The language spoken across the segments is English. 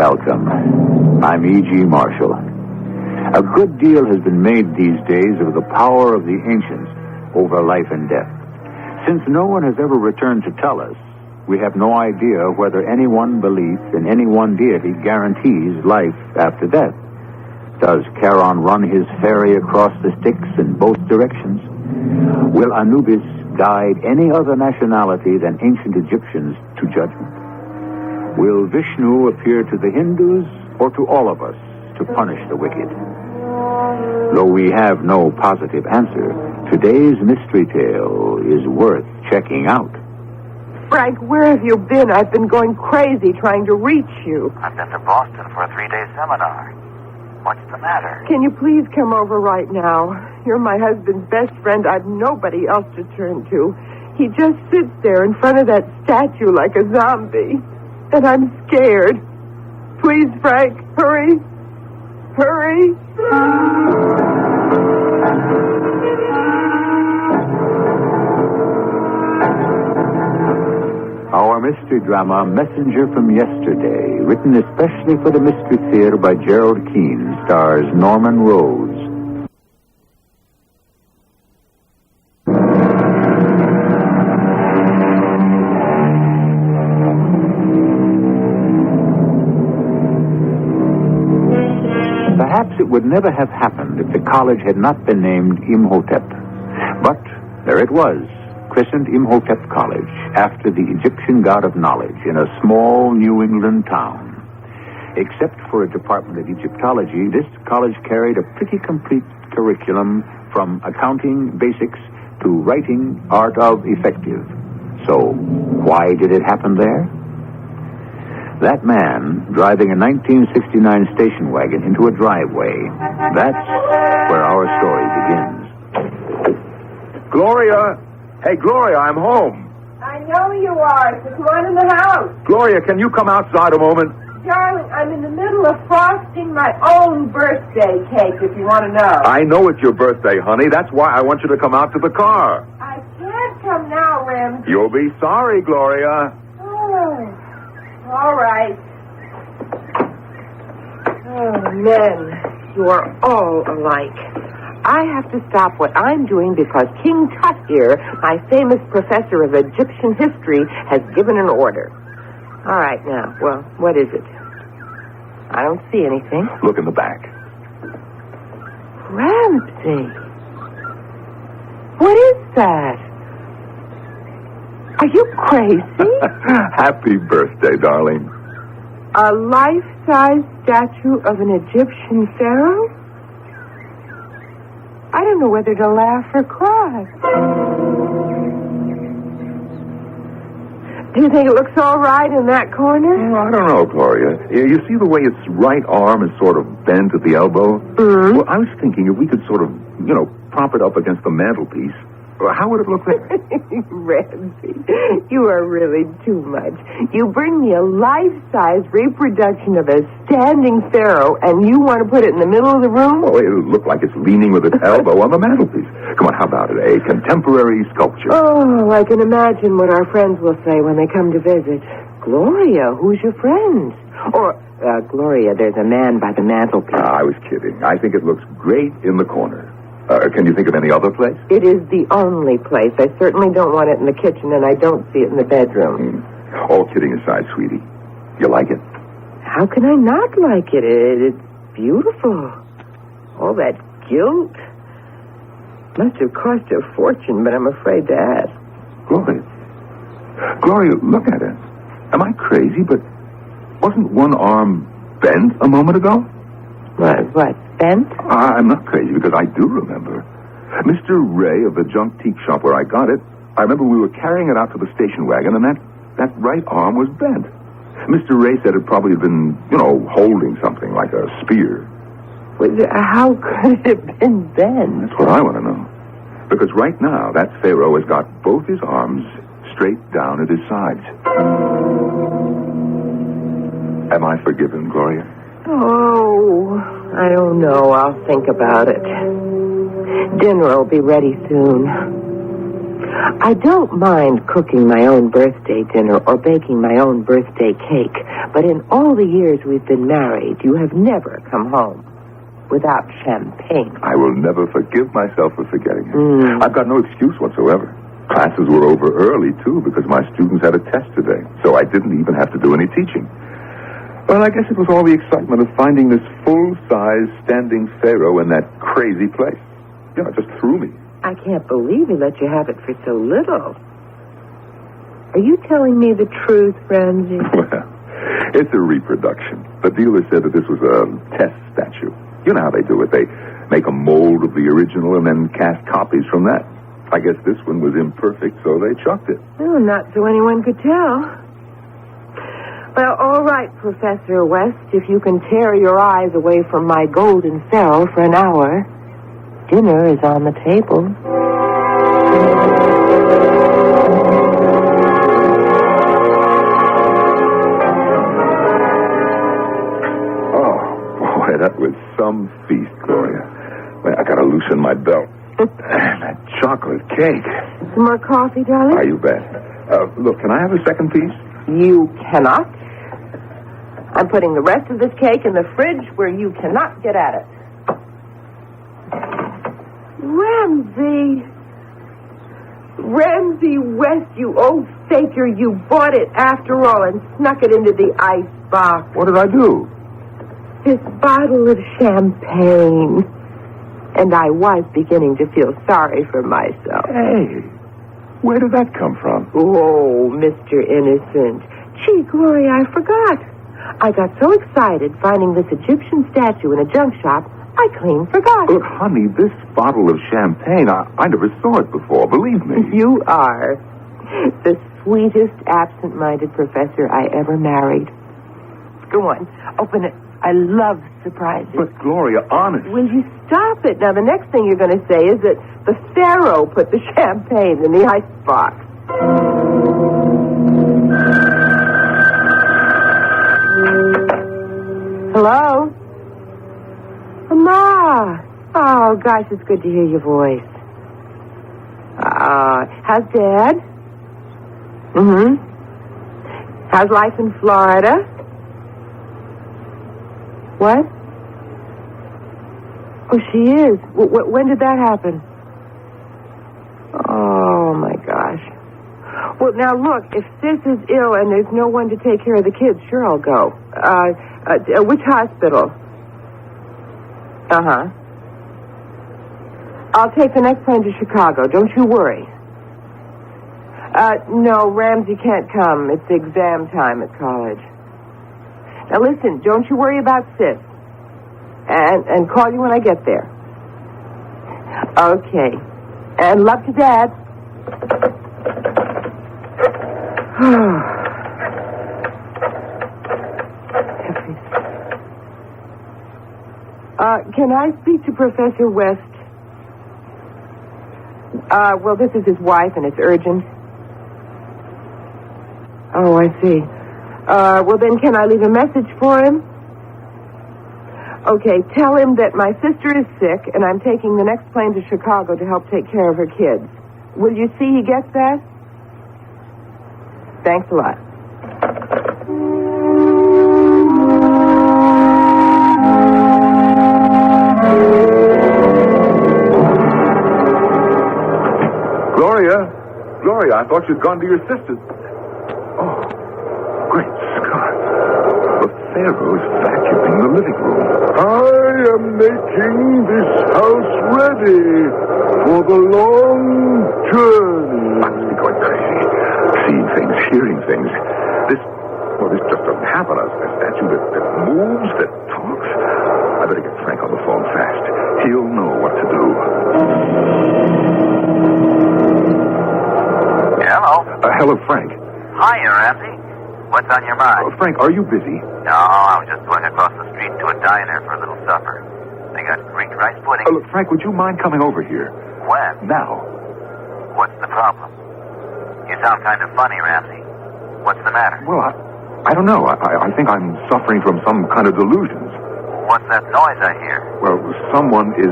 Welcome. I'm E.G. Marshall. A good deal has been made these days of the power of the ancients over life and death. Since no one has ever returned to tell us, we have no idea whether any one belief in any one deity guarantees life after death. Does Charon run his ferry across the Styx in both directions? Will Anubis guide any other nationality than ancient Egyptians to judgment? Will Vishnu appear to the Hindus or to all of us to punish the wicked? Though we have no positive answer, today's mystery tale is worth checking out. Frank, where have you been? I've been going crazy trying to reach you. I've been to Boston for a 3-day seminar. What's the matter? Can you please come over right now? You're my husband's best friend. I've nobody else to turn to. He just sits there in front of that statue like a zombie. And I'm scared. Please, Frank, hurry. Hurry. Our mystery drama, Messenger from Yesterday, written especially for the Mystery Theater by Gerald Keane, stars Norman Rose. Perhaps it would never have happened if the college had not been named Imhotep. But there it was, christened Imhotep College, after the Egyptian god of knowledge, in a small New England town. Except for a department of Egyptology, this college carried a pretty complete curriculum from accounting basics to writing art of effective. So, why did it happen there? That man driving a 1969 station wagon into a driveway, that's where our story begins. Gloria! Hey, Gloria, I'm home. I know you are. There's one in the house. Gloria, can you come outside a moment? Darling, I'm in the middle of frosting my own birthday cake, if you want to know. I know it's your birthday, honey. That's why I want you to come out to the car. I can't come now, Rem. You'll be sorry, Gloria. Oh, all right. Oh, men, you are all alike. I have to stop what I'm doing because King Tut here, my famous professor of Egyptian history, has given an order. All right, now, well, what is it? I don't see anything. Look in the back. Ramsey. What is that? Are you crazy? Happy birthday, darling. A life-size statue of an Egyptian pharaoh? I don't know whether to laugh or cry. Do you think it looks all right in that corner? Well, I don't know, Gloria. You see the way its right arm is sort of bent at the elbow? Mm-hmm. Well, I was thinking if we could sort of, prop it up against the mantelpiece, how would it look there? Ramsey, you are really too much. You bring me a life-size reproduction of a standing pharaoh, and you want to put it in the middle of the room? Oh, it'll look like it's leaning with its elbow on the mantelpiece. Come on, how about it? A contemporary sculpture. Oh, I can imagine what our friends will say when they come to visit. Gloria, who's your friend? Or, Gloria, there's a man by the mantelpiece. I was kidding. I think it looks great in the corner. Can you think of any other place? It is the only place. I certainly don't want it in the kitchen, and I don't see it in the bedroom. All kidding aside, sweetie. You like it? How can I not like it? It's beautiful. All that gilt. Must have cost a fortune, but I'm afraid to ask. Gloria, look at it. Am I crazy, but wasn't one arm bent a moment ago? What, bent? I'm not crazy because I do remember. Mr. Ray of the junk teak shop where I got it, I remember we were carrying it out to the station wagon and that right arm was bent. Mr. Ray said it probably had been, holding something like a spear. How could it have been bent? That's what I want to know. Because right now, that pharaoh has got both his arms straight down at his sides. Am I forgiven, Gloria? Oh, I don't know. I'll think about it. Dinner will be ready soon. I don't mind cooking my own birthday dinner or baking my own birthday cake, but in all the years we've been married, you have never come home without champagne. I will never forgive myself for forgetting it. I've got no excuse whatsoever. Classes were over early, too, because my students had a test today, so I didn't even have to do any teaching. Well, I guess it was all the excitement of finding this full-size standing pharaoh in that crazy place. You know, it just threw me. I can't believe he let you have it for so little. Are you telling me the truth, Ramsey? Well, it's a reproduction. The dealer said that this was a test statue. You know how they do it. They make a mold of the original and then cast copies from that. I guess this one was imperfect, so they chucked it. Well, not so anyone could tell. Well, all right, Professor West, if you can tear your eyes away from my golden pharaoh for an hour, dinner is on the table. That was some feast, Gloria. Wait, I gotta loosen my belt. That chocolate cake. Some more coffee, darling? You bet. Look, can I have a second piece? You cannot. I'm putting the rest of this cake in the fridge where you cannot get at it. Ramsey West, you old faker, you bought it after all and snuck it into the ice box. What did I do? This bottle of champagne. And I was beginning to feel sorry for myself. Hey, where did that come from? Oh, Mr. Innocent. Gee, Gloria, I forgot. I got so excited finding this Egyptian statue in a junk shop, I clean forgot. Look, honey, this bottle of champagne, I never saw it before, believe me. You are the sweetest absent-minded professor I ever married. Go on, open it. I love surprises. But, Gloria, honest. Will you stop it? Now, the next thing you're going to say is that the pharaoh put the champagne in the icebox. Hello? Ma. Oh, gosh, it's good to hear your voice. How's Dad? How's life in Florida? What? Oh, she is. When did that happen? Oh, my gosh. Well, now, look, if Sis is ill and there's no one to take care of the kids, sure, I'll go. Which hospital? Uh-huh. I'll take the next plane to Chicago. Don't you worry. No, Ramsey can't come. It's exam time at college. Now, listen, don't you worry about Sis. And call you when I get there. Okay. And love to Dad. Can I speak to Professor West? Well, this is his wife, and it's urgent. Oh, I see. Well, then, can I leave a message for him? Okay, tell him that my sister is sick, and I'm taking the next plane to Chicago to help take care of her kids. Will you see he gets that? Thanks a lot. Gloria, I thought you'd gone to your sister's. Oh, great Scott. The Pharaoh's vacuuming the living room. I am making this house ready for the long journey. I must be going crazy. Seeing things, hearing things. This just doesn't happen. A statue that moves, that talks. I better get Frank on the phone fast. He'll know what to do. Hello. Hello, Frank. Hiya, Ramsey. What's on your mind? Frank, are you busy? No, I was just going across the street to a diner for a little supper. They got Greek rice pudding. Look, Frank, would you mind coming over here? When? Now. What's the problem? You sound kind of funny, Ramsey. What's the matter? Well, I don't know. I think I'm suffering from some kind of delusions. What's that noise I hear? Well, someone is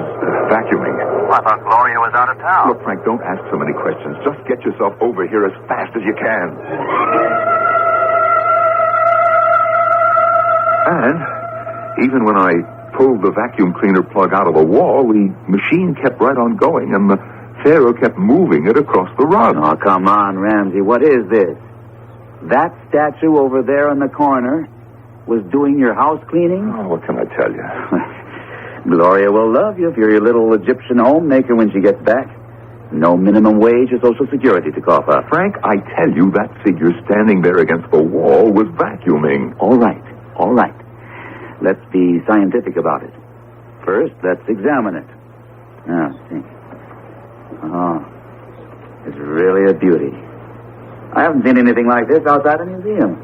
vacuuming. I thought Gloria was out of town. Look, Frank, don't ask so many questions. Just get get yourself over here as fast as you can. And even when I pulled the vacuum cleaner plug out of the wall, the machine kept right on going, and the Pharaoh kept moving it across the rug. Oh, come on, Ramsey. What is this? That statue over there in the corner was doing your house cleaning? Oh, what can I tell you? Gloria will love you if you're your little Egyptian homemaker when she gets back. No minimum wage or Social Security to cough up. Frank, I tell you, that figure standing there against the wall was vacuuming. All right. Let's be scientific about it. First, let's examine it. Now, see. Oh, it's really a beauty. I haven't seen anything like this outside a museum.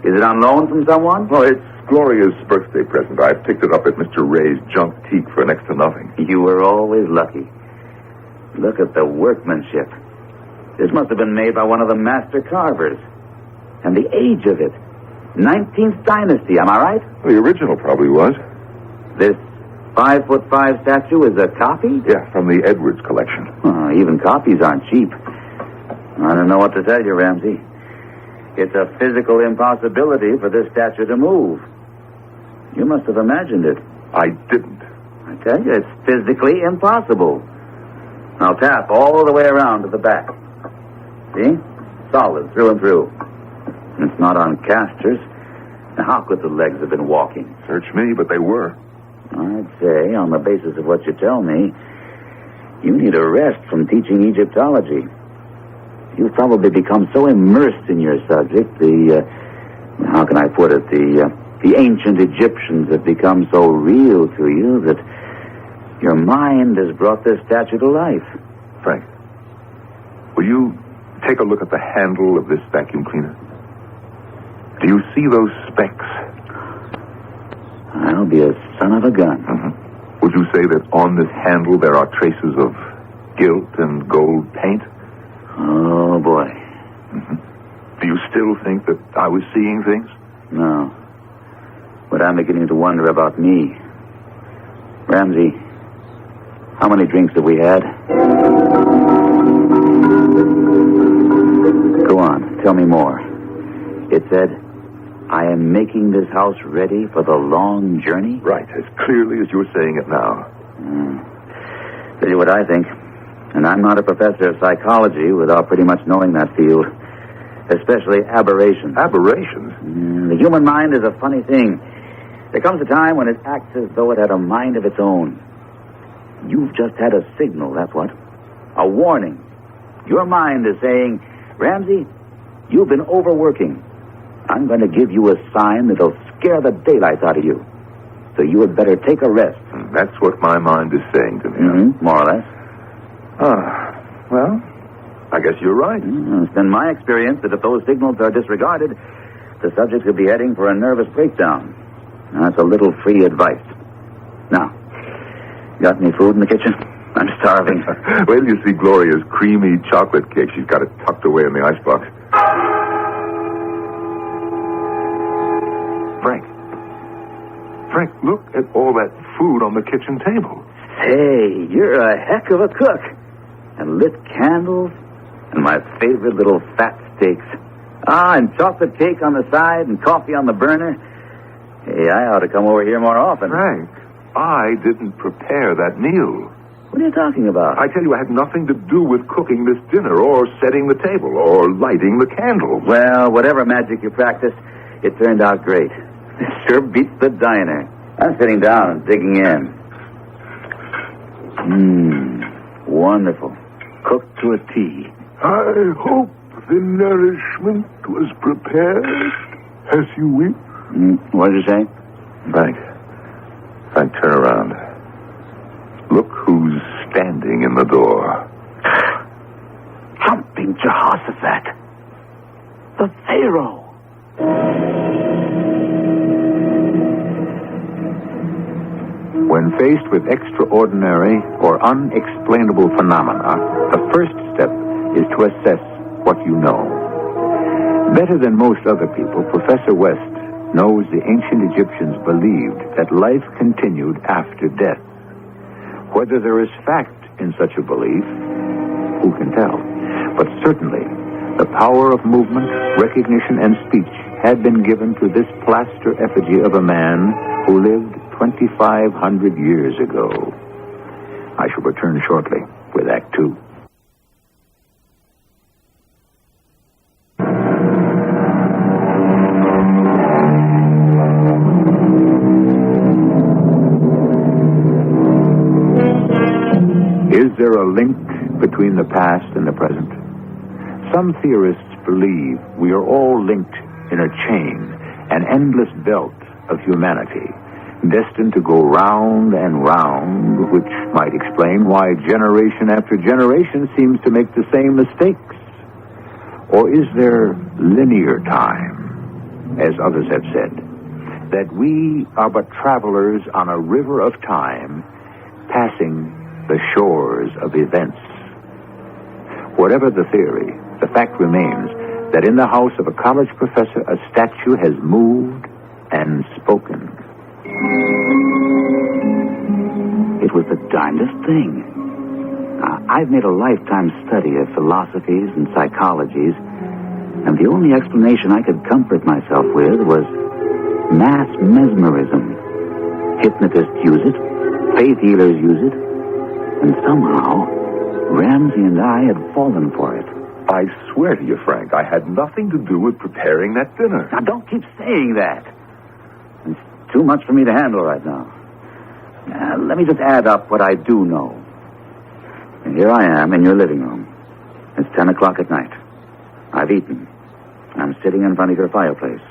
Is it on loan from someone? Oh, it's Gloria's birthday present. I picked it up at Mr. Ray's junk teak for next to nothing. You were always lucky. Look at the workmanship. This must have been made by one of the master carvers. And the age of it. 19th dynasty, am I right? The original probably was. This 5'5" statue is a copy? Yeah, from the Edwards collection. Oh, even copies aren't cheap. I don't know what to tell you, Ramsey. It's a physical impossibility for this statue to move. You must have imagined it. I didn't. I tell you, it's physically impossible. Now tap all the way around to the back. See? Solid, through and through. It's not on casters. Now, how could the legs have been walking? Search me, but they were. I'd say, on the basis of what you tell me, you need a rest from teaching Egyptology. You've probably become so immersed in your subject, how can I put it, the ancient Egyptians have become so real to you that your mind has brought this statue to life. Frank, will you take a look at the handle of this vacuum cleaner? Do you see those specks? I'll be a son of a gun. Mm-hmm. Would you say that on this handle there are traces of gilt and gold paint? Oh, boy. Mm-hmm. Do you still think that I was seeing things? No. But I'm beginning to wonder about me. Ramsey, how many drinks have we had? Go on, tell me more. It said, I am making this house ready for the long journey? Right, as clearly as you're saying it now. Tell you what I think. And I'm not a professor of psychology without pretty much knowing that field. Especially aberrations. Aberrations? The human mind is a funny thing. There comes a time when it acts as though it had a mind of its own. You've just had a signal, that's what. A warning. Your mind is saying, Ramsey, you've been overworking. I'm going to give you a sign that'll scare the daylights out of you. So you had better take a rest. That's what my mind is saying to me. Mm-hmm, more or less. Well, I guess you're right. It's been my experience that if those signals are disregarded, the subject could be heading for a nervous breakdown. That's a little free advice. Now, got any food in the kitchen? I'm starving. Wait till you see Gloria's creamy chocolate cake. She's got it tucked away in the icebox. Frank, look at all that food on the kitchen table. Say, you're a heck of a cook. And lit candles, and my favorite little fat steaks. And chocolate cake on the side, and coffee on the burner. Hey, I ought to come over here more often. Frank, I didn't prepare that meal. What are you talking about? I tell you, I had nothing to do with cooking this dinner, or setting the table, or lighting the candles. Well, whatever magic you practiced, it turned out great. It sure beats the diner. I'm sitting down and digging in. Wonderful. Cooked to a T. I hope the nourishment was prepared as you wish. What did you say? Frank, turn around. Look who's standing in the door. Humping Jehoshaphat. The Pharaoh. When faced with extraordinary or unexplainable phenomena, the first step is to assess what you know. Better than most other people, Professor West knows the ancient Egyptians believed that life continued after death. Whether there is fact in such a belief, who can tell? But certainly power of movement, recognition, and speech had been given to this plaster effigy of a man who lived 2,500 years ago. I shall return shortly with Act Two. Is there a link between the past and the present? Some theorists believe we are all linked in a chain, an endless belt of humanity, destined to go round and round, which might explain why generation after generation seems to make the same mistakes. Or is there linear time, as others have said, that we are but travelers on a river of time, passing the shores of events? Whatever the theory, the fact remains that in the house of a college professor, a statue has moved and spoken. It was the darndest thing. I've made a lifetime study of philosophies and psychologies, and the only explanation I could comfort myself with was mass mesmerism. Hypnotists use it, faith healers use it, and somehow Ramsey and I had fallen for it. I swear to you, Frank, I had nothing to do with preparing that dinner. Now, don't keep saying that. It's too much for me to handle right now. Let me just add up what I do know. And here I am in your living room. It's 10 o'clock at night. I've eaten. I'm sitting in front of your fireplace.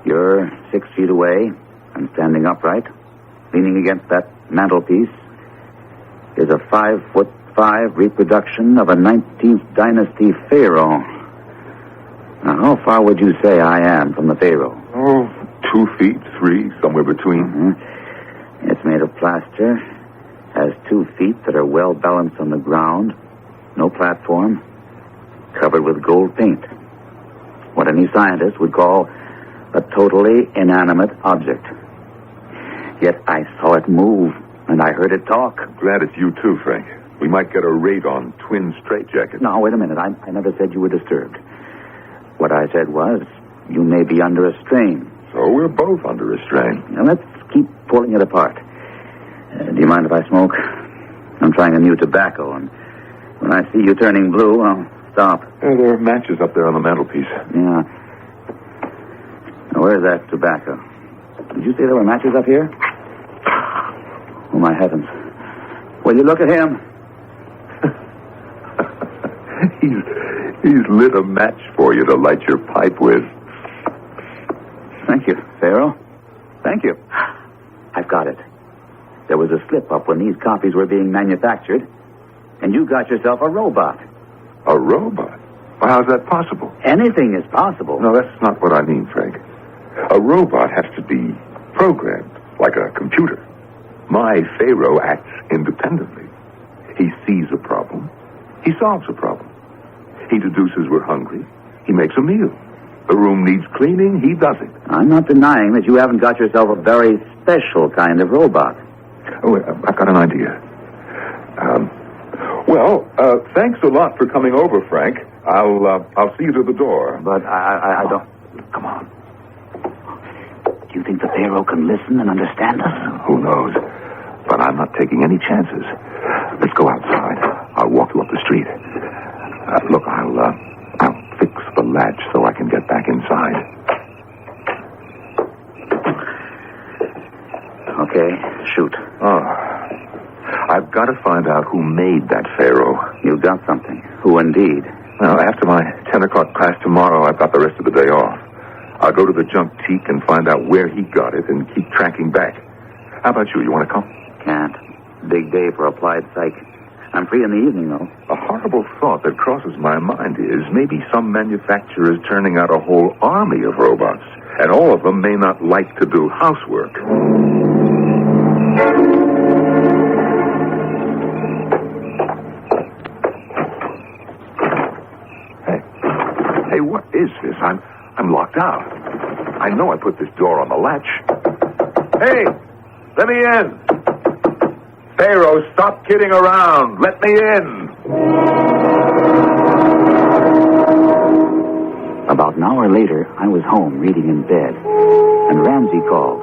You're 6 feet away. I'm standing upright, leaning against that mantelpiece. Is a 5'5" reproduction of a 19th dynasty pharaoh. Now, how far would you say I am from the pharaoh? Oh, 2 feet, 3, somewhere between. Mm-hmm. It's made of plaster, has 2 feet that are well balanced on the ground, no platform, covered with gold paint. What any scientist would call a totally inanimate object. Yet I saw it move, and I heard it talk. Glad it's you too, Frank. We might get a raid on twin straitjackets. No, wait a minute. I never said you were disturbed. What I said was, you may be under a strain. So we're both under a strain. Now, let's keep pulling it apart. Do you mind if I smoke? I'm trying a new tobacco, and when I see you turning blue, I'll stop. There are matches up there on the mantelpiece. Yeah. Now, where's that tobacco? Did you say there were matches up here? Oh, my heavens. Will you look at him? He's lit a match for you to light your pipe with. Thank you, Pharaoh. Thank you. I've got it. There was a slip-up when these copies were being manufactured, and you got yourself a robot. A robot? Well, how's that possible? Anything is possible. No, that's not what I mean, Frank. A robot has to be programmed, like a computer. My Pharaoh acts independently. He sees a problem. He solves a problem. He deduces we're hungry. He makes a meal. The room needs cleaning. He does it. I'm not denying that you haven't got yourself a very special kind of robot. Oh, I've got an idea. Thanks a lot for coming over, Frank. I'll see you to the door. But I don't... Come on. Do you think the Pharaoh can listen and understand us? Who knows? But I'm not taking any chances. Let's go outside. I'll walk you up the street. Look, I'll fix the latch so I can get back inside. Okay, shoot. Oh. I've got to find out who made that Pharaoh. You've got something. Who indeed? Well, after my 10 o'clock class tomorrow, I've got the rest of the day off. I'll go to the junk teak and find out where he got it and keep tracking back. How about you? You want to come? Can't. Big day for applied psych. I'm free in the evening, though. A horrible thought that crosses my mind is maybe some manufacturer is turning out a whole army of robots, and all of them may not like to do housework. Hey, what is this? I'm locked out. I know I put this door on the latch. Hey, let me in. Pharaoh, stop kidding around. Let me in. hour later, I was home reading in bed, and Ramsey called.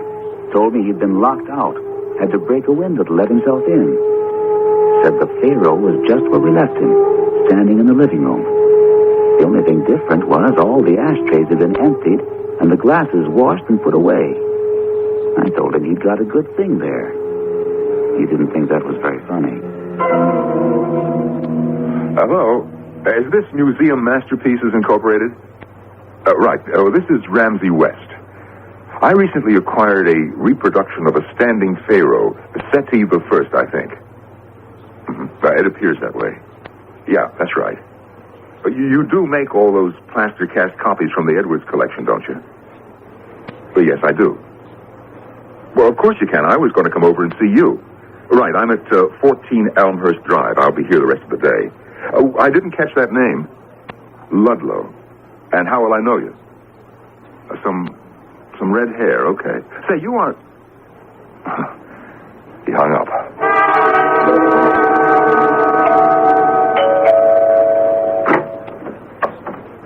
Told me he'd been locked out, had to break a window to let himself in. Said the Pharaoh was just where we left him, standing in the living room. The only thing different was all the ashtrays had been emptied and the glasses washed and put away. I told him he'd got a good thing there. He didn't think that was very funny. Hello. Is this Museum Masterpieces Incorporated? Right. Oh, this is Ramsey West. I recently acquired a reproduction of a standing pharaoh, Seti the First, I think. It appears that way. Yeah, that's right. You do make all those plaster cast copies from the Edwards collection, don't you? Yes, I do. Well, of course you can. I was going to come over and see you. Right, I'm at 14 Elmhurst Drive. I'll be here the rest of the day. I didn't catch that name. Ludlow. And how will I know you? Some red hair, okay. Say, you aren't... He hung up.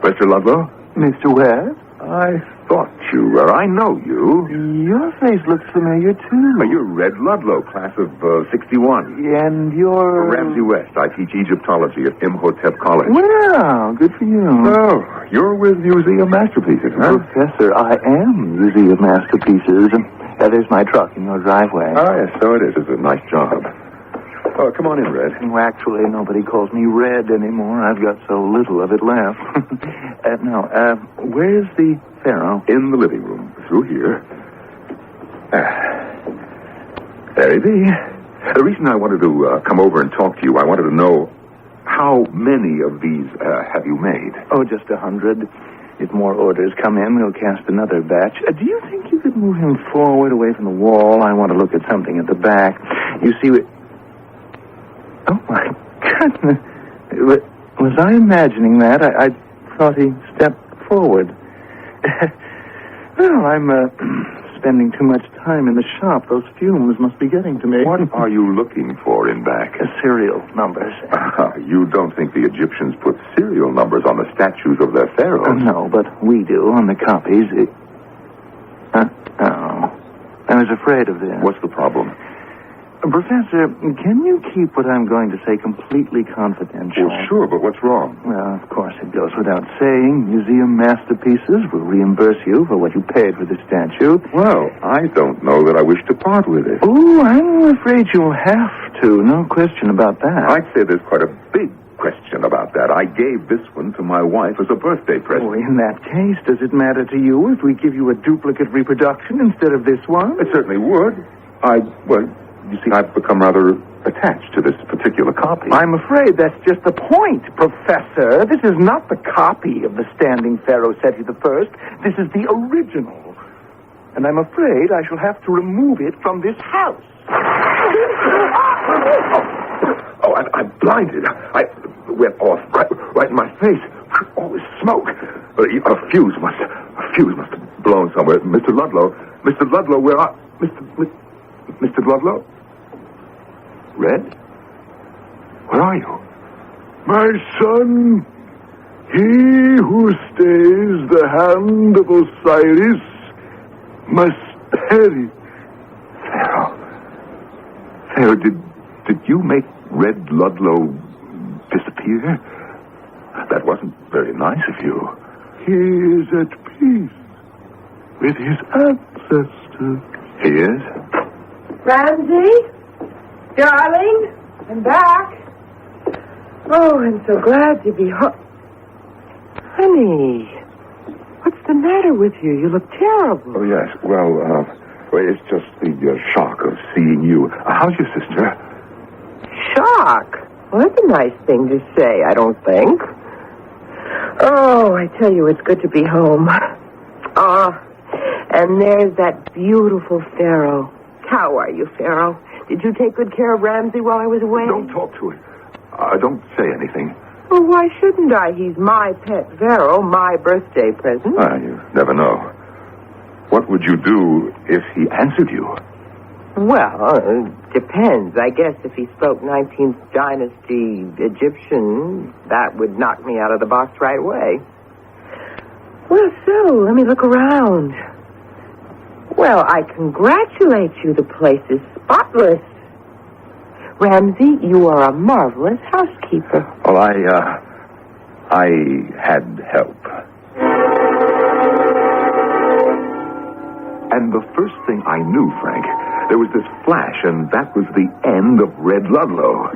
Mr. Ludlow? Mr. West? I thought you were. I know you. Your face looks familiar, too. You're Red Ludlow, class of 61. And you're... Ramsey West. I teach Egyptology at Imhotep College. Well, good for you. Oh, you're with Museum Masterpieces, huh? Professor, I am Museum Masterpieces. There's my truck in your driveway. Oh, yes, so it is. It's a nice job. Oh, come on in, Red. Well, actually, nobody calls me Red anymore. I've got so little of it left. Now, where's the pharaoh? In the living room. Through here. There he be. The reason I wanted to come over and talk to you, I wanted to know how many of these have you made? Oh, just 100. If more orders come in, we'll cast another batch. Do you think you could move him forward away from the wall? I want to look at something at the back. You see, oh, my goodness. Was I imagining that? I thought he stepped forward. Well, I'm spending too much time in the shop. Those fumes must be getting to me. What are you looking for in back? Serial numbers. You don't think the Egyptians put serial numbers on the statues of their pharaohs? No, but we do on the copies. I was afraid of this. What's the problem? Professor, can you keep what I'm going to say completely confidential? Well, sure, but what's wrong? Well, of course, it goes without saying. Museum Masterpieces will reimburse you for what you paid for the statue. Well, I don't know that I wish to part with it. Oh, I'm afraid you'll have to. No question about that. I'd say there's quite a big question about that. I gave this one to my wife as a birthday present. Oh, in that case, does it matter to you if we give you a duplicate reproduction instead of this one? It certainly would. You see, I've become rather attached to this particular copy. I'm afraid that's just the point, Professor. This is not the copy of the standing pharaoh Seti the First. This is the original. And I'm afraid I shall have to remove it from this house. I'm blinded. I went off right in my face. All this smoke. A fuse must have blown somewhere. Mr. Ludlow, where are... Mr. Ludlow? Red? Where are you? My son, he who stays the hand of Osiris must perish. Pharaoh, did you make Red Ludlow disappear? That wasn't very nice of you. He is at peace with his ancestors. He is? Ramsey? Darling? I'm back. Oh, I'm so glad to be home. Honey, what's the matter with you? You look terrible. Oh, yes. Well, it's just the shock of seeing you. How's your sister? Shock? Well, that's a nice thing to say, I don't think. Oh, I tell you, it's good to be home. And there's that beautiful pharaoh. How are you, Pharaoh? Did you take good care of Ramsey while I was away? Don't talk to it. Don't say anything. Well, why shouldn't I? He's my pet pharaoh, my birthday present. You never know. What would you do if he answered you? Well, depends. I guess if he spoke 19th dynasty Egyptian, that would knock me out of the box right away. Well, so, let me look around. Well, I congratulate you. The place is spotless. Ramsey, you are a marvelous housekeeper. Well, I had help. And the first thing I knew, Frank, there was this flash, and that was the end of Red Ludlow.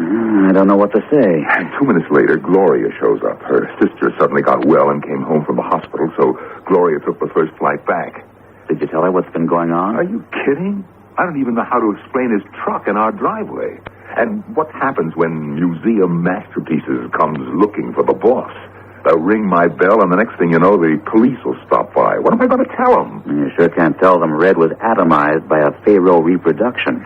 I don't know what to say. And 2 minutes later, Gloria shows up. Her sister suddenly got well and came home from the hospital, so Gloria took the first flight back. Did you tell her what's been going on? Are you kidding? I don't even know how to explain his truck in our driveway. And what happens when Museum Masterpieces comes looking for the boss? They'll ring my bell, and the next thing you know, the police will stop by. What am I going to tell them? You sure can't tell them Red was atomized by a Pharaoh reproduction.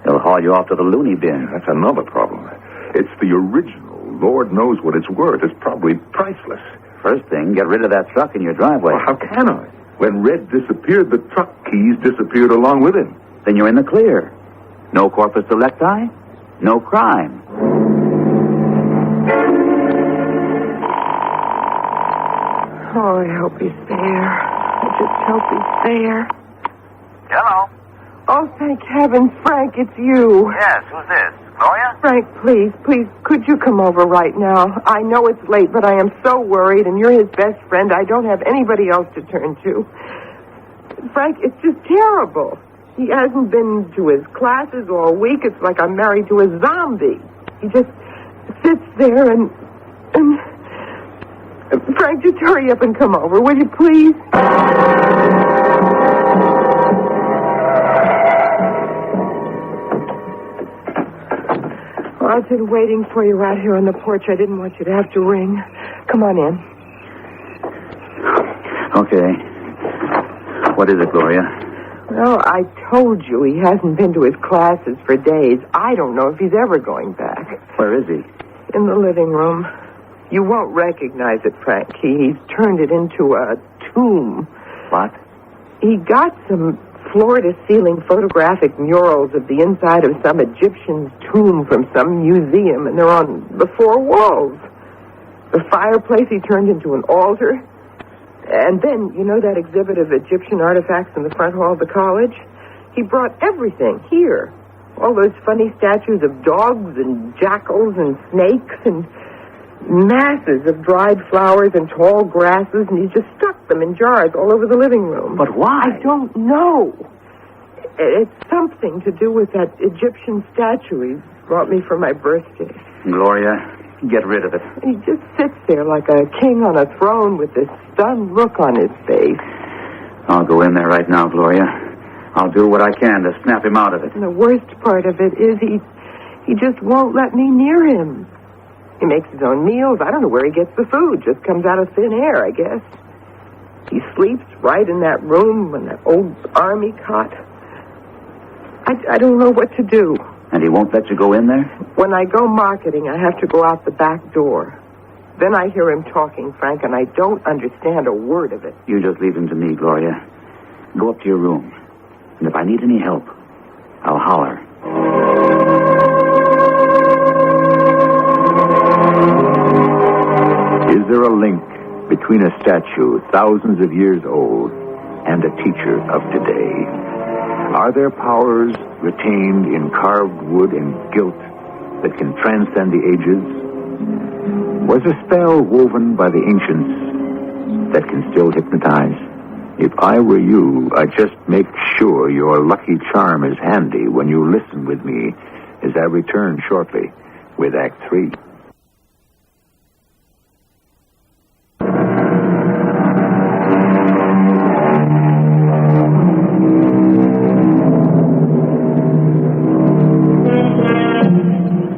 They'll haul you off to the loony bin. That's another problem. It's the original. Lord knows what it's worth. It's probably priceless. First thing, get rid of that truck in your driveway. Well, how can I? When Red disappeared, the truck keys disappeared along with him. Then you're in the clear. No corpus delicti, no crime. Oh, I hope he's there. I just hope he's there. Hello. Oh, thank heavens, Frank, it's you. Yes, who's this? Gloria? Frank, please, could you come over right now? I know it's late, but I am so worried, and you're his best friend. I don't have anybody else to turn to. Frank, it's just terrible. He hasn't been to his classes all week. It's like I'm married to a zombie. He just sits there and... Frank, just hurry up and come over, will you, please? Well, I've been waiting for you out here on the porch. I didn't want you to have to ring. Come on in. Okay. What is it, Gloria? Well, I told you he hasn't been to his classes for days. I don't know if he's ever going back. Where is he? In the living room. You won't recognize it, Frank. He's turned it into a tomb. What? He got some floor-to-ceiling photographic murals of the inside of some Egyptian's tomb from some museum, and they're on the four walls. The fireplace he turned into an altar. And then, you know that exhibit of Egyptian artifacts in the front hall of the college? He brought everything here. All those funny statues of dogs and jackals and snakes and masses of dried flowers and tall grasses, and he just stuck them in jars all over the living room. But why? I don't know. It's something to do with that Egyptian statue he brought me for my birthday. Gloria, get rid of it. He just sits there like a king on a throne with this stunned look on his face. I'll go in there right now, Gloria. I'll do what I can to snap him out of it. And the worst part of it is he just won't let me near him. He makes his own meals. I don't know where he gets the food. Just comes out of thin air, I guess. He sleeps right in that room in that old army cot. I don't know what to do. And he won't let you go in there? When I go marketing, I have to go out the back door. Then I hear him talking, Frank, and I don't understand a word of it. You just leave him to me, Gloria. Go up to your room. And if I need any help, I'll holler. Is there a link between a statue thousands of years old and a teacher of today? Are there powers retained in carved wood and gilt that can transcend the ages? Was a spell woven by the ancients that can still hypnotize? If I were you, I'd just make sure your lucky charm is handy when you listen with me as I return shortly with Act 3.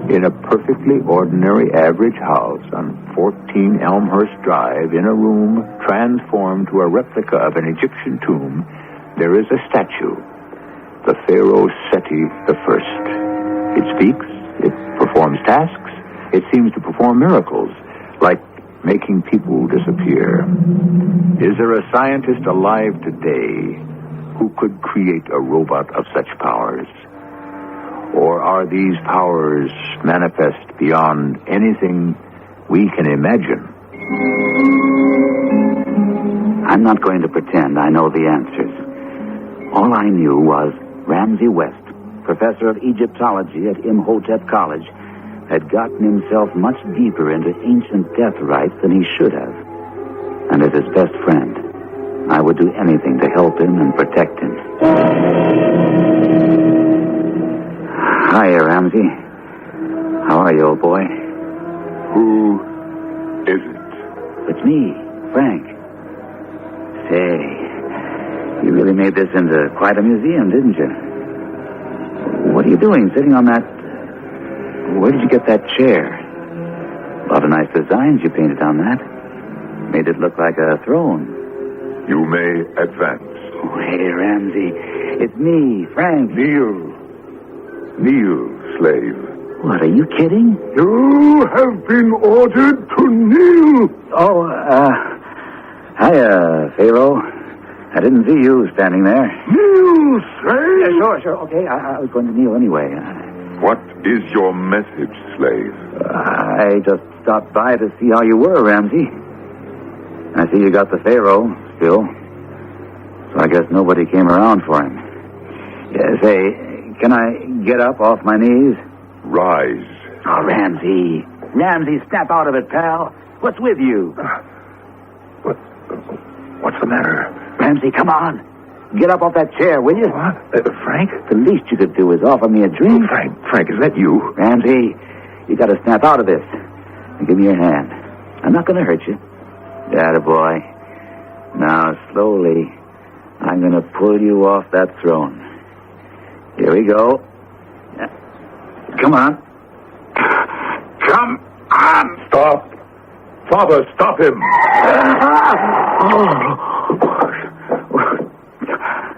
In a perfectly ordinary average house on 14 Elmhurst Drive, in a room transformed to a replica of an Egyptian tomb, there is a statue, the Pharaoh Seti I. It speaks, it performs tasks, it seems to perform miracles, like making people disappear. Is there a scientist alive today who could create a robot of such powers? Or are these powers manifest beyond anything we can imagine? I'm not going to pretend I know the answers. All I knew was Ramsey West, professor of Egyptology at Imhotep College, had gotten himself much deeper into ancient death rites than he should have. And as his best friend, I would do anything to help him and protect him. Hiya, Ramsey. How are you, old boy? Who is it? It's me, Frank. Say, you really made this into quite a museum, didn't you? What are you doing sitting on that... Where did you get that chair? A lot of nice designs you painted on that. Made it look like a throne. You may advance. Oh, hey, Ramsey. It's me, Frank. Kneel. Kneel, slave. What, are you kidding? You have been ordered to kneel. Oh, hiya, Pharaoh. I didn't see you standing there. Kneel, slave. Sure. Okay, I was going to kneel anyway. What is your message, slave? I just stopped by to see how you were, Ramsey. I see you got the Pharaoh still. So I guess nobody came around for him. Yeah, say, can I get up off my knees? Rise. Oh, Ramsey. Ramsey, snap out of it, pal. What's with you? What's the matter? Ramsey, come on. Get up off that chair, will you? What? Frank? The least you could do is offer me a drink. Frank, is that you? Ramsey, you got to snap out of this. Now, give me your hand. I'm not going to hurt you. Atta boy. Now, slowly, I'm going to pull you off that throne. Here we go. Come on. Come on. Stop. Father, stop him.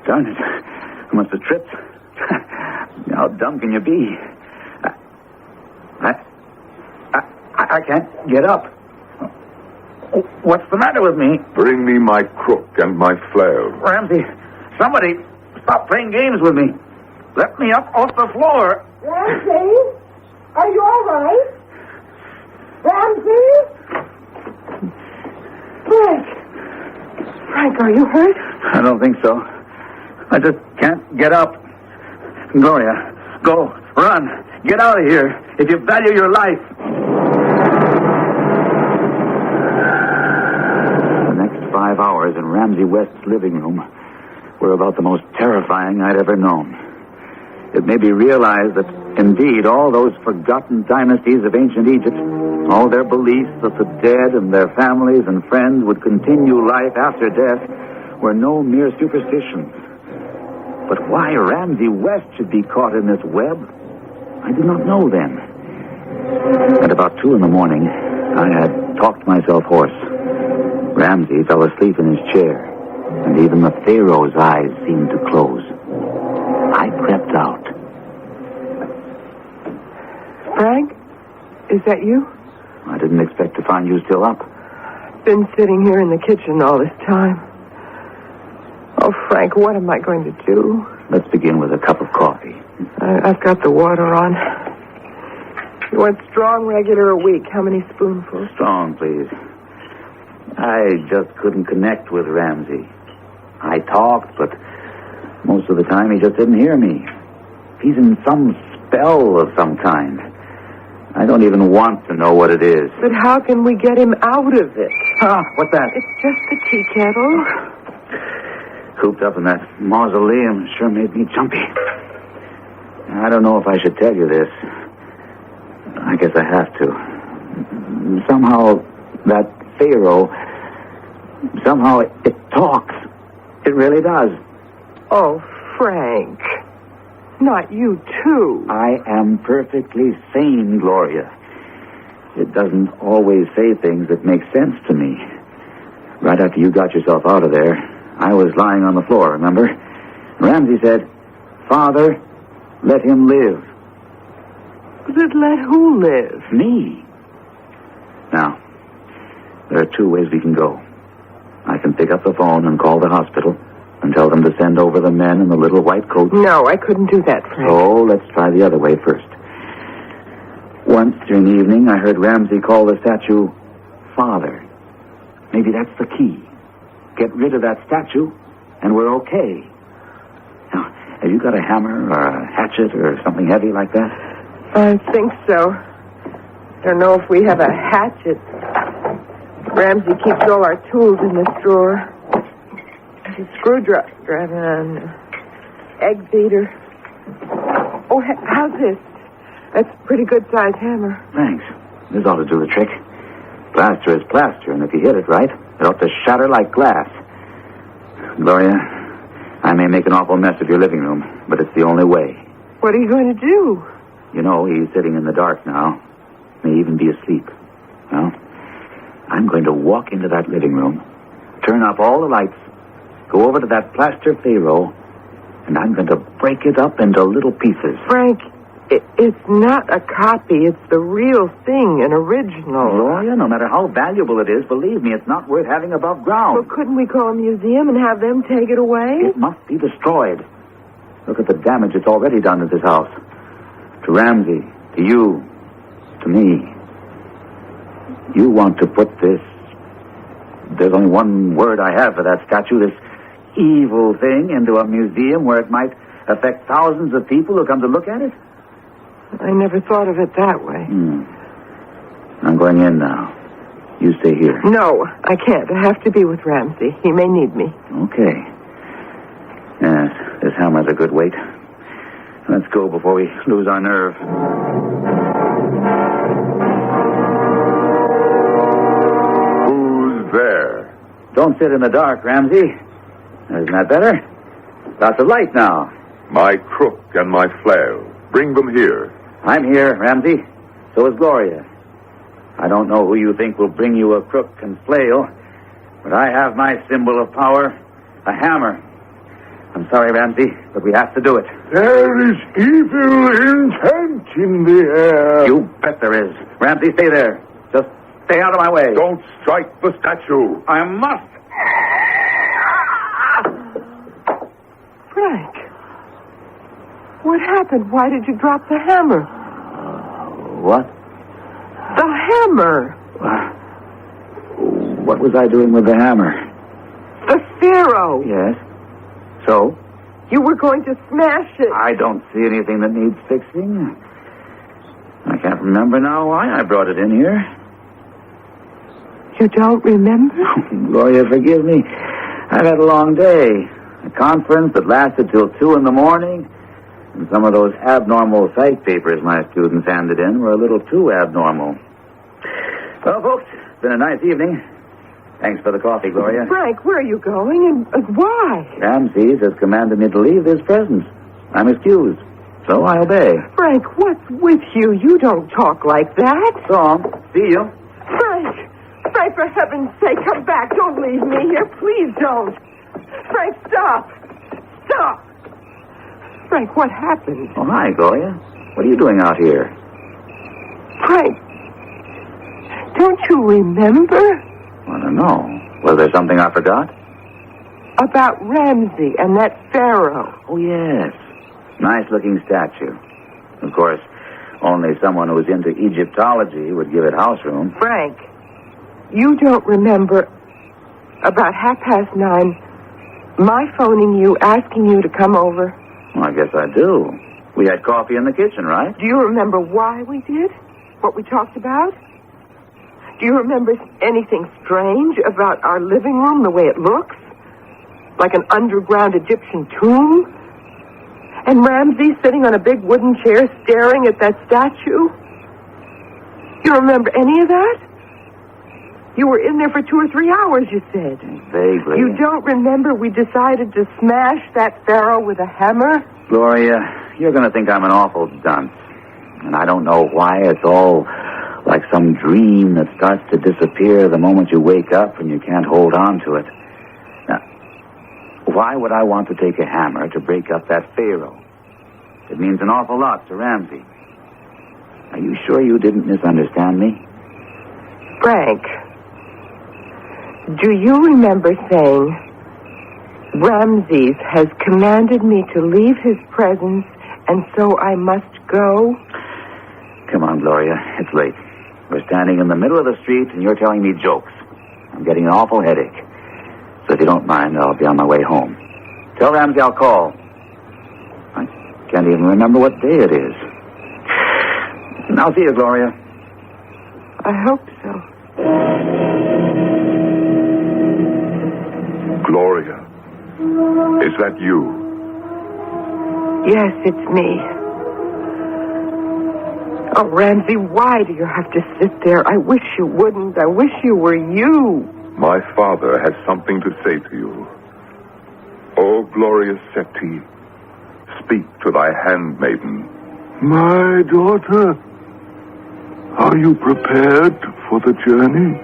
Darn it. I must have tripped. How dumb can you be? I can't get up. What's the matter with me? Bring me my crook and my flail. Ramsey, somebody stop playing games with me. Let me up off the floor. Ramsey? Are you all right? Ramsey? Frank, are you hurt? I don't think so. I just can't get up. Gloria, go, run, get out of here if you value your life. The next 5 hours in Ramsey West's living room were about the most terrifying I'd ever known. It made me realize that, indeed, all those forgotten dynasties of ancient Egypt, all their beliefs that the dead and their families and friends would continue life after death, were no mere superstitions. But why Ramsey West should be caught in this web, I did not know then. At about 2 a.m, I had talked myself hoarse. Ramsey fell asleep in his chair, and even the Pharaoh's eyes seemed to close. I crept out. Frank, is that you? I didn't expect to find you still up. Been sitting here in the kitchen all this time. Oh, Frank, what am I going to do? Let's begin with a cup of coffee. I've got the water on. You want strong, regular, or weak? How many spoonfuls? Strong, please. I just couldn't connect with Ramsey. I talked, but most of the time he just didn't hear me. He's in some spell of some kind. I don't even want to know what it is. But how can we get him out of it? What's that? It's just the tea kettle. Cooped up in that mausoleum sure made me jumpy. I don't know if I should tell you this. I guess I have to. Somehow, that Pharaoh, somehow it talks. It really does. Oh, Frank. Not you, too. I am perfectly sane, Gloria. It doesn't always say things that make sense to me. Right after you got yourself out of there, I was lying on the floor, remember? Ramsey said, "Father, let him live." But let who live? Me. Now, there are 2 ways we can go. I can pick up the phone and call the hospital and tell them to send over the men in the little white coats. No, I couldn't do that, Frank. So let's try the other way first. Once during the evening, I heard Ramsey call the statue Father. Maybe that's the key. get rid of that statue, and we're okay. Now, have you got a hammer or a hatchet or something heavy like that? I think so. Don't know if we have a hatchet. Ramsey keeps all our tools in this drawer. A screwdriver and egg beater. Oh, how's this? That's a pretty good-sized hammer. Thanks. This ought to do the trick. Plaster is plaster, and if you hit it right, it ought to shatter like glass. Gloria, I may make an awful mess of your living room, but it's the only way. What are you going to do? You know, he's sitting in the dark now. May even be asleep. Well, I'm going to walk into that living room, turn off all the lights, go over to that plaster Pharaoh, and I'm going to break it up into little pieces. Frank, it's not a copy. It's the real thing, an original. Gloria, no matter how valuable it is, believe me, it's not worth having above ground. Well, couldn't we call a museum and have them take it away? It must be destroyed. Look at the damage it's already done to this house. To Ramsey, to you, to me. You want to put this... There's only one word I have for that statue, this evil thing, into a museum where it might affect thousands of people who come to look at it? I never thought of it that way. I'm going in now. You stay here. No, I can't. I have to be with Ramsey. He may need me. Okay. Yes, this hammer's a good weight. Let's go before we lose our nerve. Who's there? Don't sit in the dark, Ramsey. Isn't that better? Lots of light now. My crook and my flail. Bring them here. I'm here, Ramsey. So is Gloria. I don't know who you think will bring you a crook and flail, but I have my symbol of power, a hammer. I'm sorry, Ramsey, but we have to do it. There is evil intent in the air. You bet there is. Ramsey, stay there. Just stay out of my way. Don't strike the statue. I must. Frank, what happened? Why did you drop the hammer? What? The hammer. What was I doing with the hammer? The Pharaoh. Yes. So? You were going to smash it. I don't see anything that needs fixing. I can't remember now why I brought it in here. You don't remember? Gloria, forgive me. I've had a long day. A conference that lasted till 2 in the morning. And some of those abnormal psych papers my students handed in were a little too abnormal. Well, folks, it's been a nice evening. Thanks for the coffee, Gloria. Frank, where are you going and why? Ramses has commanded me to leave this presence. I'm excused, so I obey. Frank, what's with you? You don't talk like that. So long. See you. Frank, for heaven's sake, come back. Don't leave me here. Please don't. Frank, stop. Stop. Frank, what happened? Oh, hi, Gloria. What are you doing out here? Frank, don't you remember? I don't know. Was there something I forgot? About Ramsey and that Pharaoh. Oh, yes. Nice-looking statue. Of course, only someone who's into Egyptology would give it house room. Frank, you don't remember about 9:30 my phoning you, asking you to come over? Well, I guess I do. We had coffee in the kitchen, right? Do you remember why we did? What we talked about? Do you remember anything strange about our living room, the way it looks? Like an underground Egyptian tomb? And Ramsey sitting on a big wooden chair staring at that statue? You remember any of that? You were in there for 2 or 3 hours, you said. Vaguely. You don't remember we decided to smash that Pharaoh with a hammer? Gloria, you're going to think I'm an awful dunce. And I don't know why it's all like some dream that starts to disappear the moment you wake up and you can't hold on to it. Now, why would I want to take a hammer to break up that Pharaoh? It means an awful lot to Ramsey. Are you sure you didn't misunderstand me? Frank, do you remember saying, Ramses has commanded me to leave his presence, and so I must go? Come on, Gloria. It's late. We're standing in the middle of the street, and you're telling me jokes. I'm getting an awful headache. So if you don't mind, I'll be on my way home. Tell Ramsey I'll call. I can't even remember what day it is. I'll see you, Gloria. I hope so. Gloria, is that you? Yes, it's me. Oh, Ramsey, why do you have to sit there? I wish you wouldn't. I wish you were you. My father has something to say to you. O glorious Seti, speak to thy handmaiden. My daughter, are you prepared for the journey?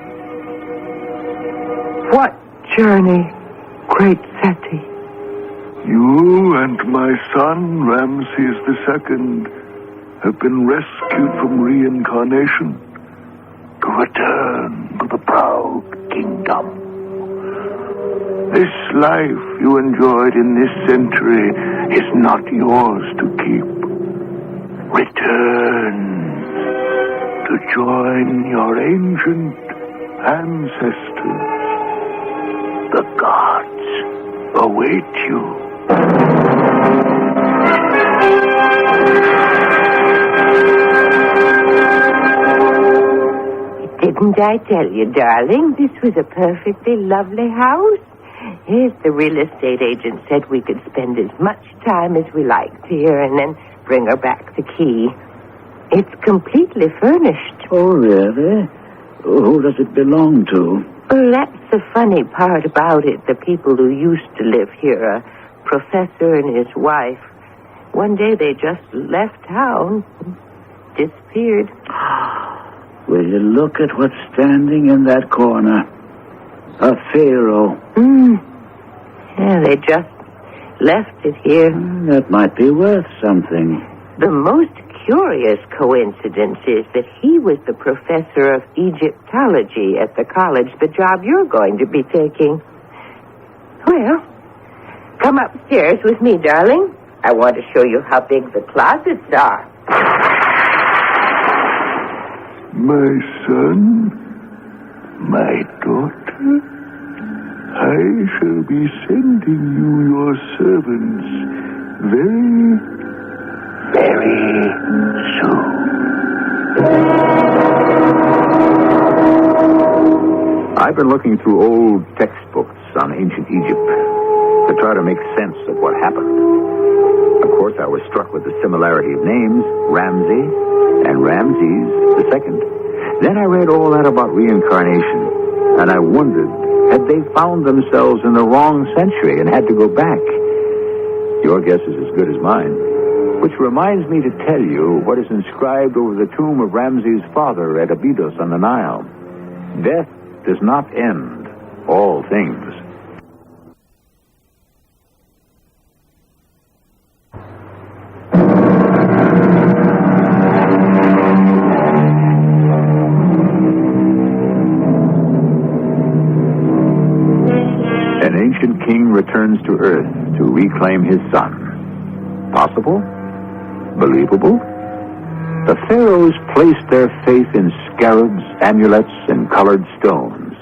What journey, great Seti? You and my son, Ramses II, have been rescued from reincarnation to return to the proud kingdom. This life you enjoyed in this century is not yours to keep. Return to join your ancient ancestors. The gods await you. Didn't I tell you, darling, this was a perfectly lovely house? Yes, the real estate agent said we could spend as much time as we liked here and then bring her back the key. It's completely furnished. Oh, really? Who does it belong to? Well, that's the funny part about it. The people who used to live here, a professor and his wife, one day they just left town, disappeared. Will you look at what's standing in that corner? A pharaoh. Yeah, they just left it here. That might be worth something. The most curious coincidence is that he was the professor of Egyptology at the college, the job you're going to be taking. Well, come upstairs with me, darling. I want to show you how big the closets are. My son, my daughter, I shall be sending you your servants very, very soon. I've been looking through old textbooks on ancient Egypt to try to make sense of what happened. Of course, I was struck with the similarity of names, Ramsey and Ramses II. Then I read all that about reincarnation, and I wondered, had they found themselves in the wrong century and had to go back? Your guess is as good as mine. Which reminds me to tell you what is inscribed over the tomb of Ramses' father at Abydos on the Nile. Death does not end all things. An ancient king returns to Earth to reclaim his son. Possible? Believable? The pharaohs placed their faith in scarabs, amulets, and colored stones,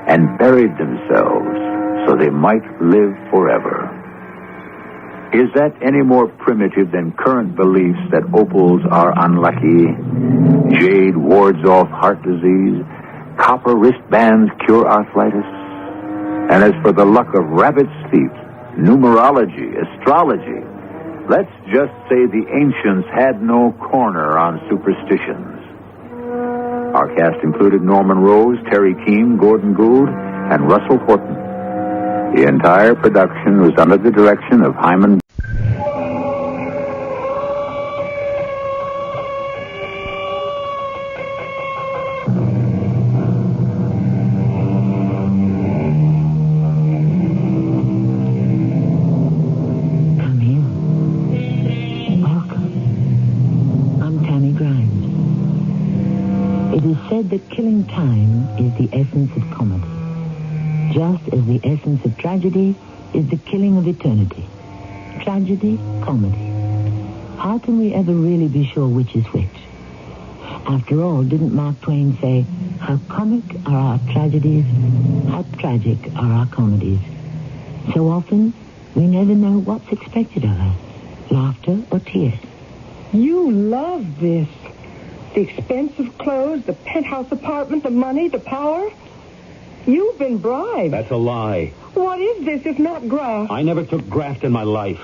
and buried themselves so they might live forever. Is that any more primitive than current beliefs that opals are unlucky, jade wards off heart disease, copper wristbands cure arthritis? And as for the luck of rabbit's feet, numerology, astrology, let's just say the ancients had no corner on superstitions. Our cast included Norman Rose, Terry Keane, Gordon Gould, and Russell Horton. The entire production was under the direction of Hyman. That killing time is the essence of comedy, just as the essence of tragedy is the killing of eternity. Tragedy, comedy. How can we ever really be sure which is which? After all, didn't Mark Twain say, How comic are our tragedies, how tragic are our comedies. So often, we never know what's expected of us, laughter or tears. You love this. The expensive clothes, the penthouse apartment, the money, the power. You've been bribed. That's a lie. What is this if not graft? I never took graft in my life.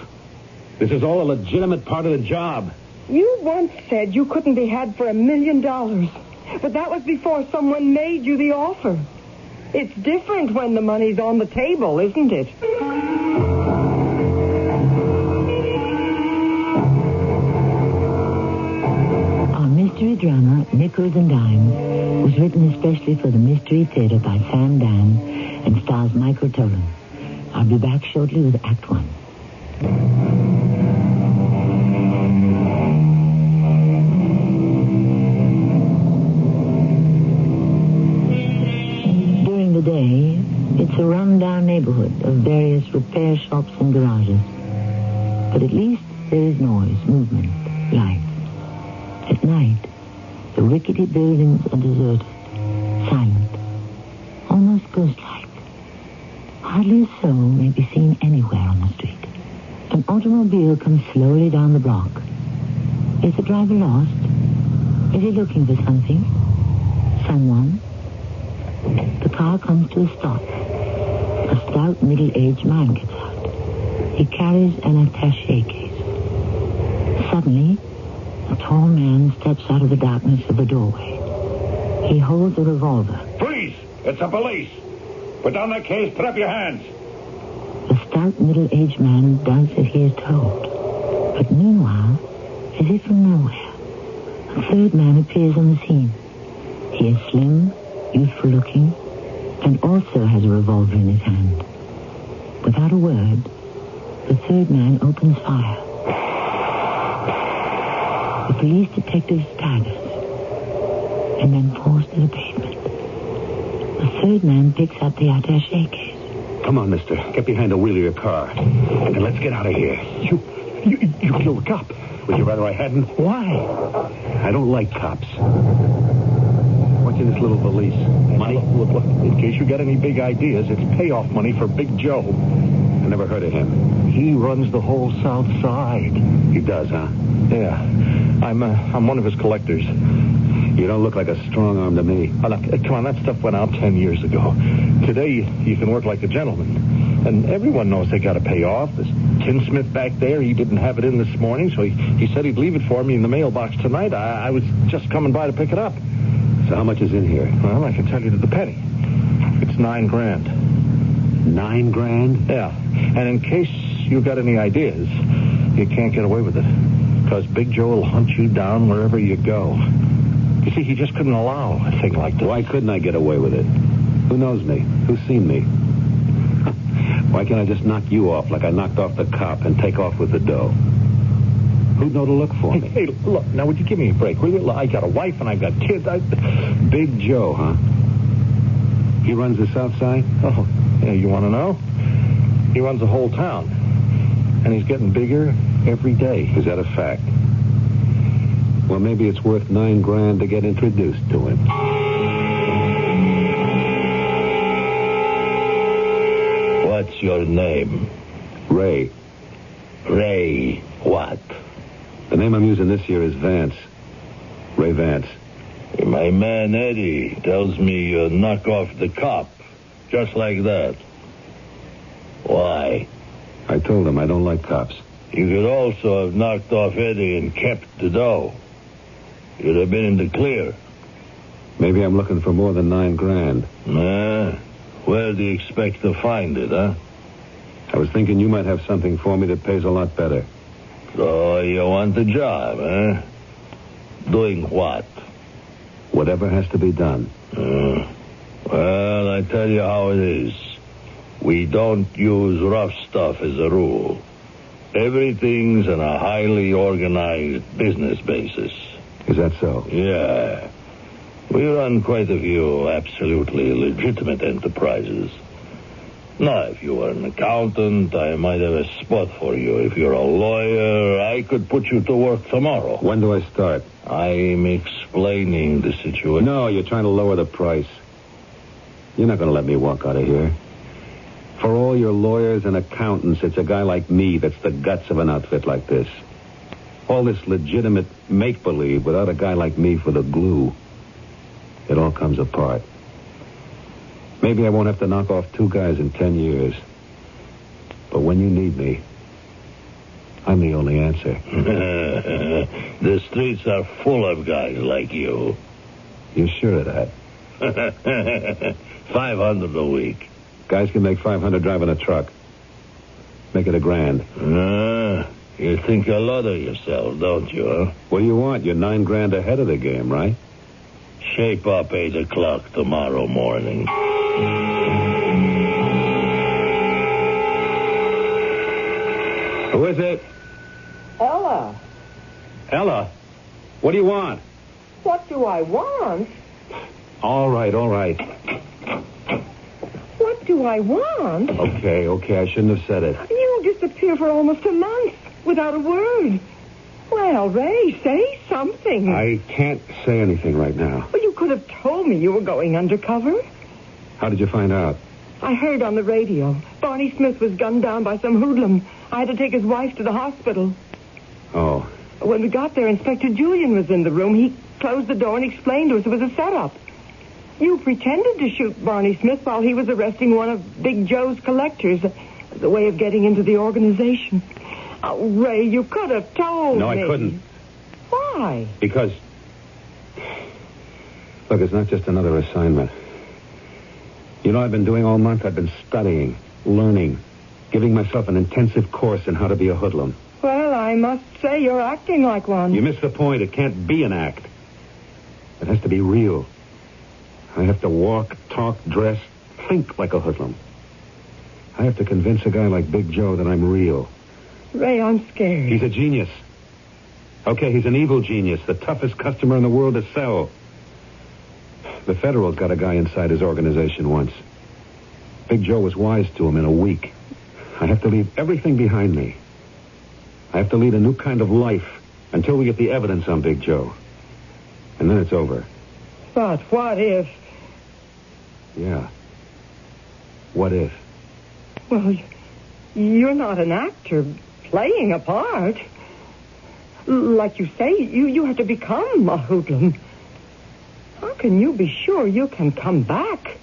This is all a legitimate part of the job. You once said you couldn't be had for $1 million. But that was before someone made you the offer. It's different when the money's on the table, isn't it? Our mystery drama, Nickels and Dimes, was written especially for the Mystery Theater by Sam Dan and stars Michael Tolan. I'll be back shortly with Act One. During the day, it's a run-down neighborhood of various repair shops and garages. But at least there is noise, movement, life. At night, the rickety buildings are deserted, silent, almost ghost-like. Hardly a soul may be seen anywhere on the street. An automobile comes slowly down the block. Is the driver lost? Is he looking for something? Someone? The car comes to a stop. A stout, middle-aged man gets out. He carries an attaché case. Suddenly, a tall man steps out of the darkness of the doorway. He holds a revolver. Freeze! It's the police! Put down that case, put up your hands. The stout, middle-aged man does as he is told. But meanwhile, as if from nowhere, a third man appears on the scene. He is slim, youthful-looking, and also has a revolver in his hand. Without a word, the third man opens fire. The police detective staggers and then falls to the pavement. The third man picks up the attaché case. Come on, mister. Get behind the wheel of your car. And let's get out of here. You killed a cop. Would you rather I hadn't? Why? I don't like cops. What's in this little valise? Money? Look, in case you got any big ideas, it's payoff money for Big Joe. I never heard of him. He runs the whole South Side. He does, huh? Yeah. I'm one of his collectors. You don't look like a strong arm to me. Oh, look, come on, that stuff went out 10 years ago. Today, you can work like a gentleman. And everyone knows they got to pay off. This tinsmith back there, he didn't have it in this morning, so he said he'd leave it for me in the mailbox tonight. I was just coming by to pick it up. So how much is in here? Well, I can tell you to the penny. It's $9 grand. $9 grand? Yeah. And in case you got any ideas, you can't get away with it. Because Big Joe will hunt you down wherever you go. You see, he just couldn't allow a thing like this. Why couldn't I get away with it? Who knows me? Who's seen me? Why can't I just knock you off like I knocked off the cop and take off with the dough? Who'd know to look for me? Hey, look, now would you give me a break? I got a wife and I got kids. Big Joe, huh? He runs the South Side? Oh, yeah, you want to know? He runs the whole town. And he's getting bigger every day. Is that a fact? Well, maybe it's worth $9 grand to get introduced to him. What's your name? Ray. Ray what? The name I'm using this year is Vance. Ray Vance. My man Eddie tells me you knock off the cop. Just like that. Why? I told him I don't like cops. You could also have knocked off Eddie and kept the dough. You'd have been in the clear. Maybe I'm looking for more than $9 grand. Where do you expect to find it, huh? I was thinking you might have something for me that pays a lot better. So you want the job, huh? Doing what? Whatever has to be done. Well, I tell you how it is. We don't use rough stuff as a rule. Everything's on a highly organized business basis. Is that so? Yeah. We run quite a few absolutely legitimate enterprises. Now, if you were an accountant, I might have a spot for you. If you're a lawyer, I could put you to work tomorrow. When do I start? I'm explaining the situation. No, you're trying to lower the price. You're not going to let me walk out of here. For all your lawyers and accountants, it's a guy like me that's the guts of an outfit like this. All this legitimate make-believe without a guy like me for the glue. It all comes apart. Maybe I won't have to knock off 2 guys in 10 years. But when you need me, I'm the only answer. The streets are full of guys like you. You're sure of that? 500 a week. Guys can make 500 driving a truck. Make it $1,000. You think a lot of yourself, don't you, huh? What do you want? You're $9,000 ahead of the game, right? Shape up 8 o'clock tomorrow morning. Who is it? Ella, Ella. What do you want? what do I want? All right. What do I want? Okay, I shouldn't have said it. You disappear for almost a month without a word. Well, Ray, say something. I can't say anything right now. Well, you could have told me you were going undercover. How did you find out? I heard on the radio. Barney Smith was gunned down by some hoodlum. I had to take his wife to the hospital. Oh. When we got there, Inspector Julian was in the room. He closed the door and explained to us it was a setup. You pretended to shoot Barney Smith while he was arresting one of Big Joe's collectors as a way of getting into the organization. Oh, Ray, you could have told me. No, I couldn't. Why? Because... Look, it's not just another assignment. You know what I've been doing all month? I've been studying, learning, giving myself an intensive course in how to be a hoodlum. Well, I must say you're acting like one. You missed the point. It can't be an act. It has to be real. I have to walk, talk, dress, think like a hoodlum. I have to convince a guy like Big Joe that I'm real. Ray, I'm scared. He's a genius. Okay, he's an evil genius, the toughest customer in the world to sell. The Federal's got a guy inside his organization once. Big Joe was wise to him in a week. I have to leave everything behind me. I have to lead a new kind of life until we get the evidence on Big Joe. And then it's over. But what if... Yeah. What if? Well, you're not an actor playing a part. Like you say, you have to become a hoodlum. How can you be sure you can come back?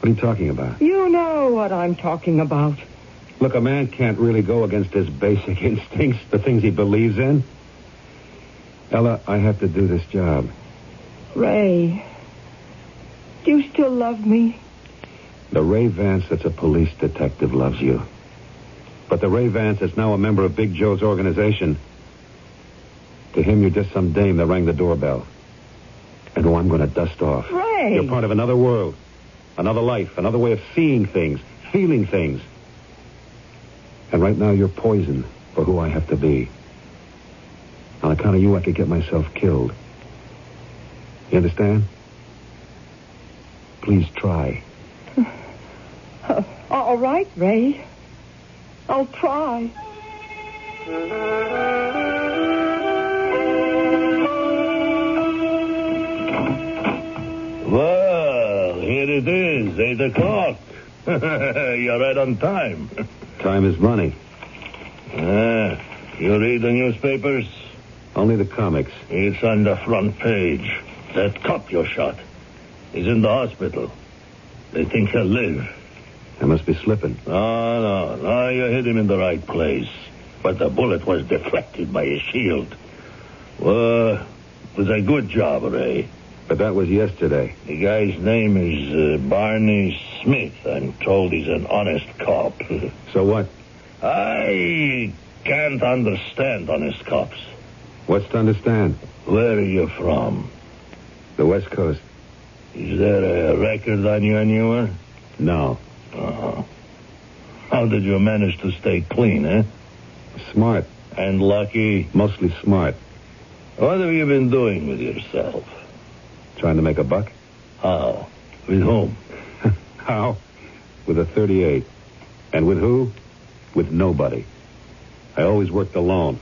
What are you talking about? You know what I'm talking about. Look, a man can't really go against his basic instincts, the things he believes in. Ella, I have to do this job. Ray, do you still love me? The Ray Vance that's a police detective loves you. But the Ray Vance that's now a member of Big Joe's organization, to him you're just some dame that rang the doorbell. And who I'm going to dust off. Ray! You're part of another world, another life, another way of seeing things, feeling things. And right now you're poison for who I have to be. On account of you, I could get myself killed. You understand? Please try. All right, Ray. I'll try. Well, here it is, 8 o'clock. You're right on time. Time is money. You read the newspapers? Only the comics. It's on the front page. That cop you shot. He's in the hospital. They think he'll live. I must be slipping. No, you hit him in the right place. But the bullet was deflected by his shield. Well, it was a good job, Ray. But that was yesterday. The guy's name is Barney Smith. I'm told he's an honest cop. So what? I can't understand honest cops. What's to understand? Where are you from? The West Coast. Is there a record on you anywhere? No. Uh-huh. How did you manage to stay clean, eh? Smart. And lucky? Mostly smart. What have you been doing with yourself? Trying to make a buck? How? With whom? How? With a 38. And with who? With nobody. I always worked alone.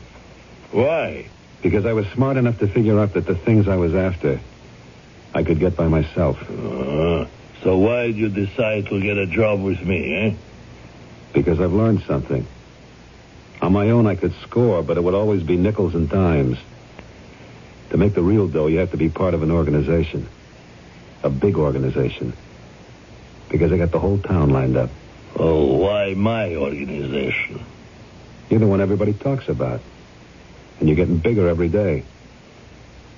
Why? Because I was smart enough to figure out that the things I was after, I could get by myself. So why did you decide to get a job with me, eh? Because I've learned something. On my own, I could score, but it would always be nickels and dimes. To make the real dough, you have to be part of an organization. A big organization. Because I got the whole town lined up. Oh, why my organization? You're the one everybody talks about. And you're getting bigger every day.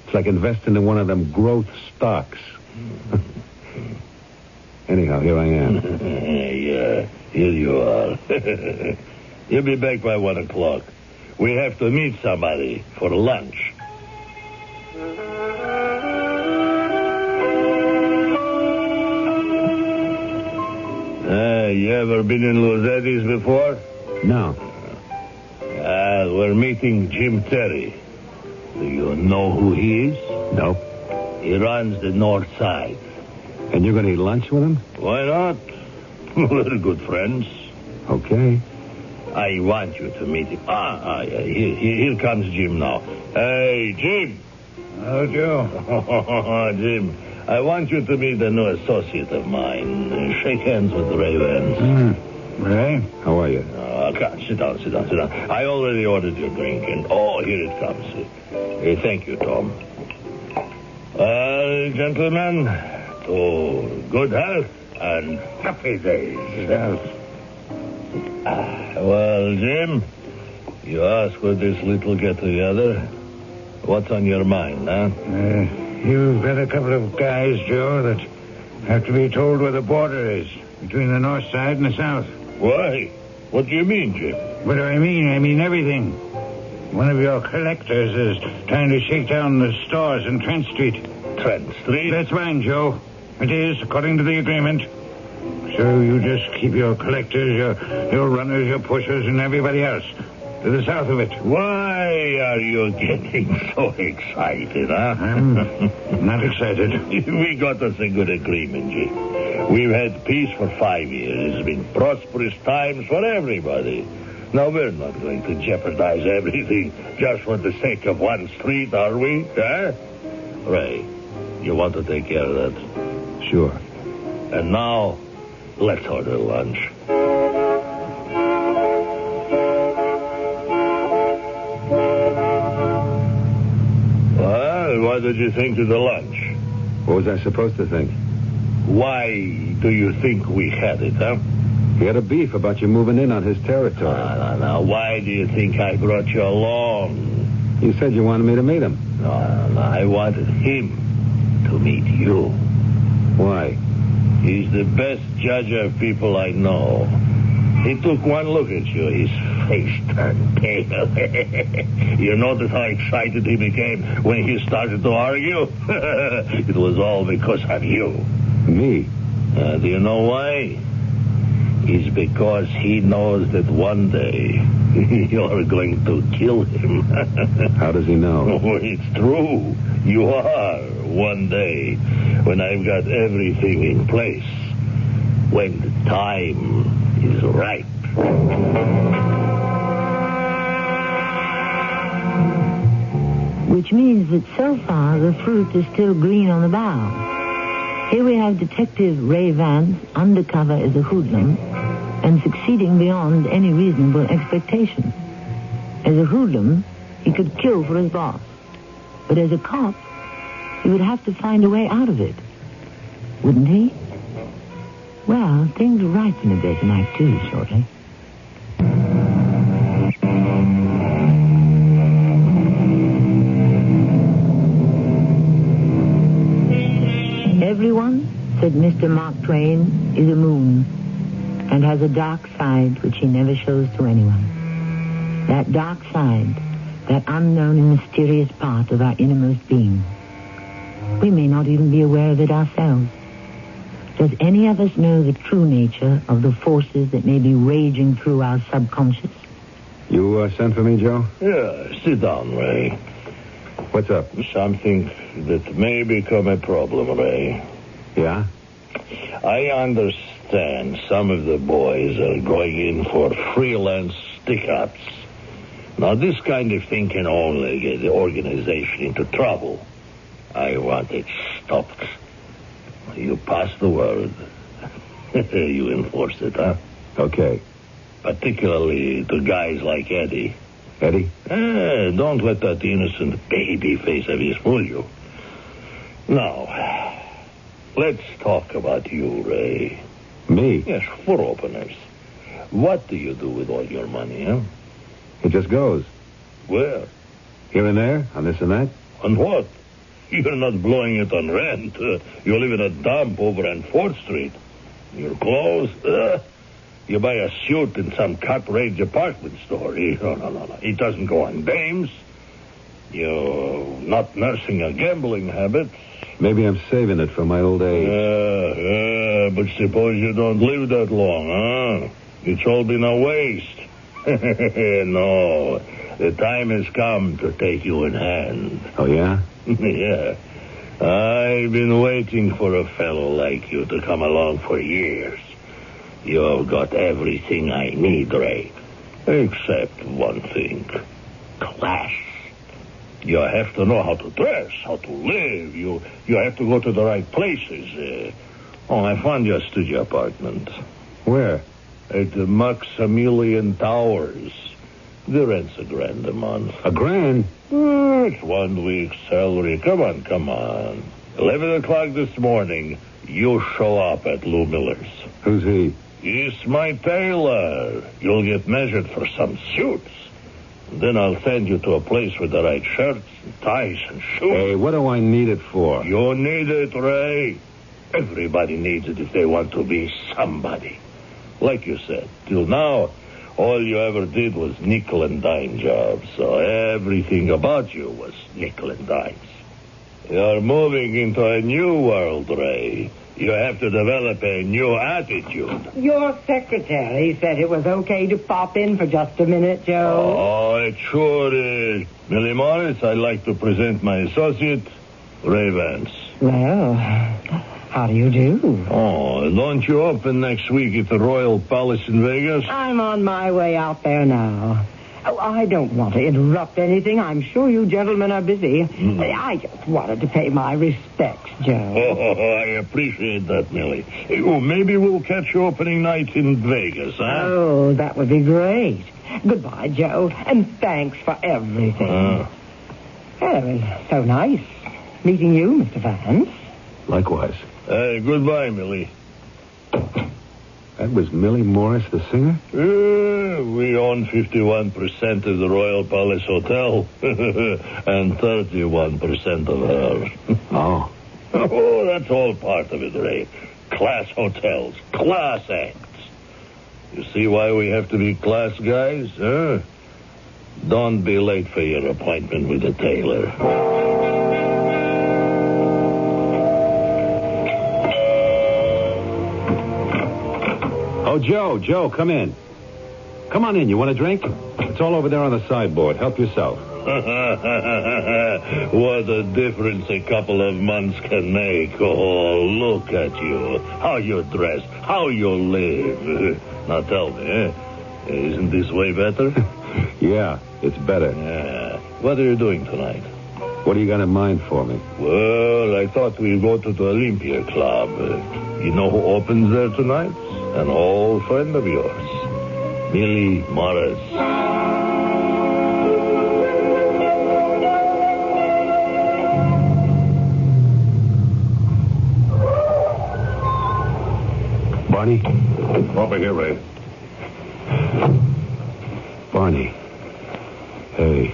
It's like investing in one of them growth stocks. Anyhow, here I am. Yeah, here you are. You'll be back by 1 o'clock. We have to meet somebody for lunch. You ever been in Luzetti's before? No. We're meeting Jim Terry. Do you know who he is? Nope. He runs the north side. And you're going to eat lunch with him? Why not? We're good friends. Okay. I want you to meet him. Yeah. Here comes Jim now. Hey, Jim. Hello, Joe. Jim, I want you to meet a new associate of mine. Shake hands with Ray Vance. Ray? How are you? Come, sit down. I already ordered your drink, and here it comes. Thank you, Tom. Gentlemen, to good health and happy days. Well, Jim, you asked for this little get-together. What's on your mind, huh? You've got a couple of guys, Joe, that have to be told where the border is between the north side and the south. Why? What do you mean, Jim? What do I mean? I mean everything. One of your collectors is trying to shake down the stores in Trent Street. Trent Street? That's fine, Joe. It is, according to the agreement. So you just keep your collectors, your runners, your pushers, and everybody else to the south of it. Why are you getting so excited, huh? I'm not excited. We got us a good agreement, Jim. We've had peace for 5 years. It's been prosperous times for everybody. Now, we're not going to jeopardize everything just for the sake of one street, are we? Huh? Ray, you want to take care of that? Sure. And now, let's order lunch. Well, what did you think of the lunch? What was I supposed to think? Why do you think we had it, huh? He had a beef about you moving in on his territory. No. Why do you think I brought you along? You said you wanted me to meet him. No. I wanted him to meet you. Why? He's the best judge of people I know. He took one look at you. His face turned pale. You notice how excited he became when he started to argue? It was all because of you. Me? Do you know why? It's because he knows that one day you're going to kill him. How does he know? Oh, it's true. You are, one day, when I've got everything in place. When the time is right. Which means that so far the fruit is still green on the bough. Here we have Detective Ray Vance undercover as a hoodlum and succeeding beyond any reasonable expectation. As a hoodlum, he could kill for his boss. But as a cop, he would have to find a way out of it. Wouldn't he? Well, things will ripen a bit tonight, too, shortly. Everyone, said Mr. Mark Twain, is a moon and has a dark side which he never shows to anyone. That dark side, that unknown and mysterious part of our innermost being. We may not even be aware of it ourselves. Does any of us know the true nature of the forces that may be raging through our subconscious? You sent for me, Joe? Yeah, sit down, Ray. What's up? Something that may become a problem, Ray. Yeah? I understand understand some of the boys are going in for freelance stick-ups. Now, this kind of thing can only get the organization into trouble. I want it stopped. You pass the word. You enforce it, huh? Okay. Particularly to guys like Eddie. Eddie? Don't let that innocent baby face of his fool you. Now, let's talk about you, Ray. Me? Yes, for openers. What do you do with all your money, huh? It just goes. Where? Here and there, on this and that. On what? You're not blowing it on rent. You live in a dump over on 4th Street. Your clothes? You buy a suit in some cut-rate department store. No. It doesn't go on dames. You're not nursing a gambling habit. Maybe I'm saving it for my old age. But suppose you don't live that long, huh? It's all been a waste. No, the time has come to take you in hand. Oh, yeah? Yeah. I've been waiting for a fellow like you to come along for years. You've got everything I need, Ray. Except one thing. Class. You have to know how to dress, how to live. You have to go to the right places. I found you a studio apartment. Where? At the Maximilian Towers. The rent's $1,000 a month. $1,000? It's 1 week's salary. Come on. 11 o'clock this morning, you show up at Lou Miller's. Who's he? He's my tailor. You'll get measured for some suits. Then I'll send you to a place with the right shirts, and ties, and shoes. Hey, what do I need it for? You need it, Ray. Everybody needs it if they want to be somebody. Like you said, till now, all you ever did was nickel and dime jobs, so everything about you was nickel and dimes. You're moving into a new world, Ray. You have to develop a new attitude. Your secretary said it was okay to pop in for just a minute, Joe. Oh, it sure is. Millie Morris, I'd like to present my associate, Ray Vance. Well, how do you do? Oh, don't you open next week at the Royal Palace in Vegas? I'm on my way out there now. Oh, I don't want to interrupt anything. I'm sure you gentlemen are busy. I just wanted to pay my respects, Joe. Oh, I appreciate that, Millie. Oh, maybe we'll catch you opening night in Vegas, huh? Oh, that would be great. Goodbye, Joe, and thanks for everything. Well, it's so nice meeting you, Mr. Vance. Likewise. Goodbye, Millie. That was Millie Morris, the singer? We own 51% of the Royal Palace Hotel and 31% of her. Oh. Oh, that's all part of it, Ray. Class hotels, class acts. You see why we have to be class guys, huh? Don't be late for your appointment with the tailor. Oh, Joe, come in. Come on in. You want a drink? It's all over there on the sideboard. Help yourself. What a difference a couple of months can make. Oh, look at you. How you dress. How you live. Now tell me, isn't this way better? Yeah, it's better. Yeah. What are you doing tonight? What do you got in mind for me? Well, I thought we'd go to the Olympia Club. You know who opens there tonight? An old friend of yours, Millie Morris. Barney? Over here, Ray. Barney. Hey.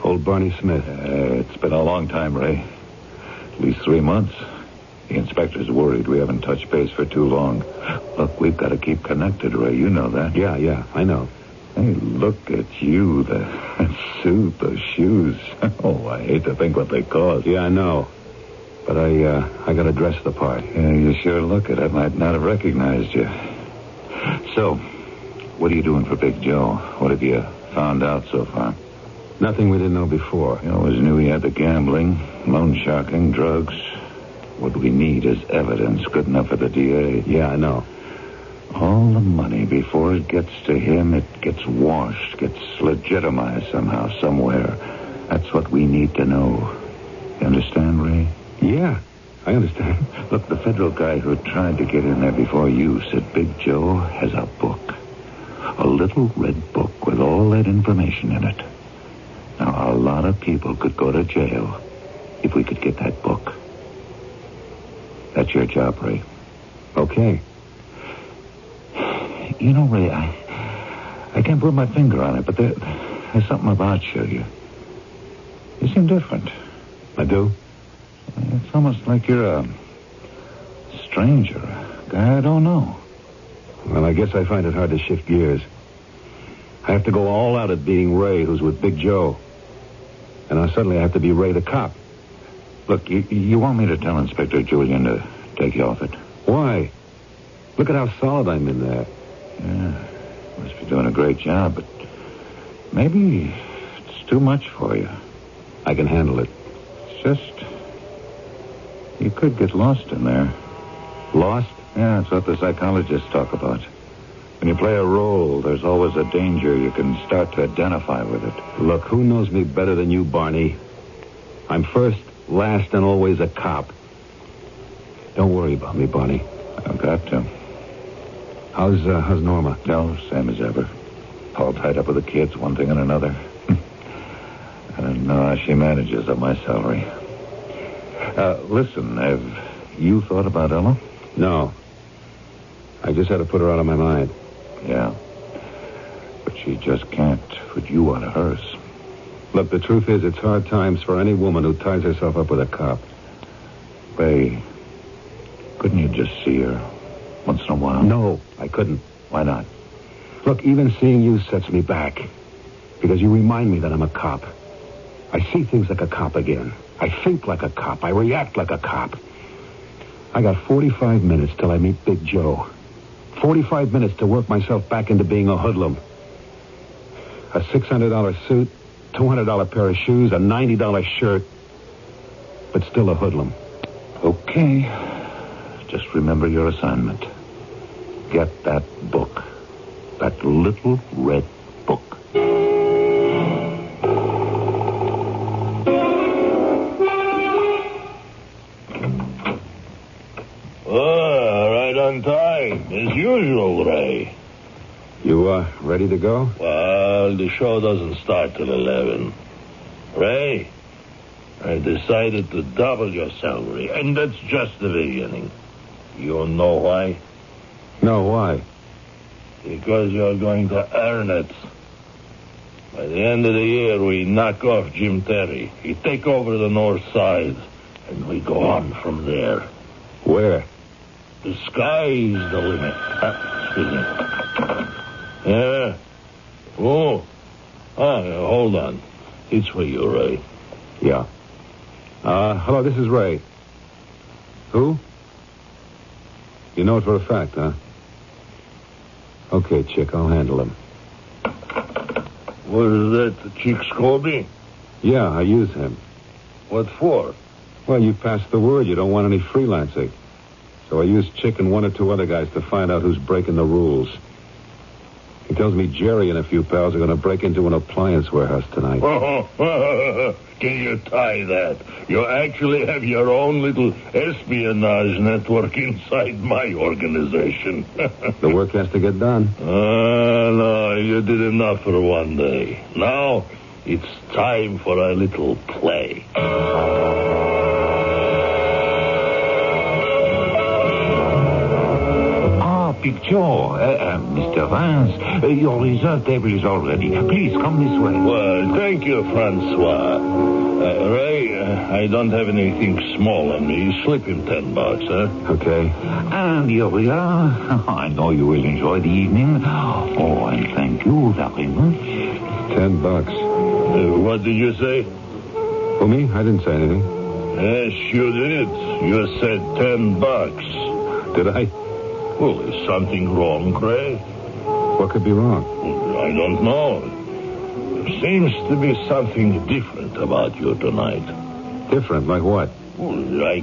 Old Barney Smith. It's been a long time, Ray. At least 3 months. The inspector's worried we haven't touched base for too long. Look, we've got to keep connected, Ray. You know that. Yeah, I know. Hey, look at you. The suit, the shoes. Oh, I hate to think what they cost. Yeah, I know. But I got to dress the part. Yeah, you sure look it. I might not have recognized you. So, what are you doing for Big Joe? What have you found out so far? Nothing we didn't know before. You always knew he had the gambling, loan sharking, drugs. What we need is evidence good enough for the DA. Yeah, I know. All the money, before it gets to him, it gets washed, gets legitimized somehow, somewhere. That's what we need to know. You understand, Ray? Yeah, I understand. Look, the federal guy who tried to get in there before you said Big Joe has a book. A little red book with all that information in it. Now, a lot of people could go to jail if we could get that book. That's your job, Ray. Okay. You know, Ray, I can't put my finger on it, but there's something about you. You seem different. I do? It's almost like you're a stranger, a guy I don't know. Well, I guess I find it hard to shift gears. I have to go all out at beating Ray, who's with Big Joe. And now suddenly I have to be Ray the cop. Look, you want me to tell Inspector Julian to take you off it? Why? Look at how solid I'm in there. Yeah, must be doing a great job, but maybe it's too much for you. I can handle it. It's just, you could get lost in there. Lost? Yeah, that's what the psychologists talk about. When you play a role, there's always a danger you can start to identify with it. Look, who knows me better than you, Barney? I'm first, last, and always a cop. Don't worry about me, Barney. I've got to. How's Norma? No, same as ever. All tied up with the kids, one thing and another. I don't know how she manages on my salary. Listen, have you thought about Ella? No. I just had to put her out of my mind. Yeah. But she just can't put you out of hers. Look, the truth is, it's hard times for any woman who ties herself up with a cop. Ray, couldn't you just see her once in a while? No, I couldn't. Why not? Look, even seeing you sets me back. Because you remind me that I'm a cop. I see things like a cop again. I think like a cop. I react like a cop. I got 45 minutes till I meet Big Joe. 45 minutes to work myself back into being a hoodlum. A $600 suit, $200 pair of shoes, a $90 shirt, but still a hoodlum. Okay. Just remember your assignment. Get that book. That little red book. Right on time, as usual, Ray. You, ready to go? Well, the show doesn't start till 11. Ray, I decided to double your salary, and that's just the beginning. You know why? No, why? Because you're going to earn it. By the end of the year, we knock off Jim Terry. We take over the north side, and we go on from there. Where? The sky's the limit. Excuse me. Yeah. Oh. Hold on. It's for you, Ray. Yeah. Hello, this is Ray. Who? You know it for a fact, huh? Okay, chick, I'll handle him. What is that, the chick Scobie? Yeah, I use him. What for? Well, you passed the word you don't want any freelancing. So I use Chick and one or two other guys to find out who's breaking the rules. He tells me Jerry and a few pals are going to break into an appliance warehouse tonight. Can you tie that? You actually have your own little espionage network inside my organization. The work has to get done. No, you did enough for one day. Now, it's time for a little play. Big Joe, Mr. Vance, your result table is all ready. Please, come this way. Well, thank you, Francois. Ray, I don't have anything small on me. Slip him $10, huh? Okay. And here we are. I know you will enjoy the evening. Oh, and thank you very much. $10. What did you say? Who, me? I didn't say anything. Yes, you did. You said $10. Did I? Well, is something wrong, Ray? What could be wrong? I don't know. There seems to be something different about you tonight. Different? Like what? Well, I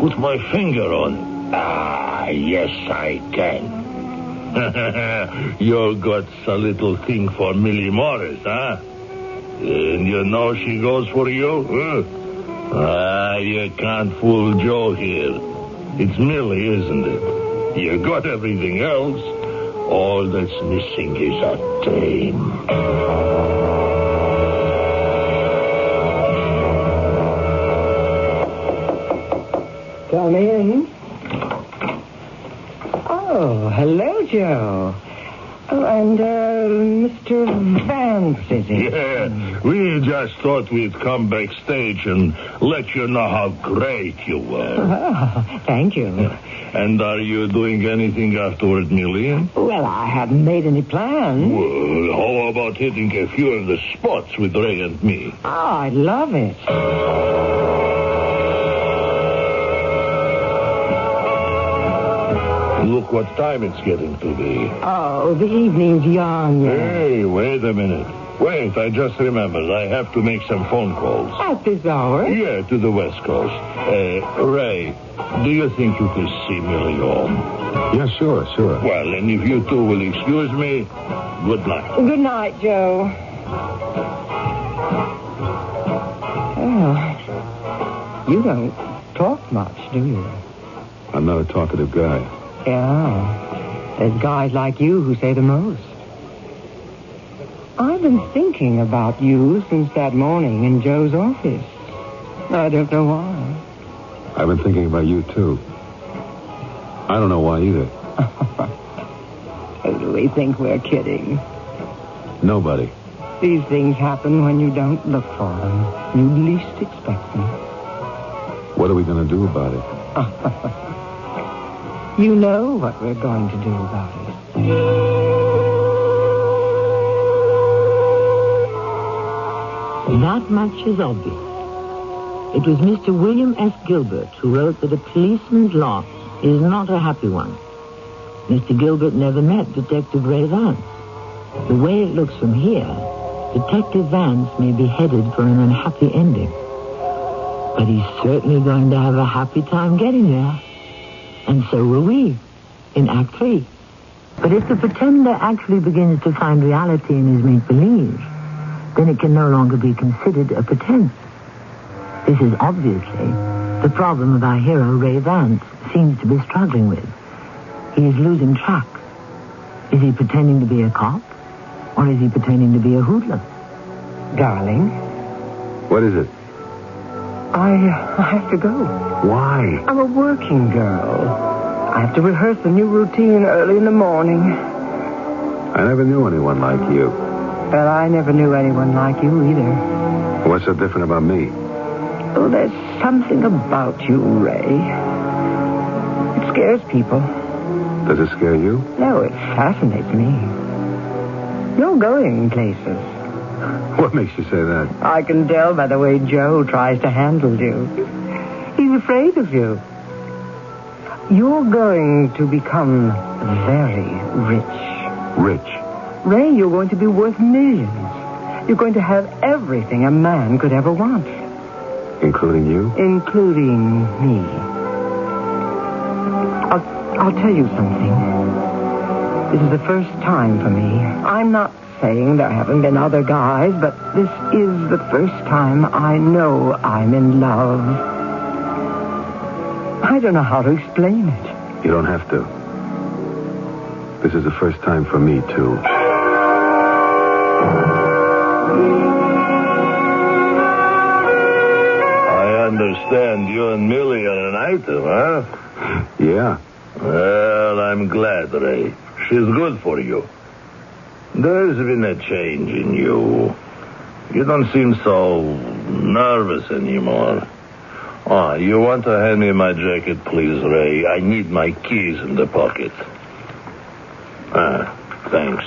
put my finger on it. Ah, yes, I can. Your gut's a little thing for Millie Morris, huh? And you know she goes for you? Huh? You can't fool Joe here. It's Millie, isn't it? You got everything else. All that's missing is a dame. Come in. Oh, hello, Joe. Oh, and, Mr. Vance, is it? Yeah, we just thought we'd come backstage and let you know how great you were. Oh, thank you. And are you doing anything afterward, Millie? Well, I haven't made any plans. Well, how about hitting a few of the spots with Ray and me? Oh, I'd love it. Look what time it's getting to be. Oh, the evening's young. Hey, wait a minute. Wait, I just remembered. I have to make some phone calls. At this hour? Yeah, to the West Coast. Ray, do you think you could see Millie home? Yeah, sure. Well, and if you two will excuse me, good night. Good night, Joe. Oh, you don't talk much, do you? I'm not a talkative guy. Yeah. There's guys like you who say the most. I've been thinking about you since that morning in Joe's office. I don't know why. I've been thinking about you, too. I don't know why either. Who do we think we're kidding? Nobody. These things happen when you don't look for them. You least expect them. What are we going to do about it? You know what we're going to do about it. That much is obvious. It was Mr. William S. Gilbert who wrote that a policeman's lot is not a happy one. Mr. Gilbert never met Detective Ray Vance. The way it looks from here, Detective Vance may be headed for an unhappy ending. But he's certainly going to have a happy time getting there. And so will we, in Act 3. But if the pretender actually begins to find reality in his make-believe, then it can no longer be considered a pretense. This is obviously the problem of our hero, Ray Vance, seems to be struggling with. He is losing track. Is he pretending to be a cop? Or is he pretending to be a hoodlum? Darling, What is it? I have to go. Why? I'm a working girl. I have to rehearse a new routine early in the morning. I never knew anyone like you. Well, I never knew anyone like you either. What's so different about me? Oh, there's something about you, Ray. It scares people. Does it scare you? No, it fascinates me. You're going places. What makes you say that? I can tell by the way Joe tries to handle you. He's afraid of you. You're going to become very rich. Rich? Ray, you're going to be worth millions. You're going to have everything a man could ever want. Including you? Including me. I'll tell you something. This is the first time for me. I'm not saying there haven't been other guys, but this is the first time I know I'm in love. I don't know how to explain it. You don't have to. This is the first time for me, too. I understand you and Millie are an item, huh? Yeah. Well, I'm glad, Ray. She's good for you. There's been a change in you. You don't seem so nervous anymore. Oh, you want to hand me my jacket, please, Ray? I need my keys in the pocket. Thanks.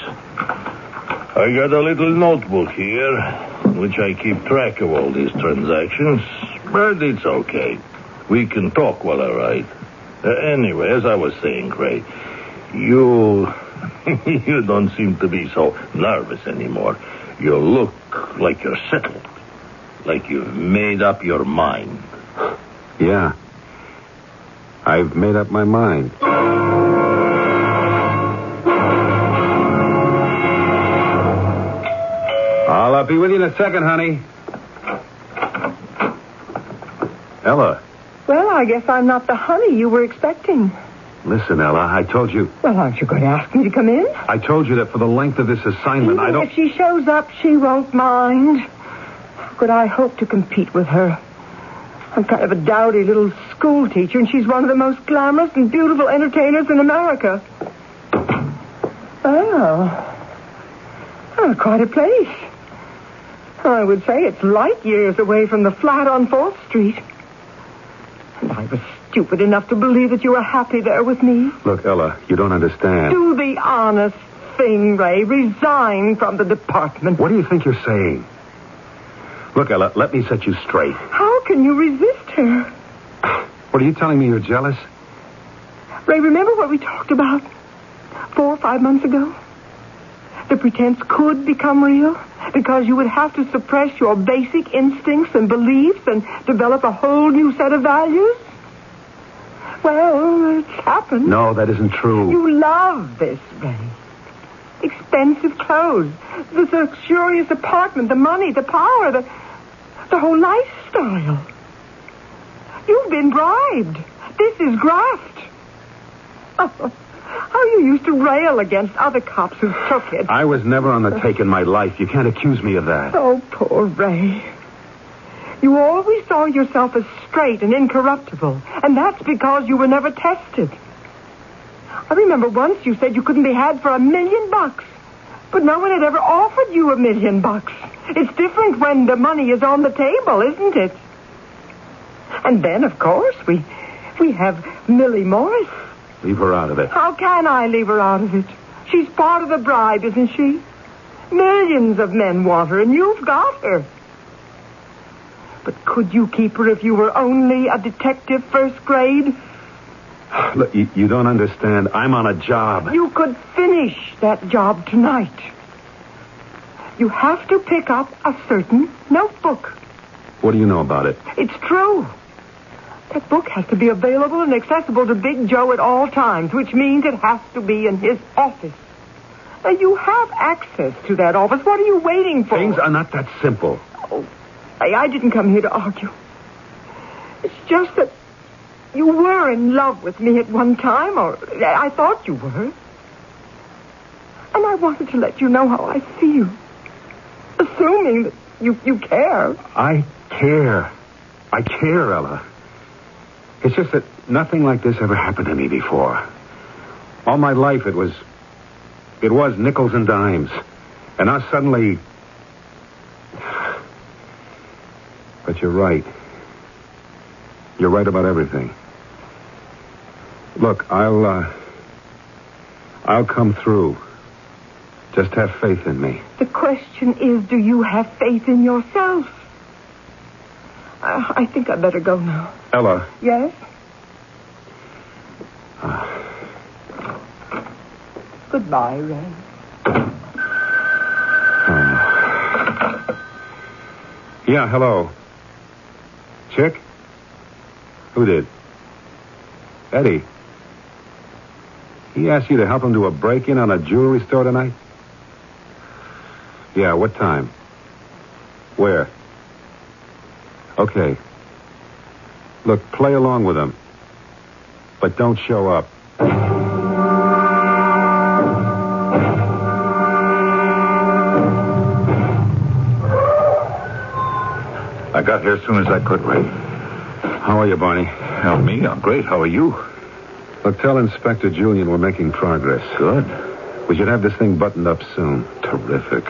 I got a little notebook here, which I keep track of all these transactions, but it's okay. We can talk while I write. Anyway, as I was saying, Ray, you don't seem to be so nervous anymore. You look like you're settled, like you've made up your mind. Yeah. I've made up my mind. I'll be with you in a second, honey. Ella. Well, I guess I'm not the honey you were expecting. Listen, Ella, I told you... Well, aren't you going to ask me to come in? I told you that for the length of this assignment, Even if she shows up, she won't mind. How could I hope to compete with her? I'm kind of a dowdy little school teacher, and she's one of the most glamorous and beautiful entertainers in America. Oh, quite a place. I would say it's light years away from the flat on 4th Street. And I was stupid enough to believe that you were happy there with me. Look, Ella, you don't understand. Do the honest thing, Ray. Resign from the department. What do you think you're saying? Look, Ella, let me set you straight. How can you resist her? What, are you telling me you're jealous? Ray, remember what we talked about 4 or 5 months ago? The pretense could become real because you would have to suppress your basic instincts and beliefs and develop a whole new set of values? Well, it's happened. No, that isn't true. You love this, Ray. Expensive clothes, the luxurious apartment, the money, the power, the whole lifestyle. You've been bribed. This is graft. Oh, how you used to rail against other cops who took it. I was never on the take in my life. You can't accuse me of that. Oh, poor Ray. You always saw yourself as straight and incorruptible, and that's because you were never tested. I remember once you said you couldn't be had for $1 million, but no one had ever offered you $1 million. It's different when the money is on the table, isn't it? And then, of course, we have Millie Morris. Leave her out of it. How can I leave her out of it? She's part of the bribe, isn't she? Millions of men want her, and you've got her. But could you keep her if you were only a detective 1st grade? Look, you don't understand. I'm on a job. You could finish that job tonight. You have to pick up a certain notebook. What do you know about it? It's true. That book has to be available and accessible to Big Joe at all times, which means it has to be in his office. Now, you have access to that office. What are you waiting for? Things are not that simple. Oh, I didn't come here to argue. It's just that you were in love with me at one time, or I thought you were. And I wanted to let you know how I feel. Assuming that you care. I care. I care, Ella. It's just that nothing like this ever happened to me before. All my life it was nickels and dimes. And now suddenly... But you're right. You're right about everything. Look, I'll come through. Just have faith in me. The question is, do you have faith in yourself? I think I'd better go now. Ella. Yes? Goodbye, Ray. Yeah, hello. Chick? Who did? Eddie. He asked you to help him do a break-in on a jewelry store tonight? Yeah, what time? Where? Okay. Look, play along with him. But don't show up. I got here as soon as I could, Ray. How are you, Barney? Me? I'm great. How are you? Look, tell Inspector Julian we're making progress. Good. We should have this thing buttoned up soon. Terrific.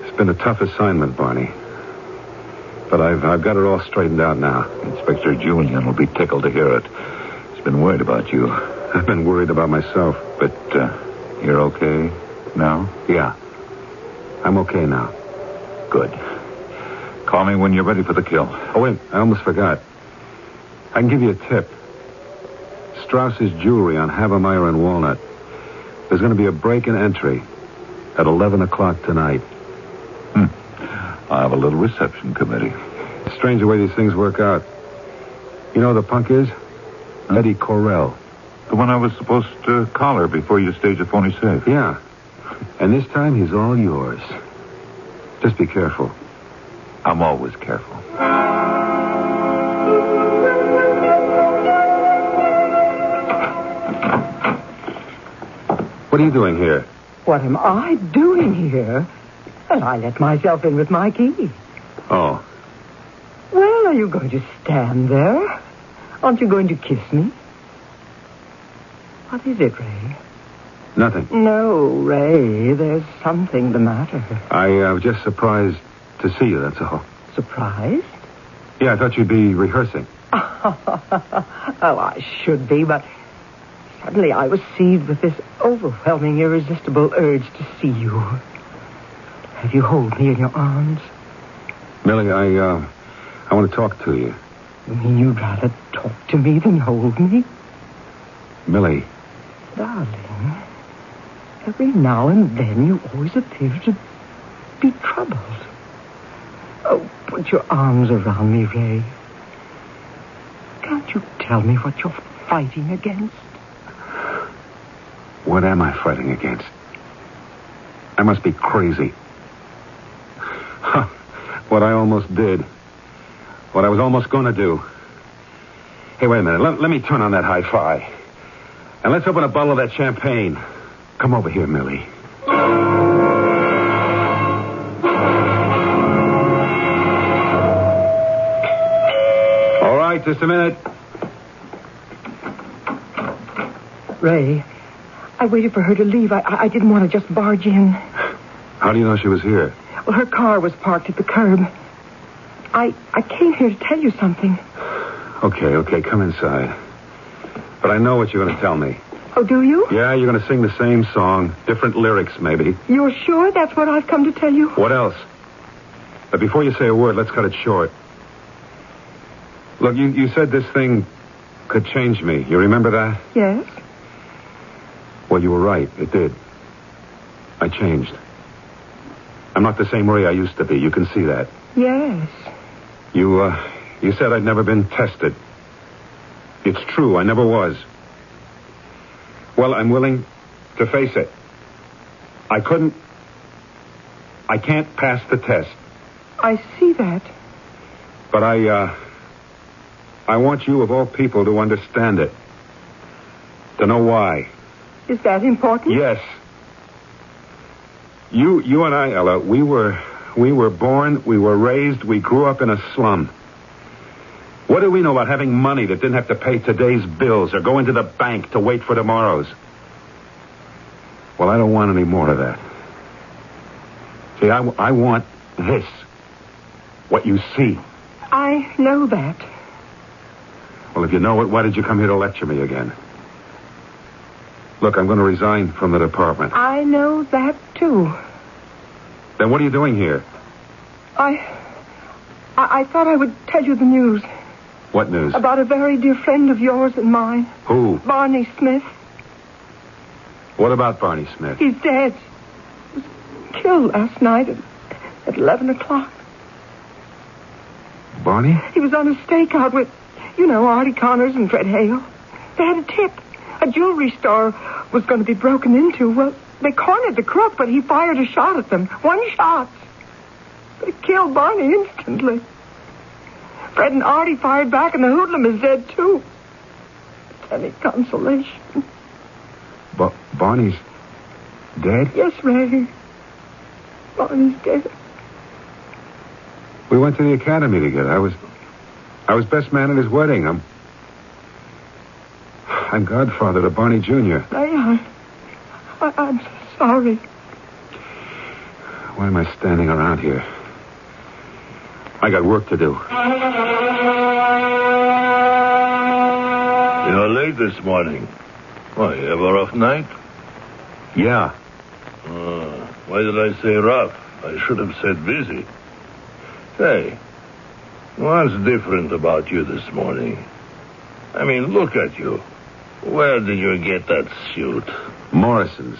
It's been a tough assignment, Barney. But I've got it all straightened out now. Inspector Julian will be tickled to hear it. He's been worried about you. I've been worried about myself. But you're okay now? Yeah. I'm okay now. Good. Call me when you're ready for the kill. Oh, wait. I almost forgot. I can give you a tip. Strauss's jewelry on Havemeyer and Walnut. There's going to be a break-in entry at 11 o'clock tonight. I have a little reception committee. Strange the way these things work out. You know who the punk is? Eddie Correll. The one I was supposed to collar before you staged a phony safe. Yeah. And this time he's all yours. Just be careful. I'm always careful. What are you doing here? What am I doing here? Well, I let myself in with my key. Oh. Well, are you going to stand there? Aren't you going to kiss me? What is it, Ray? Nothing. No, Ray, there's something the matter. I was just surprised to see you, that's all. Surprised? Yeah, I thought you'd be rehearsing. Oh, I should be, but suddenly I was seized with this overwhelming, irresistible urge to see you. Have you hold me in your arms? Millie, I want to talk to you. You mean you'd rather talk to me than hold me? Millie. Darling, every now and then you always appear to be troubled. Oh, put your arms around me, Ray. Can't you tell me what you're fighting against? What am I fighting against? I must be crazy. What I almost did. What I was almost going to do. Hey, wait a minute. Let me turn on that hi-fi. And let's open a bottle of that champagne. Come over here, Millie. All right, just a minute. Ray, I waited for her to leave. I didn't want to just barge in. How do you know she was here? Well, her car was parked at the curb. I came here to tell you something. Okay, come inside. But I know what you're going to tell me. Oh, do you? Yeah, you're going to sing the same song. Different lyrics, maybe. You're sure that's what I've come to tell you? What else? But before you say a word, let's cut it short. Look, you said this thing could change me. You remember that? Yes. Well, you were right. It did. I changed. I'm not the same Ray I used to be. You can see that. Yes. You said I'd never been tested. It's true. I never was. Well, I'm willing to face it. I can't pass the test. I see that. But I want you, of all people, to understand it. To know why. Is that important? Yes. You and I, Ella, we were born, we were raised, we grew up in a slum. What do we know about having money that didn't have to pay today's bills or go into the bank to wait for tomorrow's? Well, I don't want any more of that. See, I want this. What you see. I know that. Well, if you know it, why did you come here to lecture me again? Look, I'm going to resign from the department. I know that, too. Then what are you doing here? I thought I would tell you the news. What news? About a very dear friend of yours and mine. Who? Barney Smith. What about Barney Smith? He's dead. He was killed last night at 11 o'clock. Barney? He was on a stakeout with, Artie Connors and Fred Hale. They had a tip. A jewelry store was going to be broken into. Well, they cornered the crook, but he fired a shot at them. One shot. But it killed Barney instantly. Fred and Artie fired back, and the hoodlum is dead, too. Any consolation? Barney's dead? Yes, Ray. Barney's dead. We went to the academy together. I was best man at his wedding. I'm godfather to Barney Jr. Ray, I'm so sorry. Why am I standing around here? I got work to do. You're late this morning. Why, you have a rough night? Yeah. Why did I say rough? I should have said busy. Say, what's different about you this morning? I mean, look at you. Where did you get that suit? Morrison's.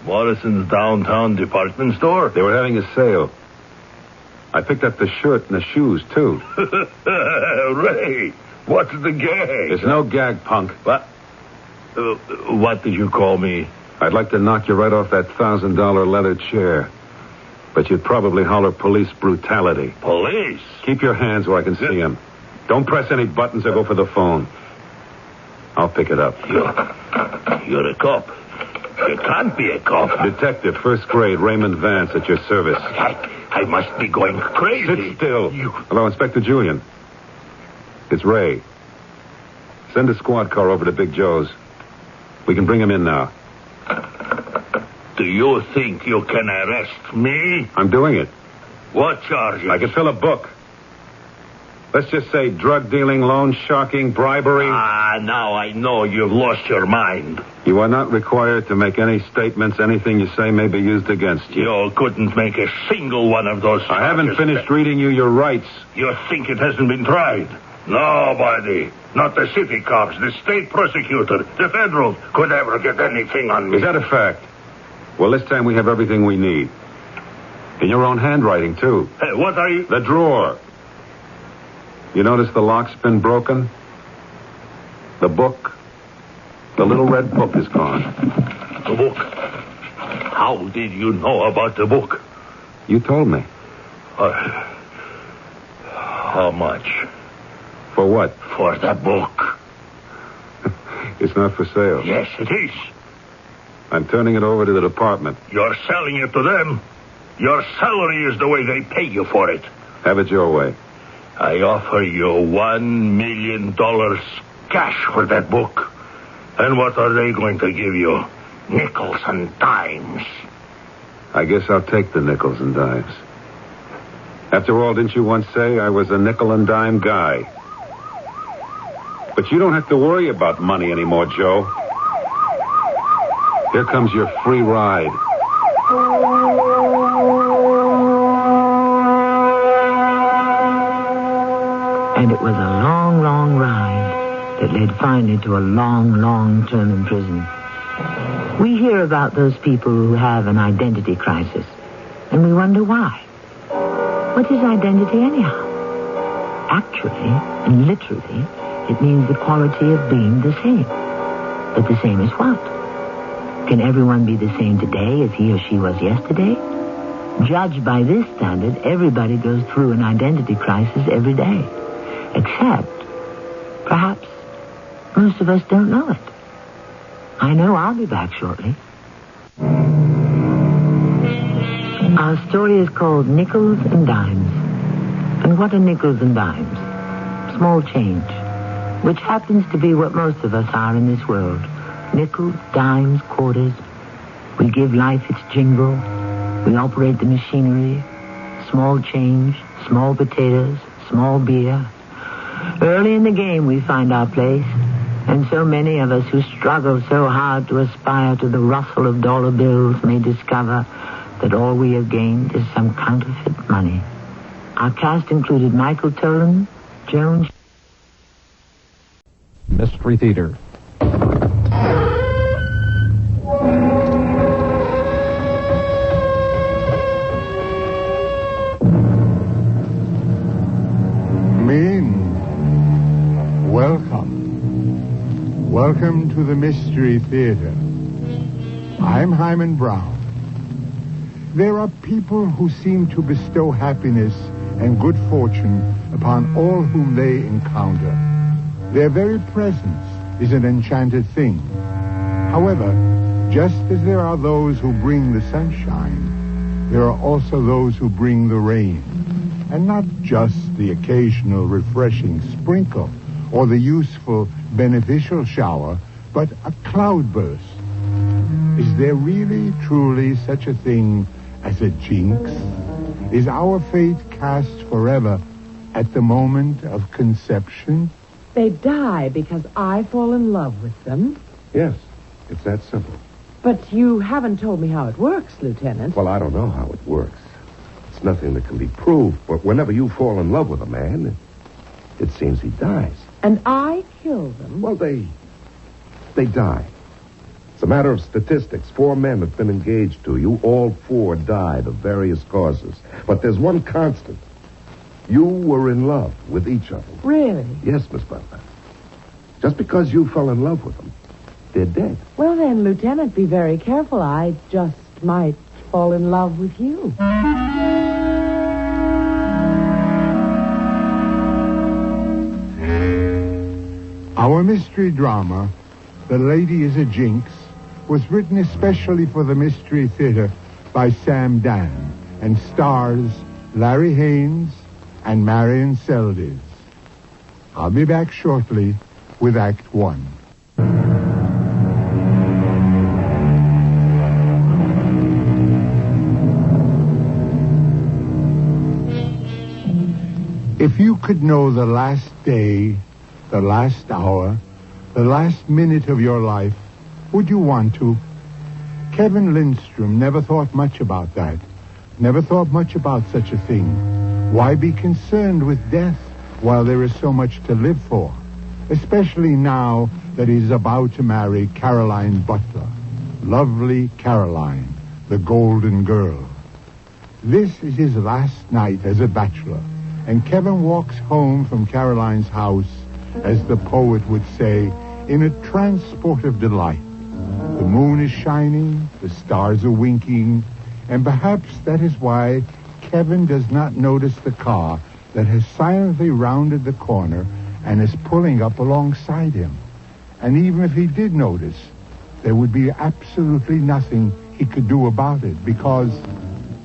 Morrison's downtown department store? They were having a sale. I picked up the shirt and the shoes, too. Ray, What's the gag? There's no gag, punk. What did you call me? I'd like to knock you right off that $1,000 leather chair. But you'd probably holler police brutality. Police? Keep your hands where I can see them. Don't press any buttons or go for the phone. I'll pick it up. You're a cop. You can't be a cop. Detective, first grade, Raymond Vance, at your service. I must be going crazy. Sit still. Hello, Inspector Julian. It's Ray. Send a squad car over to Big Joe's. We can bring him in now. Do you think you can arrest me? I'm doing it. What charges? I can fill a book. Let's just say drug dealing, loan sharking, bribery. Now I know you've lost your mind. You are not required to make any statements. Anything you say may be used against you. You couldn't make a single one of those charges. I haven't finished reading you your rights. You think it hasn't been tried? Nobody, not the city cops, the state prosecutor, the federal, could ever get anything on me. Is that a fact? Well, this time we have everything we need. In your own handwriting, too. Hey, what are you... The drawer. You notice the lock's been broken? The book? The little red book is gone. The book? How did you know about the book? You told me. How much? For what? For the book. It's not for sale. Yes, it is. I'm turning it over to the department. You're selling it to them. Your salary is the way they pay you for it. Have it your way. I offer you $1 million cash for that book. And what are they going to give you? Nickels and dimes. I guess I'll take the nickels and dimes. After all, didn't you once say I was a nickel and dime guy? But you don't have to worry about money anymore, Joe. Here comes your free ride. And it was a long, long ride that led finally to a long, long term in prison. We hear about those people who have an identity crisis, and we wonder why. What is identity anyhow? Actually, and literally, it means the quality of being the same. But the same as what? Can everyone be the same today as he or she was yesterday? Judged by this standard, everybody goes through an identity crisis every day. Except, perhaps, most of us don't know it. I know I'll be back shortly. Our story is called Nickels and Dimes. And what are nickels and dimes? Small change, which happens to be what most of us are in this world. Nickels, dimes, quarters. We give life its jingle. We operate the machinery. Small change, small potatoes, small beer. Early in the game we find our place. And so many of us who struggle so hard to aspire to the rustle of dollar bills may discover that all we have gained is some counterfeit money. Our cast included Michael Tolan, Joan... Mystery Theater. Welcome to the Mystery Theater. I'm Hyman Brown. There are people who seem to bestow happiness and good fortune upon all whom they encounter. Their very presence is an enchanted thing. However, just as there are those who bring the sunshine, there are also those who bring the rain. And not just the occasional refreshing sprinkle or the useful beneficial shower, but a cloudburst. Is there really, truly such a thing as a jinx? Is our fate cast forever at the moment of conception? They die because I fall in love with them. Yes, it's that simple. But you haven't told me how it works, Lieutenant. Well, I don't know how it works. It's nothing that can be proved, but whenever you fall in love with a man, it seems he dies. And I kill them? Well, they die. It's a matter of statistics. 4 men have been engaged to you. All 4 died of various causes. But there's one constant. You were in love with each of them. Really? Yes, Miss Butler. Just because you fell in love with them, they're dead. Well, then, Lieutenant, be very careful. I just might fall in love with you. Our mystery drama, The Lady is a Jinx, was written especially for the Mystery Theater by Sam Dan and stars Larry Haynes and Marion Seldes. I'll be back shortly with Act One. If you could know the last day, the last hour, the last minute of your life, would you want to? Kevin Lindstrom never thought much about that. Never thought much about such a thing. Why be concerned with death while there is so much to live for? Especially now that he's about to marry Caroline Butler. Lovely Caroline, the golden girl. This is his last night as a bachelor, and Kevin walks home from Caroline's house, as the poet would say, in a transport of delight. The moon is shining, the stars are winking, and perhaps that is why Kevin does not notice the car that has silently rounded the corner and is pulling up alongside him. And even if he did notice, there would be absolutely nothing he could do about it, because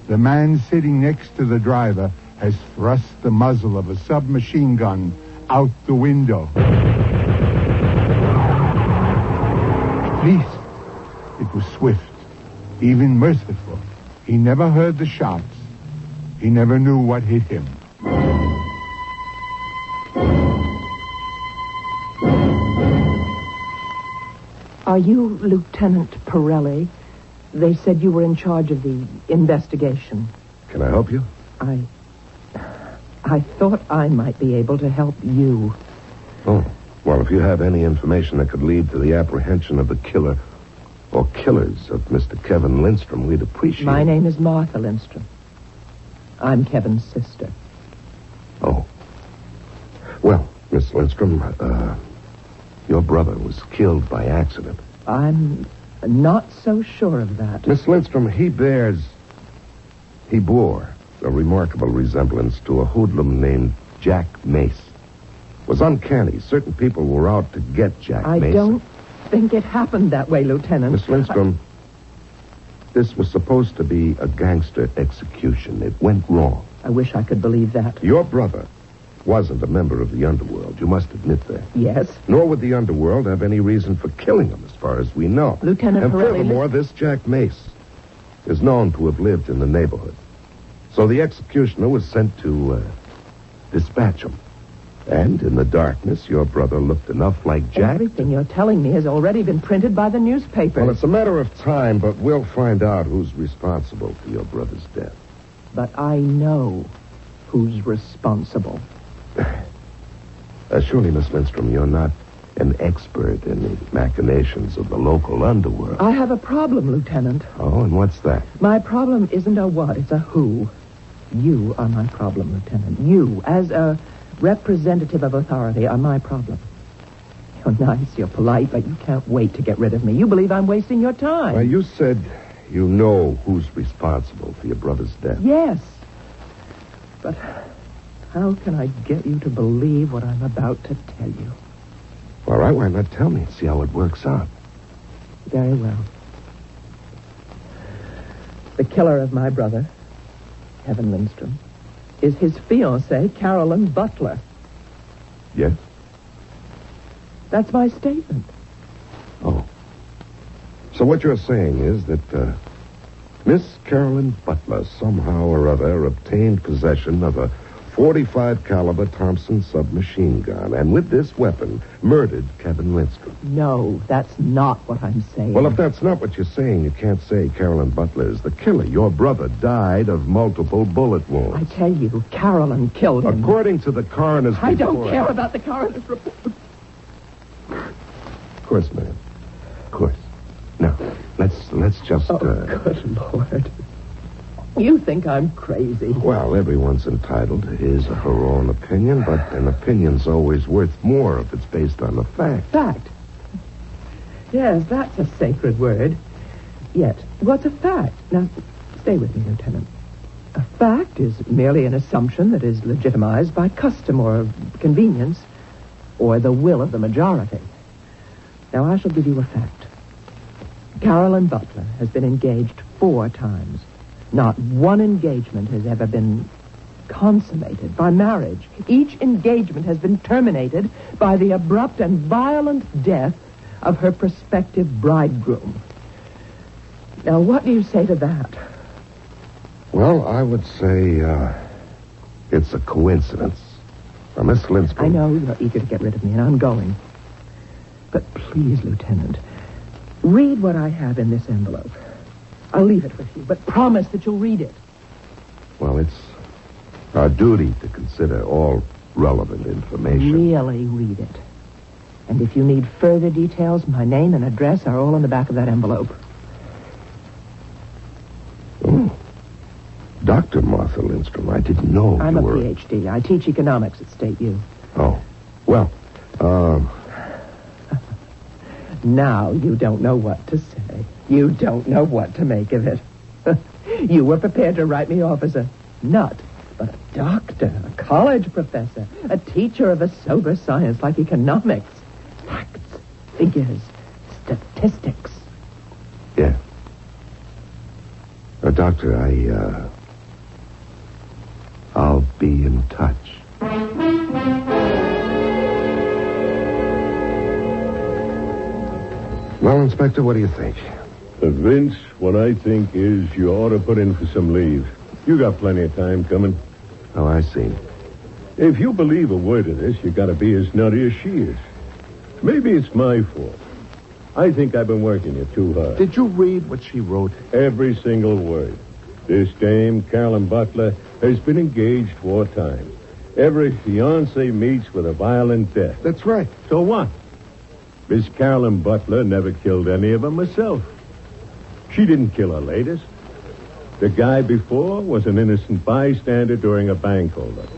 the man sitting next to the driver has thrust the muzzle of a submachine gun out the window. At least it was swift, even merciful. He never heard the shots. He never knew what hit him. Are you Lieutenant Pirelli? They said you were in charge of the investigation. Can I help you? I thought I might be able to help you. Oh, well, if you have any information that could lead to the apprehension of the killer or killers of Mr. Kevin Lindstrom, we'd appreciate it. My name is Martha Lindstrom. I'm Kevin's sister. Oh. Well, Miss Lindstrom, your brother was killed by accident. I'm not so sure of that. Miss Lindstrom, he bore a remarkable resemblance to a hoodlum named Jack Mace. It was uncanny. Certain people were out to get Jack Mace. I don't think it happened that way, Lieutenant. Miss Lindstrom, this was supposed to be a gangster execution. It went wrong. I wish I could believe that. Your brother wasn't a member of the underworld. You must admit that. Yes. Nor would the underworld have any reason for killing him, as far as we know. Lieutenant And Pirelli, furthermore, this Jack Mace is known to have lived in the neighborhood. So the executioner was sent to dispatch him. And in the darkness, your brother looked enough like Jack. Everything you're telling me has already been printed by the newspapers. Well, it's a matter of time, but we'll find out who's responsible for your brother's death. But I know who's responsible. Surely, Miss Lindstrom, you're not an expert in the machinations of the local underworld. I have a problem, Lieutenant. Oh, and what's that? My problem isn't a what, it's a who. You are my problem, Lieutenant. You, as a representative of authority, are my problem. You're nice, you're polite, but you can't wait to get rid of me. You believe I'm wasting your time. Well, you said you know who's responsible for your brother's death. Yes. But how can I get you to believe what I'm about to tell you? All right, why not tell me and see how it works out? Very well. The killer of my brother, Kevin Lindstrom, is his fiancée, Caroline Butler. Yes? That's my statement. Oh. So what you're saying is that Miss Caroline Butler somehow or other obtained possession of a .45 caliber Thompson submachine gun, and with this weapon murdered Kevin Lindstrom. No, that's not what I'm saying. Well, if that's not what you're saying, you can't say Caroline Butler is the killer. Your brother died of multiple bullet wounds. I tell you, Caroline killed him. According to the coroner's report... I don't care about the coroner's report. Of course, ma'am. Of course. Now, let's just... Oh, good Lord. You think I'm crazy. Well, everyone's entitled to his or her own opinion, but an opinion's always worth more if it's based on the fact. Fact? Yes, that's a sacred word. Yet, what's a fact? Now, stay with me, Lieutenant. A fact is merely an assumption that is legitimized by custom or convenience or the will of the majority. Now, I shall give you a fact. Carolyn Butler has been engaged 4 times. Not one engagement has ever been consummated by marriage. Each engagement has been terminated by the abrupt and violent death of her prospective bridegroom. Now, what do you say to that? Well, I would say it's a coincidence. Now, Miss Lindstrom... I know you're eager to get rid of me, and I'm going. But please, Lieutenant, read what I have in this envelope. I'll leave it with you, but promise that you'll read it. Well, it's our duty to consider all relevant information. Really read it. And if you need further details, my name and address are all on the back of that envelope. Oh. Dr. Martha Lindstrom, I didn't know I'm you a were... PhD. I teach economics at State U. Oh. Well, Now you don't know what to say. You don't know what to make of it. You were prepared to write me off as a nut, but a doctor, a college professor, a teacher of a sober science like economics. Facts, figures, statistics. Yeah. Doctor, I'll be in touch. Well, Inspector, what do you think? Vince, what I think is you ought to put in for some leave. You got plenty of time coming. Oh, I see. If you believe a word of this, you got to be as nutty as she is. Maybe it's my fault. I think I've been working you too hard. Did you read what she wrote? Every single word. This dame, Carolyn Butler, has been engaged 4 times. Every fiancé meets with a violent death. That's right. So what? Miss Carolyn Butler never killed any of them herself. She didn't kill her latest. The guy before was an innocent bystander during a bank holdup.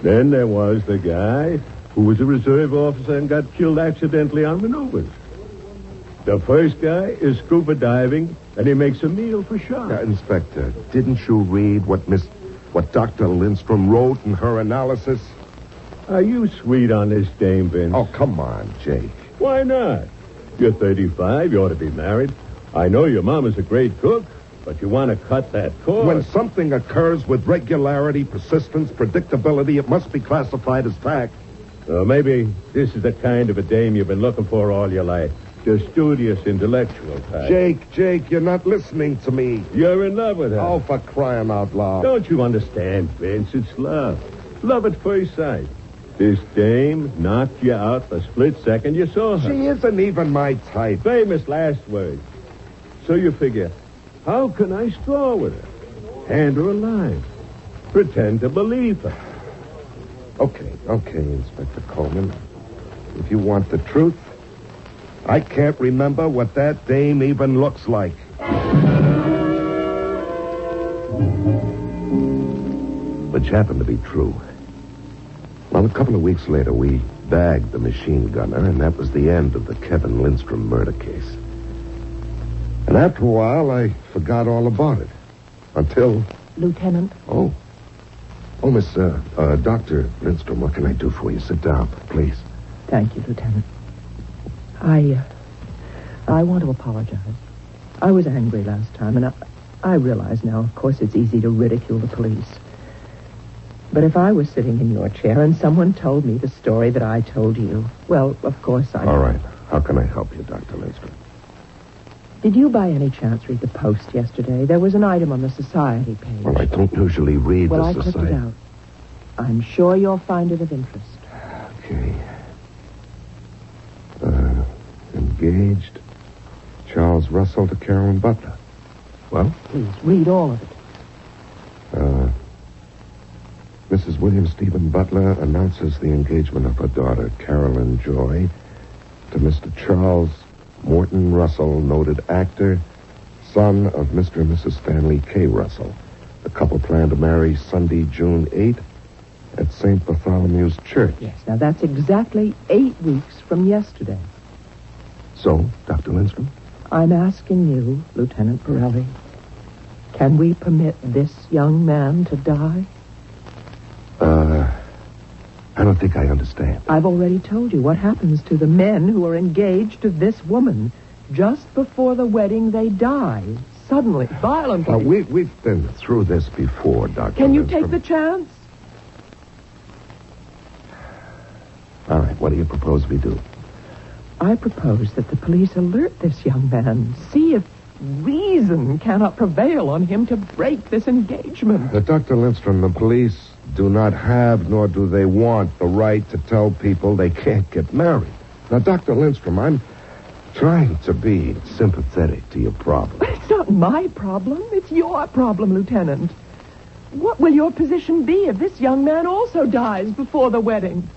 Then there was the guy who was a reserve officer and got killed accidentally on maneuvers. The first guy is scuba diving, and he makes a meal for sharks. Inspector, didn't you read what Dr. Lindstrom wrote in her analysis? Are you sweet on this dame, Vince? Oh, come on, Jake. Why not? You're 35. You ought to be married. I know your mom is a great cook, but you want to cut that cord. When something occurs with regularity, persistence, predictability, it must be classified as fact. Maybe this is the kind of a dame you've been looking for all your life. The studious, intellectual type. Jake, you're not listening to me. You're in love with her. Oh, for crying out loud. Don't you understand, Vince? It's love. Love at first sight. This dame knocked you out the split second you saw her. She isn't even my type. Famous last words. So you figure, how can I straw with her? Hand her a line. Pretend to believe her. Okay, Inspector Coleman. If you want the truth, I can't remember what that dame even looks like. Which happened to be true. Well, a couple of weeks later, we bagged the machine gunner, and that was the end of the Kevin Lindstrom murder case. And after a while, I forgot all about it. Until... Lieutenant? Oh, Miss, Dr. Lindstrom, what can I do for you? Sit down, please. Thank you, Lieutenant. I want to apologize. I was angry last time, and I realize now, of course, it's easy to ridicule the police. But if I was sitting in your chair and someone told me the story that I told you, well, of course I... All right. How can I help you, Dr. Lindstrom? Did you by any chance read the Post yesterday? There was an item on the Society page. Well, I don't usually read the Society. Society. Well, I clicked it out. I'm sure you'll find it of interest. Okay. Engaged. Charles Russell to Carolyn Butler. Well? Please, read all of it. Mrs. William Stephen Butler announces the engagement of her daughter, Carolyn Joy, to Mr. Charles Morton Russell, noted actor, son of Mr. and Mrs. Stanley K. Russell, The couple planned to marry Sunday, June 8th at St. Bartholomew's Church. Yes, now that's exactly 8 weeks from yesterday. So, Dr. Lindstrom? I'm asking you, Lieutenant Pirelli, can we permit this young man to die? I don't think I understand. I've already told you what happens to the men who are engaged to this woman. Just before the wedding, they die. Suddenly, violently. We've been through this before, Dr. Can you Lindstrom. take the chance? All right, what do you propose we do? I propose that the police alert this young man. See if reason cannot prevail on him to break this engagement. Dr. Lindstrom, the police do not have, nor do they want, the right to tell people they can't get married. Now, Dr. Lindstrom, I'm trying to be sympathetic to your problem. But it's not my problem. It's your problem, Lieutenant. What will your position be if this young man also dies before the wedding?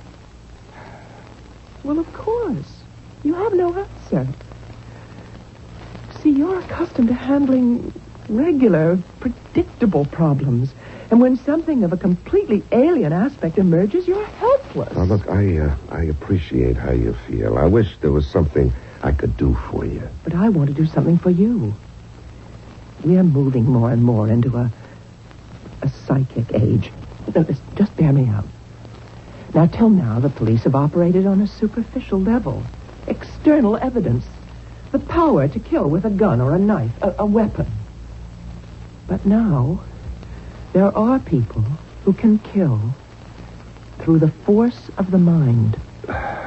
Well, of course. You have no answer. See, you're accustomed to handling regular, predictable problems. And when something of a completely alien aspect emerges, you're helpless. Now, look, I appreciate how you feel. I wish there was something I could do for you. But I want to do something for you. We are moving more and more into a psychic age. No, just bear me out. Now, till now, the police have operated on a superficial level. External evidence. The power to kill with a gun or a knife, a weapon. But now, there are people who can kill through the force of the mind.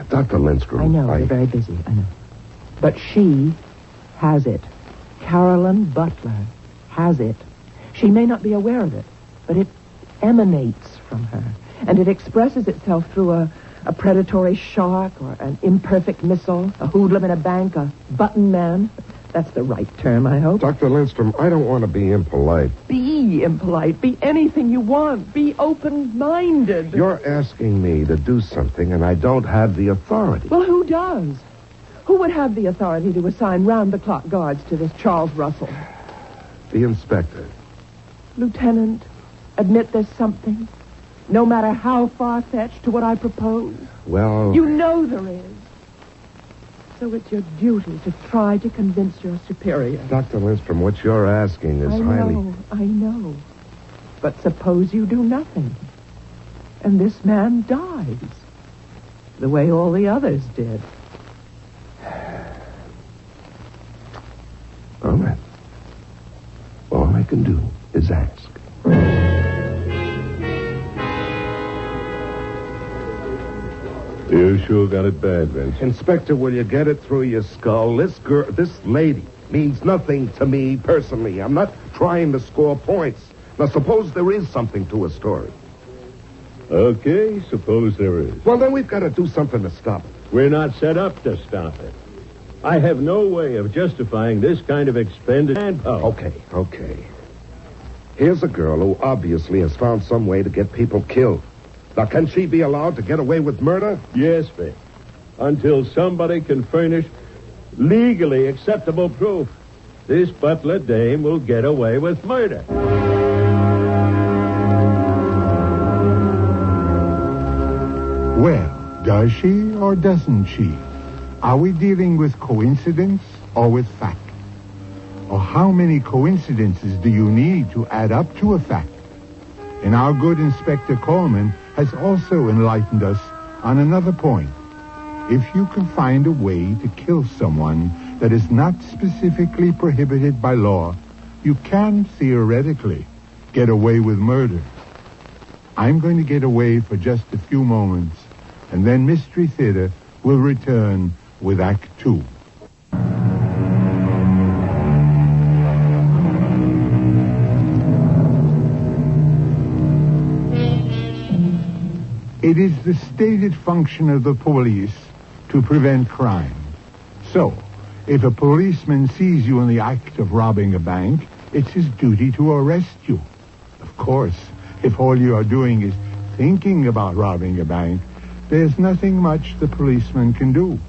Dr. Lindstrom, I know, you're very busy, I know. But she has it. Carolyn Butler has it. She may not be aware of it, but it emanates from her. And it expresses itself through a predatory shark or an imperfect missile, a hoodlum in a bank, a button man. That's the right term, I hope. Dr. Lindstrom, I don't want to be impolite. Be impolite. Be anything you want. Be open-minded. You're asking me to do something, and I don't have the authority. Well, who does? Who would have the authority to assign round-the-clock guards to this Charles Russell? The inspector. Lieutenant, admit there's something. No matter how far-fetched to what I propose. Well... You know there is. So it's your duty to try to convince your superior. Dr. Lindstrom, what you're asking is highly... I know. But suppose you do nothing. And this man dies. The way all the others did. All right. All I can do is ask. You sure got it bad, Vince. Inspector, will you get it through your skull? This lady means nothing to me personally. I'm not trying to score points. Now, suppose there is something to a story. Okay, suppose there is. Well, then we've got to do something to stop it. We're not set up to stop it. I have no way of justifying this kind of expended manpower. Okay. Here's a girl who obviously has found some way to get people killed. Now, can she be allowed to get away with murder? Yes, Vic. Until somebody can furnish legally acceptable proof, this Butler dame will get away with murder. Well, does she or doesn't she? Are we dealing with coincidence or with fact? Or how many coincidences do you need to add up to a fact? And our good Inspector Coleman has also enlightened us on another point. If you can find a way to kill someone that is not specifically prohibited by law, you can theoretically get away with murder. I'm going to get away for just a few moments, and then Mystery Theater will return with Act 2. It is the stated function of the police to prevent crime. So, if a policeman sees you in the act of robbing a bank, it's his duty to arrest you. Of course, if all you are doing is thinking about robbing a bank, there's nothing much the policeman can do.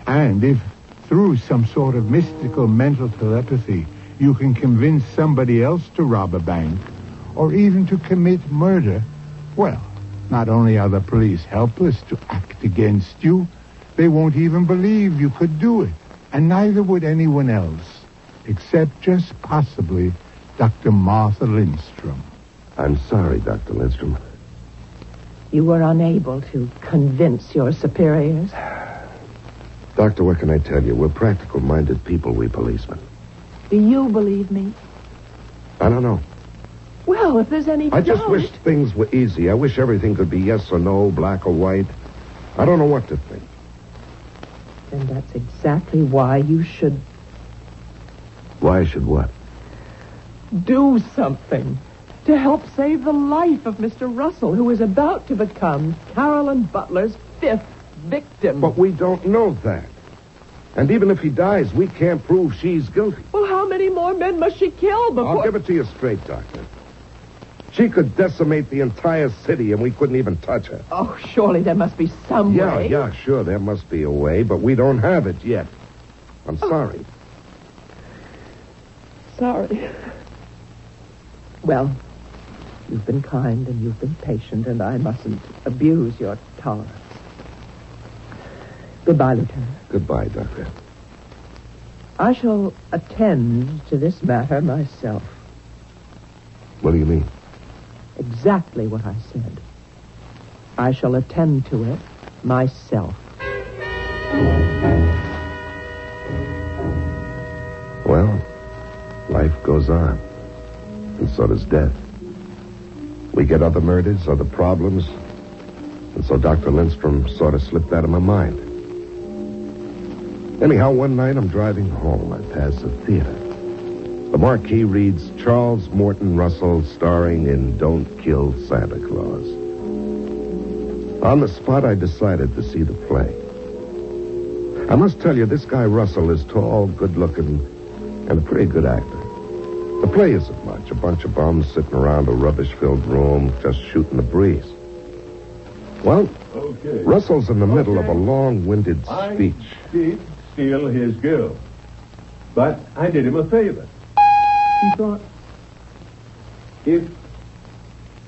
And if, through some sort of mystical mental telepathy, you can convince somebody else to rob a bank, or even to commit murder, well, not only are the police helpless to act against you, they won't even believe you could do it. And neither would anyone else, except just possibly Dr. Martha Lindstrom. I'm sorry, Dr. Lindstrom. You were unable to convince your superiors? Doctor, what can I tell you? We're practical-minded people, we policemen. Do you believe me? I don't know. Well, if there's any I just doubt... wish things were easy. I wish everything could be yes or no, black or white. I don't know what to think. Then that's exactly why you should... Why should what? Do something to help save the life of Mr. Russell, who is about to become Carolyn Butler's 5th victim. But we don't know that. And even if he dies, we can't prove she's guilty. Well, how many more men must she kill before... I'll give it to you straight, Doctor. She could decimate the entire city and we couldn't even touch her. Oh, surely there must be some way. Yeah, sure, there must be a way, but we don't have it yet. I'm sorry. Sorry. Well, you've been kind and you've been patient, and I mustn't abuse your tolerance. Goodbye, Lieutenant. Goodbye, Doctor. I shall attend to this matter myself. What do you mean? Exactly what I said. I shall attend to it myself. Well, life goes on. And so does death. We get other murders, other problems. And so Dr. Lindstrom sort of slipped out of my mind. Anyhow, one night I'm driving home. I pass a theater. The marquee reads, Charles Morton Russell starring in Don't Kill Santa Claus. On the spot, I decided to see the play. I must tell you, this guy Russell is tall, good-looking, and a pretty good actor. The play isn't much. A bunch of bums sitting around a rubbish-filled room just shooting the breeze. Well, okay. Russell's in the middle of a long-winded speech. I did steal his girl, but I did him a favor. He thought, if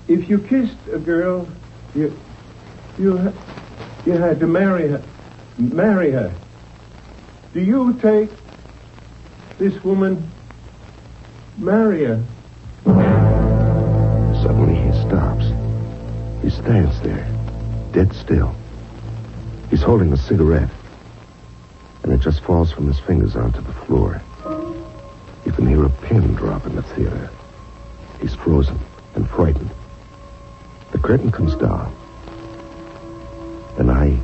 you kissed a girl, you had to marry her. Do you take this woman, marry her? Suddenly he stops. He stands there, dead still. He's holding a cigarette, and it just falls from his fingers onto the floor. You can hear a pin drop in the theater. He's frozen and frightened. The curtain comes down. Then I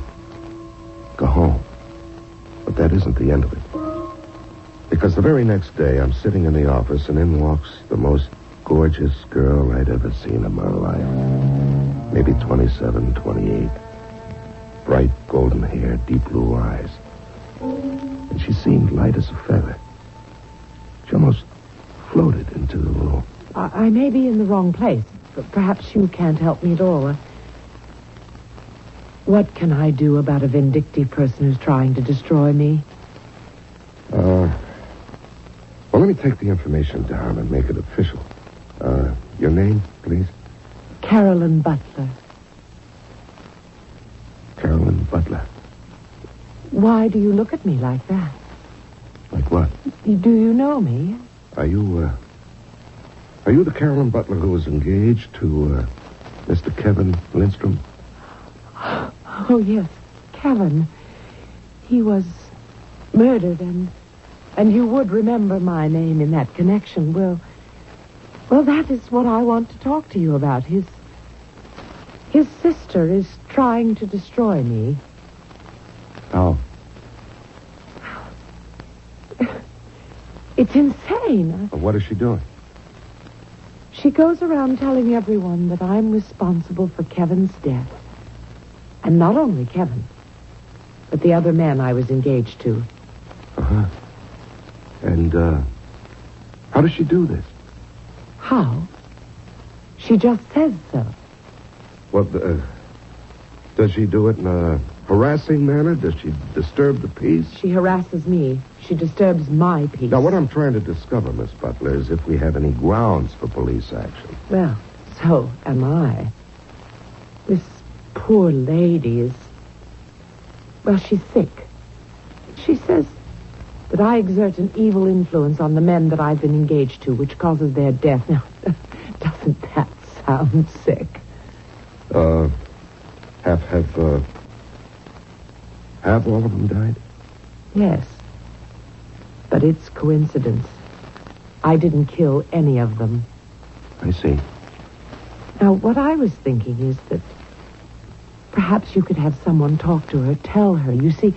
go home. But that isn't the end of it. Because the very next day, I'm sitting in the office, and in walks the most gorgeous girl I'd ever seen in my life. Maybe 27, 28. Bright golden hair, deep blue eyes. And she seemed light as a feather. She almost floated into the room. I may be in the wrong place, but perhaps you can't help me at all. What can I do about a vindictive person who's trying to destroy me? Well, let me take the information down and make it official. Your name, please? Carolyn Butler. Carolyn Butler. Why do you look at me like that? Like what? Do you know me? Are you the Carolyn Butler who was engaged to, Mr. Kevin Lindstrom? Oh, yes, Kevin. He was murdered, and you would remember my name in that connection. Well, that is what I want to talk to you about. His sister is trying to destroy me. How? It's insane. What is she doing? She goes around telling everyone that I'm responsible for Kevin's death. And not only Kevin, but the other man I was engaged to. Uh-huh. And, how does she do this? How? She just says so. Well, does she do it in a harassing manner? Does she disturb the peace? She harasses me. She disturbs my peace. Now, what I'm trying to discover, Miss Butler, is if we have any grounds for police action. Well, so am I. This poor lady is... Well, she's sick. She says that I exert an evil influence on the men that I've been engaged to, which causes their death. Now, doesn't that sound sick? Have all of them died? Yes. But it's coincidence. I didn't kill any of them. I see. Now, what I was thinking is that perhaps you could have someone talk to her, tell her. You see,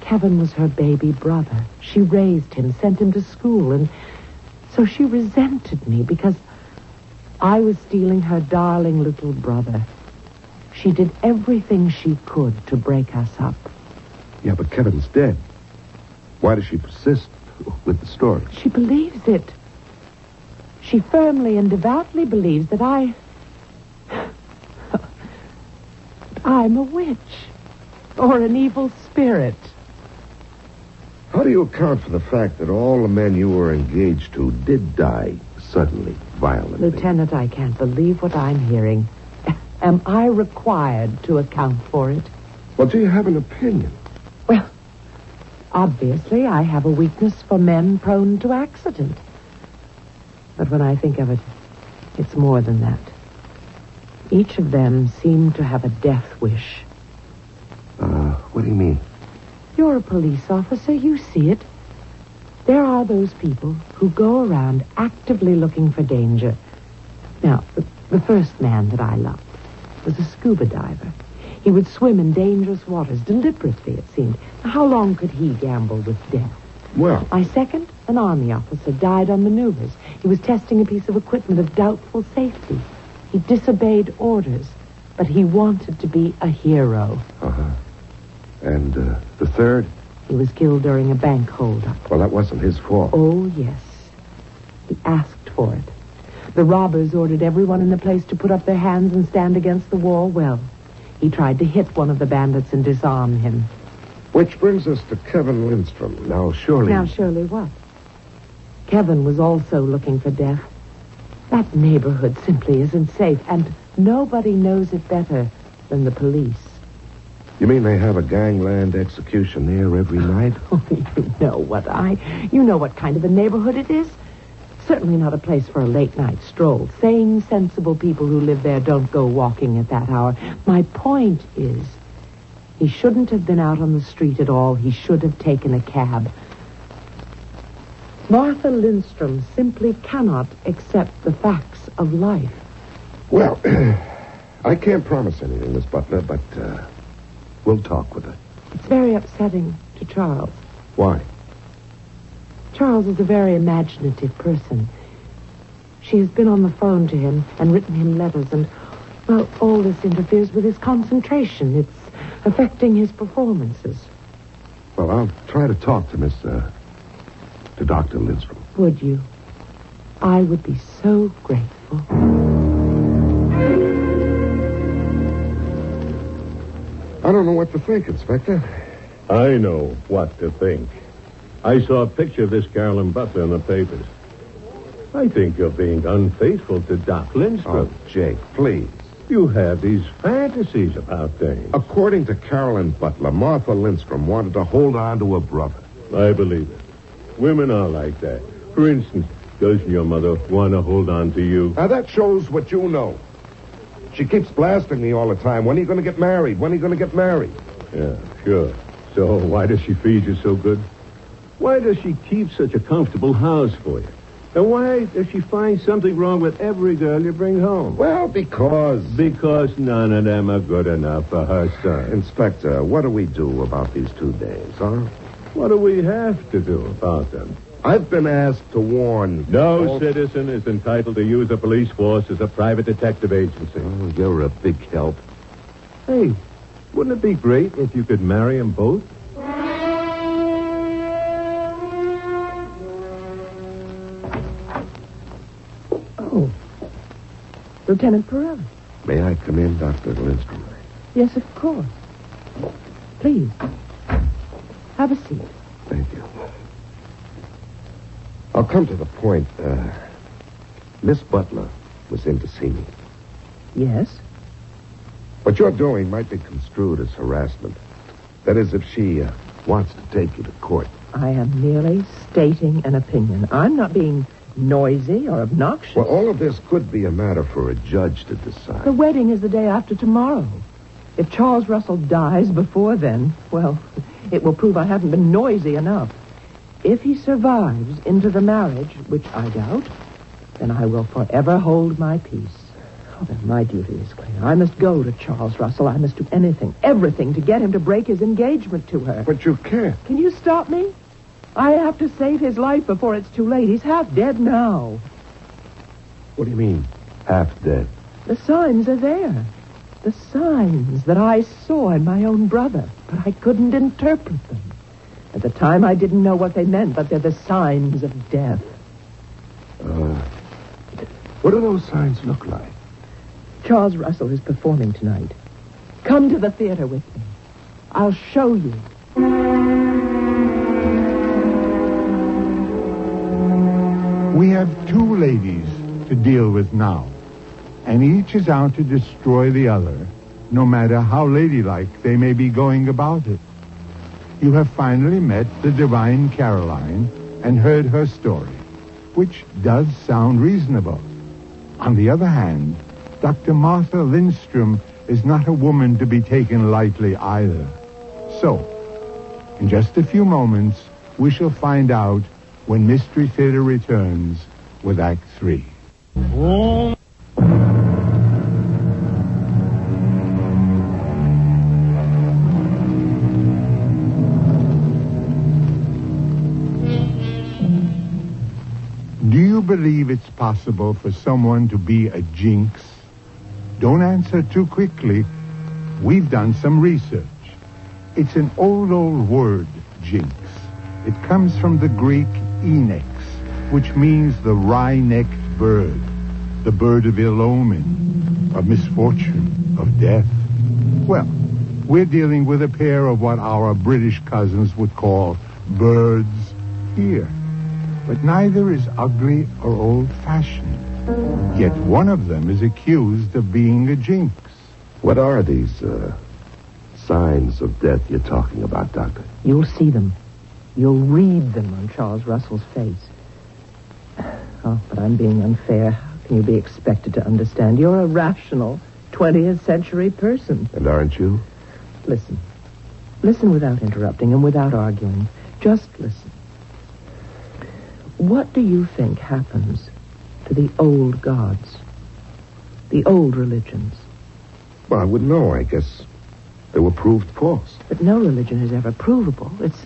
Kevin was her baby brother. She raised him, sent him to school, and so she resented me because I was stealing her darling little brother. She did everything she could to break us up. Yeah, but Kevin's dead. Why does she persist with the story? She believes it. She firmly and devoutly believes that I'm a witch or an evil spirit. How do you account for the fact that all the men you were engaged to did die suddenly, violently? Lieutenant, I can't believe what I'm hearing. Am I required to account for it? Well, do you have an opinion? Well, obviously, I have a weakness for men prone to accident. But when I think of it, it's more than that. Each of them seemed to have a death wish. What do you mean? You're a police officer. You see it. There are those people who go around actively looking for danger. Now, the first man that I loved was a scuba diver. He would swim in dangerous waters deliberately, it seemed. How long could he gamble with death? Well, My second, an army officer, died on maneuvers. He was testing a piece of equipment of doubtful safety. He disobeyed orders, but he wanted to be a hero. Uh-huh. And the third? He was killed during a bank holdup. Well, that wasn't his fault. Oh, yes. He asked for it. The robbers ordered everyone in the place to put up their hands and stand against the wall. Well, he tried to hit one of the bandits and disarm him. Which brings us to Kevin Lindstrom. Now, surely what? Kevin was also looking for death. That neighborhood simply isn't safe, and nobody knows it better than the police. You mean they have a gangland execution there every night? You know what kind of a neighborhood it is? Certainly not a place for a late-night stroll. Sane, sensible people who live there don't go walking at that hour. My point is, he shouldn't have been out on the street at all. He should have taken a cab. Martha Lindstrom simply cannot accept the facts of life. Well, I can't promise anything, Miss Butler, but we'll talk with her. It's very upsetting to Charles. Why? Charles is a very imaginative person. She has been on the phone to him and written him letters, and, well, all this interferes with his concentration. It's affecting his performances. Well, I'll try to talk to to Dr. Lindstrom. Would you? I would be so grateful. I don't know what to think, Inspector. I know what to think. I saw a picture of this Carolyn Butler in the papers. I think you're being unfaithful to Doc Lindstrom. Oh, Jake, please. You have these fantasies about things. According to Carolyn Butler, Martha Lindstrom wanted to hold on to her brother. I believe it. Women are like that. For instance, doesn't your mother want to hold on to you? Now, that shows what you know. She keeps blasting me all the time. When are you going to get married? When are you going to get married? Yeah, sure. So why does she feed you so good? Why does she keep such a comfortable house for you? And why does she find something wrong with every girl you bring home? Well, because none of them are good enough for her son. Inspector, what do we do about these 2 days, huh? What do we have to do about them? I've been asked to warn... No citizen is entitled to use a police force as a private detective agency. Oh, you're a big help. Hey, wouldn't it be great if you could marry them both? Oh, Lieutenant Perella. May I come in, Dr. Lindstrom? Yes, of course. Please. Have a seat. Thank you. I'll come to the point. Miss Butler was in to see me. Yes? What you're doing might be construed as harassment. That is, if she wants to take you to court. I am merely stating an opinion. I'm not being noisy or obnoxious. Well, all of this could be a matter for a judge to decide. The wedding is the day after tomorrow. If Charles Russell dies before then, well, it will prove I haven't been noisy enough. If he survives into the marriage, which I doubt, then I will forever hold my peace. Oh, then my duty is clear. I must go to Charles Russell. I must do anything, everything, to get him to break his engagement to her. But you can't. Can you stop me? I have to save his life before it's too late. He's half dead now. What do you mean, half dead? The signs are there. The signs that I saw in my own brother, but I couldn't interpret them. At the time, I didn't know what they meant, but they're the signs of death. What do those signs look like? Charles Russell is performing tonight. Come to the theater with me. I'll show you. We have two ladies to deal with now, and each is out to destroy the other, no matter how ladylike they may be going about it. You have finally met the divine Caroline and heard her story, which does sound reasonable. On the other hand, Dr. Martha Lindstrom is not a woman to be taken lightly either. So, in just a few moments, we shall find out when Mystery Theater returns with Act 3. Do you believe it's possible for someone to be a jinx? Don't answer too quickly. We've done some research. It's an old word, jinx. It comes from the Greek enex, which means the wry-necked bird, the bird of ill omen, of misfortune, of death. Well, we're dealing with a pair of what our British cousins would call birds here. But neither is ugly or old-fashioned. Yet one of them is accused of being a jinx. What are these signs of death you're talking about, Doctor? You'll see them. You'll read them on Charles Russell's face. Oh, but I'm being unfair. How can you be expected to understand? You're a rational 20th century person. And aren't you? Listen. Listen without interrupting and without arguing. Just listen. What do you think happens to the old gods? The old religions? Well, I wouldn't know. I guess they were proved false. But no religion is ever provable. It's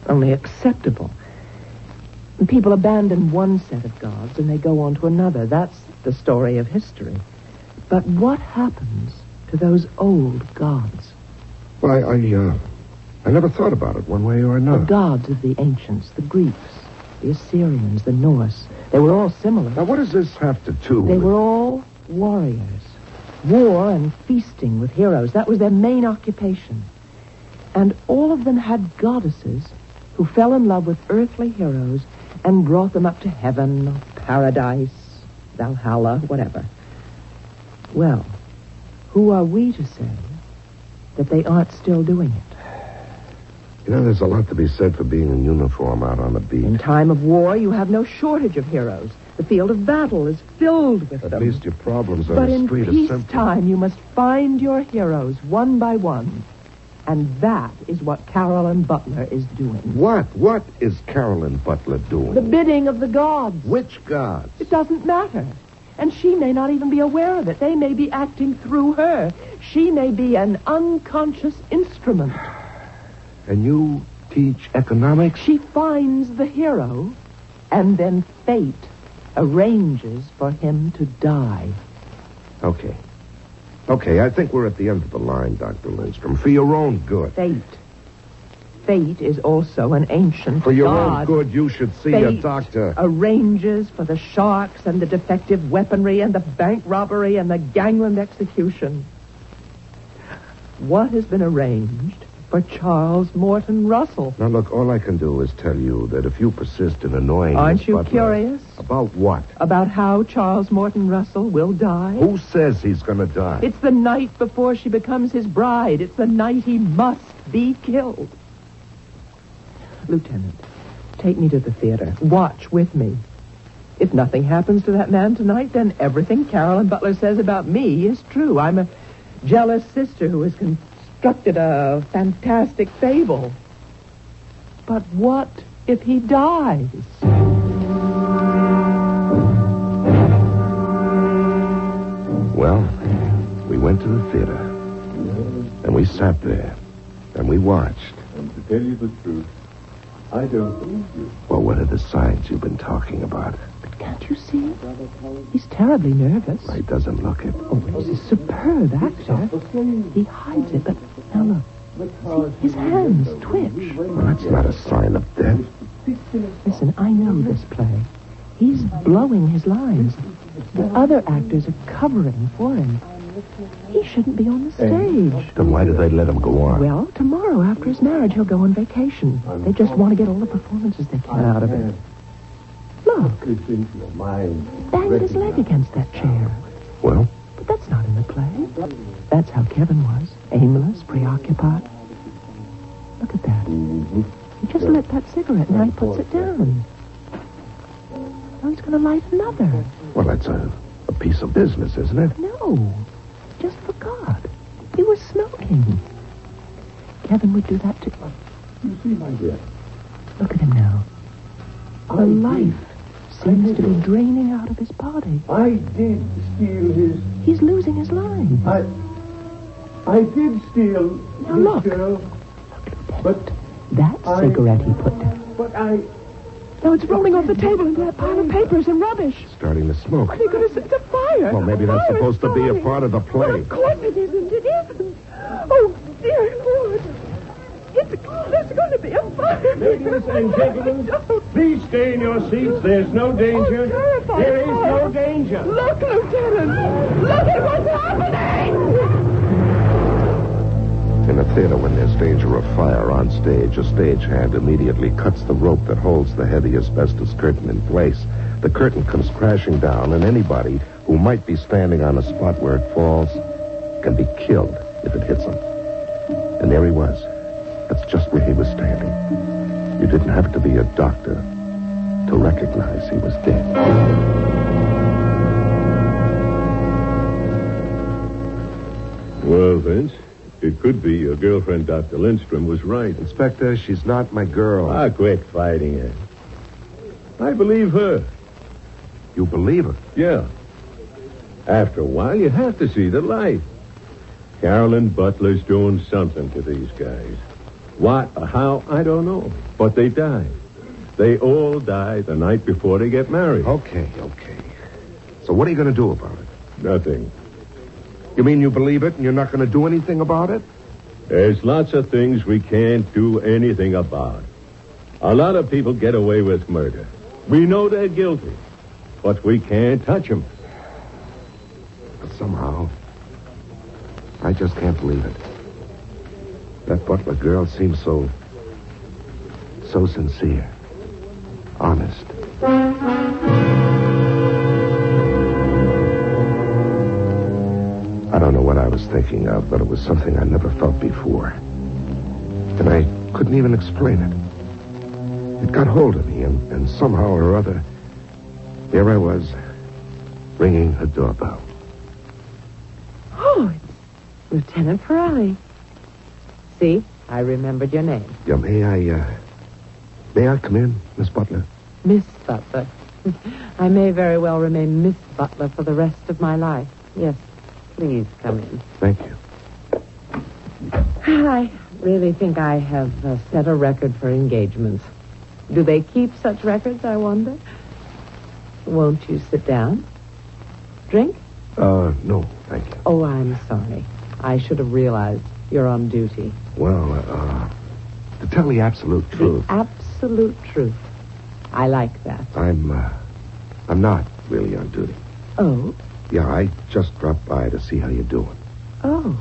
only acceptable. And people abandon one set of gods and they go on to another. That's the story of history. But what happens to those old gods? Well, I never thought about it one way or another. The gods of the ancients, the Greeks, the Assyrians, the Norse. They were all similar. Now, what does this have to do with... They were all warriors. War and feasting with heroes. That was their main occupation. And all of them had goddesses who fell in love with earthly heroes and brought them up to heaven, or paradise, Valhalla, whatever. Well, who are we to say that they aren't still doing it? You know, there's a lot to be said for being in uniform out on the beat. In time of war, you have no shortage of heroes. The field of battle is filled with them. At least your problems on but the street in are simple. peacetime, you must find your heroes one by one. And that is what Carolyn Butler is doing. What? What is Carolyn Butler doing? The bidding of the gods. Which gods? It doesn't matter. And she may not even be aware of it. They may be acting through her. She may be an unconscious instrument. And you teach economics? She finds the hero, and then fate arranges for him to die. Okay. Okay, I think we're at the end of the line, Dr. Lindstrom. For your own good. Fate. Fate is also an ancient For your god. own good, you should see Fate a doctor. Arranges for the sharks and the defective weaponry and the bank robbery and the gangland execution. What has been arranged for Charles Morton Russell? Now, look, all I can do is tell you that if you persist in annoying Aren't Miss you Butler- curious? About what? About how Charles Morton Russell will die? Who says he's going to die? It's the night before she becomes his bride. It's the night he must be killed. Lieutenant, take me to the theater. Watch with me. If nothing happens to that man tonight, then everything Carolyn Butler says about me is true. I'm a jealous sister who has constructed a fantastic fable. But what if he dies? Well, we went to the theater, and we sat there, and we watched. And to tell you the truth, I don't believe you. Well, what are the signs you've been talking about? Can't you see? He's terribly nervous. He doesn't look it. Oh, he's a superb actor. He hides it, but now look. See, his hands twitch. Well, that's not a sign of death. Listen, I know this play. He's blowing his lines. The other actors are covering for him. He shouldn't be on the stage. Then why did they let him go on? Well, tomorrow after his marriage, he'll go on vacation. They just want to get all the performances they can out of it. Look, banged his leg against that chair. Well? But that's not in the play. That's how Kevin was. Aimless, preoccupied. Look at that. He just lit that cigarette, and now he puts it down. Now he's going to light another. Well, that's a piece of business, isn't it? No. Just forgot. He was smoking. Kevin would do that too. You see, my dear. Look at him now. The life seems to be draining out of his body. I did steal his... He's losing his line. I did steal Now this look. girl. But that cigarette he put down. But I... Now it's rolling off the table into that pile of papers and rubbish. Starting to smoke. Are they going to set the fire? Well, maybe that's supposed to be a part of the Well, play. of course it isn't. It isn't. Oh, dear Lord. There's going to be a fire. Ladies and gentlemen, please stay in your seats. There's no danger. I'm terrified. There is no danger. Look, Lieutenant. Look at what's happening. In a theater, when there's danger of fire on stage, a stagehand immediately cuts the rope that holds the heavy asbestos curtain in place. The curtain comes crashing down, and anybody who might be standing on the spot where it falls can be killed if it hits him. And there he was. That's just where he was standing. You didn't have to be a doctor to recognize he was dead. Well, Vince, it could be your girlfriend, Dr. Lindstrom, was right. Inspector, she's not my girl. Ah, quit fighting her. I believe her. You believe her? Yeah. After a while, you have to see the light. Carolyn Butler's doing something to these guys. What or how, I don't know. But they died. They all die the night before they get married. Okay. So what are you going to do about it? Nothing. You mean you believe it and you're not going to do anything about it? There's lots of things we can't do anything about. A lot of people get away with murder. We know they're guilty, but we can't touch them. But somehow, I just can't believe it. That Butler girl seems so sincere, honest. I don't know what I was thinking of, but it was something I never felt before. And I couldn't even explain it. It got hold of me, and somehow or other, there I was, ringing her doorbell. Oh, it's Lieutenant Ferrari. See, I remembered your name. Yeah, may I come in, Miss Butler? Miss Butler. I may very well remain Miss Butler for the rest of my life. Yes, please come in. Thank you. I really think I have set a record for engagements. Do they keep such records, I wonder? Won't you sit down? Drink? No, thank you. Oh, I'm sorry. I should have realized you're on duty. Well, to tell the absolute truth. The absolute truth. I like that. I'm not really on duty. Oh? Yeah, I just dropped by to see how you're doing. Oh.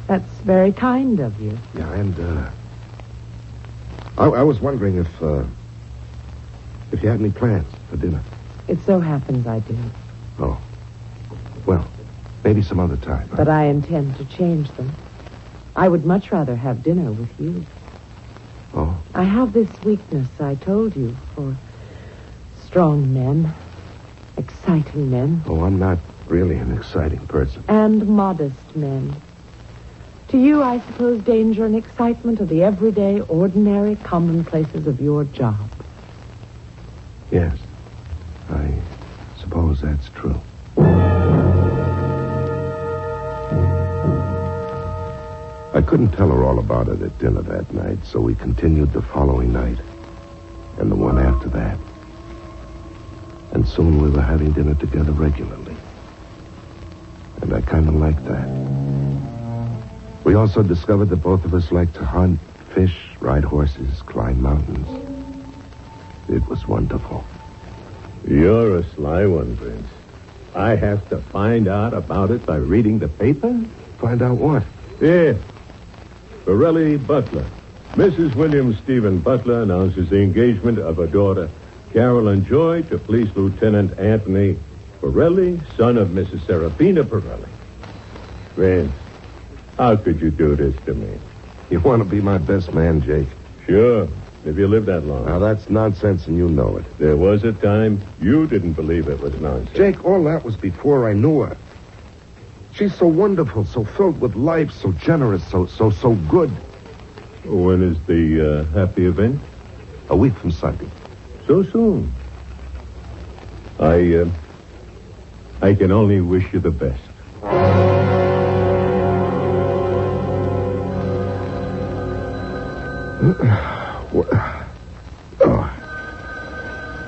That's very kind of you. Yeah, and, I was wondering if you had any plans for dinner. It so happens I do. Oh. Well, maybe some other time. But I intend to change them. I would much rather have dinner with you. Oh? I have this weakness, I told you, for strong men, exciting men. Oh, I'm not really an exciting person. And modest men. To you, I suppose danger and excitement are the everyday, ordinary commonplaces of your job. Yes, I suppose that's true. I couldn't tell her all about it at dinner that night, so we continued the following night and the one after that. And soon we were having dinner together regularly. And I kind of liked that. We also discovered that both of us liked to hunt, fish, ride horses, climb mountains. It was wonderful. You're a sly one, Vince. I have to find out about it by reading the paper? Find out what? Yeah. Borelli Butler. Mrs. William Stephen Butler announces the engagement of her daughter, Carolyn Joy, to Police Lieutenant Anthony Borelli, son of Mrs. Serafina Borelli. Vince, how could you do this to me? You want to be my best man, Jake? Sure. If you lived that long. Now, that's nonsense, and you know it. There was a time you didn't believe it was nonsense. Jake, all that was before I knew her. She's so wonderful, so filled with life, so generous, so good. When is the happy event? A week from Sunday. So soon. I can only wish you the best.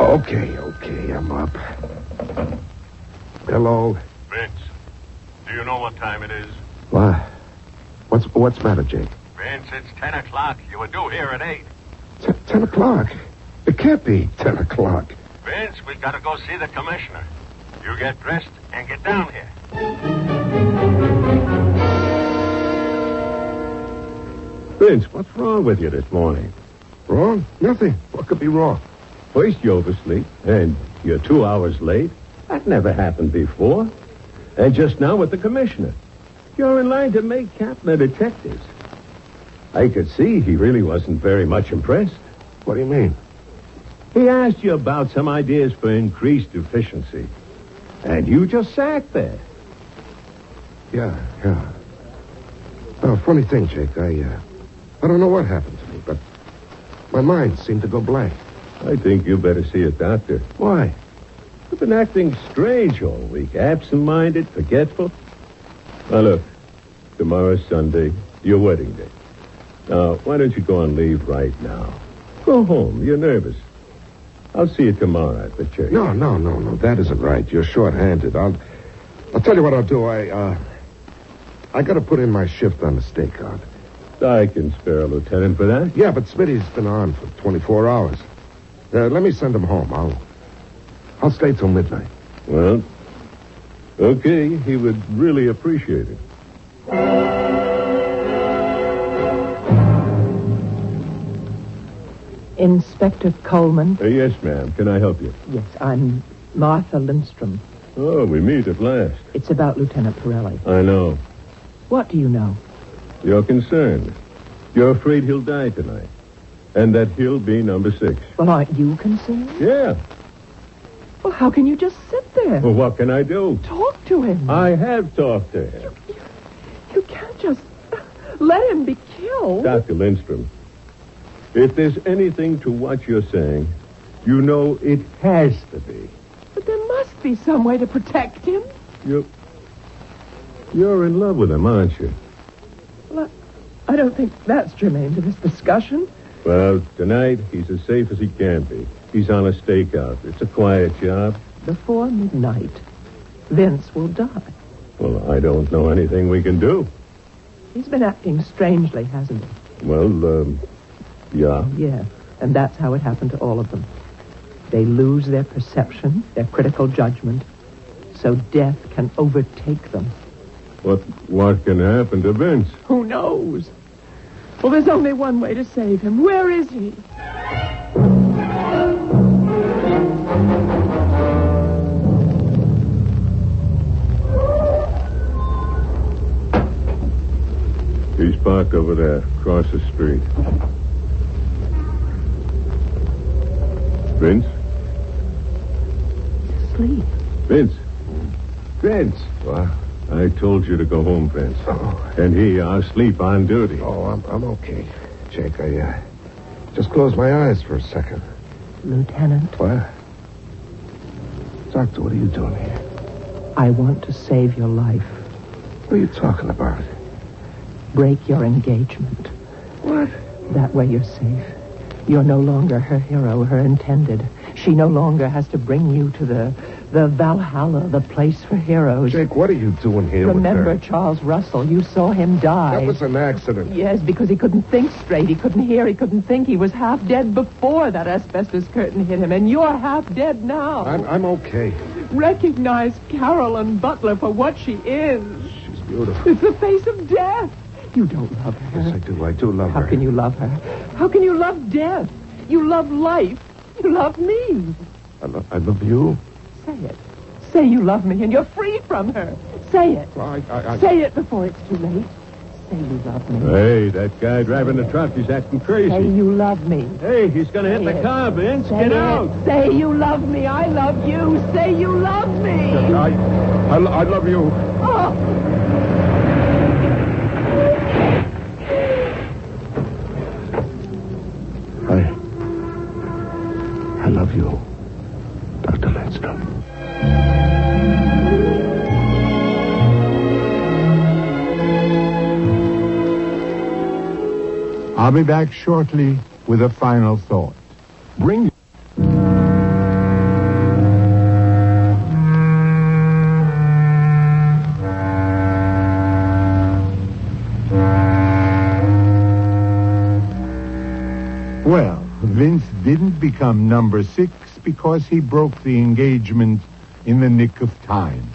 Okay, I'm up. Hello. Vince, do you know what time it is? What? What's the matter, Jake? Vince, it's 10 o'clock. You were due here at 8. 10 o'clock? It can't be 10 o'clock. Vince, we gotta go see the commissioner. You get dressed and get down here. Vince, what's wrong with you this morning? Wrong? Nothing. What could be wrong? First you oversleep, and you're 2 hours late. That never happened before. And just now with the commissioner. You're in line to make captain of detectives. I could see he really wasn't very much impressed. What do you mean? He asked you about some ideas for increased efficiency. And you just sat there. Yeah. Oh, funny thing, Jake. I don't know what happened to me, but my mind seemed to go blank. I think you better see a doctor. Why? You've been acting strange all week. Absent-minded, forgetful. Now, look. Tomorrow's Sunday, your wedding day. Now, why don't you go on leave right now? Go home. You're nervous. I'll see you tomorrow at the church. No. That isn't right. You're short-handed. I'll tell you what I'll do. I got to put in my shift on the stakeout. I can spare a lieutenant for that. Yeah, but Smitty's been on for 24 hours. Let me send him home. I'll stay till midnight. Well, okay. He would really appreciate it. Inspector Coleman? Yes, ma'am. Can I help you? Yes, I'm Martha Lindstrom. Oh, we meet at last. It's about Lieutenant Pirelli. I know. What do you know? You're concerned. You're afraid he'll die tonight. And that he'll be number 6. Well, aren't you concerned? Yeah. Well, how can you just sit there? Well, what can I do? Talk to him. I have talked to him. You can't just let him be killed. Dr. Lindstrom, if there's anything to what you're saying, you know it has to be. But there must be some way to protect him. You're in love with him, aren't you? Well, I don't think that's germane to this discussion. Well, tonight, he's as safe as he can be. He's on a stakeout. It's a quiet job. Before midnight, Vince will die. Well, I don't know anything we can do. He's been acting strangely, hasn't he? Well, yeah. Yeah, and that's how it happened to all of them. They lose their perception, their critical judgment, so death can overtake them. What can happen to Vince? Who knows? Well, there's only one way to save him. Where is he? He's parked over there, across the street. Vince? Sleep. Vince. Vince. What? I told you to go home, Vince. Oh. And here, asleep on duty. Oh, I'm okay. Jake, I just closed my eyes for a second. Lieutenant. What? Doctor, what are you doing here? I want to save your life. What are you talking about? Break your engagement. What? That way you're safe. You're no longer her hero, her intended. She no longer has to bring you to the Valhalla, the place for heroes. Jake, what are you doing here Remember with her? Charles Russell. You saw him die. That was an accident. Yes, because he couldn't think straight. He couldn't hear. He couldn't think. He was half dead before that asbestos curtain hit him. And you're half dead now. I'm okay. Recognize Carolyn Butler for what she is. She's beautiful. It's the face of death. You don't love her. Yes, I do. I do love her. How can you love her? How can you love death? You love life. You love me. I love you. Say it. Say you love me and you're free from her. Say it. Well, Say it before it's too late. Say you love me. Hey, that guy driving the truck, he's acting crazy. Say you love me. Hey, he's going to hit the car, Vince. Get out. Say you love me. I love you. Say you love me. I love you. Oh. I love you, Dr. Lidstrom. I'll be back shortly with a final thought. Bring... Well, Vince didn't become number 6 because he broke the engagement in the nick of time.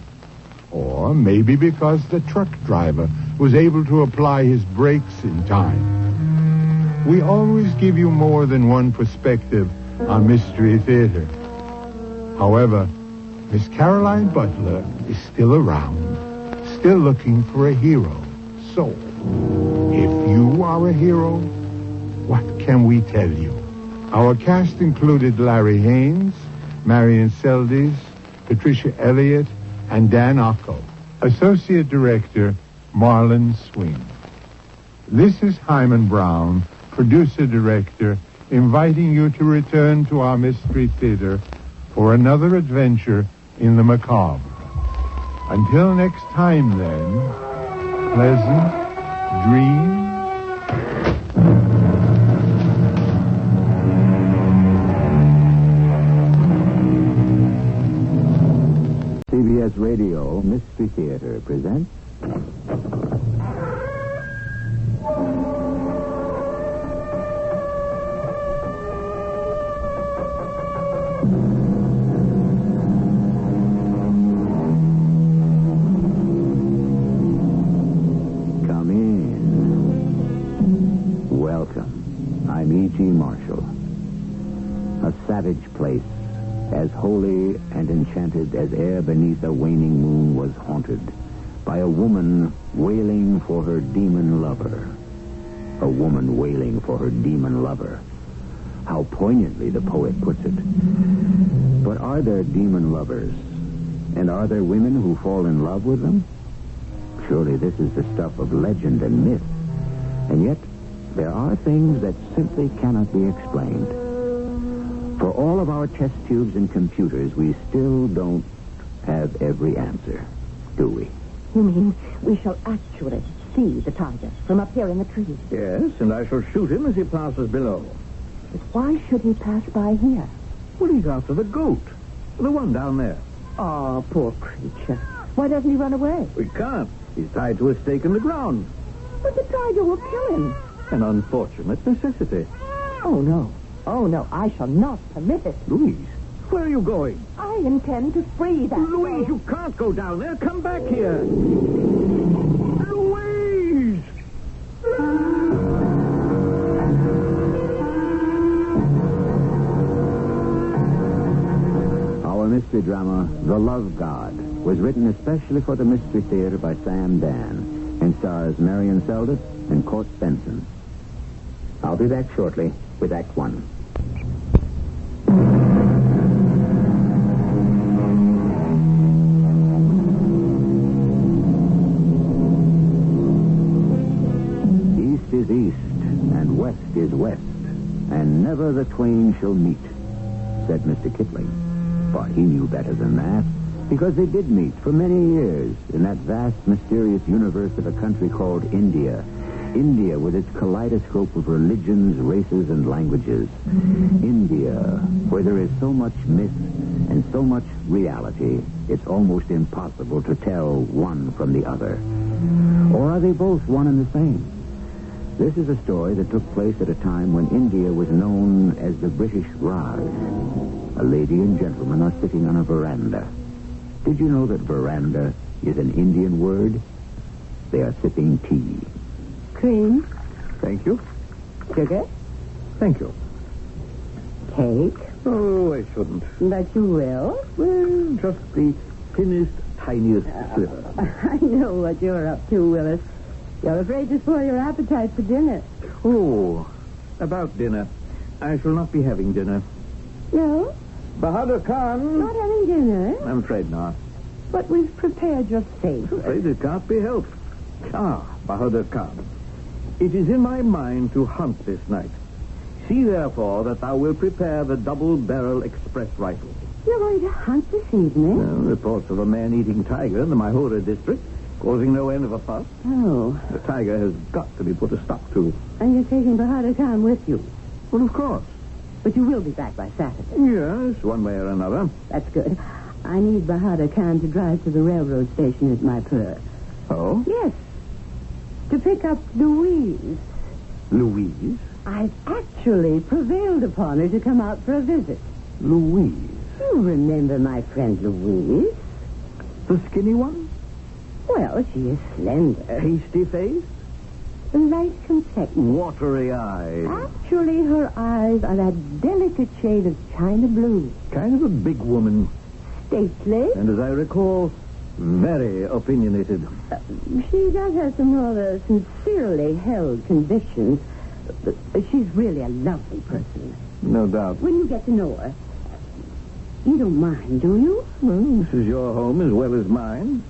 Or maybe because the truck driver was able to apply his brakes in time. We always give you more than one perspective on Mystery Theater. However, Miss Caroline Butler is still around, still looking for a hero. So, if you are a hero, what can we tell you? Our cast included Larry Haynes, Marion Seldes, Patricia Elliott, and Dan Ocko. Associate Director, Marlon Swing. This is Hyman Brown, Producer-Director, inviting you to return to our Mystery Theater for another adventure in the macabre. Until next time, then, pleasant dreams. CBS Radio Mystery Theater presents... Come in. Welcome. I'm E.G. Marshall. A savage place, as holy and enchanted as air beneath a waning moon, was haunted by a woman wailing for her demon lover. A woman wailing for her demon lover. How poignantly the poet puts it. But are there demon lovers? And are there women who fall in love with them? Surely this is the stuff of legend and myth. And yet, there are things that simply cannot be explained. For all of our test tubes and computers, we still don't have every answer, do we? You mean we shall actually see the tiger from up here in the trees? Yes, and I shall shoot him as he passes below. But why should he pass by here? Well, he's after the goat. The one down there. Oh, poor creature. Why doesn't he run away? We can't. He's tied to a stake in the ground. But the tiger will kill him. An unfortunate necessity. Oh, no. Oh, no. I shall not permit it. Louise, where are you going? I I intend to free that Louise, you can't go down there. Come back here. Louise! Our mystery drama, The Love God, was written especially for the Mystery Theater by Sam Dan and stars Marion Seldes and Court Benson. I'll be back shortly with Act One. East is east, and west is west, and never the twain shall meet, said Mr. Kipling. But he knew better than that, because they did meet for many years in that vast, mysterious universe of a country called India. India, with its kaleidoscope of religions, races, and languages. India, where there is so much myth and so much reality, it's almost impossible to tell one from the other. Or are they both one and the same? This is a story that took place at a time when India was known as the British Raj. A lady and gentleman are sitting on a veranda. Did you know that veranda is an Indian word? They are sipping tea. Cream? Thank you. Sugar? Thank you. Cake? Oh, I shouldn't. But you will? Well, just the thinnest, tiniest sliver. I know what you're up to, Willis. You're afraid to spoil your appetite for dinner. Oh, about dinner. I shall not be having dinner. No? Bahadur Khan? Not having dinner? I'm afraid not. But we've prepared your favorite. Afraid it can't be helped. Bahadur Khan. It is in my mind to hunt this night. See, therefore, that thou wilt prepare the double-barrel express rifle. You're going to hunt this evening? Reports of a man-eating tiger in the Mahura district, causing no end of a fuss. Oh. The tiger has got to be put a stop to. And you're taking Bahadur Khan with you? Well, of course. But you will be back by Saturday? Yes, one way or another. That's good. I need Bahadur Khan to drive to the railroad station at Maipur. Oh? Yes. To pick up Louise. Louise? I've actually prevailed upon her to come out for a visit. Louise? You remember my friend Louise? The skinny one? Well, she is slender. Pasty face? Light complexion. Watery eyes. Actually, her eyes are that delicate shade of china blue. Kind of a big woman. Stately. And as I recall, very opinionated. She does have some rather sincerely held convictions. She's really a lovely person. No doubt. When you get to know her, you don't mind, do you? Well, this is your home as well as mine.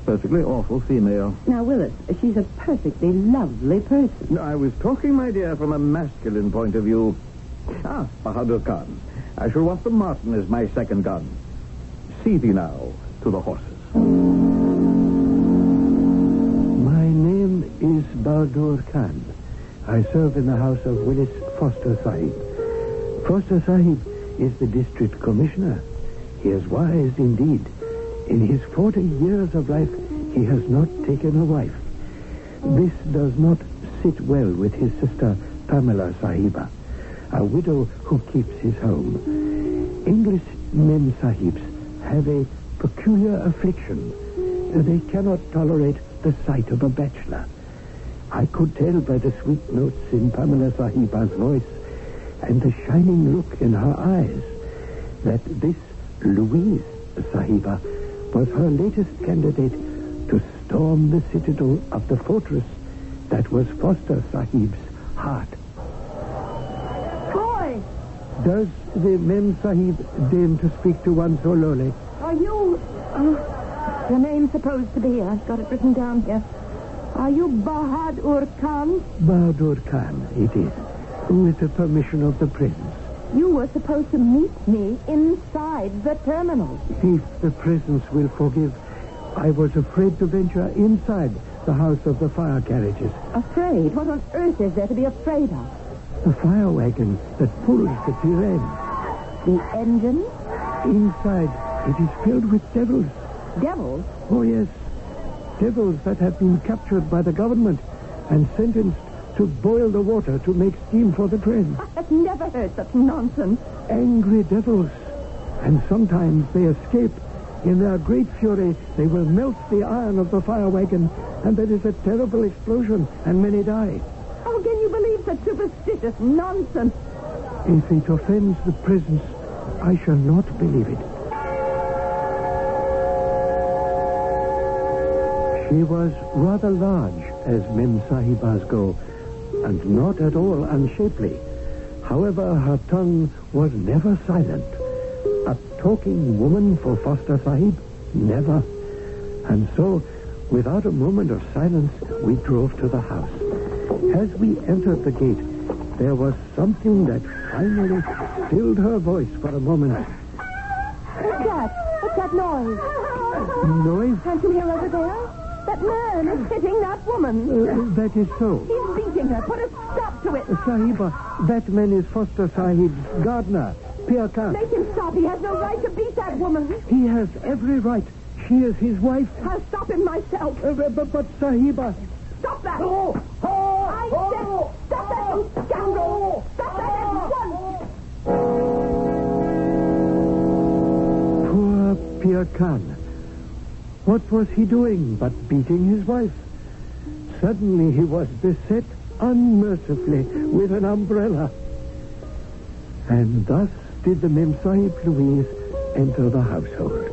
Perfectly awful female. Now, Willis, she's a perfectly lovely person. No, I was talking, my dear, from a masculine point of view. Bahadur Khan. I shall want the Martin as my second gun. See thee now to the horses. My name is Bahadur Khan. I serve in the house of Willis Foster Sahib. Foster Sahib is the district commissioner. He is wise indeed. In his 40 years of life, he has not taken a wife. This does not sit well with his sister, Pamela Sahiba, a widow who keeps his home. English mem sahibs have a peculiar affliction. They cannot tolerate the sight of a bachelor. I could tell by the sweet notes in Pamela Sahiba's voice and the shining look in her eyes that this Louise Sahiba was her latest candidate to storm the citadel of the fortress that was Foster Sahib's heart. Boy! Does the Mem Sahib deign to speak to one so lowly? Are you... your name's supposed to be... I've got it written down here. Are you Bahadur Khan? Bahadur Khan, it is. With the permission of the prince. You were supposed to meet me inside the terminal. If the presence will forgive, I was afraid to venture inside the house of the fire carriages. Afraid? What on earth is there to be afraid of? The fire wagon that pulls the sirene. The engine? Inside, it is filled with devils. Devils? Oh, yes. Devils that have been captured by the government and sentenced to boil the water to make steam for the train. I've never heard such nonsense. Angry devils. and sometimes they escape. In their great fury, they will melt the iron of the fire wagon, and there is a terrible explosion, and many die. How can you believe such superstitious nonsense? If it offends the presence, I shall not believe it. She was rather large, as Mem Sahibas go, and not at all unshapely. However, her tongue was never silent. A talking woman for Foster Sahib? Never. And so, without a moment of silence, we drove to the house. As we entered the gate, there was something that finally stilled her voice for a moment. What's that? What's that noise? Noise? Can't you hear over there? That man is hitting that woman. That is so. He's beating her. Put a stop to it. Sahiba, that man is Foster Sahib's gardener, Pir Khan. Make him stop. He has no right to beat that woman. He has every right. She is his wife. I'll stop him myself. But Sahiba... Stop that! I said stop that, you scoundrel! Stop that at once! Poor Pir Khan. What was he doing but beating his wife? Suddenly he was beset unmercifully with an umbrella. And thus did the Mem Sahib Louise enter the household.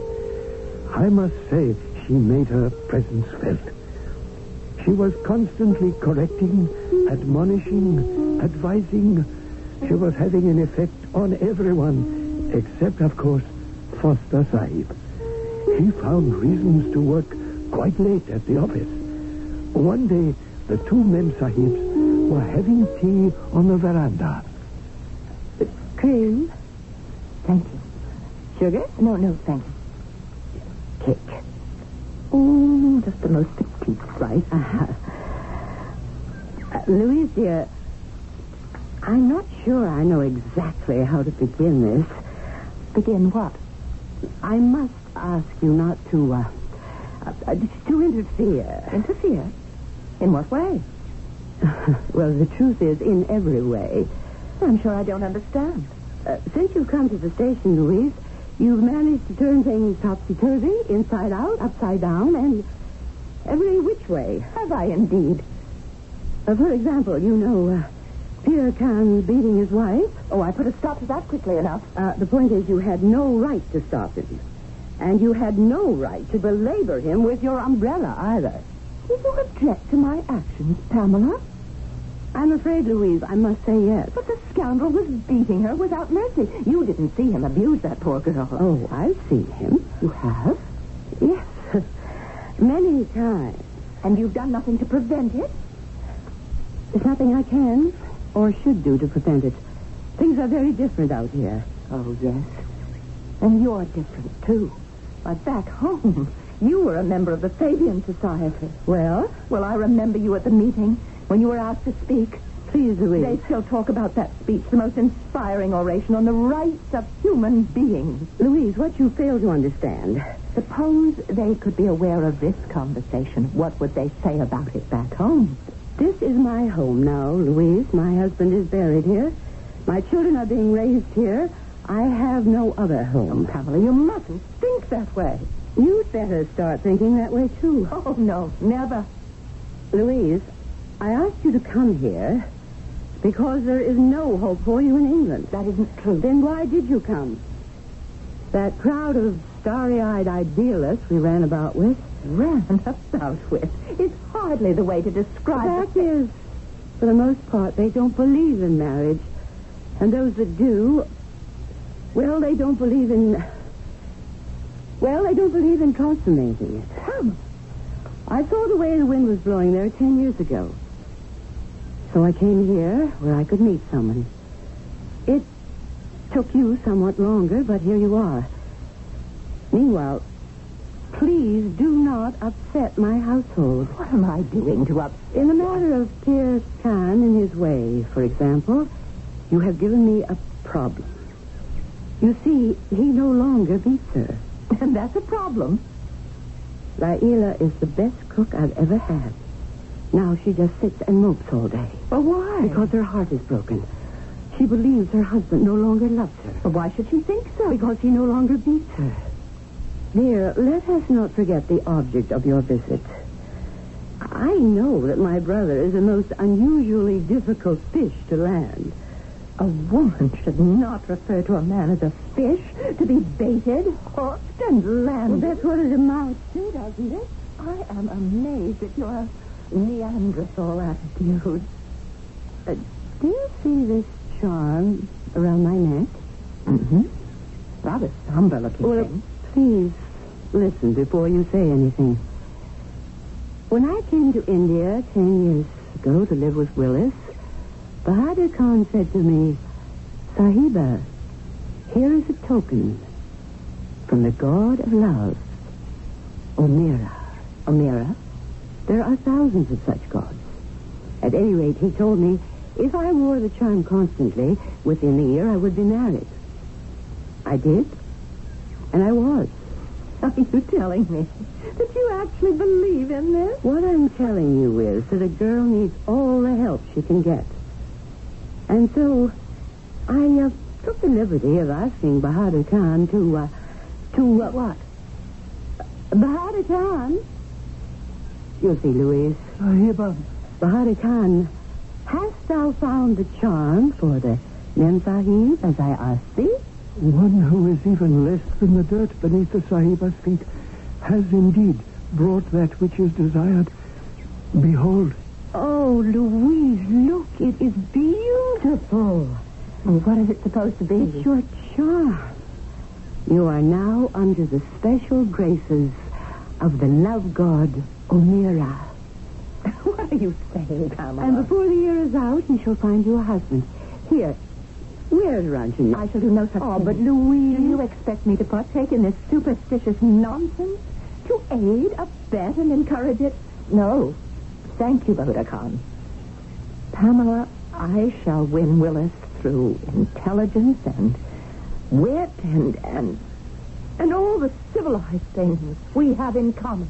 I must say she made her presence felt. She was constantly correcting, admonishing, advising. She was having an effect on everyone, except, of course, Foster Sahib. He found reasons to work quite late at the office. One day, the two Mem Sahibs were having tea on the veranda. Cream? Thank you. Sugar? No, thank you. Cake. Just the most petite slice. Louise, dear, I'm not sure I know exactly how to begin this. Begin what? I must ask you not to interfere. Interfere? In what way? Well, the truth is, in every way. I'm sure I don't understand. Since you've come to the station, Louise, you've managed to turn things topsy-turvy, inside out, upside down, and every which way. Have I indeed? For example, you know, Pir Khan beating his wife. Oh, I put a stop to that quickly enough. The point is, you had no right to stop him. And you had no right to belabor him with your umbrella, either. Did you object to my actions, Pamela? I'm afraid, Louise, I must say yes. But the scoundrel was beating her without mercy. You didn't see him abuse that poor girl. Oh, I've seen him. You have? Yes. Many times. And you've done nothing to prevent it? There's nothing I can or should do to prevent it. Things are very different out here. Oh, yes. And you're different, too. But back home, you were a member of the Fabian Society. Well? Well, I remember you at the meeting when you were asked to speak. Please, Louise. They still talk about that speech, the most inspiring oration on the rights of human beings. Louise, what you fail to understand. Suppose they could be aware of this conversation. What would they say about it back home? This is my home now, Louise. My husband is buried here. My children are being raised here. I have no other home. Oh, Pamela, you mustn't think that way. You'd better start thinking that way, too. Oh, no, never. Louise, I asked you to come here because there is no hope for you in England. That isn't true. Then why did you come? That crowd of starry-eyed idealists we ran about with. Ran about with? It's hardly the way to describe it. The fact is, for the most part, they don't believe in marriage. And those that do, well, they don't believe in consummating it. I saw the way the wind was blowing there 10 years ago. So I came here where I could meet someone. It took you somewhat longer, but here you are. Meanwhile, please do not upset my household. What am I doing to upset? In the matter of Pir Khan and his way, for example, you have given me a problem. You see, he no longer beats her. And that's a problem. Laila is the best cook I've ever had. Now she just sits and mopes all day. But why? Because her heart is broken. She believes her husband no longer loves her. But why should she think so? Because he no longer beats her. Dear, let us not forget the object of your visit. I know that my brother is a most unusually difficult fish to land. A woman should not refer to a man as a fish, to be baited, hooked, and landed. Well, that's what it amounts to, doesn't it? I am amazed at your Neanderthal attitude. Do you see this charm around my neck? Mm-hmm. Rather somber-looking Well, thing. please listen before you say anything. When I came to India 10 years ago to live with Willis, Bahadur Khan said to me, Sahiba, here is a token from the god of love, Omira. Omira? There are thousands of such gods. At any rate, he told me if I wore the charm constantly, within the year I would be married. I did, and I was. Are you telling me that you actually believe in this? What I'm telling you is that a girl needs all the help she can get. And so I took the liberty of asking Bahadur Khan to what? Bahadur Khan? You see, Louise. Sahiba. Bahadur Khan, hast thou found the charm for the Mem Sahib, as I asked thee? One who is even less than the dirt beneath the Sahiba's feet has indeed brought that which is desired. Behold. Oh, Louise, look, it is beautiful. What is it supposed to be? It's your charm. You are now under the special graces of the love god, Omira. What are you saying, Pamela? And before the year is out, he shall find you a husband. Here, where's Ranjan? I shall do no such thing. Oh, but Louise... Do you expect me to partake in this superstitious nonsense? To aid, abet, and encourage it? No. Thank you, Bahadur Khan. Pamela, I shall win Willis through intelligence and wit and all the civilized things we have in common.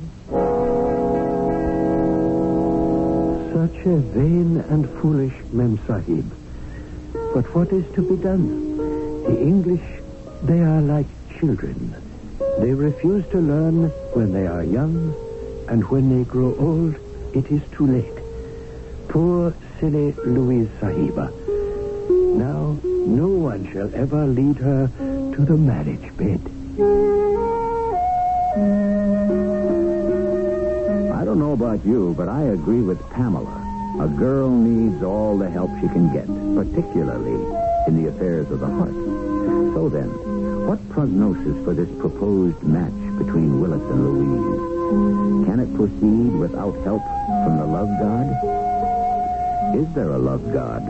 Such a vain and foolish Mem Sahib. But what is to be done? The English, they are like children. They refuse to learn when they are young, and when they grow old, it is too late. Poor, silly Louise Sahiba. Now, no one shall ever lead her to the marriage bed. I don't know about you, but I agree with Pamela. A girl needs all the help she can get, particularly in the affairs of the heart. So then, what prognosis for this proposed match between Willis and Louise? Can it proceed without help from the love god? Is there a love god?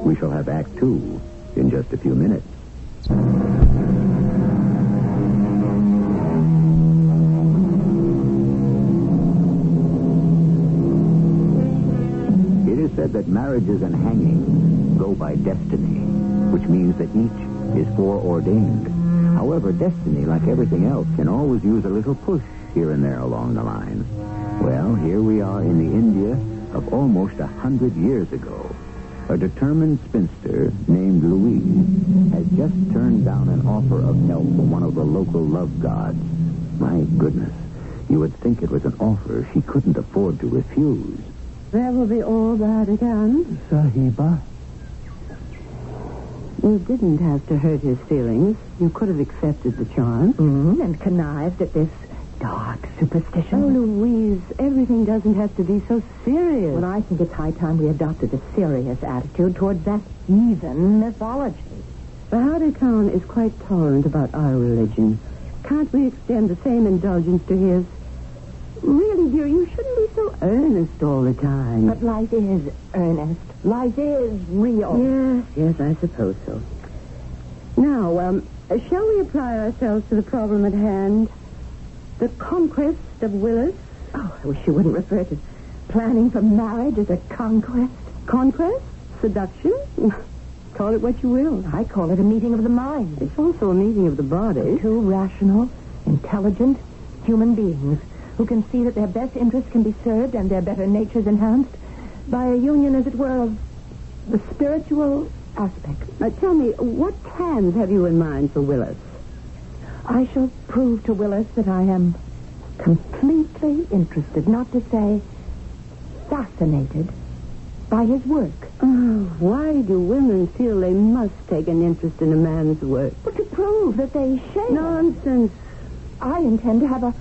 We shall have Act 2 in just a few minutes. It is said that marriages and hangings go by destiny, which means that each is foreordained. However, destiny, like everything else, can always use a little push here and there along the line. Well, here we are in the India of almost 100 years ago. A determined spinster named Louise has just turned down an offer of help from one of the local love gods. My goodness, you would think it was an offer she couldn't afford to refuse. That will be all Bahadur Khan. Sahiba. You didn't have to hurt his feelings. You could have accepted the charm. And connived at this dark superstition. Oh, Louise, everything doesn't have to be so serious. Well, I think it's high time we adopted a serious attitude towards that heathen mythology. Bahadur Khan is quite tolerant about our religion. Can't we extend the same indulgence to his? Really, dear, you shouldn't be so earnest all the time. But life is earnest. Life is real. Yes, I suppose so. Now, shall we apply ourselves to the problem at hand? The conquest of Willis? Oh, I wish you wouldn't refer to planning for marriage as a conquest. Conquest? Seduction? Call it what you will. I call it a meeting of the mind. It's also a meeting of the body. Two rational, intelligent human beings who can see that their best interests can be served and their better natures enhanced by a union, as it were, of the spiritual aspects. Tell me, what plans have you in mind for Willis? I shall prove to Willis that I am completely interested, not to say fascinated, by his work. Oh, why do women feel they must take an interest in a man's work? But to prove that they share. Nonsense. I intend to have a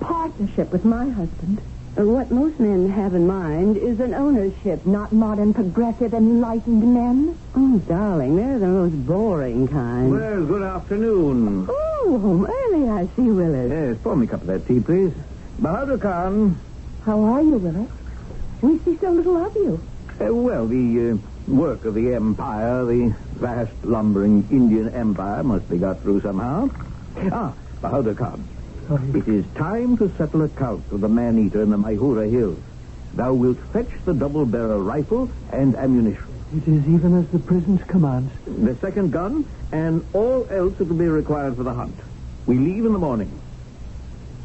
partnership with my husband. What most men have in mind is an ownership. Not modern, progressive, enlightened men. Oh, darling, they're the most boring kind. Well, good afternoon. Oh, home early, I see, Willis. Yes, pour me a cup of that tea, please. Bahadur Khan. How are you, Willis? We see so little of you. Well, the work of the empire, the vast lumbering Indian empire, must be got through somehow. Bahadur Khan. It is time to settle accounts with the man-eater in the Maihura Hills. Thou wilt fetch the double-barrel rifle and ammunition. It is even as the prison's commands. The second gun and all else that will be required for the hunt. We leave in the morning.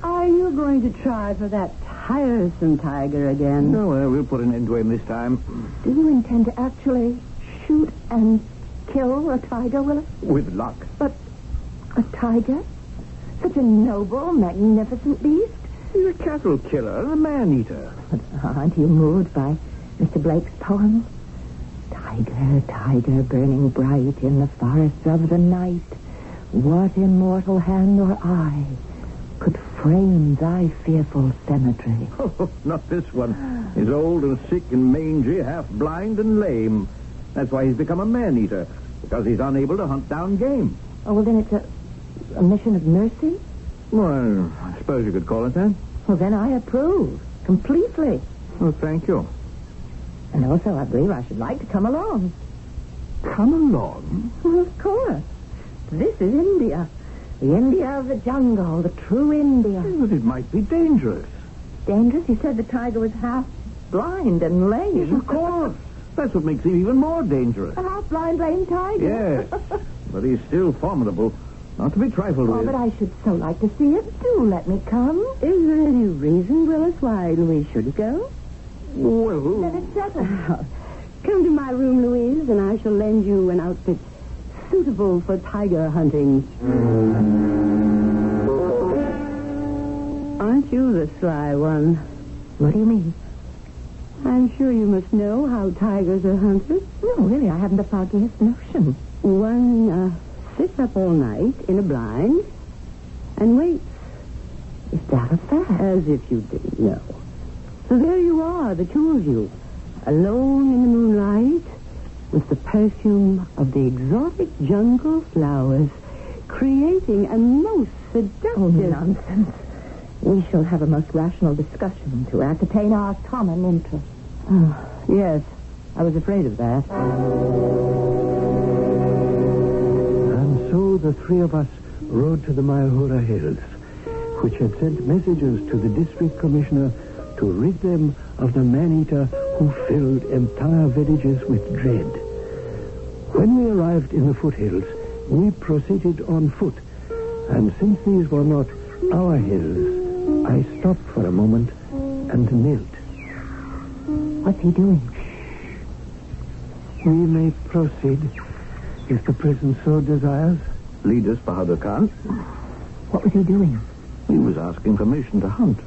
Are you going to try for that tiresome tiger again? No, we'll put an end to him this time. Do you intend to actually shoot and kill a tiger, Willis? With luck. But a tiger? Such a noble, magnificent beast? He's a cattle killer, a man-eater. But aren't you moved by Mr. Blake's poem? Tiger, tiger, burning bright in the forests of the night, what immortal hand or eye could frame thy fearful cemetery? Oh, not this one. He's old and sick and mangy, half blind and lame. That's why he's become a man-eater, because he's unable to hunt down game. Oh, well, then it's a mission of mercy? Well, I suppose you could call it that. Well, then I approve. Completely. Well, thank you. And also, I believe I should like to come along. Come along? Well, of course. This is India. The India of the jungle, the true India. But it might be dangerous. Dangerous? You said the tiger was half blind and lame. Yes, of course. That's what makes him even more dangerous. A half blind, lame tiger? Yes. But he's still formidable. Not to be trifled with. Oh, but I should so like to see it. Do let me come. Is there any reason, Willis, why Louise shouldn't go? Well... Then it's settled. Come to my room, Louise, and I shall lend you an outfit suitable for tiger hunting. Aren't you the sly one? What do you mean? I'm sure you must know how tigers are hunted. No, really, I haven't the foggiest notion. One sits up all night in a blind and waits. Is that a fact? As if you didn't know. So there you are, the two of you, alone in the moonlight, with the perfume of the exotic jungle flowers, creating a most seductive... Oh, nonsense. We shall have a most rational discussion to ascertain our common interest. Oh, yes, I was afraid of that. And so the three of us rode to the Maihura Hills, which had sent messages to the district commissioner to rid them of the man-eater who filled entire villages with dread. When we arrived in the foothills, we proceeded on foot, and since these were not our hills, I stopped for a moment and knelt. What's he doing? We may proceed, if the prison so desires. Lead us, Bahadur Khan. What was he doing? He was asking permission to hunt.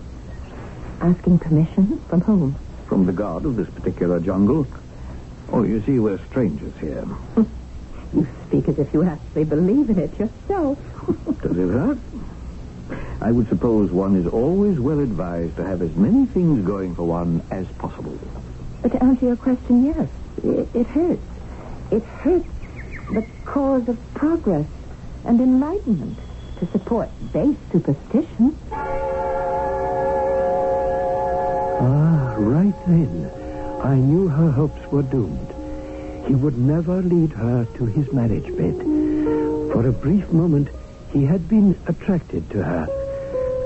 Asking permission? From whom? From the god of this particular jungle. Oh, you see, we're strangers here. You speak as if you actually believe in it yourself. Does it hurt? I would suppose one is always well advised to have as many things going for one as possible. But to answer your question, yes, it hurts. It hurts the cause of progress and enlightenment to support base superstition. Ah, right then, I knew her hopes were doomed. He would never lead her to his marriage bed. For a brief moment, he had been attracted to her.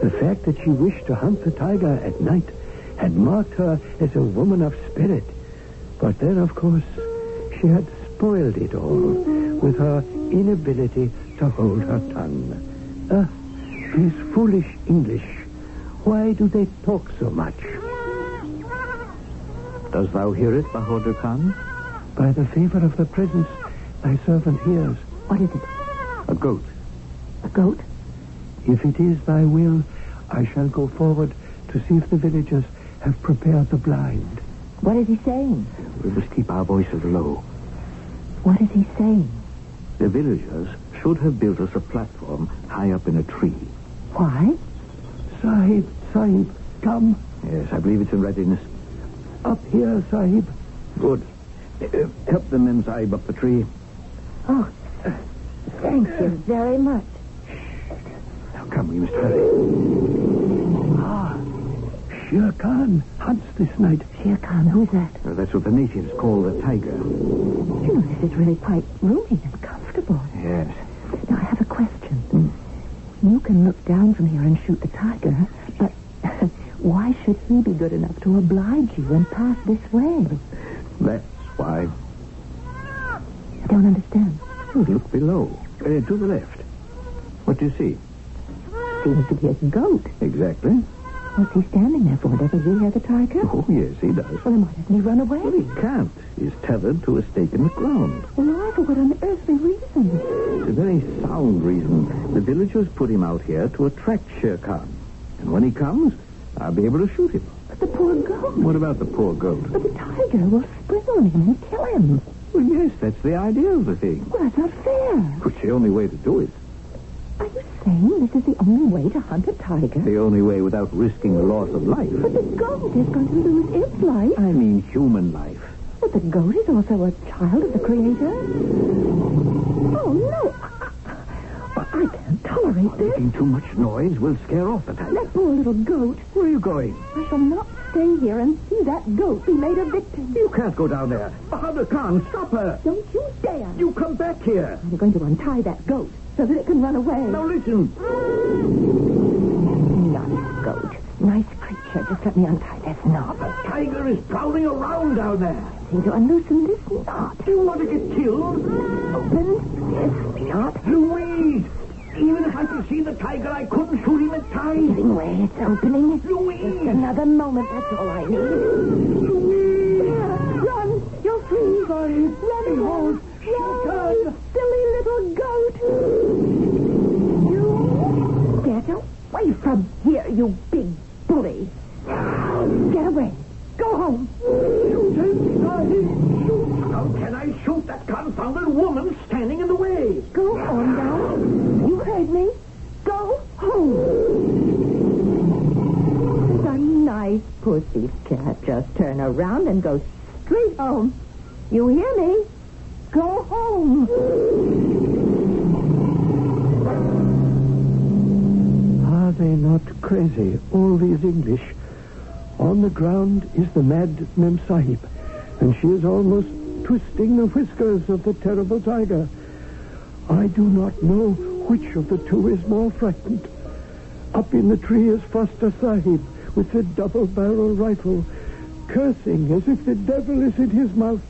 The fact that she wished to hunt the tiger at night had marked her as a woman of spirit. But then, of course, she had spoiled it all with her inability to hold her tongue. These foolish English. Why do they talk so much? Dost thou hear it, Bahadur Khan? By the favor of the presence, thy servant hears. What is it? A goat. A goat? If it is thy will, I shall go forward to see if the villagers have prepared the blind. What is he saying? We must keep our voices low. What is he saying? The villagers should have built us a platform high up in a tree. Why? Sahib, come. Yes, I believe it's in readiness. Up here, Sahib. Good. Help the Mem Sahib up the tree. Oh, thank you very much. Now come, we must hurry. Shere Khan hunts this night. Shere Khan, who's that? That's what the natives call the tiger. You know, this is really quite roomy and comfortable. Yes. Now, I have a question. You can look down from here and shoot the tiger, but why should he be good enough to oblige you and pass this way? That's why. I don't understand. Look below. To the left. What do you see? Seems to be a goat. Exactly. What's he standing there for? Doesn't he hear the tiger? Oh, yes, he does. Well, then why doesn't he run away? Well, he can't. He's tethered to a stake in the ground. Why? For what unearthly reason? It's a very sound reason. The villagers put him out here to attract Shere Khan. And when he comes, I'll be able to shoot him. But the poor goat. What about the poor goat? But the tiger will spring on him and kill him. Well, yes, that's the idea of the thing. Well, that's not fair. It's the only way to do it. Are you saying this is the only way to hunt a tiger? The only way without risking the loss of life. But the goat is going to lose its life. I mean human life. But the goat is also a child of the Creator. Oh, no. I can't tolerate this. Making too much noise will scare off the tiger. That poor little goat. Where are you going? I shall not stay here and see that goat be made a victim. You can't go down there. Bahadur Khan, stop her. Don't you dare. You come back here. I'm going to untie that goat so that it can run away. Now listen. Nice goat. Nice creature. Just let me untie this knot. The tiger is prowling around down there. I need to unloosen this knot. Do you want to get killed? Open this knot. Louise! Even if I could see the tiger, I couldn't shoot him in time. Giving way, it's opening. Louise! Just another moment, that's all I need. Louise! Run! You're free. Sorry. Run, Behold, run, you silly little goat. You get away from here, you big bully. Get away. Go home. How can I shoot that confounded woman standing in the way? Go on now. You heard me. Go home. The nice pussy cat. Just turn around and go straight home. You hear me? Go home. Are they not crazy, all these English? On the ground is the mad Mem Sahib, and she is almost twisting the whiskers of the terrible tiger. I do not know which of the two is more frightened. Up in the tree is Foster Sahib with the double-barrel rifle, cursing as if the devil is in his mouth,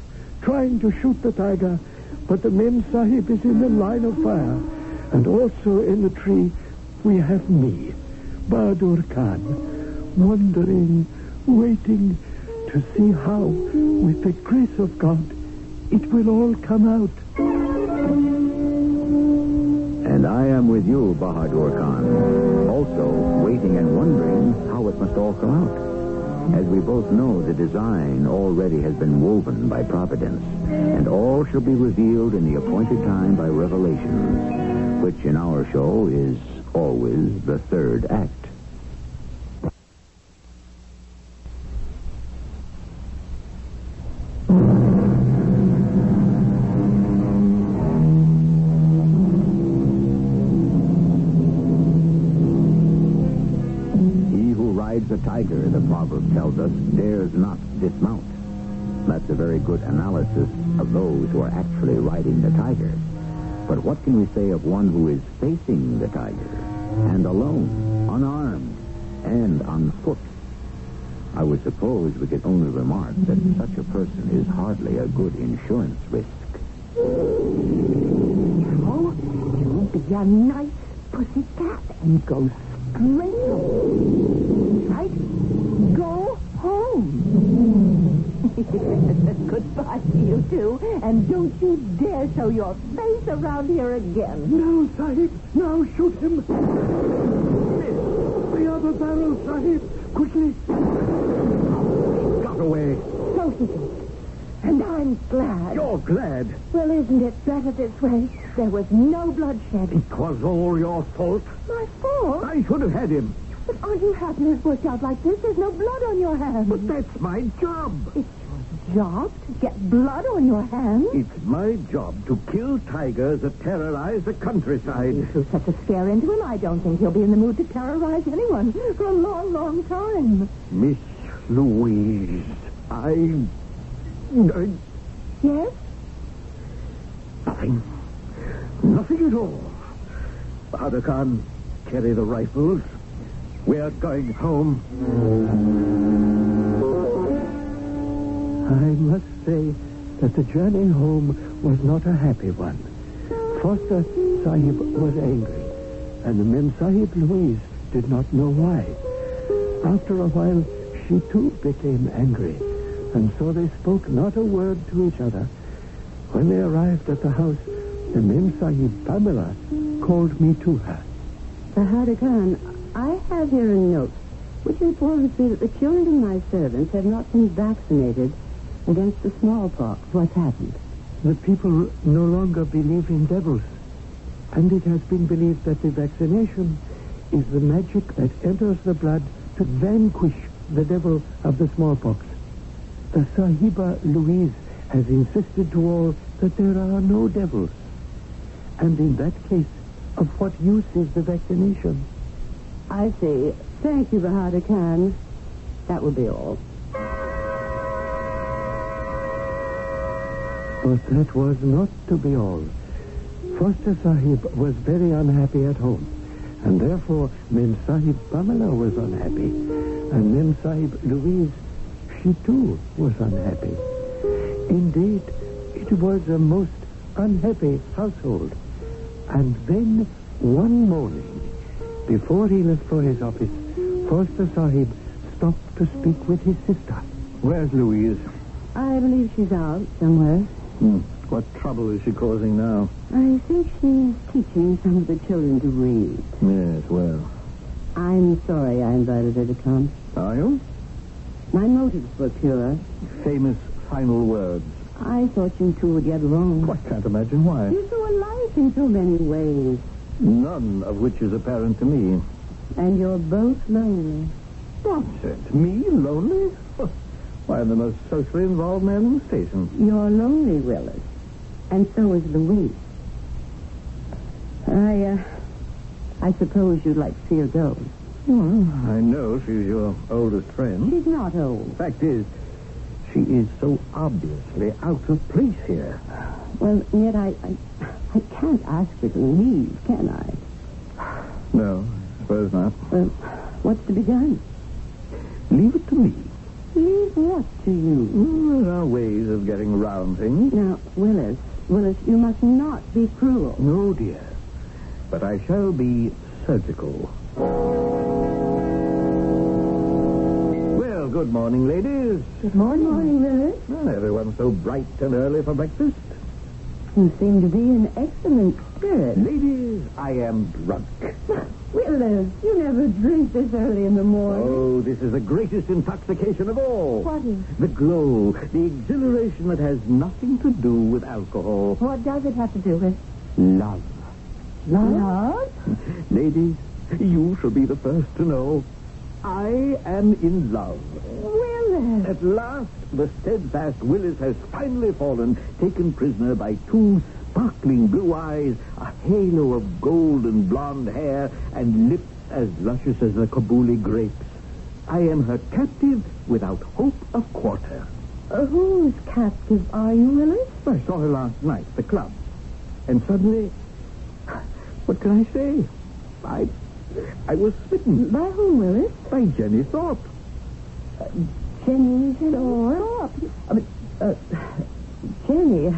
trying to shoot the tiger. But the Mem Sahib is in the line of fire, and also in the tree we have me, Bahadur Khan, wondering, waiting to see how, with the grace of God, it will all come out. And I am with you, Bahadur Khan, also waiting and wondering how it must all come out. As we both know, the design already has been woven by Providence, and all shall be revealed in the appointed time by revelations, which in our show is always the third act. The tiger, the proverb tells us, dares not dismount. That's a very good analysis of those who are actually riding the tiger. But what can we say of one who is facing the tiger, and alone, unarmed, and on foot? I would suppose we could only remark that such a person is hardly a good insurance risk. Oh, you be a nice pussy cat and go straight home. Right? Go home. Goodbye to you, too. And don't you dare show your face around here again. No, Sahib. Now shoot him. Miss. The other barrel, Sahib. Quickly. Got away. So he did. And I'm glad. You're glad? Well, isn't it better this way? There was no bloodshed. It was all your fault. My fault? I should have had him. But aren't you happy it's worked out like this? There's no blood on your hands. But that's my job. It's your job to get blood on your hands? It's my job to kill tigers that terrorize the countryside. You threw such a scare into him, I don't think he'll be in the mood to terrorize anyone for a long, long time. Miss Louise, Yes? Nothing. Nothing at all. Bahadur Khan, carry the rifles. We're going home. I must say that the journey home was not a happy one. Foster Sahib was angry, and the Mem Sahib Louise did not know why. After a while, she too became angry, and so they spoke not a word to each other. When they arrived at the house, the Mem Sahib Pamela called me to her. Bahadur Khan, I have here a note which informs me that the children of my servants have not been vaccinated against the smallpox. What's happened? The people no longer believe in devils, and it has been believed that the vaccination is the magic that enters the blood to vanquish the devil of the smallpox. The Sahiba Louise has insisted to all that there are no devils. And in that case, of what use is the vaccination? I see. Thank you, Bahadur Khan. That will be all. But that was not to be all. Foster Sahib was very unhappy at home, and therefore Mem Sahib Pamela was unhappy, and Mem Sahib Louise, she too was unhappy. Indeed, it was a most unhappy household. And then, one morning, before he left for his office, Foster Sahib stopped to speak with his sister. Where's Louise? I believe she's out somewhere. What trouble is she causing now? I think she's teaching some of the children to read. Yes, well. I'm sorry I invited her to come. Are you? My motives were pure. Famous final words. I thought you two would get along. I can't imagine why. You're so alike in so many ways. None of which is apparent to me. And you're both lonely. Nonsense. Me? Lonely? Why, I'm the most socially involved man in the station. You're lonely, Willis. And so is Louise. I suppose you'd like to see her go. Well, I know she's your oldest friend. She's not old. Fact is, she is so obviously out of place here. Well, yet I can't ask her to leave, can I? No, I suppose not. Well, what's to be done? Leave it to me. Leave what to you? There are ways of getting around things. Now, Willis, you must not be cruel. No, dear. But I shall be surgical. Well, good morning, ladies. Good morning. Good morning, Willis. Well, everyone's so bright and early for breakfast. You seem to be in excellent spirits. Ladies, I am drunk. Willis, you never drink this early in the morning. Oh, this is the greatest intoxication of all. What is? The glow, the exhilaration that has nothing to do with alcohol. What does it have to do with? Love. Love? Ladies, you shall be the first to know. I am in love. Willis! At last, the steadfast Willis has finally fallen, taken prisoner by two sparkling blue eyes, a halo of golden blonde hair, and lips as luscious as the Kabuli grapes. I am her captive without hope of quarter. Whose captive are you, Willis? I saw her last night at the club. And suddenly, what can I say? I was smitten. By whom, Willis? By Jenny Thorpe. Jenny Thorpe? Jenny,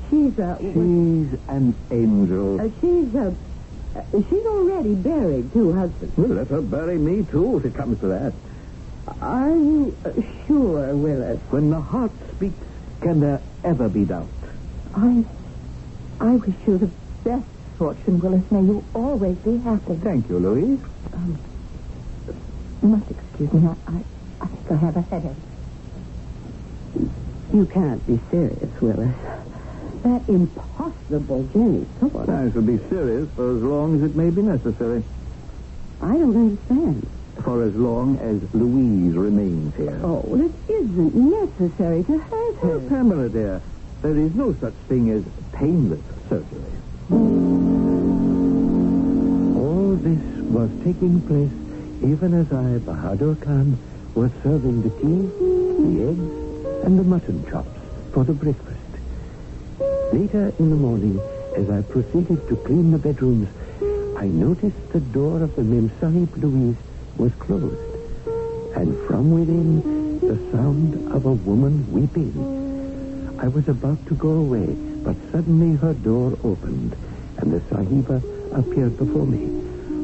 she's an angel. She's already buried two husbands. Well, let her bury me, too, if it comes to that. Are you sure, Willis? When the heart speaks, can there ever be doubt? I wish you the best fortune, Willis. May you always be happy. Thank you, Louise. You must excuse me. I think I have a headache. You can't be serious, Willis. That impossible Jenny thought. I shall be serious for as long as it may be necessary. I don't understand. For as long as Louise remains here. Oh, well, it isn't necessary to hurt her. Oh, Pamela, dear, there is no such thing as painless surgery. All this was taking place even as I, Bahadur Khan, was serving the tea, the eggs, and the mutton chops for the breakfast. Later in the morning, as I proceeded to clean the bedrooms, I noticed the door of the Mem Sahib Louise was closed, and from within the sound of a woman weeping. I was about to go away, but suddenly her door opened, and the Sahiba appeared before me.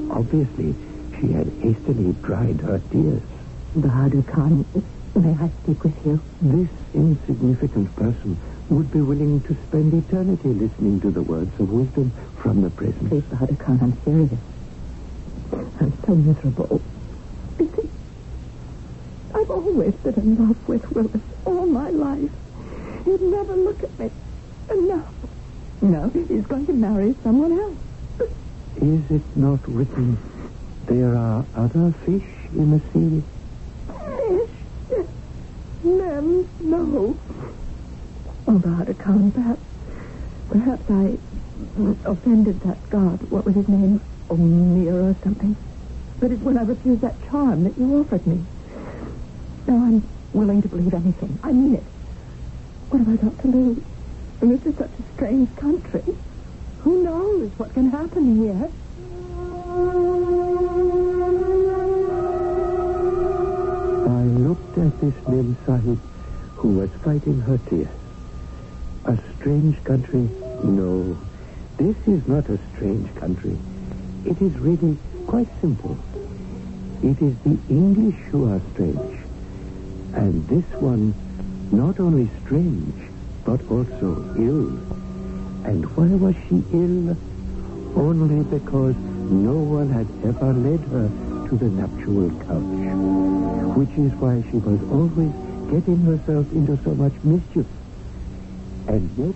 Obviously, she had hastily dried her tears. Bahadur Khan, may I speak with you? This insignificant person would be willing to spend eternity listening to the words of wisdom from the present. Please, Bahadur Khan, I'm serious. I'm so miserable. You see, I've always been in love with Willis all my life. He'd never look at me. And now he's going to marry someone else. Is it not written, there are other fish in the sea? Fish? Men? No. Oh, Bahadur Khan, perhaps I offended that god. What was his name? Omir or something. But it's when I refused that charm that you offered me. Now I'm willing to believe anything. I mean it. What have I got to lose? And this is such a strange country. Who knows what can happen here? I looked at this Mem Sahib who was fighting her tears. A strange country? No, this is not a strange country. It is really quite simple. It is the English who are strange. And this one, not only strange, but also ill. And why was she ill? Only because no one had ever led her to the nuptial couch. Which is why she was always getting herself into so much mischief. And yet,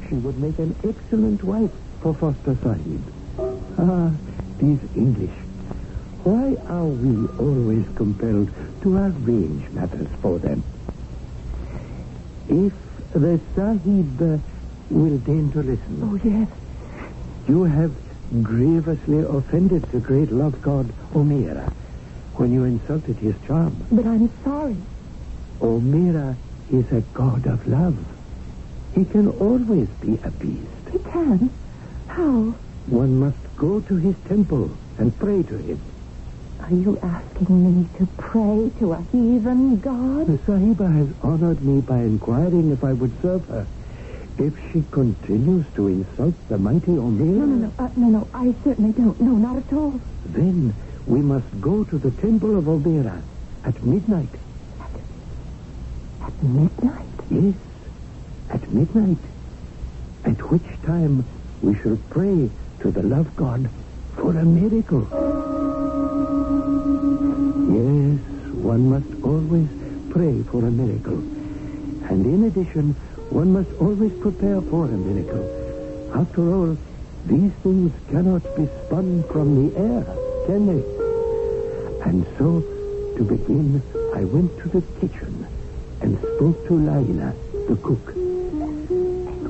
she would make an excellent wife for Foster Sahib. Ah, these English. Why are we always compelled to arrange matters for them? If the Sahib will deign to listen. Oh, yes. You have grievously offended the great love god Omira when you insulted his charm. But I'm sorry. Omira is a god of love. He can always be appeased. He can? How? One must go to his temple and pray to him. Are you asking me to pray to a heathen god? The Sahiba has honored me by inquiring if I would serve her. If she continues to insult the mighty Omira... No, I certainly don't. No, not at all. Then we must go to the temple of Omira at midnight. At midnight? Yes, at midnight. At which time we shall pray to the love god for a miracle. Yes, one must always pray for a miracle. And in addition, one must always prepare for a miracle. After all, these things cannot be spun from the air, can they? And so, to begin, I went to the kitchen and spoke to Laila, the cook.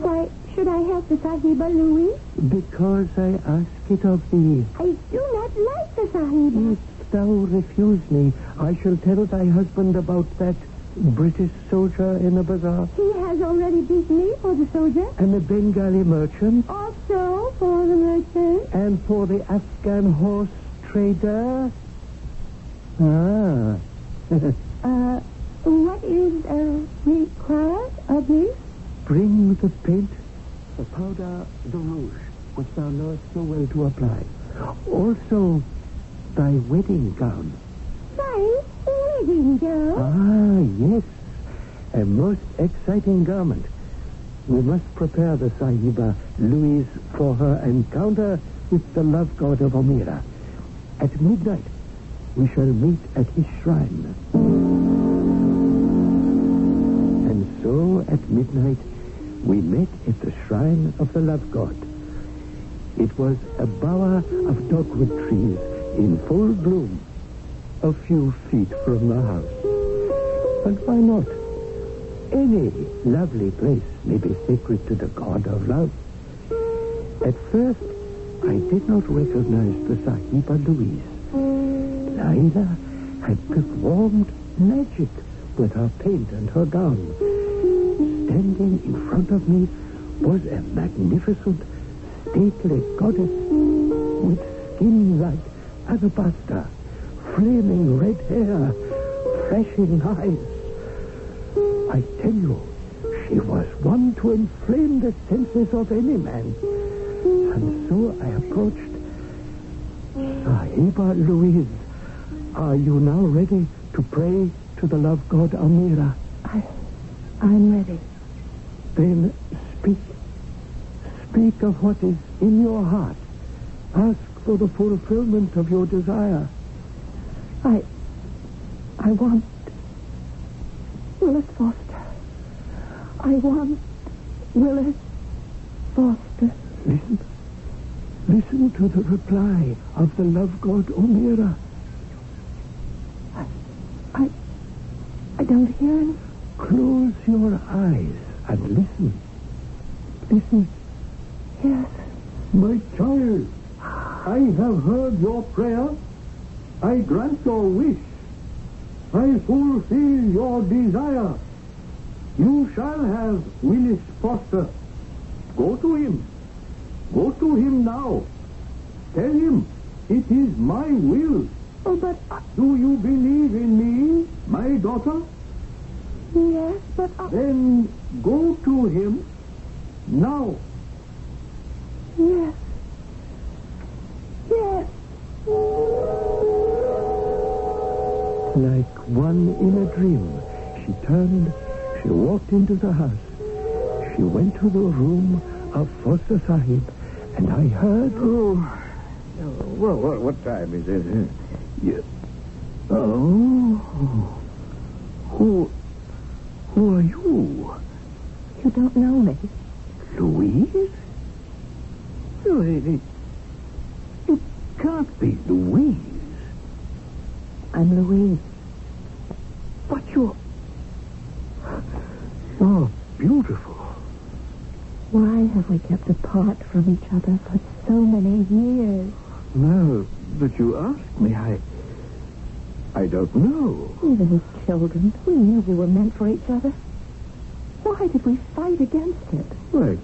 Why should I help the Sahiba, Louis? Because I ask it of thee. I do not like the Sahiba. If thou refuse me, I shall tell thy husband about that British soldier in the bazaar. He has already beat me for the soldier. And the Bengali merchant. Also for the merchant. And for the Afghan horse trader. Ah. What is required of me? Bring the paint, the powder, the rouge, which thou knowest so well to apply. Also, thy wedding gown. My wedding go? Ah, yes. A most exciting garment. We must prepare the Sahiba Louise for her encounter with the love god of Omira. At midnight, we shall meet at his shrine. And so, at midnight, we met at the shrine of the love god. It was a bower of dogwood trees in full bloom, a few feet from the house. And why not? Any lovely place may be sacred to the god of love. At first, I did not recognize the Sahiba Louise. Laila had performed magic with her paint and her gown. Standing in front of me was a magnificent, stately goddess with skin like alabaster, flaming red hair, flashing eyes. I tell you, she was one to inflame the senses of any man. And so I approached. Sahiba Louise, are you now ready to pray to the love god Amira? I'm ready. Then speak. Speak of what is in your heart. Ask for the fulfillment of your desire. I want Willis Foster. I want Willis Foster. Listen to the reply of the love god Omira. I don't hear him. Close your eyes and listen. Listen. Yes. My child, I have heard your prayer. I grant your wish. I fulfill your desire. You shall have Willis Foster. Go to him. Go to him now. Tell him it is my will. Oh, but... Do you believe in me, my daughter? Yes, but... Then go to him now. Yes. Yes. Like one in a dream, she turned, she walked into the house. She went to the room of Foster Sahib, and I heard... Well, what time is it? Yes. Oh. Who are you? You don't know me. Louise? You can't be Louise. I'm Louise. But you're beautiful. Why have we kept apart from each other for so many years? Now that you ask me, I don't know. Even as children, we knew we were meant for each other. Why did we fight against it? I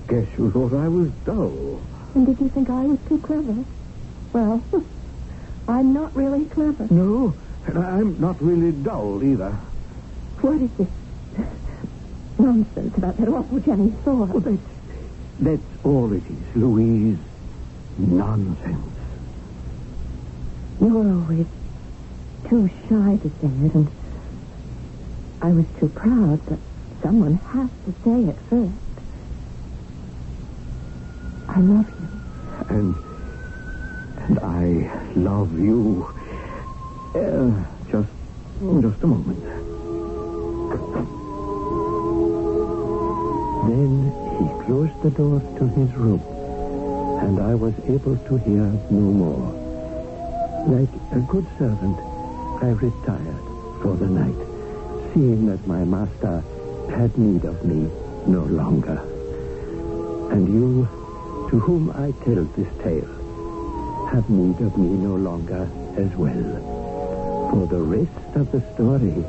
guess you thought I was dull. And did you think I was too clever? Well, I'm not really clever. No, and I'm not really dull either. What is this nonsense about that awful Jenny sword? Well, that's all it is, Louise. Nonsense. You were always too shy to say it, and I was too proud, but someone has to say it first. I love you. And I love you. Just a moment. Then he closed the door to his room, and I was able to hear no more. Like a good servant, I retired for the night, seeing that my master had need of me no longer. And you, to whom I tell this tale, have need of me no longer as well. For the rest of the story,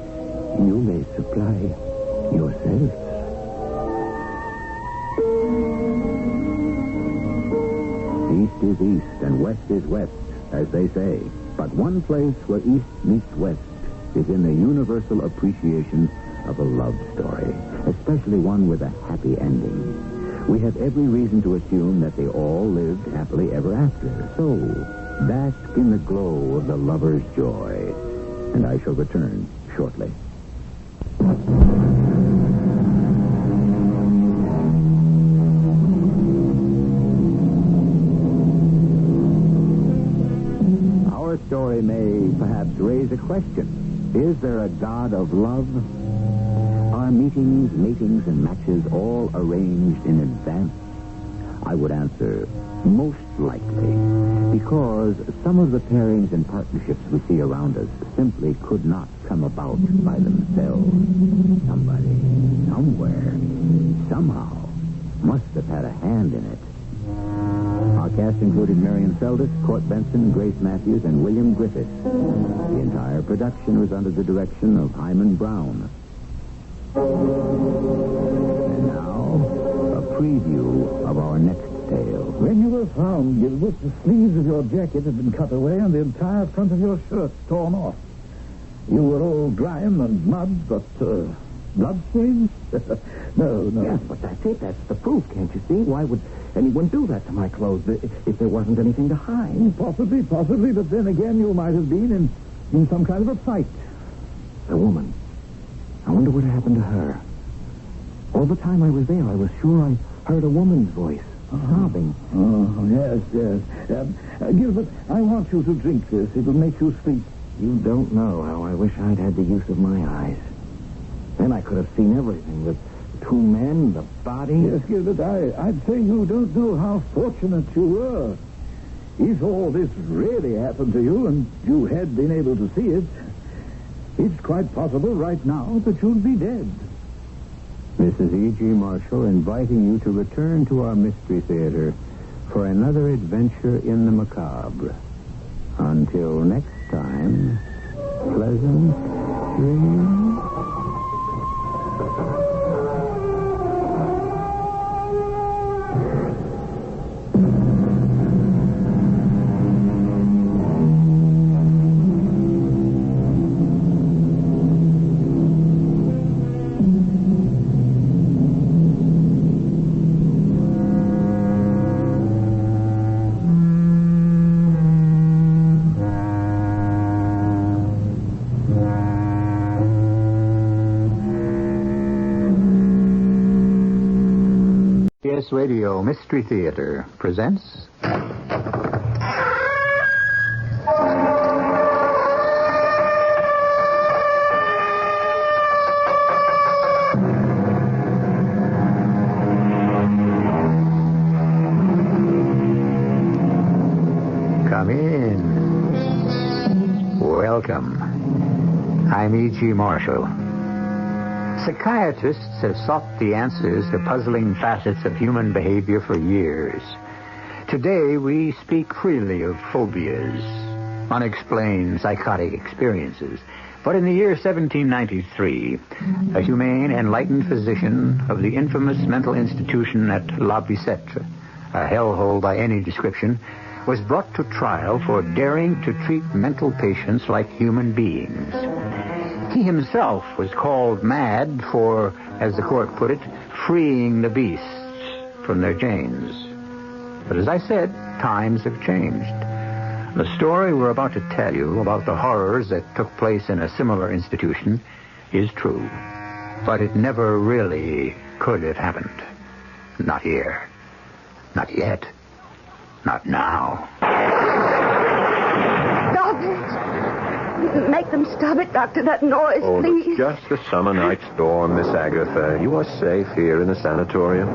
you may supply yourselves. East is east and west is west, as they say. But one place where east meets west is in the universal appreciation of a love story, especially one with a happy ending. We have every reason to assume that they all lived happily ever after. So, bask in the glow of the lover's joy. and I shall return shortly. Our story may perhaps raise a question. Is there a God of love? Are meetings, matings, and matches all arranged in advance? I would answer, most likely, because some of the pairings and partnerships we see around us simply could not come about by themselves. Somebody, somewhere, somehow, must have had a hand in it. Our cast included Marion Seldes, Court Benson, Grace Matthews, and William Griffith. The entire production was under the direction of Hyman Brown. And now, a preview of our next tale. When you were found, Gilbert, the sleeves of your jacket had been cut away and the entire front of your shirt torn off. You were all grime and mud, but bloodstains? No. Yes, but that's it. That's the proof, can't you see? Why would anyone do that to my clothes if there wasn't anything to hide? Possibly, but then again you might have been in some kind of a fight. The woman. I wonder what happened to her. All the time I was there, I was sure I heard a woman's voice, sobbing. Oh, yes. Gilbert, I want you to drink this. It'll make you sleep. You don't know how I wish I'd had the use of my eyes. Then I could have seen everything. The two men, the body. Yes, Gilbert, I'd say you don't know how fortunate you were. If all this really happened to you and you had been able to see it, it's quite possible right now that you'd be dead. This is E.G. Marshall inviting you to return to our Mystery Theater for another adventure in the macabre. Until next time, pleasant dreams. CBS Radio Mystery Theater presents... Come in. Welcome. I'm E.G. Marshall. Psychiatrists have sought the answers to puzzling facets of human behavior for years. Today, we speak freely of phobias, unexplained psychotic experiences. But in the year 1793, a humane, enlightened physician of the infamous mental institution at La Bicêtre, a hellhole by any description, was brought to trial for daring to treat mental patients like human beings. He himself was called mad for, as the court put it, freeing the beasts from their chains. But as I said, times have changed. The story we're about to tell you about the horrors that took place in a similar institution is true. But it never really could have happened. Not here. Not yet. Not now. Stop it! Make them stop it, Doctor. That noise, please. It's just a summer night storm, Miss Agatha. You are safe here in the sanatorium.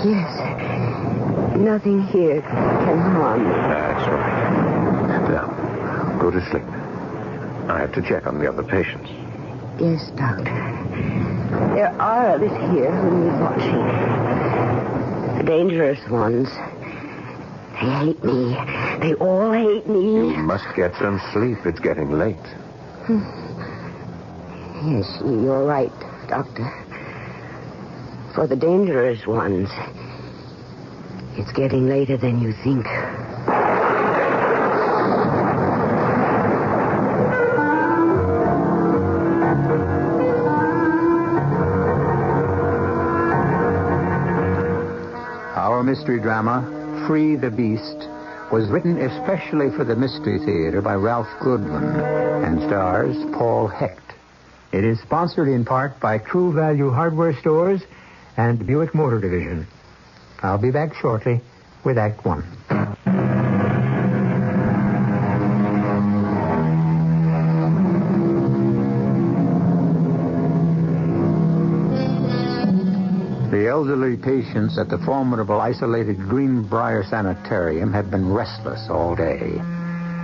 Yes. Nothing here can harm me. That's right. Now, go to sleep. I have to check on the other patients. Yes, Doctor. There are others here who need watching. The dangerous ones. They hate me. They all hate me. You must get some sleep. It's getting late. Yes, you're right, Doctor. For the dangerous ones, it's getting later than you think. Our mystery drama, Free the Beast, was written especially for the Mystery Theater by Ralph Goodwin and stars Paul Hecht. It is sponsored in part by True Value Hardware Stores and Buick Motor Division. I'll be back shortly with Act One. The elderly patients at the formidable isolated Greenbrier Sanitarium have been restless all day.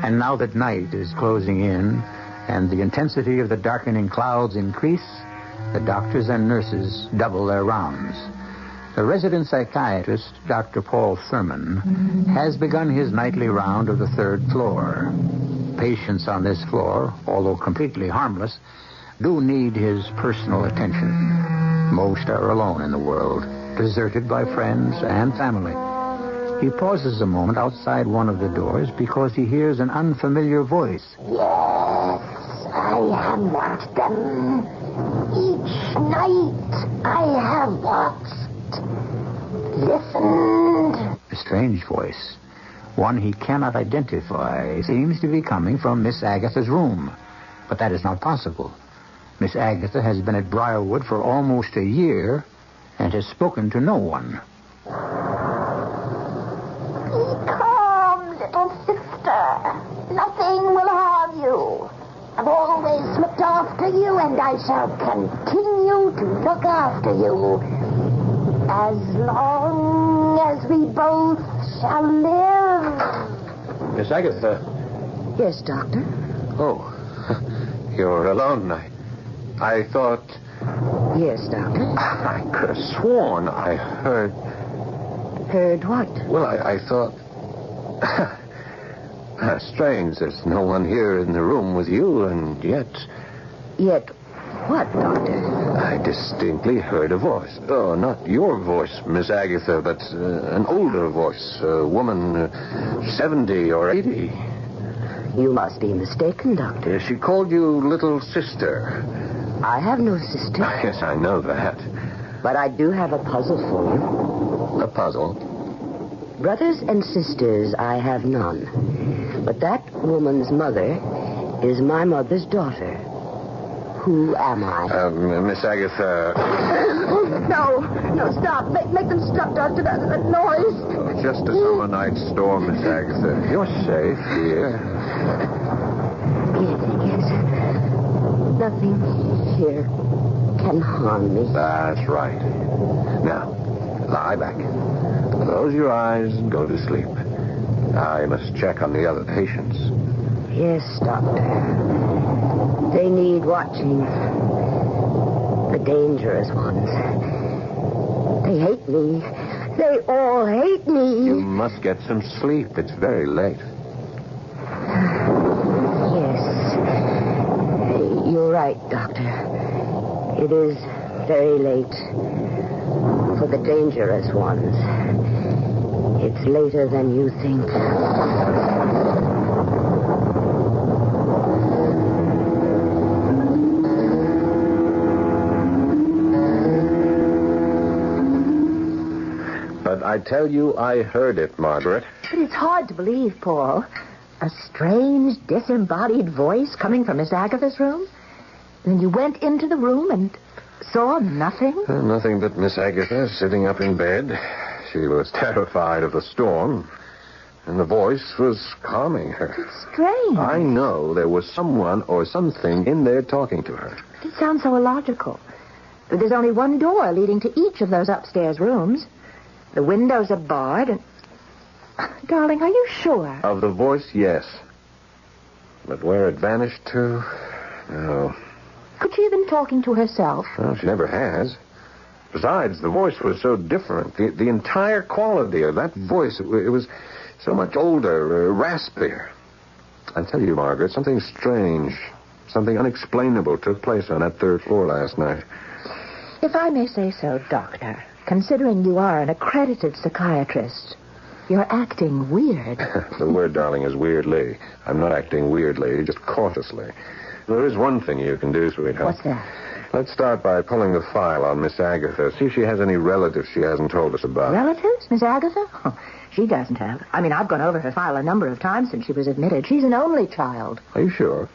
And now that night is closing in and the intensity of the darkening clouds increase, the doctors and nurses double their rounds. The resident psychiatrist, Dr. Paul Thurman, has begun his nightly round of the third floor. Patients on this floor, although completely harmless, do need his personal attention. Most are alone in the world, deserted by friends and family. He pauses a moment outside one of the doors because he hears an unfamiliar voice. Yes, I have watched them. Each night I have watched, listened. A strange voice, one he cannot identify, seems to be coming from Miss Agatha's room. But that is not possible. Miss Agatha has been at Briarwood for almost a year and has spoken to no one. Be calm, little sister. Nothing will harm you. I've always looked after you, and I shall continue to look after you as long as we both shall live. Miss Agatha. Yes, Doctor? Oh, you're alone. I thought... Yes, Doctor. I could have sworn I heard... Heard what? Well, I thought... Strange, there's no one here in the room with you, and yet... Yet what, Doctor? I distinctly heard a voice. Oh, not your voice, Miss Agatha, but an older voice. A woman 70 or 80. You must be mistaken, Doctor. She called you little sister. I have no sister. Yes, I know that. But I do have a puzzle for you. A puzzle? Brothers and sisters, I have none. But that woman's mother is my mother's daughter. Who am I? Miss Agatha... No, stop. Make them stop, Doctor. That noise. Just a summer night storm, Miss Agatha. You're safe here. Yes. Nothing here can harm me. That's right. Now, lie back. Close your eyes and go to sleep. I must check on the other patients. Yes, Doctor. They need watching. The dangerous ones. They hate me. They all hate me. You must get some sleep. It's very late. Yes. You're right, Doctor. It is very late. For the dangerous ones. It's later than you think. But I tell you, I heard it, Margaret. But it's hard to believe, Paul. A strange, disembodied voice coming from Miss Agatha's room? Then you went into the room and saw nothing? Nothing but Miss Agatha sitting up in bed. She was terrified of the storm, and the voice was calming her. It's strange. I know there was someone or something in there talking to her. It sounds so illogical. But there's only one door leading to each of those upstairs rooms. The windows are barred and... Darling, are you sure? Of the voice, yes. But where it vanished to, no. Could she have been talking to herself? Well, she never has. Besides, the voice was so different. The entire quality of that voice, it was so much older, raspier. I tell you, Margaret, something strange, something unexplainable took place on that third floor last night. If I may say so, Doctor, considering you are an accredited psychiatrist, you're acting weird. The word, darling, is weirdly. I'm not acting weirdly, just cautiously. There is one thing you can do, sweetheart. What's that? Let's start by pulling the file on Miss Agatha. See if she has any relatives she hasn't told us about. Relatives? Miss Agatha? Oh, She doesn't have. I mean, I've gone over her file a number of times since she was admitted. She's an only child. Are you sure?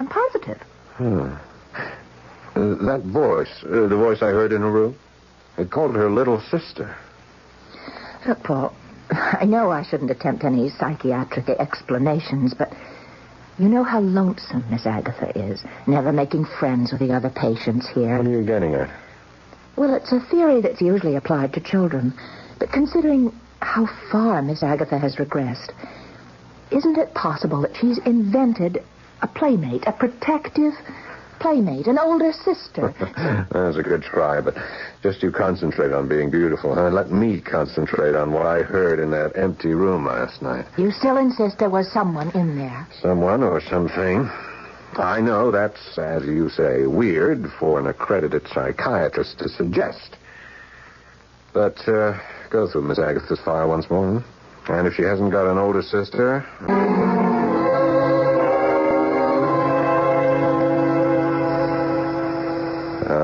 I'm positive. That voice, the voice I heard in her room, it called her little sister. Look, Paul, I know I shouldn't attempt any psychiatric explanations, but you know how lonesome Miss Agatha is, never making friends with the other patients here. What are you getting at? Well, it's a theory that's usually applied to children, but considering how far Miss Agatha has regressed, isn't it possible that she's invented a playmate, a protective playmate, an older sister? That's a good try, but just you concentrate on being beautiful, huh? Let me concentrate on what I heard in that empty room last night. You still insist there was someone in there? Someone or something. I know that's, as you say, weird for an accredited psychiatrist to suggest. But go through Miss Agatha's file once more. And if she hasn't got an older sister...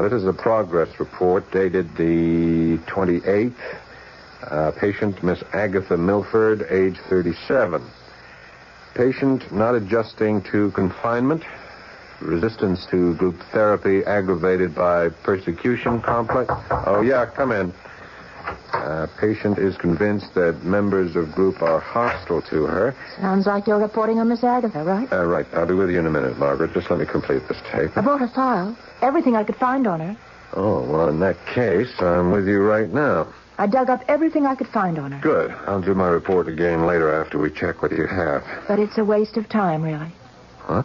This is a progress report dated the 28th. Patient Miss Agatha Milford, age 37. Patient not adjusting to confinement. Resistance to group therapy aggravated by persecution complex. Oh, yeah, come in. Patient is convinced that members of group are hostile to her. Sounds like you're reporting on Miss Agatha, right? Right. I'll be with you in a minute, Margaret. Just let me complete this tape. I brought her file. Everything I could find on her. Oh, well, in that case, I'm with you right now. I dug up everything I could find on her. Good. I'll do my report again later after we check what you have. But it's a waste of time, really. Huh?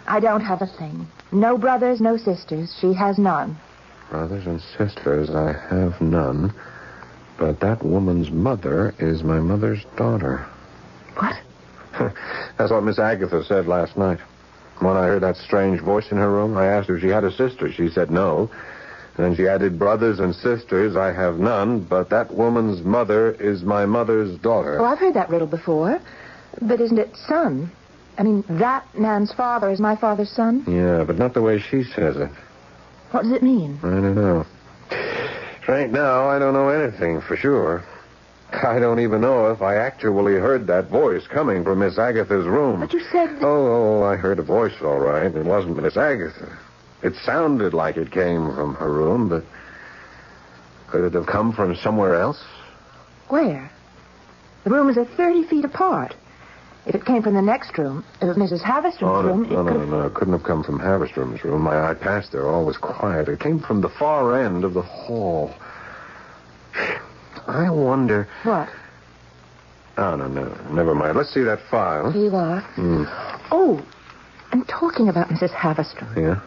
I don't have a thing. No brothers, no sisters. She has none. Brothers and sisters, I have none. But that woman's mother is my mother's daughter. What? That's what Miss Agatha said last night. When I heard that strange voice in her room, I asked her if she had a sister. She said no. And then she added, brothers and sisters, I have none, but that woman's mother is my mother's daughter. Oh, I've heard that riddle before. But isn't it son? I mean, that man's father is my father's son? Yeah, but not the way she says it. What does it mean? I don't know. Right now, I don't know anything for sure. I don't even know if I actually heard that voice coming from Miss Agatha's room. But you said... Oh, I heard a voice, all right. It wasn't Miss Agatha. It sounded like it came from her room, but could it have come from somewhere else? Where? The rooms are 30 feet apart. If it came from the next room, if Mrs. Haverstrom's room... No. It couldn't have come from Haverstrom's room. I passed there. All was quiet. It came from the far end of the hall. I wonder... What? Oh, no. Never mind. Let's see that file. Here you are. Oh, I'm talking about Mrs. Haverstrom. Yeah?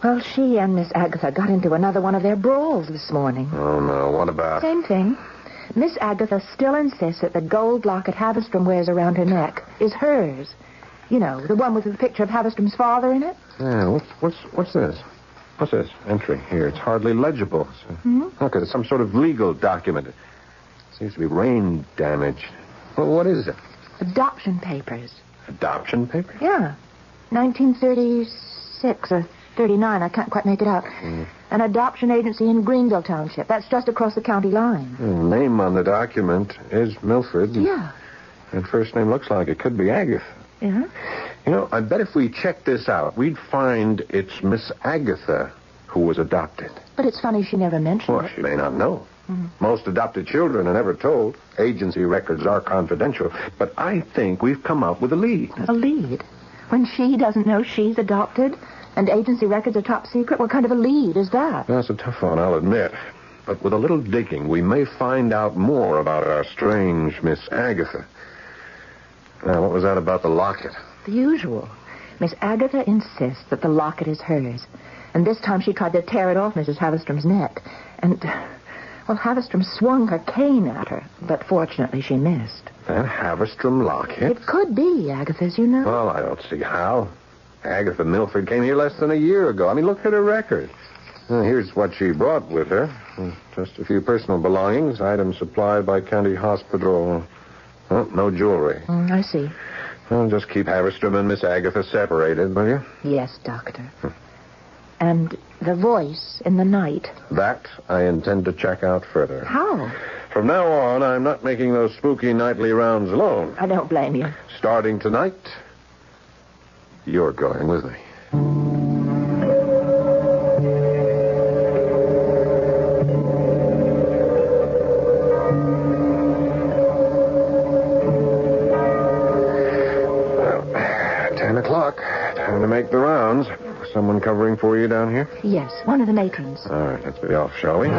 Well, she and Miss Agatha got into another one of their brawls this morning. Oh, no. What about? Same thing. Miss Agatha still insists that the gold locket Haverstrom wears around her neck is hers. You know, the one with the picture of Haverstrom's father in it. Yeah, what's this? What's this entry here? It's hardly legible. Look, it's some sort of legal document. It seems to be rain damaged. Well, what is it? Adoption papers. Adoption papers? Yeah. 1936 or 39. I can't quite make it out. An adoption agency in Greenville Township. That's just across the county line. The name on the document is Milford. Yeah. And first name looks like it could be Agatha. Yeah? You know, I bet if we checked this out, we'd find it's Miss Agatha who was adopted. But it's funny she never mentioned Well, it. she may not know. Most adopted children are never told. Agency records are confidential. But I think we've come up with a lead. A lead? When she doesn't know she's adopted and agency records are top secret? What kind of a lead is that? That's a tough one, I'll admit. But with a little digging, we may find out more about our strange Miss Agatha. Now, what was that about the locket? The usual. Miss Agatha insists that the locket is hers. And this time she tried to tear it off Mrs. Haverstrom's neck. And, well, Haverstrom swung her cane at her. But fortunately she missed. That Haverstrom locket? It could be Agatha's, you know. Well, I don't see how. Agatha Milford came here less than a year ago. I mean, look at her record. Here's what she brought with her. Just a few personal belongings, items supplied by county hospital. Oh, no jewelry. I see. Well, just keep Haverstrom and Miss Agatha separated, will you? Yes, Doctor. And the voice in the night. That I intend to check out further. How? From now on, I'm not making those spooky nightly rounds alone. I don't blame you. Starting tonight, you're going with me. Well, 10 o'clock. Time to make the rounds. Someone covering for you down here? Yes, one of the matrons. All right, let's be off, shall we?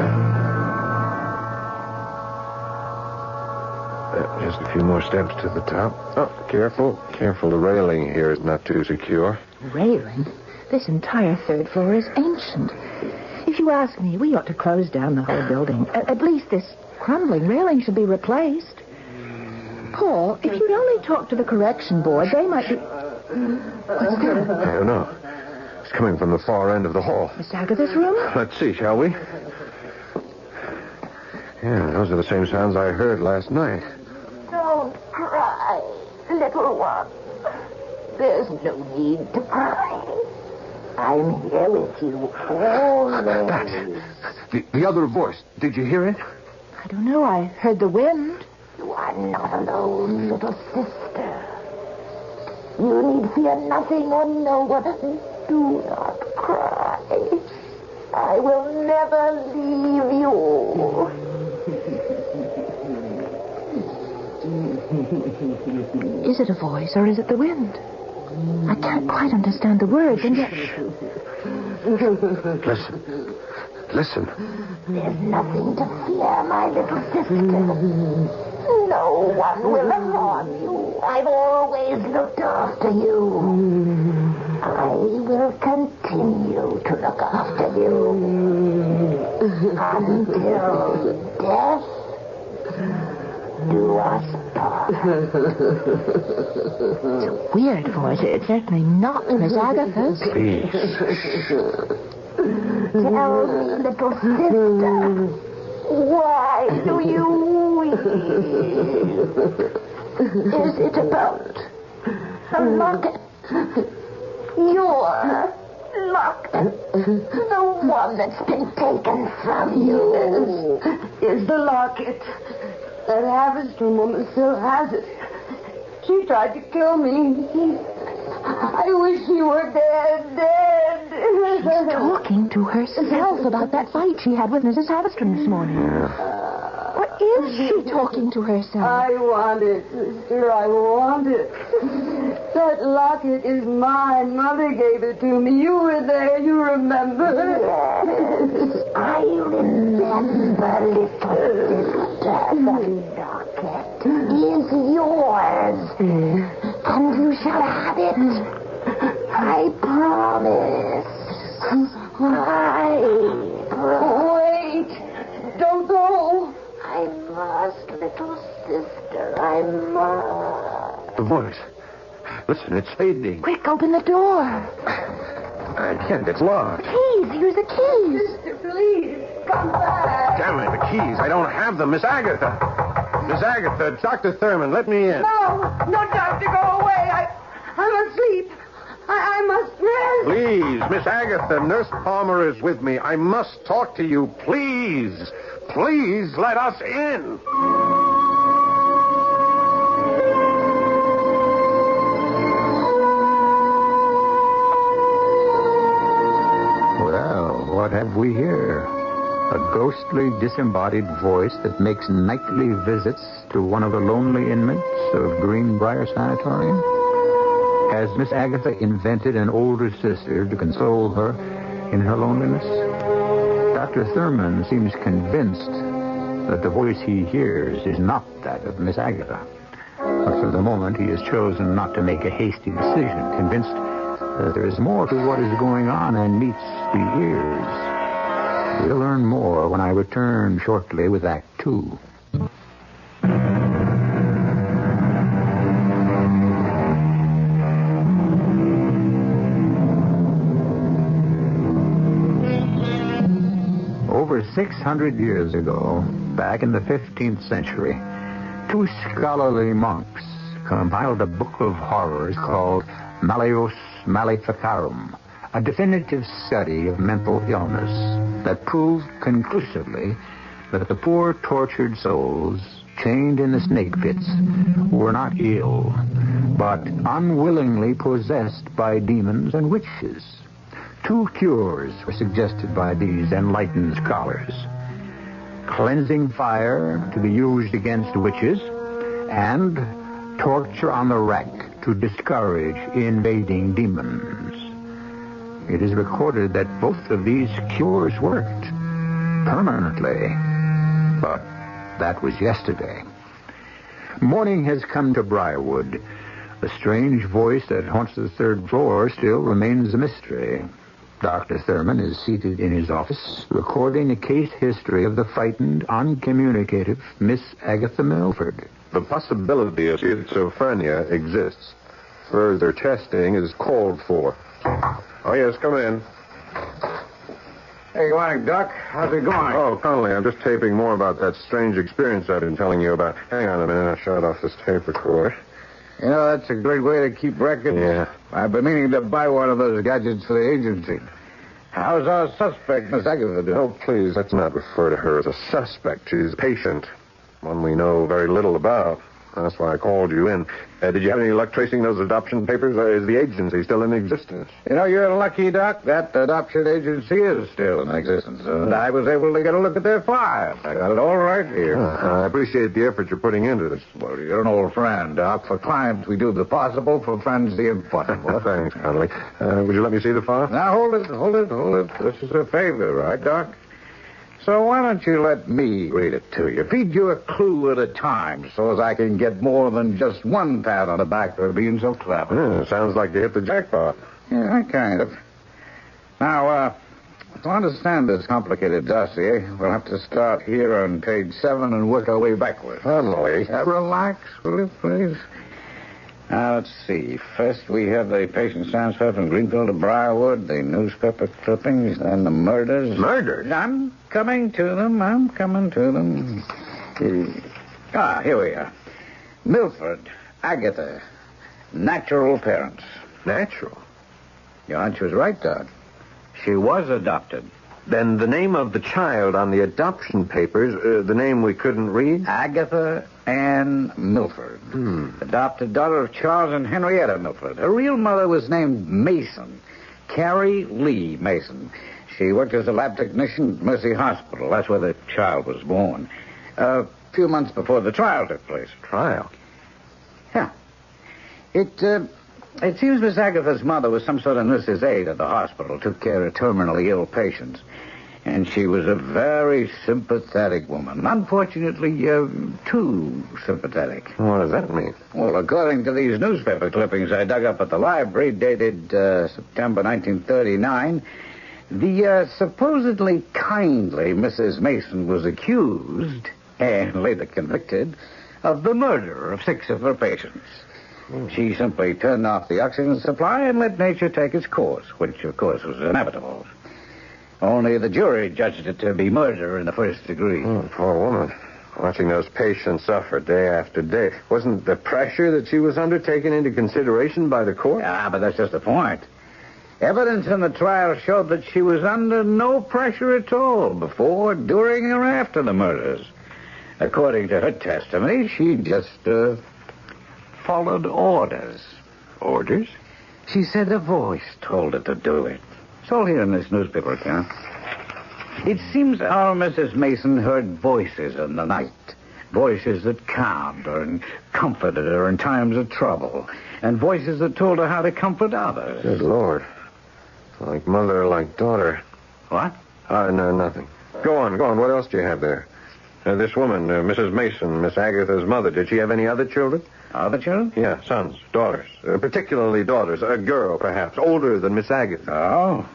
Just a few more steps to the top. Oh, careful. Careful, the railing here is not too secure. Railing? This entire third floor is ancient. If you ask me, we ought to close down the whole building. At least this crumbling railing should be replaced. Paul, if you'd only talk to the correction board, they might be... What's that? I don't know. It's coming from the far end of the hall. Miss Agatha's room? Let's see, shall we? Yeah, those are the same sounds I heard last night. Don't cry, little one. There's no need to cry. I'm here with you always. The other voice. Did you hear it? I don't know. I heard the wind. You are not alone, little sister. You need fear nothing or no one. Do not cry. I will never leave you. Is it a voice or is it the wind? I can't quite understand the words, and yet... Listen. Listen. There's nothing to fear, my little sister. No one will harm you. I've always looked after you. I will continue to look after you until death do us part. It's a weird voice. It's certainly not Miss Agatha's. Please. Tell me, little sister, why do you weep? Is it about the locket? Your locket? The one that's been taken from you? Is the locket. That Havistrom woman still has it. She tried to kill me. I wish she were dead. She's talking to herself about that fight she had with Mrs. Havistrom this morning. What is she talking to herself? I want it, sister. I want it. That locket is mine. Mother gave it to me. You were there. You remember? Yes, I remember, little sister. The locket is yours. And you shall have it. I promise. I promise. Wait. Don't go. I must, little sister. I must. The voice. Listen, it's fading. Quick, open the door. I can't. It's locked. Keys. Here's the keys. Sister, please. Come back. Damn it, the keys. I don't have them. Miss Agatha. Miss Agatha, Dr. Thurman, let me in. No, doctor, go away. I'm asleep. I must rest. Please, Miss Agatha, Nurse Palmer is with me. I must talk to you. Please. Please let us in. Well, what have we here? A ghostly, disembodied voice that makes nightly visits to one of the lonely inmates of Greenbrier Sanatorium? Has Miss Agatha invented an older sister to console her in her loneliness? Dr. Thurman seems convinced that the voice he hears is not that of Miss Agatha. But for the moment, he has chosen not to make a hasty decision, convinced that there is more to what is going on than meets the ears. We'll learn more when I return shortly with Act 2. Over 600 years ago, back in the 15th century, two scholarly monks compiled a book of horrors called Malleus Maleficarum, a definitive study of mental illness that proved conclusively that the poor tortured souls chained in the snake pits were not ill, but unwillingly possessed by demons and witches. 2 cures were suggested by these enlightened scholars: cleansing fire to be used against witches, and torture on the rack to discourage invading demons. It is recorded that both of these cures worked permanently, but that was yesterday. Morning has come to Briarwood. The strange voice that haunts the 3rd floor still remains a mystery. Dr. Thurman is seated in his office, recording a case history of the frightened, uncommunicative Miss Agatha Milford. The possibility of schizophrenia exists. Further testing is called for. Oh, yes, come in. Hey, good morning, Doc. How's it going? Oh, Connolly, I'm just taping more about that strange experience I've been telling you about. Hang on a minute, I'll shut off this tape recorder. You know, that's a great way to keep records. Yeah. I've been meaning to buy one of those gadgets for the agency. How's our suspect, Miss Agatha, doing? Oh, please, let's not refer to her as a suspect. She's a patient, one we know very little about. That's why I called you in. Did you have any luck tracing those adoption papers? Is the agency still in existence? You know, you're lucky, Doc. That adoption agency is still in existence. And I was able to get a look at their file. I got it all right here. I appreciate the effort you're putting into this. Well, you're an old friend, Doc. For clients, we do the possible. For friends, the impossible. Thanks, Connolly. Would you let me see the file? Now, hold it. This is a favor, right, Doc? So why don't you let me read it to you? Feed you a clue at a time so as I can get more than just one pat on the back for being so clever. Yeah, sounds like you hit the jackpot. Yeah, kind of. Now, to understand this complicated dossier, we'll have to start here on page 7 and work our way backwards. Connolly. Relax, will you, please? Now, let's see. First, we have the patient's transfer from Greenfield to Briarwood, the newspaper clippings, then the murders. Murders? I'm coming to them. Here we are. Milford, Agatha, natural parents. Natural? Your hunch was right, Doc. She was adopted. Then the name of the child on the adoption papers, the name we couldn't read? Agatha Ann Milford. Adopted daughter of Charles and Henrietta Milford. Her real mother was named Mason. Carrie Lee Mason. She worked as a lab technician at Mercy Hospital. That's where the child was born. A few months before the trial took place. Trial? Yeah. It seems Miss Agatha's mother was some sort of nurse's aide at the hospital, took care of terminally ill patients. And she was a very sympathetic woman. Unfortunately, too sympathetic. What does that mean? Well, according to these newspaper clippings I dug up at the library, dated September 1939, the supposedly kindly Mrs. Mason was accused, and later convicted, of the murder of 6 of her patients. She simply turned off the oxygen supply and let nature take its course, which, of course, was inevitable. Only the jury judged it to be murder in the 1st degree. Oh, poor woman. Watching those patients suffer day after day. Wasn't the pressure that she was under taken into consideration by the court? Yeah, but that's just the point. Evidence in the trial showed that she was under no pressure at all before, during, or after the murders. According to her testimony, she just, followed orders. Orders? She said a voice told her to do it. It's all here in this newspaper account. It seems our Mrs. Mason heard voices in the night. Voices that calmed her and comforted her in times of trouble. And voices that told her how to comfort others. Good Lord. Like mother, like daughter. What? No, nothing. Go on. What else do you have there? This woman, Mrs. Mason, Miss Agatha's mother, did she have any other children? Other children? Yeah, sons, daughters. Particularly daughters. A girl, perhaps, older than Miss Agatha. Oh,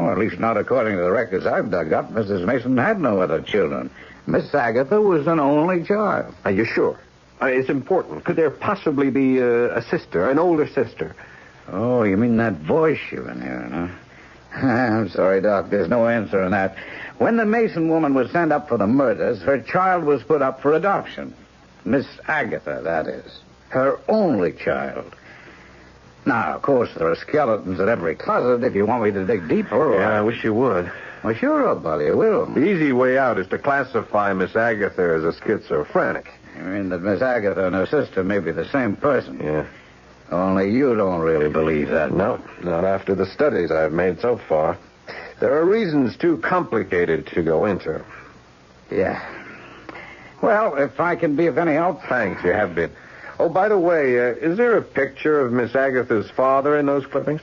at least not according to the records I've dug up. Mrs. Mason had no other children. Miss Agatha was an only child. Are you sure? It's important. Could there possibly be a sister, an older sister? Oh, you mean that voice you've been hearing, huh? I'm sorry, Doc. There's no answer on that. When the Mason woman was sent up for the murders, her child was put up for adoption. Miss Agatha, that is. Her only child. Now, of course, there are skeletons in every closet if you want me to dig deeper. Yeah, I wish you would. Well, sure, buddy, I will. The easy way out is to classify Miss Agatha as a schizophrenic. You mean that Miss Agatha and her sister may be the same person? Yeah. Only you don't really believe that. No, not after the studies I've made so far. There are reasons too complicated to go into. Yeah. Well, if I can be of any help... Thanks, you have been. Oh, by the way, is there a picture of Miss Agatha's father in those clippings?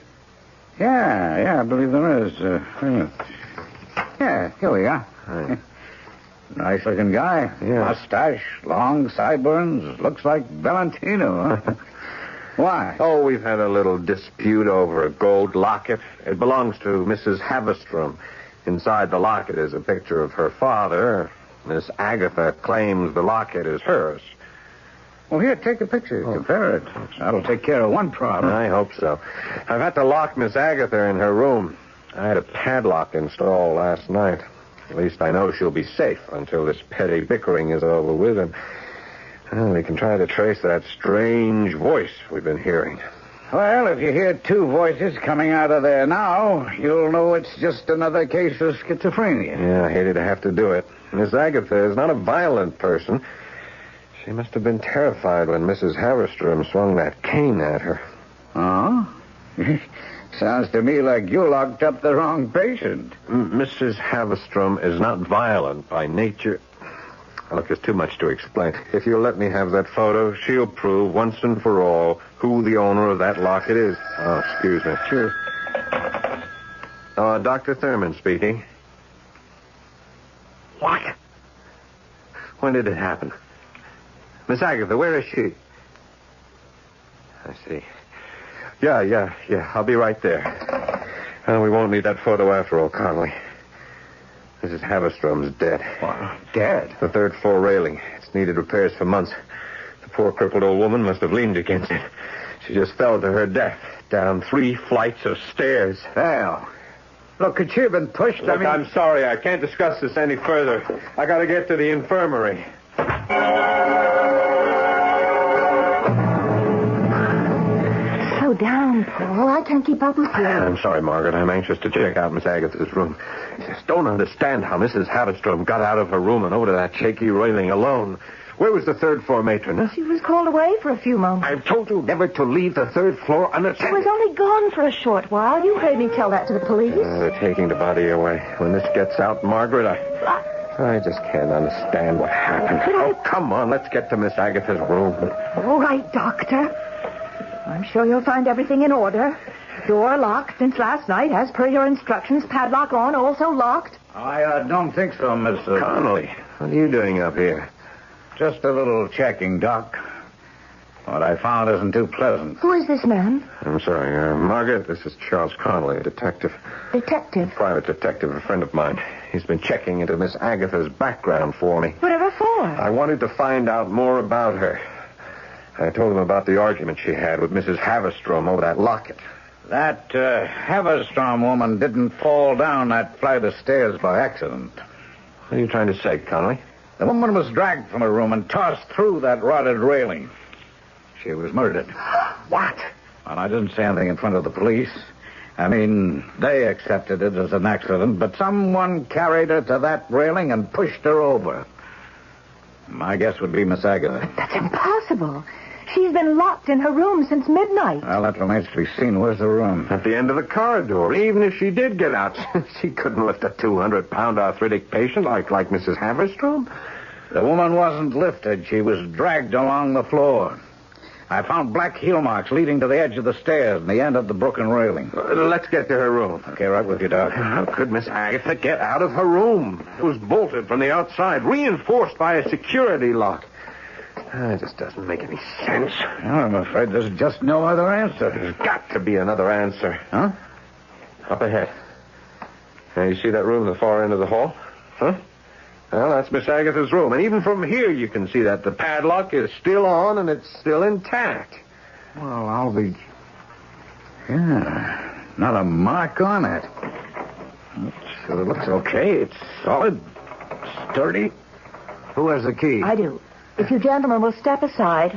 Yeah, I believe there is. Yeah, here we are. Right. Nice-looking guy. Yeah. Mustache, long sideburns. Looks like Valentino, huh? Why? Oh, we've had a little dispute over a gold locket. It belongs to Mrs. Havestrom. Inside the locket is a picture of her father. Miss Agatha claims the locket is hers. Well, here, take a picture. Compare it. That'll take care of one problem. I hope so. I've had to lock Miss Agatha in her room. I had a padlock installed last night. At least I know she'll be safe until this petty bickering is over with, and we can try to trace that strange voice we've been hearing. Well, if you hear two voices coming out of there now, you'll know it's just another case of schizophrenia. Yeah, I hated to have to do it. Miss Agatha is not a violent person. She must have been terrified when Mrs. Havestrom swung that cane at her. Oh? Sounds to me like you locked up the wrong patient. Mrs. Havestrom is not violent by nature. Look, there's too much to explain. If you'll let me have that photo, she'll prove once and for all who the owner of that locket is. Oh, excuse me. Sure. Dr. Thurman speaking. What? When did it happen? Miss Agatha, where is she? I see. Yeah. I'll be right there. We won't need that photo after all, Conley. Mrs. Havestrom's dead. What? Dead? The third floor railing. It's needed repairs for months. The poor crippled old woman must have leaned against it. She just fell to her death down 3 flights of stairs. Hell. Look, could she have been pushed? Look, I'm sorry. I can't discuss this any further. I got to get to the infirmary. Slow down, Paul. I can't keep up with you. I'm sorry, Margaret. I'm anxious to check out Miss Agatha's room. I just don't understand how Mrs. Havestrom got out of her room and over to that shaky railing alone. Where was the third floor matron? Huh? She was called away for a few moments. I've told you never to leave the third floor She unattended. was only gone for a short while. You heard me tell that to the police. They're taking the body away. When this gets out, Margaret, I just can't understand what happened. Oh, come on. Let's get to Miss Agatha's room. All right, Doctor. I'm sure you'll find everything in order. Door locked since last night, as per your instructions. Padlock on, also locked. I don't think so, Miss... Connolly, what are you doing up here? Just a little checking, Doc. What I found isn't too pleasant. Who is this man? I'm sorry, Margaret, this is Charles Connolly, a detective. Detective? Private detective, a friend of mine. He's been checking into Miss Agatha's background for me. Whatever for? I wanted to find out more about her. I told him about the argument she had with Mrs. Havestrom over that locket. That Havestrom woman didn't fall down that flight of stairs by accident. What are you trying to say, Connolly? The woman was dragged from her room and tossed through that rotted railing. She was murdered. What? And I didn't say anything in front of the police. I mean, they accepted it as an accident, but someone carried her to that railing and pushed her over. My guess would be Miss Agatha. That's impossible. She's been locked in her room since midnight. Well, that remains to be seen. Where's the room? At the end of the corridor. Even if she did get out, she couldn't lift a 200-pound arthritic patient like Mrs. Havestrom. The woman wasn't lifted. She was dragged along the floor. I found black heel marks leading to the edge of the stairs and the end of the broken railing. Let's get to her room. Okay, right with you, Doc. How could Miss Agatha get out of her room? It was bolted from the outside, reinforced by a security lock. It just doesn't make any sense. Well, I'm afraid there's just no other answer. There's got to be another answer. Huh? Up ahead. Now, you see that room at the far end of the hall? Huh? Well, that's Miss Agatha's room. And even from here, you can see that the padlock is still on and it's still intact. Well, I'll be... Yeah, not a mark on it. It looks okay. It's solid, sturdy. Who has the key? I do. If you gentlemen will step aside,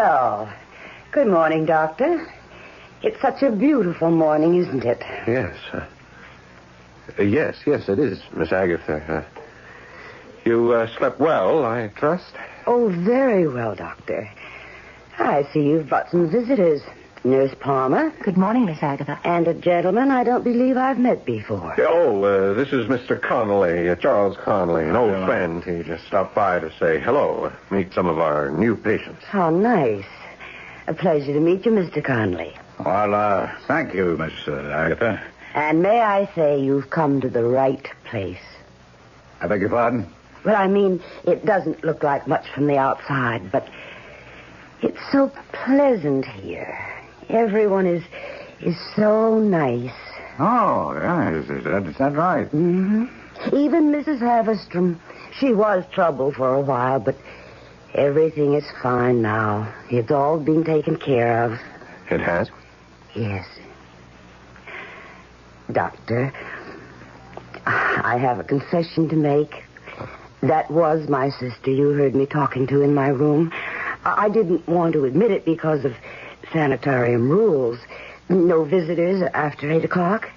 Well, good morning, Doctor. It's such a beautiful morning, isn't it? Yes. Yes, it is, Miss Agatha. You slept well, I trust? Oh, very well, Doctor. I see you've brought some visitors. Nurse Palmer. Good morning, Miss Agatha. And a gentleman I don't believe I've met before. Oh, this is Mr. Connolly, Charles Connolly, an old friend. He just stopped by to say hello, meet some of our new patients. How nice. A pleasure to meet you, Mr. Connolly. Well, thank you, Miss Agatha. And may I say you've come to the right place. I beg your pardon? Well, I mean, it doesn't look like much from the outside, but it's so pleasant here. Everyone is so nice. Oh, yeah, is that right? Mm-hmm. Even Mrs. Haverstrom. She was trouble for a while, but everything is fine now. It's all being taken care of. It has? Yes. Doctor, I have a confession to make. That was my sister you heard me talking to in my room. I didn't want to admit it because of sanitarium rules. No visitors after 8 o'clock.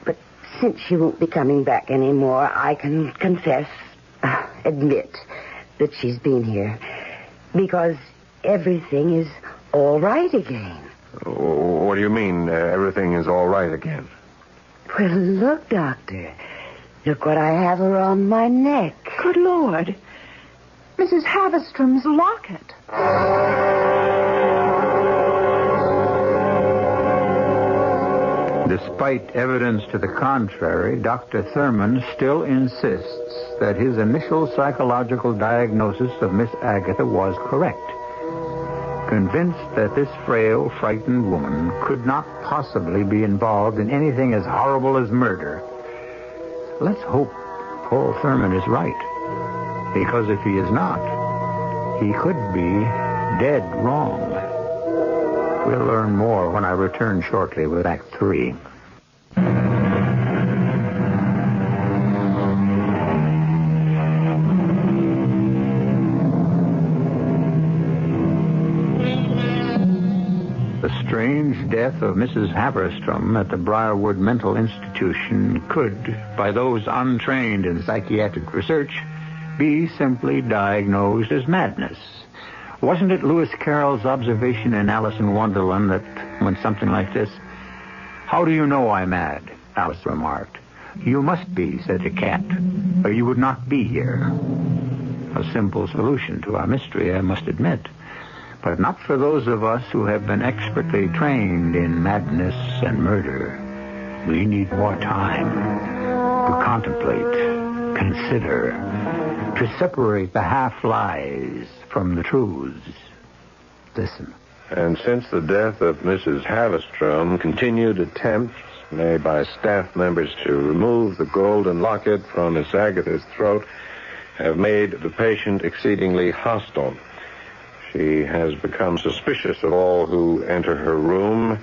But since she won't be coming back anymore, I can admit that she's been here. Because everything is all right again. What do you mean, everything is all right again? Well, look, Doctor. Look what I have around my neck. Good Lord. Mrs. Haverstrom's locket. Despite evidence to the contrary, Dr. Thurman still insists that his initial psychological diagnosis of Miss Agatha was correct. Convinced that this frail, frightened woman could not possibly be involved in anything as horrible as murder. Let's hope Paul Thurman is right. Because if he is not, he could be dead wrong. We'll learn more when I return shortly with Act 3. The strange death of Mrs. Haverstrom at the Briarwood Mental Institution could, by those untrained in psychiatric research, be simply diagnosed as madness. Wasn't it Lewis Carroll's observation in Alice in Wonderland that went something like this? "How do you know I'm mad?" Alice remarked. "You must be," said the cat, "or you would not be here." A simple solution to our mystery, I must admit. But not for those of us who have been expertly trained in madness and murder. We need more time to contemplate, consider, to separate the half-lies from the truths. Listen. And since the death of Mrs. Haverstrom, continued attempts made by staff members to remove the golden locket from Miss Agatha's throat have made the patient exceedingly hostile. She has become suspicious of all who enter her room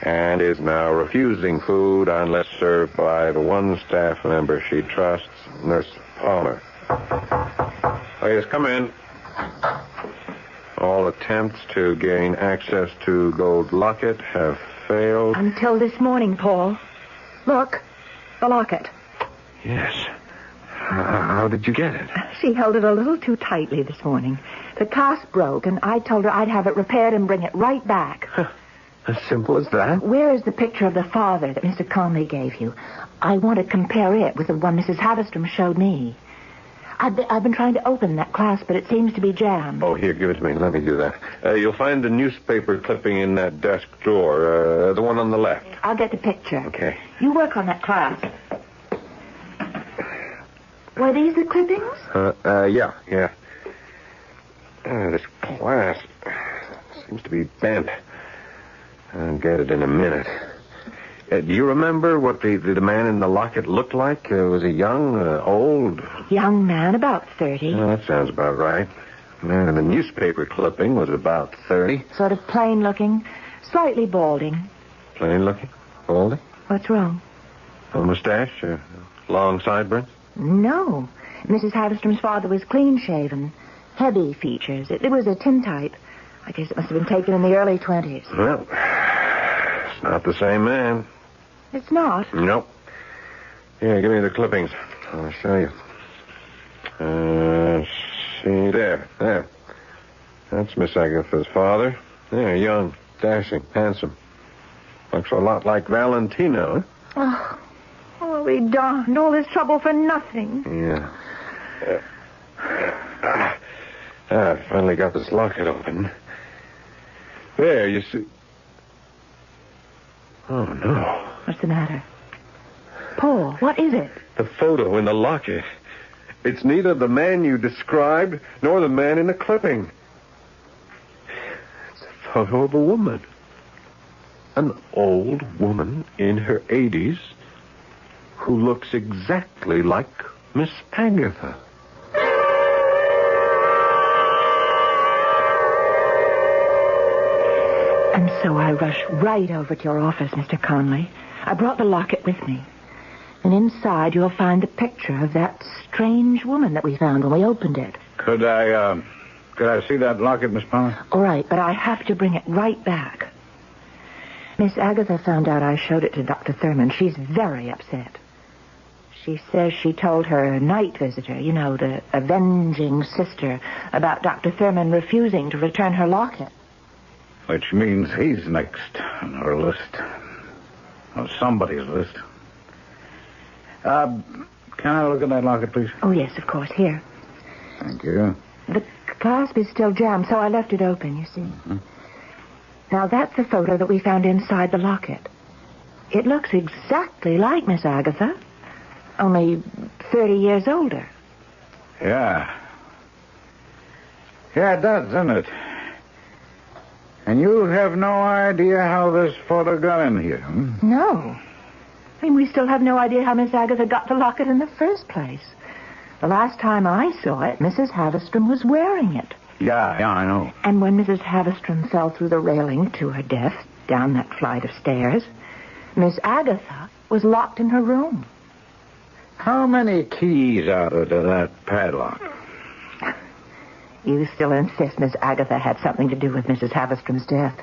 and is now refusing food unless served by the one staff member she trusts, Nurse Palmer. Oh, yes, come in. All attempts to gain access to gold locket have failed. Until this morning, Paul. Look, the locket. Yes. How did you get it? She held it a little too tightly this morning. The clasp broke, and I told her I'd have it repaired and bring it right back. As simple as that? Where is the picture of the father that Mr. Conley gave you? I want to compare it with the one Mrs. Haverstrom showed me. I've been trying to open that clasp, but it seems to be jammed. Oh, here, give it to me. Let me do that. You'll find a newspaper clipping in that desk drawer, the one on the left. I'll get the picture. Okay. You work on that clasp. Were these the clippings? Yeah. This clasp seems to be bent. I'll get it in a minute. Do you remember what the man in the locket looked like? Was he young, old? Young man, about 30. Oh, that sounds about right. The man in the newspaper clipping was about 30. Sort of plain looking, slightly balding. Plain looking? Balding? What's wrong? No mustache? Long sideburns? No. Mrs. Haverstrom's father was clean-shaven. Heavy features. It was a tintype. I guess it must have been taken in the early 20s. Well, it's not the same man. It's not? Nope. Here, give me the clippings. I'll show you. See, there. That's Miss Agatha's father. There, young, dashing, handsome. Looks a lot like Valentino, huh? Oh, we darned. All this trouble for nothing. Yeah. I finally got this locket open. There, you see. Oh, no. What's the matter? Paul, what is it? The photo in the locket. It's neither the man you described nor the man in the clipping. It's a photo of a woman. An old woman in her 80s who looks exactly like Miss Agatha. And so I rushed right over to your office, Mr. Conley. I brought the locket with me. And inside you'll find the picture of that strange woman that we found when we opened it. Could I see that locket, Miss Palmer? All right, but I have to bring it right back. Miss Agatha found out I showed it to Dr. Thurman. She's very upset. She says she told her night visitor, you know, the avenging sister, about Dr. Thurman refusing to return her locket. Which means he's next on her list. Or somebody's list. Can I look at that locket, please? Oh, yes, of course. Here. Thank you. The clasp is still jammed, so I left it open, you see. Mm-hmm. Now, that's the photo that we found inside the locket. It looks exactly like Miss Agatha, only 30 years older. Yeah. Yeah, it does, doesn't it? And you have no idea how this photo got in here, hmm? No. I mean, we still have no idea how Miss Agatha got the locket in the first place. The last time I saw it, Mrs. Havistrom was wearing it. Yeah, I know. And when Mrs. Havistrom fell through the railing to her death, down that flight of stairs, Miss Agatha was locked in her room. How many keys are there to that padlock? You still insist Miss Agatha had something to do with Mrs. Havistrom's death.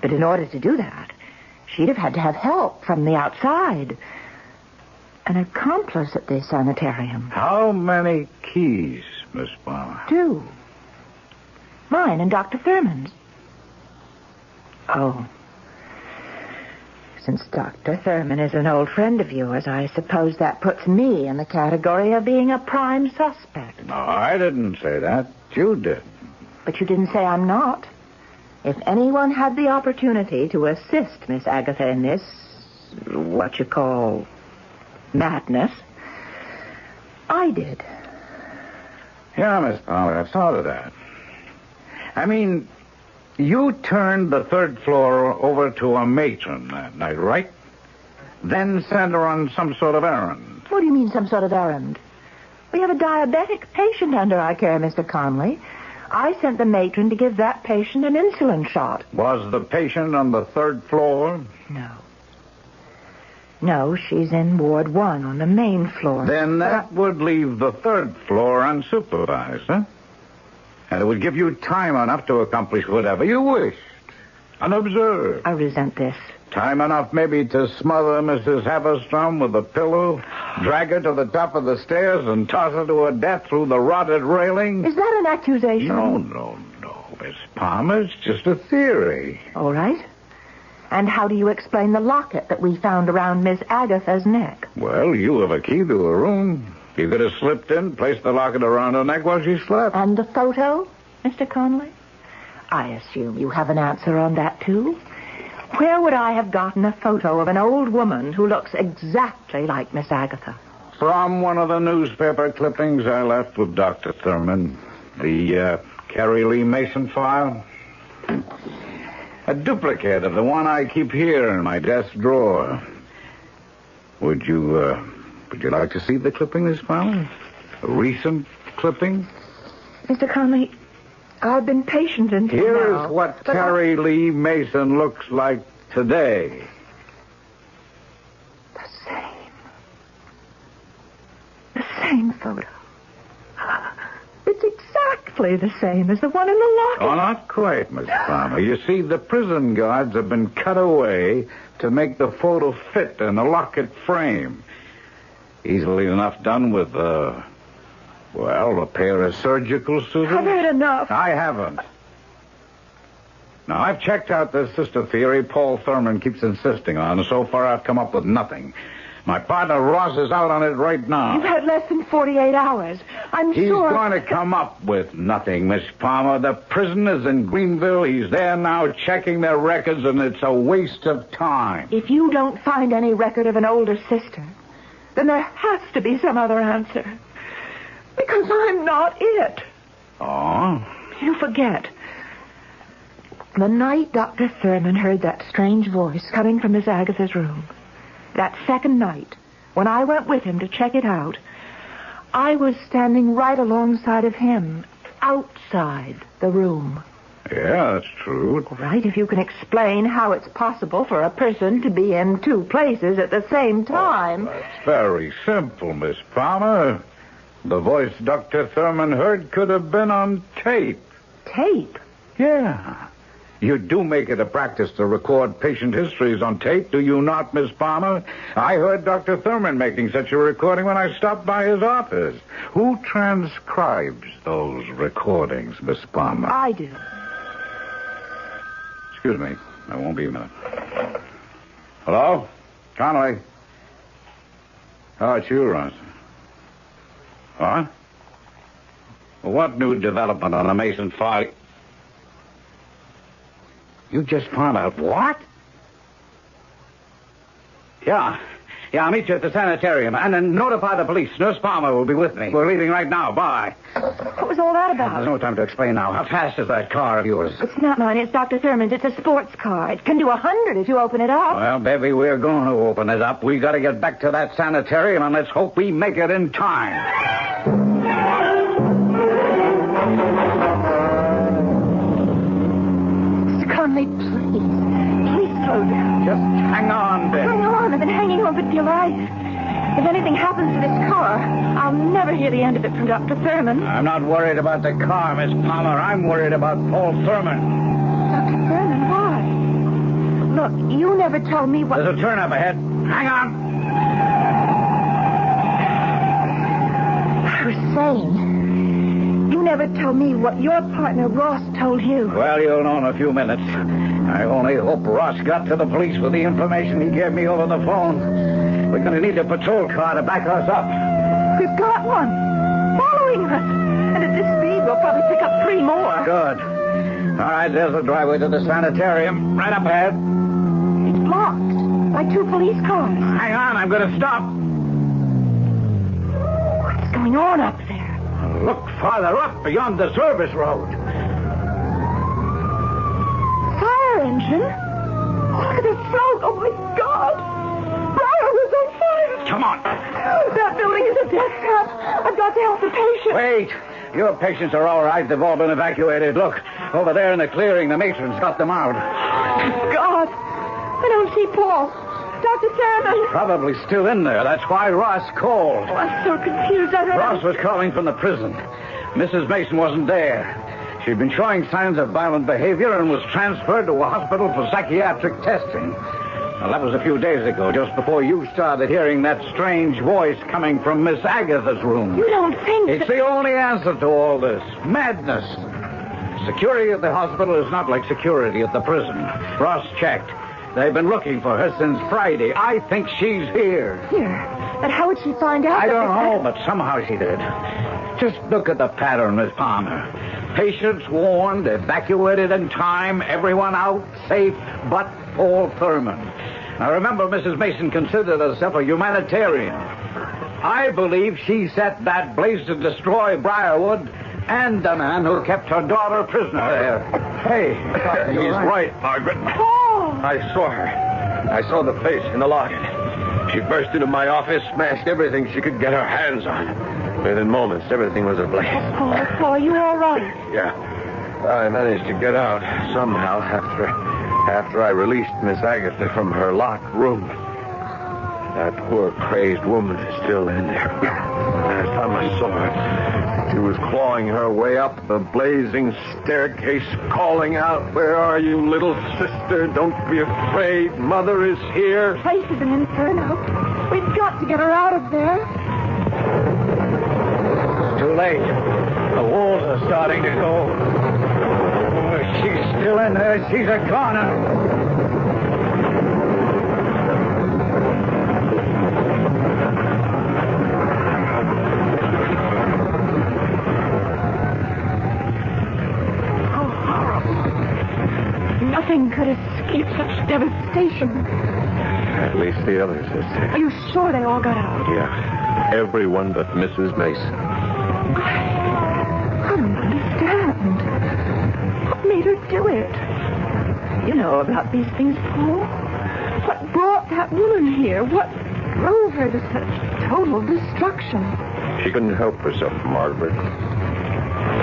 But in order to do that, she'd have had to have help from the outside. An accomplice at the sanitarium. How many keys, Miss Palmer? 2. Mine and Dr. Thurman's. Oh. Since Dr. Thurman is an old friend of yours, I suppose that puts me in the category of being a prime suspect. No, I didn't say that. You did. But you didn't say I'm not. If anyone had the opportunity to assist Miss Agatha in this, what you call, madness, I did. Yeah, Miss Palmer, I've thought of that. I mean, you turned the 3rd floor over to a matron that night, right? Then sent her on some sort of errand. What do you mean, some sort of errand? We have a diabetic patient under our care, Mr. Conley. I sent the matron to give that patient an insulin shot. Was the patient on the 3rd floor? No. No, she's in Ward 1 on the main floor. Then that would leave the 3rd floor unsupervised, huh? And it would give you time enough to accomplish whatever you wished. Unobserved. I resent this. Time enough maybe to smother Mrs. Havistrom with a pillow, drag her to the top of the stairs, and toss her to her death through the rotted railing. Is that an accusation? No, Miss Palmer. It's just a theory. All right. And how do you explain the locket that we found around Miss Agatha's neck? Well, you have a key to her room. You could have slipped in, placed the locket around her neck while she slept. And the photo, Mr. Conley? I assume you have an answer on that, too. Where would I have gotten a photo of an old woman who looks exactly like Miss Agatha? From one of the newspaper clippings I left with Dr. Thurman. The Carrie Lee Mason file. A duplicate of the one I keep here in my desk drawer. Would you like to see the clipping, Miss Palmer? A recent clipping? Mr. Conley, I've been patient until Here now. is what Carrie Lee Mason looks like today. The same photo. It's exact. exactly the same as the one in the locket. Oh, not quite, Miss Palmer. You see, the prison guards have been cut away to make the photo fit in the locket frame. Easily enough done with, a pair of surgical scissors. I've had enough. I haven't. Now, I've checked out this sister theory Paul Thurman keeps insisting on, and so far I've come up with nothing. My partner Ross is out on it right now. You've had less than 48 hours. I'm He's sure... going to come up with nothing, Miss Palmer. The prison is in Greenville. He's there now checking their records, and it's a waste of time. If you don't find any record of an older sister, then there has to be some other answer. Because I'm not it. Oh? You forget. The night Dr. Thurman heard that strange voice coming from Miss Agatha's room, that second night, when I went with him to check it out, I was standing right alongside of him, outside the room. Yeah, that's true. Right, if you can explain how it's possible for a person to be in two places at the same time. Oh, that's very simple, Miss Palmer. The voice Dr. Thurman heard could have been on tape. Tape? Yeah. You do make it a practice to record patient histories on tape, do you not, Miss Palmer? I heard Dr. Thurman making such a recording when I stopped by his office. Who transcribes those recordings, Miss Palmer? I do. Excuse me. I won't be a minute. Hello? Connolly? Oh, it's you, Ross. What? Well, what new development on the Mason file? You just found out what? Yeah, I'll meet you at the sanitarium. And then notify the police. Nurse Palmer will be with me. We're leaving right now. Bye. What was all that about? There's no time to explain now. How fast is that car of yours? It's not mine. It's Dr. Thurman's. It's a sports car. It can do 100 if you open it up. Well, baby, we're going to open it up. We got to get back to that sanitarium, and let's hope we make it in time. Conley, please slow down. Just hang on, Ben. Hang on. I've been hanging on for dear life. If anything happens to this car, I'll never hear the end of it from Dr. Thurman. I'm not worried about the car, Miss Palmer. I'm worried about Paul Thurman. Dr. Thurman, why? Look, you never told me what... There's a turn up ahead. Hang on. I was saying... You never told me what your partner Ross told you. Well, you'll know in a few minutes. I only hope Ross got to the police with the information he gave me over the phone. We're going to need a patrol car to back us up. We've got one. Following us. And at this speed, we'll probably pick up 3 more. Good. All right, there's the driveway to the sanitarium. Right up ahead. It's blocked by 2 police cars. Hang on, I'm going to stop. What's going on up there? Look farther up beyond the service road. Fire engine? Look at the smoke. Oh, my God. Briar was on fire. Come on. That building is a death trap. I've got to help the patient. Wait. Your patients are all right. They've all been evacuated. Look, over there in the clearing, the matron's got them out. Oh, God. I don't see Paul. Dr. Thurman. Probably still in there. That's why Ross called. Oh, I'm so confused. Ross was calling from the prison. Mrs. Mason wasn't there. She'd been showing signs of violent behavior and was transferred to a hospital for psychiatric testing. Well, that was a few days ago, just before you started hearing that strange voice coming from Miss Agatha's room. You don't think It's the only answer to all this. Madness. Security at the hospital is not like security at the prison. Ross checked. They've been looking for her since Friday. I think she's here. Here? And how would she find out? I don't know, but somehow she did. Just look at the pattern, Miss Palmer. Patients warned, evacuated in time, everyone out, safe, but Paul Thurman. Now remember, Mrs. Mason considered herself a humanitarian. I believe she set that blaze to destroy Briarwood and the man who kept her daughter prisoner there. Hey, he's right, Margaret. I saw her. I saw the face in the locket. She burst into my office, smashed everything she could get her hands on. Within moments, everything was ablaze. Paul, are you all right? Yeah. I managed to get out somehow after I released Miss Agatha from her locked room. That poor crazed woman is still in there. Last time I saw her, She was clawing her way up the blazing staircase, calling out, "Where are you, little sister? Don't be afraid. Mother is here." The place is an inferno. We've got to get her out of there. Too late. The walls are starting to go. Oh, she's still in there. She's a goner. Nothing could escape such devastation. At least the others are safe. Are you sure they all got out? Yeah. Everyone but Mrs. Mason. I don't understand. What made her do it? You know about these things, Paul. What brought that woman here? What drove her to such total destruction? She couldn't help herself, Margaret.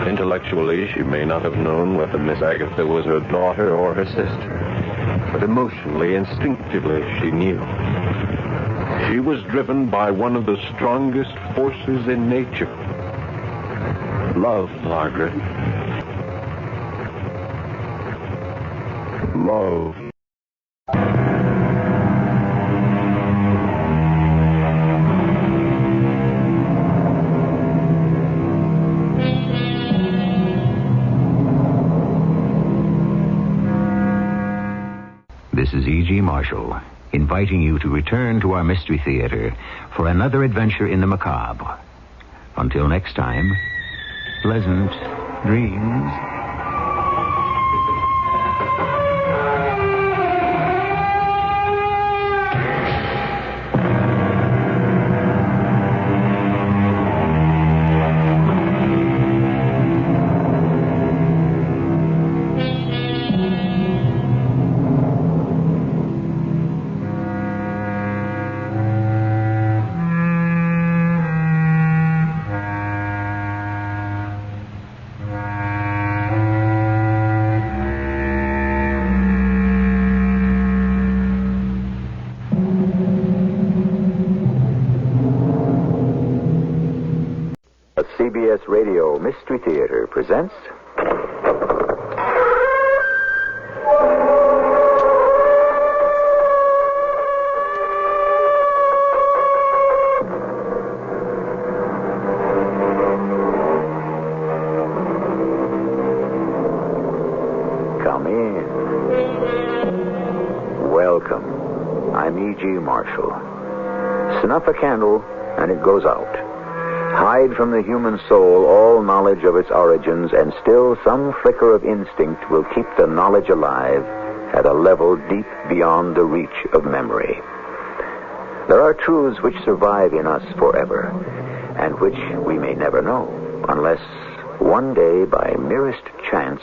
Intellectually, she may not have known whether Miss Agatha was her daughter or her sister. But emotionally, instinctively, she knew. She was driven by one of the strongest forces in nature. Love, Margaret. Love. This is E.G. Marshall, inviting you to return to our Mystery Theater for another adventure in the macabre. Until next time, pleasant dreams. CBS Radio Mystery Theater presents... Come in. Welcome. I'm E.G. Marshall. Snuff a candle, and it goes out. Hide from the human soul all knowledge of its origins, and still some flicker of instinct will keep the knowledge alive at a level deep beyond the reach of memory. There are truths which survive in us forever, and which we may never know, unless one day, by merest chance...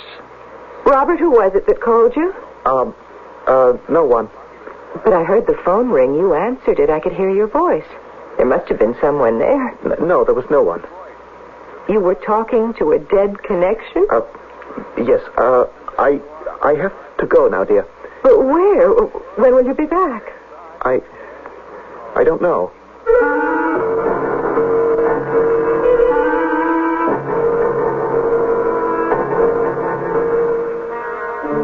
Robert, who was it that called you? No one. But I heard the phone ring. You answered it. I could hear your voice. There must have been someone there. No, there was no one. You were talking to a dead connection? Yes, I have to go now, dear. But where? When will you be back? I don't know.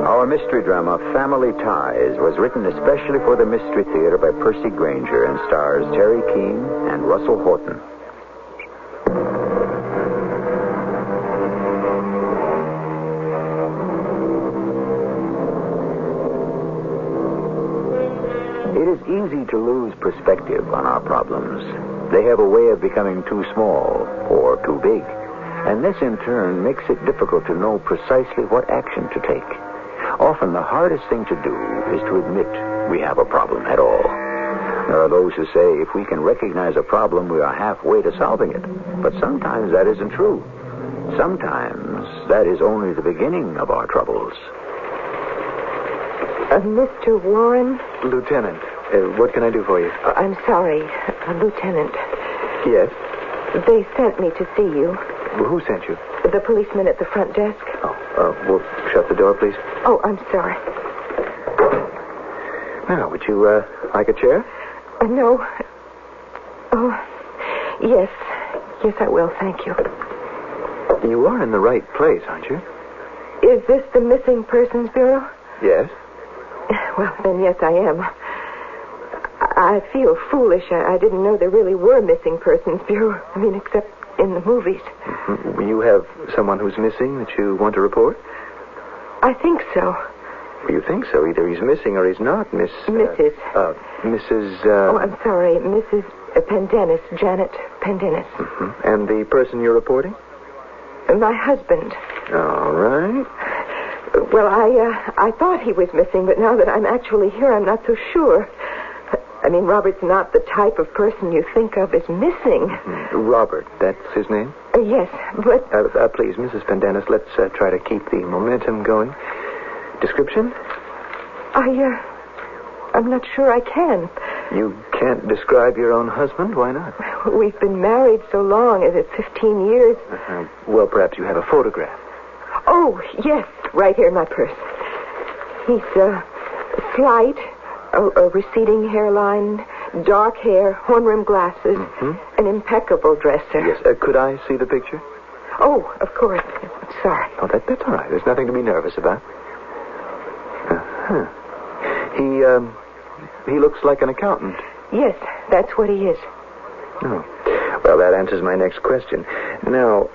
Our mystery drama, Family Ties, was written especially for the Mystery Theater by Percy Granger and stars Terry Keane and Russell Horton. It is easy to lose perspective on our problems. They have a way of becoming too small or too big, and this in turn makes it difficult to know precisely what action to take. Often the hardest thing to do is to admit we have a problem at all. There are those who say if we can recognize a problem, we are halfway to solving it. But sometimes that isn't true. Sometimes that is only the beginning of our troubles. Mr. Warren? Lieutenant, what can I do for you? I'm sorry, Lieutenant. Yes? They sent me to see you. Who sent you? The policeman at the front desk. Well, shut the door, please. Oh, I'm sorry. Now, would you like a chair? No. Oh, yes. Yes, I will, thank you. You are in the right place, aren't you? Is this the Missing Persons Bureau? Yes. Well, then, yes, I am. I feel foolish. I didn't know there really were Missing Persons Bureau. I mean, except in the movies. Mm-hmm. You have someone who's missing that you want to report? I think so. You think so? Either he's missing or he's not, Miss... Mrs. Mrs... Oh, I'm sorry. Mrs. Pendennis. Janet Pendennis. Mm-hmm. And the person you're reporting? My husband. All right. Well, I thought he was missing, but now that I'm actually here, I'm not so sure. I mean, Robert's not the type of person you think of as missing. Mm-hmm. Robert, that's his name? Yes, but... Please, Mrs. Pendennis, let's try to keep the momentum going. Description? I'm not sure I can. You can't describe your own husband? Why not? We've been married so long, it's 15 years. Well, perhaps you have a photograph. Oh, yes, right here in my purse. He's slight, a receding hairline, dark hair, horn-rimmed glasses, an impeccable dresser. Yes, could I see the picture? Oh, of course. Sorry. Oh, that's all right. There's nothing to be nervous about. He looks like an accountant. Yes, that's what he is. Oh. Well, that answers my next question. Now,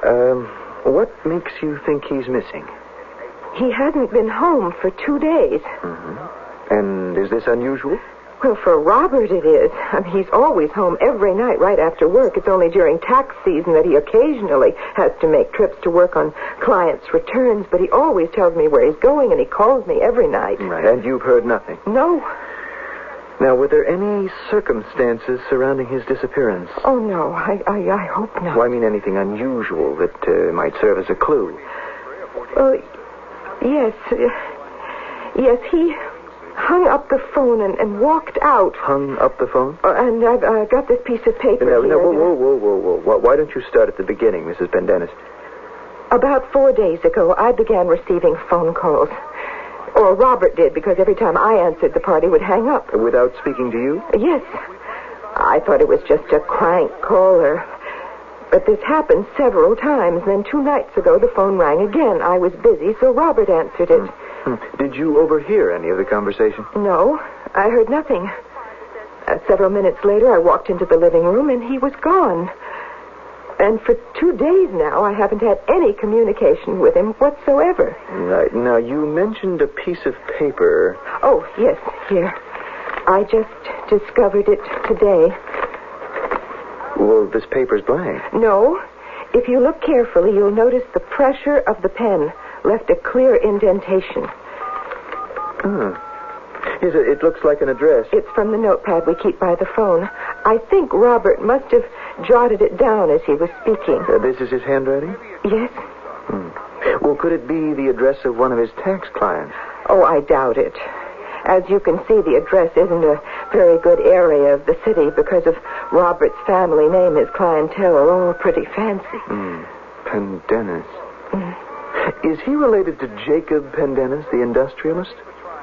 what makes you think he's missing? He hasn't been home for 2 days. Mm-hmm. And is this unusual? Well, for Robert it is. I mean, he's always home every night right after work. It's only during tax season that he occasionally has to make trips to work on clients' returns, but he always tells me where he's going, and he calls me every night. Right. And you've heard nothing? No. Now, were there any circumstances surrounding his disappearance? Oh, no. I hope not. Well, I mean anything unusual that might serve as a clue. Yes. Yes, he hung up the phone and walked out. Hung up the phone? And I've got this piece of paper here. Whoa. Why don't you start at the beginning, Mrs. Pendennis? About 4 days ago, I began receiving phone calls. Or Robert did, because every time I answered, the party would hang up. Without speaking to you? Yes. I thought it was just a crank caller. But this happened several times. Then 2 nights ago, the phone rang again. I was busy, so Robert answered it. Did you overhear any of the conversation? No, I heard nothing. Several minutes later, I walked into the living room, and he was gone. And for 2 days now, I haven't had any communication with him whatsoever. Right. Now, you mentioned a piece of paper. Oh, yes, here. I just discovered it today. Well, this paper's blank. No. If you look carefully, you'll notice the pressure of the pen left a clear indentation. It looks like an address. It's from the notepad we keep by the phone. I think Robert must have jotted it down as he was speaking. This is his handwriting? Yes. Well, could it be the address of one of his tax clients? Oh, I doubt it. As you can see, the address isn't a very good area of the city because of Robert's family name. His clientele are all pretty fancy. Pendennis. Is he related to Jacob Pendennis, the industrialist?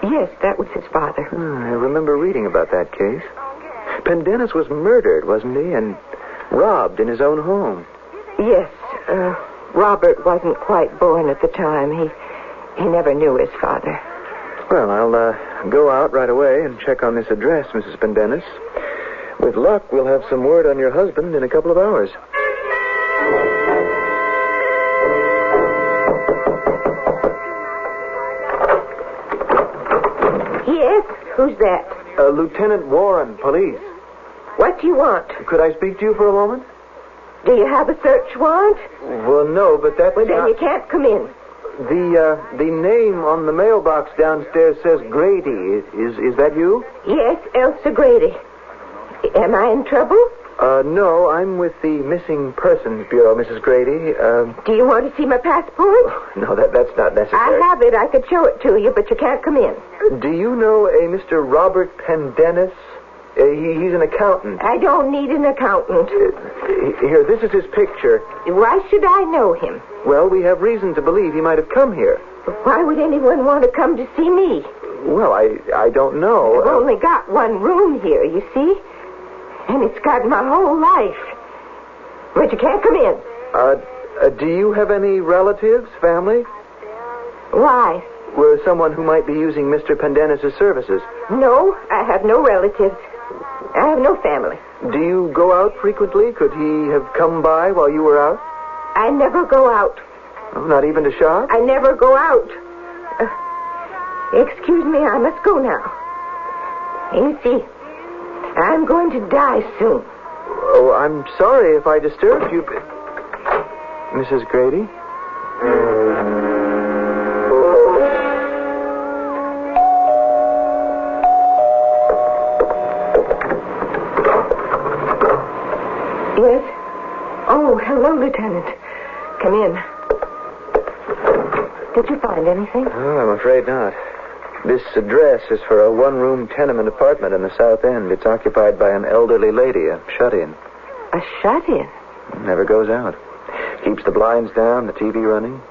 Yes, that was his father. I remember reading about that case. Pendennis was murdered, wasn't he? And robbed in his own home. Yes. Robert wasn't quite born at the time. He never knew his father. Well, I'll go out right away and check on this address, Mrs. Pendennis. With luck, we'll have some word on your husband in a couple of hours. Yes? Who's that? Lieutenant Warren, police. What do you want? Could I speak to you for a moment? Do you have a search warrant? Well, no, but that's Well, then you can't come in. The name on the mailbox downstairs says Grady. Is that you? Yes, Elsa Grady. Am I in trouble? No, I'm with the Missing Persons Bureau, Mrs. Grady. Do you want to see my passport? No, that's not necessary. I have it. I could show it to you, but you can't come in. Do you know a Mr. Robert Pendennis? He's an accountant. I don't need an accountant. Here, this is his picture. Why should I know him? Well, we have reason to believe he might have come here. Why would anyone want to come to see me? Well, I don't know. I've only got one room here, you see? And it's got my whole life. But you can't come in. Do you have any relatives, family? Why? With someone who might be using Mr. Pendennis' services? No, I have no relatives. I have no family. Do you go out frequently? Could he have come by while you were out? I never go out. Oh, not even to shop? I never go out. Excuse me, I must go now. You see, I'm going to die soon. Oh, I'm sorry if I disturbed you, but... Mrs. Grady? Yes? Oh, hello, Lieutenant. Come in. Did you find anything? Oh, I'm afraid not. This address is for a one-room tenement apartment in the South End. It's occupied by an elderly lady, a shut-in. A shut-in? Never goes out. Keeps the blinds down, the TV running.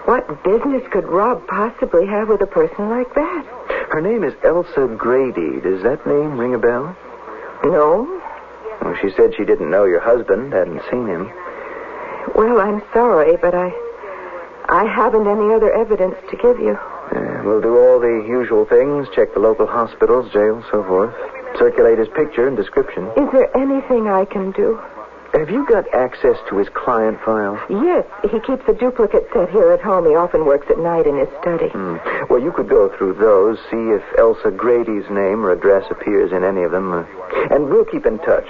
What business could Rob possibly have with a person like that? Her name is Elsa Grady. Does that name ring a bell? No. Well, she said she didn't know your husband, hadn't seen him. Well, I'm sorry, but I haven't any other evidence to give you. We'll do all the usual things, check the local hospitals, jails, so forth. Circulate his picture and description. Is there anything I can do? Have you got access to his client file? Yes, he keeps a duplicate set here at home. He often works at night in his study. Well, you could go through those, see if Elsa Grady's name or address appears in any of them. And we'll keep in touch.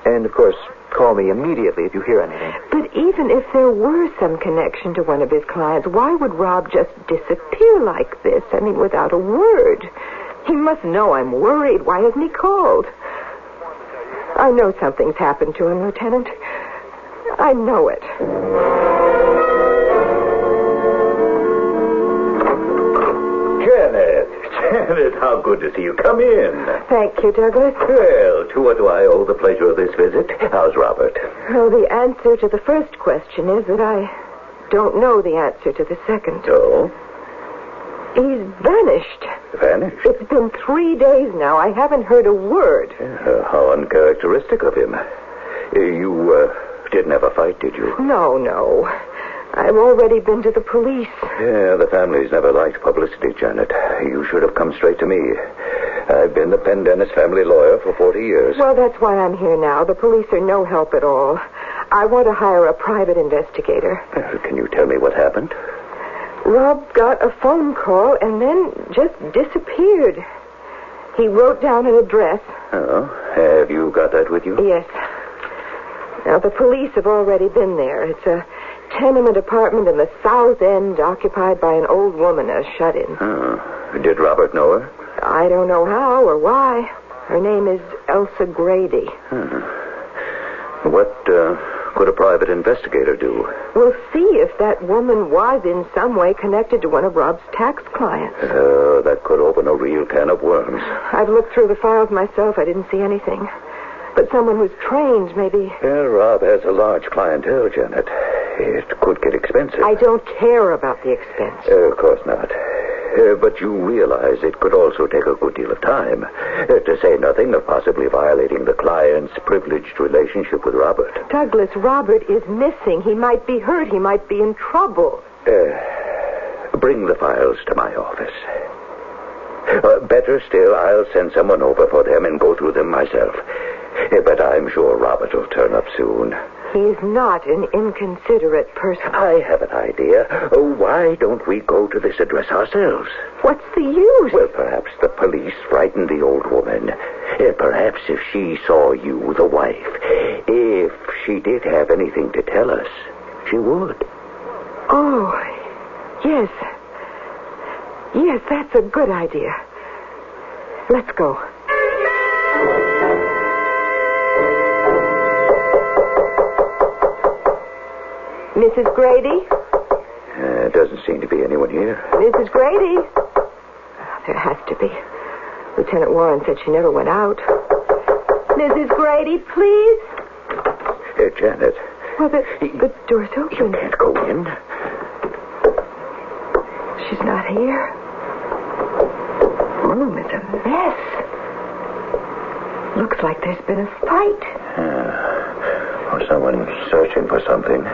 And, of course, call me immediately if you hear anything. But even if there were some connection to one of his clients, why would Rob just disappear like this? I mean, without a word. He must know I'm worried. Why hasn't he called? I know something's happened to him, Lieutenant. I know it. Janet, how good to see you. Come in. Thank you, Douglas. Well, to what do I owe the pleasure of this visit? How's Robert? Well, the answer to the first question is that I don't know the answer to the second. Oh? He's vanished. Vanished? It's been 3 days now. I haven't heard a word. How uncharacteristic of him. You didn't have a fight, did you? No. I've already been to the police. Yeah, the family's never liked publicity, Janet. You should have come straight to me. I've been the Pendennis family lawyer for 40 years. Well, that's why I'm here now. The police are no help at all. I want to hire a private investigator. Can you tell me what happened? Rob got a phone call and then just disappeared. He wrote down an address. Oh, have you got that with you? Yes. Now, the police have already been there. It's a tenement apartment in the South End occupied by an old woman, a shut-in. Oh. Did Robert know her? I don't know how or why. Her name is Elsa Grady. What could a private investigator do? We'll see if that woman was in some way connected to one of Rob's tax clients. That could open a real can of worms. I've looked through the files myself. I didn't see anything. But someone who's trained, maybe. Well, Rob has a large clientele, Janet. It could get expensive. I don't care about the expense. Of course not. But you realize it could also take a good deal of time. To say nothing of possibly violating the client's privileged relationship with Robert. Douglas, Robert is missing. He might be hurt. He might be in trouble. Bring the files to my office. Better still, I'll send someone over for them and go through them myself. But I'm sure Robert will turn up soon. He's not an inconsiderate person. I have an idea. Why don't we go to this address ourselves? What's the use? Well, perhaps the police frightened the old woman. Perhaps if she saw you, the wife, if she did have anything to tell us, she would. Oh, yes. Yes, that's a good idea. Let's go. Mrs. Grady? Doesn't seem to be anyone here. Mrs. Grady? There has to be. Lieutenant Warren said she never went out. Mrs. Grady, please? Janet. Well, the door's open. You can't go in. She's not here. Room is a mess. Looks like there's been a fight. Or someone searching for something.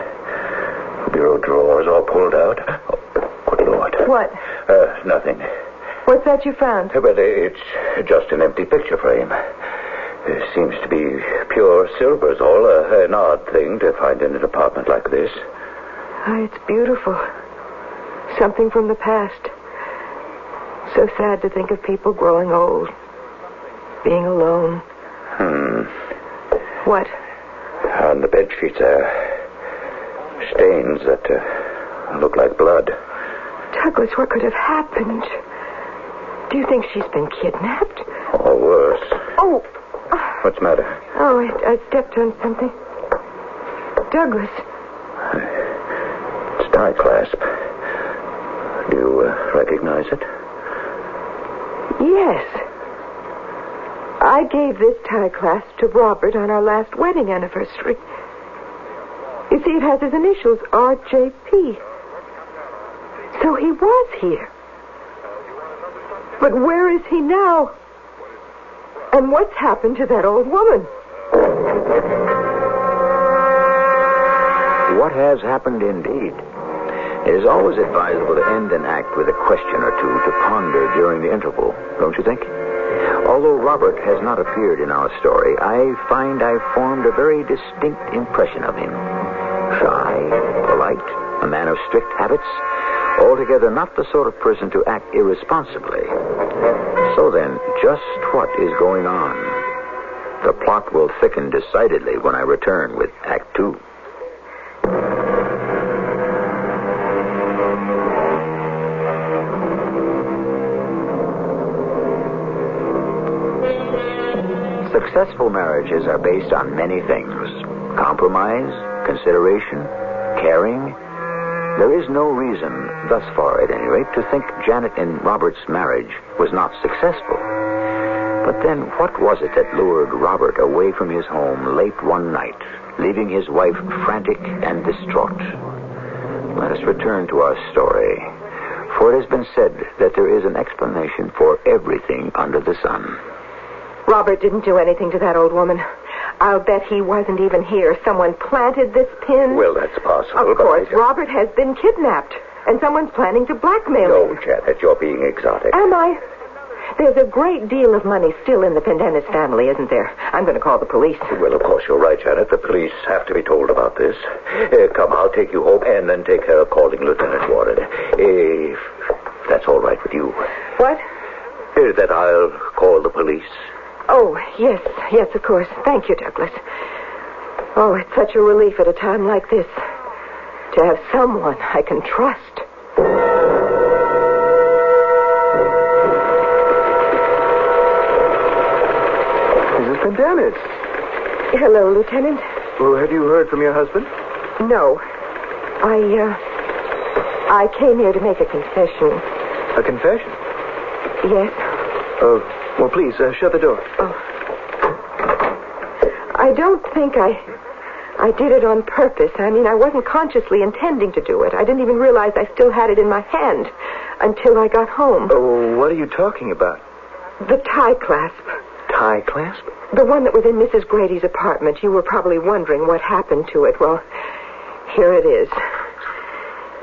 Bureau drawers all pulled out. Oh, good Lord. What? Nothing. What's that you found? But it's just an empty picture frame. It seems to be pure silver is all. An odd thing to find in an apartment like this. Oh, it's beautiful. Something from the past. So sad to think of people growing old. Being alone. What? On the bed sheets are stains that look like blood. Douglas, what could have happened? Do you think she's been kidnapped? Or worse. Oh! What's the matter? Oh, I stepped on something. Douglas. It's tie clasp. Do you recognize it? Yes. I gave this tie clasp to Robert on our last wedding anniversary. You see, it has his initials, RJP. So he was here. But where is he now? And what's happened to that old woman? What has happened indeed? It is always advisable to end an act with a question or two to ponder during the interval, don't you think? Although Robert has not appeared in our story, I find I've formed a very distinct impression of him. Shy, polite, a man of strict habits, altogether not the sort of person to act irresponsibly. So then, just what is going on? The plot will thicken decidedly when I return with Act 2. Successful marriages are based on many things. Compromise, consideration, caring. There is no reason, thus far at any rate, to think Janet and Robert's marriage was not successful. But then what was it that lured Robert away from his home late one night, leaving his wife frantic and distraught? Let us return to our story, for it has been said that there is an explanation for everything under the sun. Robert didn't do anything to that old woman. I'll bet he wasn't even here. Someone planted this pin. Well, that's possible. Of course, Robert has been kidnapped, and someone's planning to blackmail him. No, Janet, you're being exotic. Am I? There's a great deal of money still in the Pendennis family, isn't there? I'm going to call the police. Well, of course, you're right, Janet. The police have to be told about this. Come, I'll take you home and then take care of calling Lieutenant Warren. If that's all right with you. What? That I'll call the police. Oh, yes, of course. Thank you, Douglas. Oh, it's such a relief at a time like this to have someone I can trust. Mrs. Pendennis. Hello, Lieutenant. Well, have you heard from your husband? No. I came here to make a confession. A confession? Yes. Oh, well, please, shut the door. Oh. I don't think I did it on purpose. I mean, I wasn't consciously intending to do it. I didn't even realize I still had it in my hand until I got home. Oh, what are you talking about? The tie clasp. Tie clasp? The one that was in Mrs. Grady's apartment. You were probably wondering what happened to it. Well, here it is.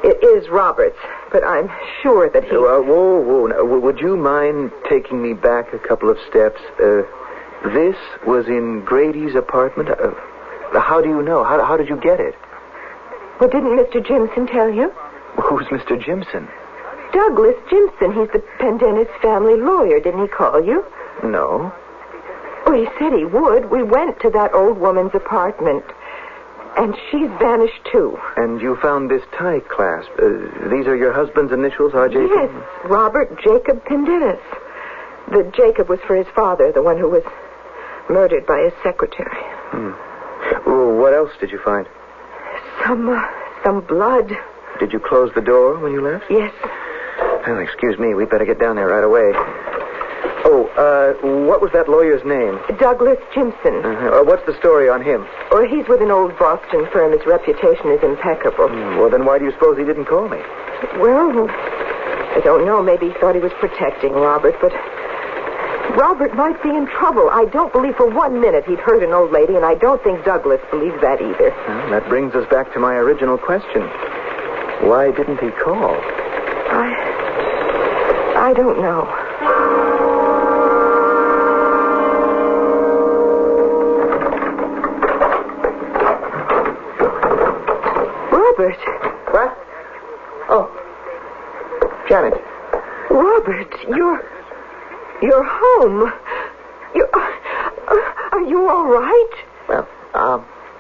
It is Robert's, but I'm sure that he... Whoa. Now, would you mind taking me back a couple of steps? This was in Grady's apartment? How do you know? How did you get it? Well, didn't Mr. Jimson tell you? Who's Mr. Jimson? Douglas Jimson. He's the Pendennis family lawyer. Didn't he call you? No. Oh, he said he would. We went to that old woman's apartment. And she's vanished, too. And you found this tie clasp. These are your husband's initials, RJP? Yes, Robert Jacob Pendennis. The Jacob was for his father, the one who was murdered by his secretary. Well, what else did you find? Some blood. Did you close the door when you left? Yes. Well, excuse me. We'd better get down there right away. Oh, what was that lawyer's name? Douglas Jimson. What's the story on him? Oh, he's with an old Boston firm. His reputation is impeccable. Well, then why do you suppose he didn't call me? Well, I don't know. Maybe he thought he was protecting Robert, but Robert might be in trouble. I don't believe for 1 minute he'd hurt an old lady, and I don't think Douglas believes that either. Well, that brings us back to my original question. Why didn't he call? I don't know. Robert. What? Oh. Janet. Robert, you're home. Are you all right? Well,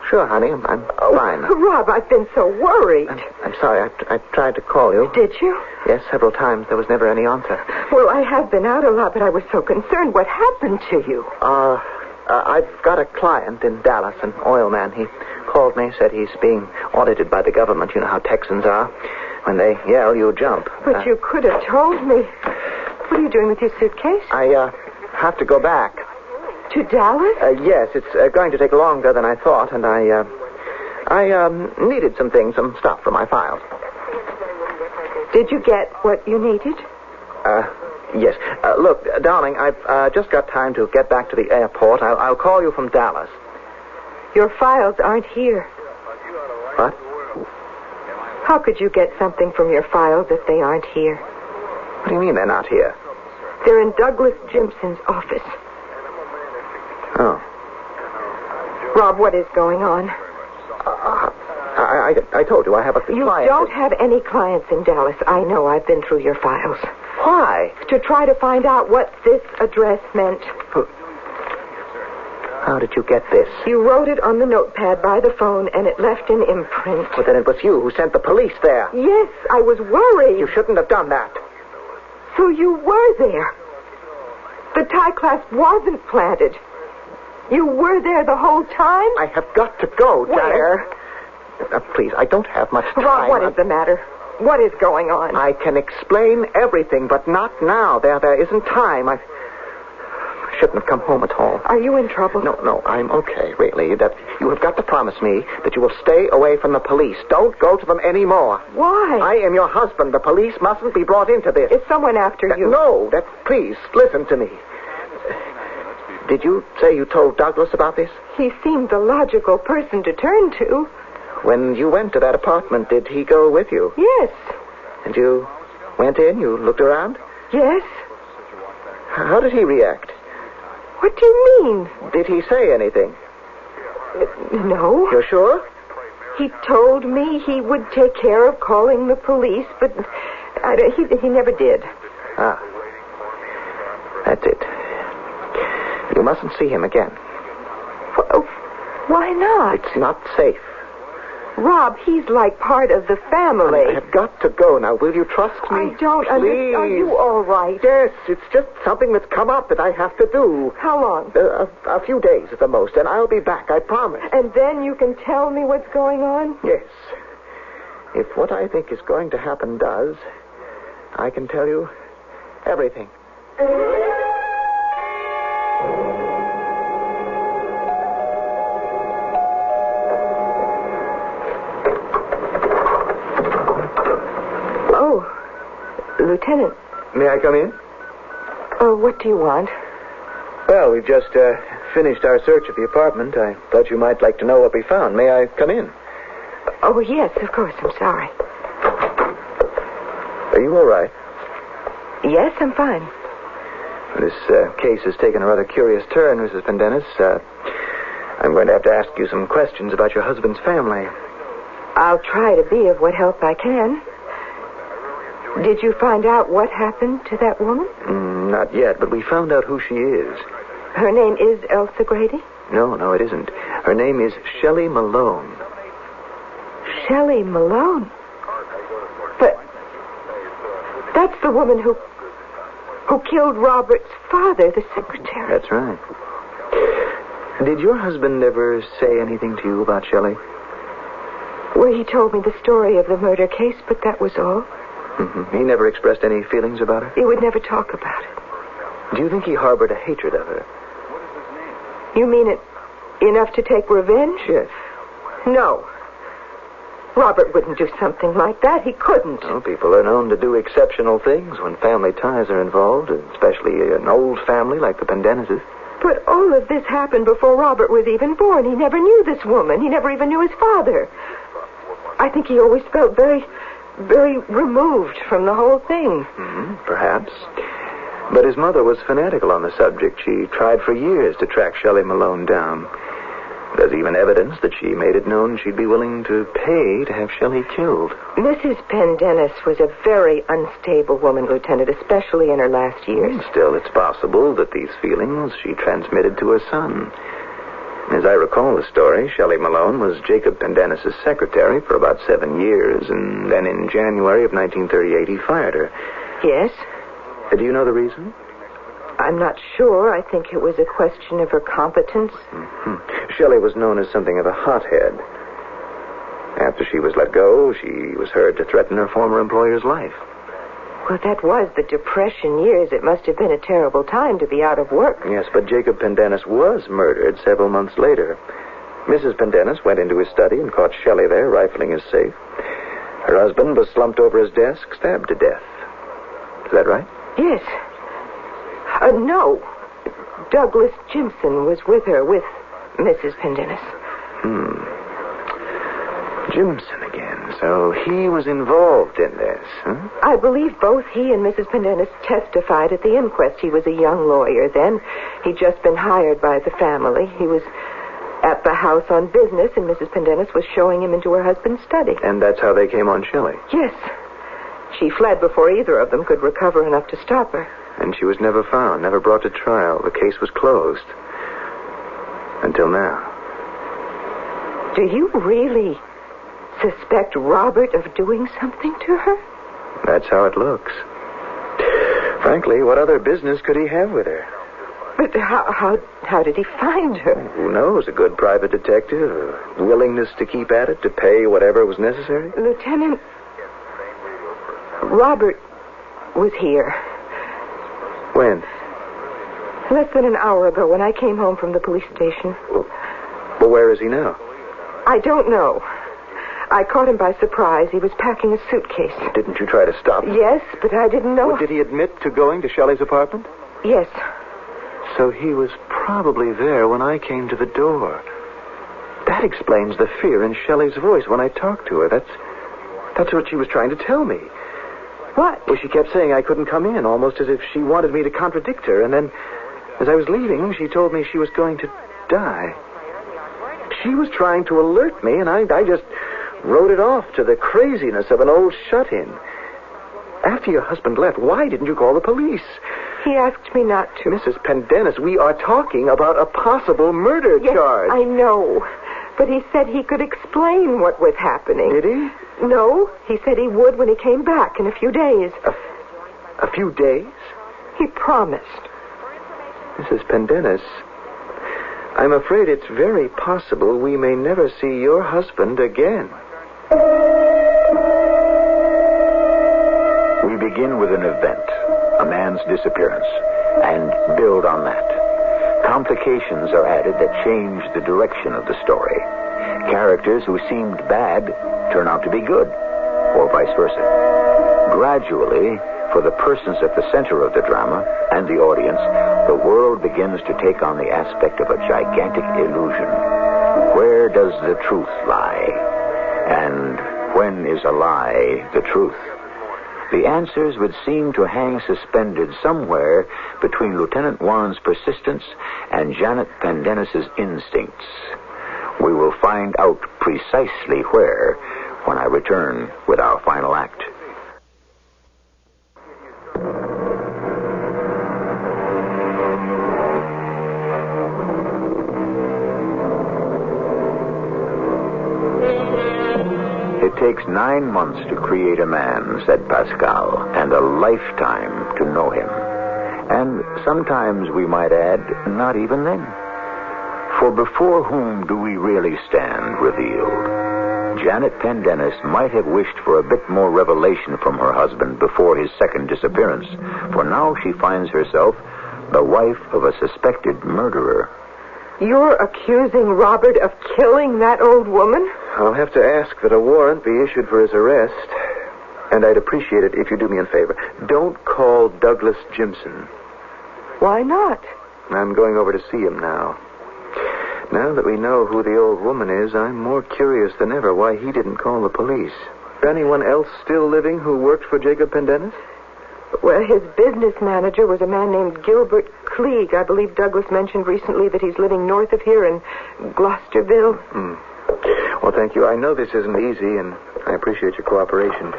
sure, honey. I'm fine. Rob, I've been so worried. I'm sorry. I tried to call you. Did you? Yes, several times. There was never any answer. Well, I have been out a lot, but I was so concerned. What happened to you? I've got a client in Dallas, an oil man. He called me, said he's being audited by the government. You know how Texans are. When they yell, you jump. But you could have told me. What are you doing with your suitcase? I have to go back. To Dallas? Yes, it's going to take longer than I thought, and I needed some things, some stuff for my files. Did you get what you needed? Yes. Look, darling, I've just got time to get back to the airport. I'll call you from Dallas. Your files aren't here. What? How could you get something from your files if they aren't here? What do you mean they're not here? They're in Douglas Jimson's office. Oh. Rob, what is going on? I told you I have a client. You don't have any clients in Dallas. I know. I've been through your files. Why? To try to find out what this address meant. How did you get this? You wrote it on the notepad by the phone, and it left an imprint. But then it was you who sent the police there. Yes, I was worried. You shouldn't have done that. So you were there. The tie clasp wasn't planted. You were there the whole time? I have got to go, Where? Janet. Please, I don't have much time. Rob, what is the matter? What is going on? I can explain everything, but not now. There isn't time. I shouldn't have come home at all. Are you in trouble? No, I'm okay, really. That you have got to promise me that you will stay away from the police. Don't go to them anymore. Why? I am your husband. The police mustn't be brought into this. Is someone after you? No, please, listen to me. Did you say you told Douglas about this? He seemed the logical person to turn to. When you went to that apartment, did he go with you? Yes. And you went in? You looked around? Yes. How did he react? What do you mean? Did he say anything? No. You're sure? He told me he would take care of calling the police, but he never did. Ah. That's it. You mustn't see him again. Why not? It's not safe. Rob, he's like part of the family. I have got to go now. Will you trust me? I don't understand. Are you all right? Yes, it's just something that's come up that I have to do. How long? A few days at the most, and I'll be back, I promise. And then you can tell me what's going on? Yes. If what I think is going to happen does, I can tell you everything. Lieutenant. May I come in? Oh, what do you want? Well, we've just finished our search of the apartment. I thought you might like to know what we found. May I come in? Oh, yes, of course. I'm sorry. Are you all right? Yes, I'm fine. This case has taken a rather curious turn, Mrs. Pendennis. I'm going to have to ask you some questions about your husband's family. I'll try to be of what help I can. Did you find out what happened to that woman? Not yet, but we found out who she is. Her name is Elsa Grady? No, it isn't. Her name is Shelley Malone. Shelley Malone? But that's the woman who killed Robert's father, the secretary. That's right. Did your husband ever say anything to you about Shelley? Well, he told me the story of the murder case, but that was all. Mm-hmm. He never expressed any feelings about her? He would never talk about it. Do you think he harbored a hatred of her? You mean it enough to take revenge? Yes. No. Robert wouldn't do something like that. He couldn't. Well, people are known to do exceptional things when family ties are involved, especially an old family like the Pendennises. But all of this happened before Robert was even born. He never knew this woman. He never even knew his father. I think he always felt very, very removed from the whole thing. Perhaps. But his mother was fanatical on the subject. She tried for years to track Shelley Malone down. There's even evidence that she made it known she'd be willing to pay to have Shelley killed. Mrs. Pendennis was a very unstable woman, Lieutenant, especially in her last years. Still, it's possible that these feelings she transmitted to her son. As I recall the story, Shelley Malone was Jacob Pendennis' secretary for about 7 years, and then in January of 1938 he fired her. Yes? Do you know the reason? I'm not sure. I think it was a question of her competence. Shelley was known as something of a hothead. After she was let go, she was heard to threaten her former employer's life. Well, that was the Depression years. It must have been a terrible time to be out of work. Yes, but Jacob Pendennis was murdered several months later. Mrs. Pendennis went into his study and caught Shelley there, rifling his safe. Her husband was slumped over his desk, stabbed to death. Is that right? Yes. No. Douglas Jimson was with her, with Mrs. Pendennis. Jimson again. So he was involved in this, huh? I believe both he and Mrs. Pendennis testified at the inquest. He was a young lawyer then. He'd just been hired by the family. He was at the house on business, and Mrs. Pendennis was showing him into her husband's study. And that's how they came on Shelley? Yes. She fled before either of them could recover enough to stop her. And she was never found, never brought to trial. The case was closed. Until now. Do you really suspect Robert of doing something to her? That's how it looks. Frankly, what other business could he have with her? But how did he find her? Who knows? A good private detective, a willingness to keep at it, to pay whatever was necessary. Lieutenant, Robert was here. When? Less than an hour ago, when I came home from the police station. Well, where is he now? I don't know. I caught him by surprise. He was packing a suitcase. Didn't you try to stop him? Yes, but I didn't know. Well, did he admit to going to Shelley's apartment? Yes. So he was probably there when I came to the door. That explains the fear in Shelley's voice when I talked to her. That's what she was trying to tell me. What? Well, she kept saying I couldn't come in, almost as if she wanted me to contradict her. And then, as I was leaving, she told me she was going to die. She was trying to alert me, and I just wrote it off to the craziness of an old shut-in. After your husband left, why didn't you call the police? He asked me not to. Mrs. Pendennis, we are talking about a possible murder charge. I know. But he said he could explain what was happening. Did he? No. He said he would when he came back in a few days. A few days? He promised. Mrs. Pendennis, I'm afraid it's very possible we may never see your husband again. We begin with an event, a man's disappearance, and build on that. Complications are added that change the direction of the story. Characters who seemed bad turn out to be good, or vice versa. Gradually, for the persons at the center of the drama and the audience, the world begins to take on the aspect of a gigantic illusion. Where does the truth lie? And when is a lie the truth? The answers would seem to hang suspended somewhere between Lieutenant Warren's persistence and Janet Pendennis's instincts. We will find out precisely where when I return with our final act. It takes 9 months to create a man, said Pascal, and a lifetime to know him. And sometimes, we might add, not even then. For before whom do we really stand revealed? Janet Pendennis might have wished for a bit more revelation from her husband before his second disappearance, for now she finds herself the wife of a suspected murderer. You're accusing Robert of killing that old woman? I'll have to ask that a warrant be issued for his arrest. And I'd appreciate it if you do me a favor. Don't call Douglas Jimson. Why not? I'm going over to see him now. Now that we know who the old woman is, I'm more curious than ever why he didn't call the police. anyone else still living who worked for Jacob Pendennis? Well, his business manager was a man named Gilbert Klieg. I believe Douglas mentioned recently that he's living north of here in Gloucesterville. Well, thank you. I know this isn't easy, and I appreciate your cooperation.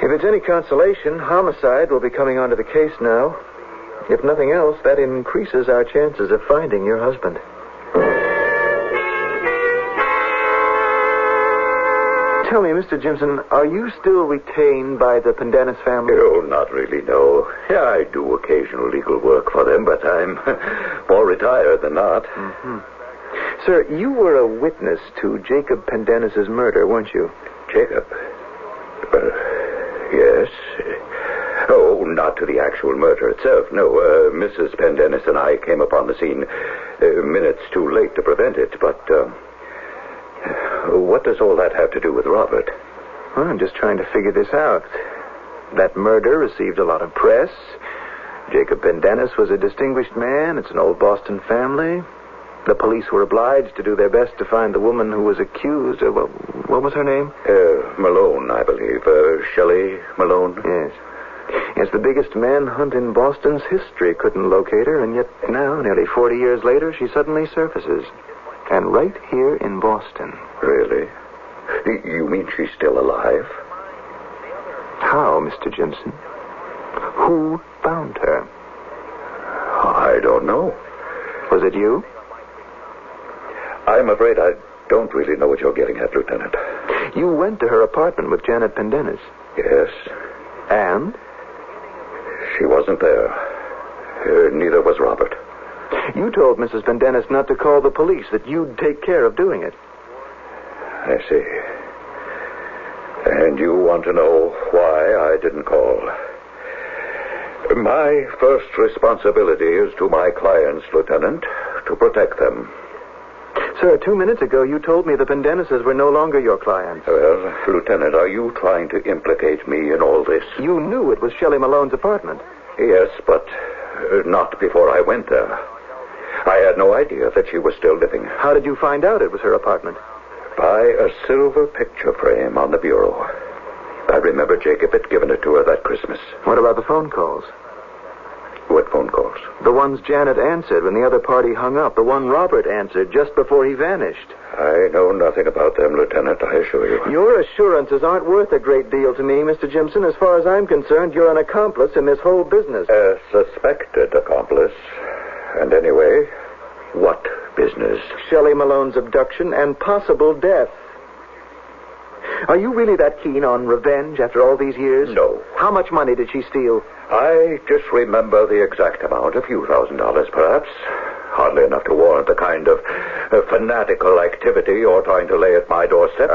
If it's any consolation, homicide will be coming onto the case now. If nothing else, that increases our chances of finding your husband. Tell me, Mr. Jimson, are you still retained by the Pendennis family? Oh, not really, no. Yeah, I do occasional legal work for them, but I'm more retired than not. Mm-hmm. Sir, you were a witness to Jacob Pendennis's murder, weren't you? Jacob? Yes. Oh, not to the actual murder itself, no. Mrs. Pendennis and I came upon the scene minutes too late to prevent it, but... what does all that have to do with Robert? Well, I'm just trying to figure this out. That murder received a lot of press. Jacob Pendennis was a distinguished man. It's an old Boston family. The police were obliged to do their best to find the woman who was accused of... what was her name? Malone, I believe. Shelley Malone? Yes. It's the biggest manhunt in Boston's history. Couldn't locate her, and yet now, nearly 40 years later, she suddenly surfaces. And right here in Boston. Really? You mean she's still alive? How, Mr. Jimson? Who found her? I don't know. Was it you? I'm afraid I don't really know what you're getting at, Lieutenant. You went to her apartment with Janet Pendennis. Yes. And? She wasn't there. Neither was Robert. You told Mrs. Pendennis not to call the police, that you'd take care of doing it. I see. And you want to know why I didn't call? My first responsibility is to my clients, Lieutenant, to protect them. Sir, 2 minutes ago you told me the Pendennises were no longer your clients. Well, Lieutenant, are you trying to implicate me in all this? You knew it was Shelley Malone's apartment. Yes, but not before I went there. I had no idea that she was still living. How did you find out it was her apartment? By a silver picture frame on the bureau. I remember Jacob had given it to her that Christmas. What about the phone calls? What phone calls? The ones Janet answered when the other party hung up. The one Robert answered just before he vanished. I know nothing about them, Lieutenant, I assure you. Your assurances aren't worth a great deal to me, Mr. Jimson. As far as I'm concerned, you're an accomplice in this whole business. A suspected accomplice. And anyway, what business? Shelley Malone's abduction and possible death. Are you really that keen on revenge after all these years? No. How much money did she steal? I just remember the exact amount, a few $1,000s perhaps. Hardly enough to warrant the kind of fanatical activity you're trying to lay at my doorstep.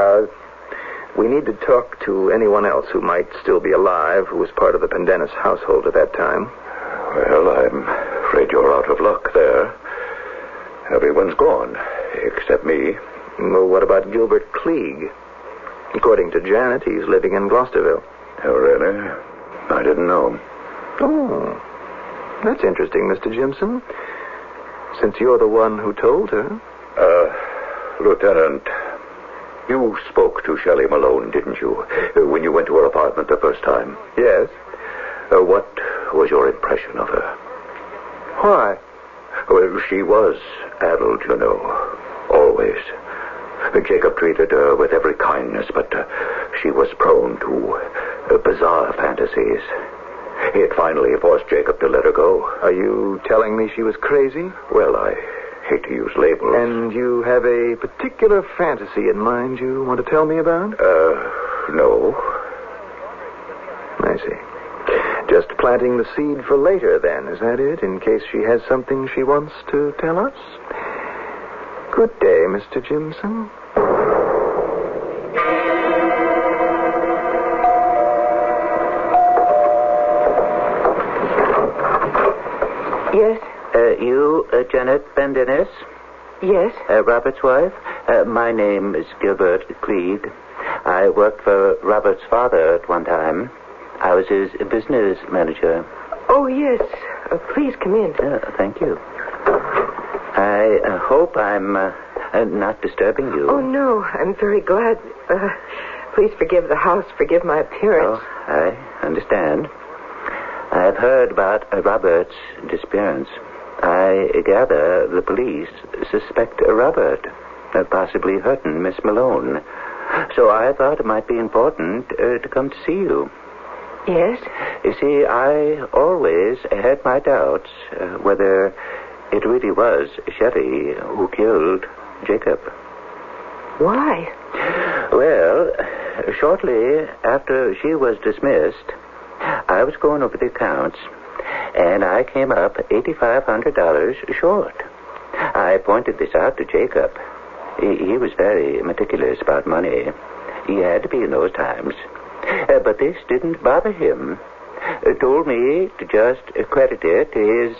We need to talk to anyone else who might still be alive, who was part of the Pendennis household at that time. Well, I'm afraid you're out of luck there. Everyone's gone, except me. Well, what about Gilbert Klieg? According to Janet, he's living in Gloucesterville. Oh, really? I didn't know. Oh, that's interesting, Mr. Jimson. Since you're the one who told her. Lieutenant, you spoke to Shelley Malone, didn't you? When you went to her apartment the first time? Yes. What was your impression of her? Why? Well, she was addled, you know. Always. Jacob treated her with every kindness, but she was prone to bizarre fantasies. It finally forced Jacob to let her go. Are you telling me she was crazy? Well, I hate to use labels. And you have a particular fantasy in mind you want to tell me about? No. I see. Just planting the seed for later, then, is that it? In case she has something she wants to tell us? Good day, Mr. Jimson. Yes? You, Janet Pendennis? Yes? Robert's wife? My name is Gilbert Klieg. I worked for Robert's father at one time. I was his business manager. Oh, yes. Please come in. Thank you. I hope I'm not disturbing you. Oh, no. I'm very glad. Please forgive the house, forgive my appearance. Oh, I understand. I've heard about Robert's disappearance. I gather the police suspect Robert of possibly hurting Miss Malone. So I thought it might be important to come to see you. Yes? You see, I always had my doubts whether it really was Shelley who killed Jacob. Why? Well, shortly after she was dismissed, I was going over the accounts, and I came up $8,500 short. I pointed this out to Jacob. He was very meticulous about money. He had to be in those times. But this didn't bother him. Told me to just credit it to his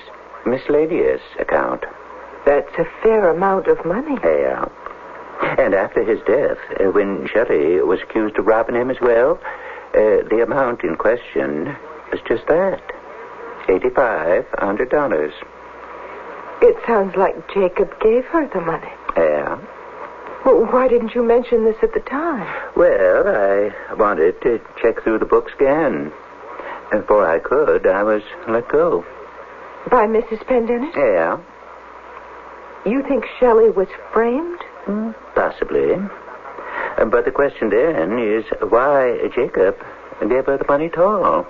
miscellaneous account. That's a fair amount of money. Yeah. And after his death, when Shelley was accused of robbing him as well, the amount in question was just that. $8,500. It sounds like Jacob gave her the money. Yeah. Well, why didn't you mention this at the time? Well, I wanted to check through the books again. And before I could, I was let go. By Mrs. Pendennis? Yeah. You think Shelley was framed? Possibly. But the question then is why Jacob gave her the money at all.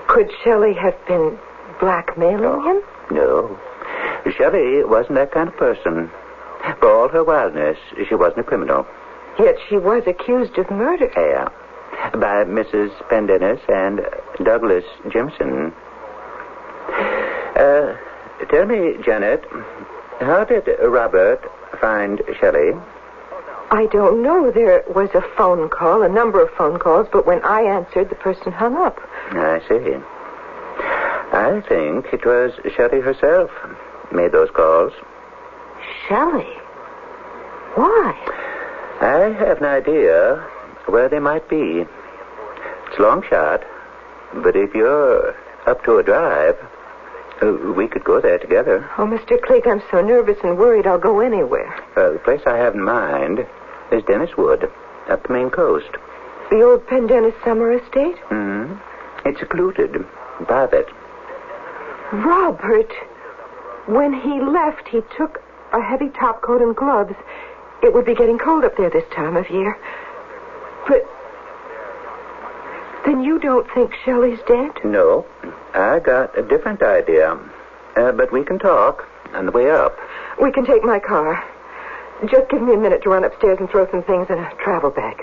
Could Shelley have been blackmailing him? No. Shelley wasn't that kind of person. For all her wildness, she wasn't a criminal. Yet she was accused of murder. Yeah. By Mrs. Pendennis and Douglas Jimson. Tell me, Janet, how did Robert find Shelley? I don't know. There was a phone call, a number of phone calls, but when I answered, the person hung up. I see. I think it was Shelley herself made those calls. Shelley? Why? I have an idea where they might be. It's a long shot, but if you're up to a drive, we could go there together. Oh, Mr. Cleek, I'm so nervous and worried I'll go anywhere. The place I have in mind is Dennis Wood, up the Maine coast. The old Pendennis summer estate? Mm-hmm. It's secluded, private. Robert, when he left, he took a heavy topcoat and gloves. It would be getting cold up there this time of year. But then you don't think Shelley's dead? No, I got a different idea. But we can talk on the way up. We can take my car. Just give me a minute to run upstairs and throw some things in a travel bag.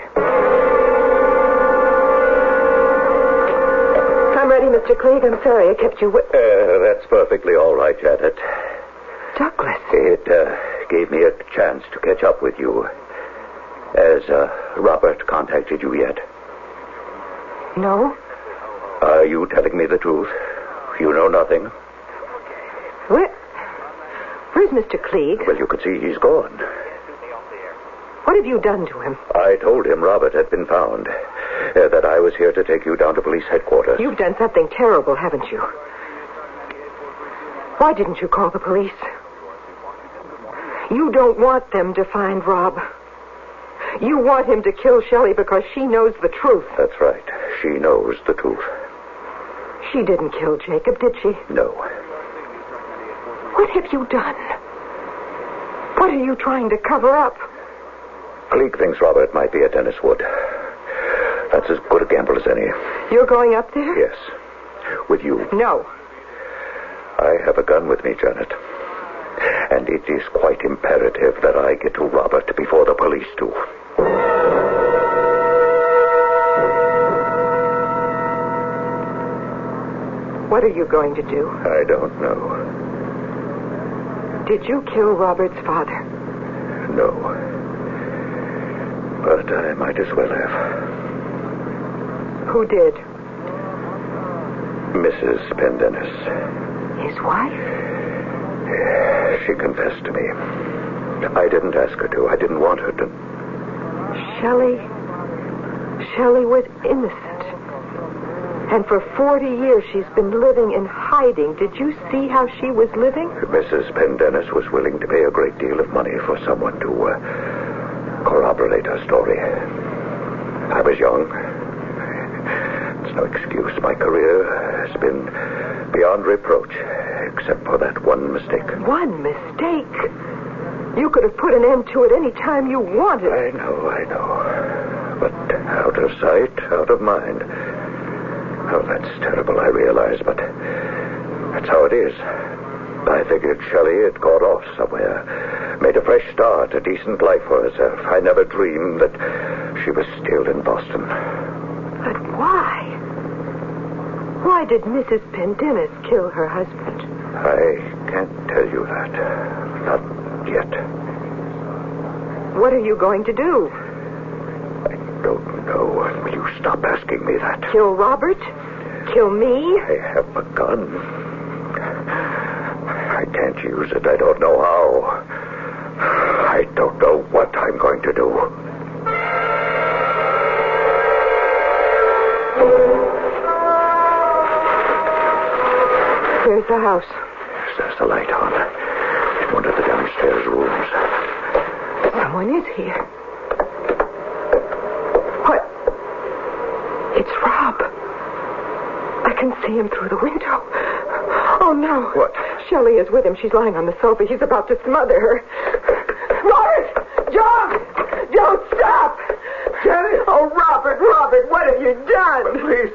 I'm ready, Mr. Cleek. I'm sorry I kept you That's perfectly all right, Janet. Douglas. It gave me a chance to catch up with you. Has Robert contacted you yet? No. Are you telling me the truth? You know nothing? Where's Mr. Cleek? Well, you can see he's gone. What have you done to him? I told him Robert had been found. That I was here to take you down to police headquarters. You've done something terrible, haven't you? Why didn't you call the police? You don't want them to find Rob. You want him to kill Shelley because she knows the truth. That's right. She knows the truth. She didn't kill Jacob, did she? No. What have you done? What are you trying to cover up? Cleek thinks Robert might be at Dennis Wood. That's as good a gamble as any. You're going up there? Yes. With you. No. I have a gun with me, Janet. And it is quite imperative that I get to Robert before the police do. What are you going to do? I don't know. Did you kill Robert's father? No. But I might as well have. Who did? Mrs. Pendennis. His wife? She confessed to me. I didn't ask her to. I didn't want her to. Shelley was innocent. And for 40 years she's been living in hiding. Did you see how she was living? Mrs. Pendennis was willing to pay a great deal of money for someone to corroborate her story. I was young. It's no excuse. My career has been beyond reproach, except for that one mistake. One mistake? You could have put an end to it any time you wanted. I know. But out of sight, out of mind. Oh, that's terrible, I realize, but that's how it is. I figured Shelley had got off somewhere, made a fresh start, a decent life for herself. I never dreamed that she was still in Boston. But why? Why did Mrs. Pendennis kill her husband? I can't tell you that. Not yet. What are you going to do? I don't know. Will you stop asking me that? Kill Robert? Kill me? I have a gun. I can't use it. I don't know how. I don't know what I'm going to do. There's the house. There's the light on. In one of the downstairs rooms. Someone is here. What? It's Rob. I can see him through the window. Oh, no. What? Shelley is with him. She's lying on the sofa. He's about to smother her. Robert! John! Don't stop! Janet! Oh, Robert, what have you done? Please,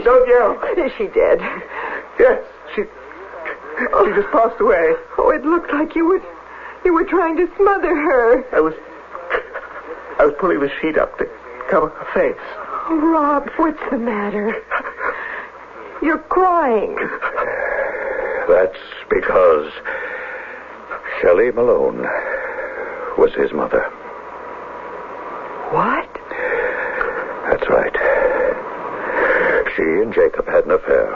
don't yell. Is she dead? Yes, she just passed away. Oh, it looked like you were trying to smother her. I was pulling the sheet up to cover her face. Oh, Rob, what's the matter? You're crying. That's because Shelley Malone was his mother. What? That's right. She and Jacob had an affair.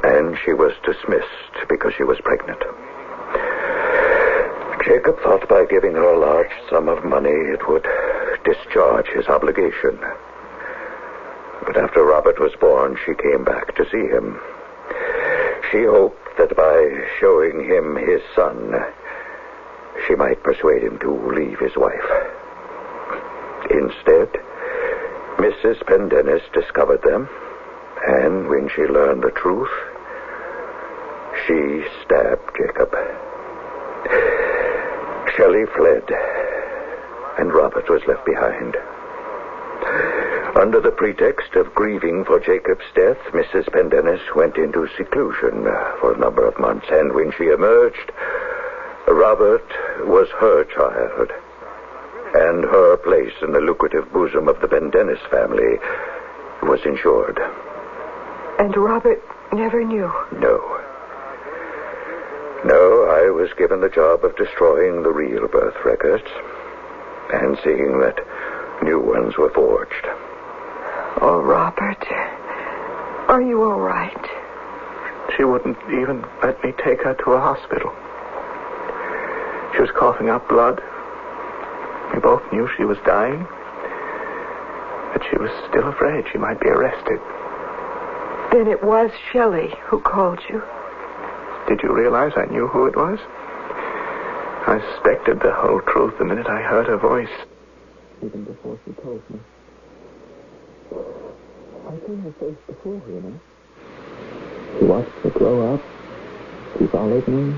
And she was dismissed because she was pregnant. Jacob thought by giving her a large sum of money it would discharge his obligation. But after Robert was born, she came back to see him. She hoped that by showing him his son, she might persuade him to leave his wife. Instead, Mrs. Pendennis discovered them, and when she learned the truth, she stabbed Jacob. Shelley fled, and Robert was left behind. Under the pretext of grieving for Jacob's death, Mrs. Pendennis went into seclusion for a number of months, and when she emerged, Robert was her child, and her place in the lucrative bosom of the Pendennis family was insured. And Robert never knew? No, I was given the job of destroying the real birth records and seeing that new ones were forged. Oh, Robert, are you all right? She wouldn't even let me take her to a hospital. She was coughing up blood. We both knew she was dying, but she was still afraid she might be arrested. Then it was Shelley who called you. Did you realize I knew who it was? I suspected the whole truth the minute I heard her voice. Even before she told me. I've seen her face before, you know. She watched me grow up. She followed me,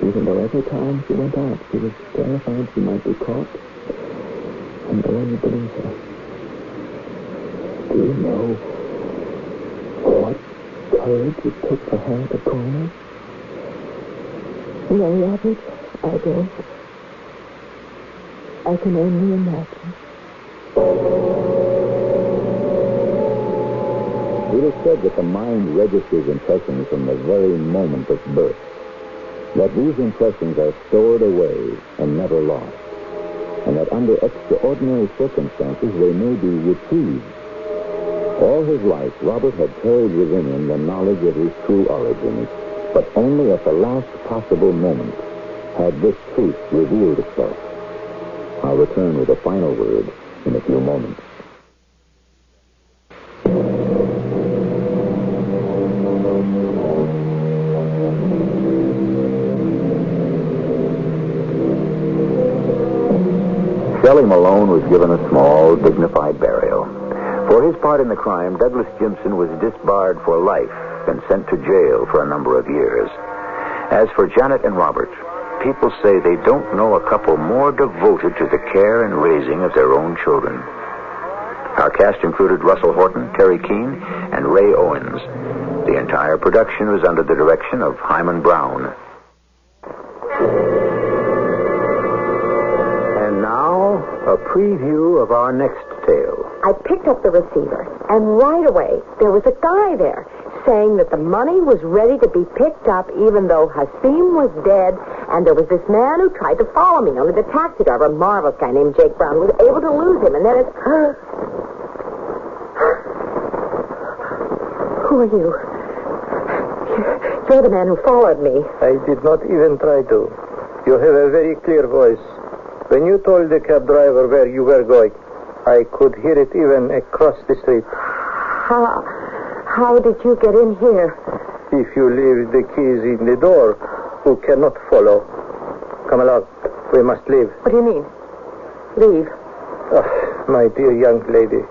even though every time she went out, she was terrified she might be caught. And no one would believe her. Do you know what courage it took for her to call me? No, Robert, I don't. I can only imagine. It is said that the mind registers impressions from the very moment of birth, that these impressions are stored away and never lost, and that under extraordinary circumstances they may be retrieved. All his life, Robert had carried within him the knowledge of his true origins, but only at the last possible moment had this truth revealed itself. I'll return with a final word in a few moments. Kelly Malone was given a small, dignified burial. For his part in the crime, Douglas Jimson was disbarred for life and sent to jail for a number of years. As for Janet and Robert, people say they don't know a couple more devoted to the care and raising of their own children. Our cast included Russell Horton, Terry Keane, and Ray Owens. The entire production was under the direction of Hyman Brown. And now, a preview of our next tale. I picked up the receiver, and right away, there was a guy there saying that the money was ready to be picked up even though Hasim was dead, and there was this man who tried to follow me, only the taxi driver, a marvelous guy named Jake Brown, was able to lose him, and then it's... Who are you? You're the man who followed me. I did not even try to. You have a very clear voice. When you told the cab driver where you were going, I could hear it even across the street. How did you get in here? If you leave the keys in the door, you cannot follow. Come along. We must leave. What do you mean? Leave? Oh, my dear young lady,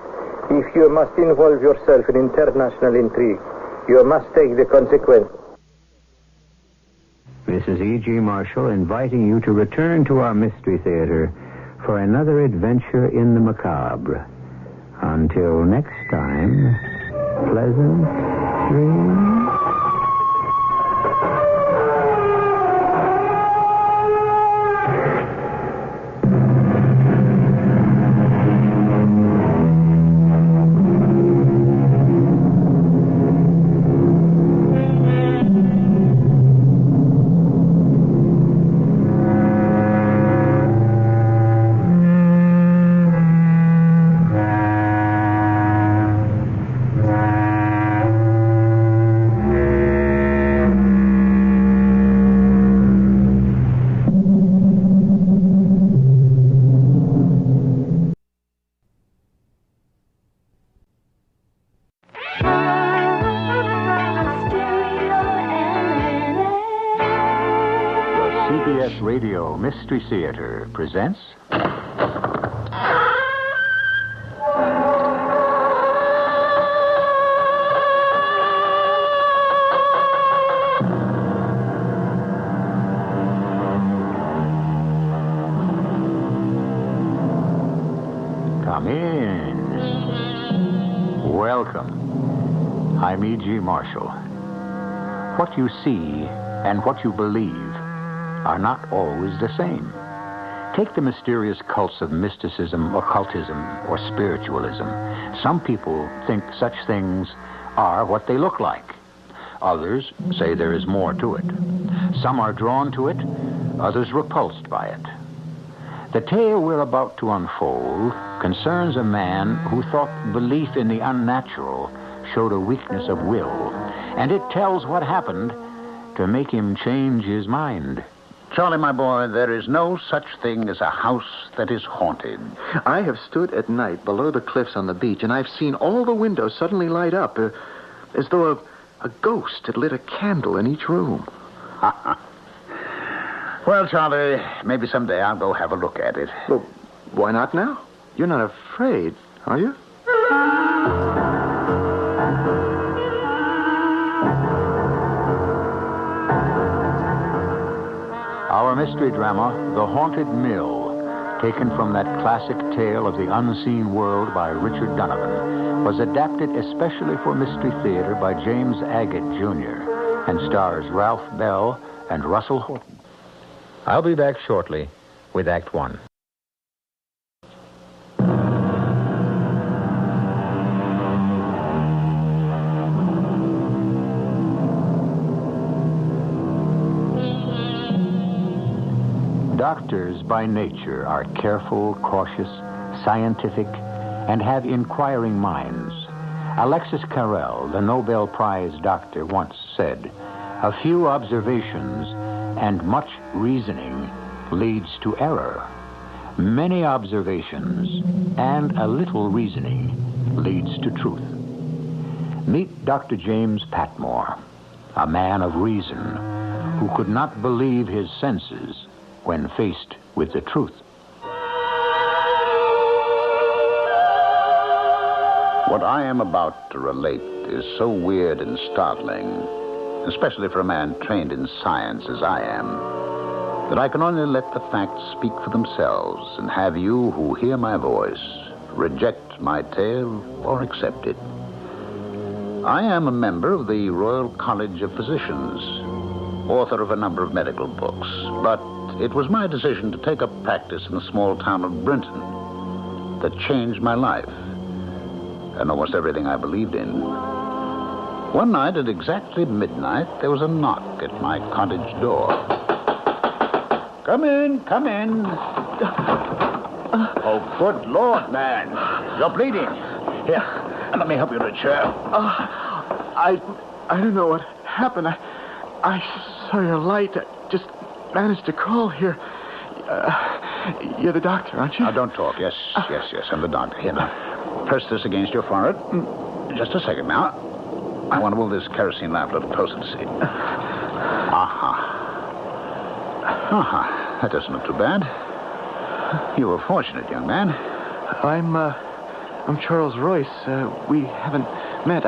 if you must involve yourself in international intrigue, you must take the consequence. This is E.G. Marshall inviting you to return to our Mystery Theater for another adventure in the macabre. Until next time, pleasant dreams. CBS Radio Mystery Theater presents... Come in. Welcome. I'm E.G. Marshall. What you see and what you believe are not always the same. Take the mysterious cults of mysticism, occultism, or spiritualism. Some people think such things are what they look like. Others say there is more to it. Some are drawn to it, others repulsed by it. The tale we're about to unfold concerns a man who thought belief in the unnatural showed a weakness of will, and it tells what happened to make him change his mind. Charlie, my boy, there is no such thing as a house that is haunted. I have stood at night below the cliffs on the beach, and I've seen all the windows suddenly light up, as though a ghost had lit a candle in each room. Well, Charlie, maybe someday I'll go have a look at it. Well, why not now? You're not afraid, are you? Our mystery drama, The Haunted Mill, taken from that classic tale of the unseen world by Richard Donovan, was adapted especially for Mystery Theater by James Agate, Jr., and stars Ralph Bell and Russell Horton. I'll be back shortly with Act One. Doctors by nature are careful, cautious, scientific, and have inquiring minds. Alexis Carrel, the Nobel Prize doctor, once said, "A few observations and much reasoning leads to error. Many observations and a little reasoning leads to truth." Meet Dr. James Patmore, a man of reason who could not believe his senses when faced with the truth. What I am about to relate is so weird and startling, especially for a man trained in science as I am, that I can only let the facts speak for themselves and have you who hear my voice reject my tale or accept it. I am a member of the Royal College of Physicians, author of a number of medical books, but it was my decision to take up practice in the small town of Brinton that changed my life and almost everything I believed in. One night at exactly midnight, there was a knock at my cottage door. Come in, come in. Oh, good Lord, man. You're bleeding. Here, let me help you to a chair. I don't know what happened. I saw your light. I just managed to crawl here. You're the doctor, aren't you? Now, don't talk. Yes, yes, I'm the doctor. Here, now. Press this against your forehead. Just a second now. I want to move this kerosene lamp a little closer to see. That doesn't look too bad. You were fortunate, young man. I'm Charles Royce. We haven't met.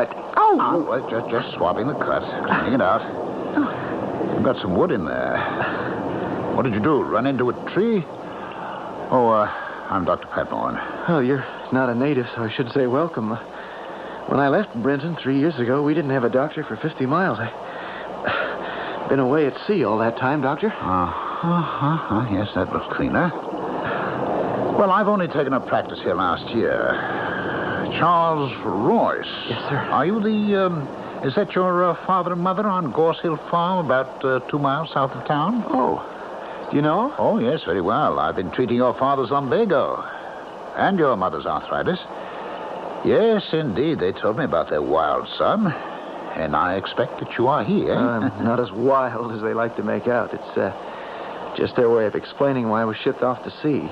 Just swabbing the cut, cleaning it out. You've got some wood in there. What did you do? Run into a tree? Oh, I'm Dr. Patmore. Oh, you're not a native, so I should say welcome. When I left Brinton 3 years ago, we didn't have a doctor for 50 miles. I've been away at sea all that time, Doctor. Yes, that looks cleaner. Well, I've only taken up practice here last year. Charles Royce. Yes, sir. Are you is that your father and mother on Gorse Hill Farm, about 2 miles south of town? Oh, do you know? Oh, yes, very well. I've been treating your father's lumbago and your mother's arthritis. Yes, indeed. They told me about their wild son, and I expect that you are he, eh? I'm not as wild as they like to make out. It's just their way of explaining why I was shipped off to sea.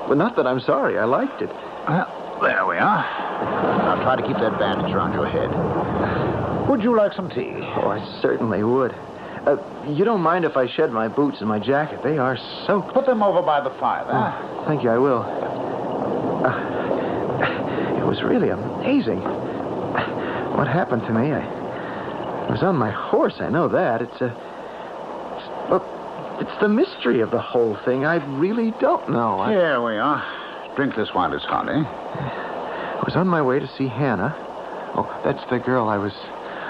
But not that I'm sorry. I liked it. Well, there we are. Now try to keep that bandage around your head. Would you like some tea? Oh, I certainly would. You don't mind if I shed my boots and my jacket? They are soaked. Put them over by the fire, there. Thank you, I will. It was really amazing. What happened to me? I was on my horse, I know that. It's the mystery of the whole thing. I really don't know. Here we are. Drink this while it's hot, eh? I was on my way to see Hannah. Oh, that's the girl I was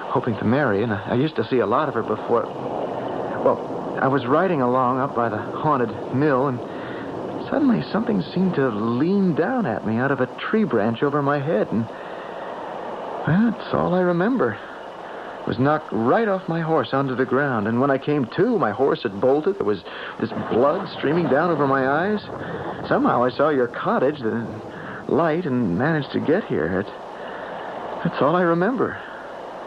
hoping to marry, and I used to see a lot of her before. Well, I was riding along up by the haunted mill, and suddenly something seemed to lean down at me out of a tree branch over my head, and well, that's all I remember. I was knocked right off my horse onto the ground, and when I came to, my horse had bolted. There was this blood streaming down over my eyes. Somehow I saw your cottage, the light, and managed to get here. That's all I remember.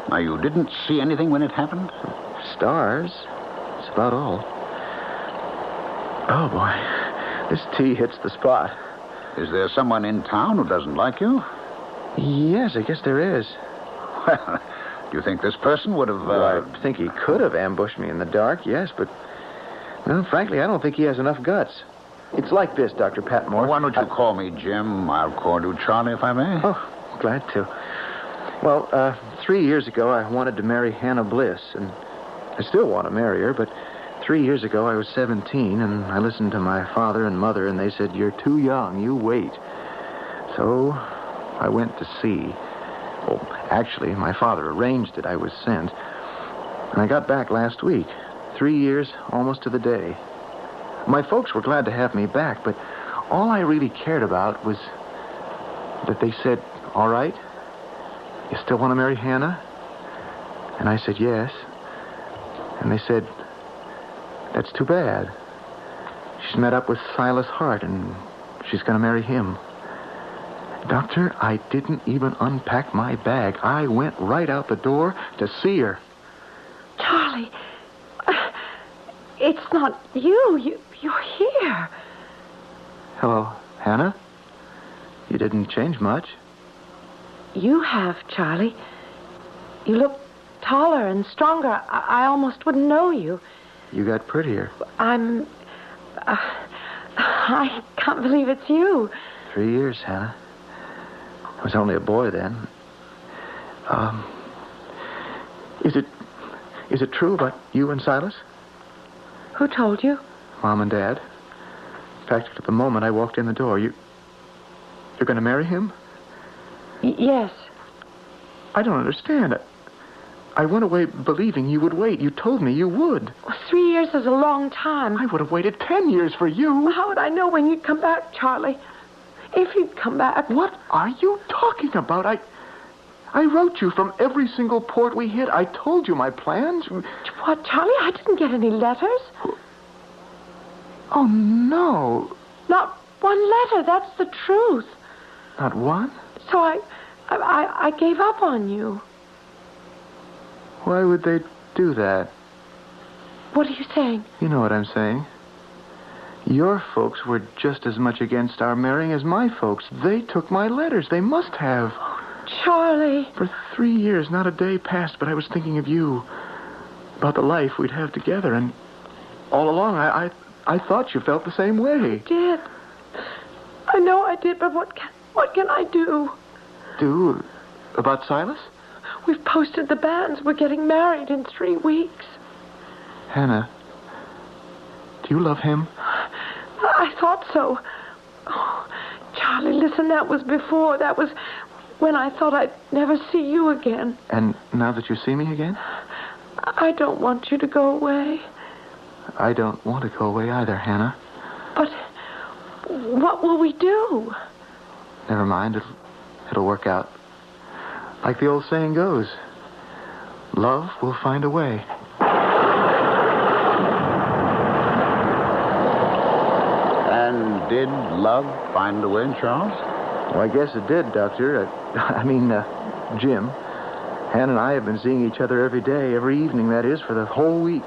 Now, you didn't see anything when it happened? Stars. That's about all. Oh, boy. This tea hits the spot. Is there someone in town who doesn't like you? Yes, I guess there is. Well, do you think this person would have... Well, I think he could have ambushed me in the dark, yes, but... Well, frankly, I don't think he has enough guts. It's like this, Dr. Patmore. Well, why don't you call me Jim? I'll call you Charlie, if I may. Oh, glad to. Well, 3 years ago, I wanted to marry Hannah Bliss, and I still want to marry her, but 3 years ago, I was 17, and I listened to my father and mother, and they said, "You're too young, you wait." So I went to sea. Well, actually, my father arranged it. I was sent. And I got back last week. 3 years, almost to the day. My folks were glad to have me back, but all I really cared about was that they said, "All right, you still want to marry Hannah?" And I said, "Yes." And they said, "That's too bad. She's met up with Silas Hart, and she's going to marry him." Doctor, I didn't even unpack my bag. I went right out the door to see her. Charlie, it's not you. You're here. Hello, Hannah. You didn't change much. You have, Charlie. You look taller and stronger. I almost wouldn't know you. You got prettier. I can't believe it's you. 3 years, Hannah. I was only a boy then. Is it true about you and Silas? Who told you? Mom and Dad. In fact, at the moment I walked in the door, you're going to marry him? Yes. I don't understand. I went away believing you would wait. You told me you would. Well, 3 years is a long time. I would have waited 10 years for you. Well, how would I know when you'd come back, Charlie? If you'd come back. What are you talking about? I wrote you from every single port we hit. I told you my plans. What, Charlie? I didn't get any letters. Oh, no. Not one letter. That's the truth. Not one? So I gave up on you. Why would they do that? What are you saying? You know what I'm saying. Your folks were just as much against our marrying as my folks. They took my letters. They must have. Charlie. For 3 years, not a day passed, but I was thinking of you. About the life we'd have together. And all along, I thought you felt the same way. I did. I know I did, but what can I do? Do? About Silas? We've posted the banns. We're getting married in 3 weeks. Hannah, do you love him? I thought so. Oh, Charlie, listen, that was before. That was when I thought I'd never see you again. And now that you see me again? I don't want you to go away. I don't want to go away either, Hannah. But what will we do? Never mind. It'll work out. Like the old saying goes, love will find a way. And did love find a way, Charles? Well, I guess it did, Doctor. Jim. Hannah and I have been seeing each other every day, every evening, that is, for the whole week.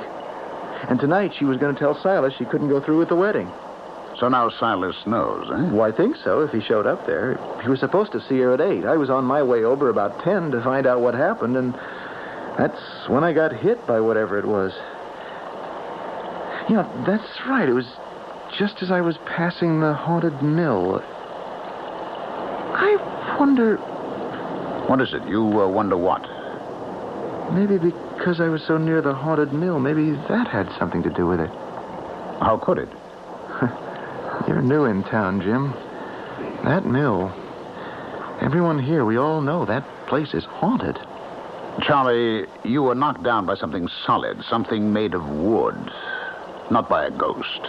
And tonight she was going to tell Silas she couldn't go through with the wedding. So now Silas knows, eh? Well, I think so, if he showed up there. He was supposed to see her at 8. I was on my way over about 10 to find out what happened, and that's when I got hit by whatever it was. You know, that's right. It was just as I was passing the haunted mill. I wonder... What is it? You wonder what? Maybe because I was so near the haunted mill, maybe that had something to do with it. How could it? You're new in town, Jim. That mill. Everyone here, we all know that place is haunted. Charlie, you were knocked down by something solid, something made of wood. Not by a ghost.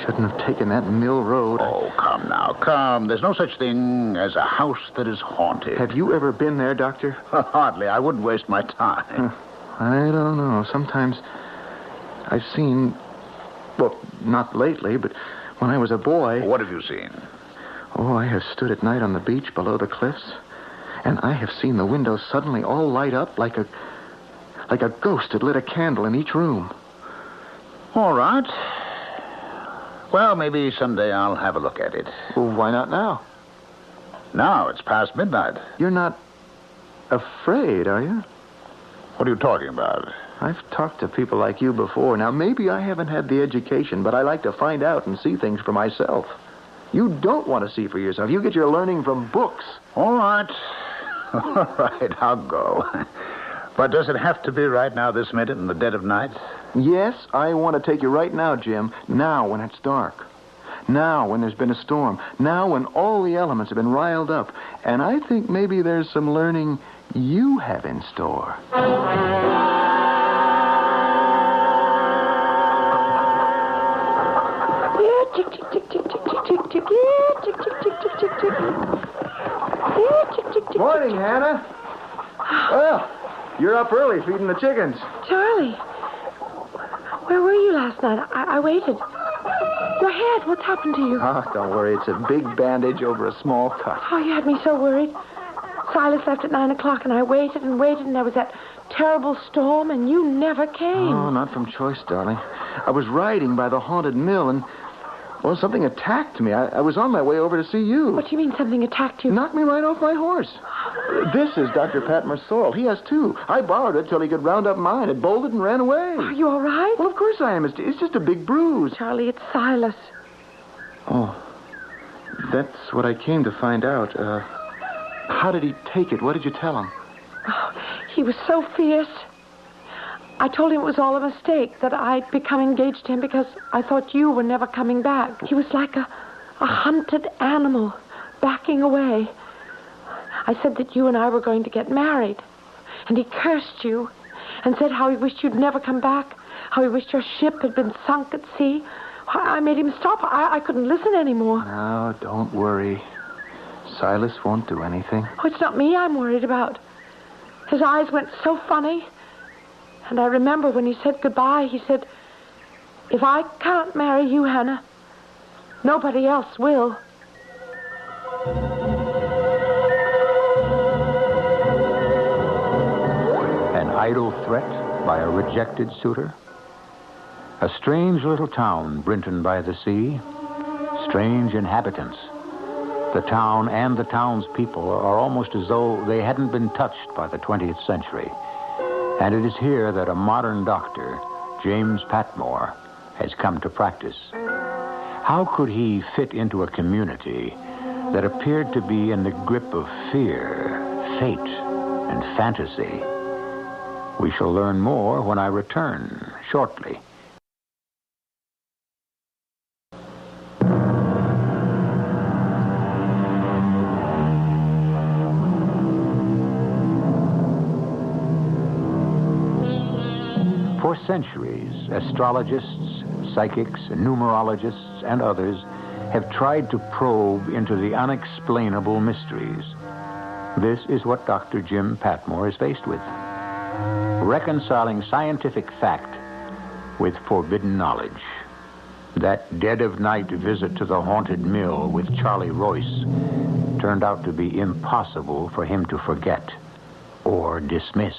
Shouldn't have taken that mill road. Oh, come now, come. There's no such thing as a house that is haunted. Have you ever been there, Doctor? Hardly. I wouldn't waste my time. I don't know. Sometimes I've seen... Well, not lately, but when I was a boy... What have you seen? Oh, I have stood at night on the beach below the cliffs, and I have seen the windows suddenly all light up like a ghost had lit a candle in each room. All right. Well, maybe someday I'll have a look at it. Well, why not now? Now, it's past midnight. You're not afraid, are you? What are you talking about? I've talked to people like you before. Now, maybe I haven't had the education, but I like to find out and see things for myself. You don't want to see for yourself. You get your learning from books. All right. All right, I'll go. But does it have to be right now, this minute, in the dead of night? Yes, I want to take you right now, Jim. Now, when it's dark. Now, when there's been a storm. Now, when all the elements have been riled up. And I think maybe there's some learning you have in store. Tick, tick, tick, tick, tick, tick, tick, tick. Yeah, tick, tick, tick, tick, tick, tick. Yeah, tick, tick, tick. Morning, Hannah. Well, you're up early feeding the chickens. Charlie, where were you last night? I waited. Your head, what's happened to you? Oh, don't worry. It's a big bandage over a small cut. Oh, you had me so worried. Silas left at 9 o'clock, and I waited and waited, and there was that terrible storm, and you never came. Oh, not from choice, darling. I was riding by the haunted mill, and... Well, something attacked me. I was on my way over to see you. What do you mean something attacked you? Knocked me right off my horse. This is Dr. Patmer's sorrel. He has two. I borrowed it till he could round up mine. It bolted and ran away. Are you all right? Well, of course I am. It's just a big bruise. Charlie, it's Silas. Oh, that's what I came to find out. How did he take it? What did you tell him? Oh, he was so fierce. I told him it was all a mistake, that I'd become engaged to him because I thought you were never coming back. He was like a hunted animal, backing away. I said that you and I were going to get married. And he cursed you and said how he wished you'd never come back, how he wished your ship had been sunk at sea. I made him stop. I couldn't listen anymore. No, don't worry. Silas won't do anything. Oh, it's not me I'm worried about. His eyes went so funny. And I remember when he said goodbye, he said, if I can't marry you, Hannah, nobody else will. An idle threat by a rejected suitor? A strange little town, Brinton by the sea. Strange inhabitants. The town and the townspeople are almost as though they hadn't been touched by the 20th century. And it is here that a modern doctor, James Patmore, has come to practice. How could he fit into a community that appeared to be in the grip of fear, fate, and fantasy? We shall learn more when I return shortly. For centuries, astrologists, psychics, numerologists, and others have tried to probe into the unexplainable mysteries. This is what Dr. Jim Patmore is faced with. Reconciling scientific fact with forbidden knowledge. That dead-of-night visit to the haunted mill with Charlie Royce turned out to be impossible for him to forget or dismiss.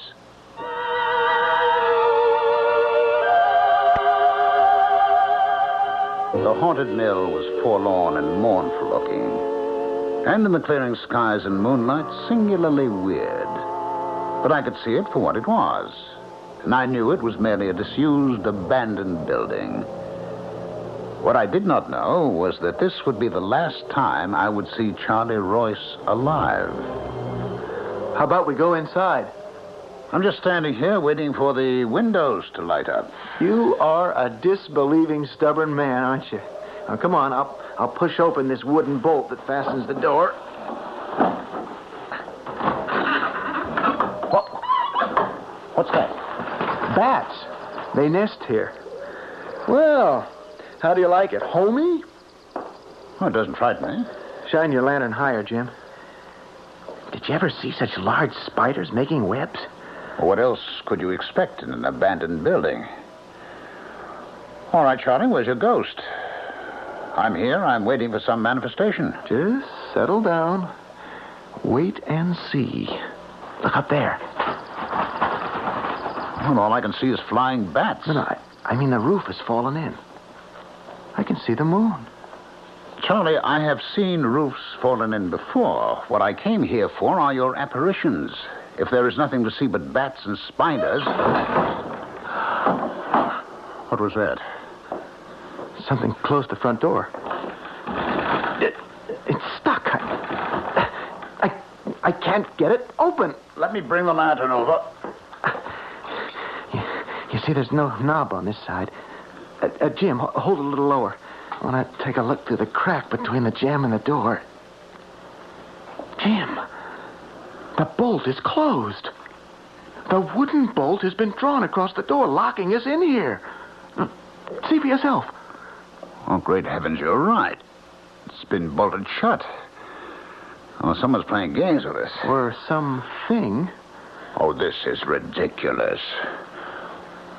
The haunted mill was forlorn and mournful looking, and in the clearing skies and moonlight, singularly weird. But I could see it for what it was, and I knew it was merely a disused, abandoned building. What I did not know was that this would be the last time I would see Charlie Royce alive. How about we go inside? I'm just standing here waiting for the windows to light up. You are a disbelieving, stubborn man, aren't you? Now, come on, I'll push open this wooden bolt that fastens the door. What's that? Bats. They nest here. Well, how do you like it? Homey? Oh, it doesn't frighten me. Shine your lantern higher, Jim. Did you ever see such large spiders making webs? What else could you expect in an abandoned building? All right, Charlie, where's your ghost? I'm here. I'm waiting for some manifestation. Just settle down. Wait and see. Look up there. Well, all I can see is flying bats. No, I mean the roof has fallen in. I can see the moon. Charlie, I have seen roofs fallen in before. What I came here for are your apparitions. If there is nothing to see but bats and spiders... What was that? Something closed the front door. It's stuck. I can't get it open. Let me bring the lantern over. You see, there's no knob on this side. Jim, hold it a little lower. I want to take a look through the crack between the jamb and the door. Jim, the bolt is closed. The wooden bolt has been drawn across the door, locking us in here. See for yourself. Oh, great heavens, you're right. It's been bolted shut. Oh, someone's playing games with us. Or something. Oh, this is ridiculous.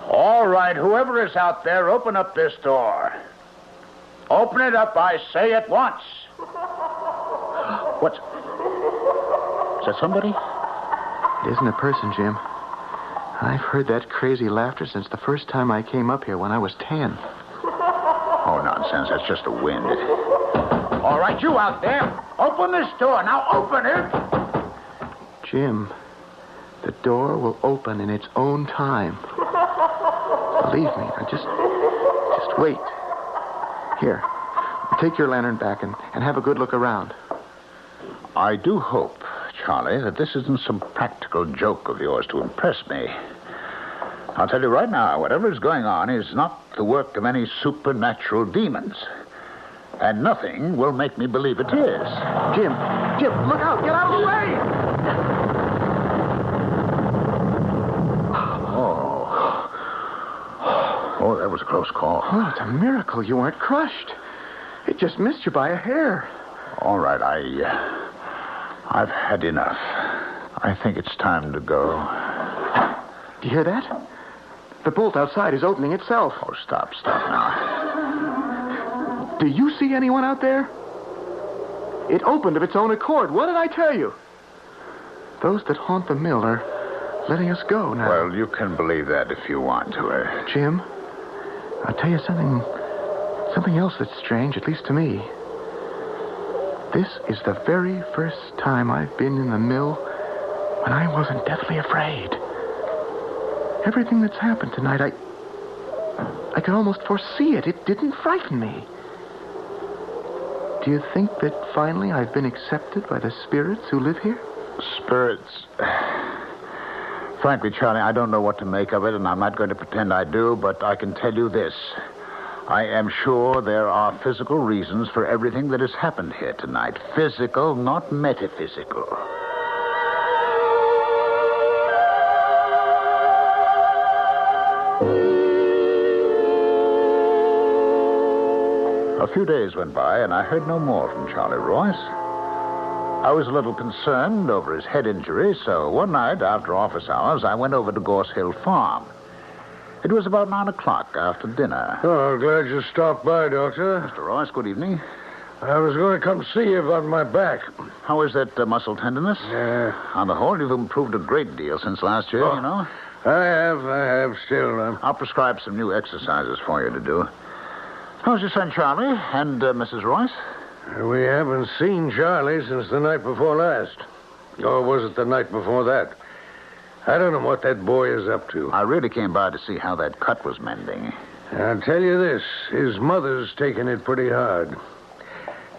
All right, whoever is out there, open up this door. Open it up, I say, at once. What's... Is that somebody? It isn't a person, Jim. I've heard that crazy laughter since the first time I came up here when I was 10. Oh, nonsense. That's just the wind. All right, you out there. Open this door. Now open it. Jim, the door will open in its own time. Believe me. Now just wait. Here, take your lantern back and have a good look around. I do hope, Charlie, that this isn't some practical joke of yours to impress me. I'll tell you right now, whatever is going on is not the work of any supernatural demons. And nothing will make me believe it is. Jim, look out! Get out of the way! Oh, that was a close call. Oh, it's a miracle you weren't crushed. It just missed you by a hair. All right, I've had enough. I think it's time to go. Do you hear that? The bolt outside is opening itself. Oh, stop now. Do you see anyone out there? It opened of its own accord. What did I tell you? Those that haunt the mill are letting us go now. Well, you can believe that if you want to. Jim, I'll tell you something else that's strange, at least to me. This is the very first time I've been in the mill when I wasn't deathly afraid. Everything that's happened tonight, I could almost foresee it. It didn't frighten me. Do you think that finally I've been accepted by the spirits who live here? Spirits? Frankly, Charlie, I don't know what to make of it, and I'm not going to pretend I do, but I can tell you this. I am sure there are physical reasons for everything that has happened here tonight. Physical, not metaphysical. A few days went by, and I heard no more from Charlie Royce. I was a little concerned over his head injury, so one night after office hours, I went over to Gorse Hill Farm. It was about 9 o'clock after dinner. Oh, glad you stopped by, Doctor. Mr. Royce, good evening. I was going to come see you about my back. How is that muscle tenderness? Yeah. On the whole, you've improved a great deal since last year, you know. I have still. I'll prescribe some new exercises for you to do. How's your son, Charlie, and Mrs. Royce? We haven't seen Charlie since the night before last. Or was it the night before that? I don't know what that boy is up to. I really came by to see how that cut was mending. I'll tell you this. His mother's taking it pretty hard.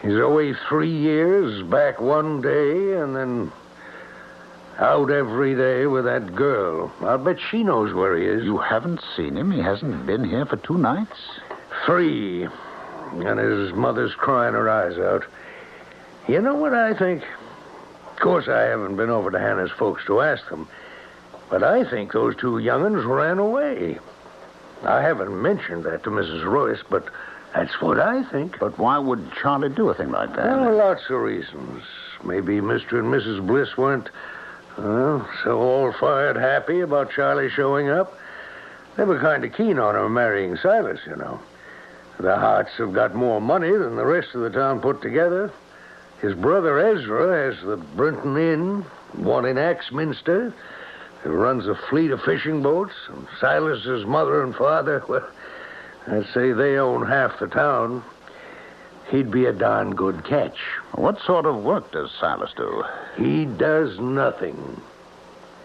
He's away 3 years, back one day, and then out every day with that girl. I'll bet she knows where he is. You haven't seen him? He hasn't been here for 2 nights? 3. And his mother's crying her eyes out. You know what I think? Of course, I haven't been over to Hannah's folks to ask them. But I think those 2 young'uns ran away. I haven't mentioned that to Mrs. Royce, but that's what I think. But why would Charlie do a thing like that? Well, lots of reasons. Maybe Mr. and Mrs. Bliss weren't, so all-fired happy about Charlie showing up. They were kind of keen on her marrying Silas, you know. The Harts have got more money than the rest of the town put together. His brother Ezra has the Brinton Inn, one in Axminster. He runs a fleet of fishing boats. And Silas's mother and father, well, I'd say they own half the town. He'd be a darn good catch. What sort of work does Silas do? He does nothing.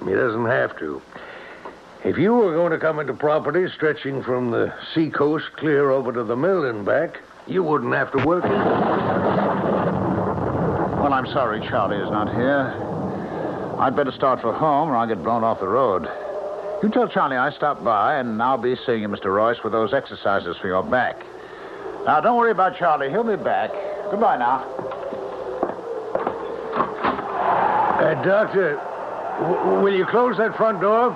He doesn't have to. If you were going to come into property stretching from the seacoast clear over to the mill and back, you wouldn't have to work either. Well, I'm sorry Charlie is not here. I'd better start for home or I'll get blown off the road. You tell Charlie I stopped by, and I'll be seeing you, Mr. Royce, with those exercises for your back. Now, don't worry about Charlie. He'll be back. Goodbye now. Doctor, will you close that front door?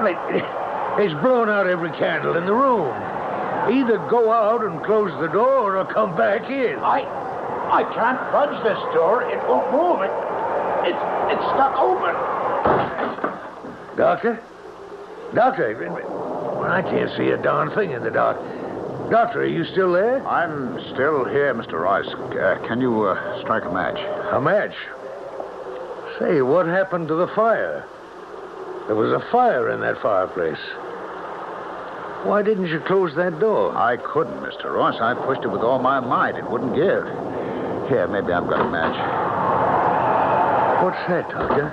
It's blown out every candle in the room. Either go out and close the door or come back in. I can't budge this door. It won't move. It's stuck open. Doctor? Doctor, I can't see a darn thing in the dark. Doctor, are you still there? I'm still here, Mr. Royce. Can you strike a match? A match? Say, what happened to the fire? There was a fire in that fireplace. Why didn't you close that door? I couldn't, Mr. Royce. I pushed it with all my might. It wouldn't give. Here, maybe I've got a match. What's that, Doctor?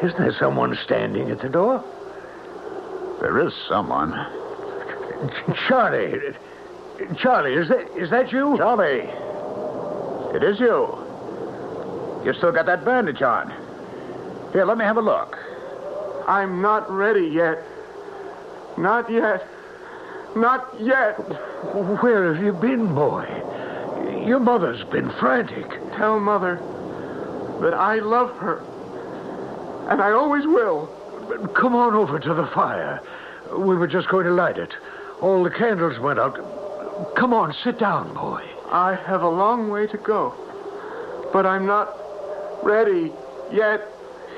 Isn't there someone standing at the door? There is someone. Charlie, is that you? Charlie, it is you. You still got that bandage on. Here, let me have a look. I'm not ready yet. Not yet. Not yet. Where have you been, boy? Your mother's been frantic. Tell Mother that I love her. And I always will. Come on over to the fire. We were just going to light it. All the candles went out. Come on, sit down, boy. I have a long way to go. But I'm not ready yet.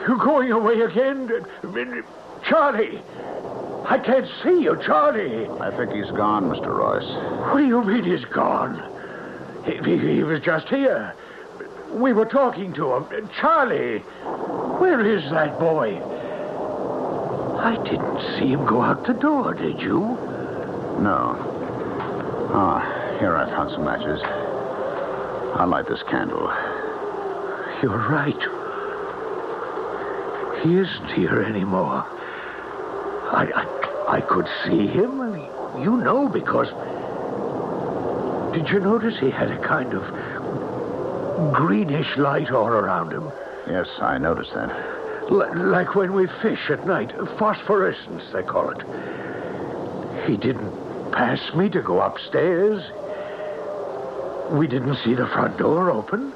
You're going away again? Charlie! I can't see you, Charlie. I think he's gone, Mr. Royce. What do you mean he's gone? He was just here. We were talking to him. Charlie, where is that boy? I didn't see him go out the door, did you? No. Here, I found some matches. I'll light this candle. You're right. He isn't here anymore. I could see him, you know, because... Did you notice he had a kind of greenish light all around him? Yes, I noticed that. Like when we fish at night. Phosphorescence, they call it. He didn't pass me to go upstairs. We didn't see the front door open.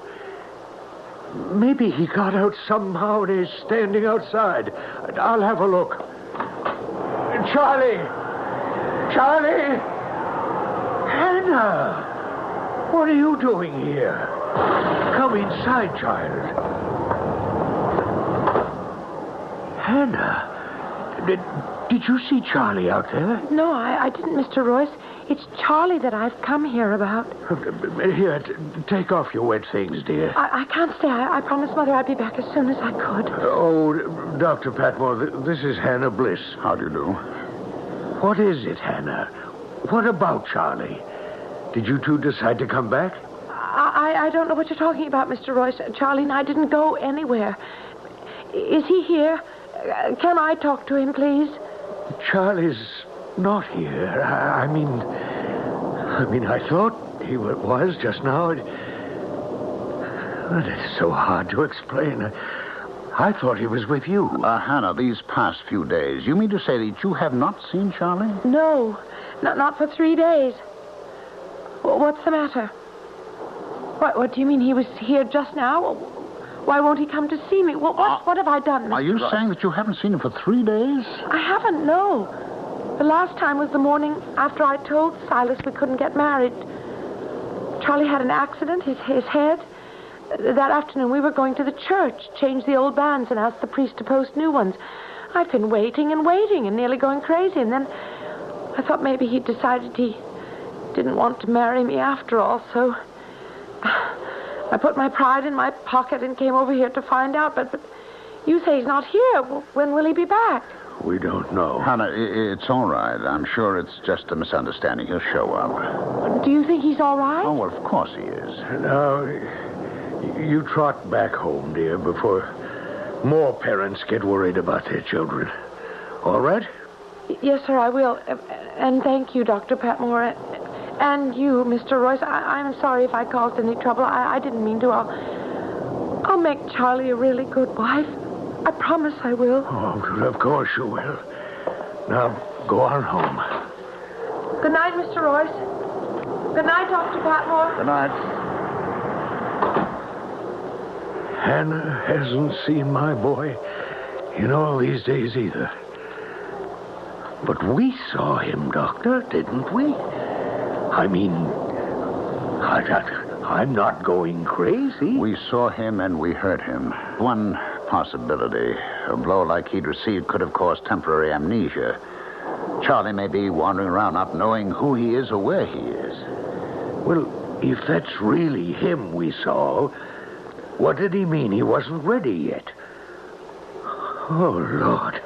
Maybe he got out somehow and is standing outside. I'll have a look. Charlie! Charlie! Hannah! What are you doing here? Come inside, child. Hannah, did you see Charlie out there? No, I didn't, Mr. Royce. It's Charlie that I've come here about. Here, take off your wet things, dear. I can't stay. I promised Mother I'd be back as soon as I could. Oh, Dr. Patmore, this is Hannah Bliss. How do you do? What is it, Hannah? What about Charlie? Did you two decide to come back? I don't know what you're talking about, Mr. Royce. Charlie and I didn't go anywhere. Is he here? Can I talk to him, please? Charlie's not here. I mean, I thought he was just now. It's so hard to explain. I thought he was with you. Hannah, these past few days, you mean to say that you have not seen Charlie? No, not for 3 days. What's the matter? What do you mean he was here just now? Why won't he come to see me? What have I done, Mr. Are you Royce? saying that you haven't seen him for 3 days? I haven't, no. The last time was the morning after I told Silas we couldn't get married. Charlie had an accident, his head. That afternoon we were going to the church, change the old banns and ask the priest to post new ones. I'd been waiting and nearly going crazy, and then I thought maybe he'd decided he didn't want to marry me after all, so I put my pride in my pocket and came over here to find out, but you say he's not here. When will he be back? We don't know. Hannah, it's all right. I'm sure it's just a misunderstanding. He'll show up. Do you think he's all right? Oh, well, of course he is. Now, you trot back home, dear, before more parents get worried about their children. All right? Yes, sir, I will. And thank you, Dr. Patmore. And you, Mr. Royce. I'm sorry if I caused any trouble. I didn't mean to. I'll make Charlie a really good wife. I promise I will. Oh, of course you will. Now, go on home. Good night, Mr. Royce. Good night, Dr. Patmore. Good night. Hannah hasn't seen my boy in all these days either. But we saw him, Doctor, didn't we? I mean, I'm not going crazy. We saw him and we heard him. One possibility. A blow like he'd received could have caused temporary amnesia. Charlie may be wandering around not knowing who he is or where he is. Well, if that's really him we saw, what did he mean he wasn't ready yet? Oh, Lord.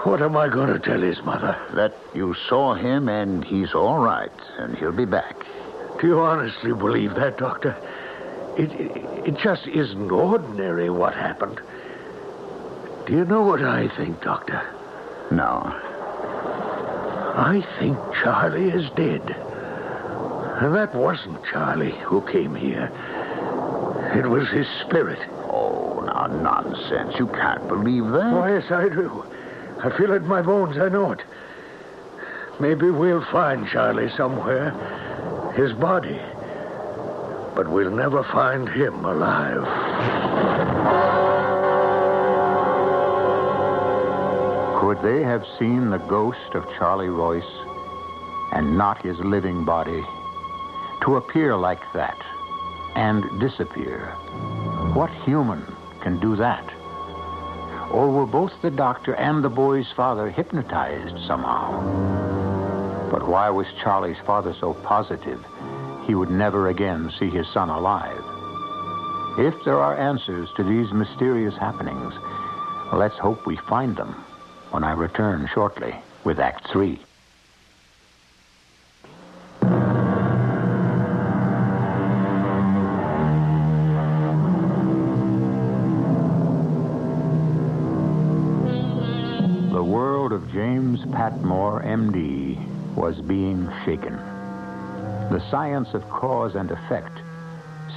What am I going to tell his mother? That you saw him and he's all right, and he'll be back. Do you honestly believe that, Doctor? It just isn't ordinary what happened. Do you know what I think, Doctor? No. I think Charlie is dead. And that wasn't Charlie who came here. It was his spirit. Oh, nonsense. You can't believe that. Oh, yes, I do. I feel it in my bones. I know it. Maybe we'll find Charlie somewhere. His body. But we'll never find him alive. Could they have seen the ghost of Charlie Royce and not his living body? To appear like that and disappear. What human can do that? Or were both the doctor and the boy's father hypnotized somehow? But why was Charlie's father so positive he would never again see his son alive? If there are answers to these mysterious happenings, let's hope we find them when I return shortly with Act 3. The world of James Patmore, M.D., was being shaken. The science of cause and effect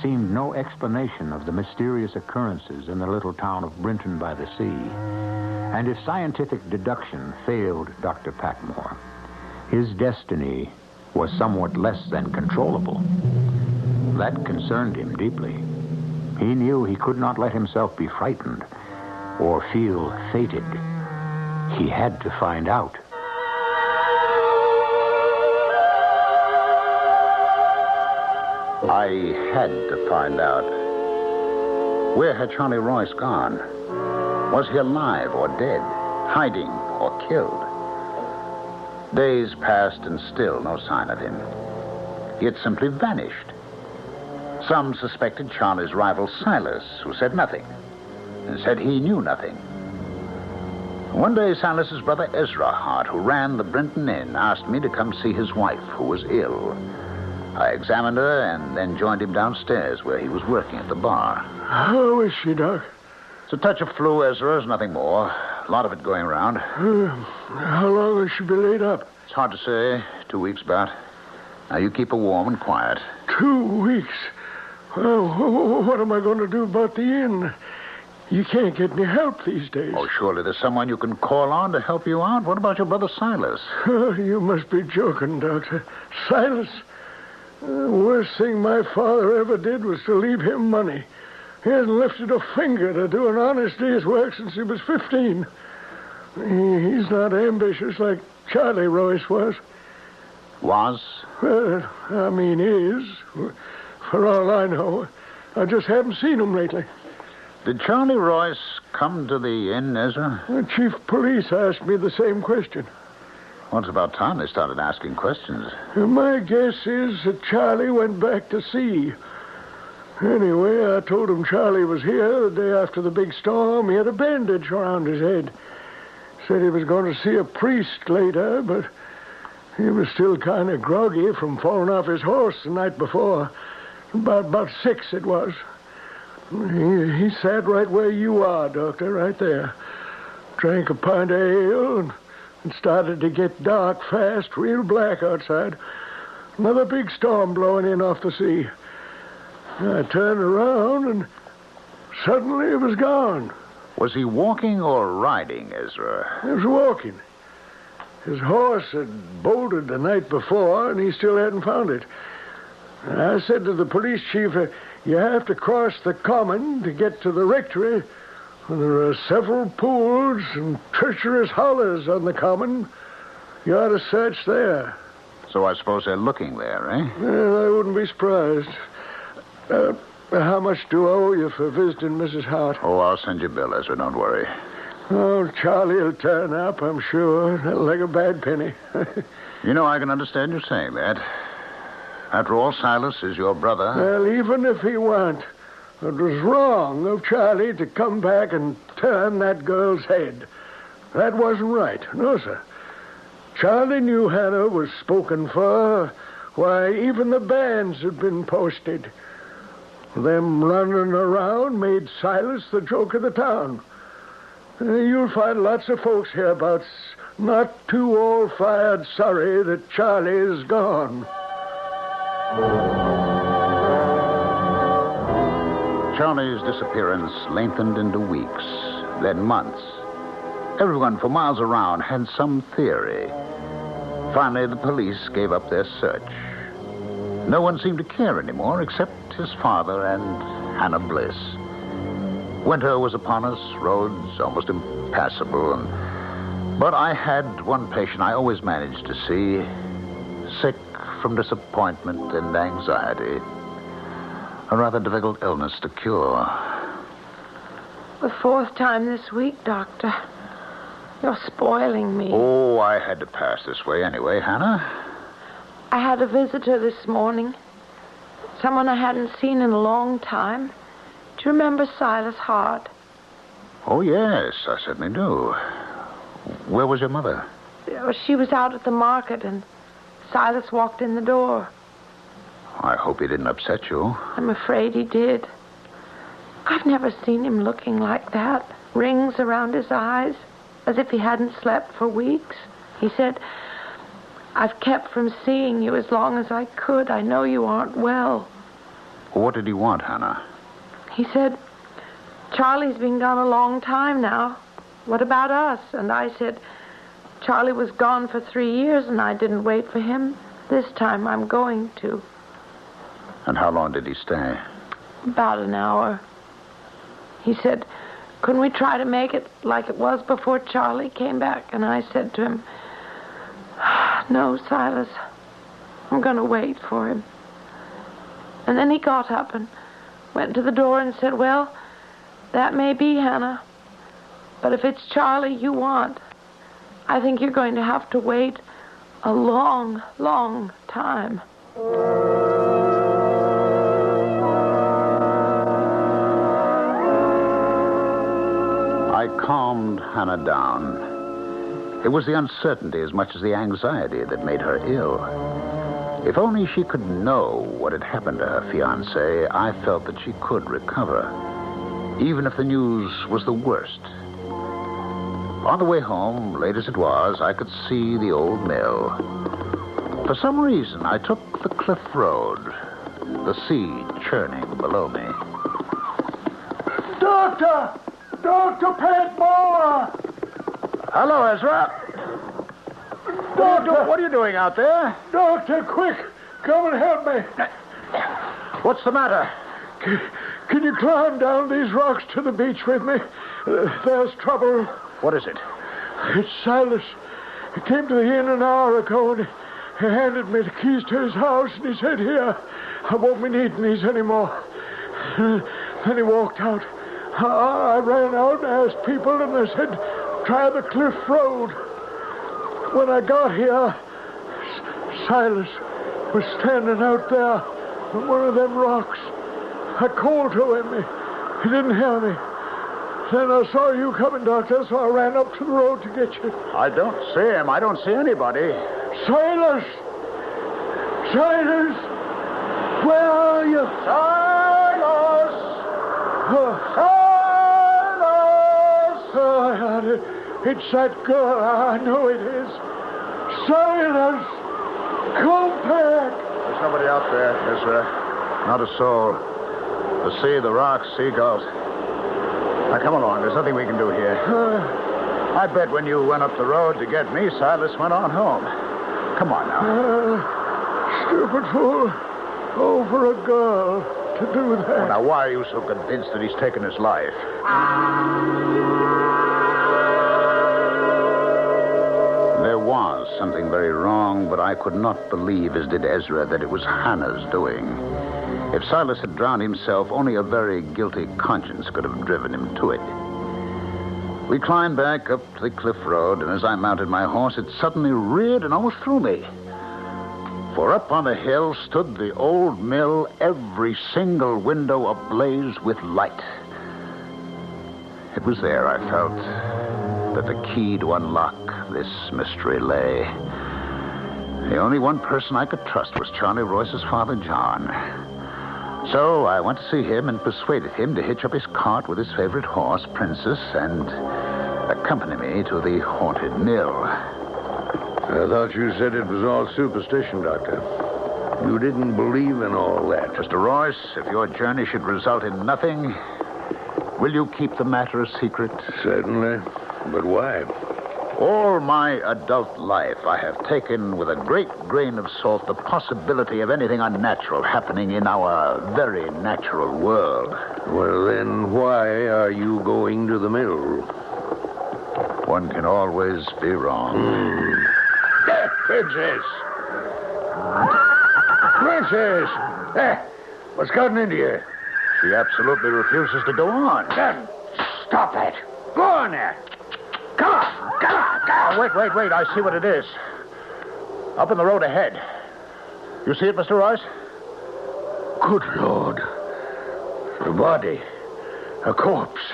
seemed no explanation of the mysterious occurrences in the little town of Brinton by the Sea. And if scientific deduction failed Dr. Patmore, his destiny was somewhat less than controllable. That concerned him deeply. He knew he could not let himself be frightened or feel fated. He had to find out. I had to find out. Where had Charlie Royce gone? Was he alive or dead? Hiding or killed? Days passed and still no sign of him. He had simply vanished. Some suspected Charlie's rival Silas, who said nothing, and said he knew nothing. One day, Silas's brother Ezra Hart, who ran the Brinton Inn, asked me to come see his wife, who was ill. I examined her and then joined him downstairs where he was working at the bar. How is she, Doc? It's a touch of flu, Ezra. There's nothing more. A lot of it going around. How long will she be laid up? It's hard to say. 2 weeks, about. Now, you keep her warm and quiet. 2 weeks? Well, what am I going to do about the inn? You can't get any help these days. Oh, surely there's someone you can call on to help you out. What about your brother Silas? You must be joking, Doctor. Silas? The worst thing my father ever did was to leave him money. He hasn't lifted a finger to do an honest day's work since he was 15. He's not ambitious like Charlie Royce was. Was? Well, I mean, is. For all I know. I just haven't seen him lately. Did Charlie Royce come to the inn, Ezra? The chief of police asked me the same question. Well, it's about time they started asking questions. My guess is that Charlie went back to sea. Anyway, I told him Charlie was here the day after the big storm. He had a bandage around his head. Said he was going to see a priest later, but he was still kind of groggy from falling off his horse the night before. About 6 it was. He sat right where you are, Doctor, right there. Drank a pint of ale and started to get dark fast, real black outside. Another big storm blowing in off the sea. I turned around and suddenly it was gone. Was he walking or riding, Ezra? He was walking. His horse had bolted the night before and he still hadn't found it. I said to the police chief, you have to cross the common to get to the rectory. There are several pools and treacherous hollows on the common. You ought to search there. So I suppose they're looking there, eh? Well, I wouldn't be surprised. How much do I owe you for visiting Mrs. Hart? Oh, I'll send you a bill, Ezra. Don't worry. Oh, Charlie will turn up, I'm sure. Like a bad penny. You know, I can understand you saying that. After all, Silas is your brother. Well, even if he weren't, it was wrong of Charlie to come back and turn that girl's head. That wasn't right. No, sir. Charlie knew Hannah was spoken for. Why, even the bands had been posted. Them running around made Silas the joke of the town. You'll find lots of folks hereabouts not too all-fired sorry that Charlie is gone. Charlie's disappearance lengthened into weeks, then months. Everyone for miles around had some theory. Finally, the police gave up their search. No one seemed to care anymore except his father and Hannah Bliss. Winter was upon us, roads almost impassable, but I had one patient I always managed to see, sick from disappointment and anxiety. A rather difficult illness to cure. The fourth time this week, Doctor. You're spoiling me. Oh, I had to pass this way anyway, Hannah. I had a visitor this morning. Someone I hadn't seen in a long time. Do you remember Silas Hart? Oh, yes, I certainly do. Where was your mother? She was out at the market, and Silas walked in the door. I hope he didn't upset you. I'm afraid he did. I've never seen him looking like that. Rings around his eyes, as if he hadn't slept for weeks. He said, "I've kept from seeing you as long as I could. I know you aren't well." What did he want, Hannah? He said, "Charlie's been gone a long time now. What about us?" And I said, "Charlie was gone for 3 years, and I didn't wait for him. This time I'm going to." And how long did he stay? About an hour. He said, "Couldn't we try to make it like it was before Charlie came back?" And I said to him, "No, Silas, I'm going to wait for him." And then he got up and went to the door and said, "Well, that may be, Hannah, but if it's Charlie you want, I think you're going to have to wait a long, long time." I calmed Hannah down. It was the uncertainty as much as the anxiety that made her ill. If only she could know what had happened to her fiancé, I felt that she could recover, even if the news was the worst. On the way home, late as it was, I could see the old mill. For some reason, I took the cliff road, the sea churning below me. Doctor! Dr. Pat Moore! Hello, Ezra. Doctor! What are you doing out there? Doctor, quick! Come and help me. What's the matter? Can you climb down these rocks to the beach with me? There's trouble. What is it? It's Silas. He came to the inn an hour ago, and he handed me the keys to his house, and he said, "Here, I won't be needing these anymore." Then he walked out. I ran out and asked people, and they said, "Try the cliff road." When I got here, Silas was standing out there on one of them rocks. I called to him. He didn't hear me. Then I saw you coming, Doctor, so I ran up to the road to get you. I don't see him. I don't see anybody. Silas! Silas! Where are you? Silas! Silas! Oh, it's that girl. I know it is. Silas! Come back! There's nobody out there, Ezra. Not a soul. The sea, the rocks, seagulls. Now, come along. There's nothing we can do here. I bet when you went up the road to get me, Silas went on home. Come on now. Stupid fool. Oh, for a girl to do that. Well, now, why are you so convinced that he's taken his life? There was something very wrong, but I could not believe, as did Ezra, that it was Hannah's doing. If Silas had drowned himself, only a very guilty conscience could have driven him to it. We climbed back up the cliff road, and as I mounted my horse, it suddenly reared and almost threw me. For up on the hill stood the old mill, every single window ablaze with light. It was there, I felt, that the key to unlock this mystery lay. The only one person I could trust was Charlie Royce's father, John. So I went to see him and persuaded him to hitch up his cart with his favorite horse, Princess, and accompany me to the haunted mill. I thought you said it was all superstition, Doctor. You didn't believe in all that. Mr. Royce, if your journey should result in nothing, will you keep the matter a secret? Certainly. But why? All my adult life, I have taken with a great grain of salt the possibility of anything unnatural happening in our very natural world. Well, then, why are you going to the mill? One can always be wrong. Princess! Princess! What's gotten into you? She absolutely refuses to go on. Then stop it. Go on there. Come on. Wait. I see what it is. Up in the road ahead. You see it, Mr. Royce? Good Lord. A body. A corpse.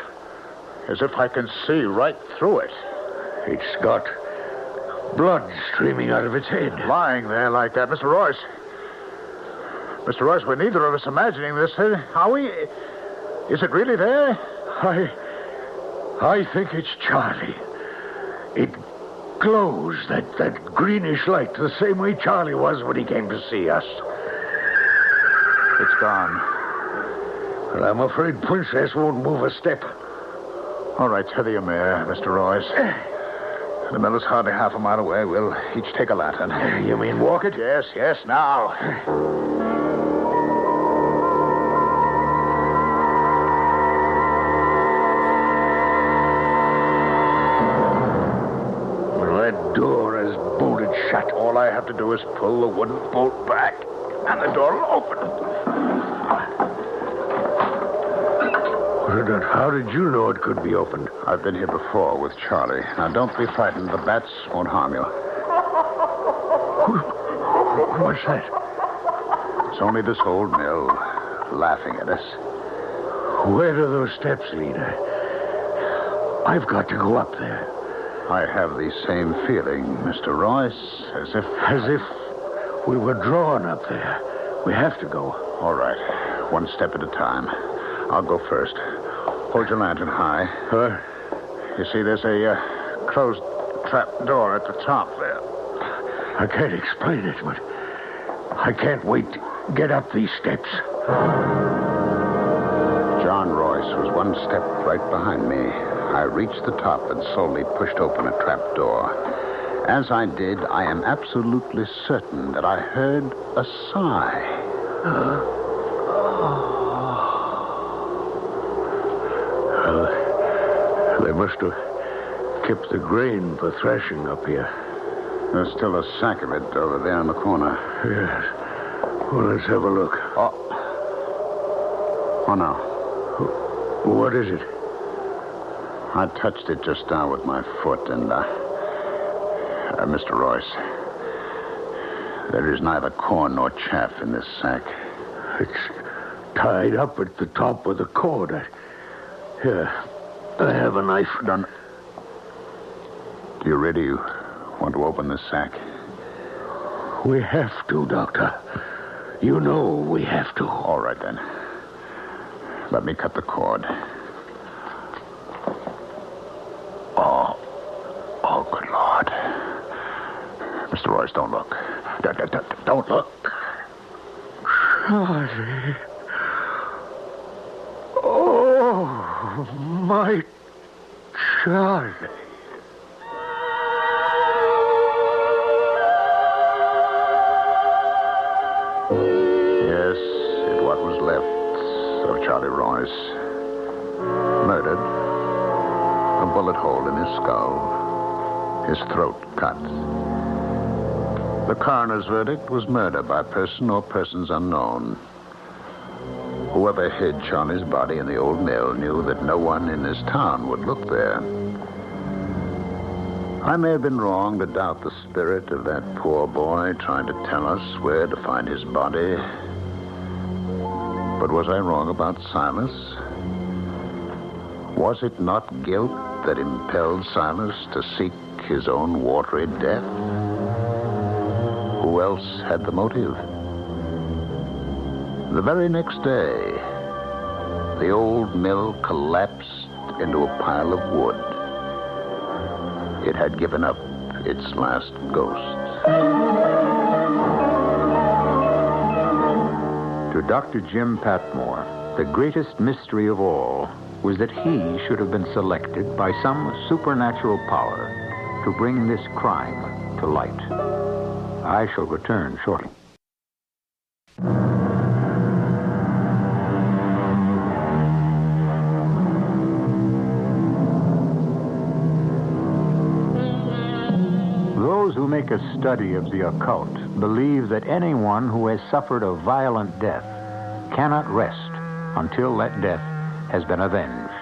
As if I can see right through it. It's got blood streaming out of its head. Lying there like that. Mr. Royce, we're neither of us imagining this, are we? Is it really there? I think it's Charlie. It glows, that greenish light, the same way Charlie was when he came to see us. It's gone. Well, I'm afraid Princess won't move a step. All right, tether your mare, Mr. Royce. The mill is hardly half a mile away. We'll each take a lantern. You mean walk it? Yes, now. Door is bolted shut. All I have to do is pull the wooden bolt back, and the door will open. How did you know it could be opened? I've been here before with Charlie. Now, don't be frightened. The bats won't harm you. What's that? It's only this old mill laughing at us. Where do those steps lead? I've got to go up there. I have the same feeling, Mr. Royce, as if we were drawn up there. We have to go. All right. One step at a time. I'll go first. Hold your lantern high. Huh? You see, there's a closed trap door at the top there. I can't explain it, but I can't wait to get up these steps. John Royce was one step right behind me. I reached the top and slowly pushed open a trap door. As I did, I am absolutely certain that I heard a sigh. They must have kept the grain for threshing up here. There's still a sack of it over there in the corner. Yes. Well, let's have a look. Oh, no. What is it? I touched it just now with my foot, and, Mr. Royce, there is neither corn nor chaff in this sack. It's tied up at the top with a cord. Here, I have a knife. Done. Do you really want to open this sack? We have to, Doctor. You know we have to. All right, then. Let me cut the cord. Oh, good Lord. Mr. Royce, don't look. Don't look. Charlie. Oh, my Charlie. Yes, it what was left of Charlie Royce. Murdered. A bullet hole in his skull. His throat cut. The coroner's verdict was murder by person or persons unknown. Whoever hid Charlie's body in the old mill knew that no one in this town would look there. I may have been wrong to doubt the spirit of that poor boy trying to tell us where to find his body. But was I wrong about Silas? Was it not guilt that impelled Silas to seek his own watery death? Who else had the motive? The very next day, the old mill collapsed into a pile of wood. It had given up its last ghost. To Dr. Jim Patmore, the greatest mystery of all was that he should have been selected by some supernatural power to bring this crime to light. I shall return shortly. Those who make a study of the occult believe that anyone who has suffered a violent death cannot rest until that death has been avenged.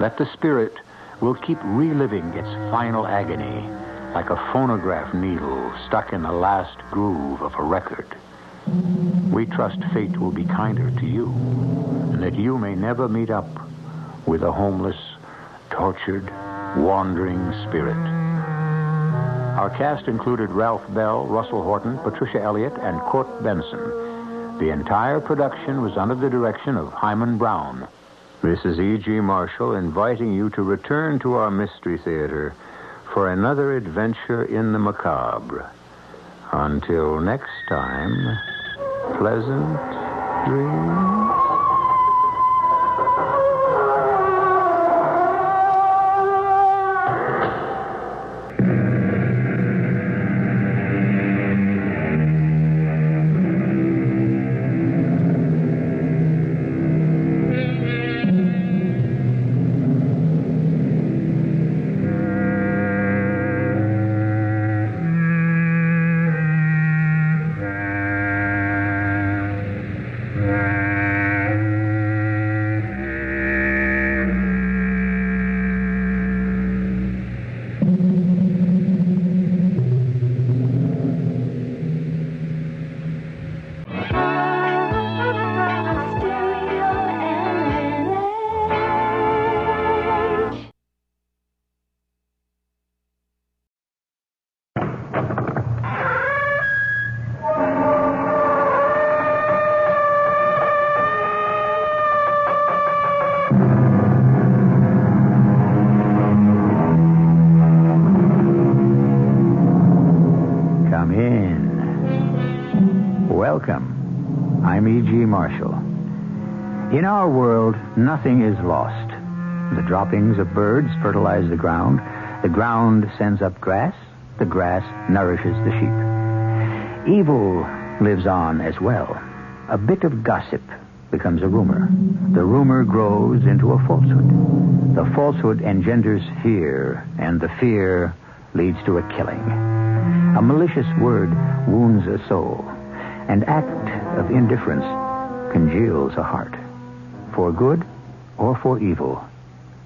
That the spirit will keep reliving its final agony like a phonograph needle stuck in the last groove of a record. We trust fate will be kinder to you, and that you may never meet up with a homeless, tortured, wandering spirit. Our cast included Ralph Bell, Russell Horton, Patricia Elliott, and Court Benson. The entire production was under the direction of Hyman Brown. This is E.G. Marshall inviting you to return to our Mystery Theater for another adventure in the macabre. Until next time, pleasant dreams. Welcome. I'm E.G. Marshall. In our world, nothing is lost. The droppings of birds fertilize the ground sends up grass, the grass nourishes the sheep. Evil lives on as well. A bit of gossip becomes a rumor. The rumor grows into a falsehood. The falsehood engenders fear, and the fear leads to a killing. A malicious word wounds a soul. An act of indifference congeals a heart. For good or for evil,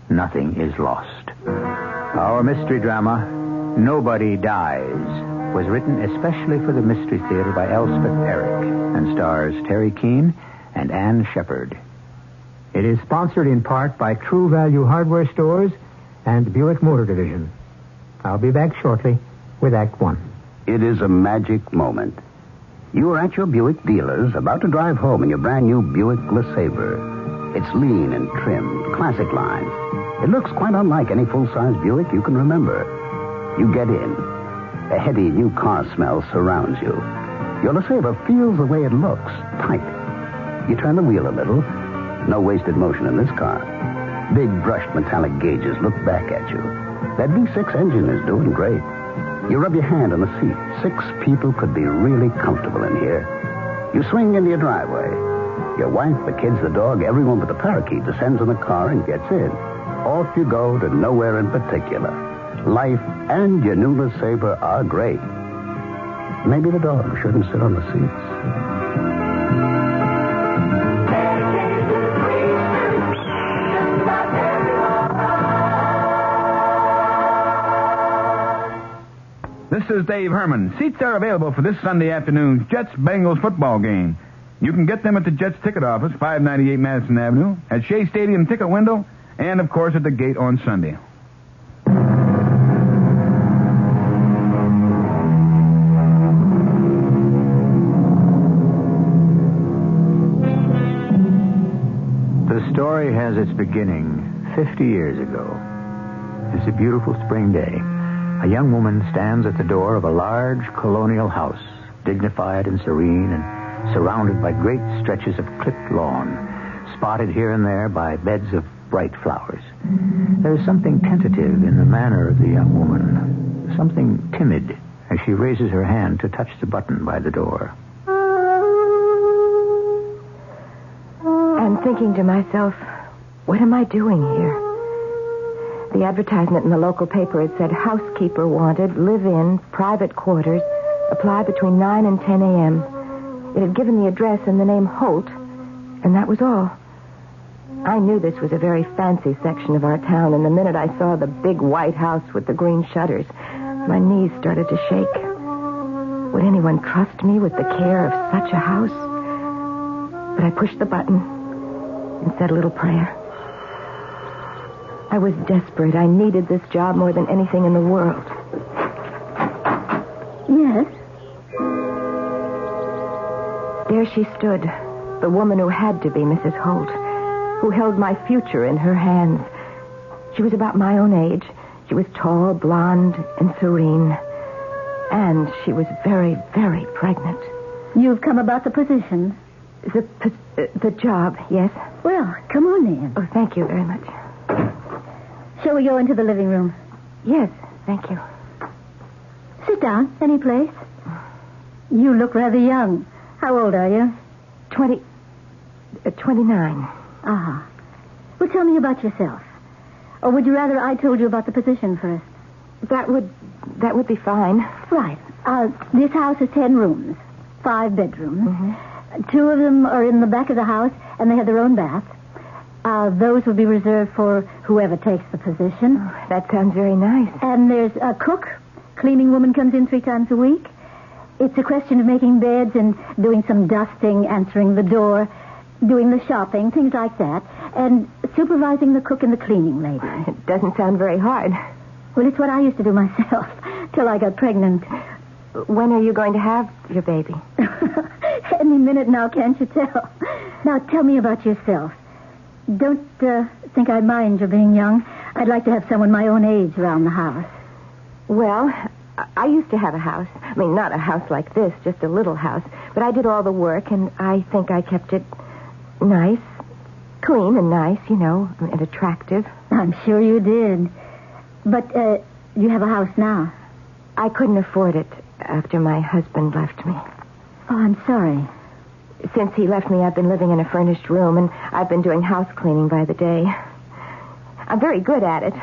nothing is lost. Our mystery drama, Nobody Dies, was written especially for the Mystery Theater by Elspeth Eric and stars Terry Keane and Ann Shepard. It is sponsored in part by True Value Hardware Stores and Buick Motor Division. I'll be back shortly with Act One. It is a magic moment. You are at your Buick dealer's, about to drive home in your brand new Buick LeSabre. It's lean and trimmed, classic line. It looks quite unlike any full-size Buick you can remember. You get in. A heady new car smell surrounds you. Your LeSabre feels the way it looks, tight. You turn the wheel a little. No wasted motion in this car. Big brushed metallic gauges look back at you. That V6 engine is doing great. You rub your hand on the seat. 6 people could be really comfortable in here. You swing into your driveway. Your wife, the kids, the dog, everyone but the parakeet descends in the car and gets in. Off you go to nowhere in particular. Life and your new LeSabre are great. Maybe the dog shouldn't sit on the seats. This is Dave Herman. Seats are available for this Sunday afternoon's Jets-Bengals football game. You can get them at the Jets ticket office, 598 Madison Avenue, at Shea Stadium ticket window, and, of course, at the gate on Sunday. The story has its beginning 50 years ago. It's a beautiful spring day. A young woman stands at the door of a large colonial house, dignified and serene, and surrounded by great stretches of clipped lawn, spotted here and there by beds of bright flowers. There is something tentative in the manner of the young woman, something timid as she raises her hand to touch the button by the door. I'm thinking to myself, what am I doing here? The advertisement in the local paper had said, housekeeper wanted, live-in, private quarters, apply between 9 and 10 a.m. It had given the address and the name Holt, and that was all. I knew this was a very fancy section of our town, and the minute I saw the big white house with the green shutters, my knees started to shake. Would anyone trust me with the care of such a house? But I pushed the button and said a little prayer. I was desperate. I needed this job more than anything in the world. Yes? There she stood, the woman who had to be Mrs. Holt, who held my future in her hands. She was about my own age. She was tall, blonde, and serene. And she was very, very pregnant. You've come about the position? The job, yes. Well, come on in. Oh, thank you very much. Shall we go into the living room? Yes, thank you. Sit down. Any place? You look rather young. How old are you? 29. Ah. Well, tell me about yourself. Or would you rather I told you about the position first? That would be fine. Right. This house has 10 rooms, 5 bedrooms. Mm-hmm. 2 of them are in the back of the house, and they have their own bath. Those will be reserved for whoever takes the position. Oh, that sounds very nice. And there's a cook. Cleaning woman comes in 3 times a week. It's a question of making beds and doing some dusting, answering the door, doing the shopping, things like that, and supervising the cook and the cleaning lady. It doesn't sound very hard. Well, it's what I used to do myself till I got pregnant. When are you going to have your baby? Any minute now, can't you tell? Now, tell me about yourself. Don't think I mind your being young. I'd like to have someone my own age around the house. Well, I used to have a house. I mean, not a house like this, just a little house. But I did all the work, and I think I kept it nice, clean and nice, and attractive. I'm sure you did. But you have a house now. I couldn't afford it after my husband left me. Oh, I'm sorry. Since he left me, I've been living in a furnished room, and I've been doing house cleaning by the day. I'm very good at it.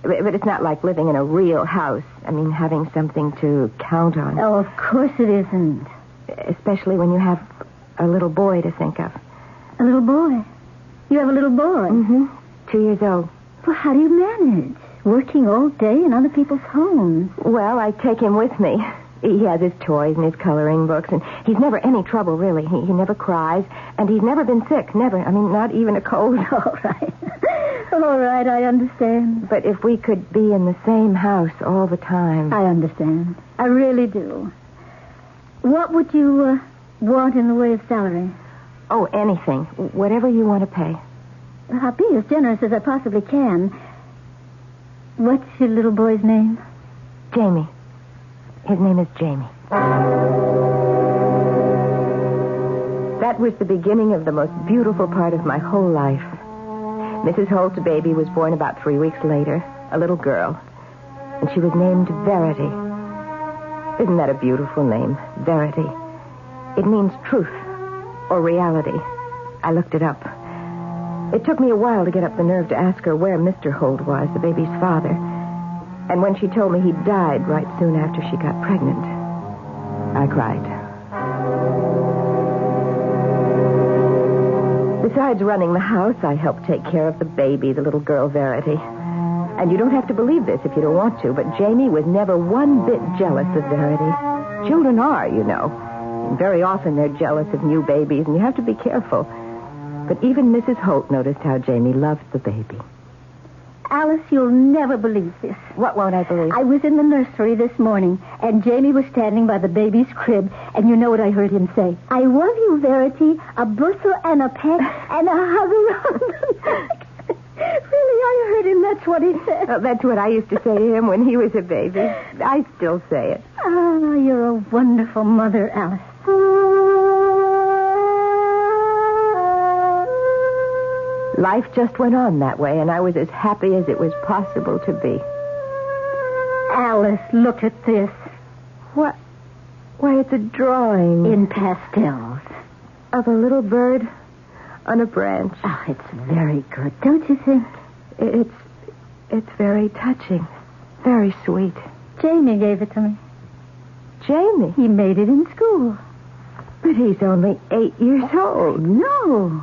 But it's not like living in a real house. I mean, having something to count on. Oh, of course it isn't. Especially when you have a little boy to think of. A little boy? You have a little boy? Mm-hmm. 2 years old. Well, how do you manage? Working all day in other people's homes. Well, I take him with me. He has his toys and his coloring books, and he's never any trouble, really. He never cries, and he's never been sick, never. I mean, not even a cold. All right. All right, I understand. But if we could be in the same house all the time... I understand. I really do. What would you want in the way of salary? Oh, anything. Whatever you want to pay. I'll be as generous as I possibly can. What's your little boy's name? Jamie. His name is Jamie. That was the beginning of the most beautiful part of my whole life. Mrs. Holt's baby was born about 3 weeks later, a little girl, and she was named Verity. Isn't that a beautiful name, Verity? It means truth or reality. I looked it up. It took me a while to get up the nerve to ask her where Mr. Holt was, the baby's father. And when she told me he'd died right soon after she got pregnant, I cried. Besides running the house, I helped take care of the baby, the little girl Verity. And you don't have to believe this if you don't want to, but Jamie was never one bit jealous of Verity. Children are, And very often they're jealous of new babies, and you have to be careful. But even Mrs. Holt noticed how Jamie loved the baby. Alice, you'll never believe this. What won't I believe? I was in the nursery this morning, and Jamie was standing by the baby's crib, and you know what I heard him say? I love you, Verity, a bushel and a peck, and a hug around the neck. Really, I heard him. That's what he said. Well, that's what I used to say to him when he was a baby. I still say it. Oh, you're a wonderful mother, Alice. Life just went on that way, and I was as happy as it was possible to be. Alice, look at this. What? Why, it's a drawing. In pastels. Of a little bird on a branch. Oh, it's very good, don't you think? It's very touching. Very sweet. Jamie gave it to me. Jamie? He made it in school. But he's only 8 years old. No.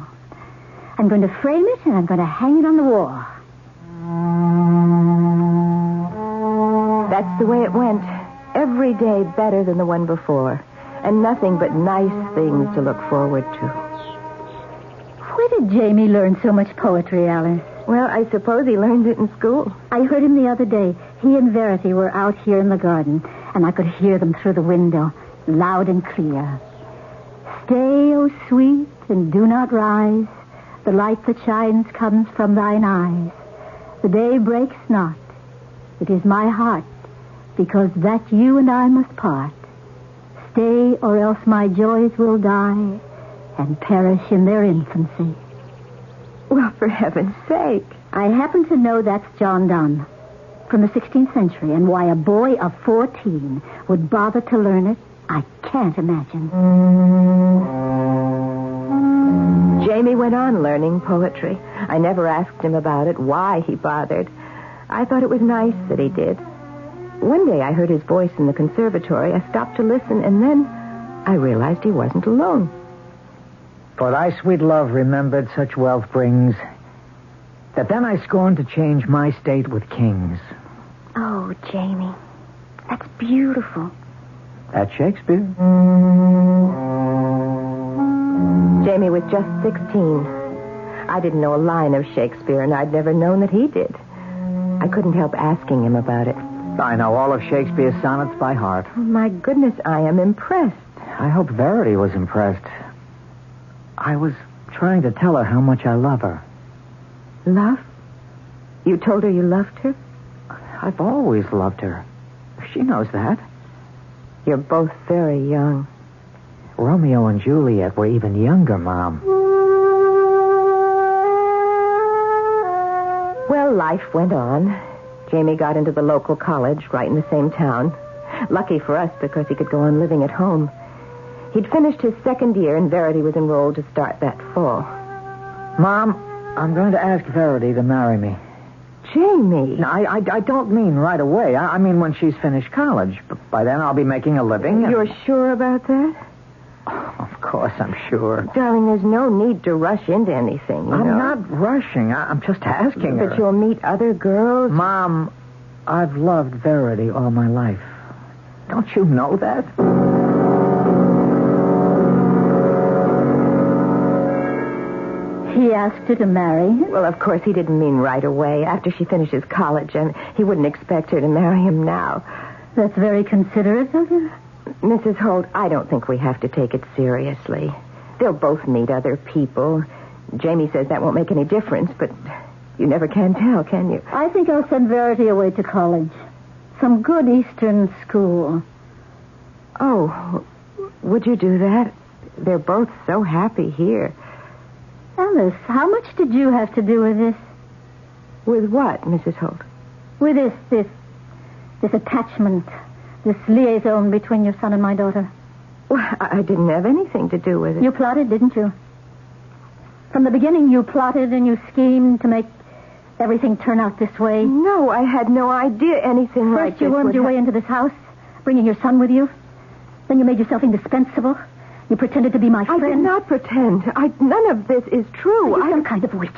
I'm going to frame it and I'm going to hang it on the wall. That's the way it went. Every day better than the one before. And nothing but nice things to look forward to. Where did Jamie learn so much poetry, Alice? Well, I suppose he learned it in school. I heard him the other day. He and Verity were out here in the garden, and I could hear them through the window, loud and clear. Stay, O sweet, and do not rise. The light that shines comes from thine eyes. The day breaks not. It is my heart, because that you and I must part. Stay, or else my joys will die and perish in their infancy. Well, for heaven's sake. I happen to know that's John Donne from the 16th century, and why a boy of 14 would bother to learn it, I can't imagine. Jamie went on learning poetry. I never asked him about it, why he bothered. I thought it was nice that he did. One day I heard his voice in the conservatory. I stopped to listen, and then I realized he wasn't alone. For thy sweet love remembered such wealth brings, that then I scorned to change my state with kings. Oh, Jamie, that's beautiful. That's Shakespeare. Jamie was just 16. I didn't know a line of Shakespeare, and I'd never known that he did. I couldn't help asking him about it. I know all of Shakespeare's sonnets by heart. Oh, my goodness, I am impressed. I hope Verity was impressed. I was trying to tell her how much I love her. Love? You told her you loved her? I've always loved her. She knows that. You're both very young. Romeo and Juliet were even younger, Mom. Well, life went on. Jamie got into the local college right in the same town. Lucky for us, because he could go on living at home. He'd finished his second year, and Verity was enrolled to start that fall. Mom, I'm going to ask Verity to marry me. Jamie. No, I don't mean right away. I mean when she's finished college. But by then I'll be making a living. And... You're sure about that? Oh, of course, I'm sure. Darling, there's no need to rush into anything, I'm know? not rushing. I'm just asking her. But you'll meet other girls? Mom, I've loved Verity all my life. Don't you know that? He asked her to marry him? Well, of course, he didn't mean right away, after she finishes college, and he wouldn't expect her to marry him now. That's very considerate of him. Mrs. Holt, I don't think we have to take it seriously. They'll both meet other people. Jamie says that won't make any difference, but you never can tell, can you? I think I'll send Verity away to college. Some good Eastern school. Oh, would you do that? They're both so happy here. Alice, how much did you have to do with this? With what, Mrs. Holt? With this attachment, this liaison between your son and my daughter. Well, I didn't have anything to do with it. You plotted, didn't you? From the beginning, you plotted and you schemed to make everything turn out this way. No, I had no idea anything like this. First, you wormed your way into this house, bringing your son with you. Then you made yourself indispensable. You pretended to be my friend. I did not pretend. None of this is true. Are you some kind of witch?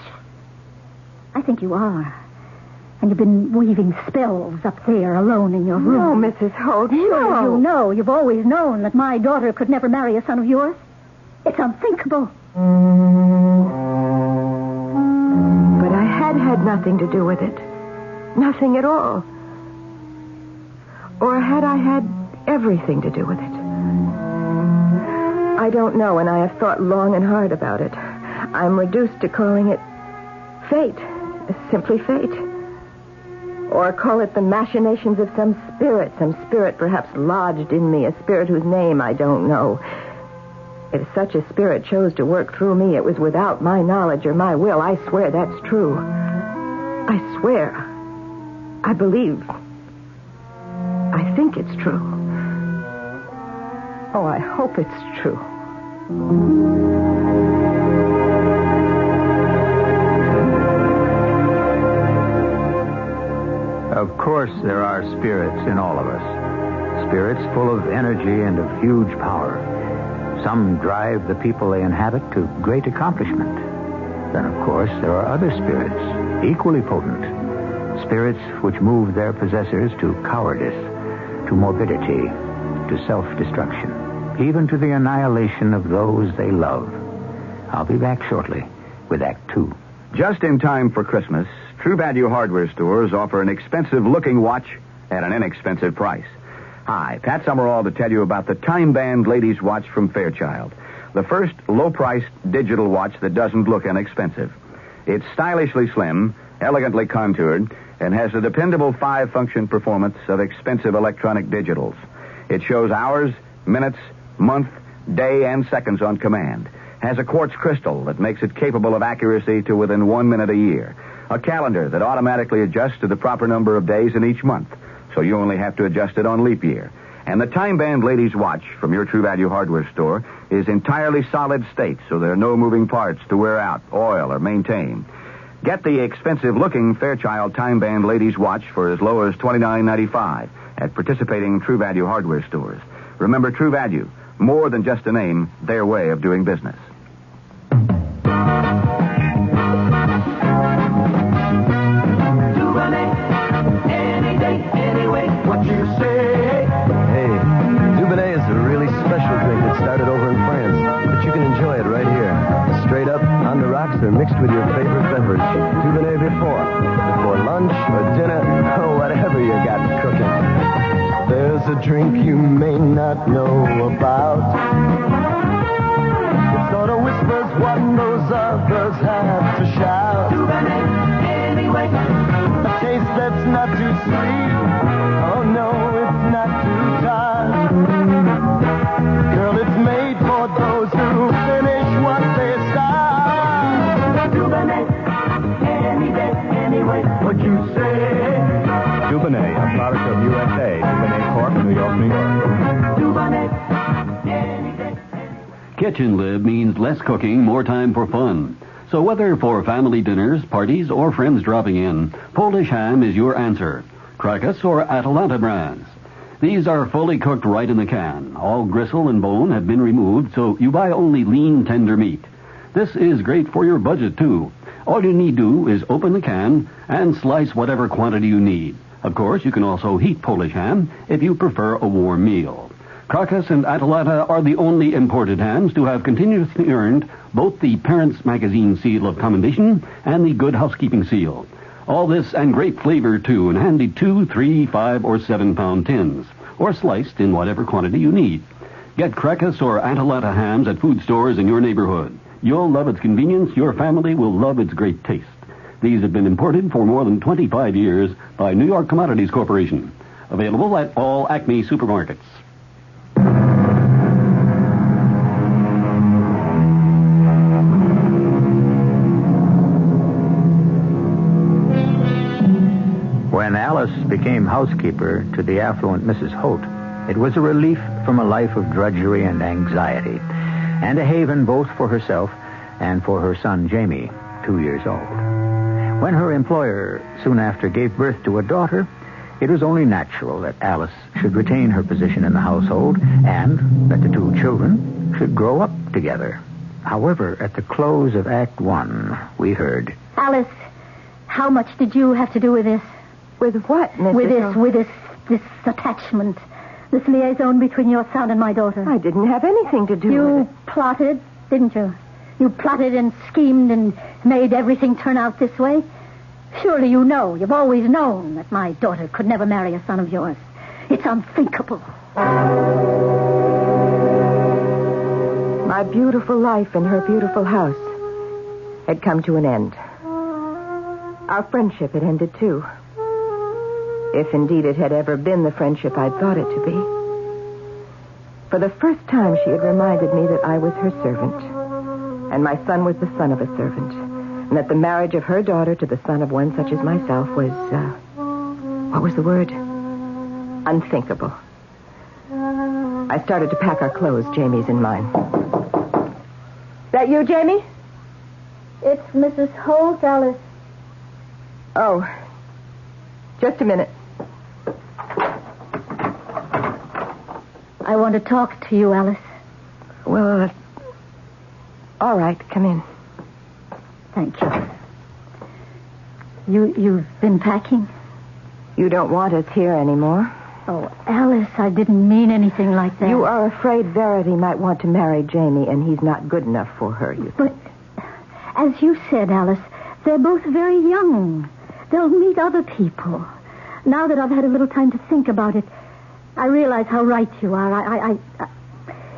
I think you are. And you've been weaving spells up there alone in your room. No, Mrs. Holt, Sure, no. you know. You've always known that my daughter could never marry a son of yours. It's unthinkable. But I had nothing to do with it. Nothing at all. Or had I had everything to do with it? I don't know, and I have thought long and hard about it. I'm reduced to calling it fate. Simply fate. Or call it the machinations of some spirit perhaps lodged in me, a spirit whose name I don't know. If such a spirit chose to work through me, it was without my knowledge or my will. I swear that's true. I swear. I believe. I think it's true. Oh, I hope it's true. Of course, there are spirits in all of us. Spirits full of energy and of huge power. Some drive the people they inhabit to great accomplishment. Then, of course, there are other spirits, equally potent. Spirits which move their possessors to cowardice, to morbidity, to self-destruction, even to the annihilation of those they love. I'll be back shortly with Act 2. Just in time for Christmas, True Value hardware stores offer an expensive-looking watch at an inexpensive price. Hi, Pat Summerall to tell you about the Time Band Ladies Watch from Fairchild, the first low-priced digital watch that doesn't look inexpensive. It's stylishly slim, elegantly contoured, and has the dependable 5-function performance of expensive electronic digitals. It shows hours, minutes, month, day, and seconds on command. Has a quartz crystal that makes it capable of accuracy to within 1 minute a year. A calendar that automatically adjusts to the proper number of days in each month, so you only have to adjust it on leap year. And the Time Band Ladies Watch from your True Value hardware store is entirely solid state, so there are no moving parts to wear out, oil, or maintain. Get the expensive-looking Fairchild Time Band Ladies Watch for as low as $29.95 at participating True Value hardware stores. Remember, True Value, more than just a name, their way of doing business. Or mixed with your favorite beverage. Dubonnet before lunch or dinner or whatever you got cooking. There's a drink you may not know about. It sort of whispers what those others have to shout. Dubonnet anyway. A taste that's not too sweet. Oh no, it's not too tart. Girl, it's made for those who finish what they start. Anyway, what you say? Dubonnet, a product of USA. Dubonnet Corp., New York, New York. Dubonnet. Kitchen Lib means less cooking, more time for fun. So whether for family dinners, parties, or friends dropping in, Polish ham is your answer. Krakus or Atalanta brands. These are fully cooked right in the can. All gristle and bone have been removed, so you buy only lean, tender meat. This is great for your budget, too. All you need to do is open the can and slice whatever quantity you need. Of course, you can also heat Polish ham if you prefer a warm meal. Krakus and Atalanta are the only imported hams to have continuously earned both the Parents Magazine seal of commendation and the Good Housekeeping seal. All this and great flavor, too, in handy 2, 3, 5, or 7-pound tins, or sliced in whatever quantity you need. Get Krakus or Atalanta hams at food stores in your neighborhood. You'll love its convenience. Your family will love its great taste. These have been imported for more than 25 years by New York Commodities Corporation. Available at all Acme supermarkets. When Alice became housekeeper to the affluent Mrs. Holt, it was a relief from a life of drudgery and anxiety, and a haven both for herself and for her son Jamie, 2 years old. When her employer soon after gave birth to a daughter, it was only natural that Alice should retain her position in the household and that the two children should grow up together. However, at the close of Act 1, we heard... Alice, how much did you have to do with this? With what, Mrs. With this attachment. This liaison between your son and my daughter. I didn't have anything to do with it. You plotted, didn't you? You plotted and schemed and made everything turn out this way. Surely you know, you've always known that my daughter could never marry a son of yours. It's unthinkable. My beautiful life in her beautiful house had come to an end. Our friendship had ended, too. If indeed it had ever been the friendship I'd thought it to be. For the first time, she had reminded me that I was her servant, and my son was the son of a servant, and that the marriage of her daughter to the son of one such as myself was, what was the word? Unthinkable. I started to pack our clothes, Jamie's and mine. That you, Jamie? It's Mrs. Holt, Alice. Oh, just a minute. I want to talk to you, Alice. Well, all right, come in. Thank you. You've been packing? You don't want us here anymore. Oh, Alice, I didn't mean anything like that. You are afraid Verity might want to marry Jamie, and he's not good enough for her, you think. But, as you said, Alice, they're both very young. They'll meet other people. Now that I've had a little time to think about it, I realize how right you are.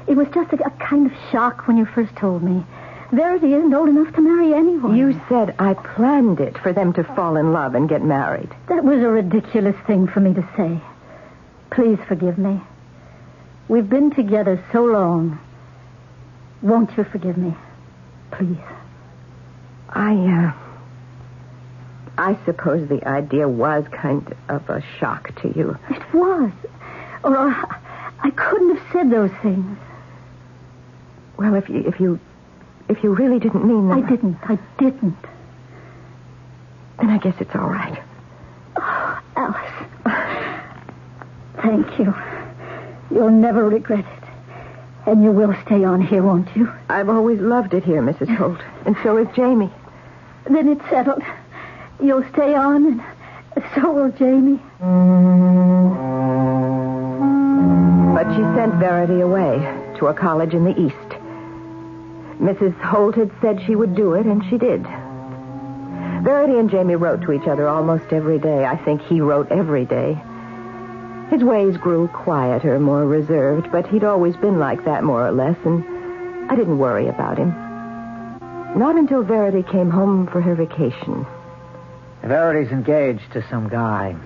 It was just a kind of shock when you first told me. Verity isn't old enough to marry anyone. You said I planned it for them to fall in love and get married. That was a ridiculous thing for me to say. Please forgive me. We've been together so long. Won't you forgive me? Please. I suppose the idea was kind of a shock to you. It was. Or I couldn't have said those things. Well, if you really didn't mean them... I didn't. Then I guess it's all right. Oh, Alice. Thank you. You'll never regret it. And you will stay on here, won't you? I've always loved it here, Mrs. Holt. And so is Jamie. Then it's settled. You'll stay on, and so will Jamie. But she sent Verity away to a college in the East. Mrs. Holt had said she would do it, and she did. Verity and Jamie wrote to each other almost every day. I think he wrote every day. His ways grew quieter, more reserved, but he'd always been like that, more or less, and I didn't worry about him. Not until Verity came home for her vacation. Verity's engaged to some guy.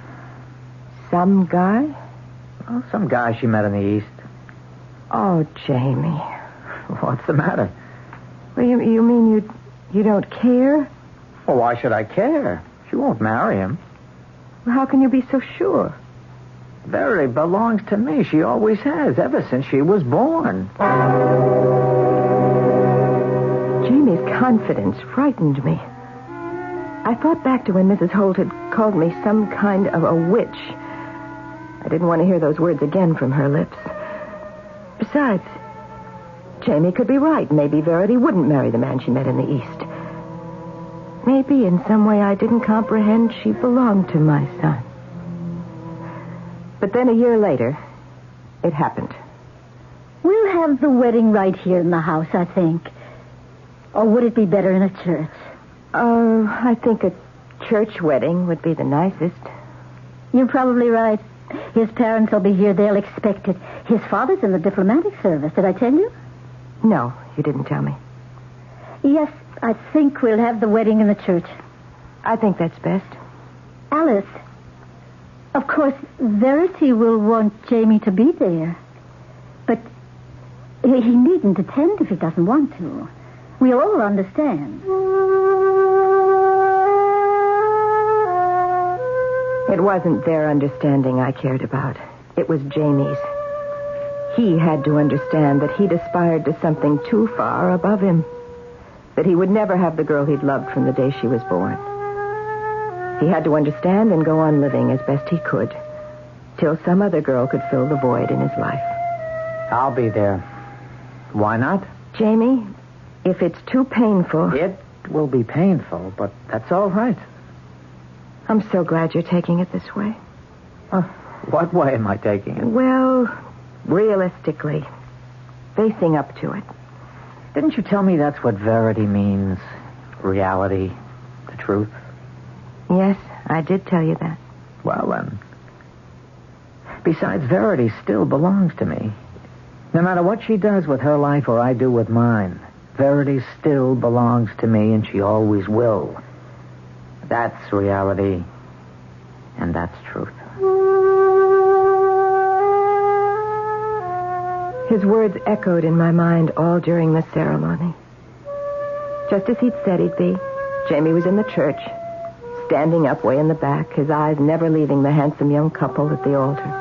Some guy? Well, some guy she met in the East. Oh, Jamie. What's the matter? Well, you mean you don't care? Well, why should I care? She won't marry him. Well, how can you be so sure? Verity belongs to me. She always has, ever since she was born. Jamie's confidence frightened me. I thought back to when Mrs. Holt had called me some kind of a witch. I didn't want to hear those words again from her lips. Besides, Jamie could be right. Maybe Verity wouldn't marry the man she met in the East. Maybe in some way I didn't comprehend she belonged to my son. But then a year later, it happened. We'll have the wedding right here in the house, I think. Or would it be better in a church? I think a church wedding would be the nicest. You're probably right. His parents will be here. They'll expect it. His father's in the diplomatic service. Did I tell you? No, you didn't tell me. Yes, I think we'll have the wedding in the church. I think that's best. Alice, of course, Verity will want Jamie to be there. But he needn't attend if he doesn't want to. We all understand. It wasn't their understanding I cared about. It was Jamie's. He had to understand that he'd aspired to something too far above him. That he would never have the girl he'd loved from the day she was born. He had to understand and go on living as best he could, till some other girl could fill the void in his life. I'll be there. Why not? Jamie, if it's too painful... It will be painful, but that's all right. I'm so glad you're taking it this way. What way am I taking it? Well, realistically, facing up to it. Didn't you tell me that's what Verity means? Reality, the truth? Yes, I did tell you that. Well, then. Besides, Verity still belongs to me. No matter what she does with her life or I do with mine, Verity still belongs to me, and she always will. That's reality, and that's truth. His words echoed in my mind all during the ceremony. Just as he'd said he'd be, Jamie was in the church, standing up way in the back, his eyes never leaving the handsome young couple at the altar.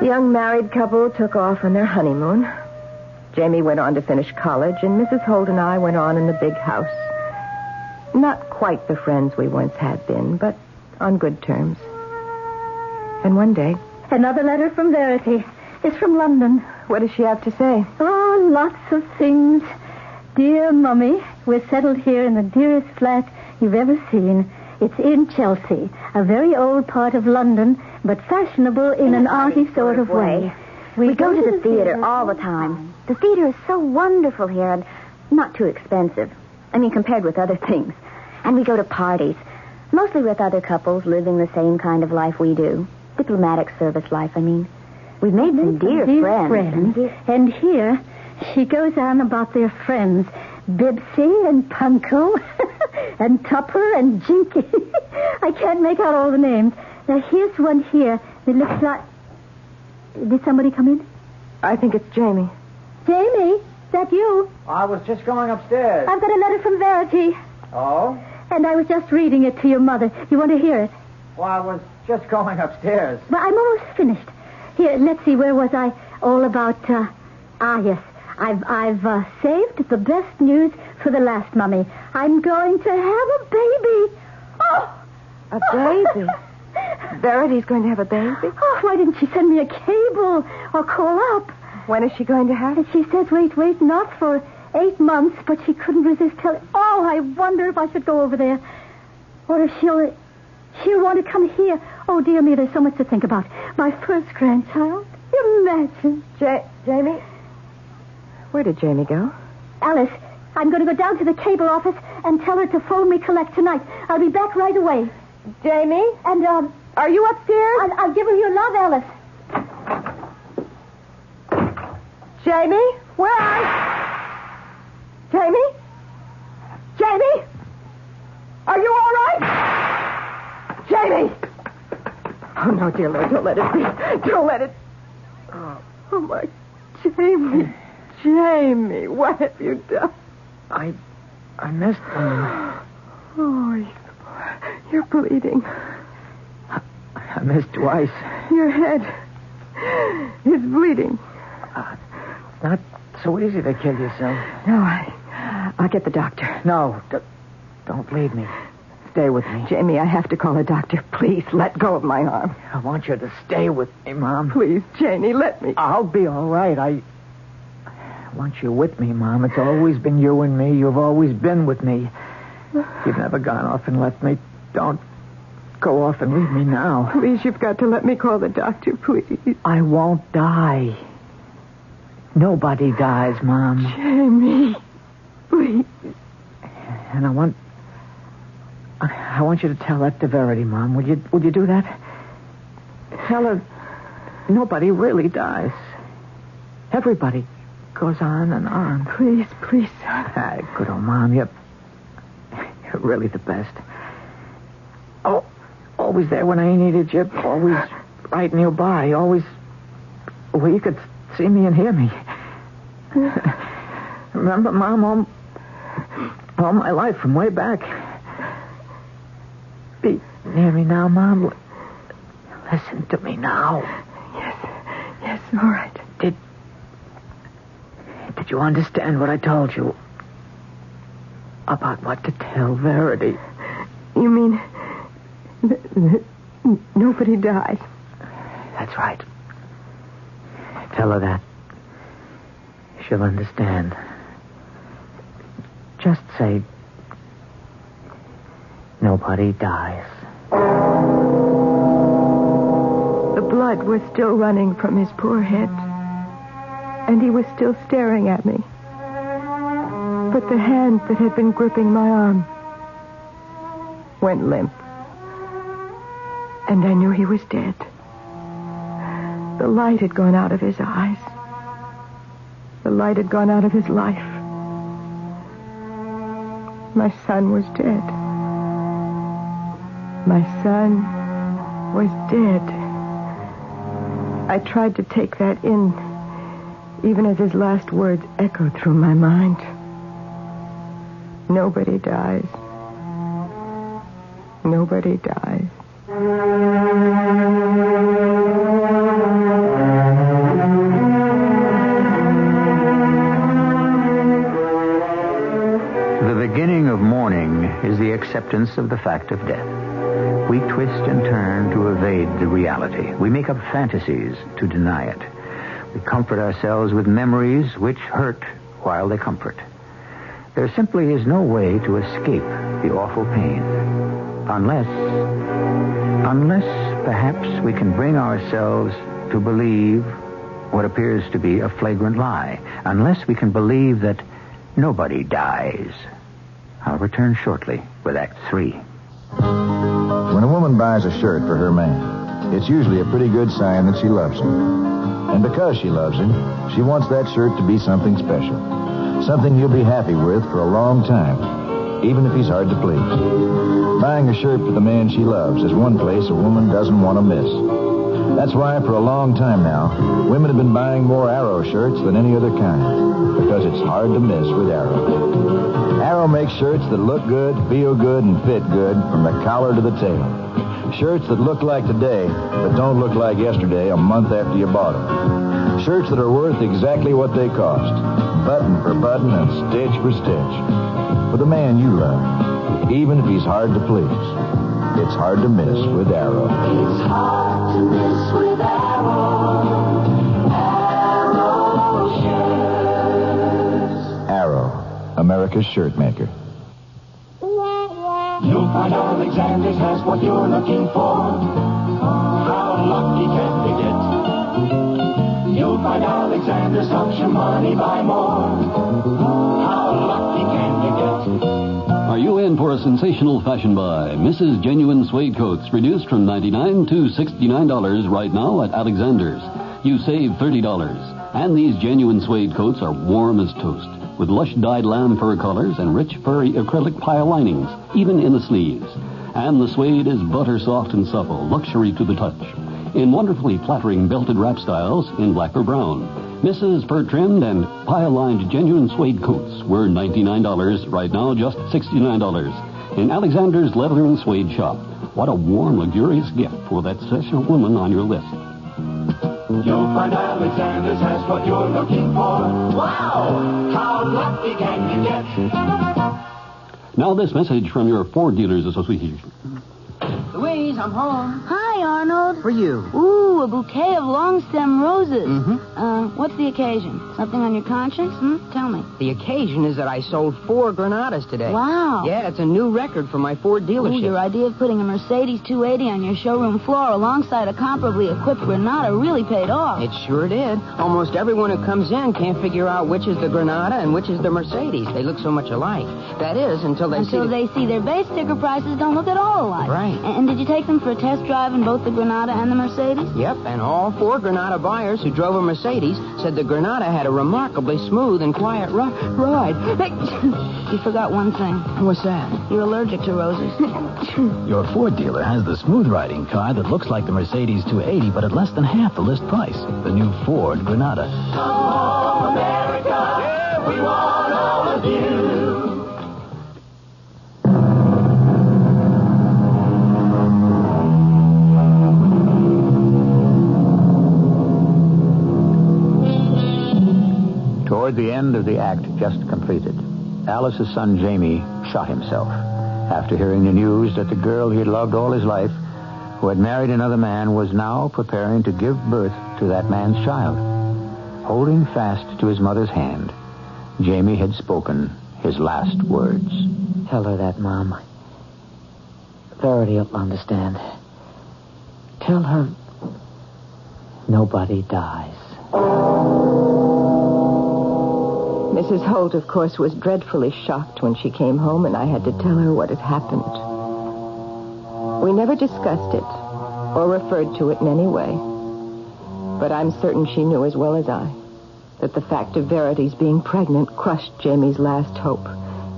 The young married couple took off on their honeymoon. Jamie went on to finish college, and Mrs. Holt and I went on in the big house. Not quite the friends we once had been, but on good terms. And one day... Another letter from Verity. It's from London. What does she have to say? Oh, lots of things. Dear Mummy, we're settled here in the dearest flat you've ever seen. It's in Chelsea, a very old part of London, but fashionable in an arty sort of way. We go to the theater all the time. The theater is so wonderful here and not too expensive. I mean, compared with other things. And we go to parties, mostly with other couples living the same kind of life we do. Diplomatic service life, I mean. We've made some dear friends. And here, she goes on about their friends. Bibsy and Punko and Tupper and Jinky. I can't make out all the names. Now, here's one here. It looks like... Did somebody come in? I think it's Jamie. Jamie, is that you? I was just going upstairs. I've got a letter from Verity. Oh? And I was just reading it to your mother. You want to hear it? Well, I was just going upstairs. Well, I'm almost finished. Here, let's see, where was I? All about, yes. I've saved the best news for the last, Mummy. I'm going to have a baby. Oh! A baby? Verity's going to have a baby? Oh, why didn't she send me a cable or call up? When is she going to have it? She says, wait, not for 8 months, but she couldn't resist telling... Oh, I wonder if I should go over there. Or if she'll want to come here. Oh, dear me, there's so much to think about. My first grandchild. Imagine. Jamie? Where did Jamie go? Alice, I'm going to go down to the cable office and tell her to phone me collect tonight. I'll be back right away. Jamie? And, are you upstairs? I'll give her your love, Alice. Jamie? Where are you? Jamie? Jamie? Are you all right? Jamie! Oh, no, dear Lord, don't let it be. Don't let it... Oh, my... Jamie, what have you done? I missed one. Oh, you're bleeding. I missed twice. Your head is bleeding. It's not so easy to kill yourself. No, I'll get the doctor. No, don't leave me. Stay with me. Jamie, I have to call a doctor. Please, let go of my arm. I want you to stay with me, Mom. Please, Jamie, let me. I'll be all right. I want you with me, Mom. It's always been you and me. You've always been with me. You've never gone off and left me. Don't go off and leave me now. Please, you've got to let me call the doctor, please. I won't die. Nobody dies, Mom. Jamie, please. And I want you to tell that to Verity, Mom. Would you do that? Tell her nobody really dies. Everybody goes on and on. Please. Good old Mom, you're really the best. Oh, always there when I needed you. Always right nearby. Always where you could see me and hear me. Remember, Mom, all my life from way back. Be near me now, Mom. Listen to me now. Yes, all right. Did you understand what I told you? About what to tell Verity? You mean nobody dies? That's right. Tell her that. She'll understand. Just say, nobody dies. The blood was still running from his poor head, and he was still staring at me. But the hand that had been gripping my arm went limp, and I knew he was dead. The light had gone out of his eyes. The light had gone out of his life. My son was dead. My son was dead. I tried to take that in, even as his last words echoed through my mind. Nobody dies. Nobody dies. The beginning of mourning is the acceptance of the fact of death. We twist and turn to evade the reality. We make up fantasies to deny it. We comfort ourselves with memories which hurt while they comfort. There simply is no way to escape the awful pain. Unless perhaps we can bring ourselves to believe what appears to be a flagrant lie. Unless we can believe that nobody dies. I'll return shortly with Act 3. When a woman buys a shirt for her man, it's usually a pretty good sign that she loves him. And because she loves him, she wants that shirt to be something special. Something you'll be happy with for a long time, even if he's hard to please. Buying a shirt for the man she loves is one place a woman doesn't want to miss. That's why for a long time now, women have been buying more Arrow shirts than any other kind, because it's hard to miss with Arrow. Arrow makes shirts that look good, feel good, and fit good from the collar to the tail. Shirts that look like today, but don't look like yesterday a month after you bought them. Shirts that are worth exactly what they cost, button for button and stitch for stitch. For the man you love, even if he's hard to please. It's hard to miss with Arrow. It's hard to miss with Arrow. Arrow shirts. Arrow, America's shirt maker. You'll find Alexander's has what you're looking for. How lucky can you get? You'll find Alexander's helps your money buy more. How lucky can you get? Are you in for a sensational fashion buy? Mrs. Genuine Suede Coats reduced from $99 to $69 right now at Alexander's. You save $30. And these genuine suede coats are warm as toast, with lush dyed lamb fur colors and rich furry acrylic pile linings, even in the sleeves. And the suede is butter soft and supple, luxury to the touch, in wonderfully flattering belted wrap styles in black or brown. Mrs. fur-trimmed and pile-lined genuine suede coats were $99, right now just $69. In Alexander's Leather and Suede Shop. What a warm, luxurious gift for that special woman on your list. You'll find Alexander's has what you're looking for. Wow! How lucky can you get? Now this message from your Ford Dealers Association. Louise, I'm home. Hi, Arnold. For you. Ooh, a bouquet of long-stem roses. Mm-hmm. What's the occasion? Something on your conscience? Tell me. The occasion is that I sold 4 Granadas today. Wow. Yeah, it's a new record for my Ford dealership. Ooh, your idea of putting a Mercedes 280 on your showroom floor alongside a comparably equipped Granada really paid off. It sure did. Almost everyone who comes in can't figure out which is the Granada and which is the Mercedes. They look so much alike. That is, until they see their base sticker prices don't look at all alike. Right. And did you take them for a test drive in both the Granada and the Mercedes? Yep, and all 4 Granada buyers who drove a Mercedes said the Granada had a remarkably smooth and quiet ride. You forgot one thing. What's that? You're allergic to roses. Your Ford dealer has the smooth-riding car that looks like the Mercedes 280, but at less than half the list price. The new Ford Granada. Come home, America. Yeah, we want all of you. Toward the end of the act just completed, Alice's son Jamie shot himself after hearing the news that the girl he had loved all his life, who had married another man, was now preparing to give birth to that man's child. Holding fast to his mother's hand, Jamie had spoken his last words. Tell her that, Mom. Verity will understand. Tell her nobody dies. Mrs. Holt, of course, was dreadfully shocked when she came home, and I had to tell her what had happened. We never discussed it or referred to it in any way. But I'm certain she knew as well as I that the fact of Verity's being pregnant crushed Jamie's last hope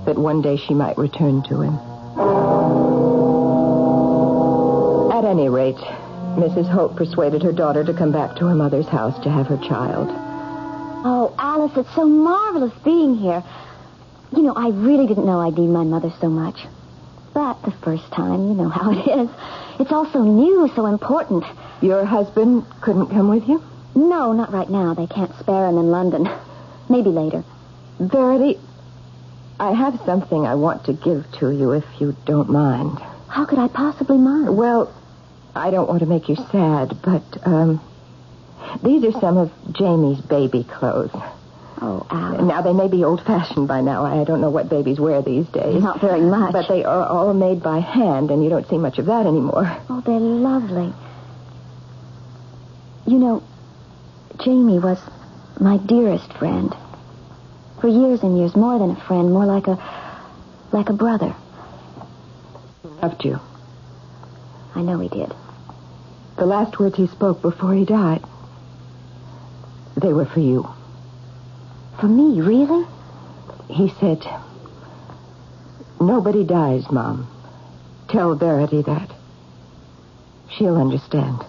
that one day she might return to him. At any rate, Mrs. Holt persuaded her daughter to come back to her mother's house to have her child. Oh, Alice, it's so marvelous being here. You know, I really didn't know I'd need my mother so much. But the first time, you know how it is. It's all so new, so important. Your husband couldn't come with you? No, not right now. They can't spare him in London. Maybe later. Verity, I have something I want to give to you, if you don't mind. How could I possibly mind? Well, I don't want to make you sad, but, these are some of Jamie's baby clothes. Oh, Alice. Now, they may be old-fashioned by now. I don't know what babies wear these days. Not very much. But they are all made by hand, and you don't see much of that anymore. Oh, they're lovely. You know, Jamie was my dearest friend. For years and years, more than a friend, more like a brother. Loved you. I know he did. The last words he spoke before he died, they were for you. For me, really? He said, "Nobody dies, Mom. Tell Verity that. She'll understand.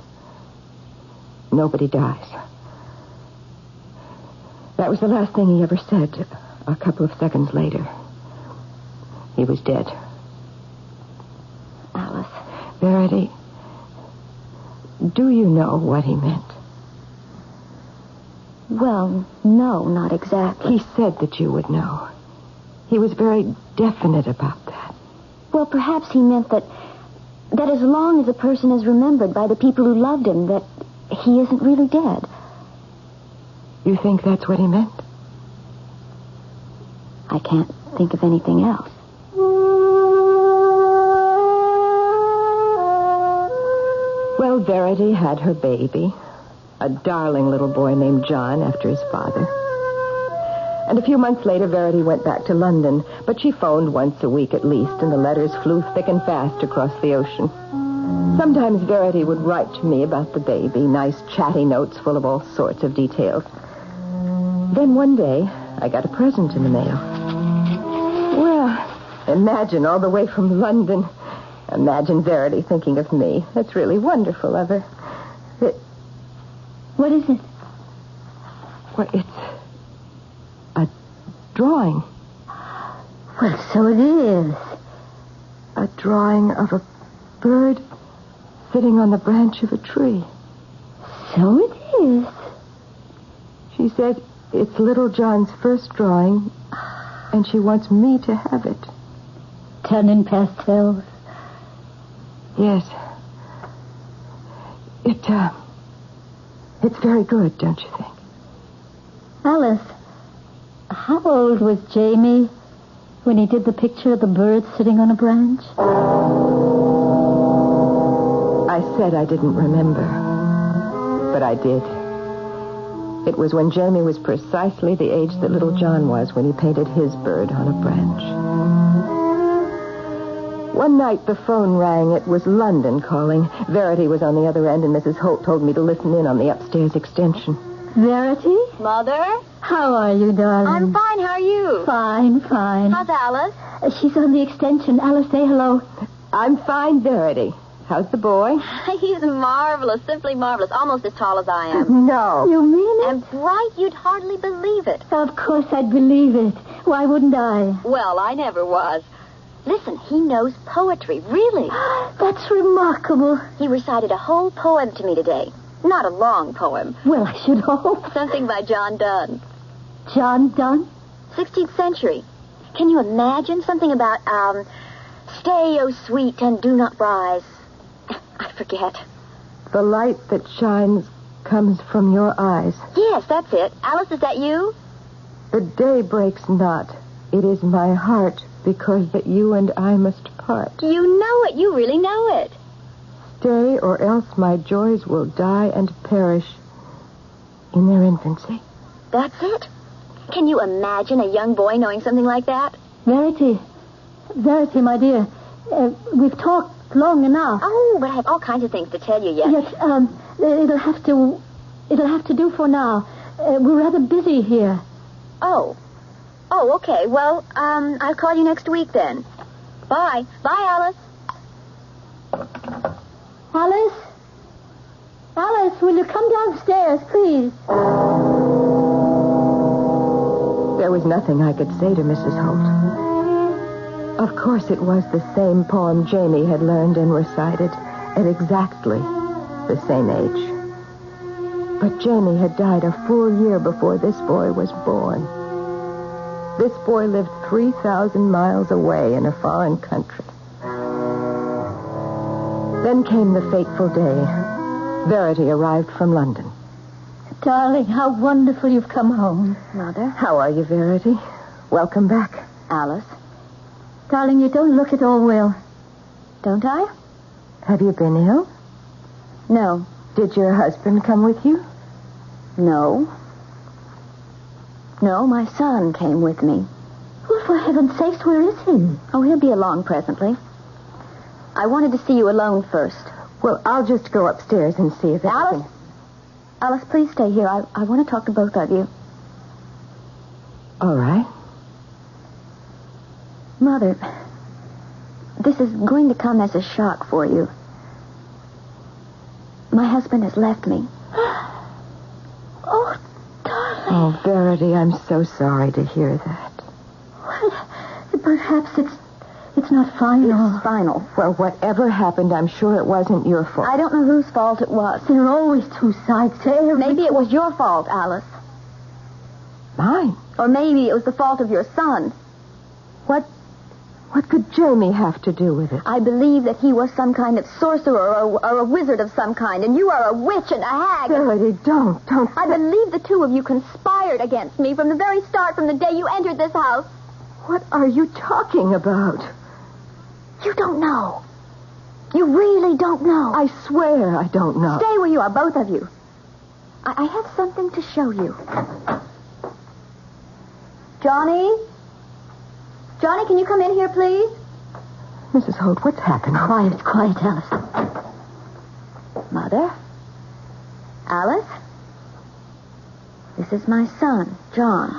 Nobody dies." That was the last thing he ever said. A couple of seconds later, he was dead. Alice. Verity, do you know what he meant? Well, no, not exactly. He said that you would know. He was very definite about that. Well, perhaps he meant that as long as a person is remembered by the people who loved him, that he isn't really dead. You think that's what he meant? I can't think of anything else. Well, Verity had her baby. A darling little boy named John, after his father. And a few months later, Verity went back to London, but she phoned once a week at least, and the letters flew thick and fast across the ocean. Sometimes Verity would write to me about the baby, nice chatty notes full of all sorts of details. Then one day, I got a present in the mail. Well, imagine all the way from London. Imagine Verity thinking of me. That's really wonderful of her. What is it? Well, it's a drawing. Well, so it is. A drawing of a bird sitting on the branch of a tree. So it is. She said it's little John's first drawing, and she wants me to have it. Done in pastels? Yes. It's very good, don't you think? Alice, how old was Jamie when he did the picture of the bird sitting on a branch? I said I didn't remember, but I did. It was when Jamie was precisely the age that little John was when he painted his bird on a branch. One night the phone rang. It was London calling. Verity was on the other end, and Mrs. Holt told me to listen in on the upstairs extension. Verity? Mother? How are you, darling? I'm fine. How are you? Fine, fine. How's Alice? She's on the extension. Alice, say hello. I'm fine, Verity. How's the boy? He's marvelous, simply marvelous, almost as tall as I am. No. You mean it? And bright, you'd hardly believe it. Of course I'd believe it. Why wouldn't I? Well, I never was. Listen, he knows poetry, really. That's remarkable. He recited a whole poem to me today. Not a long poem. Well, I should hope. Something by John Donne. John Donne? 16th century. Can you imagine something about, stay, O sweet, and do not rise? I forget. The light that shines comes from your eyes. Yes, that's it. Alice, is that you? The day breaks not. It is my heart, because that you and I must part. You know it. You really know it. Stay, or else my joys will die and perish in their infancy. That's it. Can you imagine a young boy knowing something like that? Verity, my dear, we've talked long enough. Oh, but I have all kinds of things to tell you yet. Yes, it'll have to do for now. We're rather busy here. Oh, okay. Well, I'll call you next week then. Bye. Bye, Alice. Alice? Alice, will you come downstairs, please? There was nothing I could say to Mrs. Holt. Of course, it was the same poem Jamie had learned and recited at exactly the same age. But Jamie had died a full year before this boy was born. This boy lived 3,000 miles away in a foreign country. Then came the fateful day. Verity arrived from London. Darling, how wonderful you've come home. Mother? How are you, Verity? Welcome back. Alice? Darling, you don't look at all well. Don't I? Have you been ill? No. Did your husband come with you? No. No, my son came with me. Well, for heaven's sakes, where is he? Oh, he'll be along presently. I wanted to see you alone first. Well, I'll just go upstairs and see if Alice? Alice, please stay here. I want to talk to both of you. All right. Mother, this is going to come as a shock for you. My husband has left me. Oh, darling. Oh, Verity, I'm so sorry to hear that. Well, perhaps it's not final. It's final. Well, whatever happened, I'm sure it wasn't your fault. I don't know whose fault it was. There are always two sides to every... Maybe it was your fault, Alice. Mine? Or maybe it was the fault of your son. What could Jamie have to do with it? I believe that he was some kind of sorcerer or a wizard of some kind, and you are a witch and a hag. Verity, don't. I believe the two of you conspired against me from the very start, from the day you entered this house. What are you talking about? You don't know. You really don't know. I swear I don't know. Stay where you are, both of you. I have something to show you. Johnny? Johnny, can you come in here, please? Mrs. Holt, what's happened? Quiet, Alice. Mother? Alice? This is my son, John.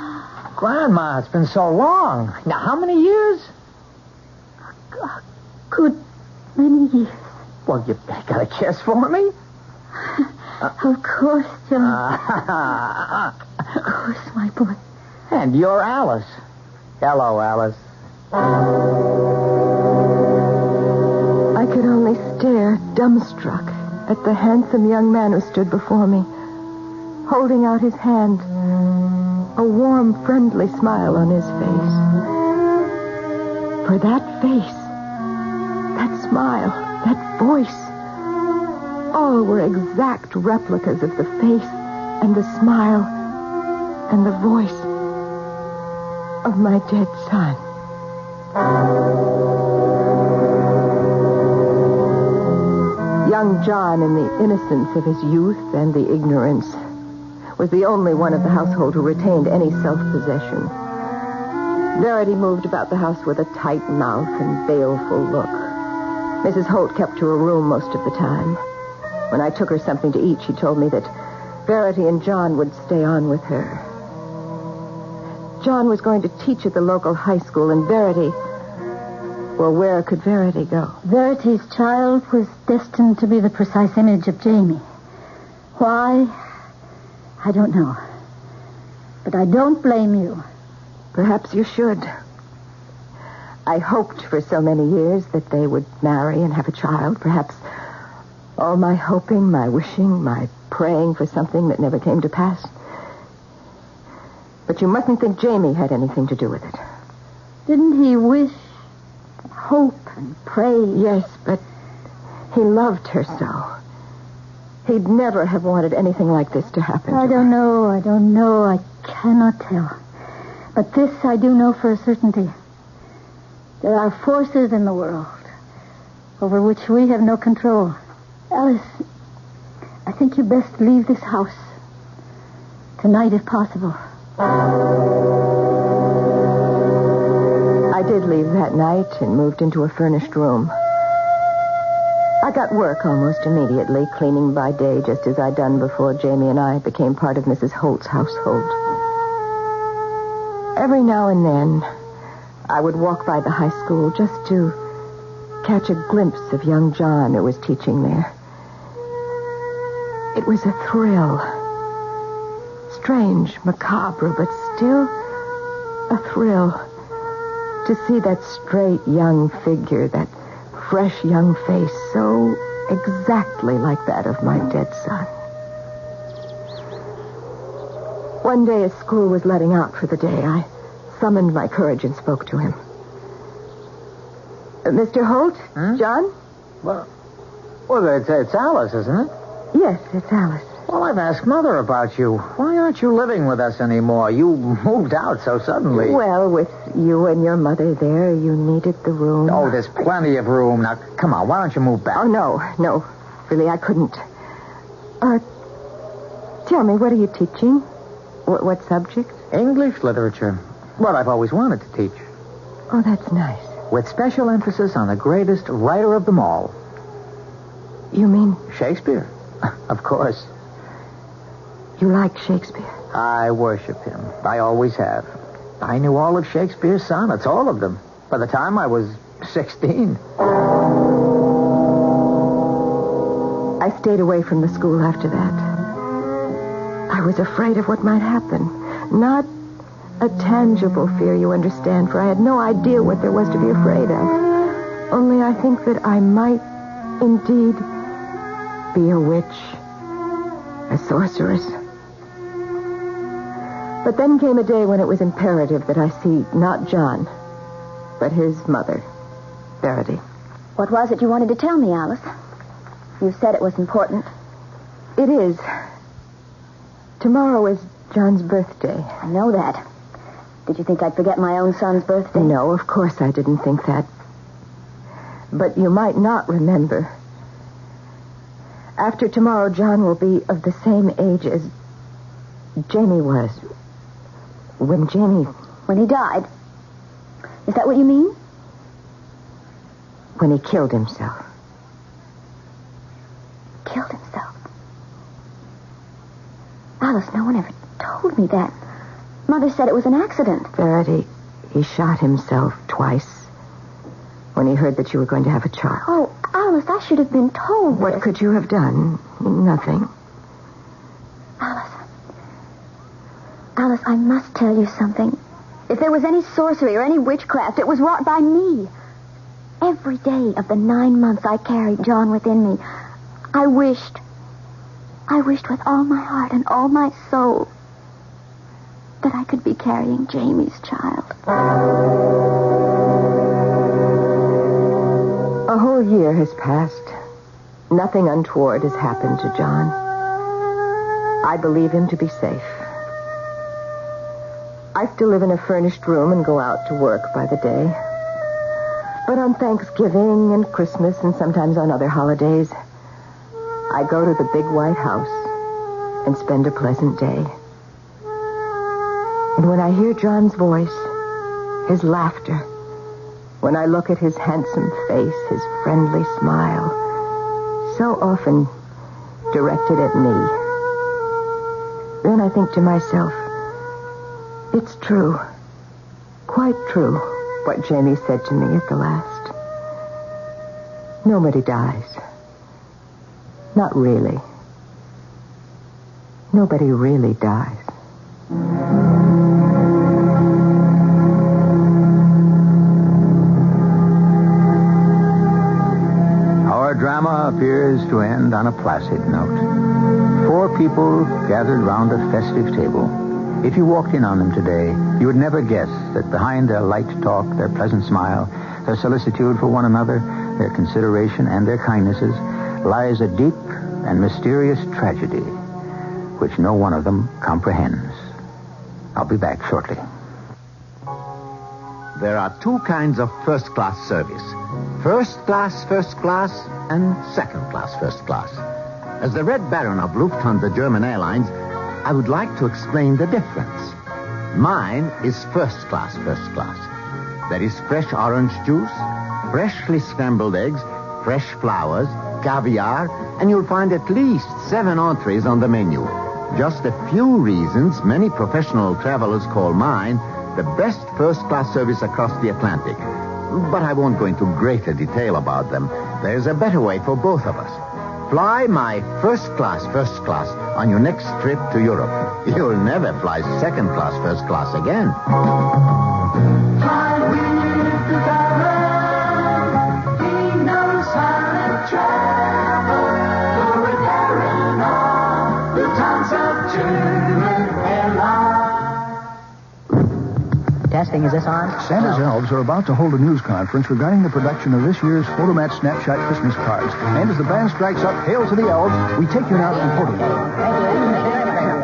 Grandma, it's been so long. Now, how many years? A good many years. Well, you got a kiss for me? Of course, John. Of course, my boy. And you're Alice. Hello, Alice. I could only stare, dumbstruck, at the handsome young man who stood before me, holding out his hand, a warm, friendly smile on his face. For that face, that smile, that voice, all were exact replicas of the face and the smile and the voice of my dead son. Young John, in the innocence of his youth and the ignorance, was the only one of the household who retained any self-possession. Verity moved about the house with a tight mouth and baleful look. Mrs. Holt kept to her room most of the time. When I took her something to eat, she told me that Verity and John would stay on with her. John was going to teach at the local high school, and Verity... Well, where could Verity go? Verity's child was destined to be the precise image of Jamie. Why? I don't know. But I don't blame you. Perhaps you should. I hoped for so many years that they would marry and have a child. Perhaps all my hoping, my wishing, my praying for something that never came to pass. But you mustn't think Jamie had anything to do with it. Didn't he wish, hope, and pray? Yes, but he loved her so. He'd never have wanted anything like this to happen. I don't know. I cannot tell. But this I do know for a certainty. There are forces in the world over which we have no control. Alice, I think you best leave this house. Tonight, if possible. I did leave that night and moved into a furnished room. I got work almost immediately, cleaning by day, just as I'd done before Jamie and I became part of Mrs. Holt's household. Every now and then, I would walk by the high school just to catch a glimpse of young John who was teaching there. It was a thrill. Strange, macabre, but still a thrill to see that straight young figure, that fresh young face, so exactly like that of my dead son. One day as school was letting out for the day, I summoned my courage and spoke to him. Mr. Holt? John? Well, it's Alice, isn't it? Yes, it's Alice. Well, I've asked Mother about you. Why aren't you living with us anymore? You moved out so suddenly. Well, with you and your mother there, you needed the room. Oh, there's plenty of room. Now, come on, why don't you move back? Oh, no. Really, I couldn't. Tell me, what are you teaching? What subject? English literature. What I've always wanted to teach. Oh, that's nice. With special emphasis on the greatest writer of them all. You mean? Shakespeare. Of course. You like Shakespeare? I worship him. I always have. I knew all of Shakespeare's sonnets, all of them, by the time I was 16. I stayed away from the school after that. I was afraid of what might happen. Not a tangible fear, you understand, for I had no idea what there was to be afraid of. Only I think that I might indeed be a witch, a sorceress. But then came a day when it was imperative that I see not John, but his mother, Verity. What was it you wanted to tell me, Alice? You said it was important. It is. Tomorrow is John's birthday. I know that. Did you think I'd forget my own son's birthday? No, of course I didn't think that. But you might not remember. After tomorrow, John will be of the same age as Jamie was. When he died? Is that what you mean? When he killed himself. Killed himself? Alice, no one ever told me that. Mother said it was an accident. Verity, he shot himself twice when he heard that you were going to have a child. Oh, Alice, I should have been told this. What could you have done? Nothing. Alice, I must tell you something. If there was any sorcery or any witchcraft, it was wrought by me. Every day of the 9 months I carried John within me, I wished with all my heart and all my soul that I could be carrying Jamie's child. A whole year has passed. Nothing untoward has happened to John. I believe him to be safe. I still live in a furnished room and go out to work by the day. But on Thanksgiving and Christmas and sometimes on other holidays, I go to the big white house and spend a pleasant day. And when I hear John's voice, his laughter, when I look at his handsome face, his friendly smile, so often directed at me, then I think to myself, it's true, quite true, what Jamie said to me at the last. Nobody dies. Not really. Nobody really dies. Our drama appears to end on a placid note. 4 people gathered round a festive table. If you walked in on them today, you would never guess that behind their light talk, their pleasant smile, their solicitude for one another, their consideration and their kindnesses, lies a deep and mysterious tragedy which no one of them comprehends. I'll be back shortly. There are 2 kinds of first-class service. First class, and second class, first class. As the Red Baron of Lufthansa German Airlines, I would like to explain the difference. Mine is first class. There is fresh orange juice, freshly scrambled eggs, fresh flowers, caviar, and you'll find at least 7 entrees on the menu. Just a few reasons many professional travelers call mine the best first-class service across the Atlantic. But I won't go into greater detail about them. There's a better way for both of us. Fly my first class, on your next trip to Europe. You'll never fly second class, first class again. Fly with the Baron. He knows how to travel. The repairing of the towns of German airlines. Testing, is this on? Santa's elves are about to hold a news conference regarding the production of this year's Photomat Snapshot Christmas cards. And as the band strikes up Hail to the Elves, we take you now to the photo. Thank you.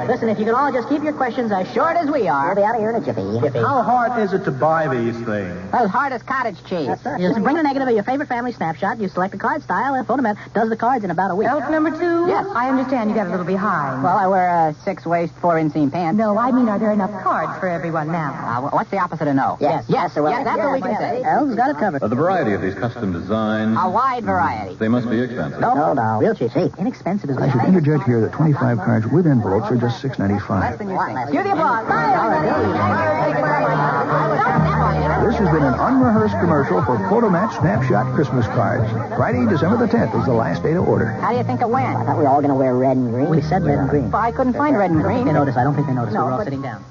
Listen, if you can all just keep your questions as short as we are. We'll be out of here in a jiffy. How hard is it to buy these things? As hard as cottage cheese. That's right. You just bring a negative of your favorite family snapshot, you select the card style, and Photomat does the cards in about a week. Elf number 2? Yes. I understand you got a little behind. Well, I wear 6 waist, 4 inseam pants. No, I mean, are there enough cards for everyone now? What's the opposite of no? Yes, that's what we can say. Elves got it covered. The variety of these custom designs. A wide variety. They must be expensive. No. Real cheap. See, inexpensive is I should interject here that 25 cards with envelopes are just $6.95. Cue the applause. This has been an unrehearsed commercial for Photomat Snapshot Christmas cards. Friday, December the 10th is the last day to order. How do you think it went? I thought we were all going to wear red and green. We said red and green. Well, I couldn't find red and green. I don't think they noticed. No, we were all sitting down.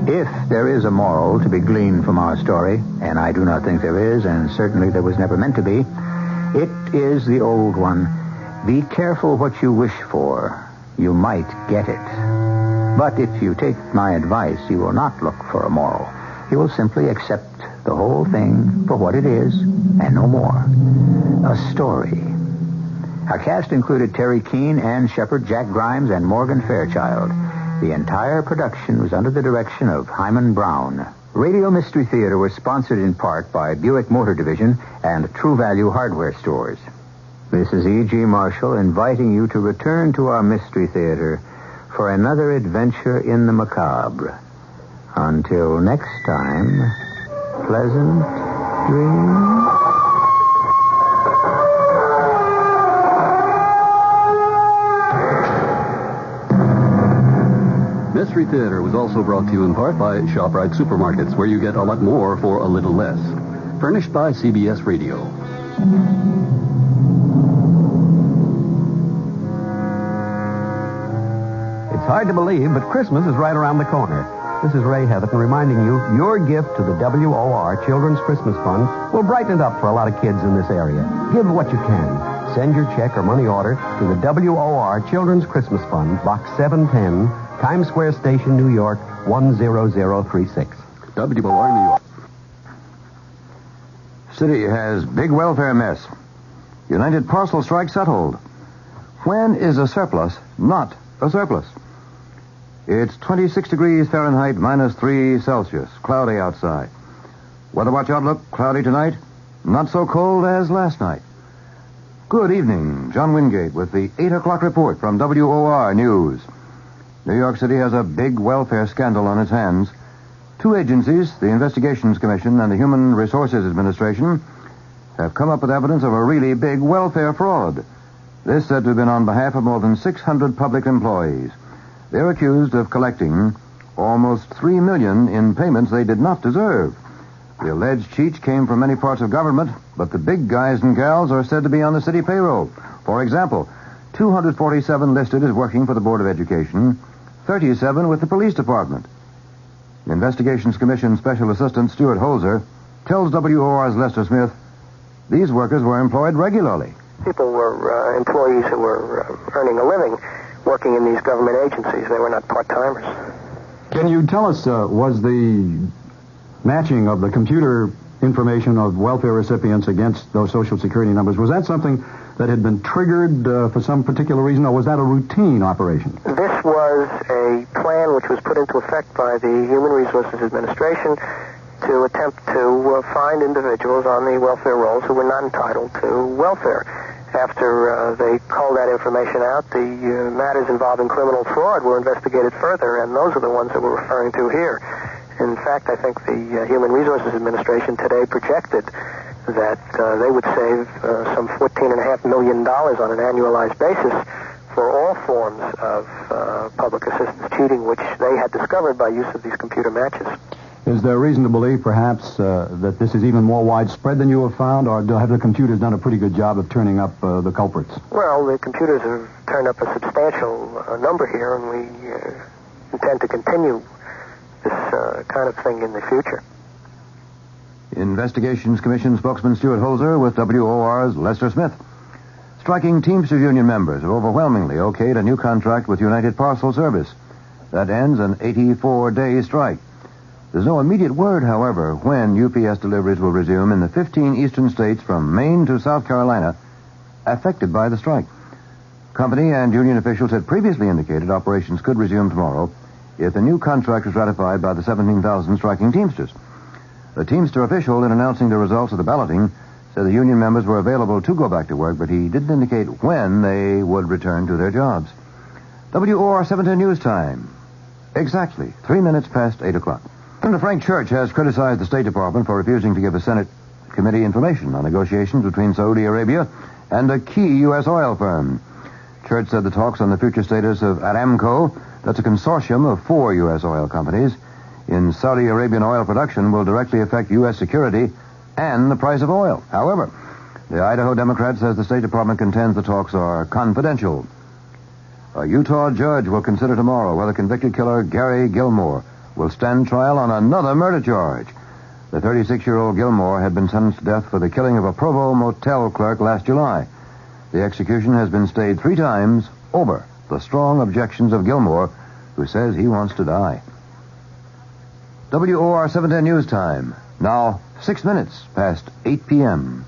If there is a moral to be gleaned from our story, and I do not think there is, and certainly there was never meant to be, it is the old one. Be careful what you wish for. You might get it. But if you take my advice, you will not look for a moral. You will simply accept the whole thing for what it is, and no more. A story. Our cast included Terry Keane, Ann Shepard, Jack Grimes, and Morgan Fairchild. The entire production was under the direction of Hyman Brown. Radio Mystery Theater was sponsored in part by Buick Motor Division and True Value Hardware Stores. This is E.G. Marshall inviting you to return to our Mystery Theater for another adventure in the macabre. Until next time, pleasant dreams. Mystery Theater was also brought to you in part by ShopRite Supermarkets, where you get a lot more for a little less. Furnished by CBS Radio. It's hard to believe, but Christmas is right around the corner. This is Ray Heatherton reminding you your gift to the WOR Children's Christmas Fund will brighten it up for a lot of kids in this area. Give what you can. Send your check or money order to the WOR Children's Christmas Fund, Box 710, Times Square Station, New York, 10036. WOR, New York. City has big welfare mess. United Parcel strike settled. When is a surplus not a surplus? It's 26 degrees Fahrenheit, minus 3 Celsius. Cloudy outside. Weather watch outlook, cloudy tonight. Not so cold as last night. Good evening. John Wingate with the 8 o'clock report from WOR News. New York City has a big welfare scandal on its hands. 2 agencies, the Investigations Commission and the Human Resources Administration, have come up with evidence of a really big welfare fraud. This said to have been on behalf of more than 600 public employees. They're accused of collecting almost $3 million in payments they did not deserve. The alleged cheats came from many parts of government, but the big guys and gals are said to be on the city payroll. For example, 247 listed as working for the Board of Education, 37 with the police department. The Investigations Commission Special Assistant Stuart Holzer tells WOR's Lester Smith these workers were employed regularly. People were employees who were earning a living working in these government agencies. They were not part-timers. Can you tell us, was the matching of the computer information of welfare recipients against those Social Security numbers, was that something that had been triggered for some particular reason, or was that a routine operation? This was a plan which was put into effect by the Human Resources Administration to attempt to find individuals on the welfare rolls who were not entitled to welfare. After they culled that information out, the matters involving criminal fraud were investigated further, and those are the ones that we're referring to here. In fact, I think the Human Resources Administration today projected that they would save some $14.5 million on an annualized basis for all forms of public assistance cheating, which they had discovered by use of these computer matches. Is there reason to believe, perhaps, that this is even more widespread than you have found, or have the computers done a pretty good job of turning up the culprits? Well, the computers have turned up a substantial number here, and we intend to continue this kind of thing in the future. Investigations Commission spokesman Stuart Holzer with WOR's Lester Smith. Striking Teamsters Union members have overwhelmingly okayed a new contract with United Parcel Service. That ends an 84-day strike. There's no immediate word, however, when UPS deliveries will resume in the 15 eastern states from Maine to South Carolina affected by the strike. Company and union officials had previously indicated operations could resume tomorrow if the new contract was ratified by the 17,000 striking Teamsters. The Teamster official, in announcing the results of the balloting, said the union members were available to go back to work, but he didn't indicate when they would return to their jobs. WOR 710 News Time. Exactly 3 minutes past 8 o'clock. Senator Frank Church has criticized the State Department for refusing to give a Senate committee information on negotiations between Saudi Arabia and a key U.S. oil firm. Church said the talks on the future status of Aramco, that's a consortium of 4 U.S. oil companies, in Saudi Arabian oil production will directly affect U.S. security and the price of oil. However, the Idaho Democrat says the State Department contends the talks are confidential. A Utah judge will consider tomorrow whether convicted killer Gary Gilmore will stand trial on another murder charge. The 36-year-old Gilmore had been sentenced to death for the killing of a Provo motel clerk last July. The execution has been stayed 3 times over the strong objections of Gilmore, who says he wants to die. WOR 710 News Time. Now 6 minutes past 8 p.m.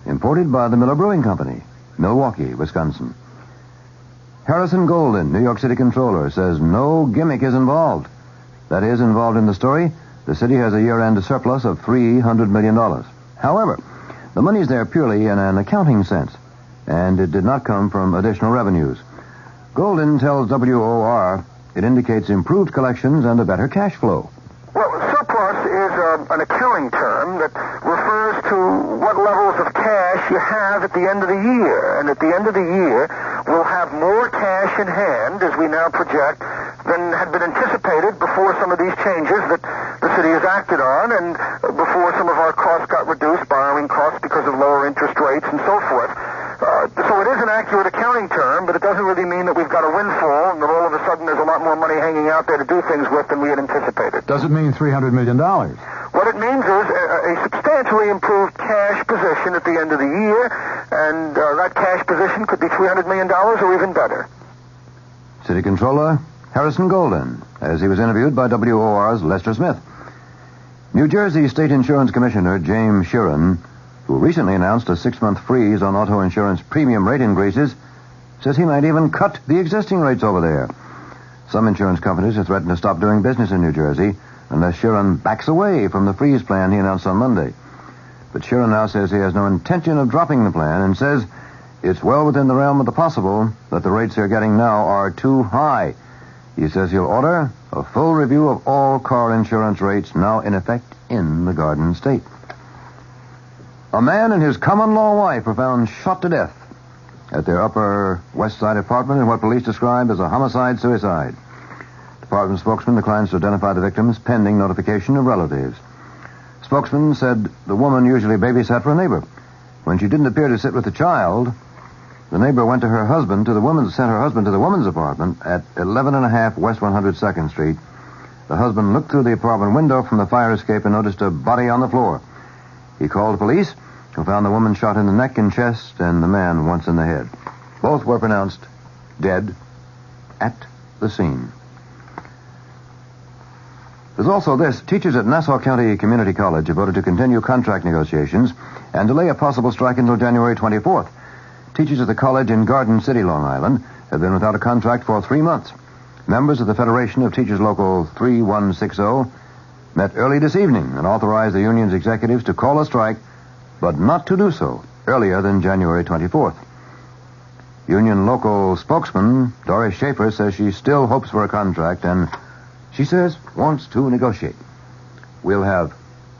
Imported by the Miller Brewing Company, Milwaukee, Wisconsin. Harrison Golden, New York City Controller, says no gimmick is involved. That is, involved in the story, the city has a year-end surplus of $300 million. However, the money's there purely in an accounting sense, and it did not come from additional revenues. Golden tells WOR it indicates improved collections and a better cash flow. Well, surplus is an accounting term that refers to what levels of cash you have at the end of the year. And at the end of the year, we'll have more cash in hand, as we now project, than had been anticipated before some of these changes that the city has acted on and before some of our costs got reduced, borrowing costs because of lower interest rates and so forth. So it is an accurate accounting term, but it doesn't really mean that we've got a windfall and that all of a sudden there's a lot more money hanging out there to do things with than we had anticipated. Does it mean $300 million? What it means is a substantially improved cash position at the end of the year, and that cash position could be $300 million or even better. City Controller Harrison Golden, as he was interviewed by WOR's Lester Smith. New Jersey State Insurance Commissioner James Sheeran, who recently announced a 6-month freeze on auto insurance premium rate increases, says he might even cut the existing rates over there. Some insurance companies have threatened to stop doing business in New Jersey unless Sheeran backs away from the freeze plan he announced on Monday. But Sheeran now says he has no intention of dropping the plan and says it's well within the realm of the possible that the rates they're getting now are too high. He says he'll order a full review of all car insurance rates now in effect in the Garden State. A man and his common-law wife were found shot to death at their Upper West Side apartment in what police described as a homicide-suicide. Department spokesman declines to identify the victims pending notification of relatives. Spokesman said the woman usually babysat for a neighbor. When she didn't appear to sit with the child, the neighbor sent her husband to the woman's apartment at 11.5 West 102nd Street. The husband looked through the apartment window from the fire escape and noticed a body on the floor. He called the police and found the woman shot in the neck and chest and the man once in the head. Both were pronounced dead at the scene. There's also this. Teachers at Nassau County Community College have voted to continue contract negotiations and delay a possible strike until January 24th. Teachers at the college in Garden City, Long Island, have been without a contract for 3 months. Members of the Federation of Teachers Local 3160 met early this evening and authorized the union's executives to call a strike, but not to do so earlier than January 24th. Union local spokesman Doris Schaefer says she still hopes for a contract and, she says, wants to negotiate. We'll have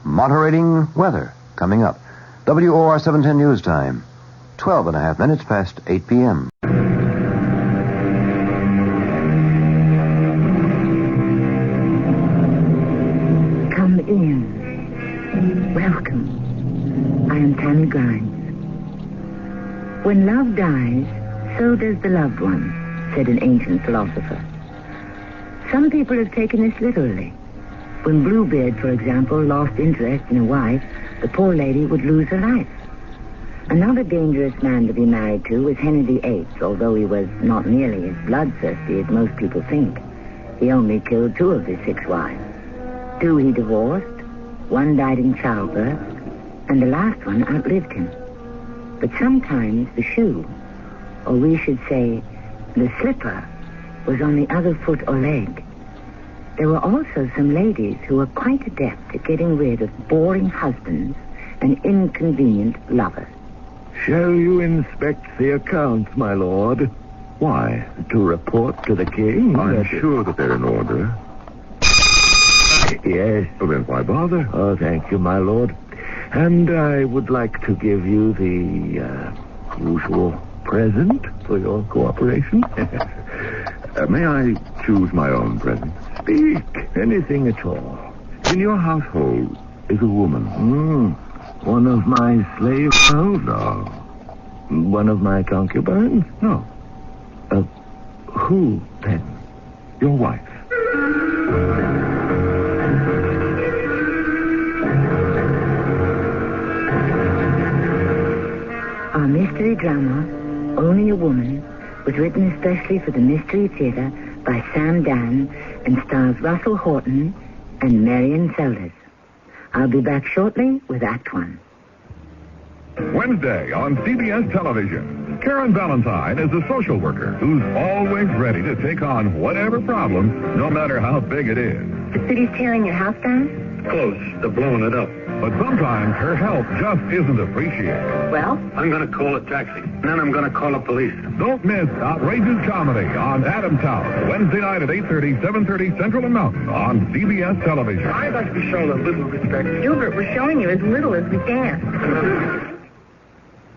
moderating weather coming up. WOR 710 News Time, 12.5 minutes past 8 p.m. I am Tammy Grimes. When love dies, so does the loved one, said an ancient philosopher. Some people have taken this literally. When Bluebeard, for example, lost interest in a wife, the poor lady would lose her life. Another dangerous man to be married to was Henry VIII, although he was not nearly as bloodthirsty as most people think. He only killed 2 of his 6 wives. 2 he divorced, 1 died in childbirth, and the last one outlived him. But sometimes the shoe, or we should say the slipper, was on the other foot or leg. There were also some ladies who were quite adept at getting rid of boring husbands and inconvenient lovers. Shall you inspect the accounts, my lord? Why? To report to the king? I'm sure that they're in order. Yes. Well, then why bother? Oh, thank you, my lord. And I would like to give you the usual present for your cooperation. May I choose my own present? Speak. Anything at all. In your household is a woman. One of my slaves? No. One of my concubines? No. Who, then? Your wife. Our mystery drama, Only a Woman, was written especially for the Mystery Theater by Sam Dan and stars Russell Horton and Marion Seldes. I'll be back shortly with Act 1. Wednesday on CBS television, Karen Valentine is a social worker who's always ready to take on whatever problem, no matter how big it is. The city's tearing your house down? Close. They're blowing it up. But sometimes her help just isn't appreciated. Well? I'm going to call a taxi. Then I'm going to call the police. Don't miss Outrageous Comedy on Adamtown, Wednesday night at 8:30, 7:30 Central and Mountain on CBS television. I'd like to show a little respect. Gilbert, we're showing you as little as we can.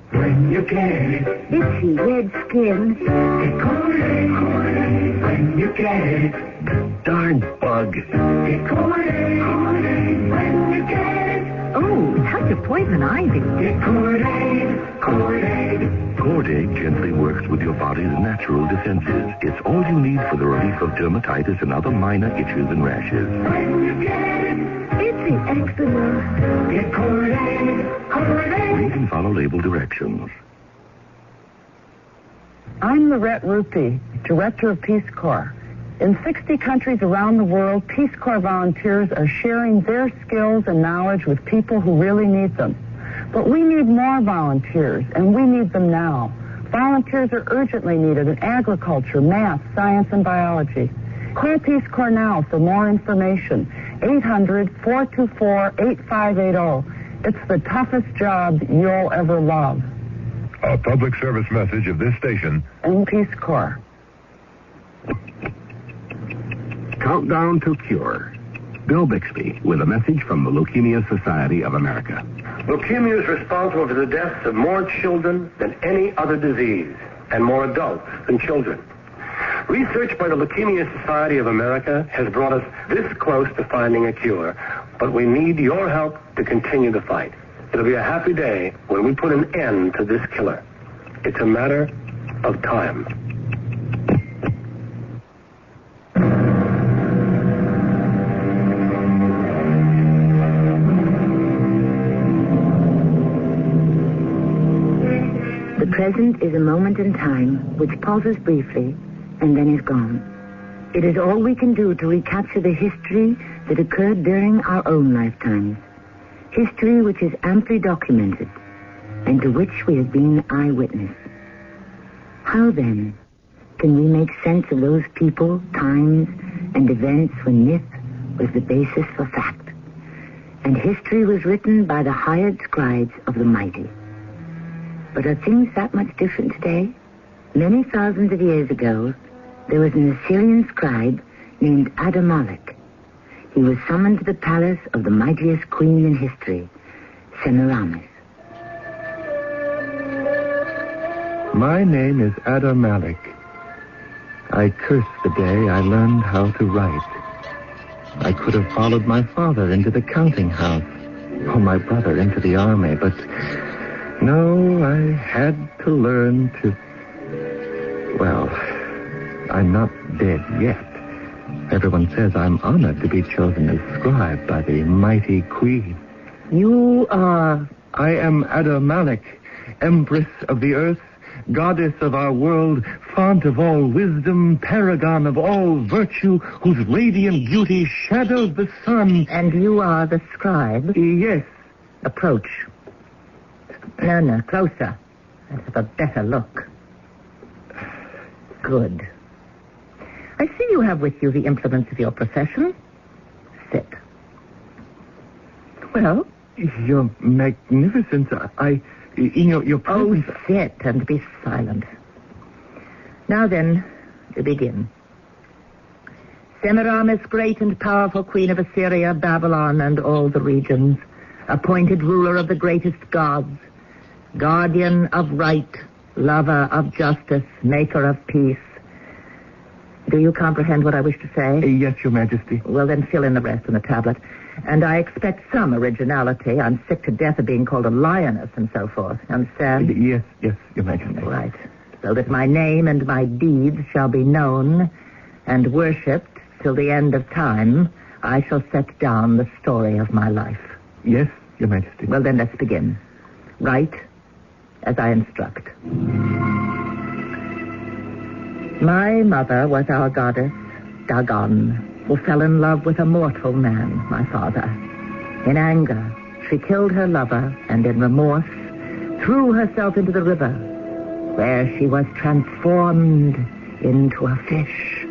When you get it, itchy red skin. When you get it, darn bug. when you get it. Oh, touch of poison ivy. Cordaid gently works with your body's natural defenses. It's all you need for the relief of dermatitis and other minor itches and rashes. When you get it, Itchy eczema. get Cordaid. Read and follow label directions. I'm Lorette Rupi, Director of Peace Corps. In 60 countries around the world, Peace Corps volunteers are sharing their skills and knowledge with people who really need them. But we need more volunteers, and we need them now. Volunteers are urgently needed in agriculture, math, science, and biology. Call Peace Corps now for more information. 800-424-8580. It's the toughest job you'll ever love. A public service message of this station And Peace Corps. Countdown to Cure. Bill Bixby with a message from the Leukemia Society of America. Leukemia is responsible for the deaths of more children than any other disease, and more adults than children. Research by the Leukemia Society of America has brought us this close to finding a cure, but we need your help to continue the fight. It'll be a happy day when we put an end to this killer. It's a matter of time. The present is a moment in time which pauses briefly and then is gone. It is all we can do to recapture the history that occurred during our own lifetimes. History which is amply documented and to which we have been eyewitness. How then can we make sense of those people, times, and events when myth was the basis for fact, and history was written by the hired scribes of the mighty? But are things that much different today? Many thousands of years ago, there was an Assyrian scribe named Adamalek. He was summoned to the palace of the mightiest queen in history, Semiramis. My name is Adamalek. I curse the day I learned how to write. I could have followed my father into the counting house or my brother into the army, but no, I had to learn to... Well, I'm not dead yet. Everyone says I'm honored to be chosen as scribe by the mighty queen. You are... I am Ada Malik, Empress of the Earth, goddess of our world, font of all wisdom, paragon of all virtue, whose radiant beauty shadows the sun. And you are the scribe? Yes. Approach. No, closer. Let's have a better look. Good. I see you have with you the implements of your profession. Sit. Well? Your magnificence, in your presence... Oh, sit and be silent. Now then, to begin. Semiramis, great and powerful queen of Assyria, Babylon, and all the regions, appointed ruler of the greatest gods, guardian of right, lover of justice, maker of peace. Do you comprehend what I wish to say? Yes, Your Majesty. Well, then fill in the rest on the tablet. And I expect some originality. I'm sick to death of being called a lioness and so forth. Understand? Yes, Your Majesty. Right. So that my name and my deeds shall be known and worshipped till the end of time, I shall set down the story of my life. Yes, Your Majesty. Well, then let's begin. Write as I instruct. My mother was our goddess, Dagon, who fell in love with a mortal man, my father. In anger, she killed her lover and in remorse threw herself into the river, where she was transformed into a fish,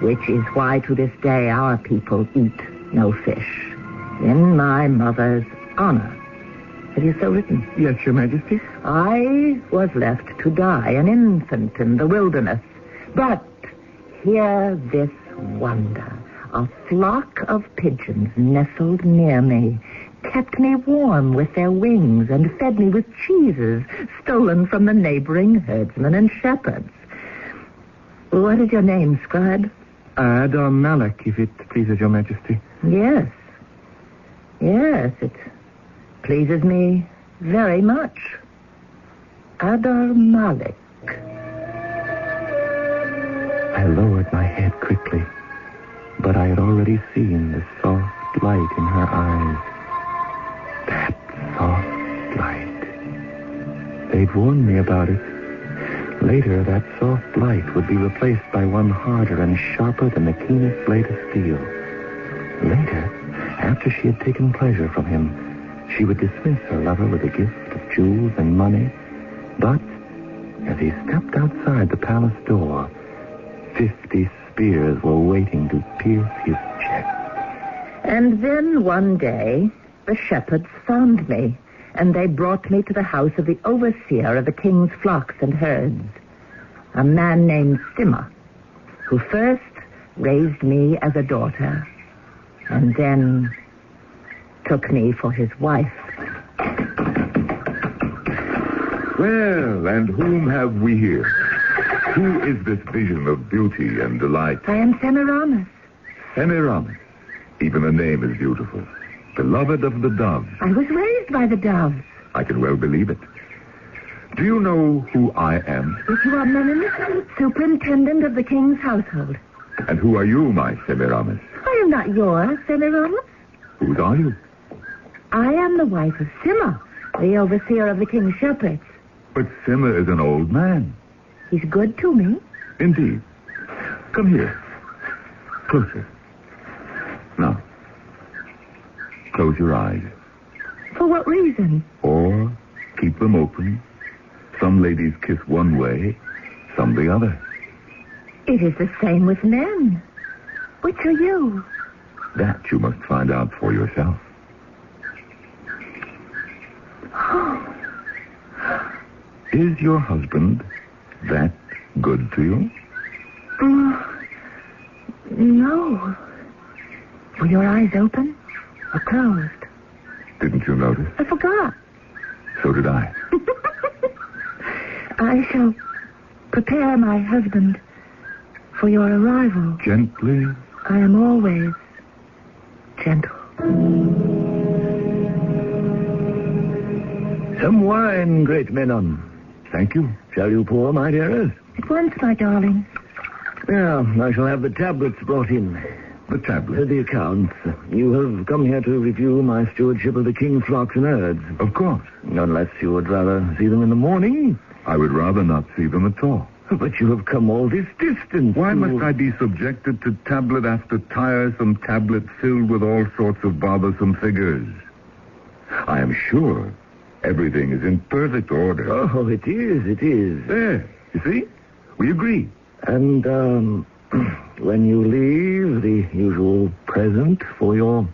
which is why to this day our people eat no fish. In my mother's honor. Have you so written? Yes, Your Majesty. I was left to die, an infant in the wilderness. But hear this wonder. A flock of pigeons nestled near me, kept me warm with their wings, and fed me with cheeses stolen from the neighboring herdsmen and shepherds. What is your name, scribe? Ada Malik, if it pleases Your Majesty. Yes, it pleases me very much. Ada Malik. I lowered my head quickly, but I had already seen the soft light in her eyes. That soft light. They'd warned me about it. Later, that soft light would be replaced by one harder and sharper than the keenest blade of steel. Later, after she had taken pleasure from him, she would dismiss her lover with a gift of jewels and money. But, as he stepped outside the palace door, 50 spears were waiting to pierce his chest. And then one day, the shepherds found me, and they brought me to the house of the overseer of the king's flocks and herds, a man named Simma, who first raised me as a daughter, and then took me for his wife. Well, and whom have we here? Who is this vision of beauty and delight? I am Semiramis. Semiramis. Even the name is beautiful. Beloved of the doves. I was raised by the doves. I can well believe it. Do you know who I am? Yes, you are Menon, superintendent of the king's household. And who are you, my Semiramis? I am not yours, Semiramis. Whose are you? I am the wife of Simma, the overseer of the king's shepherds. But Simma is an old man. He's good to me. Indeed. Come here. Closer. Now, close your eyes. For what reason? Or keep them open. Some ladies kiss one way, some the other. It is the same with men. Which are you? That you must find out for yourself. Is your husband that good to you? No. Were your eyes open or closed? Didn't you notice? I forgot. So did I. I shall prepare my husband for your arrival. Gently. I am always gentle. Some wine, great Menon. Thank you. Shall you pour, my dearest? At once, my darling. Well, I shall have the tablets brought in. The tablet? The accounts. You have come here to review my stewardship of the king's flocks and herds. Of course. Unless you would rather see them in the morning. I would rather not see them at all. But you have come all this distance. Why must I be subjected to tablet after tiresome tablet filled with all sorts of bothersome figures? I am sure everything is in perfect order. Oh, it is. There, you see? We agree. And, when you leave, the usual present for your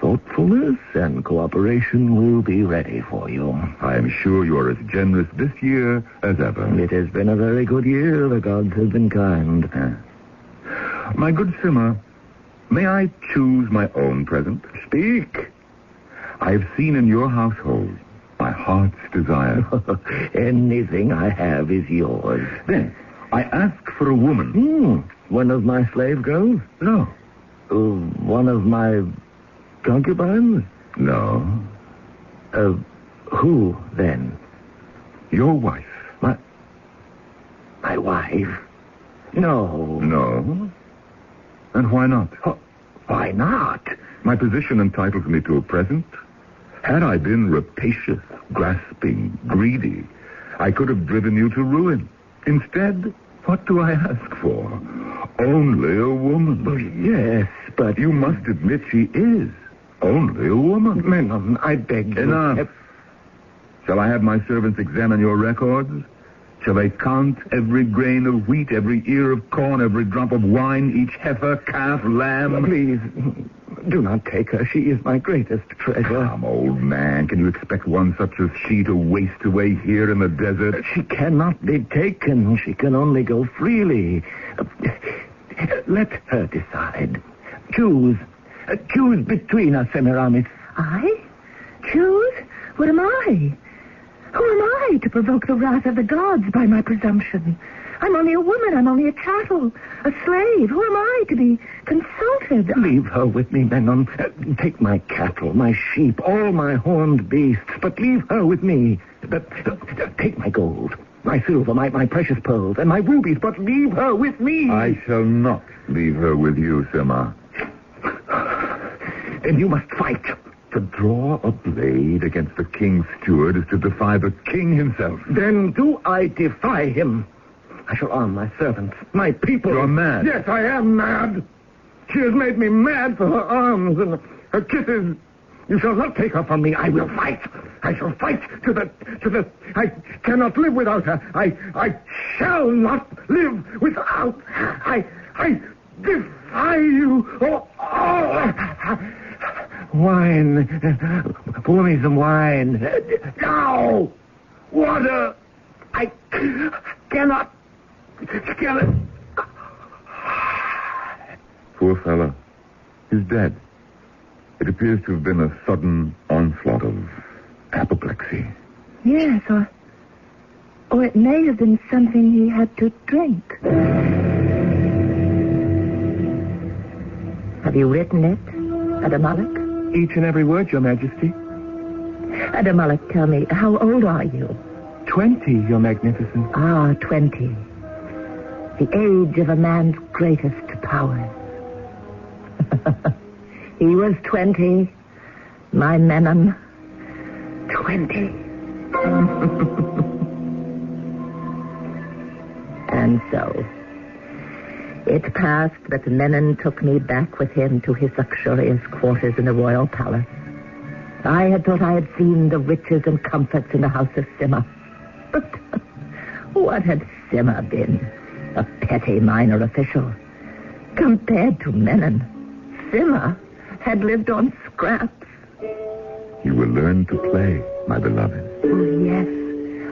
thoughtfulness and cooperation will be ready for you. I am sure you are as generous this year as ever. It has been a very good year. The gods have been kind. My good Simmer, may I choose my own present? Speak. I have seen in your household my heart's desire. Anything I have is yours. Then, I ask for a woman. One of my slave girls? No. One of my concubines? No. Who, then? Your wife. My wife? No. No? And why not? Why not? My position entitles me to a present. Had I been rapacious, grasping, greedy, I could have driven you to ruin. Instead, what do I ask for? Only a woman. Oh, yes, but... You must admit she is only a woman. Menon, I beg you... Enough. Shall I have my servants examine your records? Shall they count every grain of wheat, every ear of corn, every drop of wine, each heifer, calf, lamb? Please, do not take her. She is my greatest treasure. Come, old man. Can you expect one such as she to waste away here in the desert? She cannot be taken. She can only go freely. Let her decide. Choose. Choose between us, Semiramis. I? Choose? What am I? Who am I to provoke the wrath of the gods by my presumption? I'm only a woman. I'm only a chattel, a slave. Who am I to be consulted? Leave her with me, Menon. Take my cattle, my sheep, all my horned beasts, but leave her with me. Take my gold, my silver, my precious pearls, and my rubies, but leave her with me. I shall not leave her with you, Simma. Then you must fight. To draw a blade against the king's steward is to defy the king himself. Then do I defy him? I shall arm my servants, my people. You're mad. Yes, I am mad. She has made me mad for her arms and her kisses. You shall not take her from me. I will fight. I shall fight to the... I cannot live without her. I shall not live without... I defy you. Wine. Pour me some wine. Now! Water! I cannot... Poor fellow. He's dead. It appears to have been a sudden onslaught of apoplexy. Yes, or it may have been something he had to drink. Have you written it, Adamalek? Each and every word, Your Majesty. Adamalek, tell me, how old are you? 20, Your Magnificence. 20. The age of a man's greatest powers. He was 20. My Menon. 20. And so, it passed that Menon took me back with him to his luxurious quarters in the royal palace. I had thought I had seen the riches and comforts in the house of Simma. But what had Simma been? A petty minor official. Compared to Menon, Simma had lived on scraps. You will learn to play, my beloved. Oh, yes.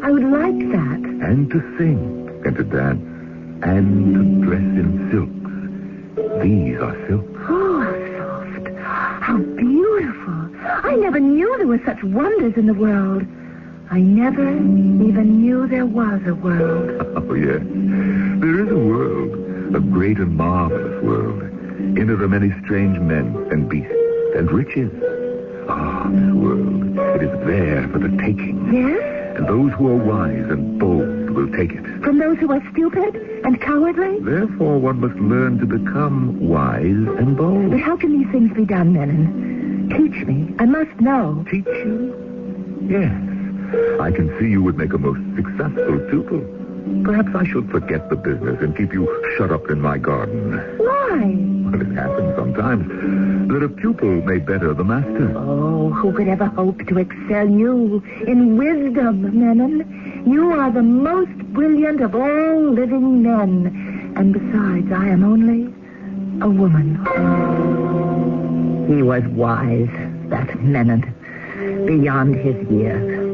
I would like that. And to sing, and to dance, and to dress in silks. These are silks. Oh, how soft. How beautiful. I never knew there were such wonders in the world. I never even knew there was a world. Oh, yes. There is a world. A great and marvelous world. In it are many strange men and beasts and riches. Ah, this world. It is there for the taking. Yes? And those who are wise and bold will take it. From those who are stupid and cowardly? Therefore, one must learn to become wise and bold. But how can these things be done, Menon? Teach me. I must know. Teach you? Yes. I can see you would make a most successful pupil. Perhaps I should forget the business and keep you shut up in my garden. Why? Well, it happens sometimes that a pupil may better the master. Oh, who could ever hope to excel you in wisdom, Menon? You are the most brilliant of all living men. And besides, I am only a woman. He was wise, that Menon, beyond his years.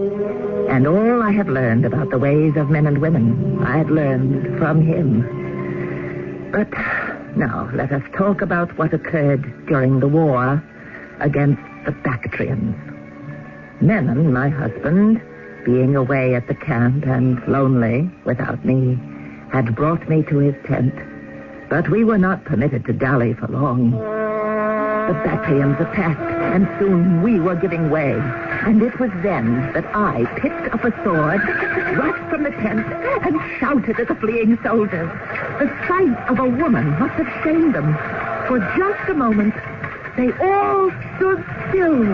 And all I have learned about the ways of men and women, I have learned from him. But now let us talk about what occurred during the war against the Bactrians. Menon, my husband, being away at the camp and lonely without me, had brought me to his tent. But we were not permitted to dally for long. The Bactrians attacked, and soon we were giving way. And it was then that I picked up a sword, rushed from the tent, and shouted at the fleeing soldiers. The sight of a woman must have shamed them. For just a moment, they all stood still.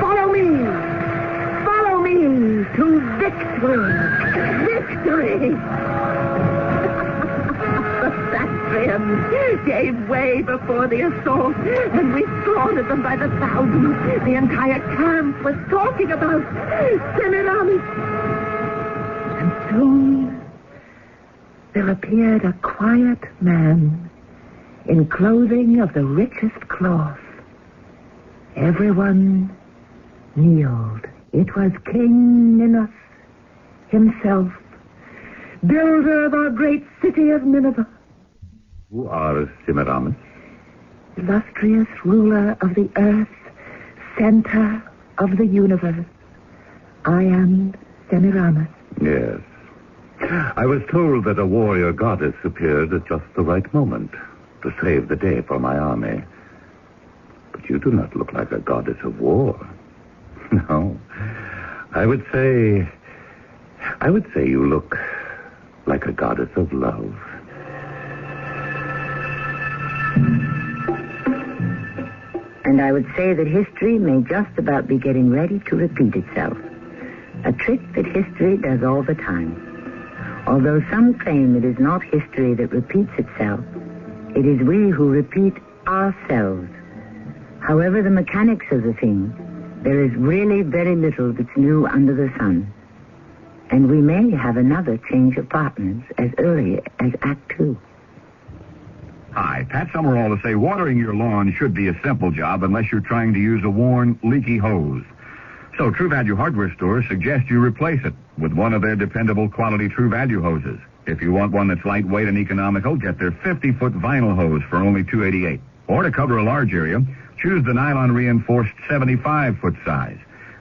Follow me! Follow me to victory! Victory! The Bactrians gave way before the assault, and we slaughtered them by the thousands. The entire camp was talking about Semiramis. And soon there appeared a quiet man in clothing of the richest cloth. Everyone kneeled. It was King Ninus himself, builder of our great city of Nineveh. Who are Semiramis? Illustrious ruler of the earth, center of the universe. I am Semiramis. Yes. I was told that a warrior goddess appeared at just the right moment to save the day for my army. But you do not look like a goddess of war. No. I would say you look like a goddess of love. And I would say that history may just about be getting ready to repeat itself. A trick that history does all the time. Although some claim it is not history that repeats itself, it is we who repeat ourselves. However the mechanics of the thing, there is really very little that's new under the sun. And we may have another change of partners as early as Act 2. Hi, Pat Summerall to say watering your lawn should be a simple job unless you're trying to use a worn, leaky hose. So True Value hardware stores suggest you replace it with one of their dependable quality True Value hoses. If you want one that's lightweight and economical, get their 50-foot vinyl hose for only $288. Or to cover a large area, choose the nylon-reinforced 75-foot size.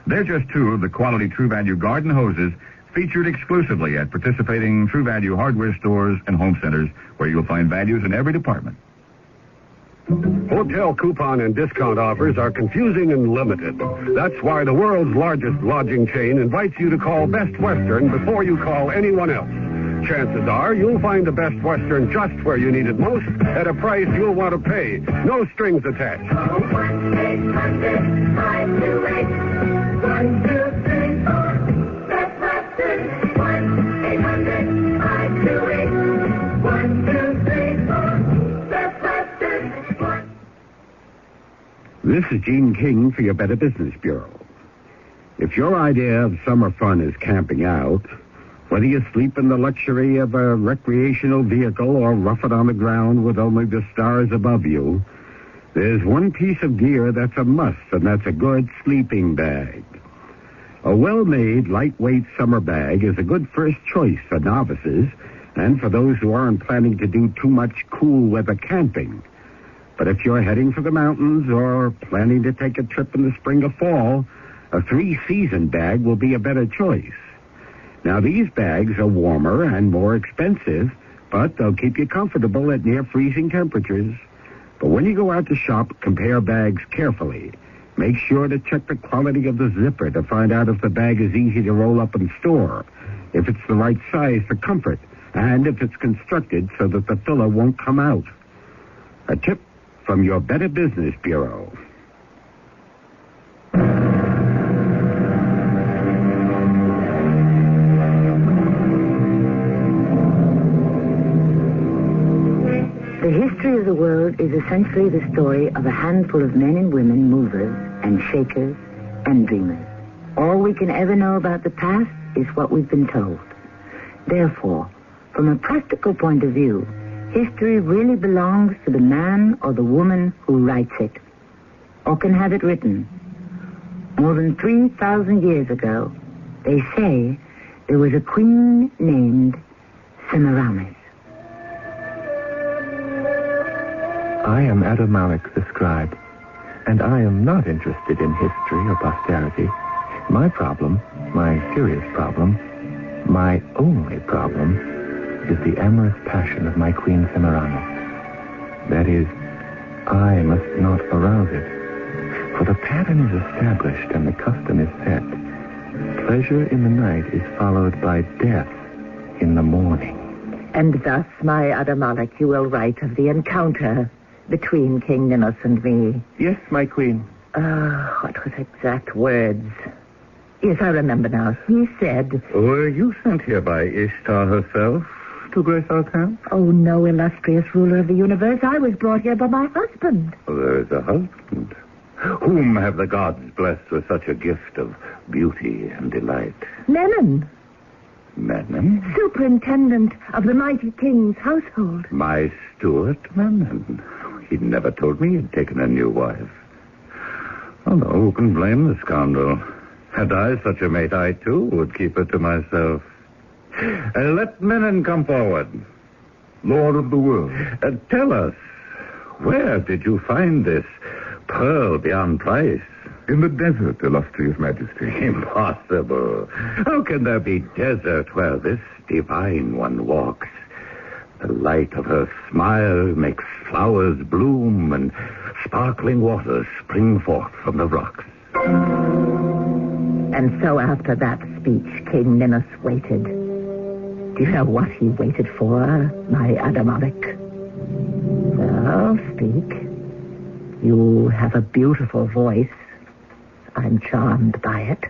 They're just two of the quality True Value garden hoses featured exclusively at participating True Value hardware stores and home centers, where you'll find values in every department. Hotel coupon and discount offers are confusing and limited. That's why the world's largest lodging chain invites you to call Best Western before you call anyone else. Chances are you'll find the Best Western just where you need it most at a price you'll want to pay. No strings attached. 1-800-528-1234. Best Western. 1-800-528-1234. Best Western. This is Gene King for your Better Business Bureau. If your idea of summer fun is camping out, whether you sleep in the luxury of a recreational vehicle or rough it on the ground with only the stars above you, there's one piece of gear that's a must, and that's a good sleeping bag. A well-made, lightweight summer bag is a good first choice for novices and for those who aren't planning to do too much cool weather camping. But if you're heading for the mountains or planning to take a trip in the spring or fall, a 3-season bag will be a better choice. Now, these bags are warmer and more expensive, but they'll keep you comfortable at near freezing temperatures. But when you go out to shop, compare bags carefully. Make sure to check the quality of the zipper to find out if the bag is easy to roll up and store, if it's the right size for comfort, and if it's constructed so that the filler won't come out. A tip from your Better Business Bureau. The history of the world is essentially the story of a handful of men and women, movers and shakers and dreamers. All we can ever know about the past is what we've been told. Therefore, from a practical point of view, history really belongs to the man or the woman who writes it, or can have it written. More than 3,000 years ago, they say there was a queen named Semiramis. I am Adam Malik, the scribe, and I am not interested in history or posterity. My problem, my serious problem, my only problem, is the amorous passion of my Queen Semiramis. That is, I must not arouse it. For the pattern is established and the custom is set. Pleasure in the night is followed by death in the morning. And thus, my Adam Malik, you will write of the encounter between King Ninus and me. Yes, my queen. What was exact words? Yes, I remember now. He said... Were you sent here by Ishtar herself to grace our camp? Oh, no, illustrious ruler of the universe. I was brought here by my husband. There is a husband. Whom have the gods blessed with such a gift of beauty and delight? Menon. Menon? Superintendent of the mighty king's household. My steward, Menon. He never told me he'd taken a new wife. Although, who can blame the scoundrel? Had I such a mate, I, too, would keep her to myself. Let Menon come forward. Lord of the world. Tell us, where did you find this pearl beyond price? In the desert, illustrious majesty. Impossible. How can there be desert where this divine one walks? The light of her smile makes flowers bloom and sparkling waters spring forth from the rocks. And so after that speech, King Ninus waited. Do you know what he waited for, my Adam Malik? Well, speak. You have a beautiful voice. I'm charmed by it.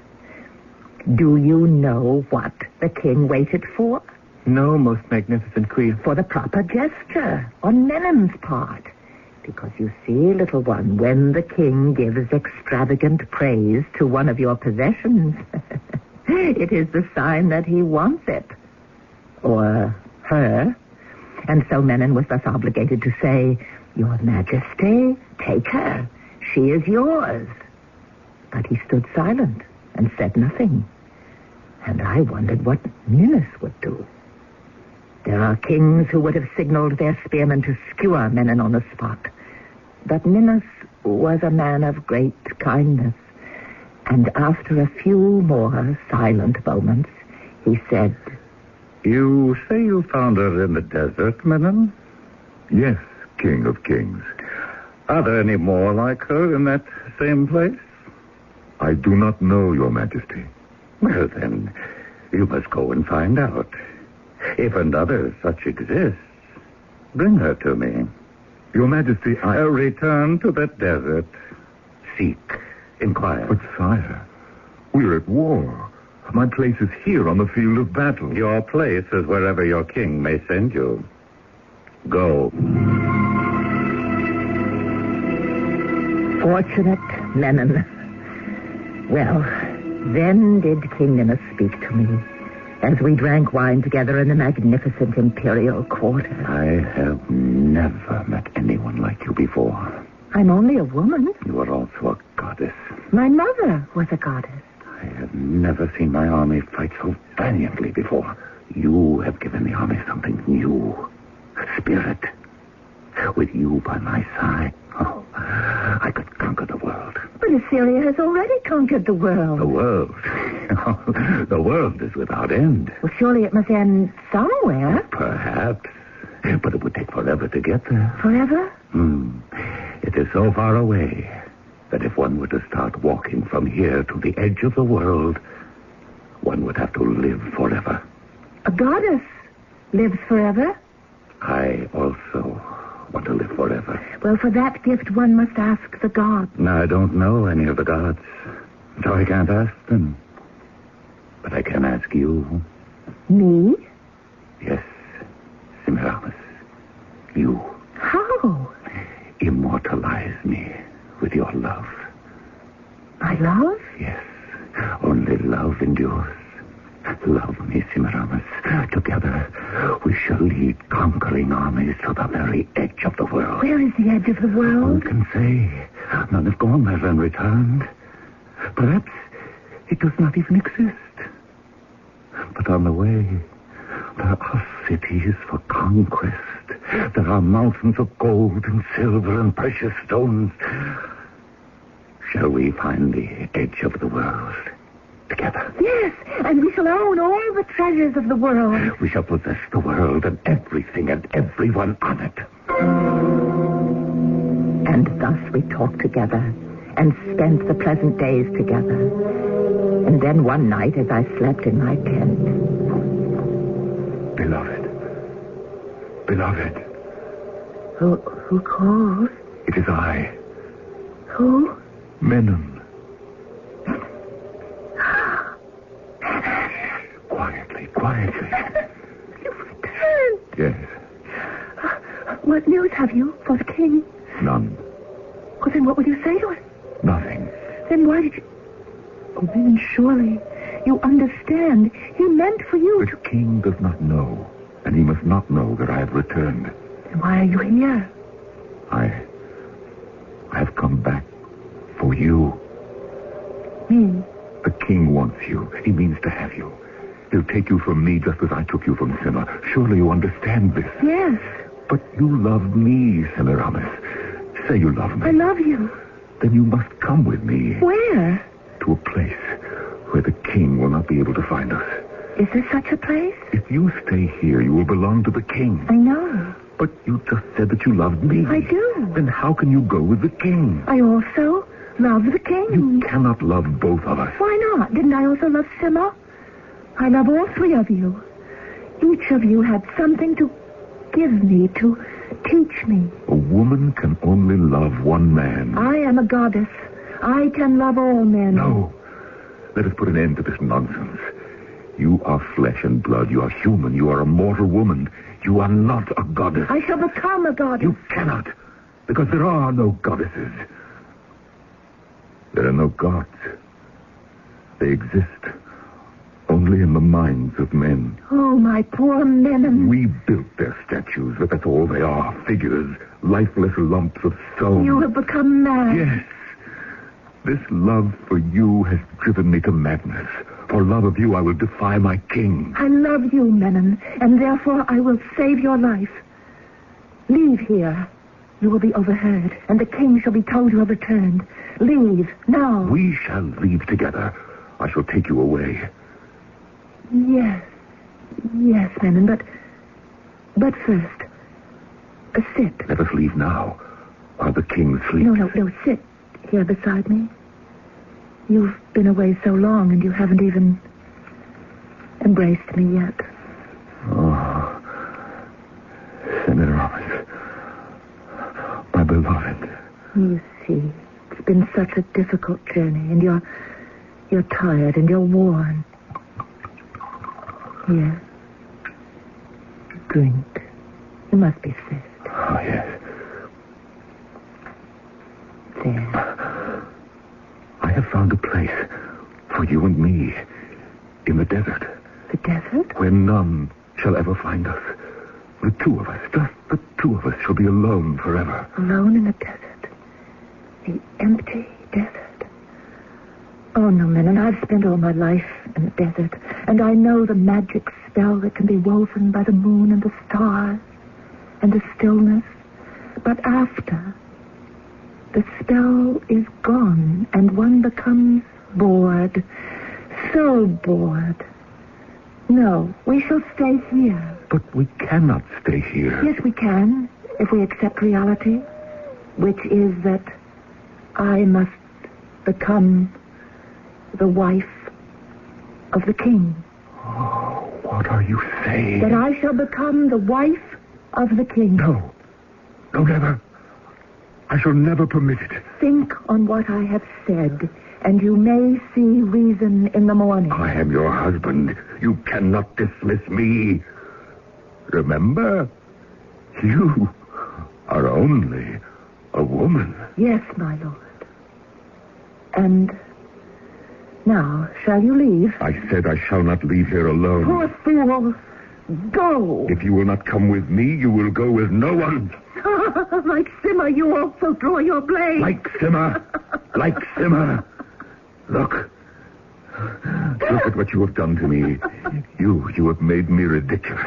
Do you know what the king waited for? No, most magnificent queen. For the proper gesture on Menon's part. Because you see, little one, when the king gives extravagant praise to one of your possessions, it is the sign that he wants it. Or her. And so Menon was thus obligated to say, Your Majesty, take her. She is yours. But he stood silent and said nothing. And I wondered what Ninus would do. There are kings who would have signaled their spearmen to skewer Menon on the spot. But Ninus was a man of great kindness. And after a few more silent moments, he said, You say you found her in the desert, Menon? Yes, King of Kings. Are there any more like her in that same place? I do not know, Your Majesty. Well, then, you must go and find out. If another such exists, bring her to me. Your Majesty, Return to that desert. Seek. Inquire. But, sire, we're at war. My place is here on the field of battle. Your place is wherever your king may send you. Go. Fortunate Menon. Well, then did King Ninus speak to me as we drank wine together in the magnificent imperial quarter. I have never met anyone like you before. I'm only a woman. You are also a goddess. My mother was a goddess. I have never seen my army fight so valiantly before. You have given the army something new. Spirit. With you by my side, I could conquer the world. But Assyria has already conquered the world. The world? The world is without end. Well, surely it must end somewhere. Perhaps. But it would take forever to get there. Forever? It is so far away. that if one were to start walking from here to the edge of the world, one would have to live forever. A goddess lives forever? I also want to live forever. Well, for that gift, one must ask the gods. Now, I don't know any of the gods, so I can't ask them. But I can ask you. Me? Yes, Semiramis. You. How? Immortalize me with your love. My love? Yes. Only love endures. Love me, Semiramis. Together, we shall lead conquering armies to the very edge of the world. Where is the edge of the world? Who can say? None have gone there and returned. Perhaps it does not even exist. But on the way, there are cities for conquest. There are mountains of gold and silver and precious stones. Shall we find the edge of the world together? Yes, and we shall own all the treasures of the world. We shall possess the world and everything and everyone on it. And thus we talked together and spent the pleasant days together. And then one night, as I slept in my tent... Beloved. Who calls? It is I. Who? Menon. Quietly. You've returned. Yes. What news have you for the king? None. Well, then what will you say to us? Nothing. Then why did you... Oh, then surely you understand. He meant for you The king does not know, and he must not know that I have returned. Then why are you here? I have come back for you. Me? The king wants you. He means to have you. He'll take you from me just as I took you from Sima. Surely you understand this. Yes. But you love me, Semiramis. Say you love me. I love you. Then you must come with me. Where? To a place where the king will not be able to find us. Is there such a place? If you stay here, you will belong to the king. I know. But you just said that you loved me. I do. Then how can you go with the king? I also love the king. You cannot love both of us. Why not? Didn't I also love Sima? I love all three of you. Each of you had something to give me, to teach me. A woman can only love one man. I am a goddess. I can love all men. No. Let us put an end to this nonsense. You are flesh and blood. You are human. You are a mortal woman. You are not a goddess. I shall become a goddess. You cannot, because there are no goddesses. There are no gods. They exist only in the minds of men. Oh, my poor men. We built their statues, but that's all they are. Figures, lifeless lumps of stone. You have become mad. Yes. This love for you has driven me to madness. For love of you, I will defy my king. I love you, Menon, and therefore I will save your life. Leave here. You will be overheard, and the king shall be told you have returned. Leave, now. We shall leave together. I shall take you away. Yes, Menon, but first, sit. Let us leave now, while the king sleeps. No, sit here beside me. You've been away so long, and you haven't even embraced me yet. Oh, Semiramis, my beloved. You see, it's been such a difficult journey, and you're tired and you're worn. Here. Drink. You must be thirsty. Oh, yes. There. I have found a place for you and me in the desert. The desert? Where none shall ever find us. The two of us, just the two of us, shall be alone forever. Alone in the desert. The empty desert. Oh, no, Menon, I've spent all my life in the desert, and I know the magic spell that can be woven by the moon and the stars and the stillness. But after, the spell is gone, and one becomes bored. So bored. No, we shall stay here. But we cannot stay here. Yes, we can, if we accept reality, which is that I must become the wife of the king. Oh, what are you saying? That I shall become the wife of the king. No. No, never. I shall never permit it. Think on what I have said, and you may see reason in the morning. I am your husband. You cannot dismiss me. Remember, you are only a woman. Yes, my lord. And now, shall you leave? I said I shall not leave here alone. Poor fool. Go. If you will not come with me, you will go with no one. Like Simmer, you also draw your blade. Like Simmer. Like Simmer. Look. Look at what you have done to me. You have made me ridiculous.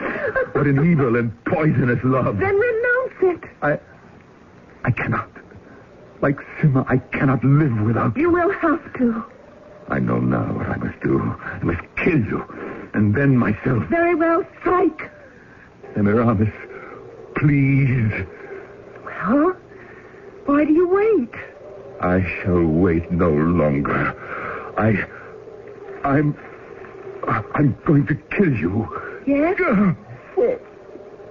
What an evil and poisonous love. Then renounce it. I cannot. Like Simmer, I cannot live without you. You will have to. I know now what I must do. I must kill you. And then myself. Very well, strike. Semiramis, please. Well, why do you wait? I shall wait no longer. I'm going to kill you. Yes?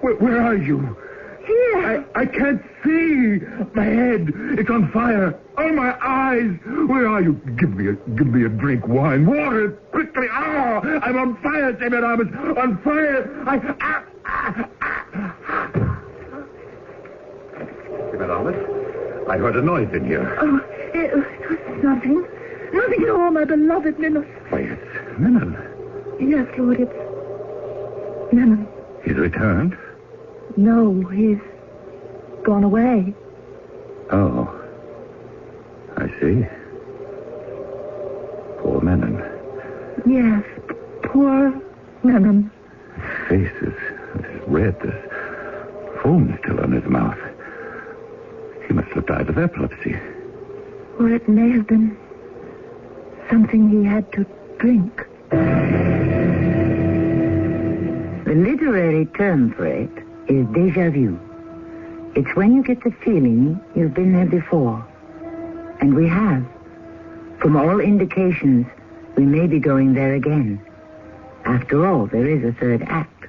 Where are you? Here. I can't see. My head, it's on fire. Oh, my eyes. Where are you? Give me a drink. Wine. Water. Quickly. Oh, I'm on fire, Semiramis. On fire. Semiramis, I heard a noise in here. Oh, it was nothing. Nothing at all, my beloved Minos. Why, it's Menon. Yes, Lord, it's Menon. He's returned? No, he's gone away. Oh. I see. Poor Menon. Yes, poor Menon. His face is red. There's foam still on his mouth. He must have died of epilepsy. Or it may have been something he had to drink. The literary term for it is déjà vu. It's when you get the feeling you've been there before. And we have. From all indications, we may be going there again. After all, there is a third act.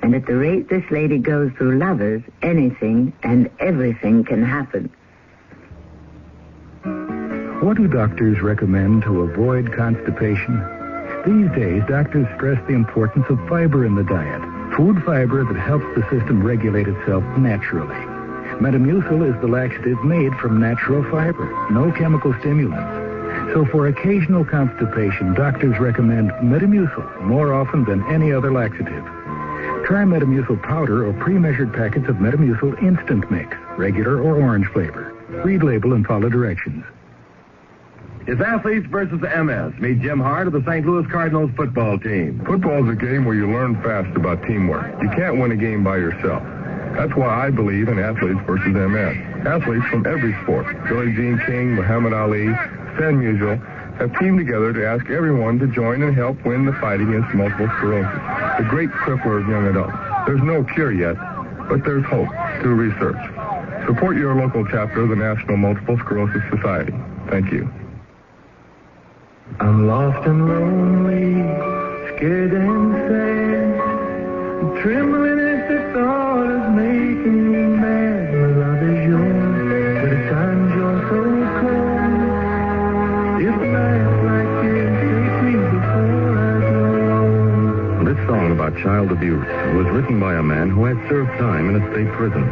And at the rate this lady goes through lovers, anything and everything can happen. What do doctors recommend to avoid constipation? These days, doctors stress the importance of fiber in the diet. Food fiber that helps the system regulate itself naturally. Metamucil is the laxative made from natural fiber, no chemical stimulants. So for occasional constipation, doctors recommend Metamucil more often than any other laxative. Try Metamucil powder or pre-measured packets of Metamucil instant mix, regular or orange flavor. Read label and follow directions. It's athletes versus MS. Meet Jim Hart of the St. Louis Cardinals football team. Football's a game where you learn fast about teamwork. You can't win a game by yourself. That's why I believe in athletes versus MS. Athletes from every sport, Billie Jean King, Muhammad Ali, Stan Musial, have teamed together to ask everyone to join and help win the fight against multiple sclerosis, the great crippler of young adults. There's no cure yet, but there's hope through research. Support your local chapter of the National Multiple Sclerosis Society. Thank you. I'm lost and lonely, scared and sad, trembling at the thought of making you mad. My love is yours, but at times you're so cold. If life like this, take me before I go. This song about child abuse was written by a man who had served time in a state prison.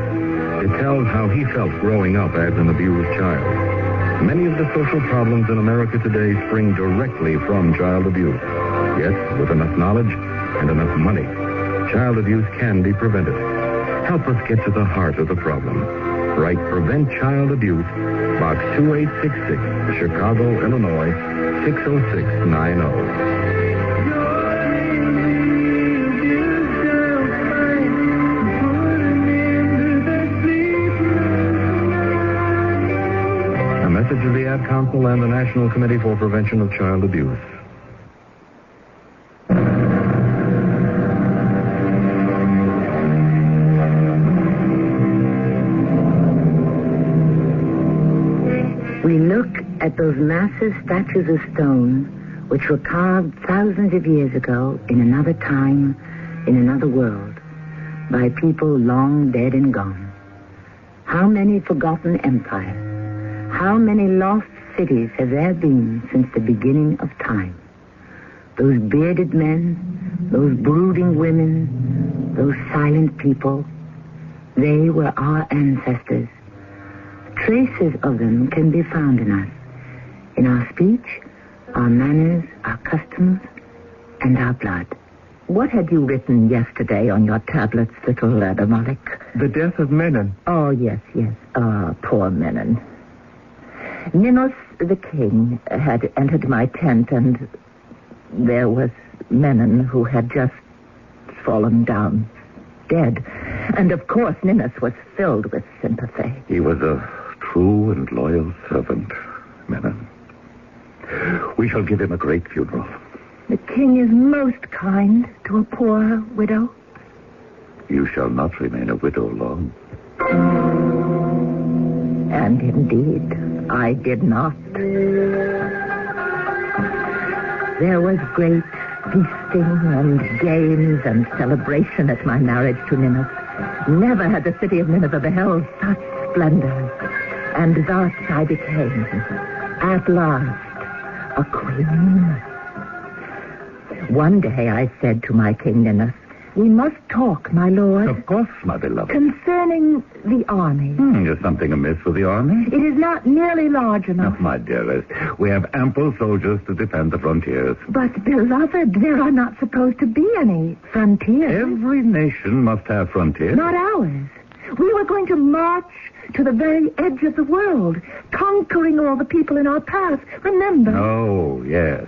It tells how he felt growing up as an abused child. Many of the social problems in America today spring directly from child abuse. Yet, with enough knowledge and enough money, child abuse can be prevented. Help us get to the heart of the problem. Write Prevent Child Abuse, Box 2866, Chicago, Illinois, 60690. Message of the Ad Council and the National Committee for Prevention of Child Abuse. We those massive statues of stone which were carved thousands of years ago in another time, in another world, by people long dead and gone. How many forgotten empires, how many lost cities have there been since the beginning of time? Those bearded men, those brooding women, those silent people, they were our ancestors. Traces of them can be found in us, in our speech, our manners, our customs, and our blood. What had you written yesterday on your tablets, little Adamalik? The death of Menon. Oh, yes. Ah, poor Menon. Ninus, the king, had entered my tent, and there was Menon, who had just fallen down, dead. And, of course, Ninus was filled with sympathy. He was a true and loyal servant, Menon. We shall give him a great funeral. The king is most kind to a poor widow. You shall not remain a widow long. And indeed, I did not. There was great feasting and games and celebration at my marriage to Ninus. Never had the city of Nineveh beheld such splendor. And thus I became, at last, a queen. One day I said to my king Ninus, "We must talk, my lord." Of course, my beloved. Concerning the army. Is something amiss with the army? It is not nearly large enough. No, my dearest. We have ample soldiers to defend the frontiers. But, beloved, there are not supposed to be any frontiers. Every nation must have frontiers. Not ours. We were going to march to the very edge of the world, conquering all the people in our path. Remember? Oh, yes.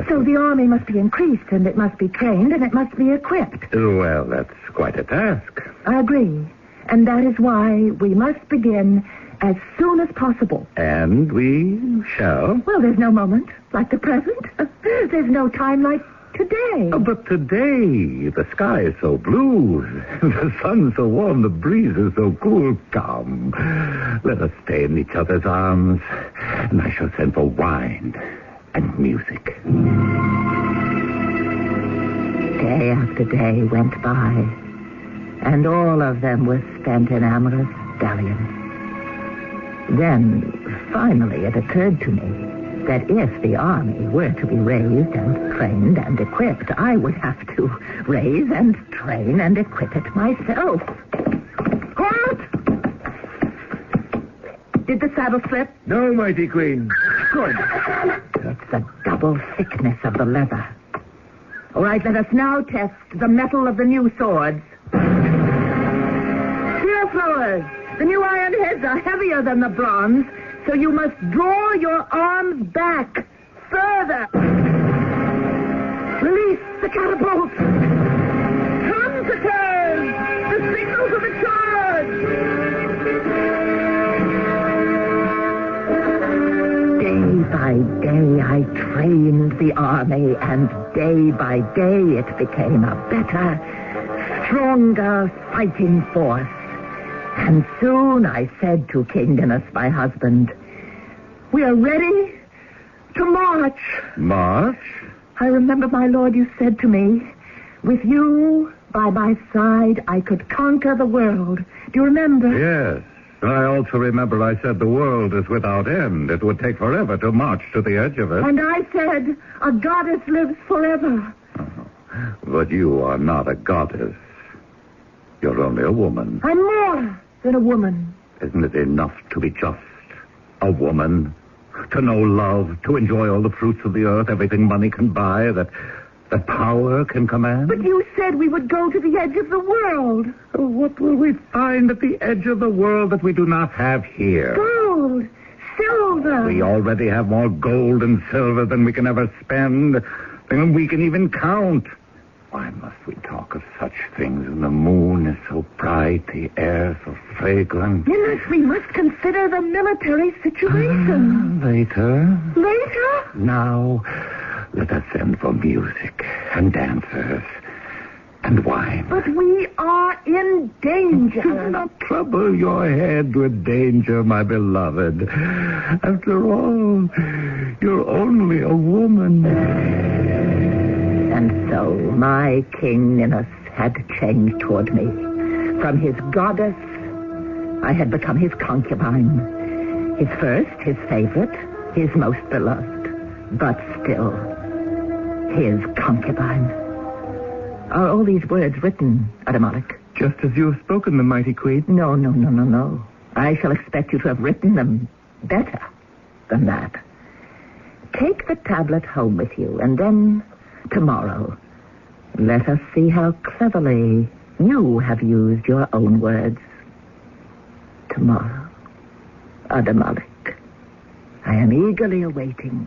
So the army must be increased, and it must be trained, and it must be equipped. Well, that's quite a task. I agree. And that is why we must begin as soon as possible. And we shall. Well, there's no moment like the present. There's no time like today. Oh, but today, the sky is so blue, the sun so warm, the breeze is so cool. Come, let us stay in each other's arms, and I shall send for wine and music. Day after day went by, and all of them were spent in amorous dalliance. Then, finally, it occurred to me that if the army were to be raised and trained and equipped, I would have to raise and train and equip it myself. Halt! Did the saddle slip? No, mighty queen. Good. It's the double thickness of the leather. All right, let us now test the metal of the new swords. Here, Flowers. The new iron heads are heavier than the bronze, so you must draw your arms back further. Release the catapult. Come to turn. The signal for the charge. Day by day, I trained the army, and day by day, it became a better, stronger fighting force. And soon I said to King Ninus, my husband, "We are ready to march." March? I remember, my lord, you said to me, "With you by my side, I could conquer the world." Do you remember? Yes. I also remember I said the world is without end. It would take forever to march to the edge of it. And I said, "A goddess lives forever." But you are not a goddess. You're only a woman. I'm more than a woman. Isn't it enough to be just a woman? To know love, to enjoy all the fruits of the earth, everything money can buy, that power can command? But you said we would go to the edge of the world. What will we find at the edge of the world that we do not have here? Gold, silver. We already have more gold and silver than we can ever spend, than we can even count. Why must we talk of such things? And the moon is so bright, the air so fragrant. Yes, we must consider the military situation. Later. Later? Now, let us send for music and dancers and wine. But we are in danger. Do not trouble your head with danger, my beloved. After all, you're only a woman. And so my King Ninus had changed toward me. From his goddess, I had become his concubine. His first, his favorite, his most beloved. But still, his concubine. Are all these words written, Adamalik? Just as you have spoken them, mighty queen. No. I shall expect you to have written them better than that. Take the tablet home with you, and then tomorrow, let us see how cleverly you have used your own words. Tomorrow, Adamalik. I am eagerly awaiting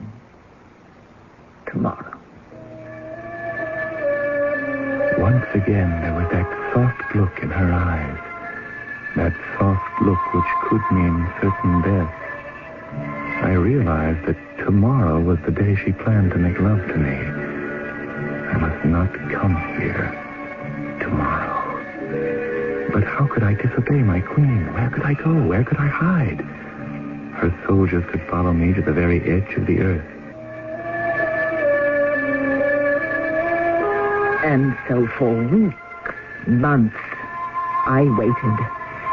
tomorrow. Once again, there was that soft look in her eyes. That soft look which could mean certain death. I realized that tomorrow was the day she planned to make love to me. I must not come here tomorrow. But how could I disobey my queen? Where could I go? Where could I hide? Her soldiers could follow me to the very edge of the earth. And so for weeks, months, I waited,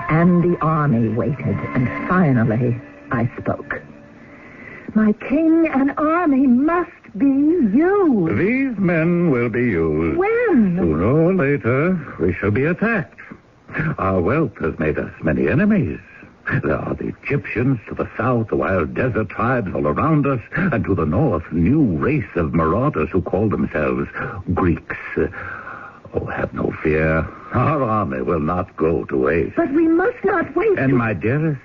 and the army waited, and finally I spoke. My king and army must be used. These men will be used. When? Sooner or later, we shall be attacked. Our wealth has made us many enemies. There are the Egyptians to the south, the wild desert tribes all around us, and to the north, new race of marauders who call themselves Greeks. Oh, have no fear. Our army will not go to waste. But we must not wait. And my dearest,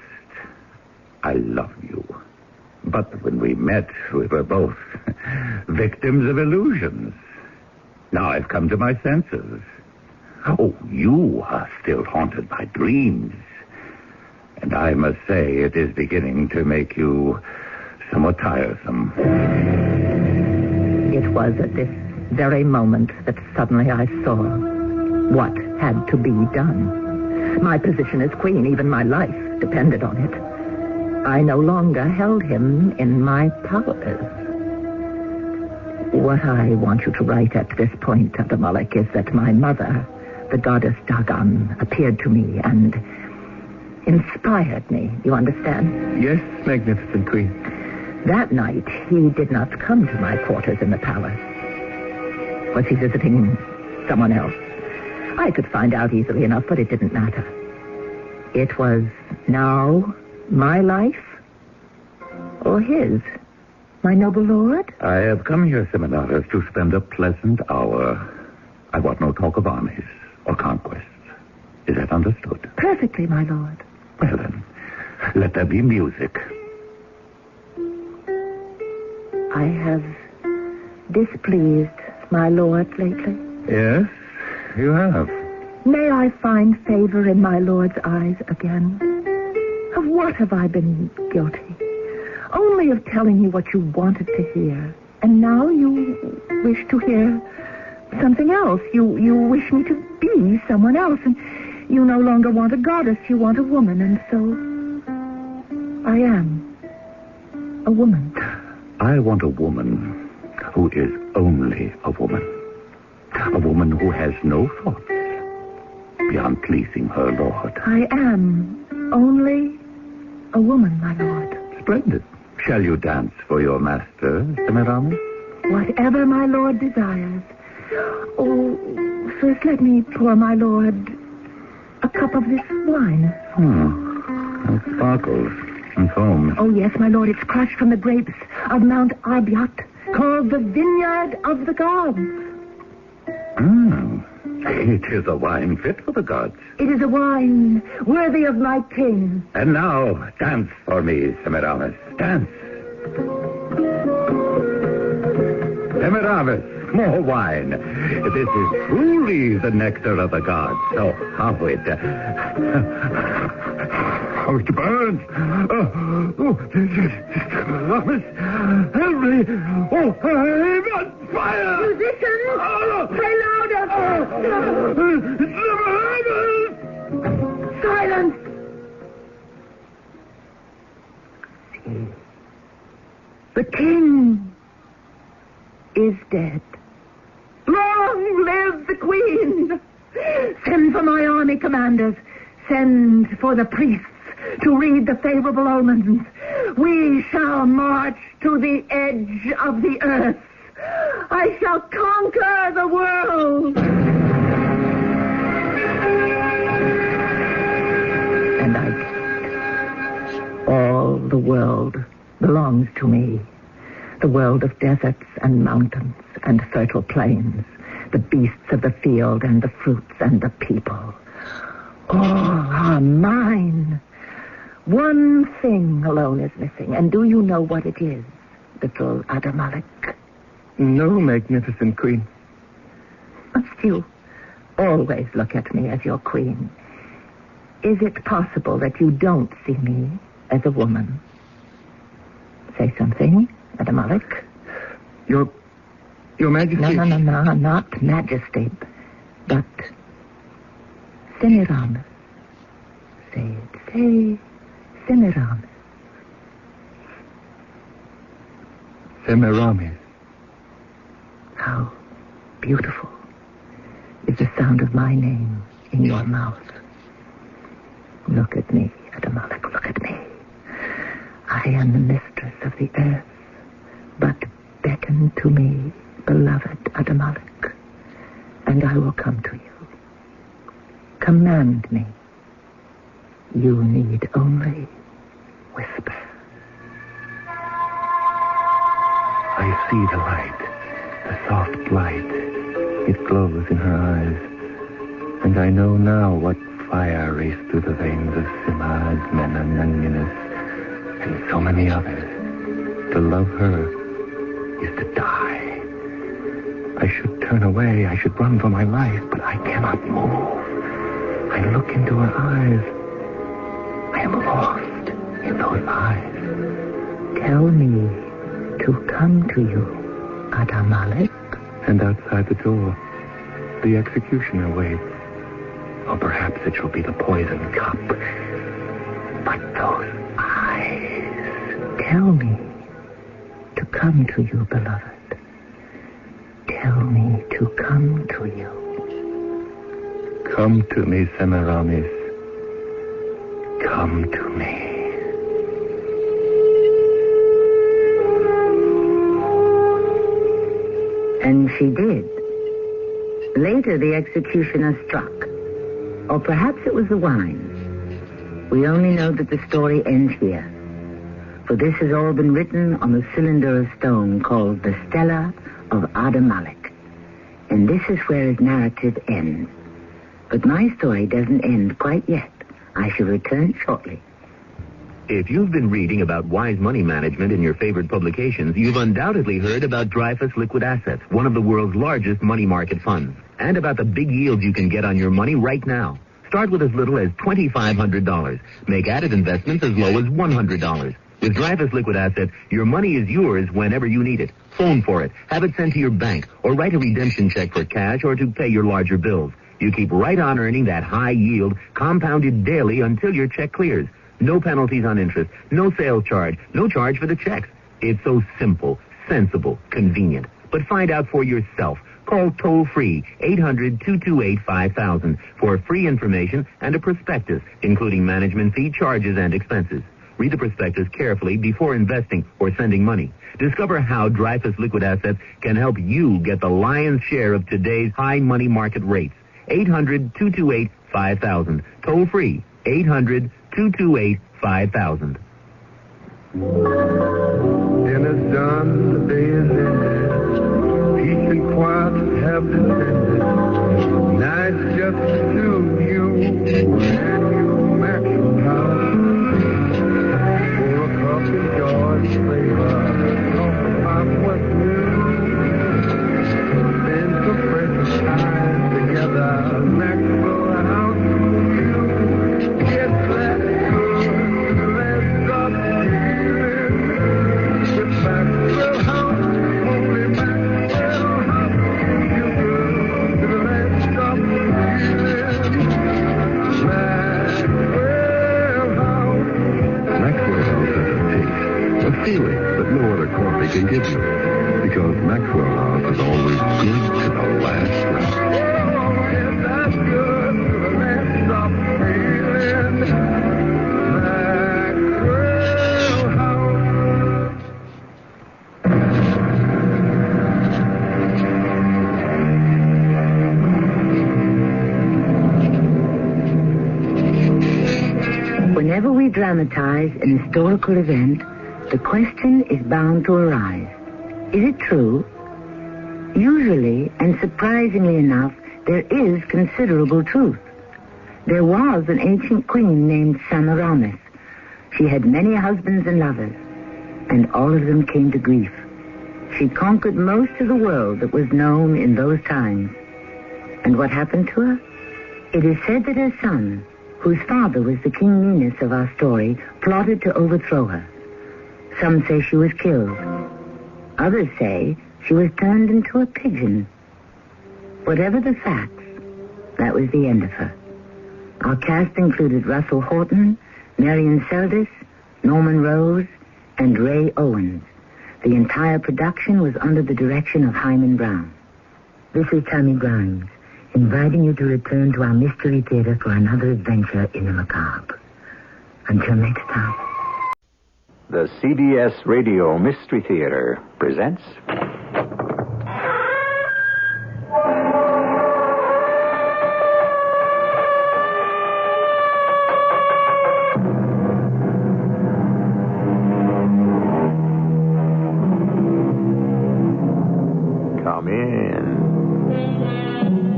I love you. But when we met, we were both victims of illusions. Now I've come to my senses. Oh, you are still haunted by dreams. And I must say, it is beginning to make you somewhat tiresome. It was at this very moment that suddenly I saw what had to be done. My position as queen, even my life, depended on it. I no longer held him in my powers. What I want you to write at this point, Adamalik, is that my mother, the goddess Dagon, appeared to me and inspired me. You understand? Yes, magnificent queen. That night, he did not come to my quarters in the palace. Was he visiting someone else? I could find out easily enough, but it didn't matter. It was now my life or his, my noble lord? I have come here, Semiramis, to spend a pleasant hour. I want no talk of armies or conquests. Is that understood? Perfectly, my lord. Well, then, let there be music. I have displeased my lord lately. Yes, you have. May I find favor in my lord's eyes again? Of what have I been guilty? Only of telling you what you wanted to hear. And now you wish to hear something else. You wish me to be someone else. And you no longer want a goddess, you want a woman. And so I am a woman. I want a woman who is only a woman. A woman who has no thoughts beyond pleasing her lord. I am only a woman, my lord. Splendid. Shall you dance for your master, Semiramis? Whatever my lord desires. Oh, first let me pour my lord a cup of this wine. It sparkles and foams. Oh, yes, my lord. It's crushed from the grapes of Mount Arbiat, called the Vineyard of the Gods. It is a wine fit for the gods. It is a wine worthy of my king. And now, dance for me, Semiramis. Dance. Semiramis, more wine. This is truly the nectar of the gods. So, how it burns. Semiramis, help me. Oh, I'm on fire. Musicians, play loud. Silence! The king is dead. Long live the queen! Send for my army commanders. Send for the priests to read the favorable omens. We shall march to the edge of the earth. I shall conquer the world. And I did. All the world belongs to me. The world of deserts and mountains and fertile plains. The beasts of the field and the fruits and the people. All are mine. One thing alone is missing, and do you know what it is, little Adamalik? No, magnificent queen. Must you always look at me as your queen? Is it possible that you don't see me as a woman? Say something, Adamalik. Your Majesty... No, not Majesty, but Semiramis. Say it, say Semiramis. Semiramis. How beautiful is the sound of my name in your mouth. Look at me, Adamalik, look at me. I am the mistress of the earth, but beckon to me, beloved Adamalik, and I will come to you. Command me. You need only whisper. I see the light, the soft light. It glows in her eyes, and I know now what fire raced through the veins of Simaz, Menon, and Minas, and so many others. To love her is to die. I should turn away, I should run for my life, but I cannot move. I look into her eyes. I am lost in those eyes. Tell me to come to you, Adamalik. And outside the door, the executioner waits. Or perhaps it shall be the poison cup. But those eyes... Tell me to come to you, beloved. Tell me to come to you. Come to me, Semiramis. Come to me. And she did. Later, the executioner struck. Or perhaps it was the wine. We only know that the story ends here. For this has all been written on the cylinder of stone called the Stella of Adamalik. And this is where his narrative ends. But my story doesn't end quite yet. I shall return shortly. If you've been reading about wise money management in your favorite publications, you've undoubtedly heard about Dreyfus Liquid Assets, one of the world's largest money market funds, and about the big yields you can get on your money right now. Start with as little as $2,500. Make added investments as low as $100. With Dreyfus Liquid Assets, your money is yours whenever you need it. Phone for it, have it sent to your bank, or write a redemption check for cash or to pay your larger bills. You keep right on earning that high yield, compounded daily until your check clears. No penalties on interest, no sales charge, no charge for the checks. It's so simple, sensible, convenient. But find out for yourself. Call toll-free 800-228-5000 for free information and a prospectus, including management fee, charges, and expenses. Read the prospectus carefully before investing or sending money. Discover how Dreyfus Liquid Assets can help you get the lion's share of today's high money market rates. 800-228-5000. Toll-free 800-228-5000. Dinner's done, the day is ended. Peace and quiet have descended. Night's just to you and you, Maxwell House. For a cup of joy flavor, talk about what's new. Spend some precious time together, Maxwell House. It's that good, let's stop feeling. It's Maxwell House, only Maxwell House. You good, Whenever we dramatize an historical event, the question is bound to arise. Is it true? Usually, and surprisingly enough, there is considerable truth. There was an ancient queen named Semiramis. She had many husbands and lovers, and all of them came to grief. She conquered most of the world that was known in those times. And what happened to her? It is said that her son, whose father was the King Minos of our story, plotted to overthrow her. Some say she was killed. Others say she was turned into a pigeon. Whatever the facts, that was the end of her. Our cast included Russell Horton, Marion Seldes, Norman Rose, and Ray Owens. The entire production was under the direction of Hyman Brown. This is Tammy Grimes, inviting you to return to our Mystery Theater for another adventure in the macabre. Until next time. The CBS Radio Mystery Theater presents... Come in.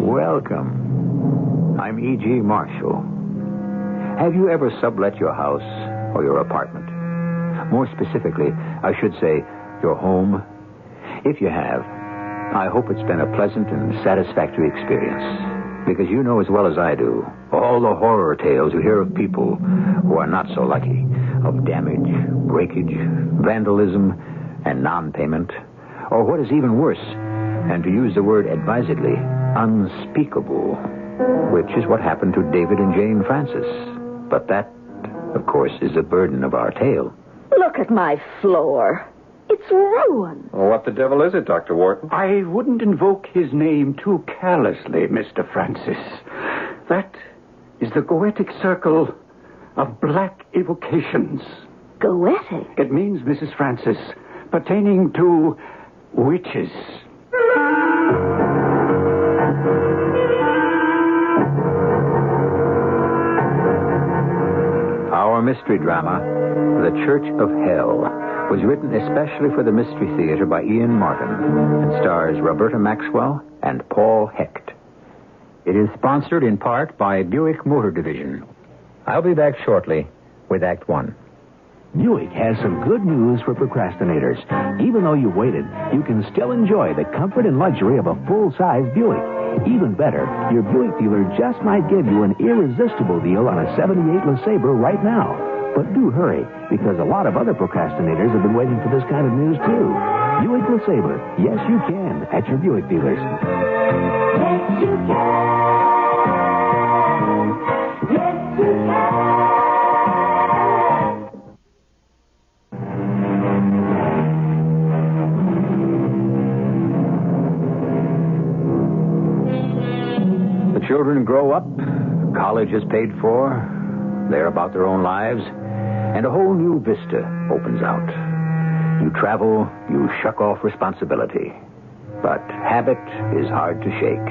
Welcome. I'm E.G. Marshall. Have you ever sublet your house or your apartment? More specifically, I should say, your home. If you have, I hope it's been a pleasant and satisfactory experience. Because you know as well as I do, all the horror tales you hear of people who are not so lucky, of damage, breakage, vandalism, and non-payment, or what is even worse, and to use the word advisedly, unspeakable, which is what happened to David and Jane Francis. But that, of course, is the burden of our tale. Look at my floor. It's ruined. Well, what the devil is it, Dr. Wharton? I wouldn't invoke his name too carelessly, Mr. Francis. That is the Goetic circle of black evocations. Goetic? It means, Mrs. Francis, pertaining to witches. Our mystery drama, The Church of Hell, was written especially for the Mystery Theater by Ian Martin and stars Roberta Maxwell and Paul Hecht. It is sponsored in part by Buick Motor Division. I'll be back shortly with Act One. Buick has some good news for procrastinators. Even though you waited, you can still enjoy the comfort and luxury of a full-size Buick. Even better, your Buick dealer just might give you an irresistible deal on a 78 LeSabre right now. But do hurry, because a lot of other procrastinators have been waiting for this kind of news, too. Buick LeSabre. Yes, you can at your Buick dealers. Yes, you can. Yes, you can. The children grow up, college is paid for, they're about their own lives, and a whole new vista opens out. You travel, you shuck off responsibility. But habit is hard to shake,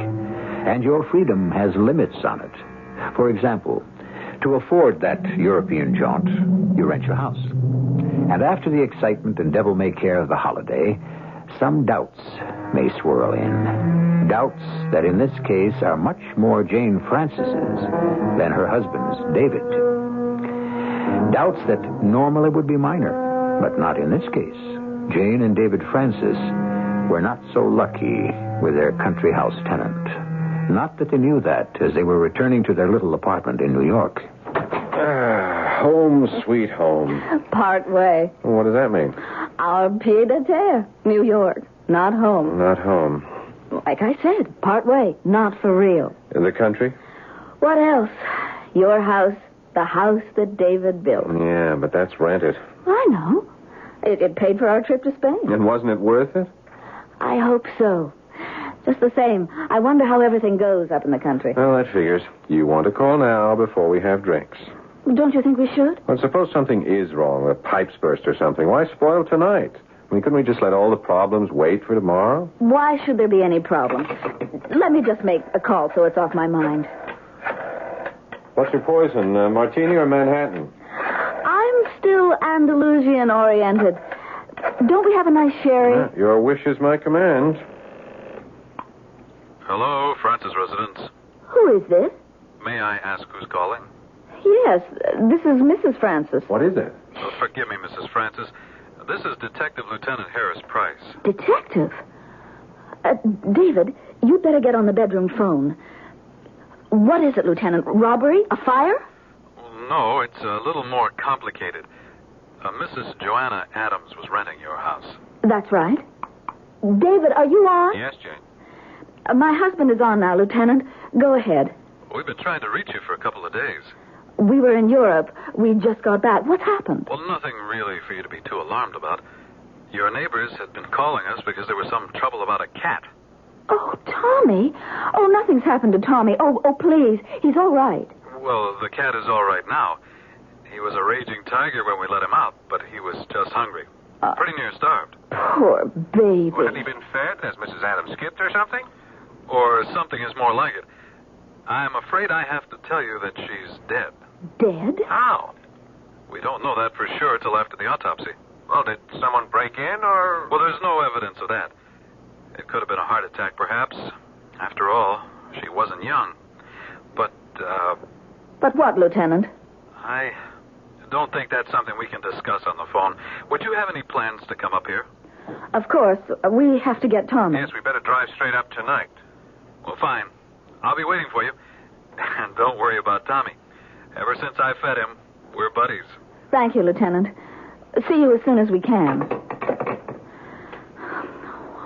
and your freedom has limits on it. For example, to afford that European jaunt, you rent your house. And after the excitement and devil-may-care of the holiday, some doubts may swirl in. Doubts that in this case are much more Jane Francis's than her husband's, David. Doubts that normally would be minor, but not in this case. Jane and David Francis were not so lucky with their country house tenant. Not that they knew that as they were returning to their little apartment in New York. Home, sweet home. Part way. What does that mean? Our pied à terre, New York. Not home. Not home. Like I said, part way. Not for real. In the country? What else? Your house, the house that David built. Yeah, but that's rented. I know. It paid for our trip to Spain. And wasn't it worth it? I hope so. Just the same, I wonder how everything goes up in the country. Well, that figures. You want to call now before we have drinks. Don't you think we should? Well, suppose something is wrong, the pipes burst or something. Why spoil tonight? I mean, couldn't we just let all the problems wait for tomorrow? Why should there be any problem? Let me just make a call so it's off my mind. What's your poison, martini or Manhattan? still Andalusian-oriented. Don't we have a nice sherry? Your wish is my command. Hello, Francis residence. Who is this? May I ask who's calling? Yes, this is Mrs. Francis. What is it? Forgive me, Mrs. Francis. This is Detective Lieutenant Harris Price. Detective? David, you'd better get on the bedroom phone. What is it, Lieutenant? Robbery? A fire? No, it's a little more complicated. Mrs. Joanna Adams was renting your house. That's right. David, are you on? Yes, Jane. My husband is on now, Lieutenant. Go ahead. We've been trying to reach you for a couple of days. We were in Europe. We just got back. What's happened? Well, nothing really for you to be too alarmed about. Your neighbors had been calling us because there was some trouble about a cat. Oh, Tommy. Oh, nothing's happened to Tommy. Oh, please. He's all right. Well, the cat is all right now. He was a raging tiger when we let him out, but he was just hungry. Pretty near starved. Poor baby. Well, had he been fed? Has Mrs. Adams skipped or something? Or something is more like it. I'm afraid I have to tell you that she's dead. Dead? How? We don't know that for sure till after the autopsy. Well, did someone break in, or...? Well, there's no evidence of that. It could have been a heart attack, perhaps. After all, she wasn't young. But what, Lieutenant? I don't think that's something we can discuss on the phone. Would you have any plans to come up here? Of course. We have to get Tommy. Yes, we better drive straight up tonight. Well, fine. I'll be waiting for you. And don't worry about Tommy. Ever since I fed him, we're buddies. Thank you, Lieutenant. See you as soon as we can.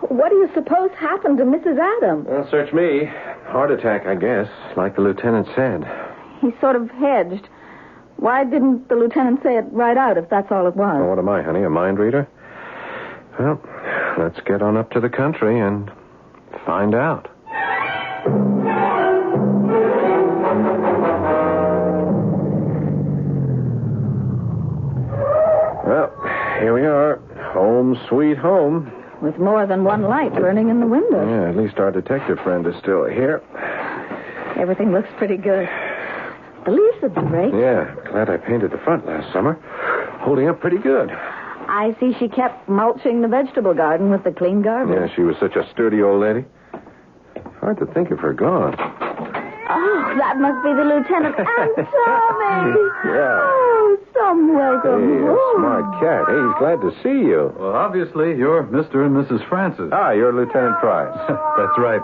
What do you suppose happened to Mrs. Adams? Well, search me. Heart attack, I guess, like the lieutenant said. He sort of hedged. Why didn't the lieutenant say it right out if that's all it was? Well, what am I, honey, a mind reader? Well, let's get on up to the country and find out. Well, here we are. Home sweet home. With more than one light burning in the window. Yeah, at least our detective friend is still here. Everything looks pretty good. The leaves have been raked. Yeah, glad I painted the front last summer. Holding up pretty good. I see she kept mulching the vegetable garden with the clean garbage. Yeah, she was such a sturdy old lady. Hard to think of her gone. Oh, that must be the lieutenant and Tommy. Yeah. Oh, some welcome. Hey, a smart cat. Hey, he's glad to see you. Well, obviously, you're Mr. and Mrs. Francis. Ah, you're Lieutenant Price. That's right.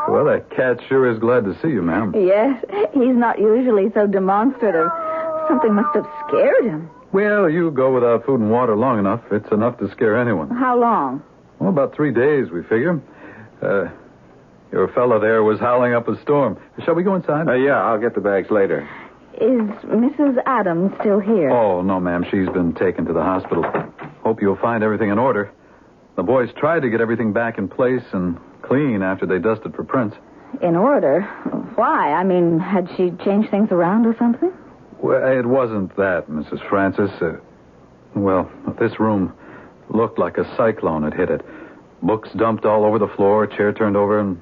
Well, that cat sure is glad to see you, ma'am. Yes, he's not usually so demonstrative. Something must have scared him. Well, you go without food and water long enough. It's enough to scare anyone. How long? Well, about 3 days, we figure. Your fellow there was howling up a storm. Shall we go inside? Yeah, I'll get the bags later. Is Mrs. Adams still here? Oh, no, ma'am. She's been taken to the hospital. Hope you'll find everything in order. The boys tried to get everything back in place and clean after they dusted for prints. In order? Why? I mean, had she changed things around or something? Well, it wasn't that, Mrs. Francis. This room looked like a cyclone had hit it. Books dumped all over the floor, chair turned over, and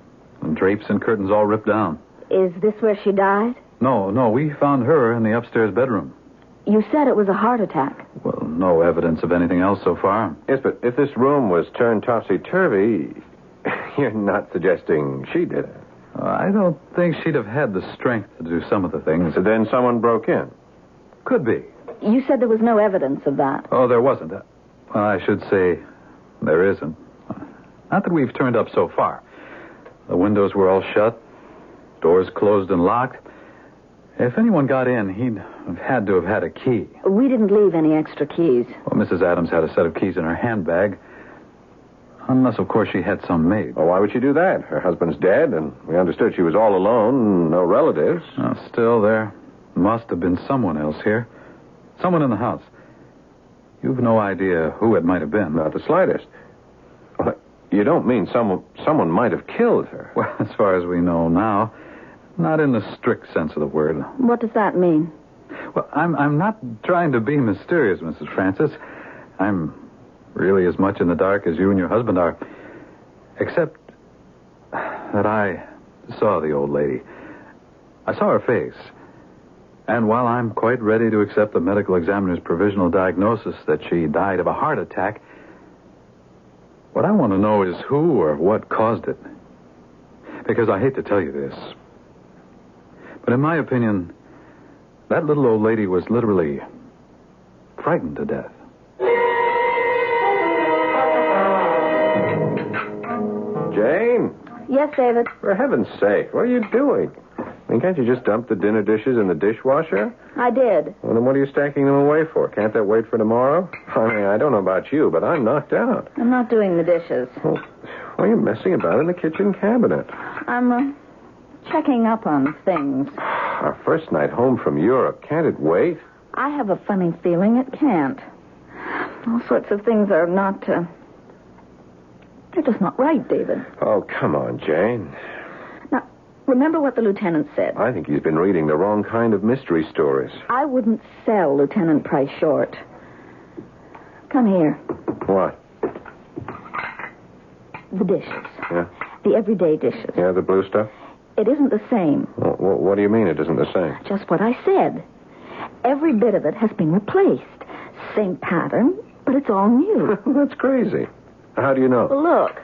drapes and curtains all ripped down. Is this where she died? No, we found her in the upstairs bedroom. You said it was a heart attack. Well, no evidence of anything else so far. Yes, but if this room was turned topsy-turvy, you're not suggesting she did it. I don't think she'd have had the strength to do some of the things. So then someone broke in? Could be. You said there was no evidence of that. Oh, there wasn't. Well, I should say there isn't. Not that we've turned up so far. The windows were all shut, doors closed and locked. If anyone got in, he'd have had to have had a key. We didn't leave any extra keys. Well, Mrs. Adams had a set of keys in her handbag. Unless, of course, she had some made. Well, why would she do that? Her husband's dead, and we understood she was all alone, no relatives. Still, there must have been someone else here. Someone in the house. You've no idea who it might have been. Not the slightest. You don't mean someone might have killed her? Well, as far as we know now, not in the strict sense of the word. What does that mean? Well, I'm not trying to be mysterious, Mrs. Francis. I'm really as much in the dark as you and your husband are. Except that I saw the old lady. I saw her face. And while I'm quite ready to accept the medical examiner's provisional diagnosis that she died of a heart attack, what I want to know is who or what caused it. Because I hate to tell you this, but in my opinion, that little old lady was literally frightened to death. Jane? Yes, David. For heaven's sake, what are you doing? I mean, can't you just dump the dinner dishes in the dishwasher? I did. Well, then what are you stacking them away for? Can't that wait for tomorrow? I mean, I don't know about you, but I'm knocked out. I'm not doing the dishes. Well, why are you messing about in the kitchen cabinet? I'm checking up on things. Our first night home from Europe. Can't it wait? I have a funny feeling it can't. All sorts of things are not, they're just not right, David. Oh, come on, Jane. Now, remember what the lieutenant said. I think he's been reading the wrong kind of mystery stories. I wouldn't sell Lieutenant Price short. Come here. What? The dishes. Yeah? The everyday dishes. Yeah, the blue stuff? It isn't the same. Well, what do you mean it isn't the same? Just what I said. Every bit of it has been replaced. Same pattern, but it's all new. That's crazy. How do you know? Well, look.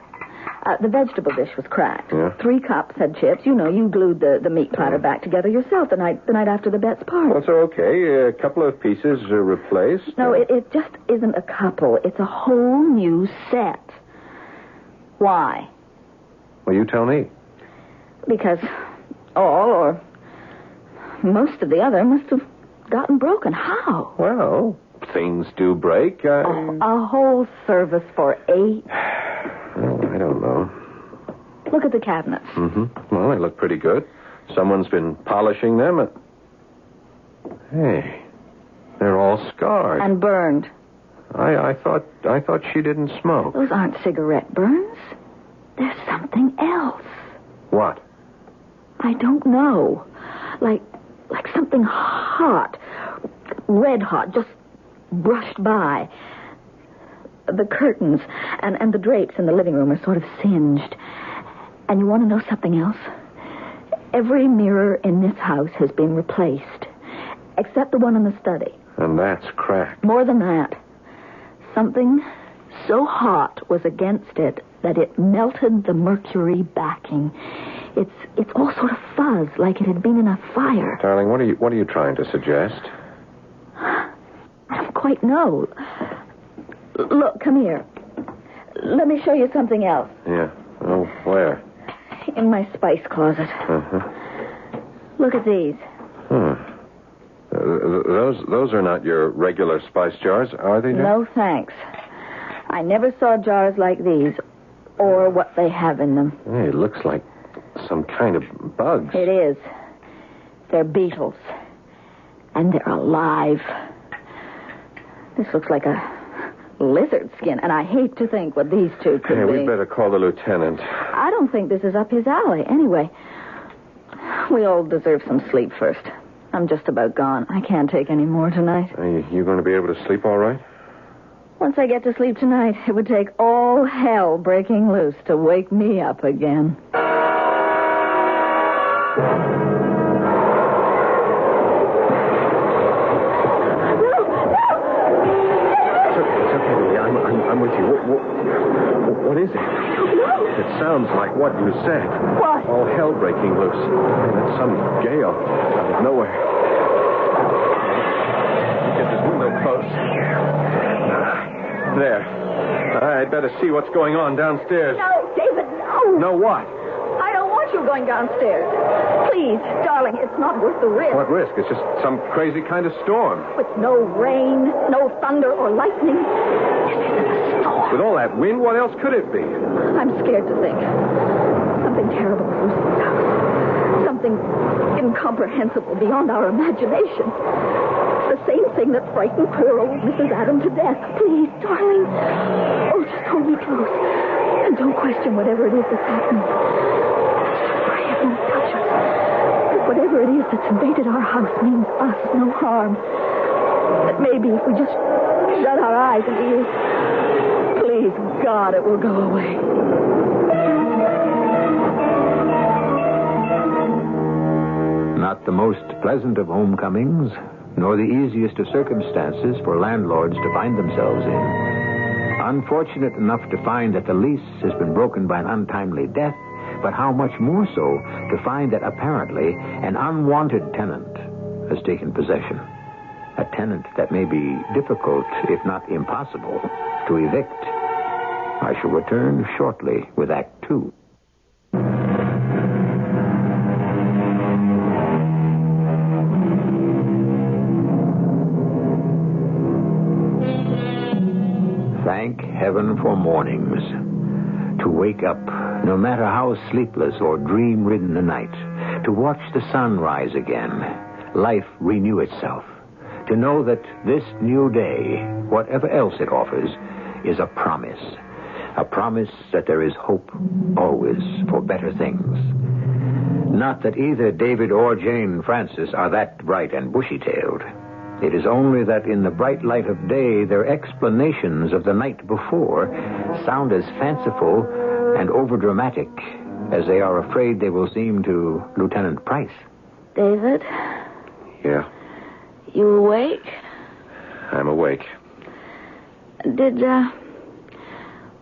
The vegetable dish was cracked. Yeah? 3 cups had chips. You know, you glued the meat platter back together yourself the night after the bet's party. Well, it's okay. A couple of pieces are replaced. No, it just isn't a couple. It's a whole new set. Why? Well, you tell me. Because all or most of the other must have gotten broken. How? Well, things do break. A whole service for 8. Well, I don't know. Look at the cabinets. Mm-hmm. Well, they look pretty good. Someone's been polishing them. Hey, they're all scarred. And burned. I thought she didn't smoke. Those aren't cigarette burns. There's something else. What? I don't know. Like something hot. Red hot, just brushed by. The curtains and the drapes in the living room are sort of singed. And you want to know something else? Every mirror in this house has been replaced, except the one in the study. And that's cracked. More than that. Something so hot was against it that it melted the mercury backing. It's all sort of fuzz, like it had been in a fire. Darling, what are you trying to suggest? I don't quite know. Look, come here. Let me show you something else. Yeah. Oh, where? In my spice closet. Uh-huh. Look at these. Those are not your regular spice jars, are they? No, thanks. I never saw jars like these, or what they have in them. Hey, it looks like some kind of bugs. It is. They're beetles. And they're alive. This looks like a lizard skin, and I hate to think what these two could be. We'd better call the lieutenant. I don't think this is up his alley. Anyway, we all deserve some sleep first. I'm just about gone. I can't take any more tonight. Are you going to be able to sleep all right? Once I get to sleep tonight, it would take all hell breaking loose to wake me up again. I'm with you. What is it? It sounds like what you said. What? All hell breaking loose. That's some gale out of nowhere. Get this window closed. There. I'd better see what's going on downstairs. No, David, no. No what? I don't want you going downstairs. Please, darling, it's not worth the risk. What risk? It's just some crazy kind of storm. With no rain, no thunder or lightning. This isn't a storm. With all that wind, what else could it be? I'm scared to think. Something terrible is loose in this house. Something incomprehensible beyond our imagination. The same thing that frightened poor old Mrs. Adam to death. Please, darling. Oh, just hold me close. And don't question whatever it is that's happening. For heaven's touch us. Whatever it is that's invaded our house means us no harm. That maybe if we just shut our eyes and ears, please, God, it will go away. Not not the most pleasant of homecomings, nor the easiest of circumstances for landlords to find themselves in. Unfortunate enough to find that the lease has been broken by an untimely death, but how much more so to find that apparently an unwanted tenant has taken possession. A tenant that may be difficult, if not impossible, to evict. I shall return shortly with Act 2. Thank heaven for mornings. To wake up, no matter how sleepless or dream-ridden the night, to watch the sun rise again, life renew itself. To know that this new day, whatever else it offers, is a promise. A promise that there is hope always for better things. Not that either David or Jane Francis are that bright and bushy-tailed. It is only that in the bright light of day, their explanations of the night before sound as fanciful and overdramatic as they are afraid they will seem to Lieutenant Price. David? Yeah, You awake? I'm awake.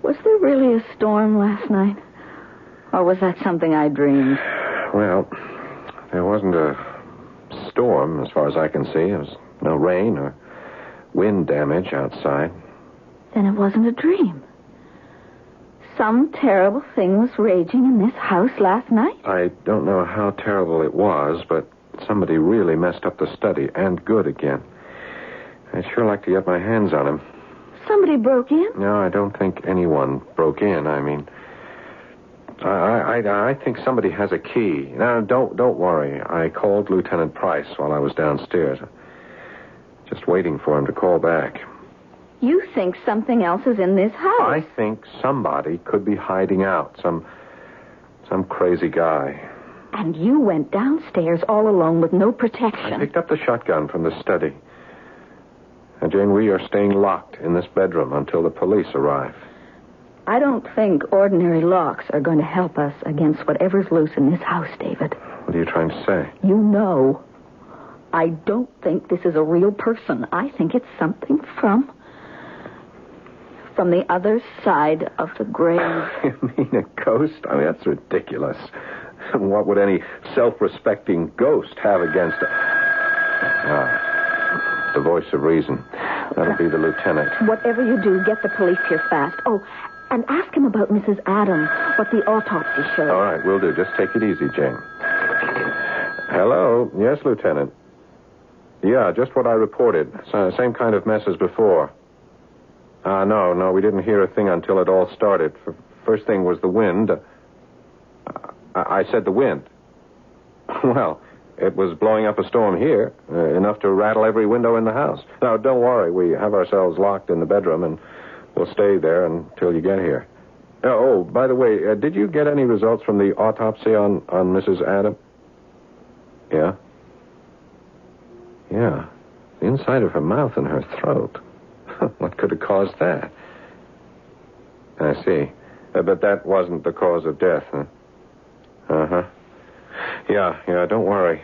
Was there really a storm last night? Or was that something I dreamed? Well, there wasn't a storm as far as I can see. There was no rain or wind damage outside. Then it wasn't a dream. Some terrible thing was raging in this house last night. I don't know how terrible it was, but somebody really messed up the study, and good again. I'd sure like to get my hands on him. Somebody broke in? No, I don't think anyone broke in. I mean, I think somebody has a key. Now, don't worry. I called Lieutenant Price while I was downstairs. Just waiting for him to call back. You think something else is in this house? I think somebody could be hiding out. Some crazy guy. And you went downstairs all alone with no protection. I picked up the shotgun from the study. And Jane, we are staying locked in this bedroom until the police arrive. I don't think ordinary locks are going to help us against whatever's loose in this house, David. What are you trying to say? You know, I don't think this is a real person. I think it's something from the other side of the grave. You mean a ghost? I mean, that's ridiculous. What would any self-respecting ghost have against it? The voice of reason. That'll be the lieutenant. Whatever you do, get the police here fast. Oh, and ask him about Mrs. Adam, what the autopsy showed. All right, will do. Just take it easy, Jane. Hello. Yes, Lieutenant. Yeah, just what I reported. Same kind of mess as before. No, we didn't hear a thing until it all started. First thing was the wind. I said the wind. Well, it was blowing up a storm here, enough to rattle every window in the house. Now, don't worry. We have ourselves locked in the bedroom, and we'll stay there until you get here. Oh, by the way, did you get any results from the autopsy on Mrs. Adam? Yeah? Yeah. The inside of her mouth and her throat. What could have caused that? I see. But that wasn't the cause of death, huh? Uh-huh. Yeah, don't worry.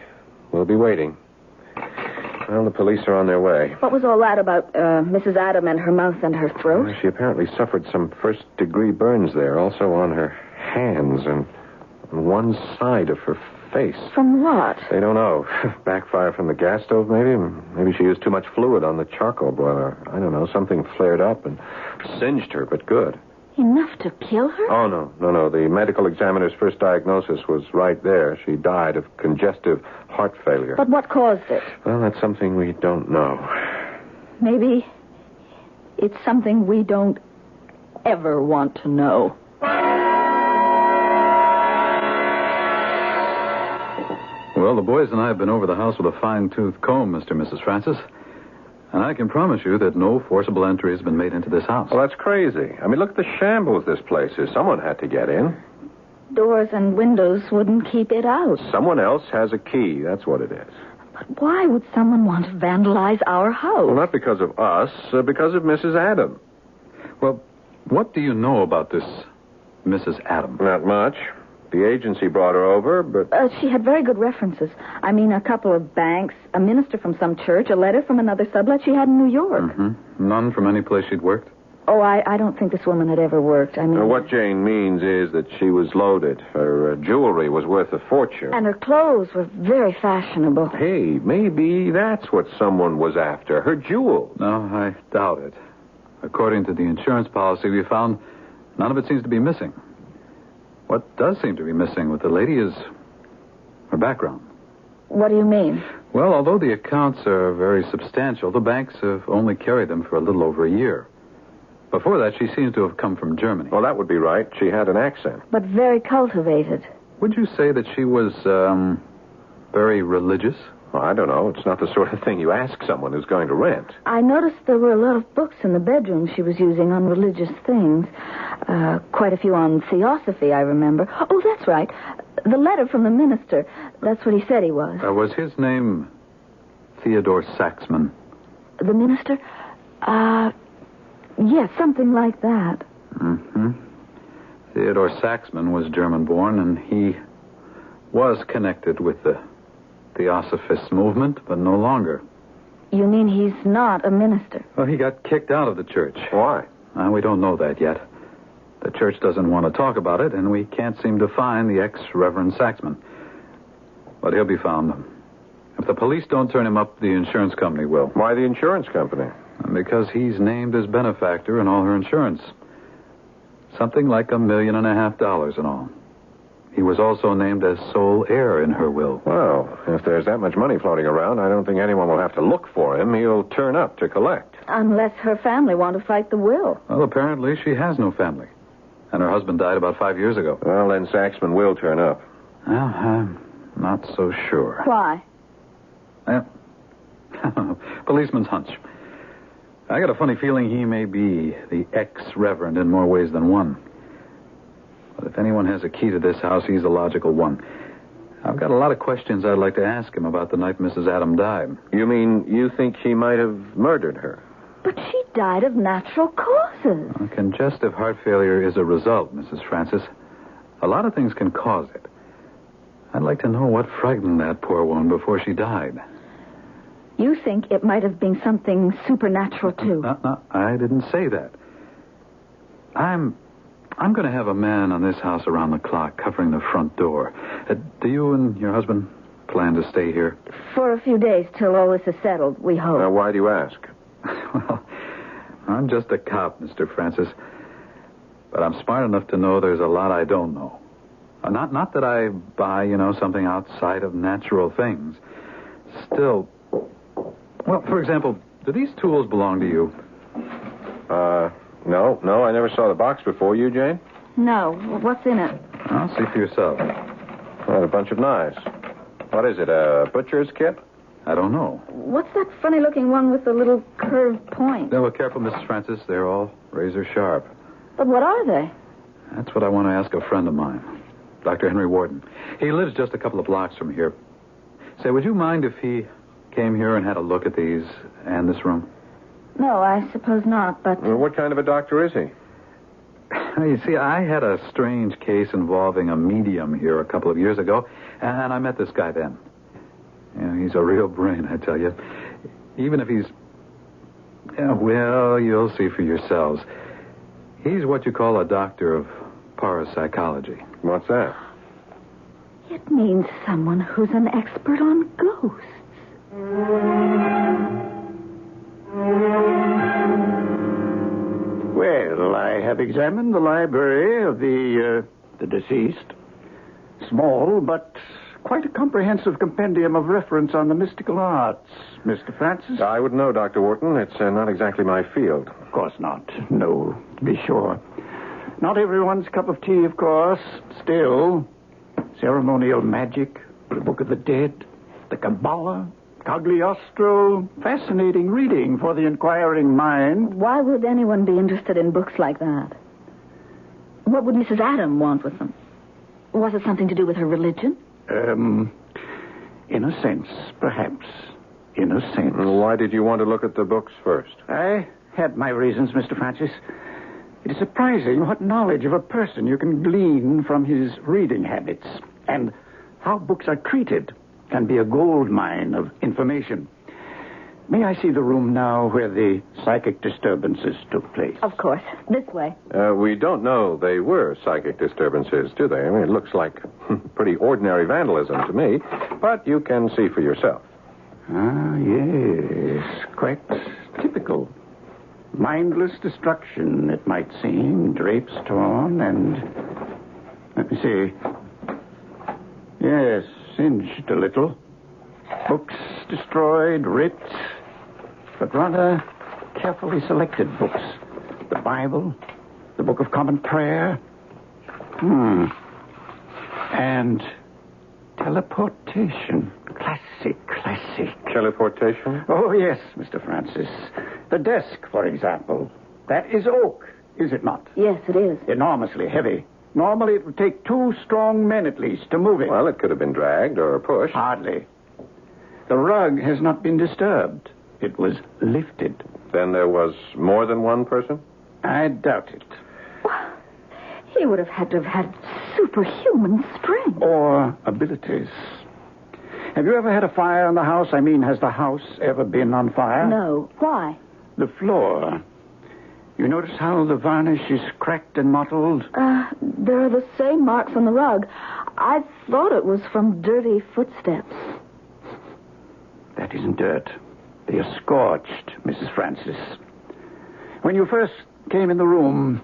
We'll be waiting. Well, the police are on their way. What was all that about Mrs. Adam and her mouth and her throat? Well, she apparently suffered some first-degree burns there, also on her hands and on one side of her face. From what? They don't know. Backfire from the gas stove, maybe? Maybe she used too much fluid on the charcoal boiler. I don't know. Something flared up and singed her, but good. Enough to kill her? Oh, no. The medical examiner's first diagnosis was right there. She died of congestive heart failure. But what caused it? Well, that's something we don't know. Maybe it's something we don't ever want to know. Well, the boys and I have been over the house with a fine-tooth comb, Mr. and Mrs. Francis. And I can promise you that no forcible entry has been made into this house. Well, that's crazy. I mean, look at the shambles this place is. Someone had to get in. Doors and windows wouldn't keep it out. Someone else has a key. That's what it is. But why would someone want to vandalize our house? Well, not because of us, because of Mrs. Adam. Well, what do you know about this Mrs. Adam? Not much. The agency brought her over, but... She had very good references. I mean, a couple of banks, a minister from some church, a letter from another sublet she had in New York. Mm-hmm. None from any place she'd worked? Oh, I don't think this woman had ever worked. I mean... what Jane means is that she was loaded. Her jewelry was worth a fortune. And her clothes were very fashionable. Hey, maybe that's what someone was after. Her jewels. No, I doubt it. According to the insurance policy we found, none of it seems to be missing. What does seem to be missing with the lady is her background. What do you mean? Well, although the accounts are very substantial, the banks have only carried them for a little over a year. Before that, she seems to have come from Germany. Well, that would be right. She had an accent. But very cultivated. Would you say that she was, very religious? Well, I don't know. It's not the sort of thing you ask someone who's going to rent. I noticed there were a lot of books in the bedroom she was using on religious things. Quite a few on theosophy, I remember. Oh, that's right. The letter from the minister. That's what he said he was. Was his name Theodore Saxman? The minister? Yes, something like that. Mm-hmm. Theodore Saxman was German-born, and he was connected with the Theosophist movement, but no longer. You mean he's not a minister? Well, he got kicked out of the church. Why? We don't know that yet. The church doesn't want to talk about it, and we can't seem to find the ex-Reverend Saxman. But he'll be found. If the police don't turn him up, the insurance company will. Why the insurance company? Because he's named as benefactor in all her insurance. Something like $1.5 million in all. He was also named as sole heir in her will. Well, if there's that much money floating around, I don't think anyone will have to look for him. He'll turn up to collect. Unless her family want to fight the will. Well, apparently she has no family. And her husband died about 5 years ago. Well, then Saxman will turn up. Well, I'm not so sure. Why? Policeman's hunch. I got a funny feeling he may be the ex-reverend in more ways than one. But if anyone has a key to this house, he's the logical one. I've got a lot of questions I'd like to ask him about the night Mrs. Adam died. You mean you think he might have murdered her? But she died of natural causes. Congestive heart failure is a result, Mrs. Francis. A lot of things can cause it. I'd like to know what frightened that poor woman before she died. You think it might have been something supernatural, too? No, I didn't say that. I'm going to have a man on this house around the clock covering the front door. Do you and your husband plan to stay here? For a few days till all this is settled, we hope. Now, why do you ask? Well, I'm just a cop, Mr. Francis. But I'm smart enough to know there's a lot I don't know. Not that I buy, something outside of natural things. Still, well, for example, do these tools belong to you? No, I never saw the box before. You, Jane? No. What's in it? I'll see for yourself. Well, a bunch of knives. What is it, a butcher's kit? I don't know. What's that funny-looking one with the little curved point? Well, careful, Mrs. Francis. They're all razor sharp. But what are they? That's what I want to ask a friend of mine, Dr. Henry Warden. He lives just a couple of blocks from here. Say, would you mind if he came here and had a look at these and this room? No, I suppose not, but... Well, what kind of a doctor is he? You see, I had a strange case involving a medium here a couple of years ago, and I met this guy then. He's a real brain, I tell you. Even if he's... well, you'll see for yourselves. He's what you call a doctor of parapsychology. What's that? It means someone who's an expert on ghosts. Well, I have examined the library of the deceased. Small, but quite a comprehensive compendium of reference on the mystical arts. Mr. Francis? I would know, Dr. Wharton. It's not exactly my field. Of course not. No, to be sure. Not everyone's cup of tea, of course. Still, ceremonial magic, the Book of the Dead, the Kabbalah, Cagliostro, fascinating reading for the inquiring mind. Why would anyone be interested in books like that? What would Mrs. Adam want with them? Was it something to do with her religion? In a sense, perhaps. In a sense. Why did you want to look at the books first? I had my reasons, Mr. Francis. It is surprising what knowledge of a person you can glean from his reading habits, and how books are treated can be a gold mine of information. May I see the room now where the psychic disturbances took place? Of course. This way. We don't know they were psychic disturbances, do they? I mean, it looks like pretty ordinary vandalism to me, but you can see for yourself. Ah, yes. Quite typical. Mindless destruction, it might seem. Drapes torn and... Let me see. Yes, singed a little. Books destroyed, ripped, but rather carefully selected books. The Bible, the Book of Common Prayer. And teleportation. Classic. Teleportation? Oh, yes, Mr. Francis. The desk, for example. That is oak, is it not? Yes, it is. Enormously heavy. Normally it would take 2 strong men at least to move it. Well, it could have been dragged or pushed. Hardly. The rug has not been disturbed. It was lifted. Then there was more than one person? I doubt it. Well, he would have had to have had superhuman strength. Or abilities. Have you ever had a fire in the house? I mean, has the house ever been on fire? No. Why? The floor. You notice how the varnish is cracked and mottled? There are the same marks on the rug. I thought it was from dirty footsteps. That isn't dirt. They are scorched, Mrs. Francis. When you first came in the room,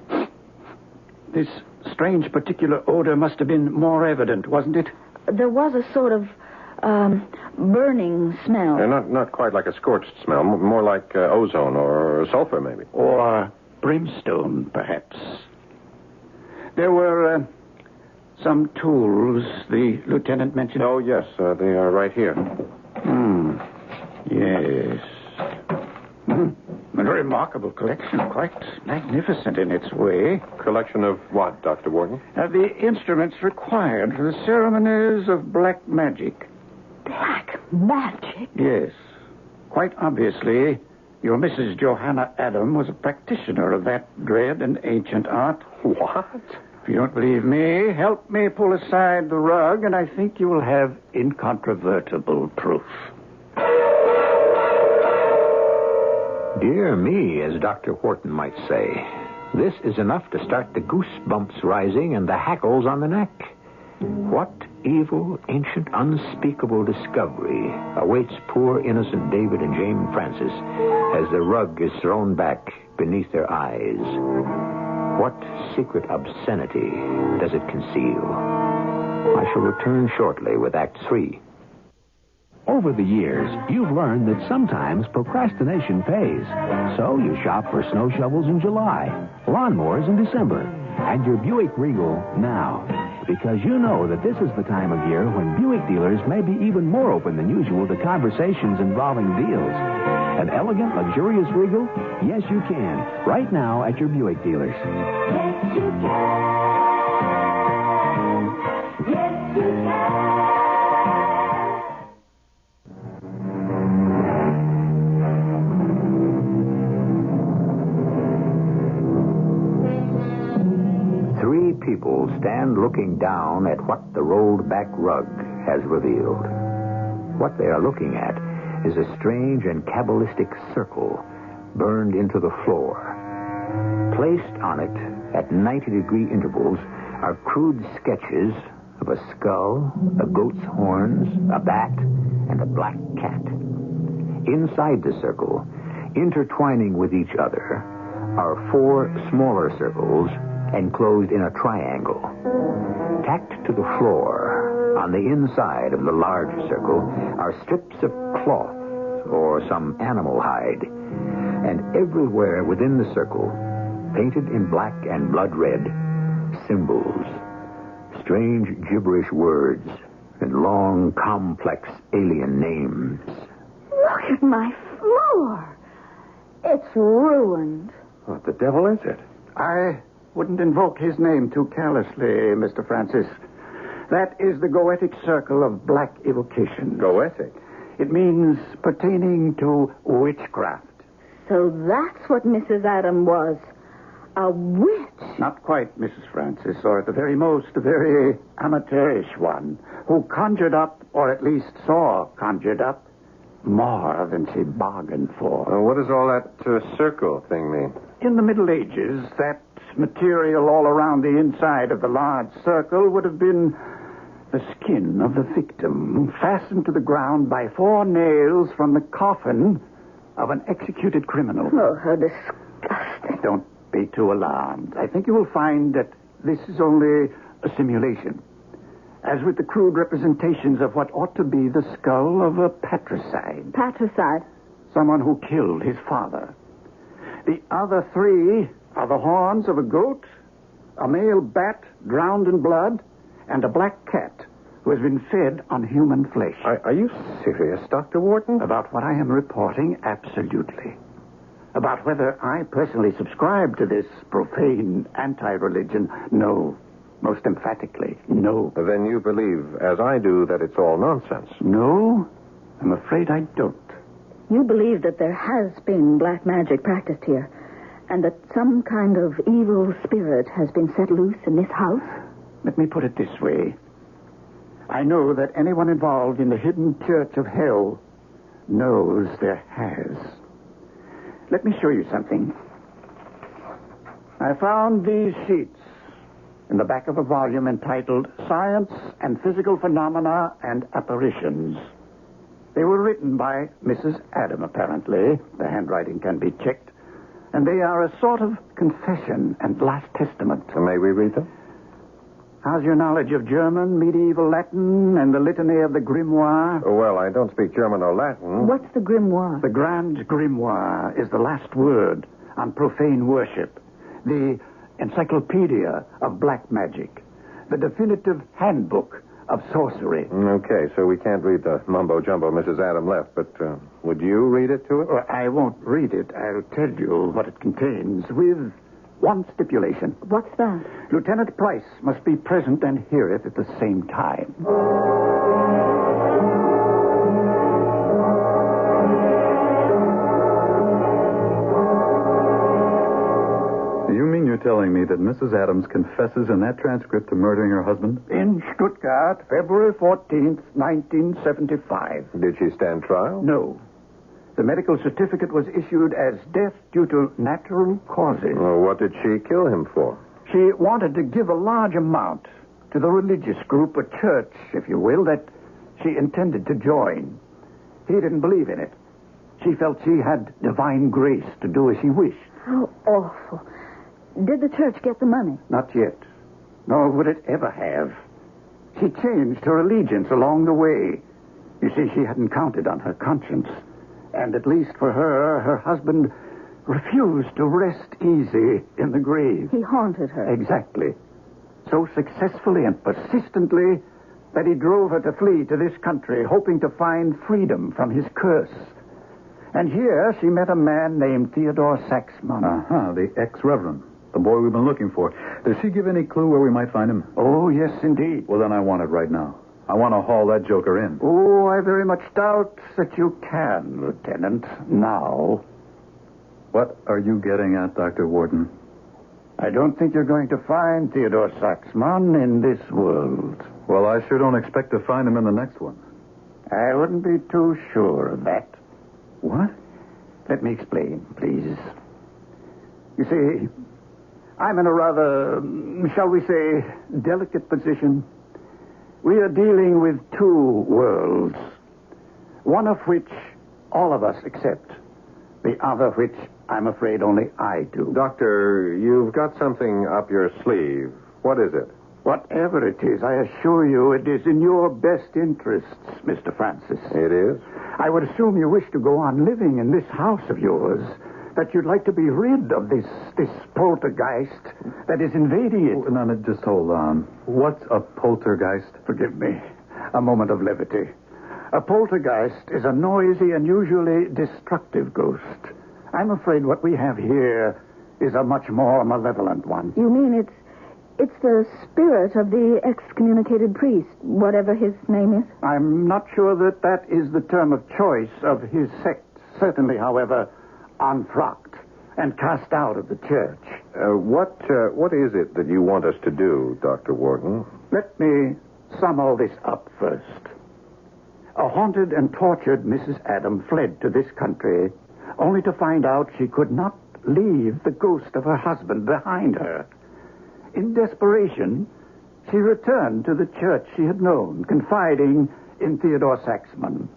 this strange particular odor must have been more evident, wasn't it? There was a sort of burning smell. Not quite like a scorched smell. More like ozone or sulfur, maybe. Or brimstone, perhaps. There were some tools the lieutenant mentioned. Oh, yes. They are right here. Yes. A remarkable collection. Quite magnificent in its way. Collection of what, Dr. Wharton? The instruments required for the ceremonies of black magic. Black magic? Yes. Quite obviously, your Mrs. Johanna Adam was a practitioner of that dread and ancient art. What? If you don't believe me, help me pull aside the rug, and I think you will have incontrovertible proof. Dear me, as Dr. Wharton might say, this is enough to start the goosebumps rising and the hackles on the neck. What evil, ancient, unspeakable discovery awaits poor innocent David and Jane Francis as the rug is thrown back beneath their eyes? What secret obscenity does it conceal? I shall return shortly with Act 3. Over the years, you've learned that sometimes procrastination pays. So you shop for snow shovels in July, lawnmowers in December, and your Buick Regal now. Because you know that this is the time of year when Buick dealers may be even more open than usual to conversations involving deals. An elegant, luxurious Regal? Yes, you can. Right now at your Buick dealers. Yes, you can. Yes, you can. 3 people stand looking down at what the rolled-back rug has revealed. What they are looking at is a strange and cabalistic circle burned into the floor. Placed on it at 90-degree intervals are crude sketches of a skull, a goat's horns, a bat, and a black cat. Inside the circle, intertwining with each other, are 4 smaller circles enclosed in a triangle. Tacked to the floor, on the inside of the large circle, are strips of cloth or some animal hide. And everywhere within the circle, painted in black and blood red, symbols, strange gibberish words, and long, complex alien names. Look at my floor. It's ruined. What the devil is it? I wouldn't invoke his name too carelessly, Mr. Francis. That is the Goetic circle of black evocation. Goetic? It means pertaining to witchcraft. So that's what Mrs. Adam was. A witch? Not quite, Mrs. Francis, or at the very most, a very amateurish one, who conjured up, or at least saw conjured up, more than she bargained for. What does all that circle thing mean? In the Middle Ages, that material all around the inside of the large circle would have been the skin of the victim, fastened to the ground by 4 nails from the coffin of an executed criminal. Oh, how disgusting. Don't be too alarmed. I think you will find that this is only a simulation. As with the crude representations of what ought to be the skull of a patricide. Patricide? Someone who killed his father. The other 3 are the horns of a goat, a male bat drowned in blood, and a black cat who has been fed on human flesh. Are you serious, Dr. Wharton? About what I am reporting, absolutely. About whether I personally subscribe to this profane anti-religion, no. Most emphatically, no. Then you believe, as I do, that it's all nonsense. No, I'm afraid I don't. You believe that there has been black magic practiced here, and that some kind of evil spirit has been set loose in this house? Let me put it this way. I know that anyone involved in the hidden church of hell knows there has. Let me show you something. I found these sheets in the back of a volume entitled Science and Physical Phenomena and Apparitions. They were written by Mrs. Adam, apparently. The handwriting can be checked. And they are a sort of confession and last testament. May we read them? How's your knowledge of German, medieval Latin, and the litany of the grimoire? Well, I don't speak German or Latin. What's the grimoire? The Grand Grimoire is the last word on profane worship. The encyclopedia of black magic. The definitive handbook of sorcery. Okay, so we can't read the mumbo-jumbo Mrs. Adam left, but would you read it to us? Well, I won't read it. I'll tell you what it contains with one stipulation. What's that? Lieutenant Price must be present and hear it at the same time. You mean you're telling me that Mrs. Adams confesses in that transcript to murdering her husband? In Stuttgart, February 14th, 1975. Did she stand trial? No. The medical certificate was issued as death due to natural causes. Well, what did she kill him for? She wanted to give a large amount to the religious group, a church, if you will, that she intended to join. He didn't believe in it. She felt she had divine grace to do as she wished. How awful. Did the church get the money? Not yet. Nor would it ever have. She changed her allegiance along the way. You see, she hadn't counted on her conscience. And at least for her, her husband refused to rest easy in the grave. He haunted her. Exactly. So successfully and persistently that he drove her to flee to this country, hoping to find freedom from his curse. And here she met a man named Theodore Saxman. The ex-reverend. The boy we've been looking for. Does she give any clue where we might find him? Oh, yes, indeed. Well, then I want it right now. I want to haul that joker in. Oh, I very much doubt that you can, Lieutenant, now. What are you getting at, Dr. Wharton? I don't think you're going to find Theodore Saxman in this world. Well, I sure don't expect to find him in the next one. I wouldn't be too sure of that. What? Let me explain, please. You see, I'm in a rather, shall we say, delicate position. We are dealing with 2 worlds, one of which all of us accept, the other which I'm afraid only I do. Doctor, you've got something up your sleeve. What is it? Whatever it is, I assure you it is in your best interests, Mr. Francis. It is? I would assume you wish to go on living in this house of yours, that you'd like to be rid of this poltergeist that is invading it. No, just hold on. What's a poltergeist? Forgive me. A moment of levity. A poltergeist is a noisy and usually destructive ghost. I'm afraid what we have here is a much more malevolent one. You mean it's the spirit of the excommunicated priest, whatever his name is? I'm not sure that is the term of choice of his sect. Certainly, however, unfrocked and cast out of the church. What is it that you want us to do, Dr. Wharton? Let me sum all this up first. A haunted and tortured Mrs. Adam fled to this country, only to find out she could not leave the ghost of her husband behind her. In desperation, she returned to the church she had known, confiding in Theodore Saxman.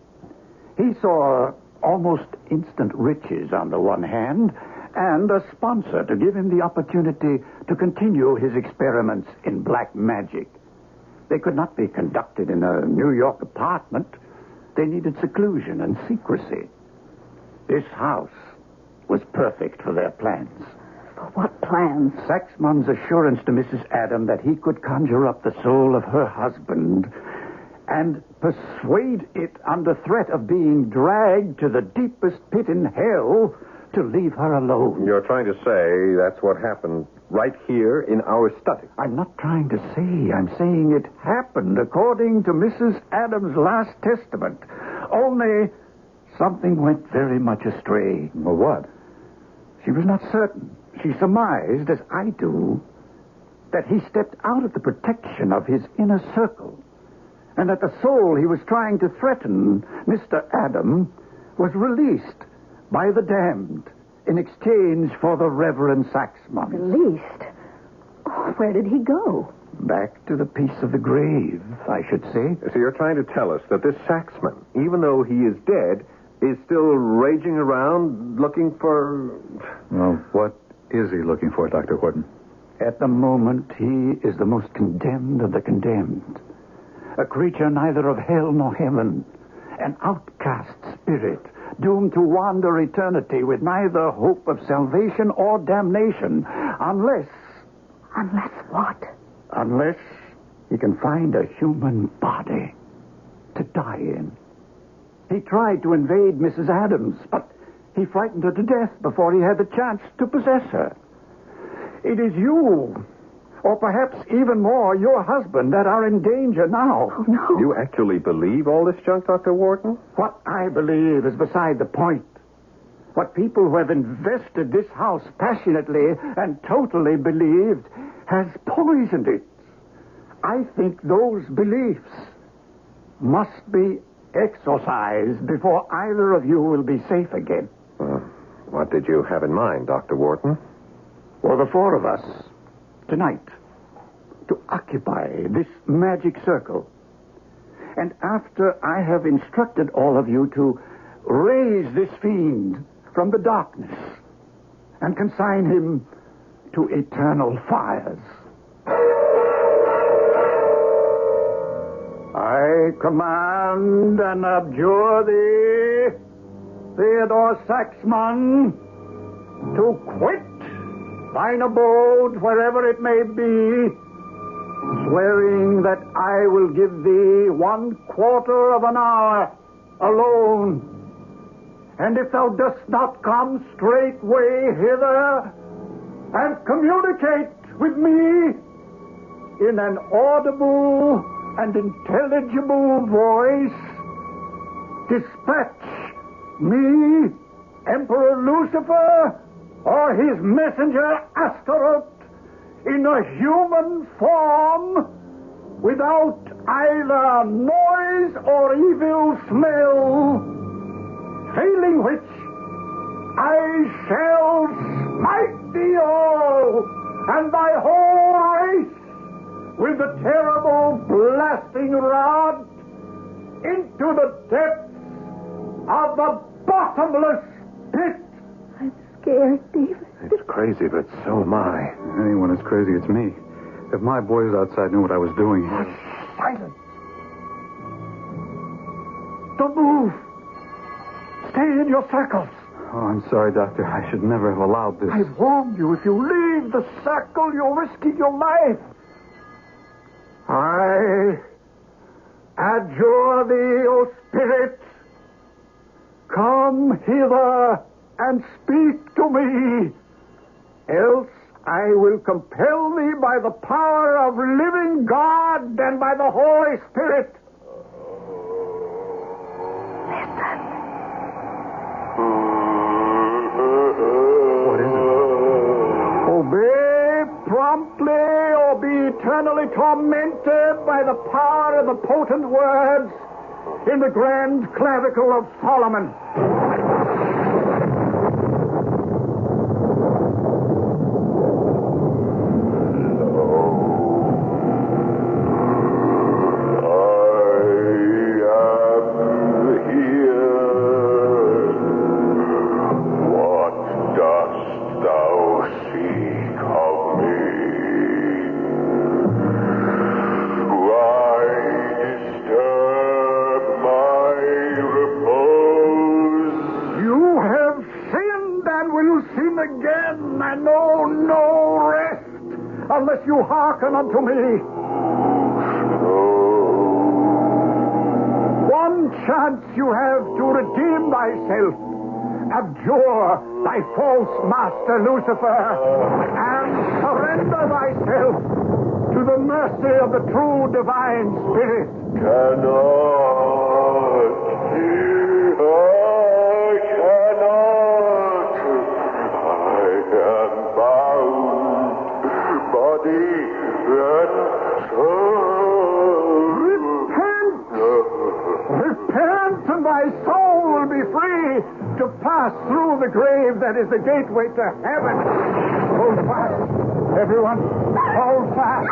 He saw almost instant riches on the one hand, and a sponsor to give him the opportunity to continue his experiments in black magic. They could not be conducted in a New York apartment. They needed seclusion and secrecy. This house was perfect for their plans. For what plans? Saxman's assurance to Mrs. Adam that he could conjure up the soul of her husband and persuade it under threat of being dragged to the deepest pit in hell to leave her alone. You're trying to say that's what happened right here in our study. I'm not trying to say. I'm saying it happened according to Mrs. Adams' last testament. Only something went very much astray. Well, what? She was not certain. She surmised, as I do, that he stepped out of the protection of his inner circle, and that the soul he was trying to threaten, Mr. Adam, was released by the damned in exchange for the Reverend Saxman. Released? Oh, where did he go? Back to the peace of the grave, I should say. So you're trying to tell us that this Saxman, even though he is dead, is still raging around looking for... Well, what is he looking for, Dr. Wharton? At the moment, he is the most condemned of the condemned. A creature neither of hell nor heaven. An outcast spirit, doomed to wander eternity with neither hope of salvation or damnation, unless... Unless what? Unless he can find a human body to die in. He tried to invade Mrs. Adams, but he frightened her to death before he had the chance to possess her. It is you, or perhaps even more, your husband, that are in danger now. Oh, no. You actually believe all this junk, Dr. Wharton? What I believe is beside the point. What people who have invested this house passionately and totally believed has poisoned it. I think those beliefs must be exorcised before either of you will be safe again. What did you have in mind, Dr. Wharton? For the four of us, tonight, to occupy this magic circle. And after I have instructed all of you to raise this fiend from the darkness and consign him to eternal fires. I command and abjure thee, Theodore Saxman, to quit thine abode wherever it may be, swearing that I will give thee 1/4 of an hour alone. And if thou dost not come straightway hither and communicate with me in an audible and intelligible voice, dispatch me, Emperor Lucifer, or his messenger Astaroth, in a human form, without either noise or evil smell, failing which I shall smite thee all and thy whole race with the terrible blasting rod into the depths of the bottomless pit. I'm scared, David. It's crazy, but so am I. Anyone as crazy as me. If my boys outside knew what I was doing... Silence. Don't move. Stay in your circles. Oh, I'm sorry, Doctor. I should never have allowed this. I warned you, if you leave the circle, you're risking your life. I adjure thee, O Spirit, come hither and speak to me, else I will compel thee by the power of living God and by the Holy Spirit. Listen. What is it? Obey tormented by the power of the potent words in the grand clavicle of Solomon. Unless you hearken unto me. One chance you have to redeem thyself. Abjure thy false master Lucifer and surrender thyself to the mercy of the true divine spirit. Repent, and thy soul will be free to pass through the grave that is the gateway to heaven. Hold fast, everyone. Hold fast.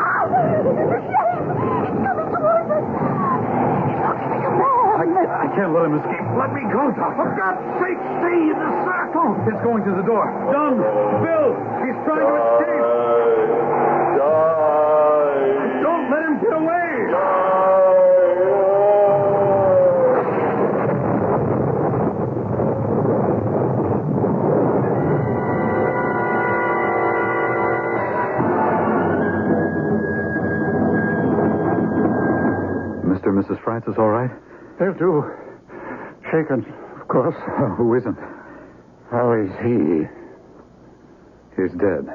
I can't let him escape. Let me go, Doctor. For God's sake, stay in the circle. It's going to the door. John, Bill, he's trying to escape. Don't let him get away. Mr. and Mrs. Francis all right? They'll do. Shaken, of course. Who isn't? How is he? He's dead.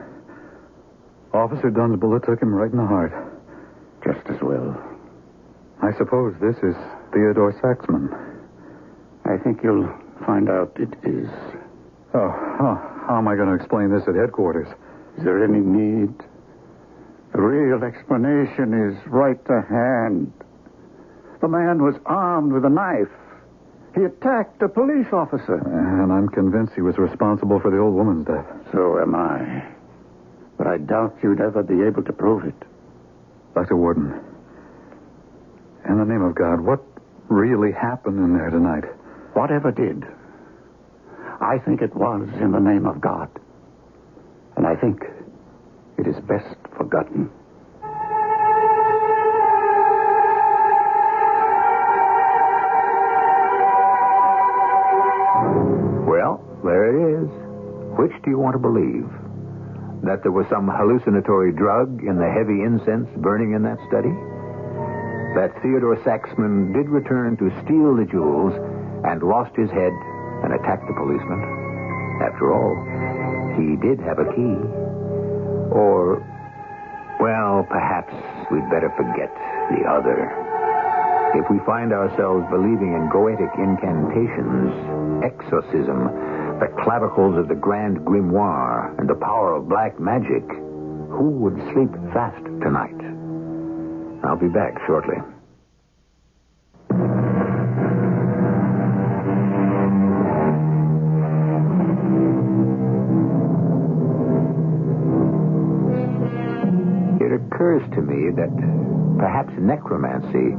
Officer Dunn's bullet took him right in the heart. Just as well. I suppose this is Theodore Saxman. I think you'll find out it is. How am I going to explain this at headquarters? Is there any need? The real explanation is right to hand. The man was armed with a knife. He attacked a police officer. And I'm convinced he was responsible for the old woman's death. So am I. But I doubt you'd ever be able to prove it. Dr. Warden, in the name of God, what really happened in there tonight? Whatever did, I think it was in the name of God. And I think it is best forgotten. Well, there it is. Which do you want to believe? That there was some hallucinatory drug in the heavy incense burning in that study? That Theodore Saxman did return to steal the jewels and lost his head and attacked the policeman? After all, he did have a key. Or, well, perhaps we'd better forget the other. If we find ourselves believing in goetic incantations, exorcism, the clavicles of the Grand Grimoire, and the power of black magic, who would sleep fast tonight? I'll be back shortly. It occurs to me that perhaps necromancy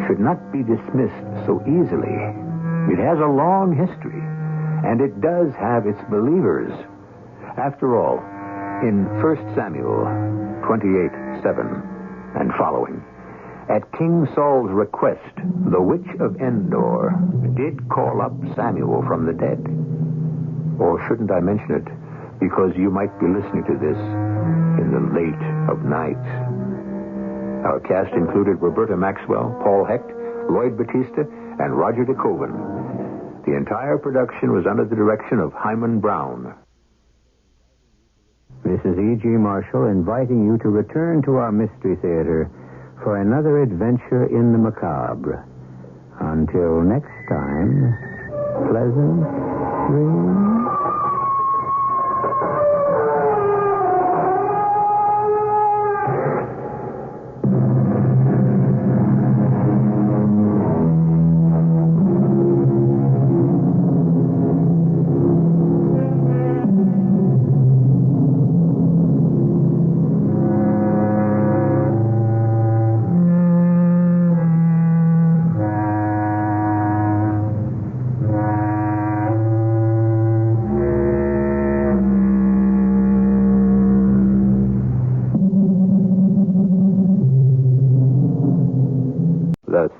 should not be dismissed so easily. It has a long history, and it does have its believers. After all, in 1 Samuel 28:7 and following, at King Saul's request, the witch of Endor did call up Samuel from the dead. Or shouldn't I mention it, because you might be listening to this in the late of night? Our cast included Roberta Maxwell, Paul Hecht, Lloyd Batista, and Roger DeKoven. The entire production was under the direction of Hyman Brown. This is E.G. Marshall inviting you to return to our Mystery Theater for another adventure in the macabre. Until next time, pleasant dreams.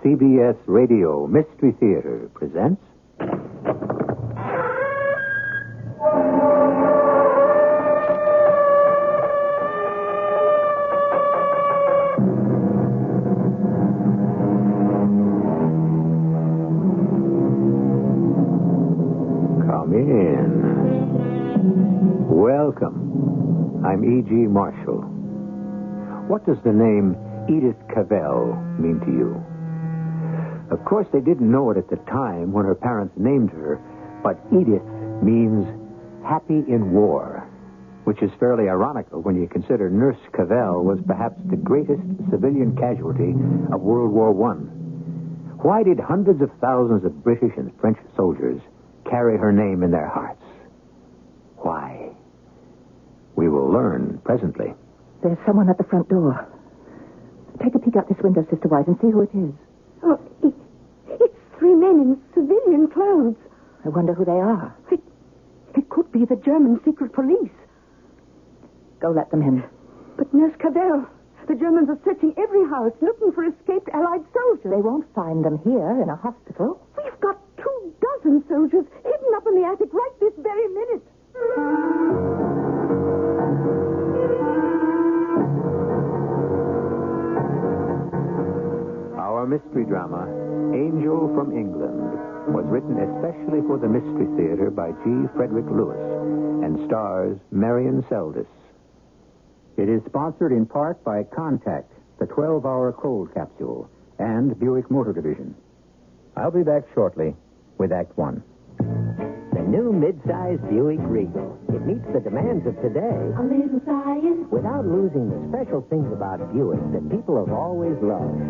CBS Radio Mystery Theater presents... Come in. Welcome. I'm E.G. Marshall. What does the name Edith Cavell mean to you? Of course, they didn't know it at the time when her parents named her, but Edith means happy in war, which is fairly ironical when you consider Nurse Cavell was perhaps the greatest civilian casualty of World War I. Why did hundreds of thousands of British and French soldiers carry her name in their hearts? Why? We will learn presently. There's someone at the front door. Take a peek out this window, Sister White, and see who it is. Oh, it's three men in civilian clothes. I wonder who they are. It could be the German secret police. Go let them in. But Nurse Cavell, the Germans are searching every house looking for escaped Allied soldiers. They won't find them here in a hospital. We've got 24 soldiers hidden up in the attic right this very minute. Our mystery drama, Angel from England, was written especially for the Mystery Theater by G. Frederick Lewis and stars Marion Seldes. It is sponsored in part by Contact, the 12-hour cold capsule, and Buick Motor Division. I'll be back shortly with Act One. The new mid-size Buick Regal. It meets the demands of today. A little science. Without losing the special things about Buick that people have always loved.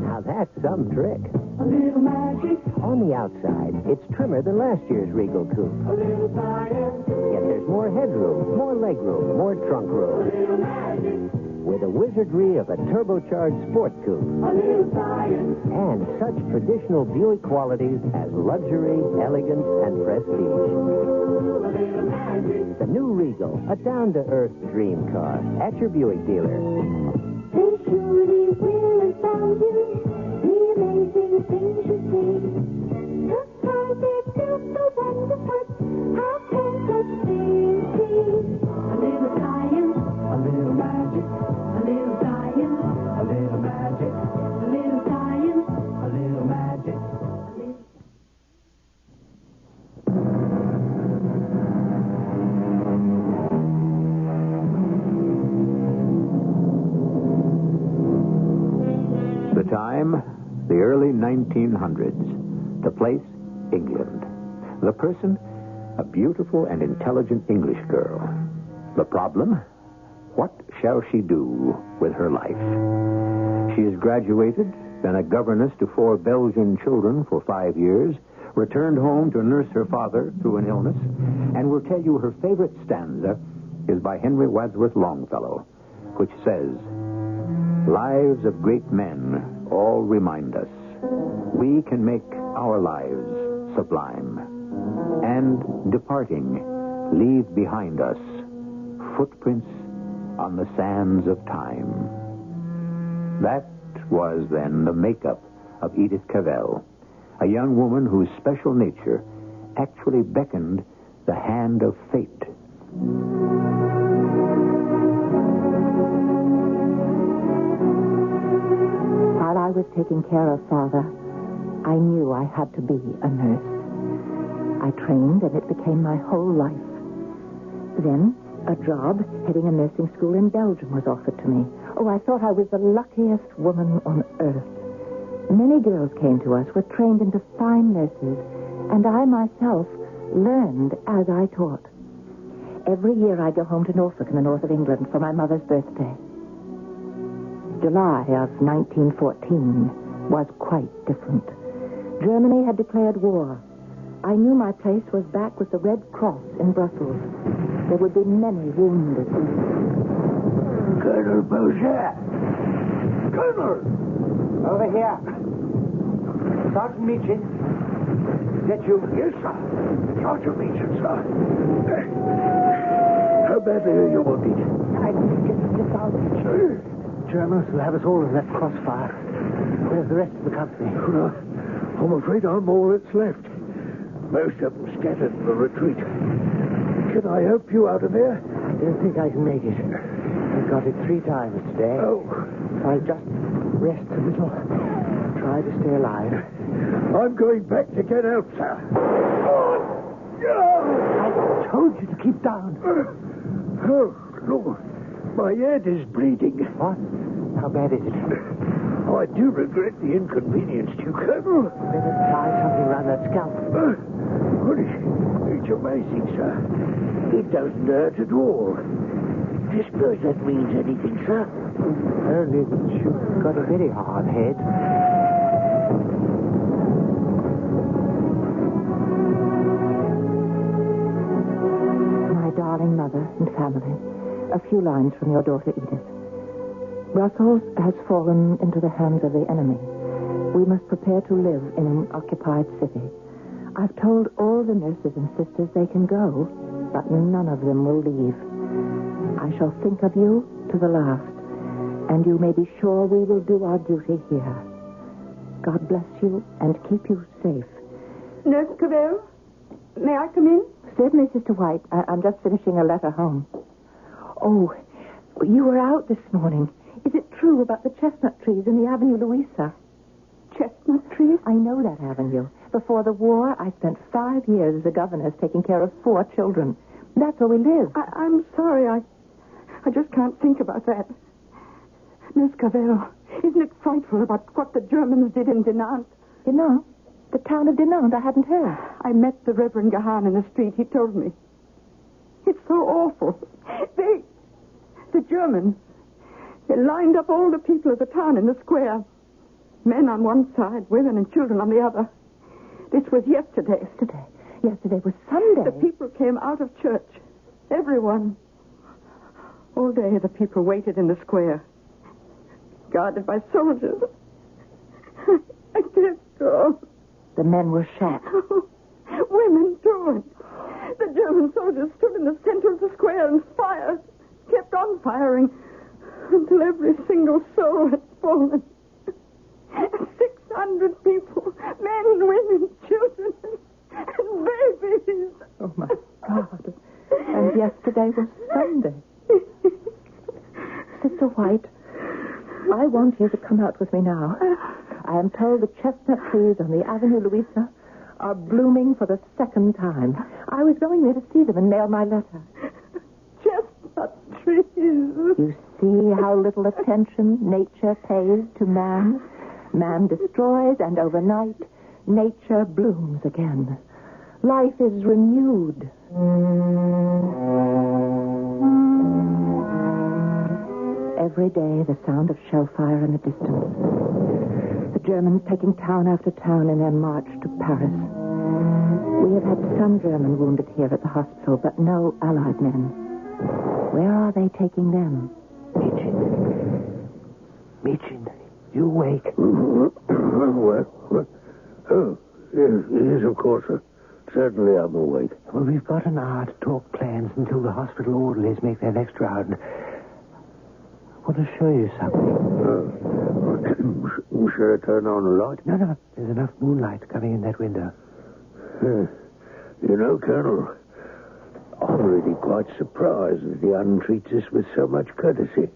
Now that's some trick. A little magic. On the outside, it's trimmer than last year's Regal coupe. A little science. Yet there's more headroom, more legroom, more trunk room. A little magic. With the wizardry of a turbocharged sport coupe. A little science. And such traditional Buick qualities as luxury, elegance, and prestige. A little magic. The new Regal, a down-to-earth dream car. At your Buick dealer. They surely will astound you. The amazing things you see. Just how they built the wonderful. How can such things be? A little science. A little magic. A little science. A little magic. A little science. A little magic. The time, the early 1900s. The place, England. The person, a beautiful and intelligent English girl. The problem, what shall she do with her life? She has graduated, been a governess to 4 Belgian children for 5 years, returned home to nurse her father through an illness, and will tell you her favorite stanza is by Henry Wadsworth Longfellow, which says, "Lives of great men all remind us we can make our lives sublime, and departing leave behind us footprints on the sands of time." That was then the makeup of Edith Cavell, a young woman whose special nature actually beckoned the hand of fate. While I was taking care of Father, I knew I had to be a nurse. I trained, and it became my whole life. Then, a job heading a nursing school in Belgium was offered to me. Oh, I thought I was the luckiest woman on earth. Many girls came to us, were trained into fine nurses, and I myself learned as I taught. Every year I go home to Norfolk in the north of England for my mother's birthday. July of 1914 was quite different. Germany had declared war. I knew my place was back with the Red Cross in Brussels. There would be many wounded. Colonel Boucher! Colonel! Over here. Sergeant Meechin. Is that you? Yes, sir. Sergeant Meechin, sir. How badly are you wounded? I need to get out. Germans will have us all in that crossfire. Where's the rest of the company? Well, I'm afraid I'm all that's left. Most of them scattered for retreat. Can I help you out of there? I don't think I can make it. I've got it 3 times today. Oh. If I just rest a little, try to stay alive. I'm going back to get help, sir. I told you to keep down. Oh, Lord. My head is bleeding. What? How bad is it? I do regret the inconvenience to you, Colonel. Better try something around that scalp. Well, it's amazing, sir. It doesn't hurt at all. Do you suppose that means anything, sir? Only that you've got a very hard head. My darling mother and family, a few lines from your daughter Edith. Brussels has fallen into the hands of the enemy. We must prepare to live in an occupied city. I've told all the nurses and sisters they can go, but none of them will leave. I shall think of you to the last, and you may be sure we will do our duty here. God bless you and keep you safe. Nurse Cavell, may I come in? Certainly, Sister White. I'm just finishing a letter home. Oh, you were out this morning. Is it true about the chestnut trees in the Avenue Louisa? Chestnut trees? I know that avenue. Before the war, I spent 5 years as a governess taking care of 4 children. That's where we live. I'm sorry. I just can't think about that. Nurse Cavell, isn't it frightful about what the Germans did in Dinant? Dinant? The town of Dinant? I hadn't heard. I met the Reverend Gahan in the street. He told me. It's so awful. The Germans, they lined up all the people of the town in the square. Men on one side, women and children on the other. This was yesterday. Yesterday was Sunday. The people came out of church. Everyone. All day the people waited in the square, guarded by soldiers. I can't go. The men were shot. Women, too. The German soldiers stood in the center of the square and fired. Kept on firing until every single soul had fallen. 600 people, men, women, children, and babies. Oh, my God. And yesterday was Sunday. Sister White, I want you to come out with me now. I am told the chestnut trees on the Avenue Louisa are blooming for the 2nd time. I was going there to see them and mail my letter. Chestnut trees. You see how little attention nature pays to man? Man destroys, and overnight, nature blooms again. Life is renewed. Every day, the sound of shell fire in the distance. The Germans taking town after town in their march to Paris. We have had some German wounded here at the hospital, but no Allied men. Where are they taking them? Mädchen, you awake? What? Oh, yes, of course, sir. Certainly I'm awake. Well, we've got an hour to talk plans until the hospital orderlies make their next round. I want to show you something. Shall I turn on the light? No. There's enough moonlight coming in that window. You know, Colonel, I'm really quite surprised that the Un treats us with so much courtesy.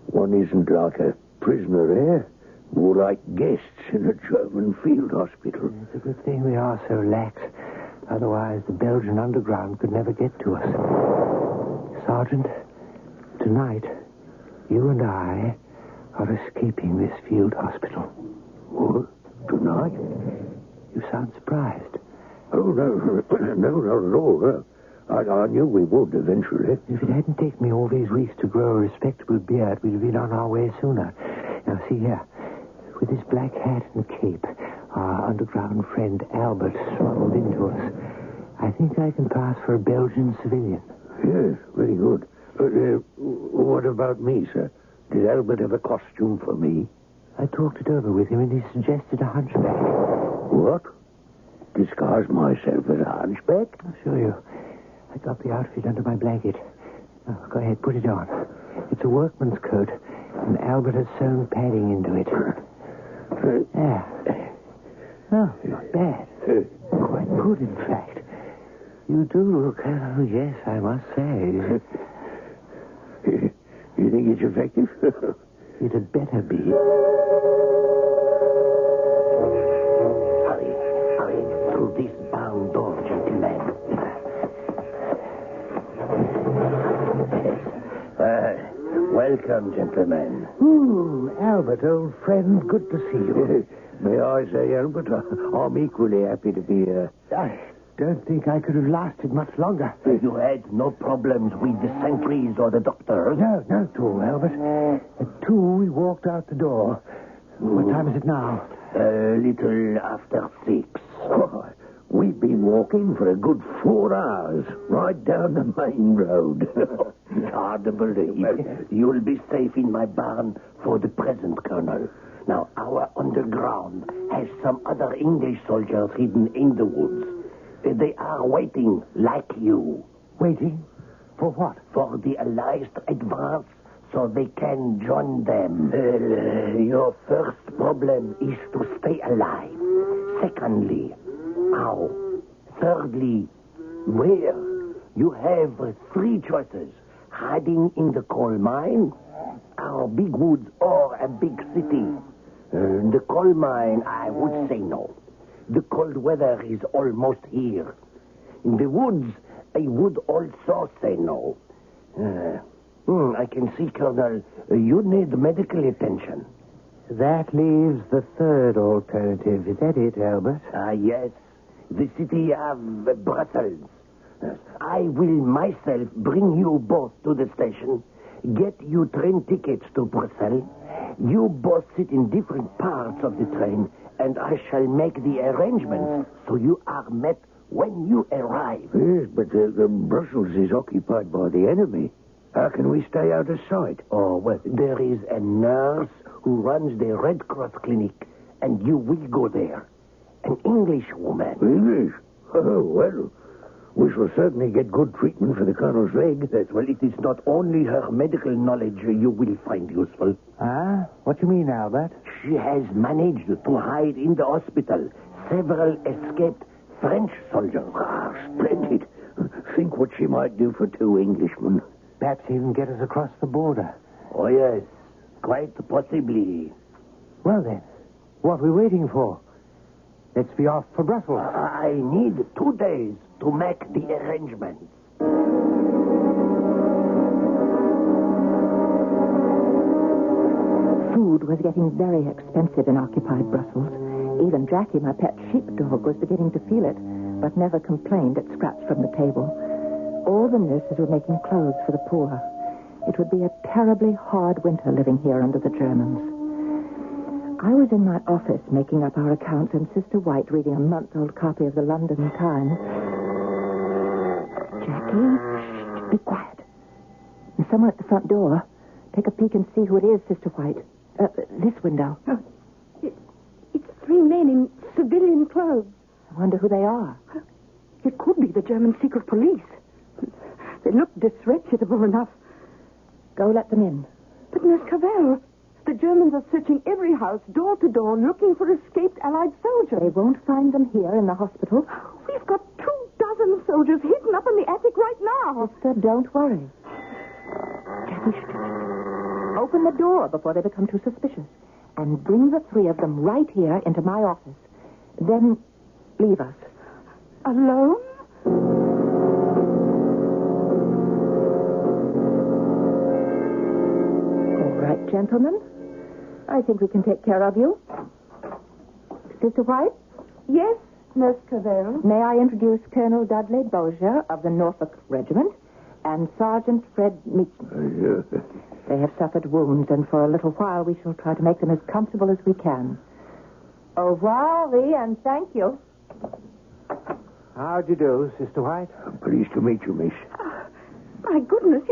One isn't like a prisoner there, more like guests in a German field hospital. It's a good thing we are so lax. Otherwise, the Belgian underground could never get to us. Sergeant, tonight, you and I are escaping this field hospital. What? Tonight? You sound surprised. Oh, no, not at all. I knew we would eventually. If it hadn't taken me all these weeks to grow a respectable beard, we'd have been on our way sooner. Now, see here. With his black hat and cape, our underground friend Albert smuggled into us. I think I can pass for a Belgian civilian. Yes, very good. What about me, sir? Did Albert have a costume for me? I talked it over with him, and he suggested a hunchback. What? Disguise myself as a hunchback? I'll show you. I got the outfit under my blanket. Now, go ahead, put it on. It's a workman's coat, and Albert has sewn padding into it. Yeah. No, not bad. Quite good, in fact. You do look, yes, I must say. You think it's effective? It had better be. Hurry, through this barn door, gentlemen. Welcome, gentlemen. Ooh, Albert, old friend, good to see you. May I say, Albert, I'm equally happy to be here. I don't think I could have lasted much longer. You had no problems with the sentries or the doctor? No, not at all, Albert. At 2, we walked out the door. What time is it now? A little after 6. We've been walking for a good 4 hours, right down the main road. It's hard to believe. You'll be safe in my barn for the present, Colonel. Now, our underground has some other English soldiers hidden in the woods. They are waiting, like you. Waiting? For what? For the Allies to advance so they can join them. Your first problem is to stay alive. Secondly, how? Thirdly, where? You have 3 choices. Hiding in the coal mine, our big woods, or a big city. The coal mine, I would say no. The cold weather is almost here. In the woods, I would also say no. I can see, Colonel, you need medical attention. That leaves the third alternative. Is that it, Albert? Yes. The city of Brussels. I will myself bring you both to the station, get you train tickets to Brussels. You both sit in different parts of the train, and I shall make the arrangements so you are met when you arrive. Yes, but Brussels is occupied by the enemy. How can we stay out of sight? Oh, well, there is a nurse who runs the Red Cross clinic, and you will go there. An English woman. English? Oh, well, we shall certainly get good treatment for the Colonel's leg. Well, it is not only her medical knowledge you will find useful. Ah? What do you mean, Albert? She has managed to hide in the hospital several escaped French soldiers. Splendid. Think what she might do for 2 Englishmen. Perhaps even get us across the border. Oh, yes. Quite possibly. Well, then, what are we waiting for? Let's be off for Brussels. I need 2 days to make the arrangements. Food was getting very expensive in occupied Brussels. Even Jackie, my pet sheepdog, was beginning to feel it, but never complained at scraps from the table. All the nurses were making clothes for the poor. It would be a terribly hard winter living here under the Germans. I was in my office making up our accounts and Sister White reading a month-old copy of the London Times. Jackie, shh, be quiet. There's someone at the front door. Take a peek and see who it is, Sister White. This window. Oh, it's 3 men in civilian clothes. I wonder who they are. It could be the German secret police. They look disreputable enough. Go let them in. But, Miss Cavell, the Germans are searching every house, door to door, looking for escaped Allied soldiers. They won't find them here in the hospital. We've got 24 soldiers hidden up in the attic right now. Sister, don't worry. Jackie, open the door before they become too suspicious. And bring the 3 of them right here into my office. Then leave us. Alone? All right, gentlemen. I think we can take care of you. Sister White? Yes, Nurse Cavell. May I introduce Colonel Dudley Bozier of the Norfolk Regiment and Sergeant Fred Meacham. They have suffered wounds, and for a little while we shall try to make them as comfortable as we can. Au revoir, and thank you. How'd you do, Sister White? I'm pleased to meet you, miss. My goodness,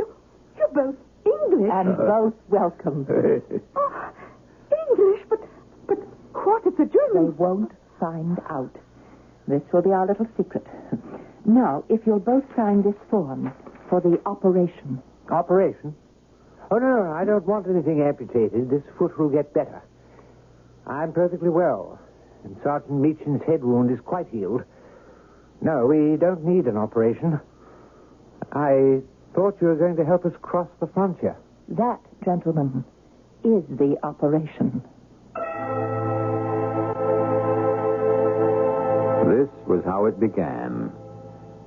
you're both English. And both welcome. English, but what if the Germans... They won't find out. This will be our little secret. Now, if you'll both sign this form for the operation. Operation? Oh, no, I don't want anything amputated. This foot will get better. I'm perfectly well. And Sergeant Meacham's head wound is quite healed. No, we don't need an operation. I thought you were going to help us cross the frontier. That, gentlemen, is the operation. This was how it began.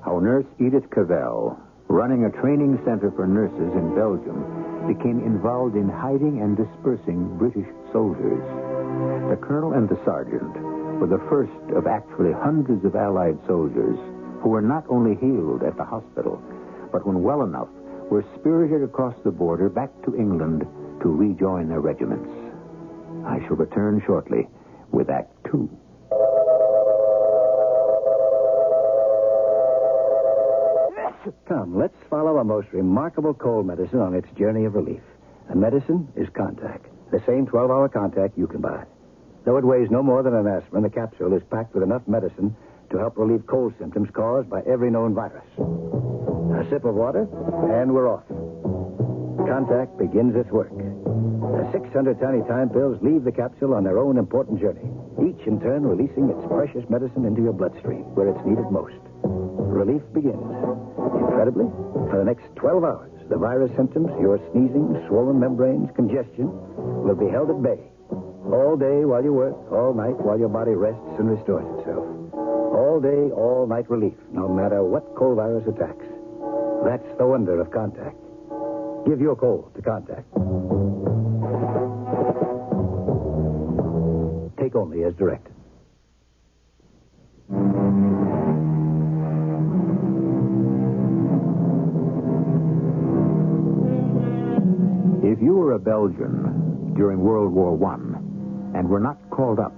How Nurse Edith Cavell, running a training center for nurses in Belgium, became involved in hiding and dispersing British soldiers. The colonel and the sergeant were the first of actually hundreds of Allied soldiers who were not only healed at the hospital, but when well enough, were spirited across the border back to England to rejoin their regiments. I shall return shortly with Act Two. Come, let's follow a most remarkable cold medicine on its journey of relief. The medicine is Contact, the same 12-hour Contact you can buy. Though it weighs no more than an aspirin, the capsule is packed with enough medicine to help relieve cold symptoms caused by every known virus. A sip of water, and we're off. Contact begins its work. The 600 tiny time pills leave the capsule on their own important journey, each in turn releasing its precious medicine into your bloodstream, where it's needed most. Relief begins. Incredibly, for the next 12 hours, the virus symptoms, your sneezing, swollen membranes, congestion, will be held at bay. All day while you work, all night while your body rests and restores itself. All day, all night relief, no matter what cold virus attacks. That's the wonder of Contact. Give your cold to Contact. Take only as directed. If you were a Belgian during World War I and were not called up,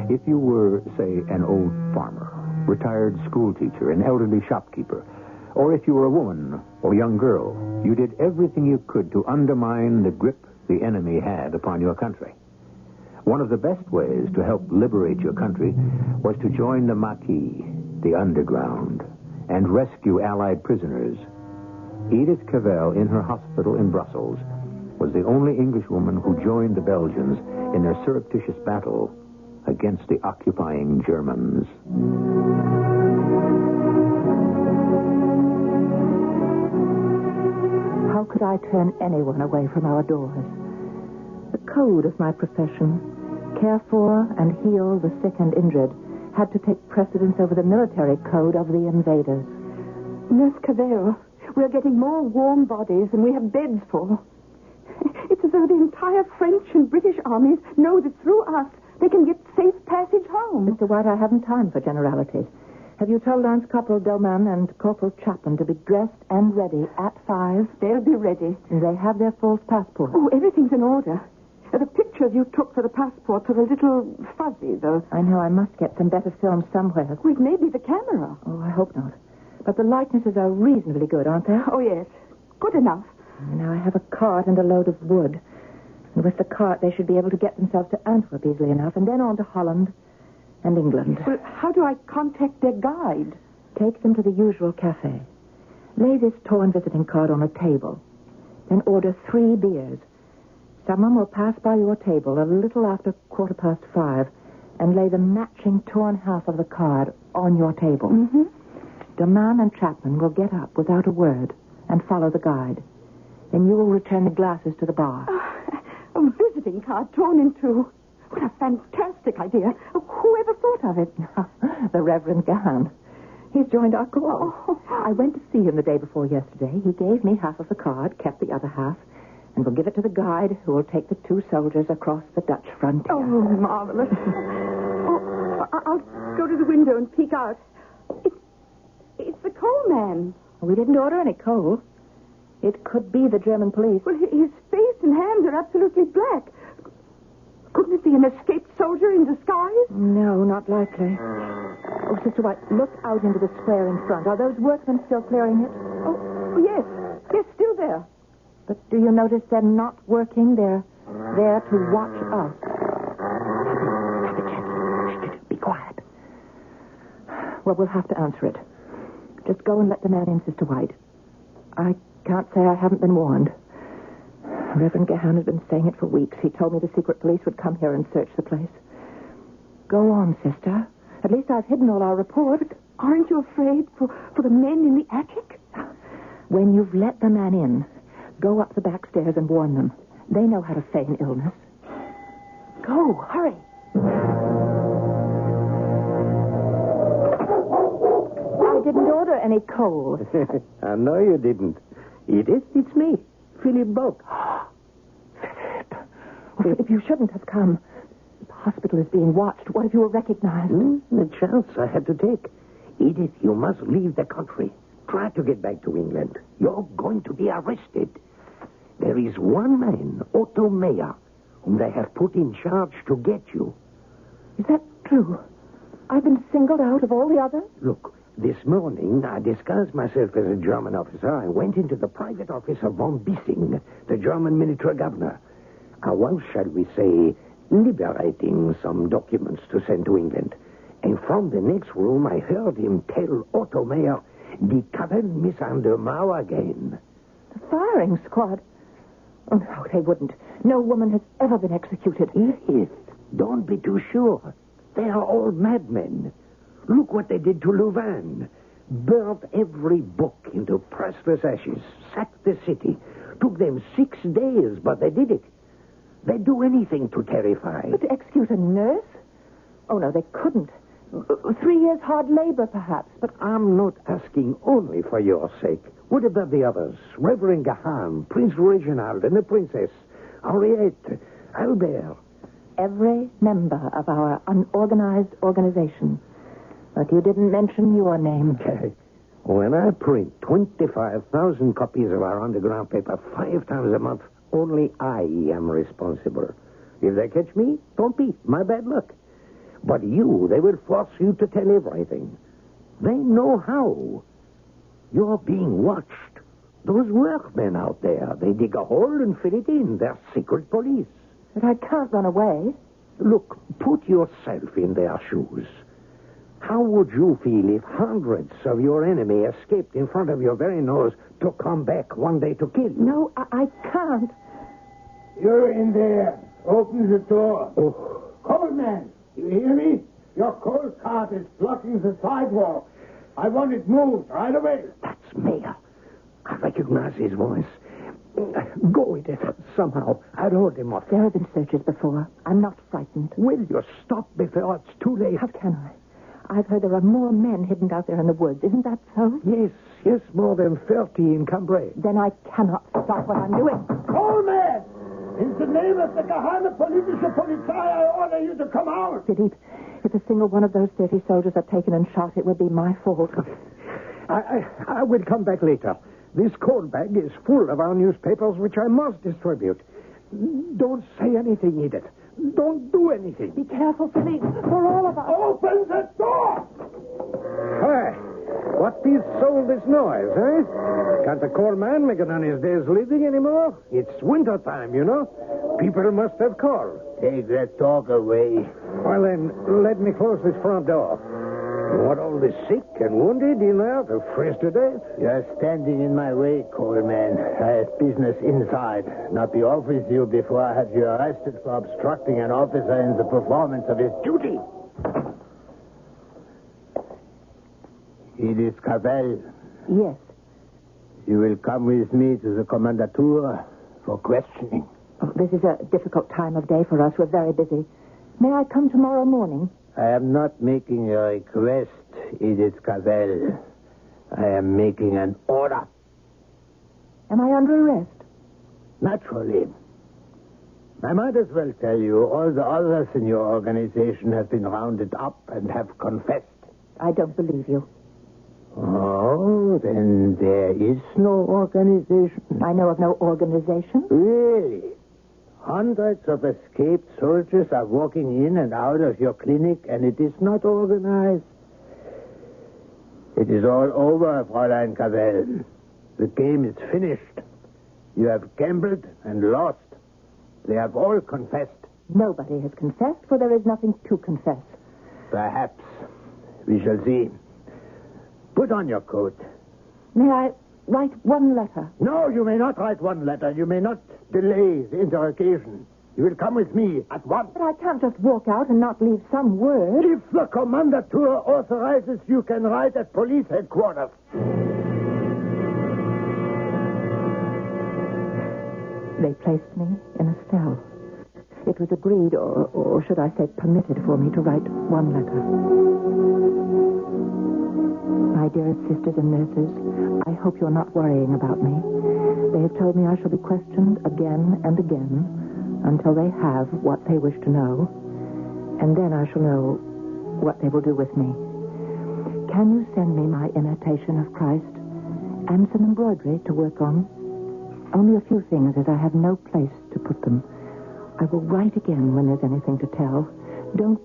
if you were, say, an old farmer, retired schoolteacher, an elderly shopkeeper, or if you were a woman or young girl, you did everything you could to undermine the grip the enemy had upon your country. One of the best ways to help liberate your country was to join the Maquis, the underground, and rescue Allied prisoners. Edith Cavell, in her hospital in Brussels, was the only Englishwoman who joined the Belgians in their surreptitious battle against the occupying Germans. How could I turn anyone away from our doors? The code of my profession, care for and heal the sick and injured, had to take precedence over the military code of the invaders. Nurse Cavell, we're getting more warm bodies than we have beds for. It's as though the entire French and British armies know that through us they can get safe passage home. Mr. White, I haven't time for generalities. Have you told Lance Corporal Doman and Corporal Chapman to be dressed and ready at 5? They'll be ready. They have their false passports. Oh, everything's in order. The pictures you took for the passports are a little fuzzy, though. I know I must get some better film somewhere. Well, it may be the camera. Oh, I hope not. But the likenesses are reasonably good, aren't they? Oh, yes. Good enough. Now I have a cart and a load of wood. And with the cart, they should be able to get themselves to Antwerp easily enough, and then on to Holland and England. Well, how do I contact their guide? Take them to the usual cafe. Lay this torn visiting card on a table. Then order 3 beers. Someone will pass by your table a little after 5:15 and lay the matching torn half of the card on your table. Mm-hmm. Doman and Chapman will get up without a word and follow the guide. Then you will return the glasses to the bar. A visiting card torn in two. What a fantastic idea. Whoever thought of it? The Reverend Gahan. He's joined our cause. I went to see him the day before yesterday. He gave me half of the card, kept the other half, and will give it to the guide who will take the 2 soldiers across the Dutch frontier. Oh, marvelous. I'll go to the window and peek out. It's the coal man. We didn't order any coal. It could be the German police. Well, his face and hands are absolutely black. Couldn't it be an escaped soldier in disguise? No, not likely. Oh, Sister White, look out into the square in front. Are those workmen still clearing it? Oh, yes. Yes, still there. But do you notice they're not working? They're there to watch us. Be quiet. Well, we'll have to answer it. Just go and let the man in, Sister White. I can't say I haven't been warned. Reverend Gahan had been saying it for weeks. He told me the secret police would come here and search the place. Go on, sister. At least I've hidden all our reports. But aren't you afraid for the men in the attic? When you've let the man in, go up the back stairs and warn them. They know how to feign illness. Go, hurry. I didn't order any coal. I know you didn't. Edith, it's me, Philip Boak. Philip, you shouldn't have come. The hospital is being watched. What if you were recognized? The chance I had to take. Edith, you must leave the country. Try to get back to England. You're going to be arrested. There is one man, Otto Meyer, whom they have put in charge to get you. Is that true? I've been singled out of all the others? Look, this morning I disguised myself as a German officer and went into the private office of von Bissing, the German military governor. I was, shall we say, liberating some documents to send to England. And from the next room I heard him tell Otto Meyer, "Die Kabel miss an der Mauer again." The firing squad? Oh, no, they wouldn't. No woman has ever been executed. Edith, don't be too sure. They are all madmen. Look what they did to Louvain. Burned every book into priceless ashes. Sacked the city. Took them 6 days, but they did it. They'd do anything to terrify. But to execute a nurse? Oh, no, they couldn't. 3 years hard labor, perhaps, but... I'm not asking only for your sake. What about the others? Reverend Gahan, Prince Reginald, and the Princess, Henriette, Albert. Every member of our unorganized organization. But you didn't mention your name. When I print 25,000 copies of our underground paper 5 times a month, only I am responsible. If they catch me, don't be. My bad luck. But you, they will force you to tell everything. They know how. You're being watched. Those workmen out there, they dig a hole and fill it in. They're secret police. But I can't run away. Look, put yourself in their shoes. How would you feel if hundreds of your enemy escaped in front of your very nose to come back one day to kill you? No, I can't. You're in there. Open the door. Oh. Coalman, you hear me? Your coal cart is blocking the sidewalk. I want it moved right away. That's Mayor. I recognize his voice. Go with it. Somehow, I'd hold him off. There have been searches before. I'm not frightened. Will you stop before it's too late? How can I? I've heard there are more men hidden out there in the woods. Isn't that so? Yes, more than 30 in Cambrai. Then I cannot stop what I'm doing. Coalman! In the name of the Geheime Politische Polizei, I order you to come out. Philippe, if a single one of those 30 soldiers are taken and shot, it would be my fault. I will come back later. This coal bag is full of our newspapers, which I must distribute. Don't say anything, Edith. Don't do anything. Be careful, Philippe, for all of us. Open the door! Hey, what is all this noise, eh? Can't the coal man make it on his day's living anymore? It's winter time, you know. People must have coal. Take that talk away. Well, then, let me close this front door. You want all the sick and wounded in there to freeze to death? You're standing in my way, Coalman. I have business inside, not the office you before I have you arrested for obstructing an officer in the performance of his duty. Edith Cavell. Yes. You will come with me to the commandature for questioning. Oh, this is a difficult time of day for us. We're very busy. May I come tomorrow morning? I am not making a request, Edith Cavell. I am making an order. Am I under arrest? Naturally. I might as well tell you all the others in your organization have been rounded up and have confessed. I don't believe you. Oh, then there is no organization? I know of no organization. Really? Hundreds of escaped soldiers are walking in and out of your clinic, and it is not organized. It is all over, Fräulein Cavell. The game is finished. You have gambled and lost. They have all confessed. Nobody has confessed, for there is nothing to confess. Perhaps. We shall see. Put on your coat. May I write one letter. No, you may not write one letter. You may not delay the interrogation. You will come with me at once. But I can't just walk out and not leave some word. If the commandatur authorizes, you can write at police headquarters. They placed me in a cell. It was agreed, or should I say permitted, for me to write one letter. My dearest sisters and nurses, I hope you're not worrying about me. They have told me I shall be questioned again and again until they have what they wish to know, and then I shall know what they will do with me. Can you send me my imitation of Christ and some embroidery to work on? Only a few things, as I have no place to put them. I will write again when there's anything to tell. Don't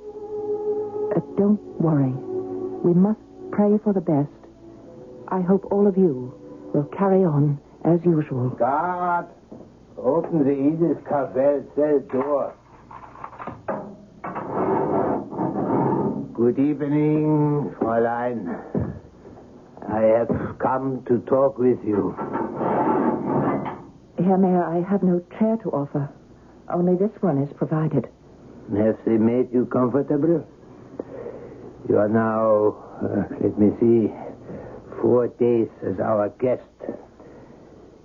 worry. We must pray for the best. I hope all of you will carry on as usual. Guard, open the Edith Cavell cell door. Good evening, Fräulein. I have come to talk with you. Herr Mayor, I have no chair to offer. Only this one is provided. Have they made you comfortable? You are now, let me see, 4 days as our guest.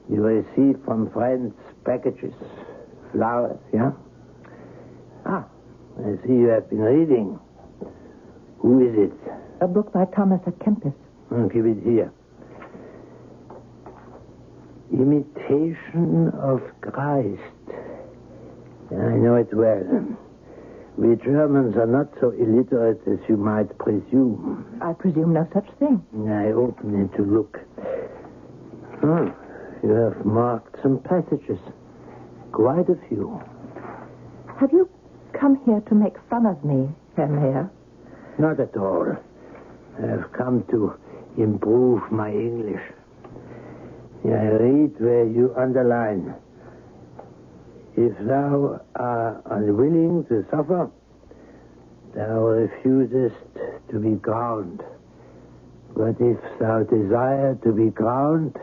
You receive from friends packages, flowers, yeah? Ah, I see you have been reading. Who is it? A book by Thomas à Kempis. Give it here. Imitation of Christ. I know it well. We Germans are not so illiterate as you might presume. I presume no such thing. I open it to look. Oh, you have marked some passages. Quite a few. Have you come here to make fun of me, Herr Mayor? Not at all. I have come to improve my English. I read where you underline. If thou art unwilling to suffer, thou refusest to be crowned. But if thou desire to be crowned,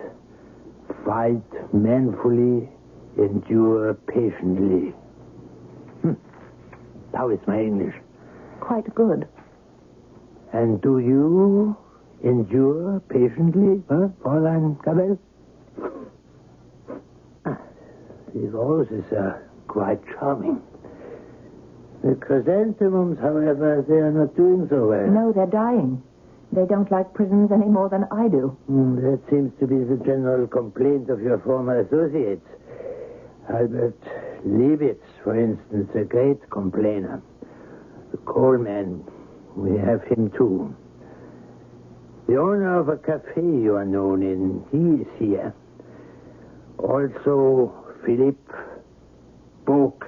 fight manfully, endure patiently. How is my English? Quite good. And do you endure patiently, Fräulein Cavell? These roses are quite charming. The chrysanthemums, however, they are not doing so well. No, they're dying. They don't like prisons any more than I do. That seems to be the general complaint of your former associates. Albert Liebitz, for instance, a great complainer. The coal man, we have him too. The owner of a cafe you are known in, he is here. Also, Philippe Book.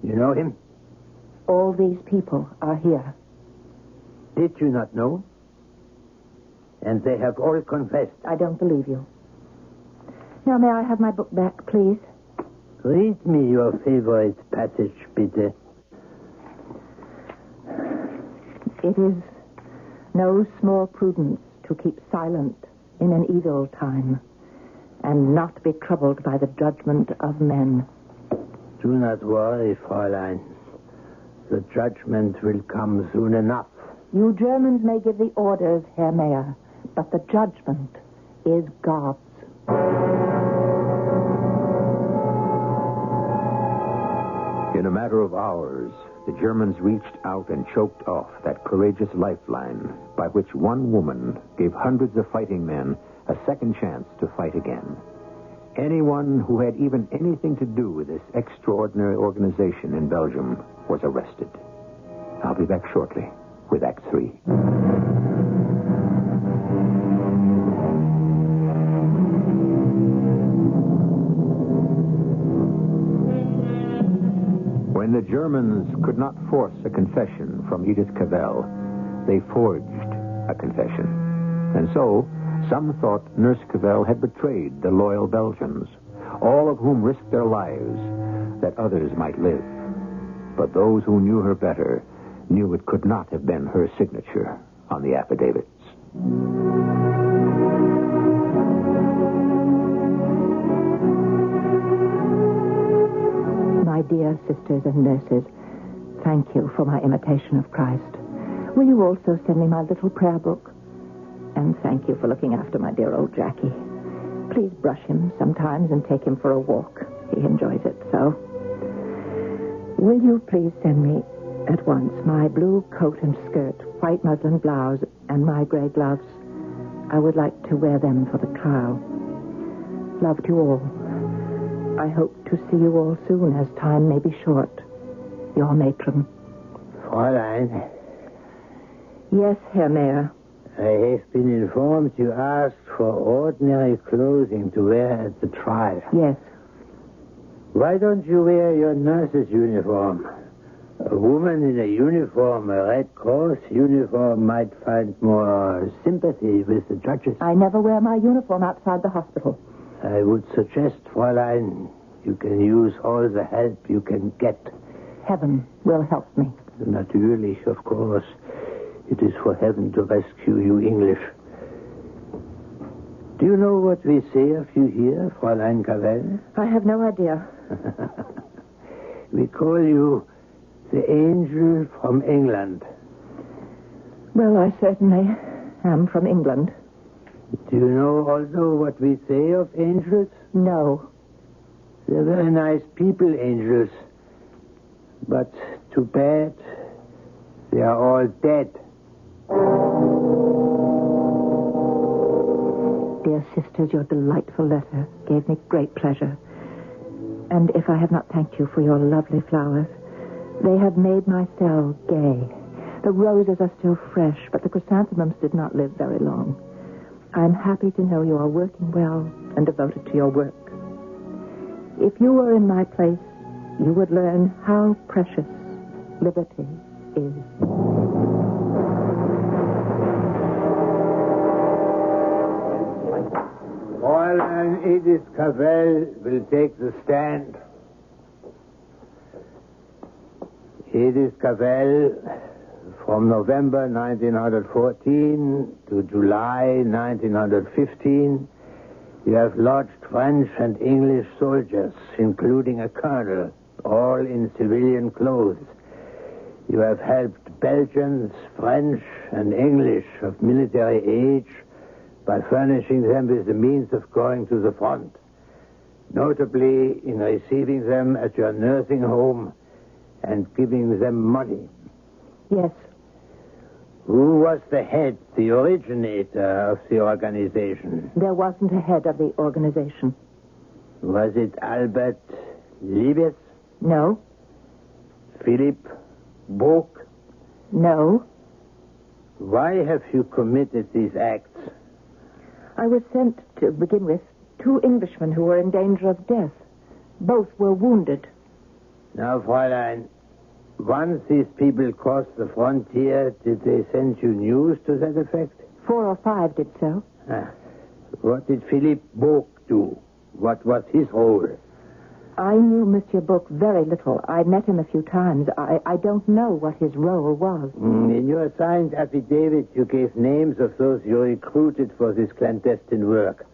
You know him? All these people are here. Did you not know? And they have all confessed. I don't believe you. Now, may I have my book back, please? Read me your favorite passage, bitte. It is no small prudence to keep silent in an evil time, and not be troubled by the judgment of men. Do not worry, Fräulein. The judgment will come soon enough. You Germans may give the orders, Herr Mayor, but the judgment is God's. In a matter of hours, the Germans reached out and choked off that courageous lifeline by which one woman gave hundreds of fighting men a second chance to fight again. Anyone who had even anything to do with this extraordinary organization in Belgium was arrested. I'll be back shortly with Act 3. When the Germans could not force a confession from Edith Cavell, they forged a confession. And so, some thought Nurse Cavell had betrayed the loyal Belgians, all of whom risked their lives that others might live. But those who knew her better knew it could not have been her signature on the affidavits. dear sisters and nurses, thank you for my imitation of Christ. Will you also send me my little prayer book? And thank you for looking after my dear old Jackie. Please brush him sometimes and take him for a walk. He enjoys it so. Will you please send me at once my blue coat and skirt, white muslin blouse, and my gray gloves? I would like to wear them for the trial. Love to all. I hope to see you all soon, as time may be short. Your matron. Fräulein. Yes, Herr Mayor. I have been informed you asked for ordinary clothing to wear at the trial. Yes. Why don't you wear your nurse's uniform? A woman in a uniform, a Red Cross uniform, might find more sympathy with the judges. I never wear my uniform outside the hospital. I would suggest, Fräulein, you can use all the help you can get. Heaven will help me. Natürlich, of course. It is for heaven to rescue you English. Do you know what we say of you here, Fräulein Cavell? I have no idea. We call you the angel from England. Well, I certainly am from England. Do you know also what we say of angels? No. They're very nice people, angels. But too bad, they are all dead. Dear sisters, your delightful letter gave me great pleasure. And if I have not thanked you for your lovely flowers, they have made my cell gay. The roses are still fresh, but the chrysanthemums did not live very long. I am happy to know you are working well and devoted to your work. If you were in my place, you would learn how precious liberty is. Fräulein Edith Cavell will take the stand. Edith Cavell, from November 1914 to July 1915, you have lodged French and English soldiers, including a colonel, all in civilian clothes. You have helped Belgians, French, and English of military age by furnishing them with the means of going to the front, notably in receiving them at your nursing home and giving them money. Yes. Who was the head, the originator of the organization? There wasn't a head of the organization. Was it Albert Liebes? No. Philip Book? No. Why have you committed these acts? I was sent, to begin with, 2 Englishmen who were in danger of death. Both were wounded. Now, Fräulein, once these people crossed the frontier, did they send you news to that effect? 4 or 5 did so. What did Philippe Book do? What was his role? I knew Monsieur Book very little. I met him a few times. I don't know what his role was. In your signed affidavit, you gave names of those you recruited for this clandestine work.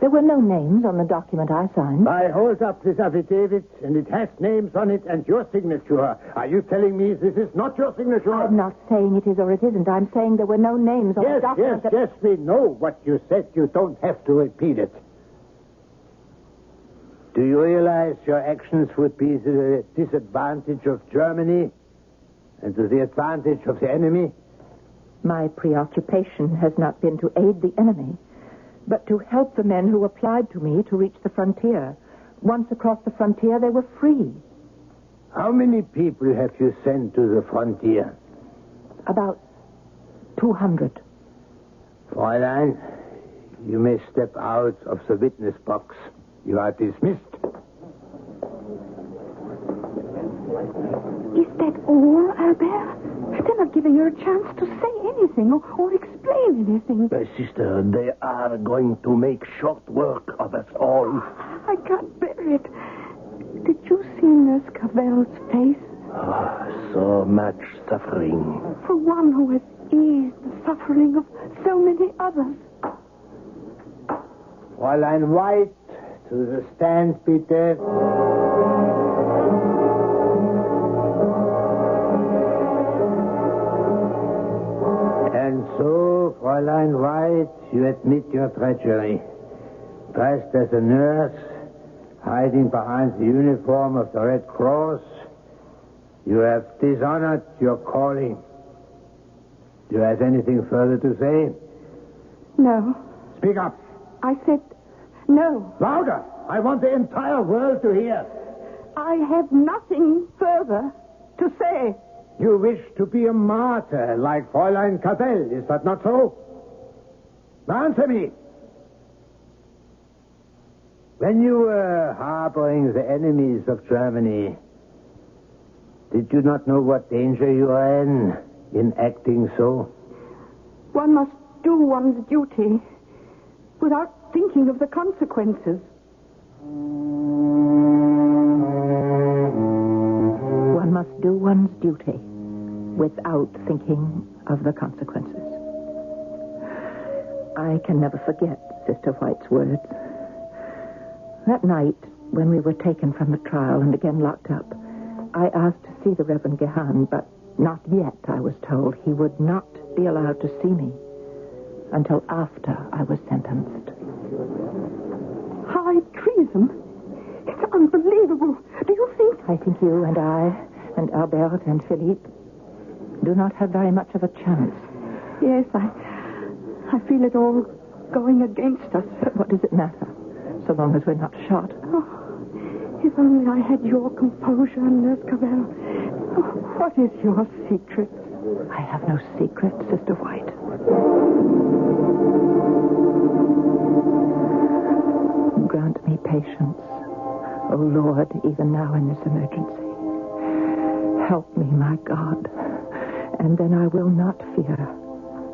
There were no names on the document I signed. I hold up this affidavit, and it has names on it and your signature. Are you telling me this is not your signature? I'm not saying it is or it isn't. I'm saying there were no names on the document. Yes, we know what you said. You don't have to repeat it. Do you realize your actions would be to the disadvantage of Germany and to the advantage of the enemy? My preoccupation has not been to aid the enemy, but to help the men who applied to me to reach the frontier. Once across the frontier, they were free. How many people have you sent to the frontier? About 200. Fräulein, you may step out of the witness box. You are dismissed. Is that all, Albert? Still not giving her a chance to say anything or explain anything. My sister, they are going to make short work of us all. I can't bear it. Did you see Nurse Cavell's face? So much suffering. For one who has eased the suffering of so many others. Fräulein White, to the stand, bitte. And so, Fräulein White, you admit your treachery. Dressed as a nurse, hiding behind the uniform of the Red Cross, you have dishonored your calling. Do you have anything further to say? No. Speak up. I said no. Louder! I want the entire world to hear. I have nothing further to say. You wish to be a martyr like Fräulein Capell, is that not so? Answer me. When you were harboring the enemies of Germany, did you not know what danger you are in acting so? One must do one's duty without thinking of the consequences. One must do one's duty without thinking of the consequences. I can never forget Sister White's words. That night, when we were taken from the trial and again locked up, I asked to see the Reverend Gehan, but not yet, I was told. He would not be allowed to see me until after I was sentenced. High treason? It's unbelievable. Do you think... I think you and I and Albert and Philippe do not have very much of a chance. Yes, I feel it all going against us. But what does it matter, so long as we're not shot? Oh, if only I had your composure, Nurse Cavell. Oh, what is your secret? I have no secret, Sister White. Grant me patience, O Lord, even now in this emergency. Help me, my God, and then I will not fear,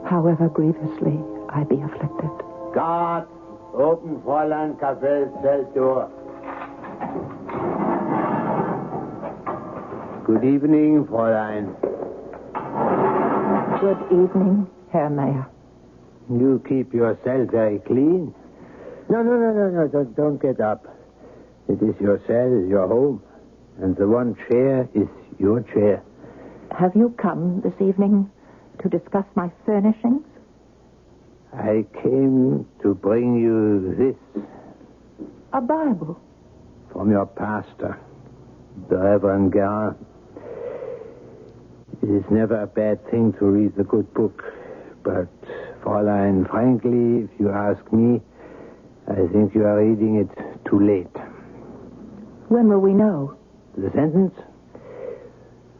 however grievously I be afflicted. God, open Fräulein Cavell's cell door. Good evening, Fräulein. Good evening, Herr Mayor. You keep your cell very clean. No, don't get up. It is your cell, your home, and the one chair is your chair. Have you come this evening to discuss my furnishings? I came to bring you this. A Bible? From your pastor, the Reverend Gehan. It is never a bad thing to read the good book, but, Fräulein, frankly, if you ask me, I think you are reading it too late. When will we know? The sentence?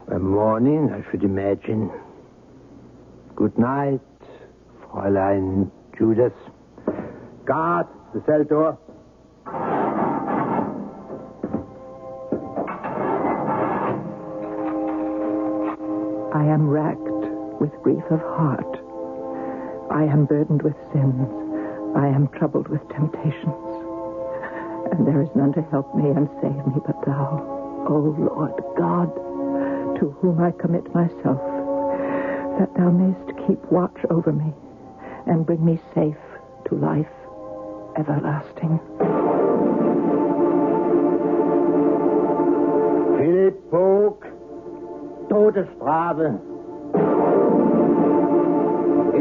By morning, I should imagine. Good night, Fräulein Judas. Guard the cell door. I am racked with grief of heart. I am burdened with sins. I am troubled with temptations. And there is none to help me and save me but thou, O Lord God, to whom I commit myself, that thou mayst keep watch over me and bring me safe to life everlasting. Philipp Vogt, Todesstrafe.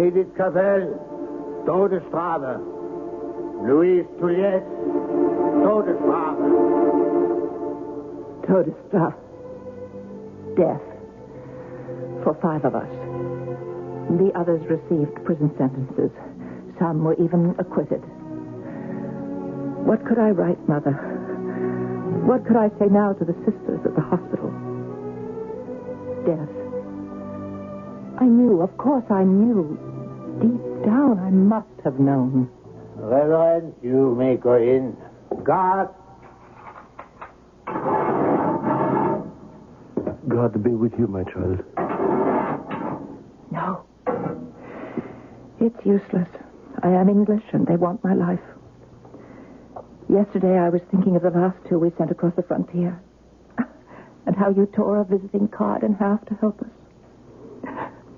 Edith Cavell, Todesstrafe. Louise Juliet, Todesstrafe. Todesstrafe. Death. For 5 of us. The others received prison sentences. Some were even acquitted. What could I write, Mother? What could I say now to the sisters at the hospital? Death. I knew, of course I knew. Deep down, I must have known. Reverend, you may go in. Guard. God be with you, my child. No. It's useless. I am English, and they want my life. Yesterday, I was thinking of the last 2 we sent across the frontier. And how you tore a visiting card in half to help us.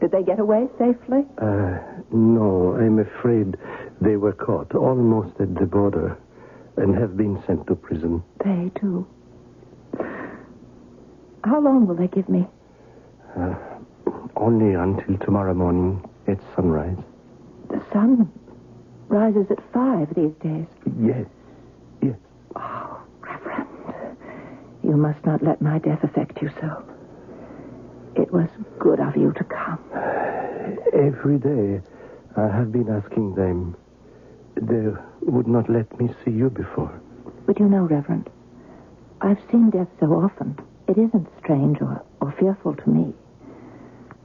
Did they get away safely? No, I'm afraid they were caught almost at the border and have been sent to prison. They, too. How long will they give me? Only until tomorrow morning at sunrise. The sun rises at 5 these days. Yes. Yes. Oh, Reverend, you must not let my death affect you so. It was good of you to come. Every day I have been asking them. They would not let me see you before. But you know, Reverend, I've seen death so often. It isn't strange or fearful to me.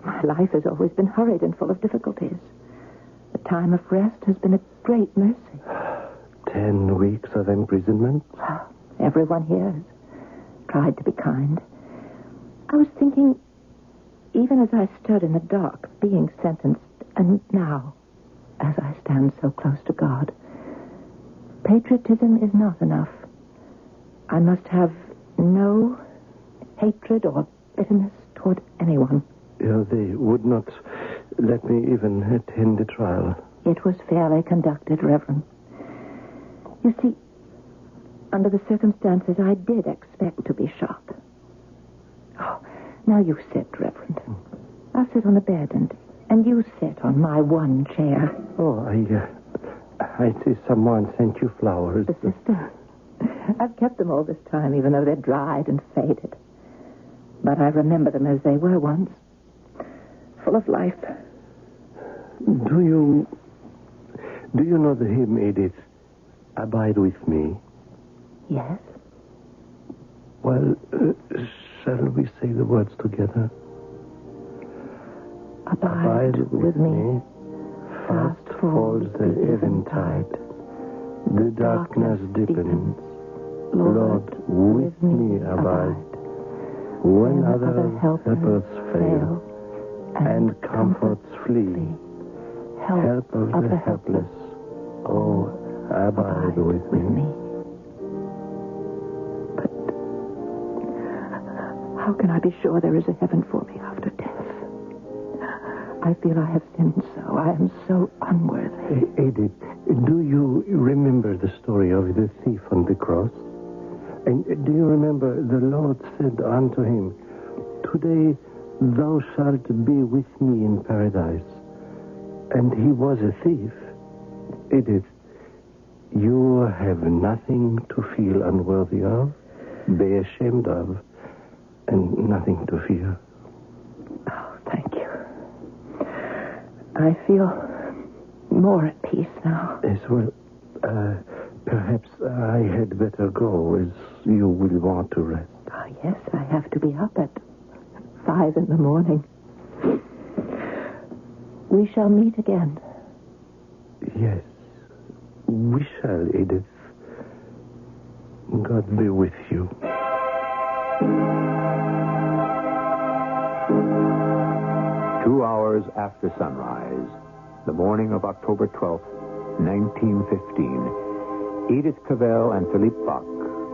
My life has always been hurried and full of difficulties. The time of rest has been a great mercy. 10 weeks of imprisonment? Well, everyone here has tried to be kind. I was thinking, even as I stood in the dock, being sentenced, and now, as I stand so close to God, patriotism is not enough. I must have no hatred or bitterness toward anyone. They would not let me even attend the trial. It was fairly conducted, Reverend. You see, under the circumstances, I did expect to be shot. Oh, now you sit, Reverend. I'll sit on the bed, and you sit on my one chair. Oh, I see someone sent you flowers. The sister. I've kept them all this time, even though they're dried and faded. But I remember them as they were once. Full of life. Do you know the hymn, Edith, Abide with Me? Yes. Well, shall we say the words together? Abide with me. Fast falls the eventide. The darkness deepens. Lord, with me abide. When other helpers fail, and comforts flee, help of the helpless, oh, abide with me. But how can I be sure there is a heaven for me after death? I feel I have sinned so. I am so unworthy. Edith, do you remember the story of the thief on the cross? And do you remember the Lord said unto him, Today thou shalt be with me in paradise. And he was a thief. Edith, you have nothing to feel unworthy of, be ashamed of, and nothing to fear. Oh, thank you. I feel more at peace now. Yes, well, perhaps I had better go, as you will want to rest. Oh, yes, I have to be up at 5 in the morning. We shall meet again. Yes, we shall, Edith. God be with you. 2 hours after sunrise, the morning of October 12th, 1915, Edith Cavell and Philippe Bach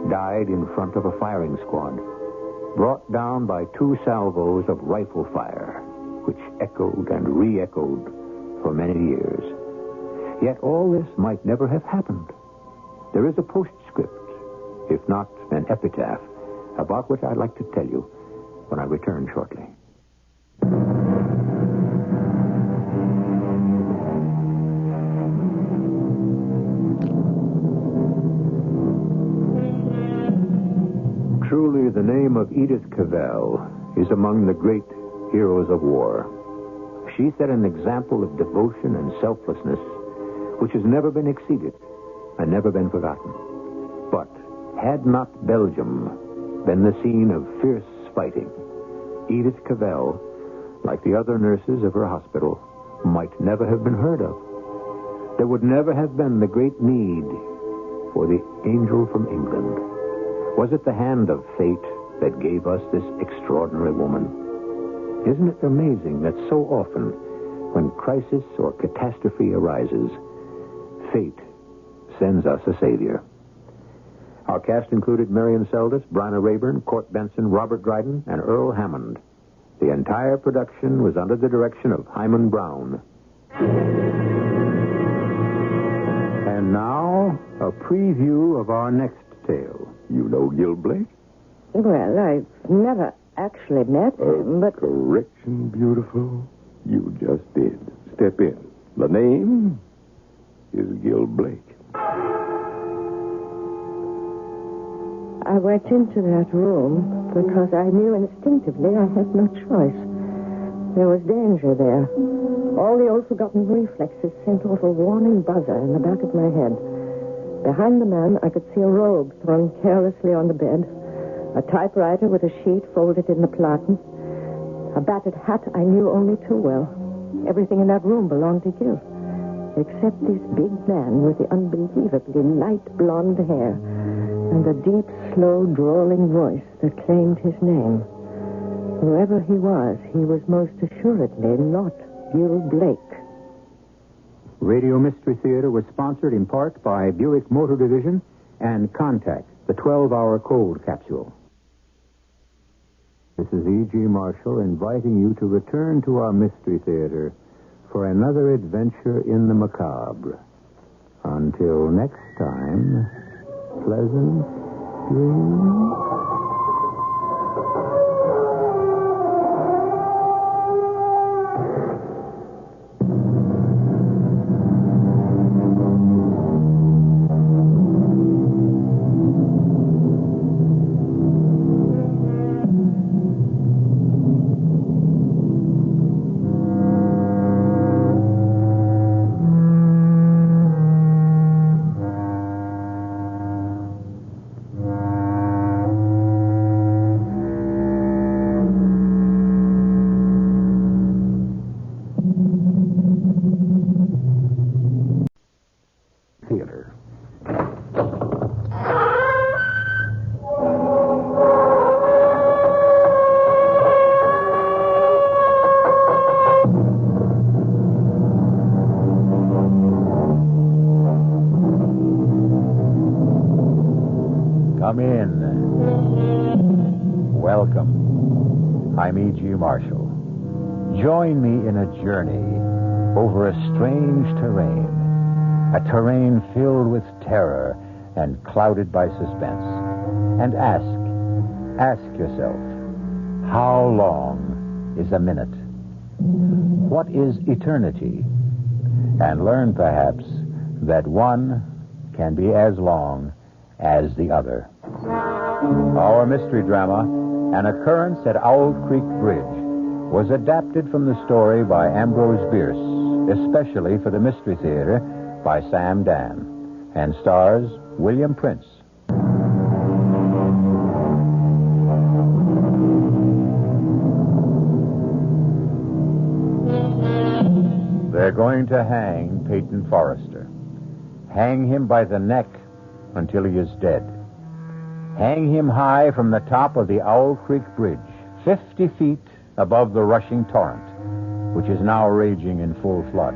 died in front of a firing squad, brought down by 2 salvos of rifle fire, which echoed and re-echoed for many years. Yet all this might never have happened. There is a postscript, if not an epitaph, about which I'd like to tell you when I return shortly. Truly, the name of Edith Cavell is among the great heroes of war. She set an example of devotion and selflessness which has never been exceeded and never been forgotten. But had not Belgium been the scene of fierce fighting, Edith Cavell, like the other nurses of her hospital, might never have been heard of. There would never have been the great need for the angel from England. Was it the hand of fate that gave us this extraordinary woman? Isn't it amazing that so often, when crisis or catastrophe arises, fate sends us a savior? Our cast included Marion Seldes, Bryna Rayburn, Court Benson, Robert Dryden, and Earl Hammond. The entire production was under the direction of Hyman Brown. And now, a preview of our next tale. You know Gil Blake? Well, I've never actually met him, but... Correction, beautiful. You just did. step in. The name is Gil Blake. I went into that room because I knew instinctively I had no choice. There was danger there. All the old forgotten reflexes sent off a warning buzzer in the back of my head. Behind the man, I could see a robe thrown carelessly on the bed, a typewriter with a sheet folded in the platen, a battered hat I knew only too well. Everything in that room belonged to Gil, except this big man with the unbelievably light blonde hair and the deep, slow, drawling voice that claimed his name. Whoever he was most assuredly not Gil Blake. Radio Mystery Theater was sponsored in part by Buick Motor Division and Contact, the 12-hour cold capsule. This is E.G. Marshall inviting you to return to our Mystery Theater for another adventure in the macabre. Until next time, pleasant dreams. Come in. Welcome. I'm E.G. Marshall. Join me in a journey over a strange terrain. A terrain filled with terror and clouded by suspense. And ask yourself, how long is a minute? What is eternity? And learn, perhaps, that one can be as long as the other. Our mystery drama, An Occurrence at Owl Creek Bridge, was adapted from the story by Ambrose Bierce, especially for the Mystery Theater by Sam Dan, and stars William Prince. They're going to hang Peyton Forrester. Hang him by the neck until he is dead. Hang him high from the top of the Owl Creek Bridge, 50 feet above the rushing torrent, which is now raging in full flood.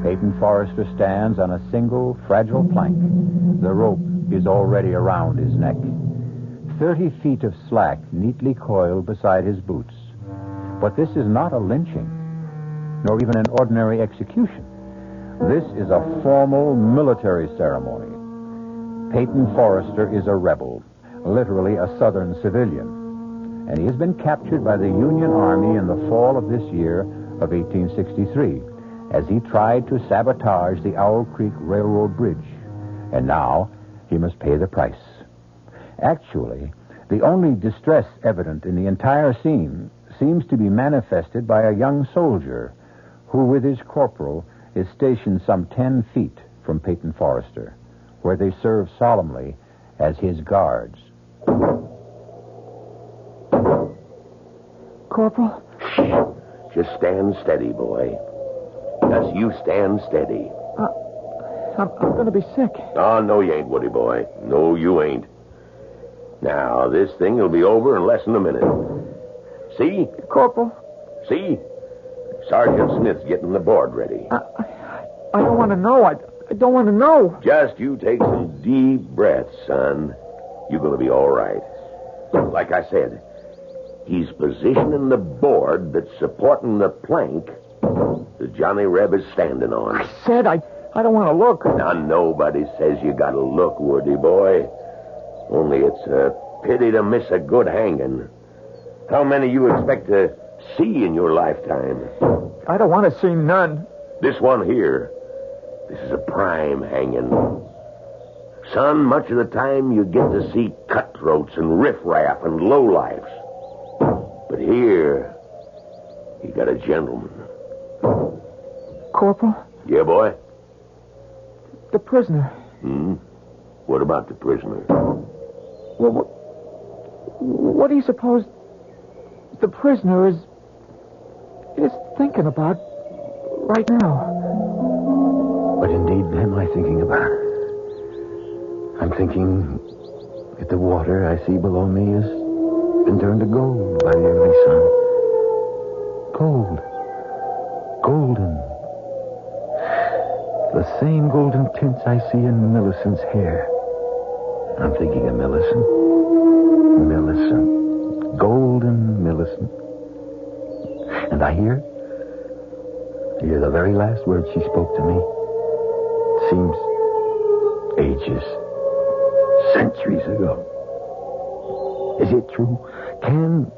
Peyton Forrester stands on a single, fragile plank. The rope is already around his neck. 30 feet of slack neatly coiled beside his boots. But this is not a lynching, nor even an ordinary execution. This is a formal military ceremony. Peyton Forrester is a rebel, literally a Southern civilian, and he has been captured by the Union Army in the fall of this year of 1863 as he tried to sabotage the Owl Creek Railroad Bridge, and now he must pay the price. Actually, the only distress evident in the entire scene seems to be manifested by a young soldier who, with his corporal, is stationed some 10 feet from Peyton Forrester, where they serve solemnly as his guards. Corporal? Just stand steady, boy. Just you stand steady. I'm going to be sick. Oh, no, you ain't, Woody boy. No, you ain't. Now, this thing will be over in less than a minute. See? Corporal? See? Sergeant Smith's getting the board ready. I don't want to know. I don't want to know. Just you take some deep breaths, son. You're going to be all right. Like I said, he's positioning the board that's supporting the plank that Johnny Reb is standing on. I said I don't want to look. Now, nobody says you got to look, Woody boy. Only it's a pity to miss a good hanging. How many you expect to see in your lifetime? I don't want to see none. This one here, this is a prime hanging. Son, much of the time you get to see cutthroats and riffraff and lowlifes. But here, you got a gentleman. Corporal? Yeah, boy? The prisoner. What about the prisoner? Well, what do you suppose the prisoner is thinking about right now? What indeed am I thinking about? I'm thinking that the water I see below me has been turned to gold by the early sun. Gold. Golden. The same golden tints I see in Millicent's hair. I'm thinking of Millicent. Millicent. Golden Millicent. And I hear the very last words she spoke to me. It seems ages, centuries ago. Is it true? Can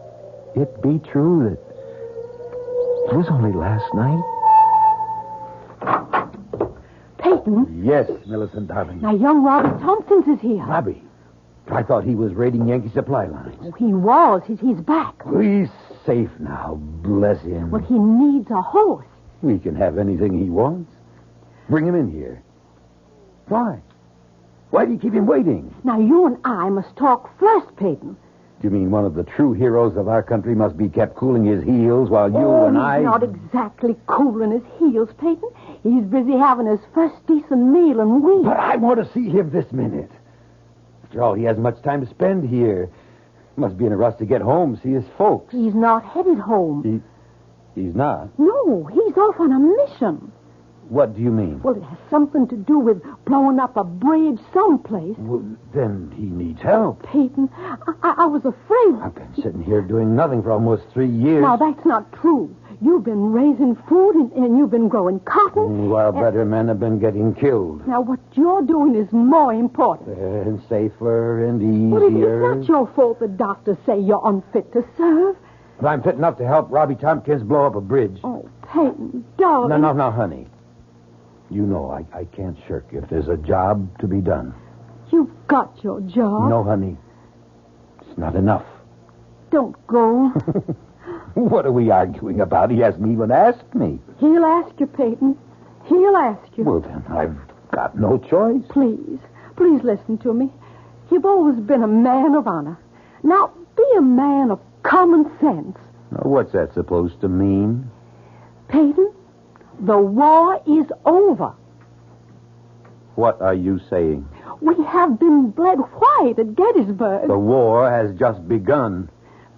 it be true that it was only last night? Peyton? Yes, Millicent, darling. Now, young Robbie Tompkins is here. Robbie? I thought he was raiding Yankee supply lines. Oh, he was. He's back. He's safe now, bless him. Well, he needs a horse. We can have anything he wants. Bring him in here. Why? Why do you keep him waiting? Now, you and I must talk first, Peyton. You mean one of the true heroes of our country must be kept cooling his heels while you and I... He's not exactly cooling his heels, Peyton. He's busy having his first decent meal in weeks. But I want to see him this minute. After all, he hasn't much time to spend here. He must be in a rush to get home, see his folks. He's not headed home. He's not? No, he's off on a mission. What do you mean? Well, it has something to do with blowing up a bridge someplace. Well, then he needs help. Peyton, I was afraid... I've been sitting here doing nothing for almost 3 years. Now, that's not true. You've been raising food and you've been growing cotton. While better men have been getting killed. Now, what you're doing is more important. And safer and Well, easier. it's not your fault the doctors say you're unfit to serve. But I'm fit enough to help Robbie Tompkins blow up a bridge. Oh, Peyton, darling. No, honey. You know I can't shirk if there's a job to be done. You've got your job. No, honey. It's not enough. Don't go. What are we arguing about? He hasn't even asked me. He'll ask you, Peyton. He'll ask you. Well, then I've got no choice. Please listen to me. You've always been a man of honor. Now, be a man of common sense. Now, what's that supposed to mean? Peyton, the war is over. What are you saying? We have been bled white at Gettysburg. The war has just begun.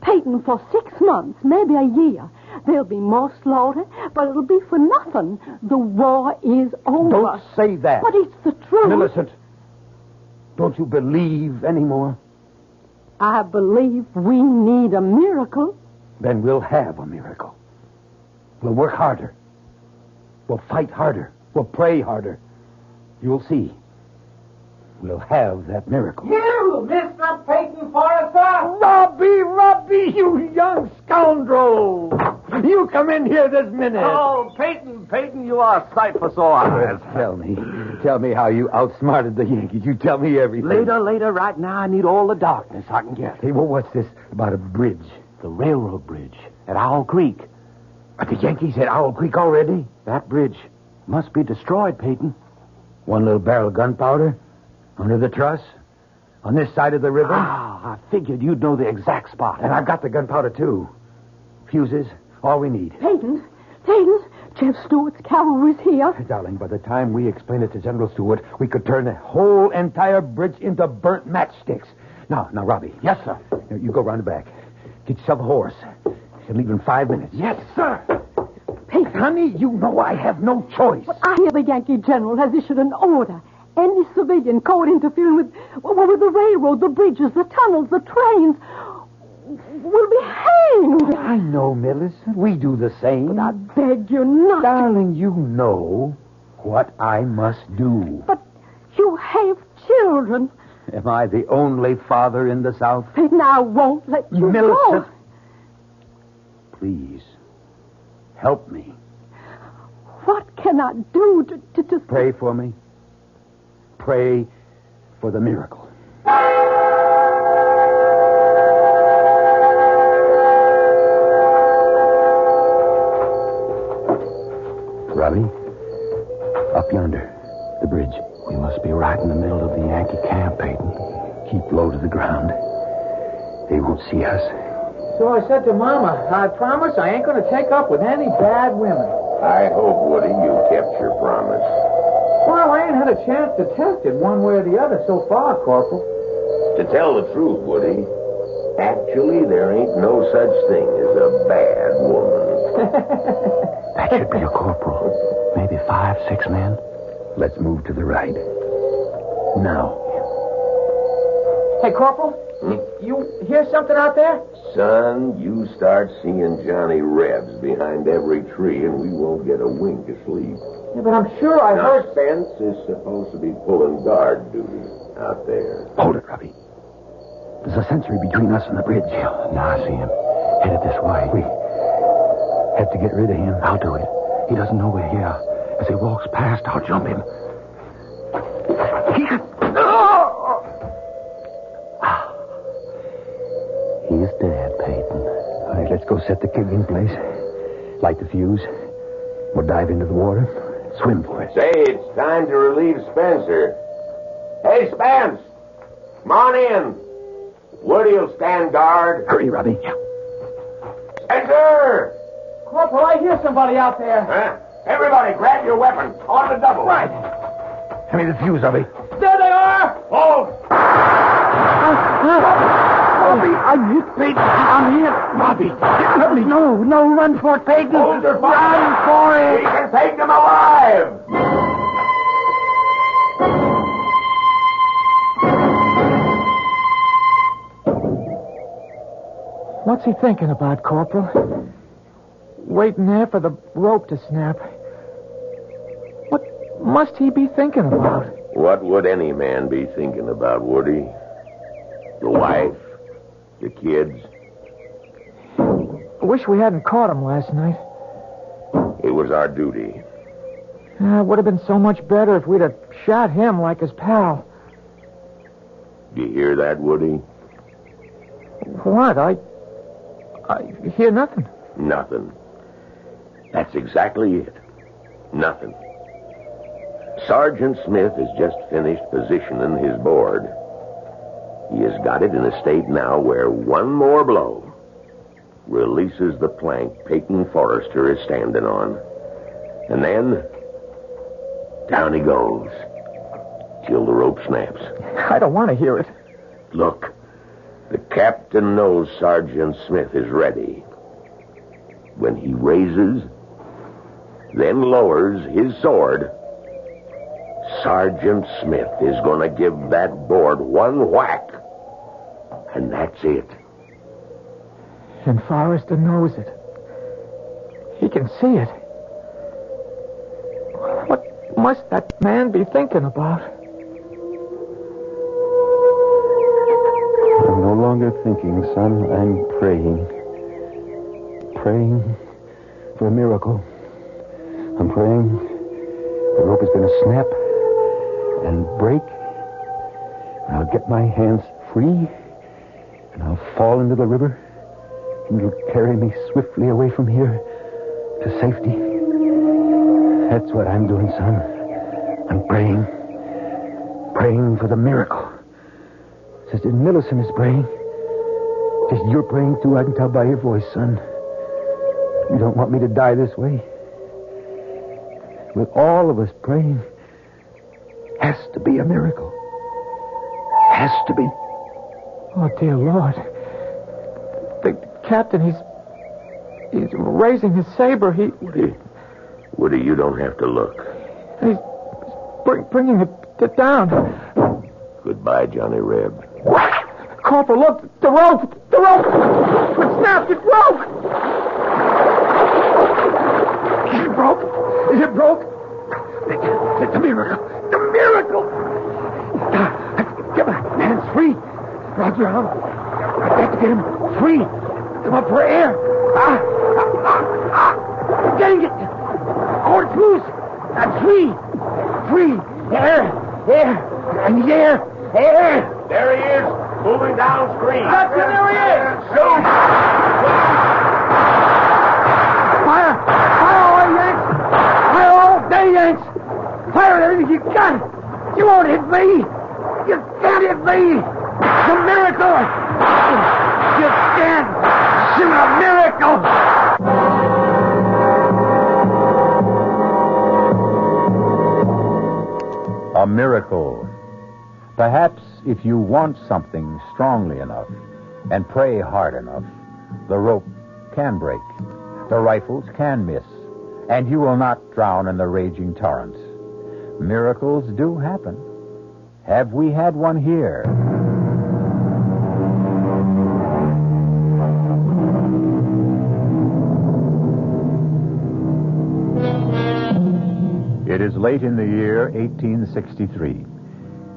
Peyton, for 6 months, maybe a year, there'll be more slaughter, but it'll be for nothing. The war is over. Don't say that. But it's the truth. Millicent, don't you believe anymore? I believe we need a miracle. Then we'll have a miracle. We'll work harder. We'll fight harder. We'll pray harder. You'll see. We'll have that miracle. You, Mr. Peyton Forrester! Robbie, you young scoundrel! You come in here this minute. Oh, Peyton, you are a sight for sore eyes. Tell me how you outsmarted the Yankees. You tell me everything. Later, right now, I need all the darkness I can get. Hey, well, what's this about a bridge? The railroad bridge at Owl Creek. Are the Yankees at Owl Creek already? That bridge must be destroyed, Peyton. One little barrel of gunpowder? Under the truss? On this side of the river? I figured you'd know the exact spot. And I've got the gunpowder, too. Fuses, all we need. Peyton, Jeff Stewart's cavalry's here. Darling, by the time we explain it to General Stewart, we could turn the whole entire bridge into burnt matchsticks. Now, Robbie. Yes, sir. You go round the back. Get yourself a horse. You'll leave in 5 minutes. Yes, sir. Peyton. Honey, you know I have no choice. But I hear the Yankee general has issued an order. Any civilian caught interfering with the railroad, the bridges, the tunnels, the trains will be hanged. I know, Millicent. We do the same. But I beg you not. Darling, you know what I must do. But you have children. Am I the only father in the South? Peyton, I won't let you Millicent. go. please. Help me. What can I do to... Pray for me. Pray for the miracle. Robbie, up yonder, the bridge. We must be right in the middle of the Yankee camp, Peyton. Keep low to the ground. They won't see us. So I said to Mama, I promise I ain't going to take up with any bad women. I hope, Woody, you kept your promise. Well, I ain't had a chance to test it one way or the other so far, Corporal. To tell the truth, Woody, actually there ain't no such thing as a bad woman. That should be a corporal. Maybe 5, 6 men. Let's move to the right. Now. Hey, Corporal, you hear something out there? Son, you start seeing Johnny Rebs behind every tree and we won't get a wink of sleep. Yeah, but I'm sure I heard... Spence is supposed to be pulling guard duty out there. Hold it, Robbie. There's a sentry between us and the bridge. Now I see him. Headed this way. We have to get rid of him. I'll do it. He doesn't know we're here. As he walks past, I'll jump him. He's dead, Peyton. All right, let's go set the keg in place. Light the fuse. We'll dive into the water. Swim for it. Say, it's time to relieve Spencer. Hey, Spence! Come on in. Woody'll stand guard. Hurry, Robbie. Yeah. Spencer! Corporal, I hear somebody out there. Huh? Everybody, grab your weapons. On the double. Right. Hand me the fuse, Robbie. There they are! Hold! Robbie, I'm hit, Peyton. I'm hit. Robbie, let me. No, run for it, Peyton. Hold your fire. Run for it. We can take them alive. What's he thinking about, Corporal? Waiting there for the rope to snap. What must he be thinking about? What would any man be thinking about, Woody? The wife? The kids? I wish we hadn't caught him last night. It was our duty. It would have been so much better if we'd have shot him like his pal. Do you hear that, Woody? What? I hear nothing. Nothing. That's exactly it. Nothing. Sergeant Smith has just finished positioning his board. He has got it in a state now where one more blow releases the plank Peyton Forrester is standing on. And then, down he goes, till the rope snaps. I don't want to hear it. Look, the captain knows Sergeant Smith is ready. When he raises, then lowers his sword, Sergeant Smith is going to give that board one whack. And that's it. And Forrester knows it. He can see it. What must that man be thinking about? I'm no longer thinking, son. I'm praying. Praying for a miracle. I'm praying the rope is going to snap and break. And I'll get my hands free. And I'll fall into the river. And it'll carry me swiftly away from here to safety. That's what I'm doing, son. I'm praying. Praying for the miracle. Sister Millicent is praying. Just you're praying, too. I can tell by your voice, son. You don't want me to die this way. With all of us praying, has to be a miracle. Has to be. Oh, dear Lord. The captain, he's raising his saber. Woody, you don't have to look. He's bringing it down. Goodbye, Johnny Reb. Corporal, look, the rope! The rope! It snapped, it broke! It broke? It broke? It's a miracle. The miracle! Get my hands free. Roger, I've got to get him free. Come up for air. Dang it! Oh, it's loose! That's free! Free! Air! I need air! There he is, moving downstream. Captain, there he is! Shoot! Fire! Fire away, Yanks! Fire all day, Yanks! Fire everything you got! You won't hit me! You can't hit me! It's a miracle! You can't shoot a miracle! A miracle. Perhaps if you want something strongly enough and pray hard enough, the rope can break, the rifles can miss, and you will not drown in the raging torrents. Miracles do happen. Have we had one here? It is late in the year 1863.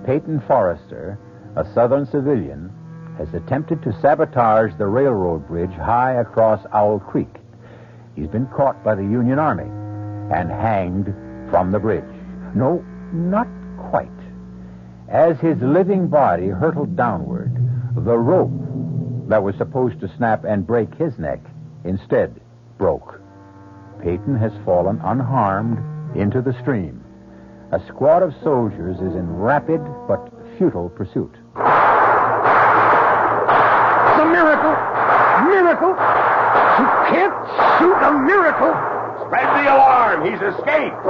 Peyton Forrester, a Southern civilian, has attempted to sabotage the railroad bridge high across Owl Creek. He's been caught by the Union Army and hanged from the bridge. No, not quite. As his living body hurtled downward, the rope that was supposed to snap and break his neck instead broke. Peyton has fallen unharmed into the stream. A squad of soldiers is in rapid but futile pursuit. It's a miracle! Miracle! You can't shoot a miracle! Spread the alarm! He's escaped!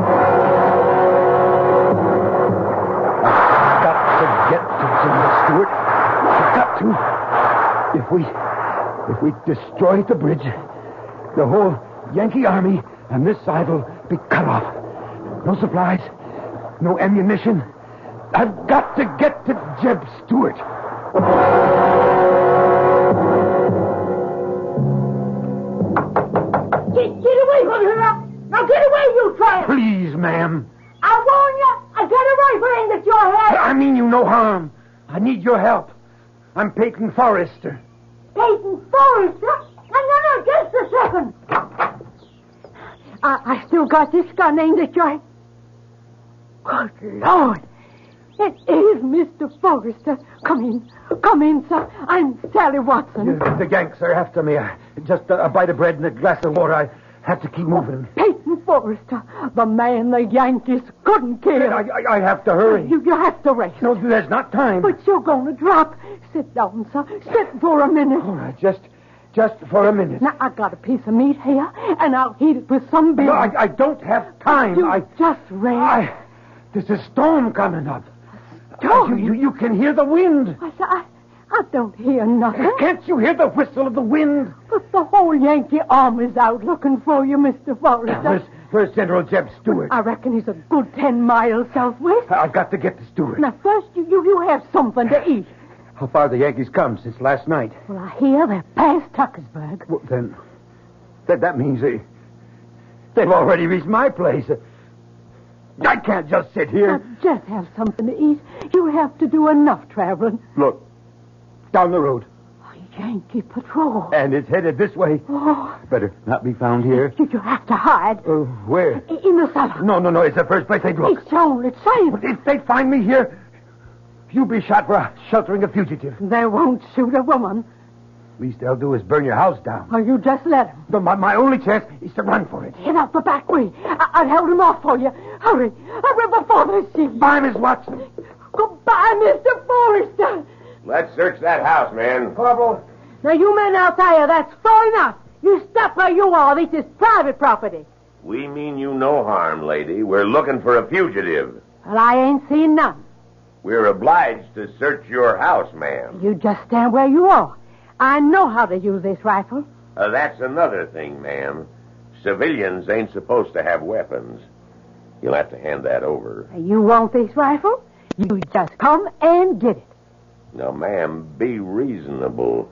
I've got to get to General Stewart. I've got to. If we destroy the bridge, the whole Yankee army on this side will be cut off. No supplies, no ammunition. I've got to get to Jeb Stewart. Get away from here! Now get away, you tramp! Please, ma'am. I warn you, I got a rifle aimed at your head! I mean you no harm. I need your help. I'm Peyton Forrester. Peyton Forrester? No, just a second. I still got this gun aimed at your head. Good Lord. It is Mr. Forrester. Come in, sir. I'm Sally Watson. The Yanks are after me. Just a bite of bread and a glass of water. I have to keep moving. Peyton Forrester, the man the Yankees couldn't kill. I have to hurry. You have to rest. No, there's not time. But you're going to drop. Sit down, sir. Sit for a minute. All right, just for a minute. Now, I got a piece of meat here, and I'll heat it with some beer. No, I don't have time. Just rest. There's a storm coming up. Storm? You can hear the wind. I don't hear nothing. Can't you hear the whistle of the wind? But the whole Yankee army's out looking for you, Mr. Forrester. Where's General Jeb Stewart? I reckon he's a good 10 miles southwest. I've got to get to Stewart. Now, first, you have something to eat. How far the Yankees come since last night? Well, I hear they're past Tuckersburg. Well, then that means they've already reached my place. I can't just sit here. Now, just have something to eat. You have to do enough traveling. Look, down the road. Yankee patrol. And it's headed this way. Oh. Better not be found here. You have to hide. Where? In the cellar. No. It's the first place they'd look. It's only safe. But if they find me here, you'll be shot for sheltering a fugitive. They won't shoot a woman. Least they'll do is burn your house down. Or you just let them. No, my only chance is to run for it. Get out the back way. I'll hold them off for you. Hurry before they see you. Bye, Miss Watson. Goodbye, Mr. Forrester. Let's search that house, man. Corporal. Now, you men out there, that's far enough. You stop where you are. This is private property. We mean you no harm, lady. We're looking for a fugitive. Well, I ain't seen none. We're obliged to search your house, ma'am. You just stand where you are. I know how to use this rifle. That's another thing, ma'am. Civilians ain't supposed to have weapons. You'll have to hand that over. You want this rifle? You just come and get it. Now, ma'am, be reasonable.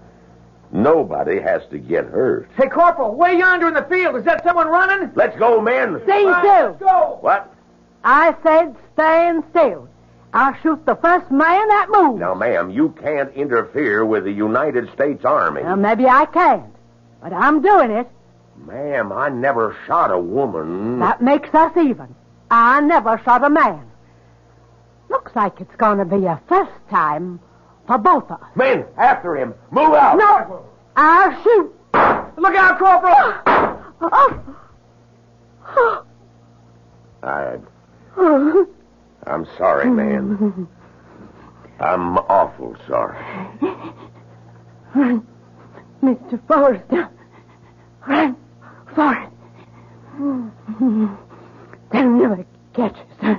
Nobody has to get hurt. Hey, Corporal, way yonder in the field. Is that someone running? Let's go, men. Stay still. Let's go. What? I said stand still. I'll shoot the first man that moves. Now, ma'am, you can't interfere with the United States Army. Well, maybe I can't, but I'm doing it. Ma'am, I never shot a woman. That makes us even. I never shot a man. Looks like it's going to be a first time for both of us. Men, after him. Move out. No, I'll shoot. Look out, Corporal! I'm sorry, man. I'm awful sorry. Mr. Forrester, I'm sorry. They'll never catch us.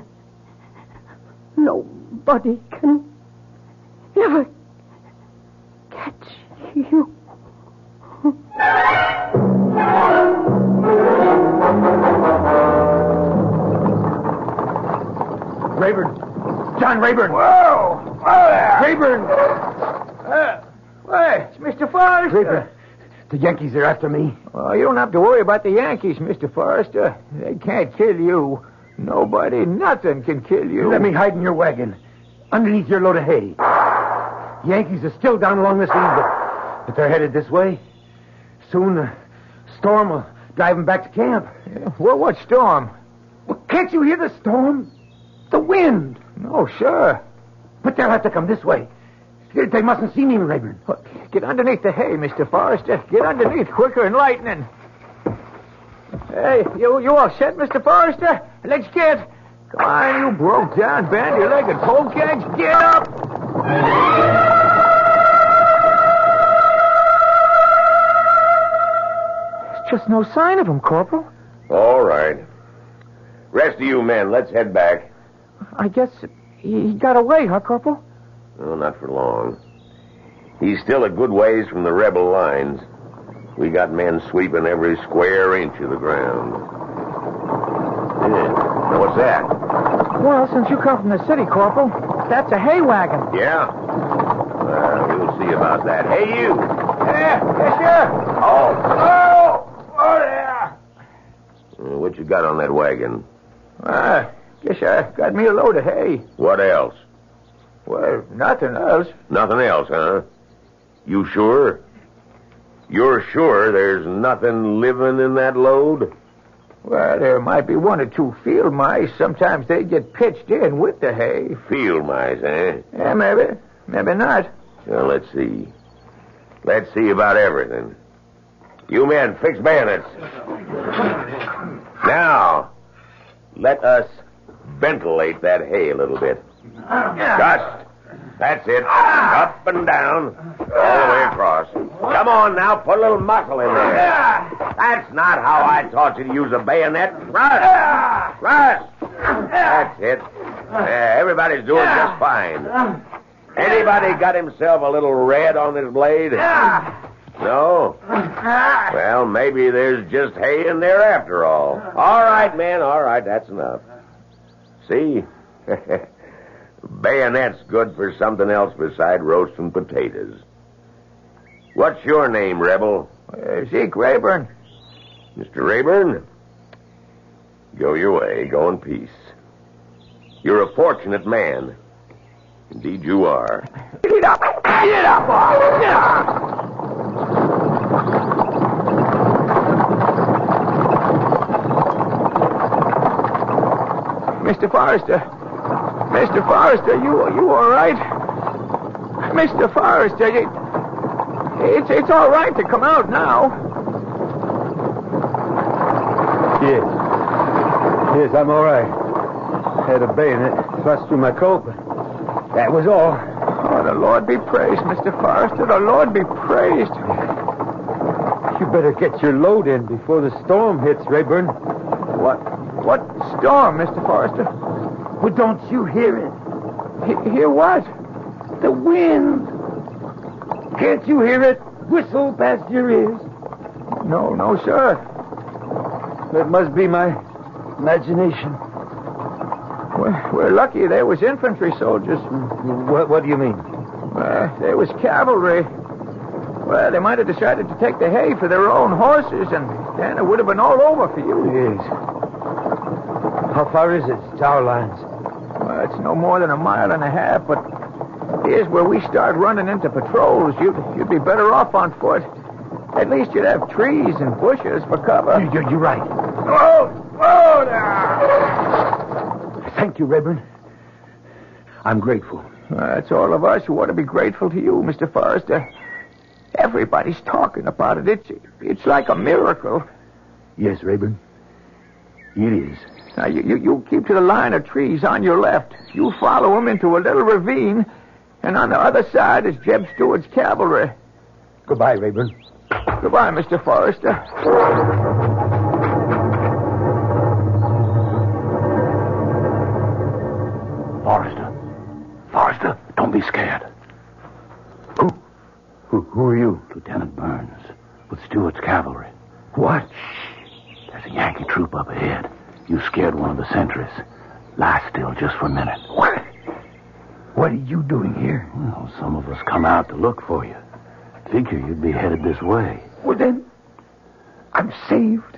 Nobody can ever catch you. Rayburn. John Rayburn. Whoa! Whoa there! Rayburn! Hey, it's Mr. Forrester. Rayburn, the Yankees are after me. Well, you don't have to worry about the Yankees, Mr. Forrester. They can't kill you. Nobody, nothing can kill you. Let me hide in your wagon, underneath your load of hay. Yankees are still down along this lead, but they're headed this way. Soon the storm will drive them back to camp. Yeah, what storm? Well, can't you hear the storm? The wind. No, sure. But they'll have to come this way. They mustn't see me, Rayburn. Get underneath the hay, Mr. Forrester. Get underneath quicker than lightning. Hey, you all set, Mr. Forrester? Let's get. Come on, you broke down, bandy-legged polecats. Get up! There's just no sign of him, Corporal. All right. Rest of you men, let's head back. I guess he got away, huh, Corporal? No, not for long. He's still a good ways from the rebel lines. We got men sweeping every square inch of the ground. Yeah. Now, what's that? Well, since you come from the city, Corporal, that's a hay wagon. Yeah? We'll see about that. Hey, you! Yeah, yes, sir. Oh, there! What you got on that wagon? Guess I got me a load of hay. What else? Well, nothing else. Nothing else, huh? You sure? You're sure there's nothing living in that load? Well, there might be one or two field mice. Sometimes they get pitched in with the hay. Field mice, eh? Yeah, maybe. Maybe not. Well, let's see. Let's see about everything. You men, fix bayonets. Now, let us ventilate that hay a little bit. Just. That's it. Up and down. All the way across. Come on now, put a little muscle in there. That's not how I taught you to use a bayonet. Thrust. Thrust. That's it. Everybody's doing just fine. Anybody got himself a little red on this blade? No? Well, maybe there's just hay in there after all. All right, men. All right, that's enough. See? Bayonet's good for something else beside roasting potatoes. What's your name, Rebel? Zeke Rayburn. Mr. Rayburn? Go your way. Go in peace. You're a fortunate man. Indeed you are. Get up! Get up! Get up! Mr. Forrester. Mr. Forrester, you all right? Mr. Forrester, it's all right to come out now. Yes, I'm all right. Had a bayonet thrust through my coat, but that was all. Oh, the Lord be praised, Mr. Forrester. The Lord be praised. You better get your load in before the storm hits, Rayburn. What storm, Mr. Forrester? Well, don't you hear it? Hear what? The wind. Can't you hear it whistle past your ears? No, sir. That must be my imagination. We're lucky there was infantry soldiers. What do you mean? There was cavalry. Well, they might have decided to take the hay for their own horses, and then it would have been all over for you. Yes. How far is it to our lines? Well, it's no more than a mile and a half, but here's where we start running into patrols. You'd be better off on foot. At least you'd have trees and bushes for cover. You're right. Whoa there! Thank you, Rayburn. I'm grateful. It's all of us who ought to be grateful to you, Mr. Forrester. Everybody's talking about it. It's like a miracle. Yes, Rayburn. It is. Now, you keep to the line of trees on your left. You follow them into a little ravine, and on the other side is Jeb Stewart's cavalry. Goodbye, Rayburn. Goodbye, Mr. Forrester. Forrester, don't be scared. Who are you? Lieutenant Burns, with Stewart's cavalry. What? There's a Yankee troop up ahead. You scared one of the sentries. Lie still just for a minute. What are you doing here? Well, some of us come out to look for you. Figure you'd be headed this way. Well, then, I'm saved.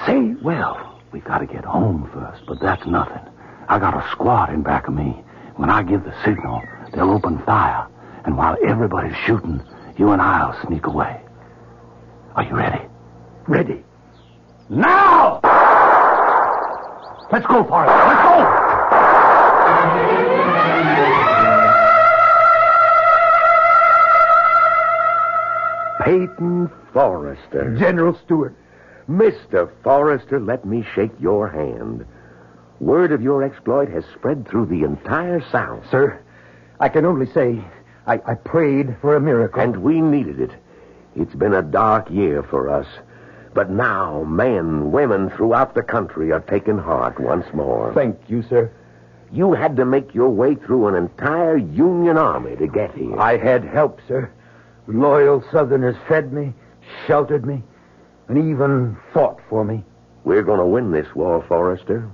Saved? Well, we got to get home first, but that's nothing. I got a squad in back of me. When I give the signal, they'll open fire. And while everybody's shooting, you and I'll sneak away. Are you ready? Ready. Now! Let's go, Forrester. Let's go! Peyton Forrester. General Stewart. Mr. Forrester, let me shake your hand. Word of your exploit has spread through the entire South. Sir, I can only say I prayed for a miracle. And we needed it. It's been a dark year for us. But now men, women throughout the country are taking heart once more. Thank you, sir. You had to make your way through an entire Union army to get here. I had help, sir. Loyal Southerners fed me, sheltered me, and even fought for me. We're going to win this war, Forrester.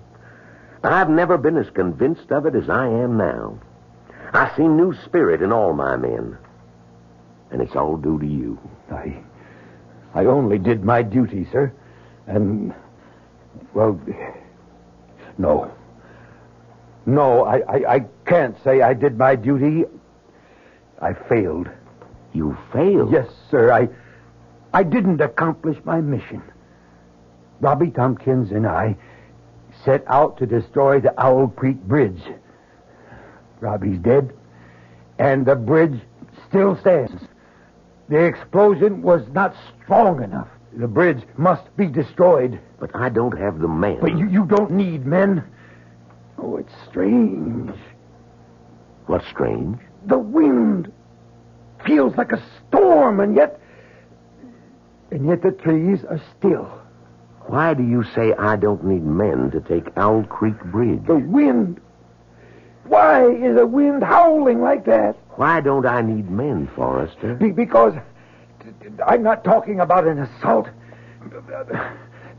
I've never been as convinced of it as I am now. I see new spirit in all my men. And it's all due to you. I only did my duty, sir. And, well, no. No, I can't say I did my duty. I failed. You failed? Yes, sir. I didn't accomplish my mission. Robbie Tompkins and I set out to destroy the Owl Creek Bridge. Robbie's dead, and the bridge still stands. The explosion was not strong enough. The bridge must be destroyed. But I don't have the men. But you don't need men. Oh, it's strange. What's strange? The wind feels like a storm, and yet the trees are still. Why do you say I don't need men to take Owl Creek Bridge? The wind. Why is the wind howling like that? Why don't I need men, Forrester? Because I'm not talking about an assault.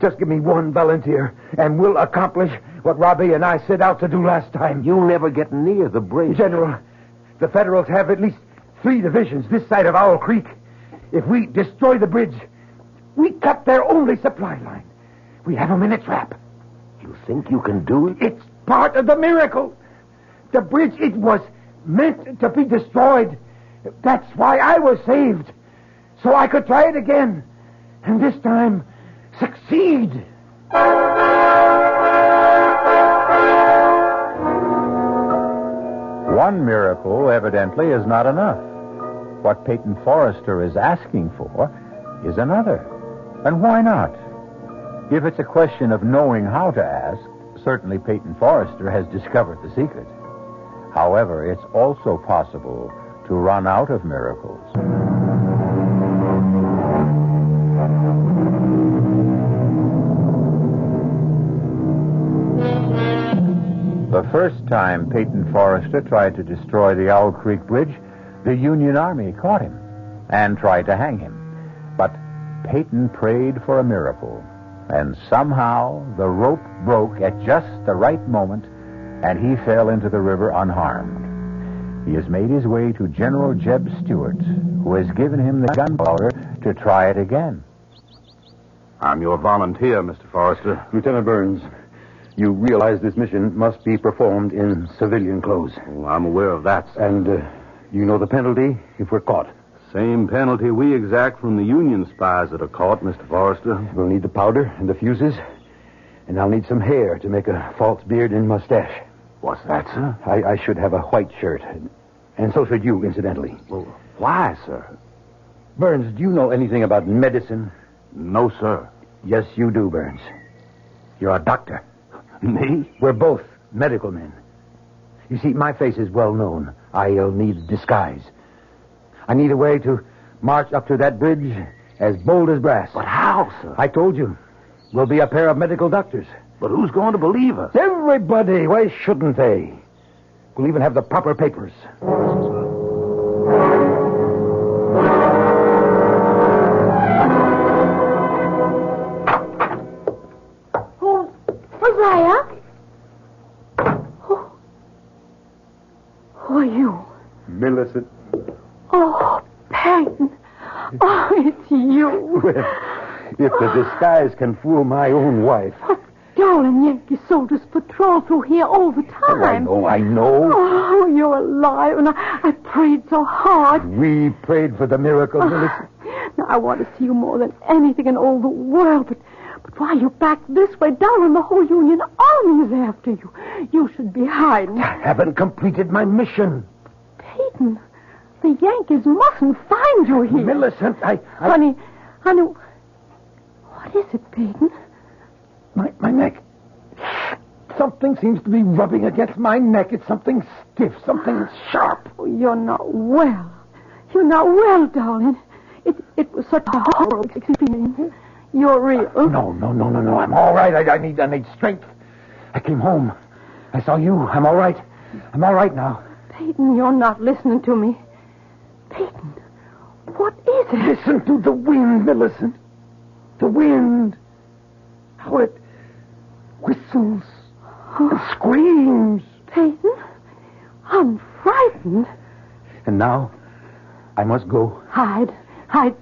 Just give me one volunteer, and we'll accomplish what Robbie and I set out to do last time. You'll never get near the bridge. General, the Federals have at least 3 divisions this side of Owl Creek. If we destroy the bridge, we cut their only supply line. We have them in a trap. You think you can do it? It's part of the miracle. The bridge, it was meant to be destroyed. That's why I was saved. So I could try it again. And this time, succeed. One miracle, evidently, is not enough. What Peyton Forrester is asking for is another. And why not? If it's a question of knowing how to ask, certainly Peyton Forrester has discovered the secret. However, it's also possible to run out of miracles. The first time Peyton Forrester tried to destroy the Owl Creek Bridge, the Union Army caught him and tried to hang him. But Peyton prayed for a miracle, and somehow the rope broke at just the right moment, and he fell into the river unharmed. He has made his way to General Jeb Stuart, who has given him the gunpowder to try it again. I'm your volunteer, Mr. Forrester. Lieutenant Burns, you realize this mission must be performed in civilian clothes. Oh, I'm aware of that. And you know the penalty if we're caught. Same penalty we exact from the Union spies that are caught, Mr. Forrester. We'll need the powder and the fuses, and I'll need some hair to make a false beard and mustache. What's that, sir? I should have a white shirt, and so should you, incidentally. Well, why, sir? Burns, do you know anything about medicine? No, sir. Yes, you do, Burns. You're a doctor. Me? We're both medical men. You see, my face is well known. I'll need disguise. I need a way to march up to that bridge as bold as brass. But how, sir? I told you. We'll be a pair of medical doctors. But who's going to believe us? Everybody. Why shouldn't they? We'll even have the proper papers. Hosea? Who are you? Millicent. Oh, Peyton. Oh, it's you. Well, if the disguise can fool my own wife. Oh, darling, Yankee soldiers patrol through here all the time. Oh, I know. Oh, you're alive, and I prayed so hard. We prayed for the miracle, Millicent. Now, I want to see you more than anything in all the world, but why are you back this way, darling? The whole Union Army is after you. You should be hiding. I haven't completed my mission. Peyton, the Yankees mustn't find you here. Millicent, Honey, what is it, Peyton? My neck. Something seems to be rubbing against my neck. It's something stiff, something sharp. Oh, you're not well. You're not well, darling. It was such a horrible experience. You're real. No. I'm all right. I need strength. I came home. I saw you. I'm all right. I'm all right now. Peyton, you're not listening to me. Peyton, what is it? Listen to the wind, Millicent. The wind. How it whistles and screams. Peyton, I'm frightened. And now, I must go. Hide,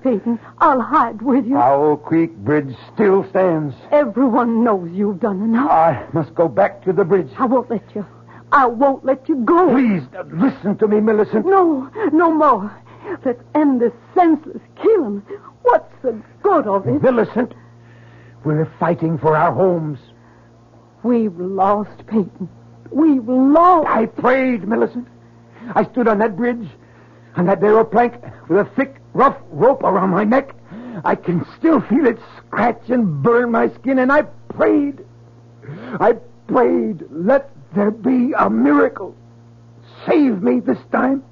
Peyton. I'll hide with you. Owl Creek Bridge still stands. Everyone knows you've done enough. I must go back to the bridge. I won't let you. I won't let you go. Please, listen to me, Millicent. No more. Let's end this senseless killing. What's the good of it? Millicent, we're fighting for our homes. We've lost, Peyton. We've lost. I prayed, Millicent. I stood on that bridge, on that narrow plank, with a thick, rough rope around my neck. I can still feel it scratch and burn my skin, and I prayed. Let there be a miracle. Save me this time.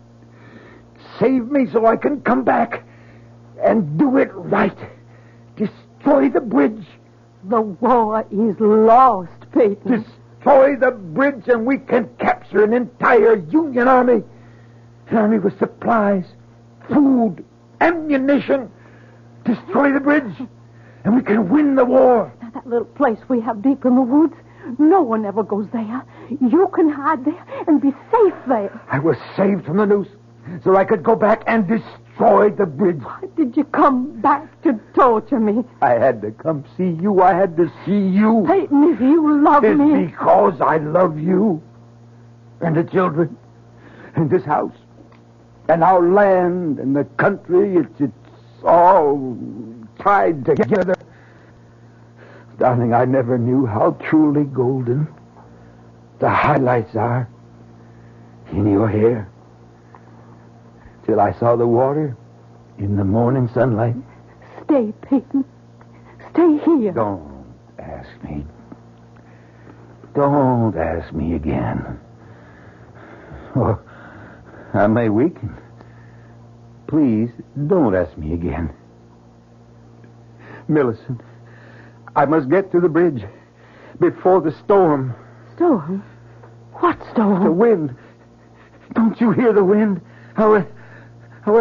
Save me so I can come back and do it right. Destroy the bridge. The war is lost, Peyton. Destroy the bridge and we can capture an entire Union army. An army with supplies, food, ammunition. Destroy the bridge and we can win the war. Now, that little place we have deep in the woods, no one ever goes there. You can hide there and be safe there. I was saved from the noose so I could go back and destroy the bridge. Why did you come back to torture me? I had to come see you. I had to see you. Peyton, if you love me... It's because I love you and the children and this house and our land and the country. It's all tied together. Darling, I never knew how truly golden the highlights are in your hair till I saw the water in the morning sunlight. Stay, Peyton. Stay here. Don't ask me. Don't ask me again. Or I may weaken. Please, don't ask me again. Millicent, I must get to the bridge before the storm. Storm? What storm? The wind. Don't you hear the wind? How it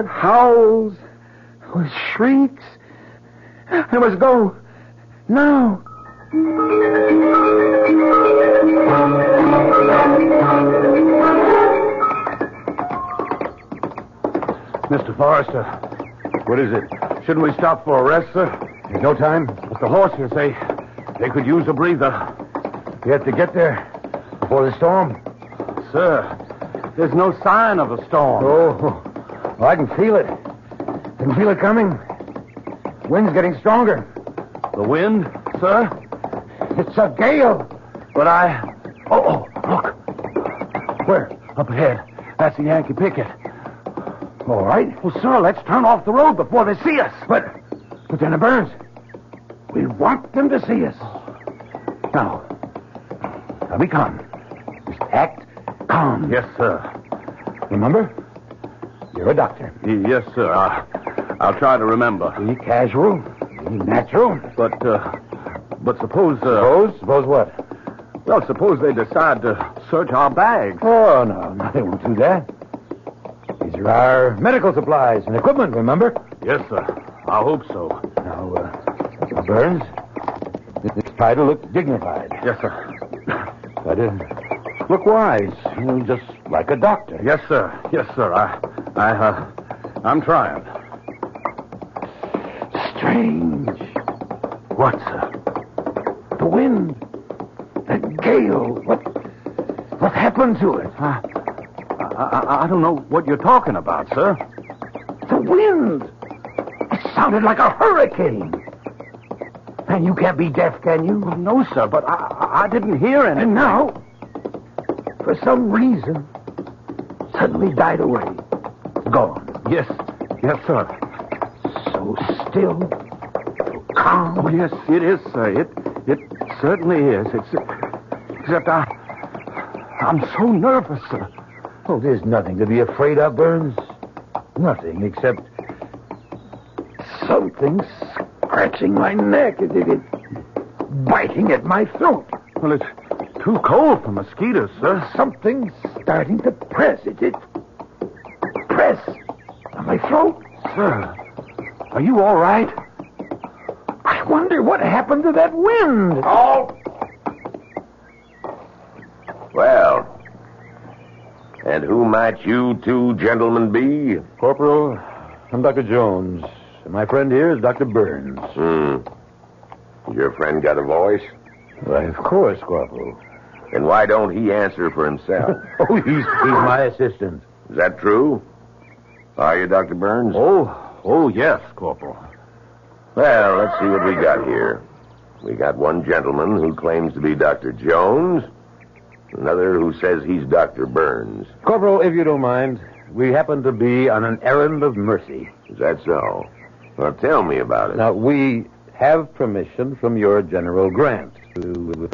howls, how it shrieks. I must go now. Mr. Forrester. What is it? Shouldn't we stop for a rest, sir? There's no time. But the horses, they could use a breather. We have to get there before the storm. Sir, there's no sign of a storm. Oh, I can feel it. Can feel it coming. Wind's getting stronger. The wind, sir? It's a gale. But Oh, look. Where? Up ahead. That's the Yankee picket. All right. Well, sir, let's turn off the road before they see us. But Lieutenant Burns, we want them to see us. Now be calm. Just act calm. Yes, sir. Remember, you're a doctor. Yes, sir. I'll try to remember. Be casual. Be natural. But suppose... Suppose what? Well, suppose they decide to search our bags. Oh, no, they won't do that. These are our medical supplies and equipment, remember? Yes, sir. I hope so. Now, Burns, let's try to look dignified. Yes, sir. Try to look wise, just like a doctor. Yes, sir. Yes, sir. I'm trying. Strange. What, sir? The wind. The gale. What happened to it? I don't know what you're talking about, sir. The wind. It sounded like a hurricane. And you can't be deaf, can you? Well, no, sir, but I didn't hear anything. And now, for some reason, suddenly died away. Gone. Yes, sir. So still, so calm. Oh, yes, it is, sir. It certainly is. Except I'm so nervous, sir. Oh, there's nothing to be afraid of, Burns. Nothing except something scratching my neck. It biting at my throat. Well, it's too cold for mosquitoes, sir. Something's starting to press. It press on my throat. Sir, are you all right? I wonder what happened to that wind. Halt! Well, and who might you two gentlemen be? Corporal, I'm Dr. Jones. My friend here is Dr. Burns. Your friend got a voice? Why, of course, Corporal. And why don't he answer for himself? Oh, he's my assistant. Is that true? Are you, Dr. Burns? Oh, yes, Corporal. Well, let's see what we got here. We got one gentleman who claims to be Dr. Jones, another who says he's Dr. Burns. Corporal, if you don't mind, we happen to be on an errand of mercy. Is that so? Well, tell me about it. Now, we have permission from your General Grant to...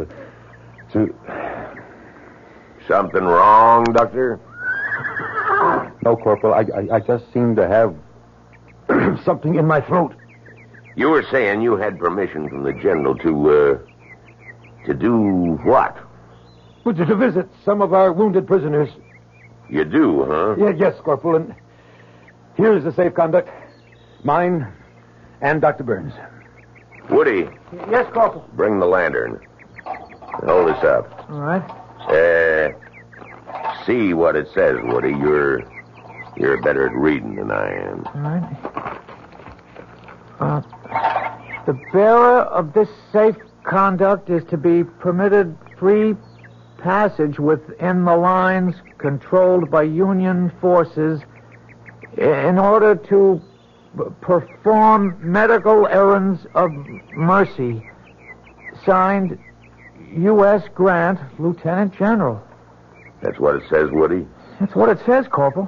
Something wrong, Doctor? No, Corporal, I just seem to have something in my throat. You were saying you had permission from the General to do what? Well, to visit some of our wounded prisoners. You do, huh? Yes, Corporal, and here's the safe conduct. Mine and Dr. Burns. Woody. Yes, Corporal. Bring the lantern. Hold this up. All right. See what it says, Woody. You're better at reading than I am. All right. The bearer of this safe conduct is to be permitted free passage within the lines controlled by Union forces in order to perform medical errands of mercy. Signed, U.S. Grant, Lieutenant General. That's what it says, Woody? That's what it says, Corporal.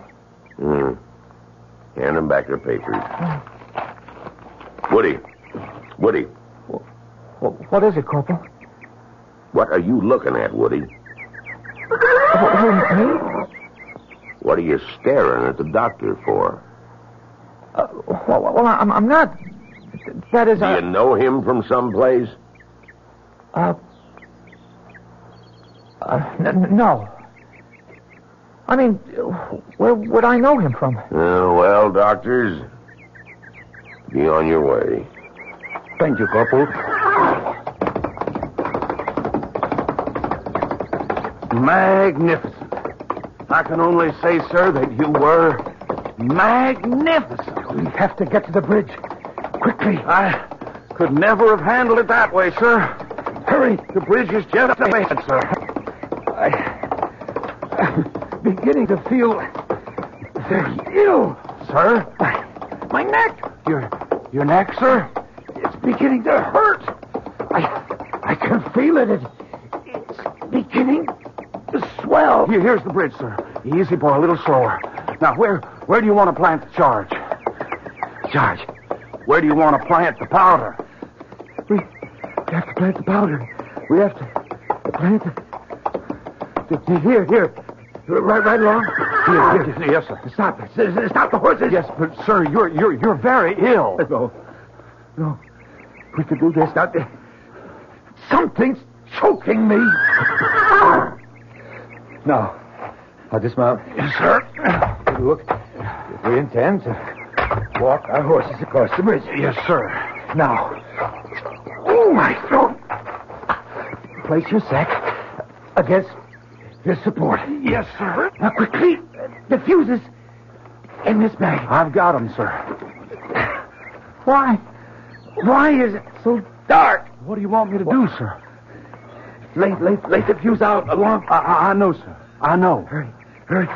Hand them back their papers. Woody. What is it, Corporal? What are you looking at, Woody? Me? What are you staring at the doctor for? Well, I'm not. That is. Do you know him from someplace? No. I mean, where would I know him from? Well, doctors, be on your way. Thank you, Corporal. Magnificent. I can only say, sir, that you were magnificent. We have to get to the bridge. Quickly. I could never have handled it that way, sir. Hurry. The bridge is just ahead, sir. I'm beginning to feel very ill. Sir? My neck. Your neck, sir? It's beginning to hurt. I can feel it. It's beginning to swell. Here's the bridge, sir. Easy, boy, a little slower. Now, where do you want to plant the charge? Charge. Where do you want to plant the powder? We have to plant the powder. We have to plant it. Here. Right along. Here. Yes, sir. Stop the horses. Yes, but sir, you're very ill. No. We could do this. Now, something's choking me. Now, I'll dismount. Yes, sir. Look, if we intend to walk our horses across the bridge. Yes, sir. Now, my throat. Place your sack against this support. Yes, sir. Now, quickly, the fuses in this bag. I've got them, sir. Why is it so dark? What do you want me to do, sir? Lay the fuse out along. I know, sir. I know. Hurry.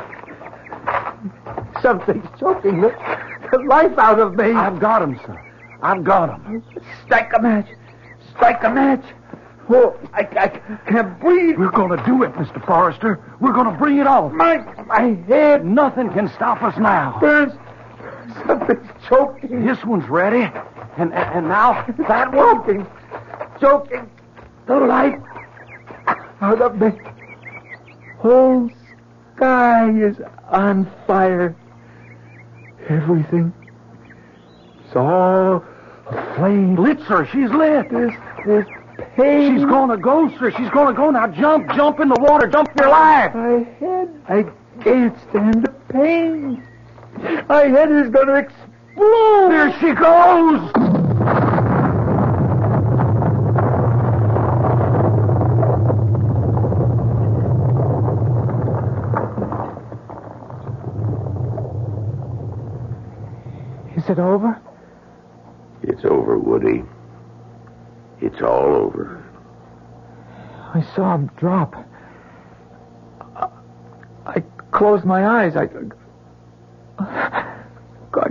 Something's choking the life out of me. I've got him, sir. I've got him. Strike a match. Oh, I can't breathe. We're going to do it, Mr. Forrester. We're going to bring it off. My head. Nothing can stop us now. Burns. Something's choking. This one's ready. And now that one. Choking the life out of me. Whole sky is on fire. Everything. It's all aflame. Lit, sir. She's lit. There's pain. She's going to go, sir. She's going to go. Now jump in the water. Jump for your life. My head. I can't stand the pain. My head is going to explode. There she goes. Is it over? It's over, Woody. It's all over. I saw him drop. I closed my eyes. I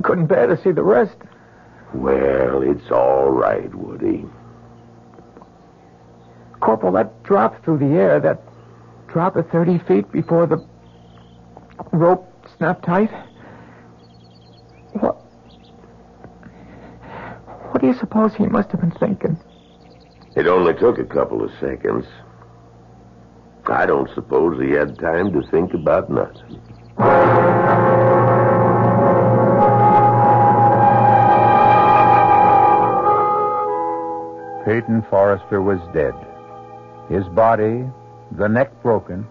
couldn't bear to see the rest. Well, it's all right, Woody. Corporal, that drop through the air, that drop at 30 feet before the rope snapped tight. What do you suppose he must have been thinking? It only took a couple of seconds. I don't suppose he had time to think about nothing. Peyton Forrester was dead. His body, the neck broken,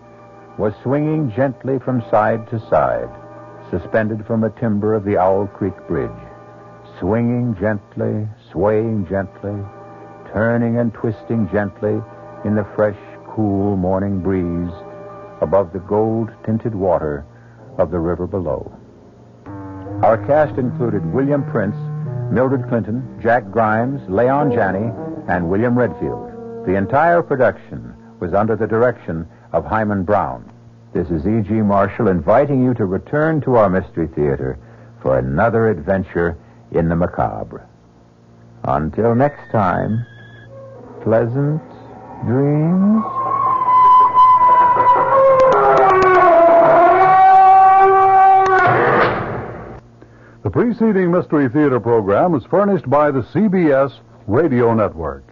was swinging gently from side to side, suspended from a timber of the Owl Creek Bridge. Swinging gently, swaying gently, turning and twisting gently in the fresh, cool morning breeze above the gold-tinted water of the river below. Our cast included William Prince, Mildred Clinton, Jack Grimes, Leon Janney, and William Redfield. The entire production was under the direction of Hyman Brown. This is E.G. Marshall inviting you to return to our Mystery Theater for another adventure in the macabre. Until next time, pleasant dreams. The preceding Mystery Theater program was furnished by the CBS Radio Network.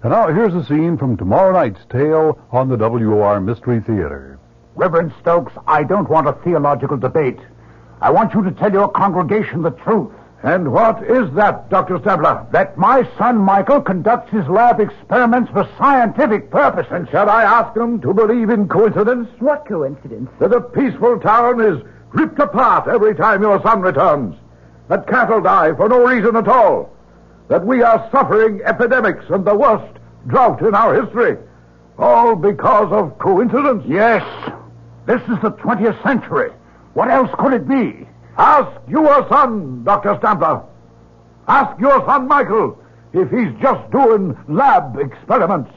And now here's a scene from tomorrow night's tale on the WOR Mystery Theater. Reverend Stokes, I don't want a theological debate. I want you to tell your congregation the truth. And what is that, Dr. Stabler? That my son Michael conducts his lab experiments for scientific purposes. And shall I ask them to believe in coincidence? What coincidence? That a peaceful town is ripped apart every time your son returns. That cattle die for no reason at all. That we are suffering epidemics and the worst drought in our history. All because of coincidence? Yes. This is the 20th century. What else could it be? Ask your son, Dr. Stabler. Ask your son, Michael, if he's just doing lab experiments.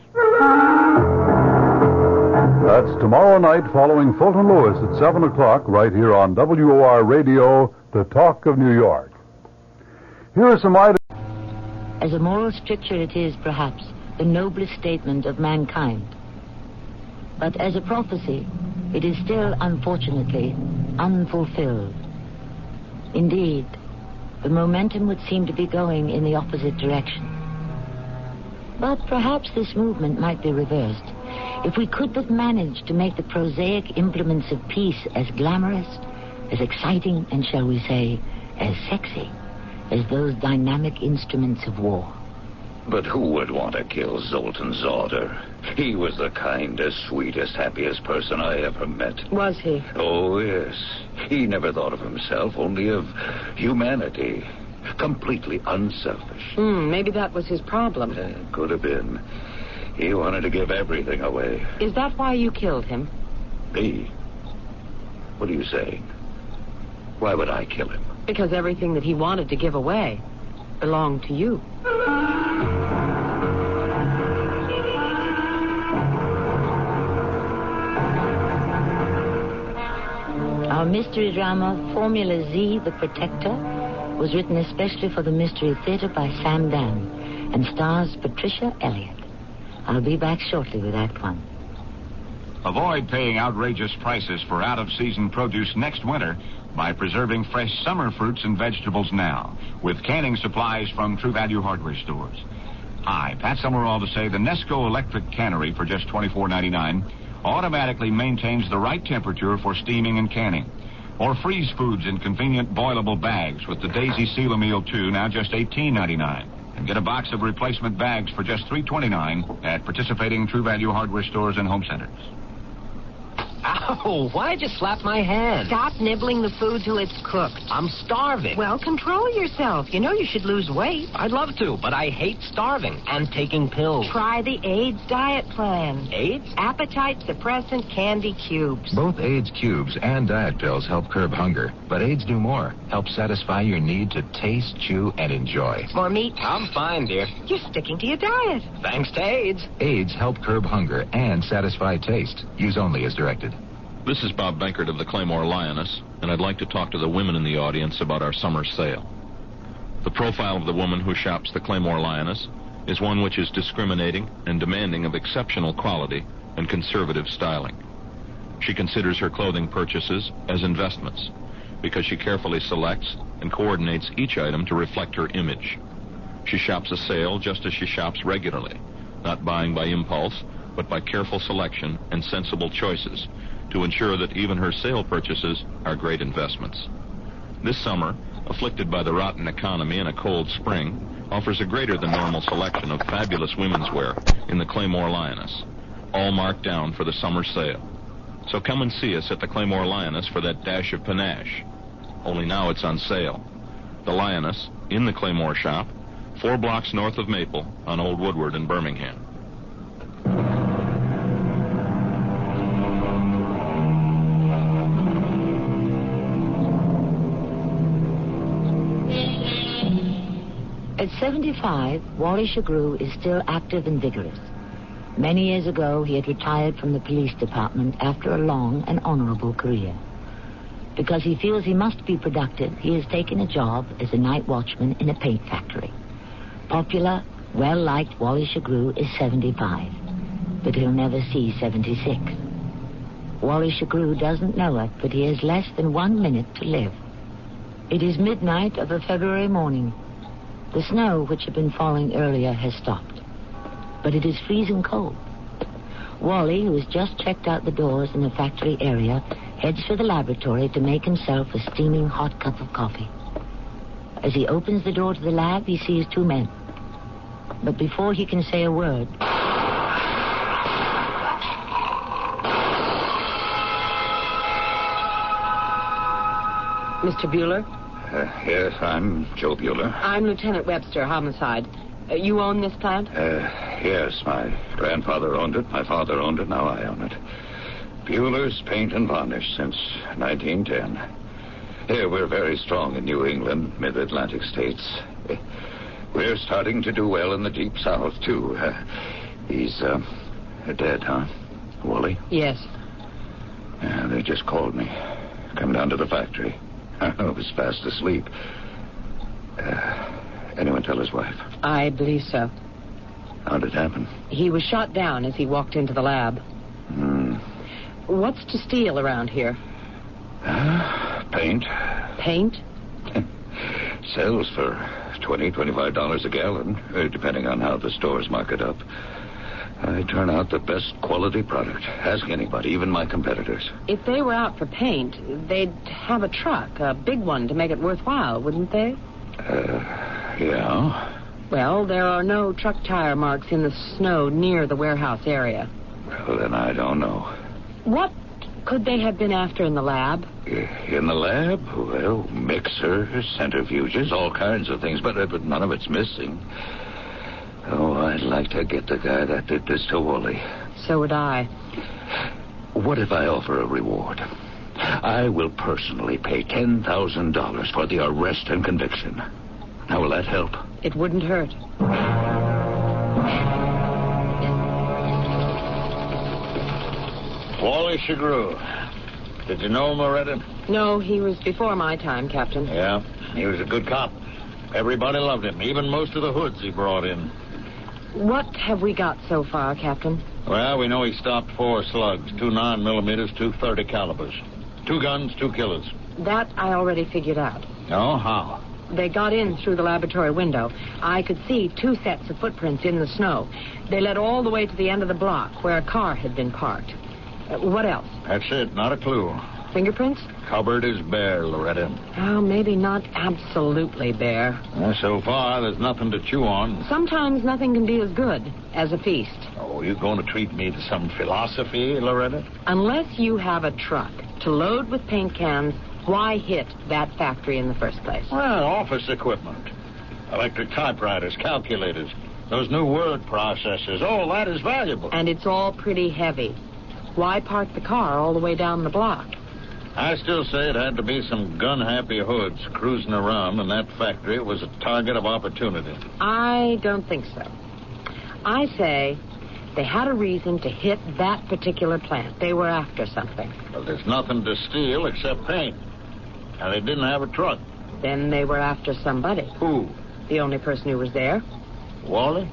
That's tomorrow night following Fulton Lewis at 7 o'clock right here on WOR Radio, the Talk of New York. Here are some items. As a moral stricture, it is, perhaps, the noblest statement of mankind. But as a prophecy, it is still, unfortunately, unfulfilled. Indeed, the momentum would seem to be going in the opposite direction. But perhaps this movement might be reversed if we could but manage to make the prosaic implements of peace as glamorous, as exciting, and shall we say, as sexy as those dynamic instruments of war. But who would want to kill Zoltan's daughter? He was the kindest, sweetest, happiest person I ever met. Was he? Oh, yes. He never thought of himself, only of humanity. Completely unselfish. Maybe that was his problem. Could have been. He wanted to give everything away. Is that why you killed him? Me? What are you saying? Why would I kill him? Because everything that he wanted to give away belonged to you. Our mystery drama, Formula Z, The Protector, was written especially for the Mystery Theater by Sam Dan and stars Patricia Elliott. I'll be back shortly with Act One. Avoid paying outrageous prices for out-of-season produce next winter by preserving fresh summer fruits and vegetables now with canning supplies from True Value hardware stores. Hi, Pat Summerall to say the Nesco electric cannery for just $24.99 automatically maintains the right temperature for steaming and canning. Or freeze foods in convenient boilable bags with the Daisy Seal-A-Meal 2, now just $18.99. And get a box of replacement bags for just $3.29 at participating True Value hardware stores and home centers. Ow, why'd you slap my hand? Stop nibbling the food till it's cooked. I'm starving. Well, control yourself. You know you should lose weight. I'd love to, but I hate starving and taking pills. Try the AIDS diet plan. AIDS? Appetite suppressant candy cubes. Both AIDS cubes and diet pills help curb hunger, but AIDS do more. Help satisfy your need to taste, chew, and enjoy. More meat? I'm fine, dear. You're sticking to your diet. Thanks to AIDS. AIDS help curb hunger and satisfy taste. Use only as directed. This is Bob Bankert of the Claymore Lioness, and I'd like to talk to the women in the audience about our summer sale. The profile of the woman who shops the Claymore Lioness is one which is discriminating and demanding of exceptional quality and conservative styling. She considers her clothing purchases as investments because she carefully selects and coordinates each item to reflect her image. She shops a sale just as she shops regularly, not buying by impulse, but by careful selection and sensible choices to ensure that even her sale purchases are great investments. This summer, afflicted by the rotten economy and a cold spring, offers a greater than normal selection of fabulous women's wear in the Claymore Lioness, all marked down for the summer sale. So come and see us at the Claymore Lioness for that dash of panache. Only now it's on sale. The Lioness, in the Claymore shop, 4 blocks north of Maple on Old Woodward in Birmingham. At 75, Wally Shagrew is still active and vigorous. Many years ago, he had retired from the police department after a long and honorable career. Because he feels he must be productive, he has taken a job as a night watchman in a paint factory. Popular, well-liked Wally Shagrew is 75, but he'll never see 76. Wally Shagrew doesn't know it, but he has less than 1 minute to live. It is midnight of a February morning. The snow, which had been falling earlier, has stopped. But it is freezing cold. Wally, who has just checked out the doors in the factory area, heads for the laboratory to make himself a steaming hot cup of coffee. As he opens the door to the lab, he sees 2 men. But before he can say a word... Mr. Bueller? Yes, I'm Joe Bueller. I'm Lieutenant Webster, homicide. You own this plant? Yes, my grandfather owned it, my father owned it, now I own it. Bueller's Paint and Varnish since 1910. Here, we're very strong in New England, mid-Atlantic states. We're starting to do well in the Deep South, too. He's dead, huh, Wally? Yes. They just called me. Come down to the factory. I was fast asleep. Anyone tell his wife? I believe so. How did it happen? He was shot down as he walked into the lab. What's to steal around here? Paint. Paint? Sells for $20, $25 a gallon, depending on how the stores mark it up. I turn out the best quality product. Ask anybody, even my competitors. If they were out for paint, they'd have a truck, a big one, to make it worthwhile, wouldn't they? Yeah. Well, there are no truck tire marks in the snow near the warehouse area. Well, then I don't know. What could they have been after in the lab? In the lab? Well, mixers, centrifuges, all kinds of things, but none of it's missing. Oh, I'd like to get the guy that did this to Wally. So would I. What if I offer a reward? I will personally pay $10,000 for the arrest and conviction. Now, will that help? It wouldn't hurt. Wally Shagrew. Did you know him, Loretta? No, he was before my time, Captain. Yeah, he was a good cop. Everybody loved him, even most of the hoods he brought in. What have we got so far, Captain? Well, we know he stopped 4 slugs, 2 9mm, 2 30 calibers. 2 guns, 2 killers. That I already figured out. Oh, how? They got in through the laboratory window. I could see 2 sets of footprints in the snow. They led all the way to the end of the block where a car had been parked. What else? That's it, not a clue. Fingerprints? Cupboard is bare, Loretta. Oh, maybe not absolutely bare. So far, there's nothing to chew on. Sometimes nothing can be as good as a feast. Oh, you going to treat me to some philosophy, Loretta? Unless you have a truck to load with paint cans, why hit that factory in the first place? Well, office equipment. Electric typewriters, calculators, those new word processors. All that is valuable. And it's all pretty heavy. Why park the car all the way down the block? I still say it had to be some gun-happy hoods cruising around in that factory. It was a target of opportunity. I don't think so. I say they had a reason to hit that particular plant. They were after something. Well, there's nothing to steal except paint. And they didn't have a truck. Then they were after somebody. Who? The only person who was there. Wally?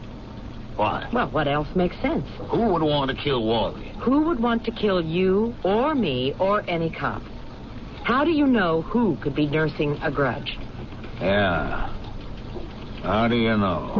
Why? Well, what else makes sense? Who would want to kill Wally? Who would want to kill you or me or any cop? How do you know who could be nursing a grudge? Yeah. How do you know?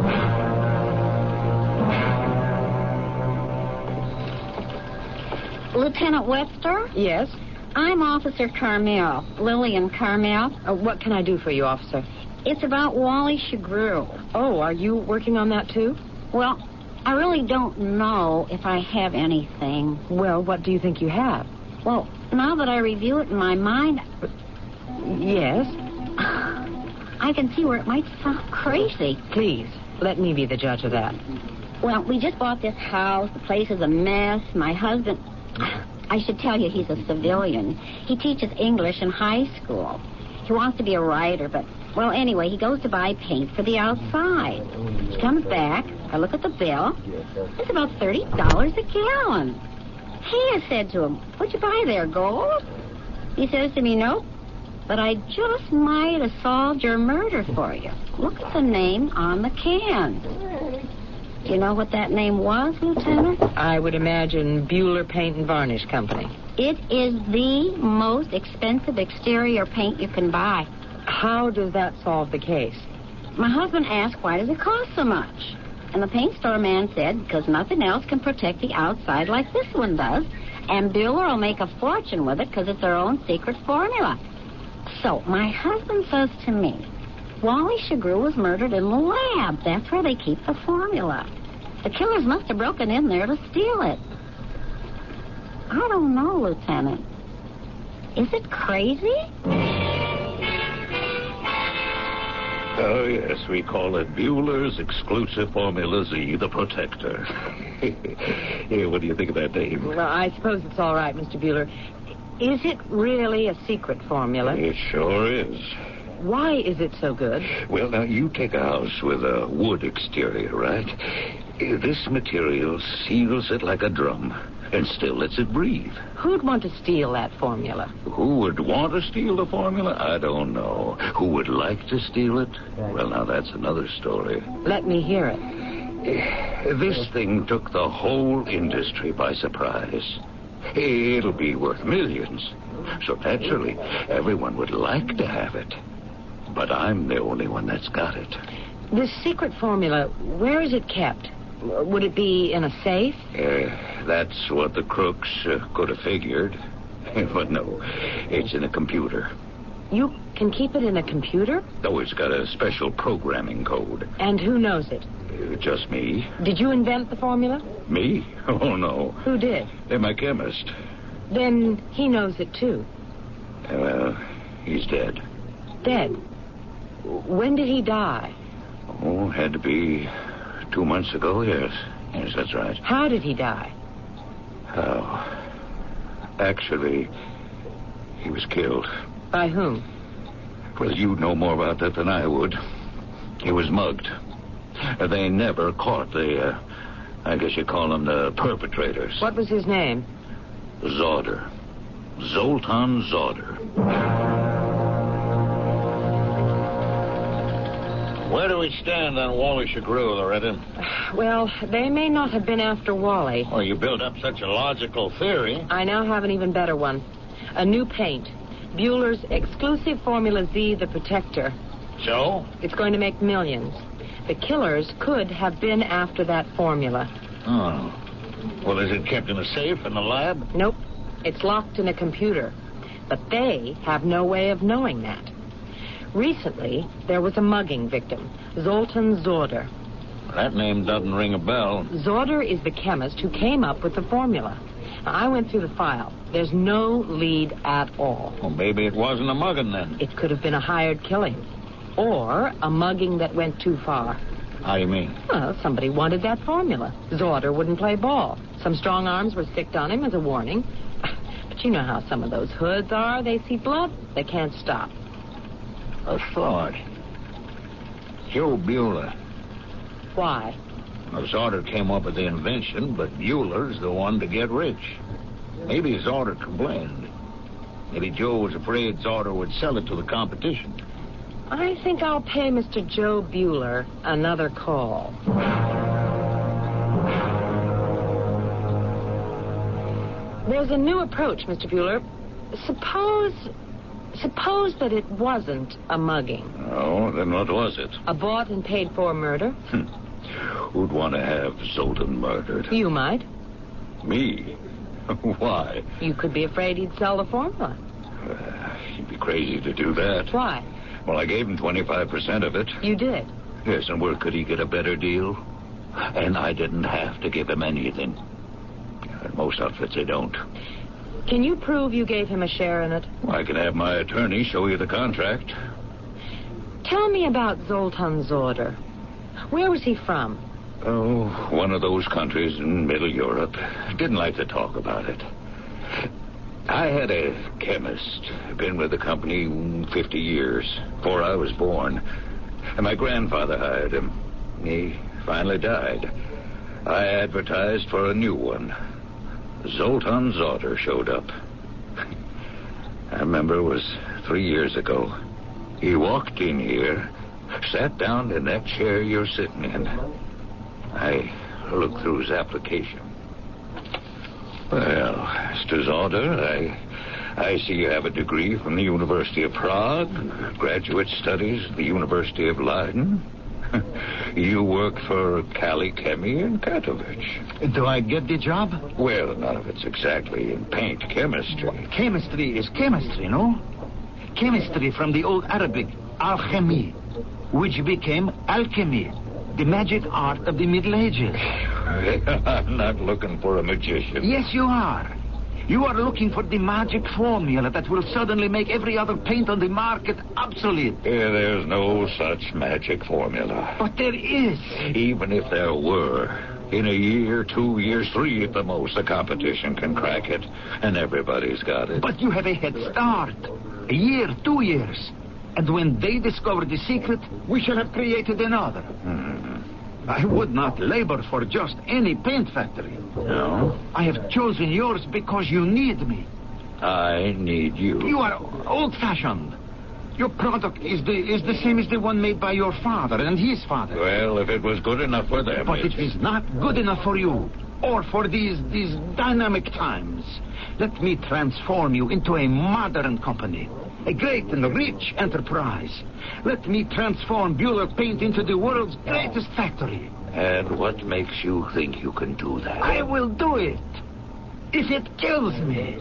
Lieutenant Webster? Yes? I'm Officer Carmel, Lillian Carmel. What can I do for you, officer? It's about Wally Shagrew. Oh, are you working on that, too? Well, I really don't know if I have anything. Well, what do you think you have? Well, now that I review it in my mind... Yes? I can see where it might sound crazy. Please, let me be the judge of that. Well, we just bought this house. The place is a mess. My husband... I should tell you he's a civilian. He teaches English in high school. He wants to be a writer, but... Well, anyway, he goes to buy paint for the outside. He comes back. I look at the bill. It's about $30 a gallon. Hey, I said to him, what'd you buy there, gold? He says to me, nope, but I just might have solved your murder for you. Look at the name on the can. Do you know what that name was, Lieutenant? I would imagine Bueller Paint and Varnish Company. It is the most expensive exterior paint you can buy. How does that solve the case? My husband asked, why does it cost so much? And the paint store man said, because nothing else can protect the outside like this one does. And Bueller will make a fortune with it because it's their own secret formula. So my husband says to me, Wally Shagrew was murdered in the lab. That's where they keep the formula. The killers must have broken in there to steal it. I don't know, Lieutenant. Is it crazy? Oh, yes, we call it Bueller's Exclusive Formula Z, the Protector. Here, what do you think of that name? Well, I suppose it's all right, Mr. Bueller. Is it really a secret formula? It sure is. Why is it so good? Well, now, you take a house with a wood exterior, right? This material seals it like a drum. and still lets it breathe. Who'd want to steal that formula? Who would want to steal the formula? I don't know. Who would like to steal it? Well, now that's another story. Let me hear it. This thing took the whole industry by surprise. It'll be worth millions. So naturally, everyone would like to have it. But I'm the only one that's got it. This secret formula, where is it kept? Would it be in a safe? That's what the crooks could have figured. But no, it's in a computer. You can keep it in a computer? Oh, it's got a special programming code. And who knows it? Just me. Did you invent the formula? Me? Oh, no. Who did? My chemist. Then he knows it, too. Well, he's dead. Dead? When did he die? Oh, had to be 2 months ago, yes. Yes, that's right. How did he die? How? Actually, he was killed. By whom? Well, you'd know more about that than I would. He was mugged. They never caught the, I guess you call them the perpetrators. What was his name? Zoltan Zodder. Where do we stand on Wally Shagrew, Loretta? Well, they may not have been after Wally. Well, you built up such a logical theory. I now have an even better one. A new paint. Bueller's exclusive Formula Z, the Protector. So? It's going to make millions. The killers could have been after that formula. Oh. Well, is it kept in a safe in the lab? Nope. It's locked in a computer. But they have no way of knowing that. Recently, there was a mugging victim, Zoltan Zodder. That name doesn't ring a bell. Zodder is the chemist who came up with the formula. Now, I went through the file. There's no lead at all. Well, maybe it wasn't a mugging then. It could have been a hired killing. Or a mugging that went too far. How do you mean? Well, somebody wanted that formula. Zodder wouldn't play ball. Some strong arms were sticked on him as a warning. But you know how some of those hoods are. They see blood. They can't stop. A thought. Joe Bueller. Why? Well, Zodder came up with the invention, but Bueller's the one to get rich. Maybe Zodder complained. Maybe Joe was afraid Zodder would sell it to the competition. I think I'll pay Mr. Joe Bueller another call. There's a new approach, Mr. Bueller. Suppose that it wasn't a mugging. Oh, then what was it? A bought and paid for murder. Who'd want to have Zoltan murdered? You might. Me? Why? You could be afraid he'd sell the formula. You'd be crazy to do that. Why? Well, I gave him 25% of it. You did? Yes, and where could he get a better deal? And I didn't have to give him anything. At most outfits, they don't. Can you prove you gave him a share in it? Well, I can have my attorney show you the contract. Tell me about Zoltan Zodder. Where was he from? Oh, one of those countries in Middle Europe. Didn't like to talk about it. I had a chemist. Been with the company 50 years, before I was born. And my grandfather hired him. He finally died. I advertised for a new one. Zoltan Zodder showed up. I remember it was 3 years ago. He walked in here, sat down in that chair you're sitting in. I looked through his application. Well, Mr. Zodder, I see you have a degree from the University of Prague, graduate studies at the University of Leiden. You work for Kali Chemi in Katowice. Do I get the job? Well, none of it's exactly in paint chemistry. Chemistry is chemistry, no? Chemistry from the old Arabic, alchemy, which became alchemy, the magic art of the Middle Ages. I'm not looking for a magician. Yes, you are. You are looking for the magic formula that will suddenly make every other paint on the market obsolete. There's no such magic formula. But there is. Even if there were, in a year, 2 years, 3 at the most, the competition can crack it, and everybody's got it. But you have a head start. A year, 2 years. And when they discover the secret, we shall have created another. I would not labor for just any paint factory. No? I have chosen yours because you need me. I need you. You are old-fashioned. Your product is the same as the one made by your father and his father. Well, if it was good enough for them... But it is not good enough for you, or for these dynamic times. Let me transform you into a modern company, a great and rich enterprise. Let me transform Bueller Paint into the world's greatest factory. And what makes you think you can do that? I will do it, if it kills me.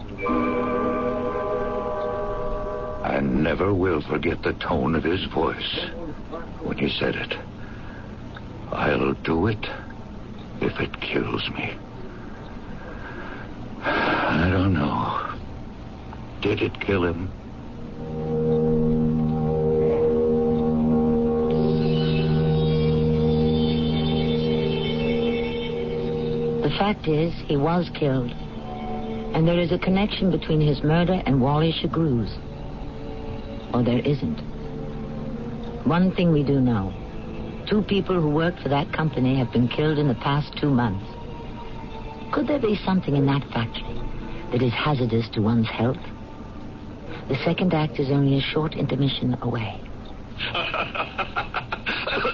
I never will forget the tone of his voice when he said it. I'll do it if it kills me. I don't know. Did it kill him? The fact is, he was killed. And there is a connection between his murder and Wally Chagrew's. Or there isn't. One thing we do know. 2 people who worked for that company have been killed in the past 2 months. Could there be something in that factory that is hazardous to one's health? The second act is only a short intermission away.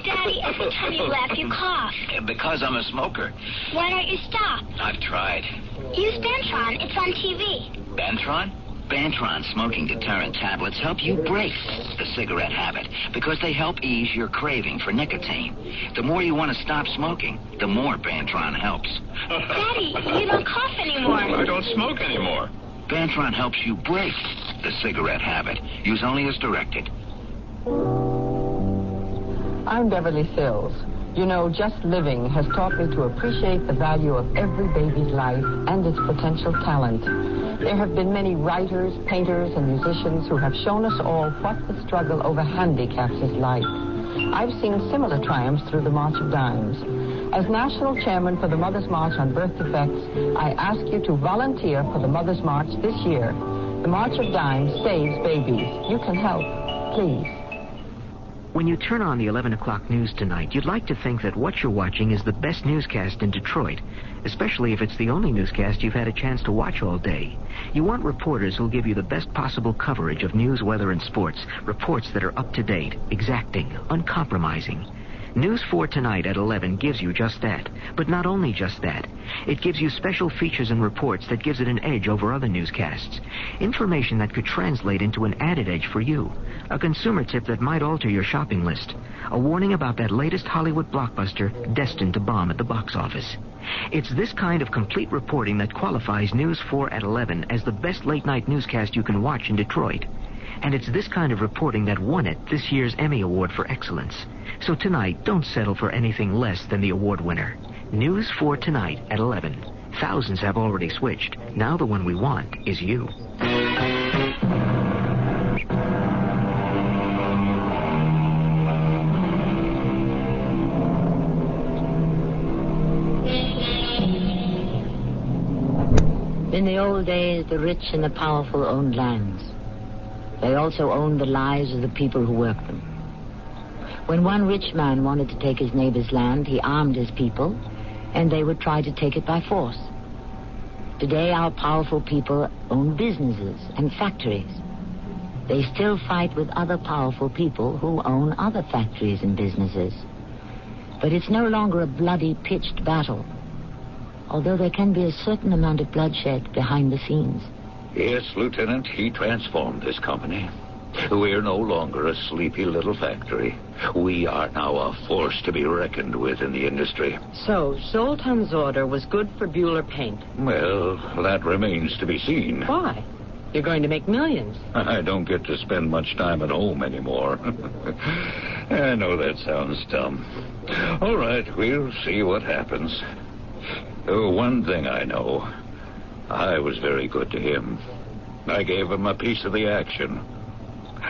Daddy, every time you laugh, you cough. Because I'm a smoker. Why don't you stop? I've tried. Use Bentron. It's on TV. Bentron? Bantron smoking deterrent tablets help you break the cigarette habit because they help ease your craving for nicotine. The more you want to stop smoking, the more Bantron helps. Daddy, you don't cough anymore. I don't smoke anymore. Bantron helps you break the cigarette habit. Use only as directed. I'm Beverly Sills. You know, just living has taught me to appreciate the value of every baby's life and its potential talent. There have been many writers, painters, and musicians who have shown us all what the struggle over handicaps is like. I've seen similar triumphs through the March of Dimes. As National Chairman for the Mother's March on Birth Defects, I ask you to volunteer for the Mother's March this year. The March of Dimes saves babies. You can help. Please. When you turn on the 11 o'clock news tonight, you'd like to think that what you're watching is the best newscast in Detroit, especially if it's the only newscast you've had a chance to watch all day. You want reporters who'll give you the best possible coverage of news, weather, and sports, reports that are up-to-date, exacting, uncompromising. News 4 Tonight at 11 gives you just that, but not only just that. It gives you special features and reports that gives it an edge over other newscasts. Information that could translate into an added edge for you. A consumer tip that might alter your shopping list. A warning about that latest Hollywood blockbuster destined to bomb at the box office. It's this kind of complete reporting that qualifies News 4 at 11 as the best late-night newscast you can watch in Detroit. And it's this kind of reporting that won it this year's Emmy Award for Excellence. So tonight, don't settle for anything less than the award winner. News 4 Tonight at 11. Thousands have already switched. Now the one we want is you. In the old days, the rich and the powerful owned lands. They also owned the lives of the people who worked them. When one rich man wanted to take his neighbor's land, he armed his people, and they would try to take it by force. Today, our powerful people own businesses and factories. They still fight with other powerful people who own other factories and businesses. But it's no longer a bloody, pitched battle, although there can be a certain amount of bloodshed behind the scenes. Yes, Lieutenant, he transformed this company. We're no longer a sleepy little factory. We are now a force to be reckoned with in the industry. So, Zoltan's order was good for Bueller Paint. Well, that remains to be seen. Why? You're going to make millions. I don't get to spend much time at home anymore. I know that sounds dumb. All right, we'll see what happens. One thing I know, I was very good to him. I gave him a piece of the action.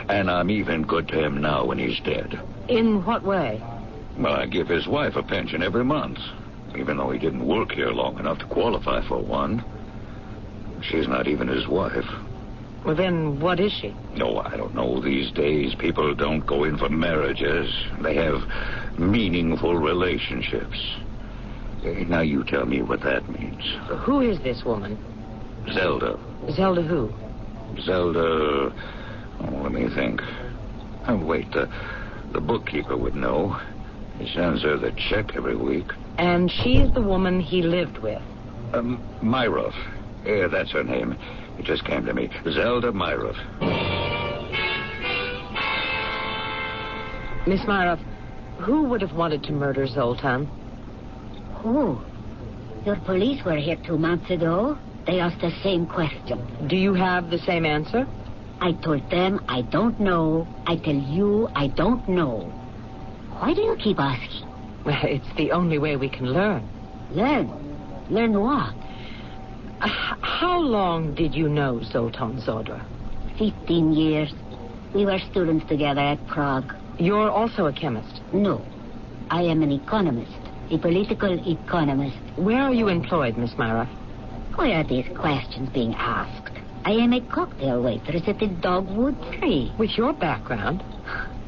And I'm even good to him now when he's dead. In what way? Well, I give his wife a pension every month, even though he didn't work here long enough to qualify for one. She's not even his wife. Well, then what is she? No, I don't know. These days, people don't go in for marriages. They have meaningful relationships. Now you tell me what that means. Who is this woman? Zelda. Zelda who? Zelda... Oh, let me think. Oh, wait, the bookkeeper would know. He sends her the check every week. And she's the woman he lived with? Myroff. Yeah, that's her name. It just came to me. Zelda Myroff. Miss Myroff, who would have wanted to murder Zoltan? Who? Your police were here 2 months ago. They asked the same question. Do you have the same answer? I told them I don't know. I tell you I don't know. Why do you keep asking? Well, it's the only way we can learn. Learn? Learn what? How long did you know Zoltan Zodra? 15 years. We were students together at Prague. You're also a chemist? No. I am an economist. A political economist. Where are you employed, Miss Myroff? Why are these questions being asked? I am a cocktail waitress at the Dogwood Tree. With your background?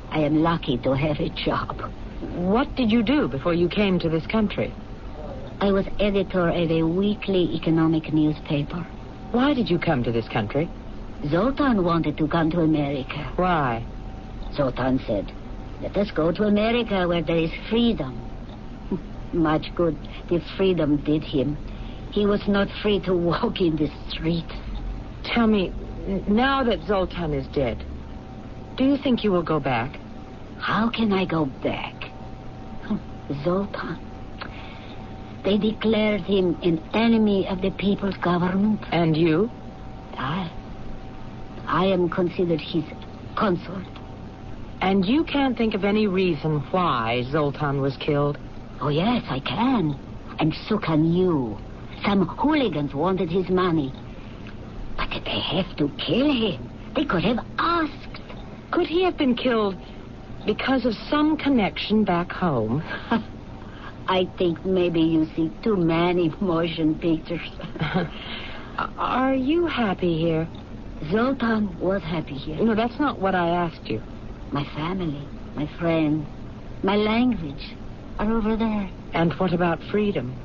I am lucky to have a job. What did you do before you came to this country? I was editor of a weekly economic newspaper. Why did you come to this country? Zoltan wanted to come to America. Why? Zoltan said, let us go to America where there is freedom. Much good the freedom did him. He was not free to walk in the street. Tell me, now that Zoltan is dead, do you think you will go back? How can I go back? Zoltan. They declared him an enemy of the people's government. And you? I am considered his consort. And you can't think of any reason why Zoltan was killed? Oh, yes, I can. And so can you. Some hooligans wanted his money. But did they have to kill him? They could have asked. Could he have been killed because of some connection back home? I think maybe you see too many motion pictures. Are you happy here? Zoltan was happy here. No, that's not what I asked you. My family, my friends, my language are over there. And what about freedom?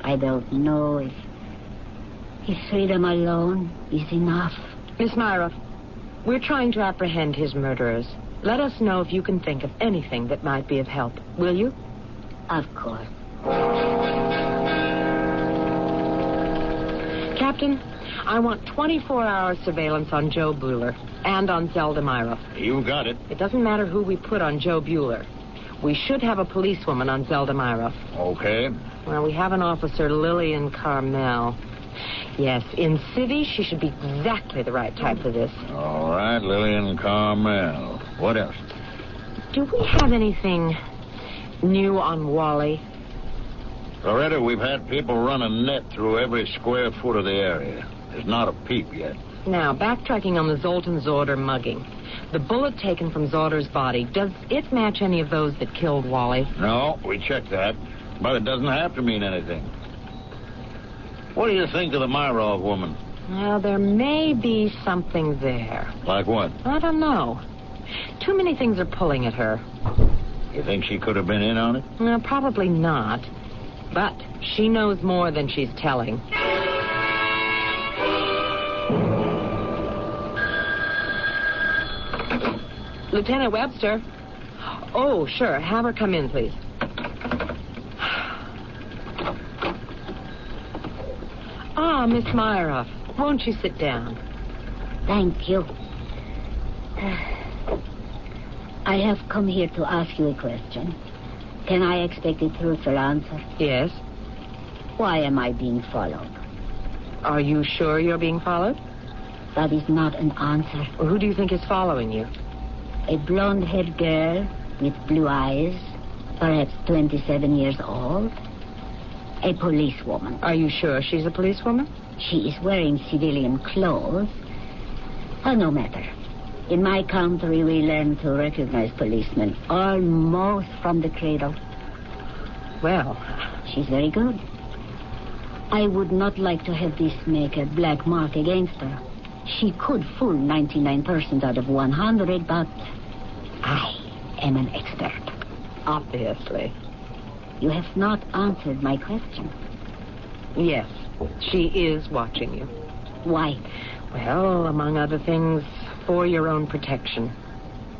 I don't know if freedom alone is enough. Miss Myroff, we're trying to apprehend his murderers. Let us know if you can think of anything that might be of help. Will you? Of course. Captain, I want 24-hour surveillance on Joe Bueller and on Zelda Myroff. You got it. It doesn't matter who we put on Joe Bueller. We should have a policewoman on Zelda Myroff. Okay. Well, we have an officer, Lillian Carmel. Yes, in city, she should be exactly the right type for this. All right, Lillian Carmel. What else? Do we have anything new on Wally? Loretta, we've had people run a net through every square foot of the area. There's not a peep yet. Now, backtracking on the Zoltan Zodra mugging. The bullet taken from Zodder's body, does it match any of those that killed Wally? No, we checked that. But it doesn't have to mean anything. What do you think of the Myroff woman? Well, there may be something there. Like what? I don't know. Too many things are pulling at her. You think she could have been in on it? No, probably not. But she knows more than she's telling. Lieutenant Webster. Oh, sure. Have her come in, please. Ah, Miss Myroff. Won't you sit down? Thank you. I have come here to ask you a question. Can I expect a truthful answer? Yes. Why am I being followed? Are you sure you're being followed? That is not an answer. Well, who do you think is following you? A blonde-haired girl with blue eyes, perhaps 27 years old. A policewoman. Are you sure she's a policewoman? She is wearing civilian clothes. Oh, no matter. In my country, we learn to recognize policemen almost from the cradle. Well, she's very good. I would not like to have this make a black mark against her. She could fool 99% out of 100, but I am an expert. Obviously. You have not answered my question. Yes, she is watching you. Why? Well, among other things, for your own protection.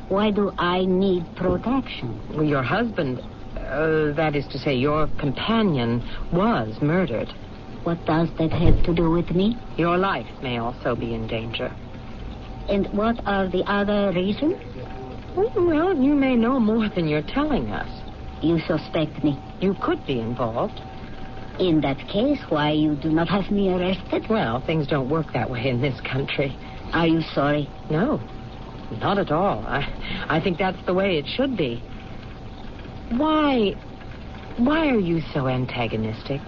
Why do I need protection? Well, your husband, that is to say, your companion, was murdered. What does that have to do with me? Your life may also be in danger. And what are the other reasons? Well, you may know more than you're telling us. You suspect me? You could be involved. In that case, why you do not have me arrested? Well, things don't work that way in this country. Are you sorry? No, not at all. I think that's the way it should be. Why are you so antagonistic?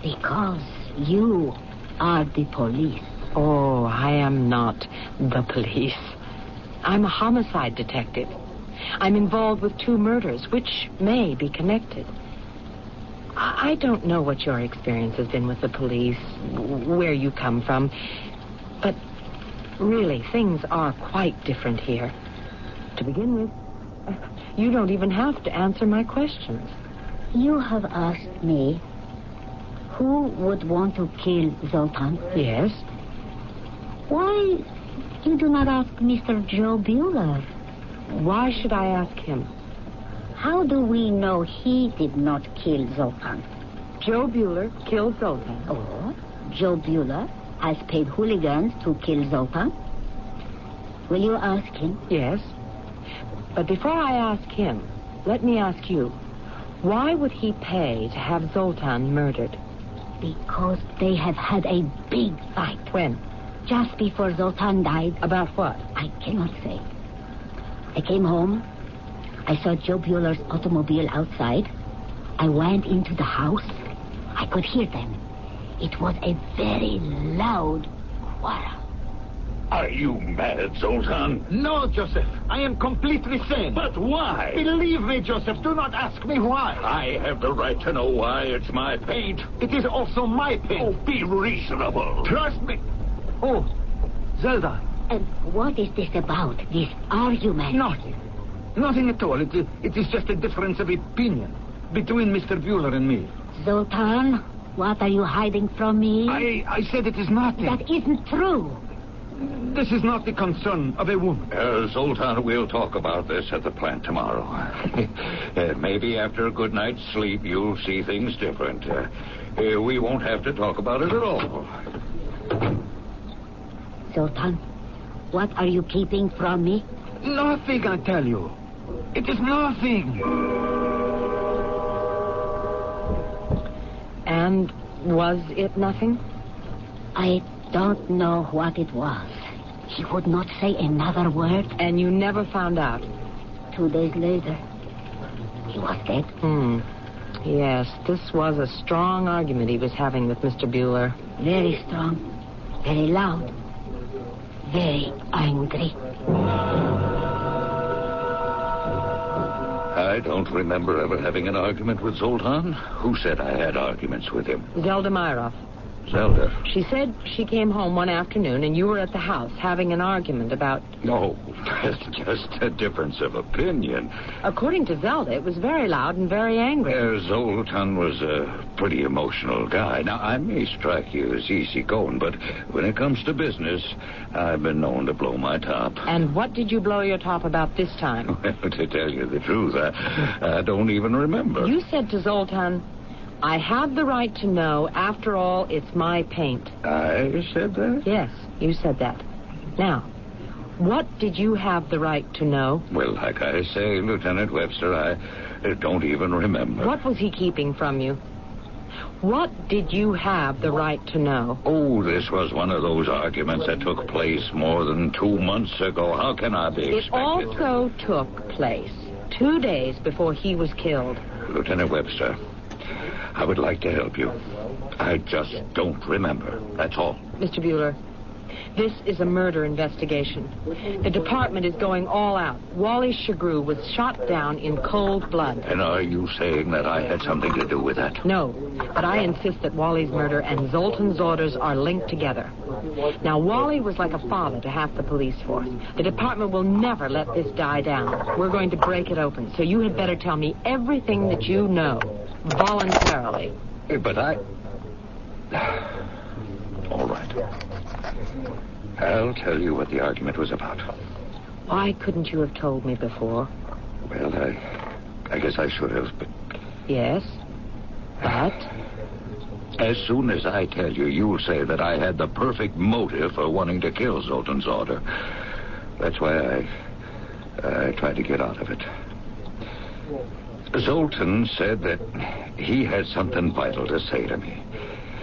Because you are the police. Oh, I am not the police. I'm a homicide detective. I'm involved with 2 murders, which may be connected. I don't know what your experience has been with the police, where you come from, but really, things are quite different here. To begin with, you don't even have to answer my questions. You have asked me who would want to kill Zoltan. Yes. Why you do not ask Mr. Joe Bueller? Why should I ask him? How do we know he did not kill Zoltan? Joe Bueller killed Zoltan. Or Joe Bueller has paid hooligans to kill Zoltan? Will you ask him? Yes. But before I ask him, let me ask you, why would he pay to have Zoltan murdered? Because they have had a big fight. When? Just before Zoltan died. About what? I cannot say. I came home. I saw Joe Bueller's automobile outside. I went into the house. I could hear them. It was a very loud quarrel. Are you mad, Zoltan? No, Joseph. I am completely sane. But why? Believe me, Joseph. Do not ask me why. I have the right to know why. It's my paint. It is also my paint. Oh, be reasonable. Trust me. Oh, Zelda. And what is this about, this argument? Nothing. Nothing at all. It is just a difference of opinion between Mr. Bueller and me. Zoltan, what are you hiding from me? I said it is nothing. That isn't true. This is not the concern of a woman. Zoltan, we'll talk about this at the plant tomorrow. Maybe after a good night's sleep, you'll see things different. We won't have to talk about it at all. Zoltan, what are you keeping from me? Nothing, I tell you. It is nothing. And was it nothing? I don't know what it was. He would not say another word. And you never found out? 2 days later, he was dead. Yes, this was a strong argument he was having with Mr. Bueller. Very strong, very loud, very angry. I don't remember ever having an argument with Zoltan. Who said I had arguments with him? Zelda Myrov. Zelda? She said she came home one afternoon and you were at the house having an argument about... No, that's just a difference of opinion. According to Zelda, it was very loud and very angry. Zoltan was a pretty emotional guy. Now, I may strike you as easygoing, but when it comes to business, I've been known to blow my top. And what did you blow your top about this time? Well, to tell you the truth, I don't even remember. You said to Zoltan, I have the right to know. After all, it's my paint. I said that? Yes, you said that. Now, what did you have the right to know? Well, like I say, Lieutenant Webster, I don't even remember. What was he keeping from you? What did you have the right to know? Oh, this was one of those arguments that took place more than 2 months ago. How can I be expected? It also took place 2 days before he was killed. Lieutenant Webster, I would like to help you. I just don't remember. That's all. Mr. Bueller, This is a murder investigation. The department is going all out. Wally Shagru was shot down in cold blood. And are you saying that I had something to do with that? No, but I insist that Wally's murder and Zoltan's orders are linked together. Now, Wally was like a father to half the police force. The department will never let this die down. We're going to break it open, so you had better tell me everything that you know, voluntarily. But I... All right. I'll tell you what the argument was about. Why couldn't you have told me before? Well, I guess I should have, but... Yes, but... As soon as I tell you, you'll say that I had the perfect motive for wanting to kill Zoltan's order. That's why I tried to get out of it. Zoltan said that he had something vital to say to me.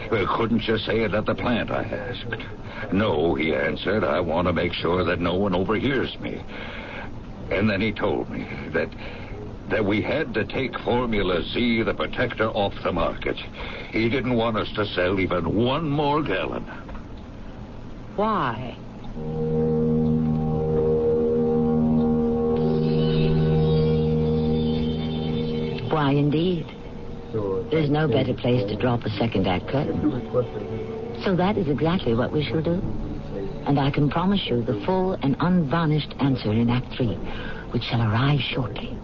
Couldn't you say it at the plant, I asked. No, he answered, I want to make sure that no one overhears me. And then he told me that we had to take Formula Z, the protector, off the market. He didn't want us to sell even one more gallon. Why? Why, indeed. There's no better place to drop a second act curtain. So that is exactly what we shall do. And I can promise you the full and unvarnished answer in Act 3, which shall arrive shortly.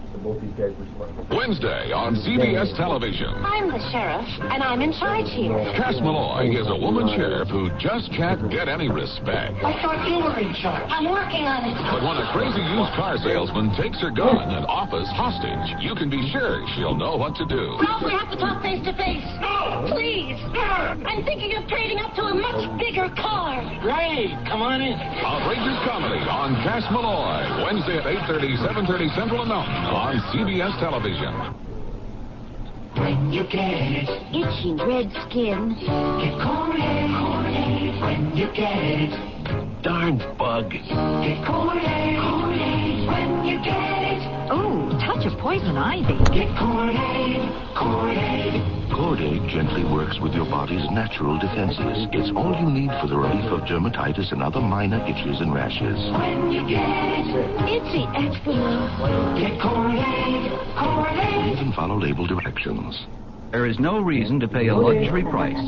Wednesday on CBS television. I'm the sheriff, and I'm in charge here. Cass Malloy is a woman sheriff who just can't get any respect. I thought you were in charge. I'm working on it. But when a crazy used car salesman takes her gun and offers hostage, you can be sure she'll know what to do. Ralph, we have to talk face to face. No! Please. I'm thinking of trading up to a much bigger car. Great. Come on in. Outrageous comedy on Cass Malloy. Wednesday at 8:30, 7:30 Central and Mountain on CBS television. When you get it. Itchy red skin. Get Kool-Aid. When you get it. Darn bug. Get Kool-Aid. When you get it. Oh, touch of poison ivy. Get Kool-Aid. Cord-Aid gently works with your body's natural defenses. It's all you need for the relief of dermatitis and other minor itches and rashes. When you get it. Itchy eczema. Get Kool-Aid. Even follow label directions. There is no reason to pay a luxury price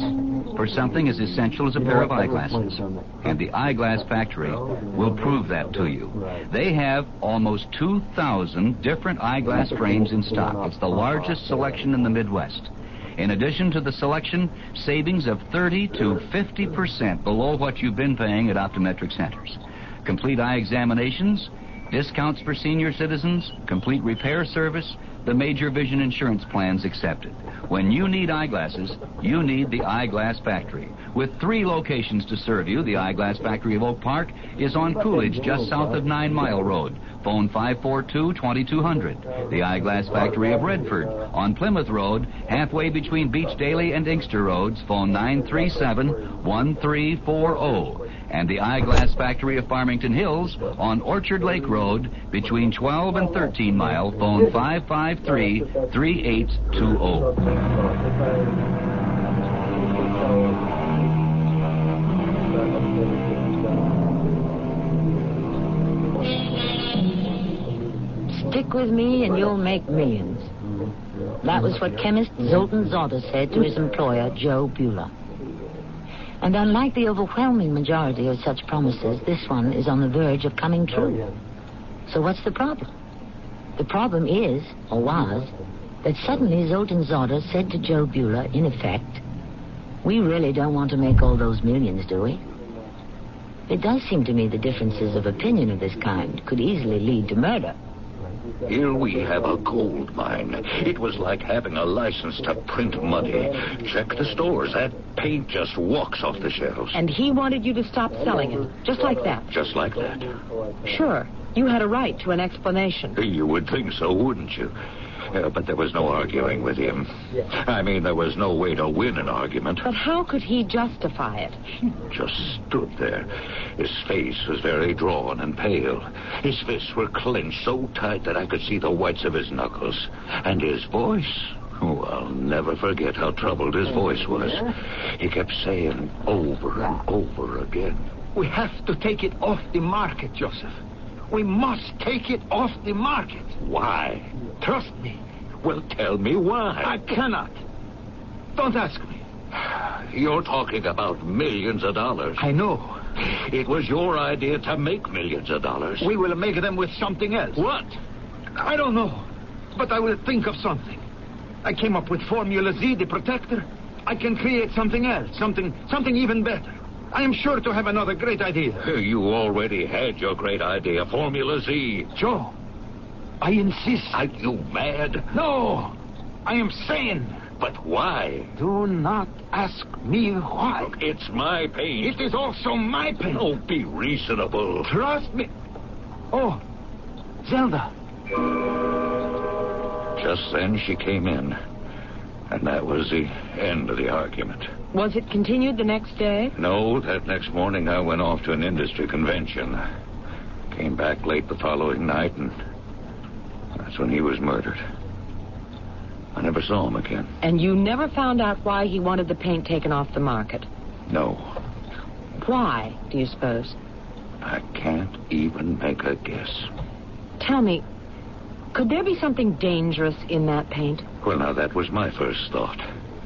for something as essential as a pair of eyeglasses. And the Eyeglass Factory will prove that to you. They have almost 2,000 different eyeglass frames in stock. It's the largest selection in the Midwest. In addition to the selection, savings of 30 to 50% below what you've been paying at optometric centers. Complete eye examinations, discounts for senior citizens, complete repair service, the major vision insurance plans accepted. When you need eyeglasses, you need the Eyeglass Factory. With 3 locations to serve you, the Eyeglass Factory of Oak Park is on Coolidge, just south of 9 Mile Road. Phone 542-2200. The Eyeglass Factory of Redford on Plymouth Road, halfway between Beach Daly and Inkster Roads. Phone 937-1340. And the Eyeglass Factory of Farmington Hills on Orchard Lake Road between 12 and 13 Mile. Phone 553-3820. Stick with me and you'll make millions. That was what chemist Zoltan Zotter said to his employer, Joe Bueller. And unlike the overwhelming majority of such promises, this one is on the verge of coming true. So what's the problem? The problem is, or was, that suddenly Zoltan Zotter said to Joe Bueller, in effect, we really don't want to make all those millions, do we? It does seem to me the differences of opinion of this kind could easily lead to murder. Here we have a gold mine. It was like having a license to print money. Check the stores. That paint just walks off the shelves. And he wanted you to stop selling it, just like that. Just like that. Sure. You had a right to an explanation. You would think so, wouldn't you? But there was no arguing with him. I mean, there was no way to win an argument. But how could he justify it? He just stood there. His face was very drawn and pale. His fists were clenched so tight that I could see the whites of his knuckles. And his voice... Oh, I'll never forget how troubled his voice was. He kept saying over and over again, We have to take it off the market, Joseph. We must take it off the market. Why? Trust me. Well, tell me why. I cannot. Don't ask me. You're talking about millions of dollars. I know. It was your idea to make millions of dollars. We will make them with something else. What? I don't know. But I will think of something. I came up with Formula Z, the protector. I can create something else. Something even better. I am sure to have another great idea. You already had your great idea, Formula Z. Joe, I insist. Are you mad? No, I am sane. But why? Do not ask me why. Look, it's my pain. It is also my pain. Don't be reasonable. Trust me. Oh, Zelda. Just then she came in, and that was the end of the argument. Was it continued the next day? No, that next morning I went off to an industry convention. Came back late the following night, and that's when he was murdered. I never saw him again. And you never found out why he wanted the paint taken off the market? No. Why, do you suppose? I can't even make a guess. Tell me, could there be something dangerous in that paint? Well, now, that was my first thought.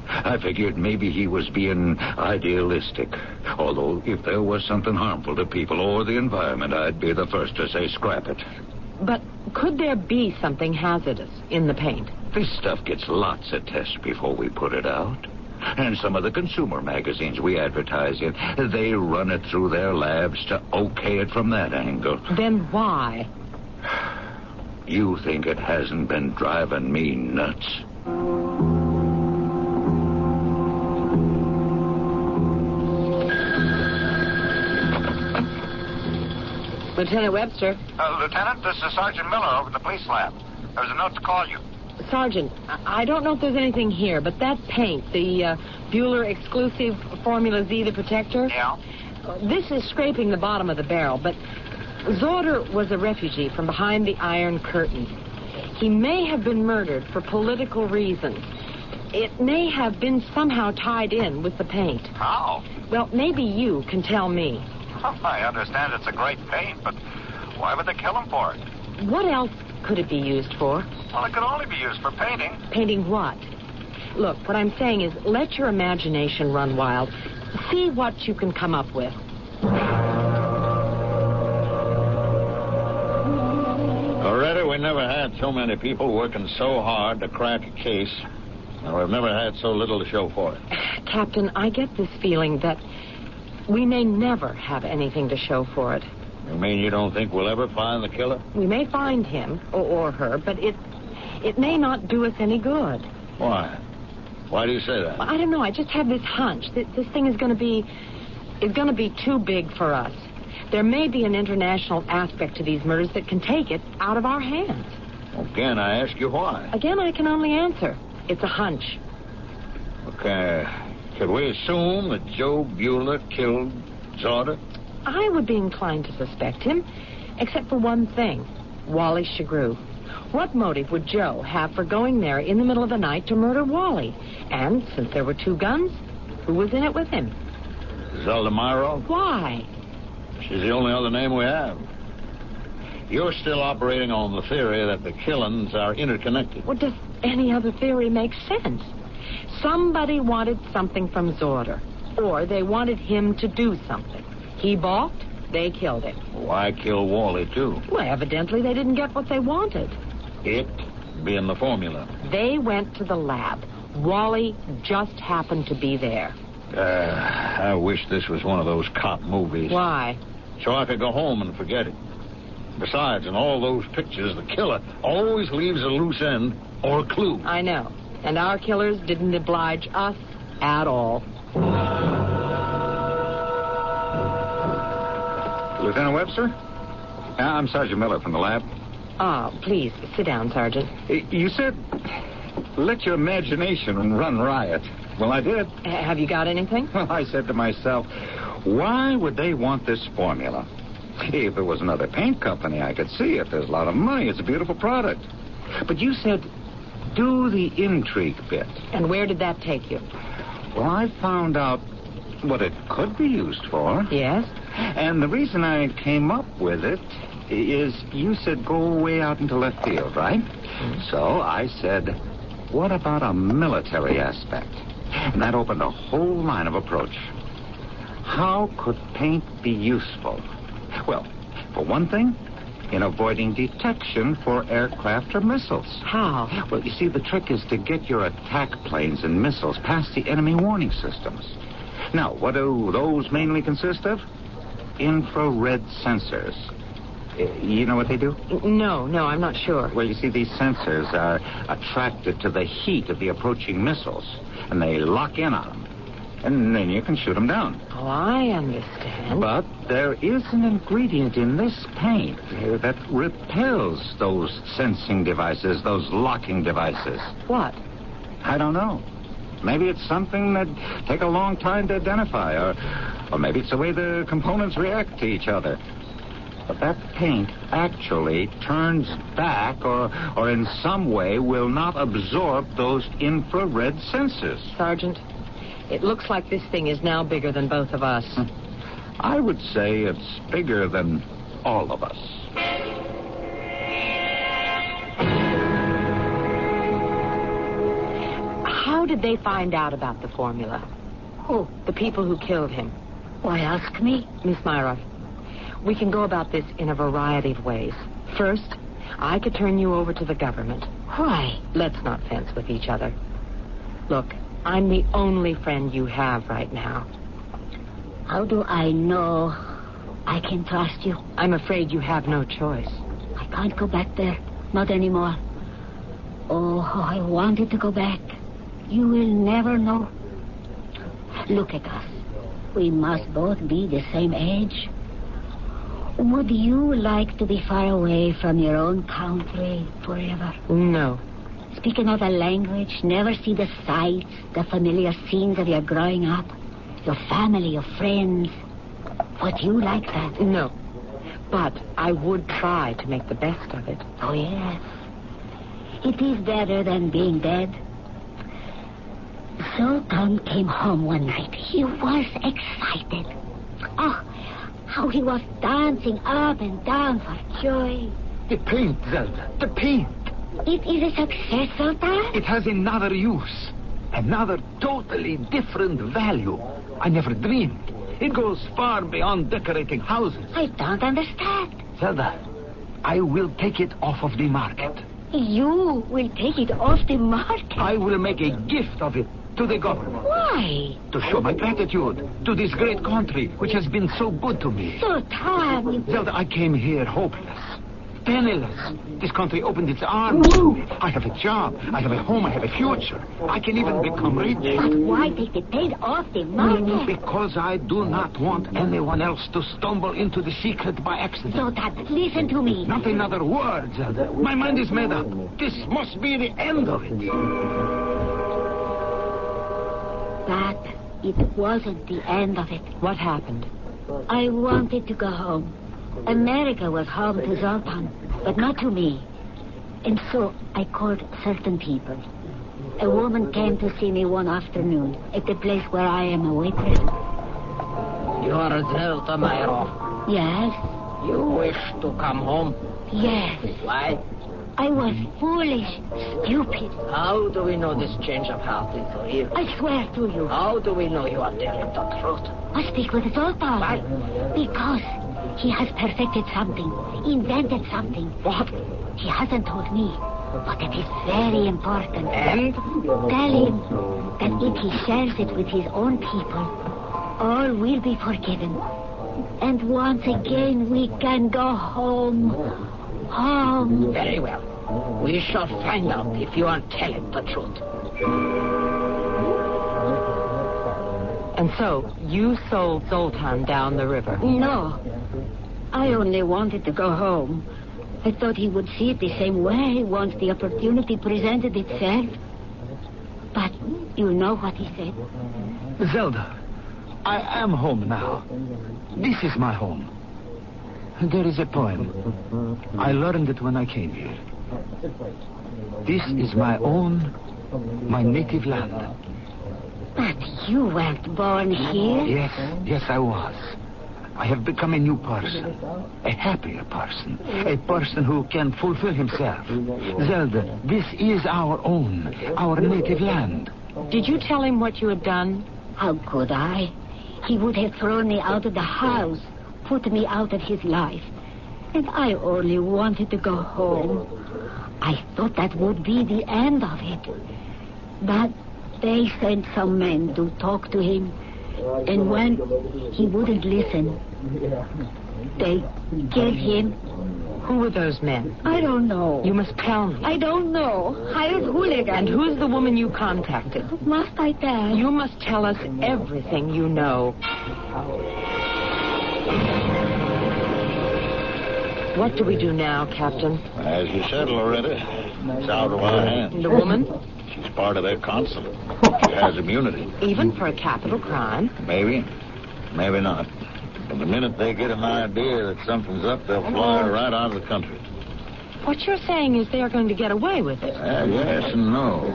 I figured maybe he was being idealistic. Although, if there was something harmful to people or the environment, I'd be the first to say scrap it. But could there be something hazardous in the paint? This stuff gets lots of tests before we put it out. And some of the consumer magazines we advertise in, they run it through their labs to okay it from that angle. Then why? You think it hasn't been driving me nuts? Lieutenant Webster. Lieutenant, this is Sergeant Miller over at the police lab. There was a note to call you. Sergeant, I don't know if there's anything here, but that paint, the Bueller exclusive Formula Z, the protector. Yeah? This is scraping the bottom of the barrel, but Zorder was a refugee from behind the Iron Curtain. He may have been murdered for political reasons. It may have been somehow tied in with the paint. How? Well, maybe you can tell me. I understand it's a great paint, but why would they kill him for it? What else could it be used for? Well, it could only be used for painting. Painting what? Look, what I'm saying is let your imagination run wild. See what you can come up with. Already, we never had so many people working so hard to crack a case. And we've never had so little to show for it. Captain, I get this feeling that we may never have anything to show for it. You mean you don't think we'll ever find the killer? We may find him, or her, but it may not do us any good. Why? Why do you say that? I don't know. I just have this hunch that this thing is going to be too big for us. There may be an international aspect to these murders that can take it out of our hands. Again, I ask you why. Again, I can only answer. It's a hunch. Okay. Could we assume that Joe Bueller killed Zorder? I would be inclined to suspect him, except for one thing. Wally Chagru. What motive would Joe have for going there in the middle of the night to murder Wally? And since there were two guns, who was in it with him? Zelda Myro? Why? She's the only other name we have. You're still operating on the theory that the killings are interconnected. Well, does any other theory make sense? Somebody wanted something from Zorder, or they wanted him to do something. He balked, they killed him. Why kill Wally, too? Well, evidently they didn't get what they wanted. It being the formula. They went to the lab. Wally just happened to be there. I wish this was one of those cop movies. Why? So I could go home and forget it. Besides, in all those pictures, the killer always leaves a loose end or a clue. I know. And our killers didn't oblige us at all. Lieutenant Webster? I'm Sergeant Miller from the lab. Please, sit down, Sergeant. You said, let your imagination run riot. Well, I did. Have you got anything? Well, I said to myself, why would they want this formula? If it was another paint company, I could see it. There's a lot of money. It's a beautiful product. But you said, do the intrigue bit. And where did that take you? Well, I found out what it could be used for. Yes? And the reason I came up with it is you said go way out into left field, right? So I said, what about a military aspect? And that opened a whole line of approach. How could paint be useful? Well, for one thing, in avoiding detection for aircraft or missiles. How? Well, you see, the trick is to get your attack planes and missiles past the enemy warning systems. Now, what do those mainly consist of? Infrared sensors. You know what they do? No, I'm not sure. Well, you see, these sensors are attracted to the heat of the approaching missiles, and they lock in on them. And then you can shoot them down. Oh, I understand. But there is an ingredient in this paint that repels those sensing devices, those locking devices. What? I don't know. Maybe it's something that take a long time to identify, or maybe it's the way the components react to each other. But that paint actually turns back or in some way will not absorb those infrared sensors. Sergeant, it looks like this thing is now bigger than both of us. I would say it's bigger than all of us. How did they find out about the formula? Who? The people who killed him. Why ask me? Miss Myra, we can go about this in a variety of ways. First, I could turn you over to the government. Why? Let's not fence with each other. Look, I'm the only friend you have right now. How do I know I can trust you? I'm afraid you have no choice. I can't go back there. Not anymore. Oh, I wanted to go back. You will never know. Look at us. We must both be the same age. Would you like to be far away from your own country forever? No. Speak another language, never see the sights, the familiar scenes of your growing up, your family, your friends. Would you like that? No. But I would try to make the best of it. Oh, yes. It is better than being dead. Sultan came home one night. He was excited. Oh, how he was dancing up and down for joy. The paint, Zelda. The paint. It is a success, Sultan. It has another use. Another totally different value. I never dreamed. It goes far beyond decorating houses. I don't understand. Zelda, I will take it off of the market. You will take it off the market? I will make a gift of it to the government. Why? To show my gratitude to this great country which has been so good to me. Sultan, Zelda, I came here hopeless, penniless. This country opened its arms to me. I have a job, I have a home, I have a future. I can even become rich. But why take the paint off the market? Because I do not want anyone else to stumble into the secret by accident. Sultan, listen to me. Not another word, Zelda. My mind is made up. This must be the end of it. But it wasn't the end of it. What happened? I wanted to go home. America was home to Zoltan, but not to me. And so I called certain people. A woman came to see me one afternoon at the place where I am a waitress. You are Zelda Myra. Yes? You wish to come home? Yes. Why? I was foolish, stupid. How do we know this change of heart is real? I swear to you. How do we know you are telling the truth? I speak with Zoltan. Why? Because he has perfected something, invented something. What? He hasn't told me, but it is very important. And? Tell him that if he shares it with his own people, all will be forgiven. And once again we can go home. Home. Very well. We shall find out if you are telling the truth. And so, you sold Zoltan down the river? No. I only wanted to go home. I thought he would see it the same way once the opportunity presented itself. But you know what he said. Zelda, I am home now. This is my home. There is a poem. I learned it when I came here. This is my own, my native land. But you weren't born here? Yes, I was. I have become a new person, a happier person, a person who can fulfill himself. Zelda, this is our own, our native land. Did you tell him what you had done? How could I? He would have thrown me out of the house, put me out of his life. And I only wanted to go home. I thought that would be the end of it. But they sent some men to talk to him. And when he wouldn't listen, they killed him. Who were those men? I don't know. You must tell me. I don't know. Hired hooligans. And who's the woman you contacted? Must I tell? You must tell us everything you know. What do we do now, Captain? As you said, Loretta, it's out of our hands. The woman? She's part of their consulate. She has immunity. Even for a capital crime? Maybe. Maybe not. But the minute they get an idea that something's up, they'll fly her right out of the country. What you're saying is they're going to get away with it. Yes and no.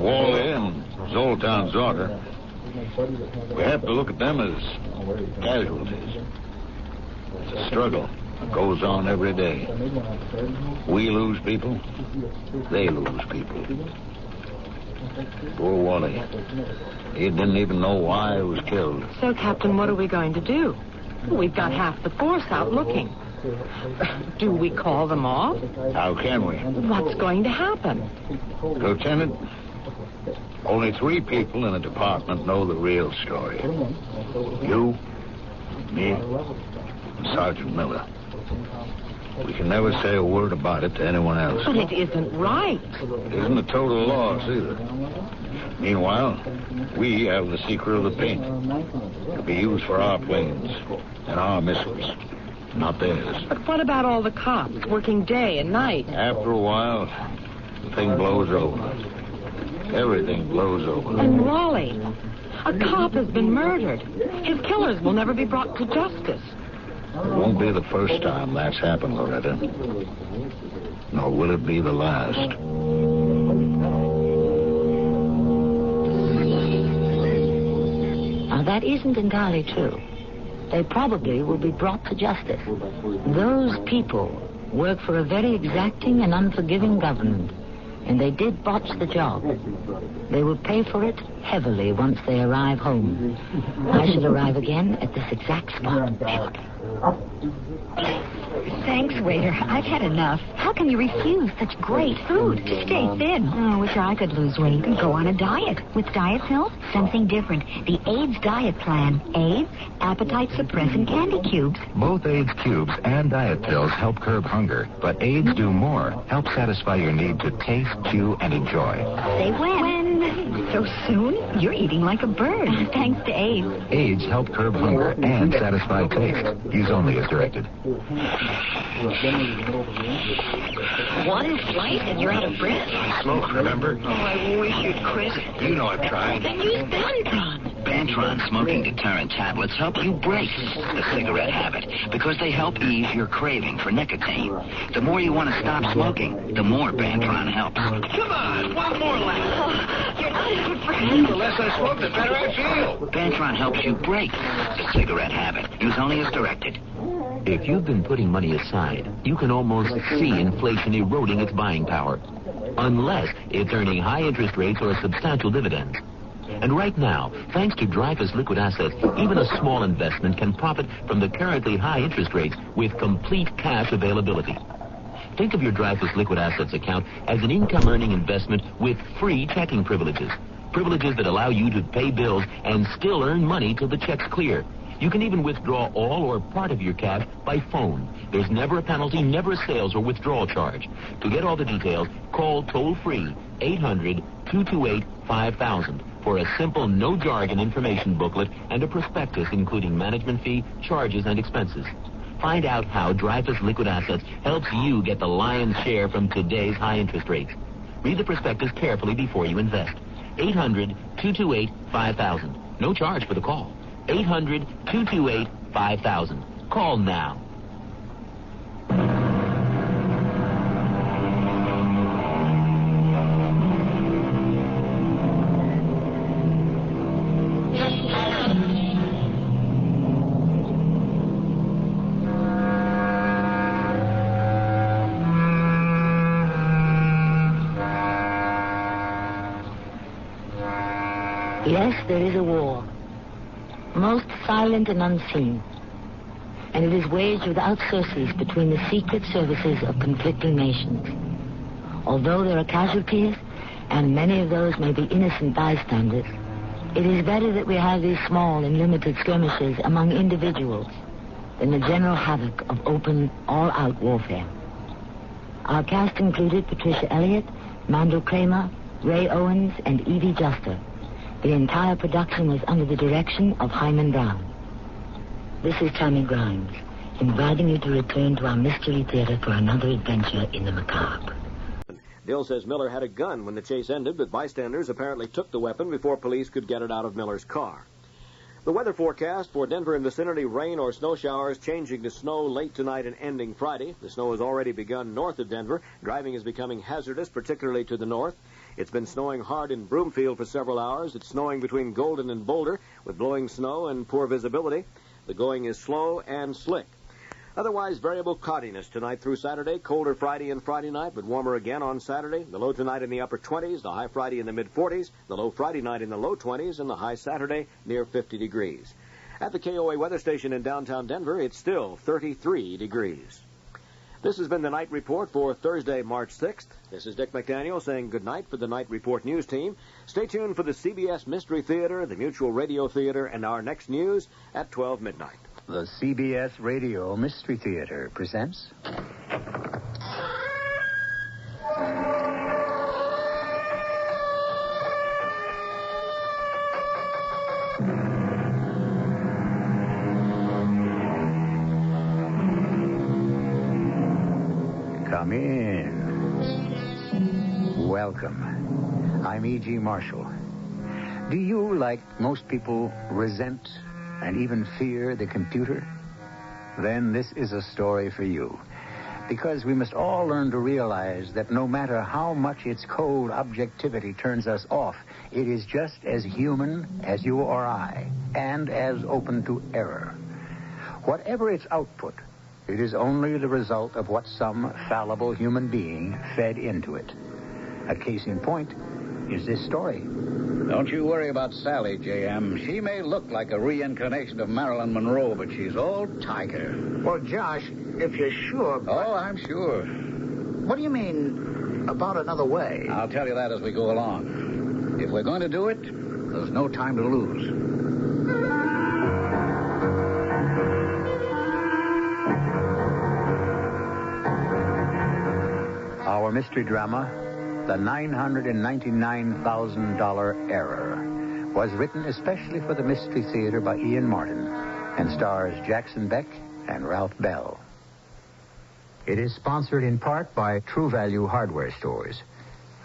Wally and Zoltan's daughter, we have to look at them as casualties. It's a struggle. It goes on every day. We lose people. They lose people. Poor Wally. He didn't even know why he was killed. So, Captain, what are we going to do? We've got half the force out looking. Do we call them off? How can we? What's going to happen? Lieutenant, only 3 people in the department know the real story. You, me, and Sergeant Miller. We can never say a word about it to anyone else. But it isn't right. It isn't a total loss either. Meanwhile, we have the secret of the paint. It'll be used for our planes and our missiles, not theirs. But what about all the cops working day and night? After a while, the thing blows over. Everything blows over. And Wally, a cop has been murdered. His killers will never be brought to justice. It won't be the first time that's happened, Loretta. Nor will it be the last. Now, that isn't entirely true. They probably will be brought to justice. Those people work for a very exacting and unforgiving government, and they did botch the job. They will pay for it heavily once they arrive home. I shall arrive again at this exact spot. Thanks, waiter. I've had enough. How can you refuse such great food? To stay thin. Oh, I wish I could lose weight. Go on a diet. With diet pills, something different. The AIDS diet plan. AIDS, appetite suppressant candy cubes. Both AIDS cubes and diet pills help curb hunger, but AIDS Do More help satisfy your need to taste, chew, and enjoy. Say when? So soon? You're eating like a bird. Thanks to AIDS. AIDS help curb hunger and satisfy taste. Use only as directed. One flight and you're out of breath? I smoke, remember? Oh, I wish you'd quit. You know I've tried. Then use Bantron. Bantron smoking deterrent tablets help you break the cigarette habit because they help ease your craving for nicotine. The more you want to stop smoking, the more Bantron helps. Come on, one more lap. You're not out of breath. The less I smoke, the better I feel. Bantron helps you break the cigarette habit. Use only as directed. If you've been putting money aside, you can almost see inflation eroding its buying power, unless it's earning high interest rates or substantial dividends. And right now, thanks to Dreyfus Liquid Assets, even a small investment can profit from the currently high interest rates with complete cash availability. Think of your Dreyfus Liquid Assets account as an income-earning investment with free checking privileges. Privileges that allow you to pay bills and still earn money till the check's clear. You can even withdraw all or part of your cash by phone. There's never a penalty, never a sales or withdrawal charge. To get all the details, call toll-free 800-228-5000 for a simple no-jargon information booklet and a prospectus including management fee, charges, and expenses. Find out how Dreyfus Liquid Assets helps you get the lion's share from today's high interest rates. Read the prospectus carefully before you invest. 800-228-5000. No charge for the call. 800-228-5000. Call now. Yes, there is a war. Most silent and unseen. And it is waged without surcease between the secret services of conflicting nations. Although there are casualties, and many of those may be innocent bystanders, it is better that we have these small and limited skirmishes among individuals than the general havoc of open, all-out warfare. Our cast included Patricia Elliott, Mandel Kramer, Ray Owens, and Evie Juster. The entire production was under the direction of Hyman Brown. This is Tammy Grimes, inviting you to return to our Mystery Theater for another adventure in the macabre. Dill says Miller had a gun when the chase ended, but bystanders apparently took the weapon before police could get it out of Miller's car. The weather forecast for Denver and vicinity: rain or snow showers, changing to snow late tonight and ending Friday. The snow has already begun north of Denver. Driving is becoming hazardous, particularly to the north. It's been snowing hard in Broomfield for several hours. It's snowing between Golden and Boulder with blowing snow and poor visibility. The going is slow and slick. Otherwise, variable cloudiness tonight through Saturday. Colder Friday and Friday night, but warmer again on Saturday. The low tonight in the upper 20s, the high Friday in the mid-40s, the low Friday night in the low 20s, and the high Saturday near 50 degrees. At the KOA weather station in downtown Denver, it's still 33 degrees. This has been the Night Report for Thursday, March 6th. This is Dick McDaniel saying good night for the Night Report news team. Stay tuned for the CBS Mystery Theater, the Mutual Radio Theater, and our next news at 12 midnight. The CBS Radio Mystery Theater presents... Come in. Welcome. I'm E.G. Marshall. Do you, like most people, resent and even fear the computer? Then this is a story for you. Because we must all learn to realize that no matter how much its cold objectivity turns us off, it is just as human as you or I, and as open to error. Whatever its output, it is only the result of what some fallible human being fed into it. A case in point is this story. Don't you worry about Sally, J.M. She may look like a reincarnation of Marilyn Monroe, but she's all tiger. Well, Josh, if you're sure... Oh, I'm sure. What do you mean, about another way? I'll tell you that as we go along. If we're going to do it, there's no time to lose. Our mystery drama, The $999,000 Error, was written especially for the Mystery Theater by Ian Martin and stars Jackson Beck and Ralph Bell. It is sponsored in part by True Value Hardware Stores.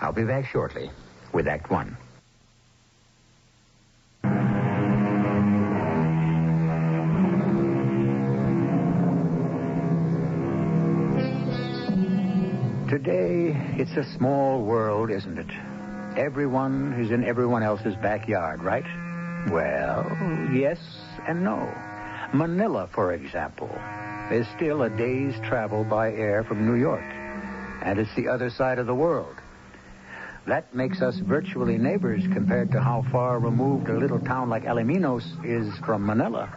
I'll be back shortly with Act One. Today, it's a small world, isn't it? Everyone is in everyone else's backyard, right? Well, yes and no. Manila, for example, is still a day's travel by air from New York, and it's the other side of the world. That makes us virtually neighbors compared to how far removed a little town like Alaminos is from Manila,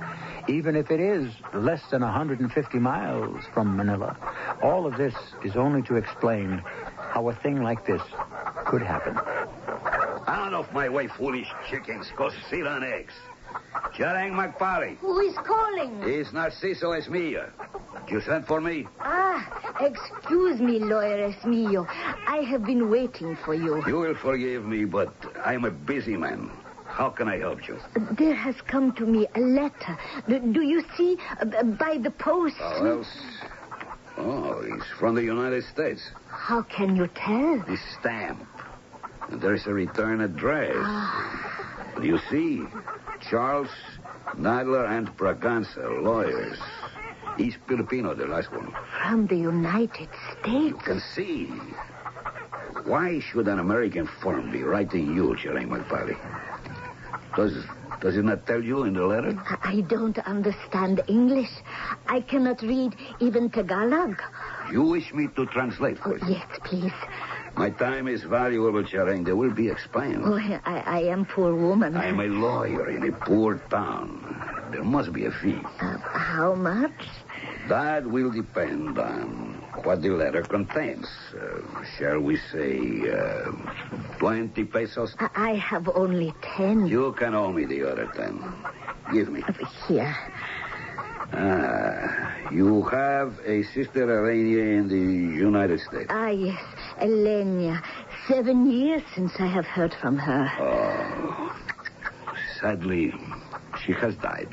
even if it is less than 150 miles from Manila. All of this is only to explain how a thing like this could happen. Out of my way, foolish chickens. Go sit on eggs. Jarang Magpari. Who is calling? It's Narciso Esmilla. You sent for me? Excuse me, lawyer Esmillo. I have been waiting for you. You will forgive me, but I'm a busy man. How can I help you? There has come to me a letter. Do you see? By the post. How else? Oh, it's from the United States. How can you tell? The stamp. And there's a return address. You see? Charles Nadler and Braganza, lawyers. He's Filipino, the last one. From the United States? You can see. Why should an American firm be writing you, Jarang Magpari? Does it not tell you in the letter? I don't understand English. I cannot read even Tagalog. You wish me to translate for you? Yes, please. My time is valuable, Charing. There will be expense. Oh, I am poor woman. I am a lawyer in a poor town. There must be a fee. How much? That will depend on what the letter contains. Shall we say 20 pesos? I have only 10. You can owe me the other 10. Give me. Here. You have a sister Elenia in the United States. Yes, Elenia. 7 years since I have heard from her. Oh, sadly, she has died.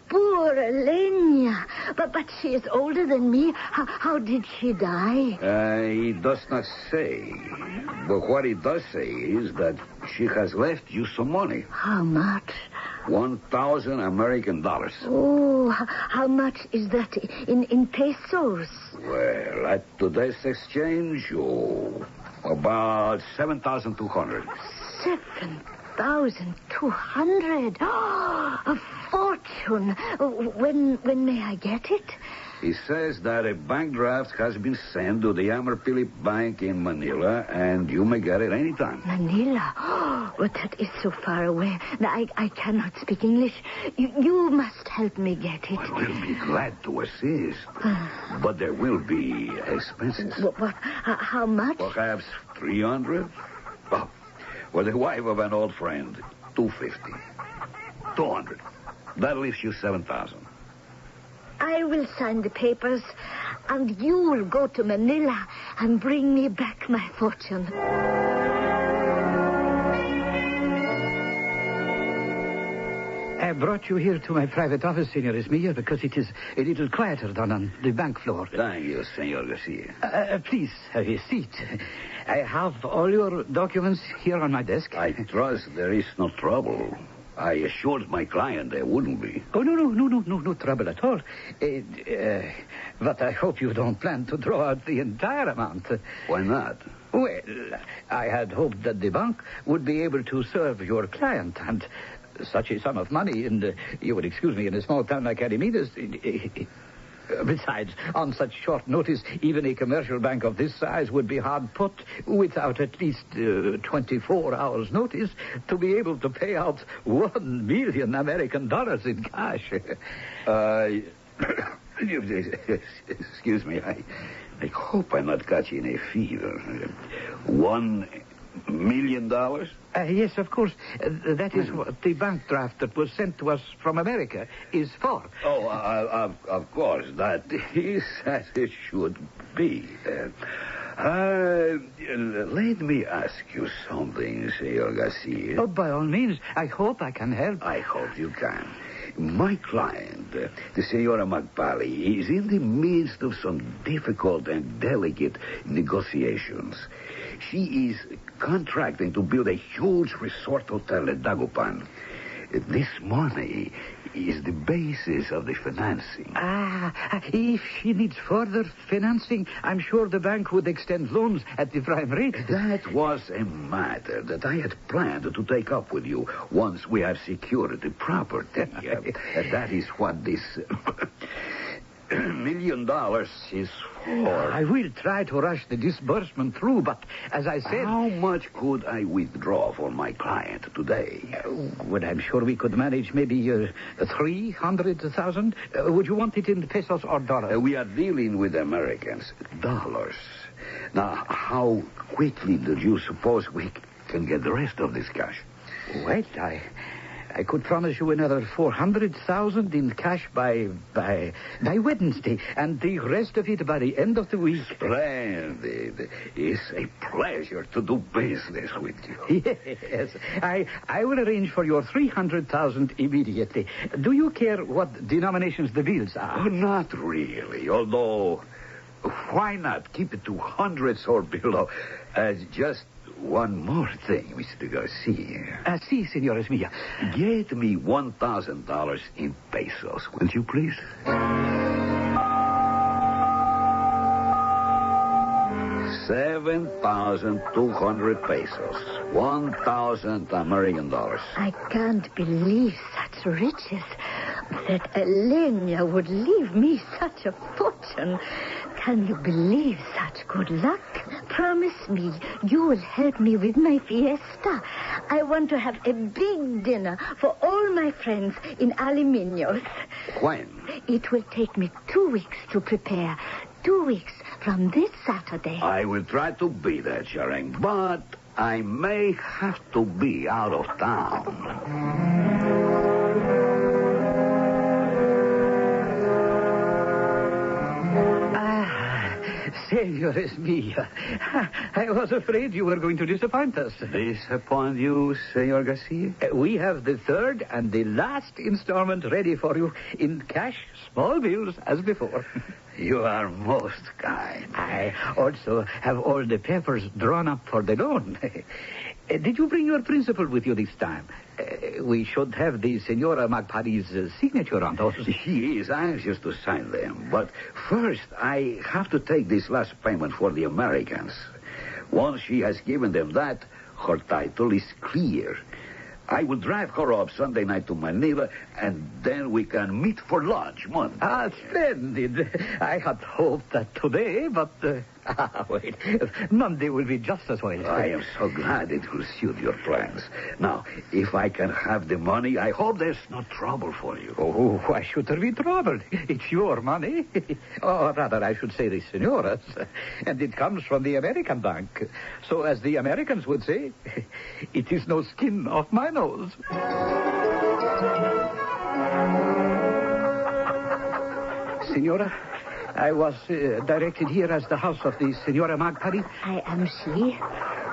Poor Elenia. But she is older than me. How did she die? He does not say. But what he does say is that she has left you some money. How much? 1,000 American dollars. Oh, how much is that in pesos? Well, at today's exchange, about 7,200. 7,200. A fortune. When may I get it? He says that a bank draft has been sent to the Amarpili Bank in Manila, and you may get it any time. Manila? But that is so far away. I cannot speak English. You must help me get it. I will be glad to assist. But there will be expenses. What? How much? Perhaps 300? Oh, for the wife of an old friend, 250. 200. That leaves you 7,000. I will sign the papers, and you will go to Manila and bring me back my fortune. I brought you here to my private office, Senor Esmilla, because it is a little quieter down on the bank floor. Thank you, Senor Garcia. Please, have a seat. I have all your documents here on my desk. I trust there is no trouble. I assured my client there wouldn't be. Oh, no trouble at all. But I hope you don't plan to draw out the entire amount. Why not? Well, I had hoped that the bank would be able to serve your client, and such a sum of money, and you would excuse me, in a small town like Arimidas. Besides, on such short notice, even a commercial bank of this size would be hard put, without at least 24 hours' notice, to be able to pay out 1 million American dollars in cash. Excuse me, I hope I'm not catching a fever. $1 million? Yes, of course. That is what the bank draft that was sent to us from America is for. Oh, of course. That is as it should be. Let me ask you something, Senor Garcia. Oh, by all means. I hope I can help. I hope you can. My client, the Senora McPally, is in the midst of some difficult and delicate negotiations. She is contracting to build a huge resort hotel at Dagupan. This money is the basis of the financing. If she needs further financing, I'm sure the bank would extend loans at the prime rate. That was a matter that I had planned to take up with you once we have secured the property. That is what this $1 million is for. I will try to rush the disbursement through, but as I said... How much could I withdraw for my client today? Well, I'm sure we could manage maybe 300,000. Would you want it in pesos or dollars? We are dealing with Americans. Dollars. Now, how quickly do you suppose we can get the rest of this cash? Well, I could promise you another 400,000 in cash by Wednesday, and the rest of it by the end of the week. Splendid. It's a pleasure to do business with you. Yes. I will arrange for your 300,000 immediately. Do you care what denominations the bills are? Oh, not really, although why not keep it to hundreds or below? Just one more thing, Mr. Garcia. Si, Senor Esmilla. Get me $1,000 in pesos, will you please? 7,200 pesos. 1,000 American dollars. I can't believe such riches. That Elenia would leave me such a fortune. Can you believe such good luck? Promise me you will help me with my fiesta. I want to have a big dinner for all my friends in Aluminios. When? It will take me 2 weeks to prepare. 2 weeks from this Saturday. I will try to be there, Charing, but I may have to be out of town. Senores mia, I was afraid you were going to disappoint us. Disappoint you, Senor Garcia? We have the third and the last installment ready for you in cash, small bills, as before. You are most kind. I also have all the papers drawn up for the loan. Did you bring your principal with you this time? We should have the Senora Magpari's signature on those. He is anxious to sign them, but first I have to take this last payment for the Americans. Once she has given them that, her title is clear. I will drive her up Sunday night to Manila, and then we can meet for lunch Monday. Ah, splendid. I had hoped that today, but... wait. Monday will be just as well. I am so glad it will suit your plans. Now, if I can have the money, I hope there's no trouble for you. Oh, why should there be trouble? It's your money. Or rather, I should say the Senora's. And it comes from the American bank. So, as the Americans would say, it is no skin off my nose. Senora, I was directed here as the house of the Senora Magpari. I am she.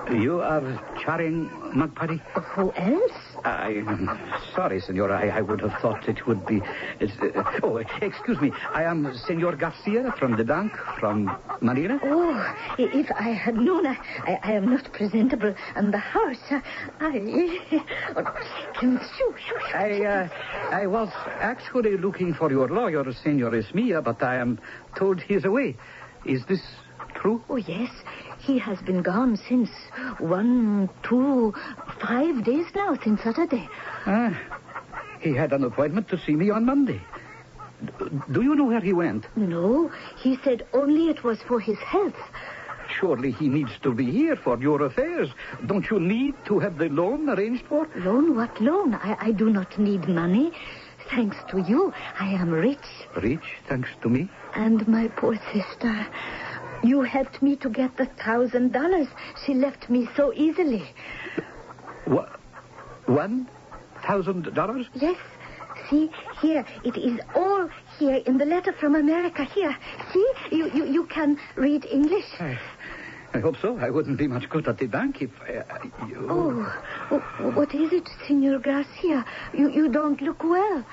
You are Charing Magpari? Who else? I'm sorry, Senora. I would have thought it would be... excuse me. I am Senor Garcia from the bank, from Manila. Oh, if I had known, I am not presentable in the house. I was actually looking for your lawyer, Senor Esmia, but I am told he is away. Is this true? Oh, yes. He has been gone since 1, 2, 5 days now, since Saturday. He had an appointment to see me on Monday. Do you know where he went? No, he said only it was for his health. Surely he needs to be here for your affairs. Don't you need to have the loan arranged for? Loan? What loan? I do not need money. Thanks to you, I am rich. Rich, thanks to me? And my poor sister... You helped me to get the $1,000. She left me so easily. $1,000? Yes. See, here. It is all here in the letter from America. Here. See? You can read English. I hope so. I wouldn't be much good at the bank if you... Oh, what is it, Senor Garcia? You don't look well.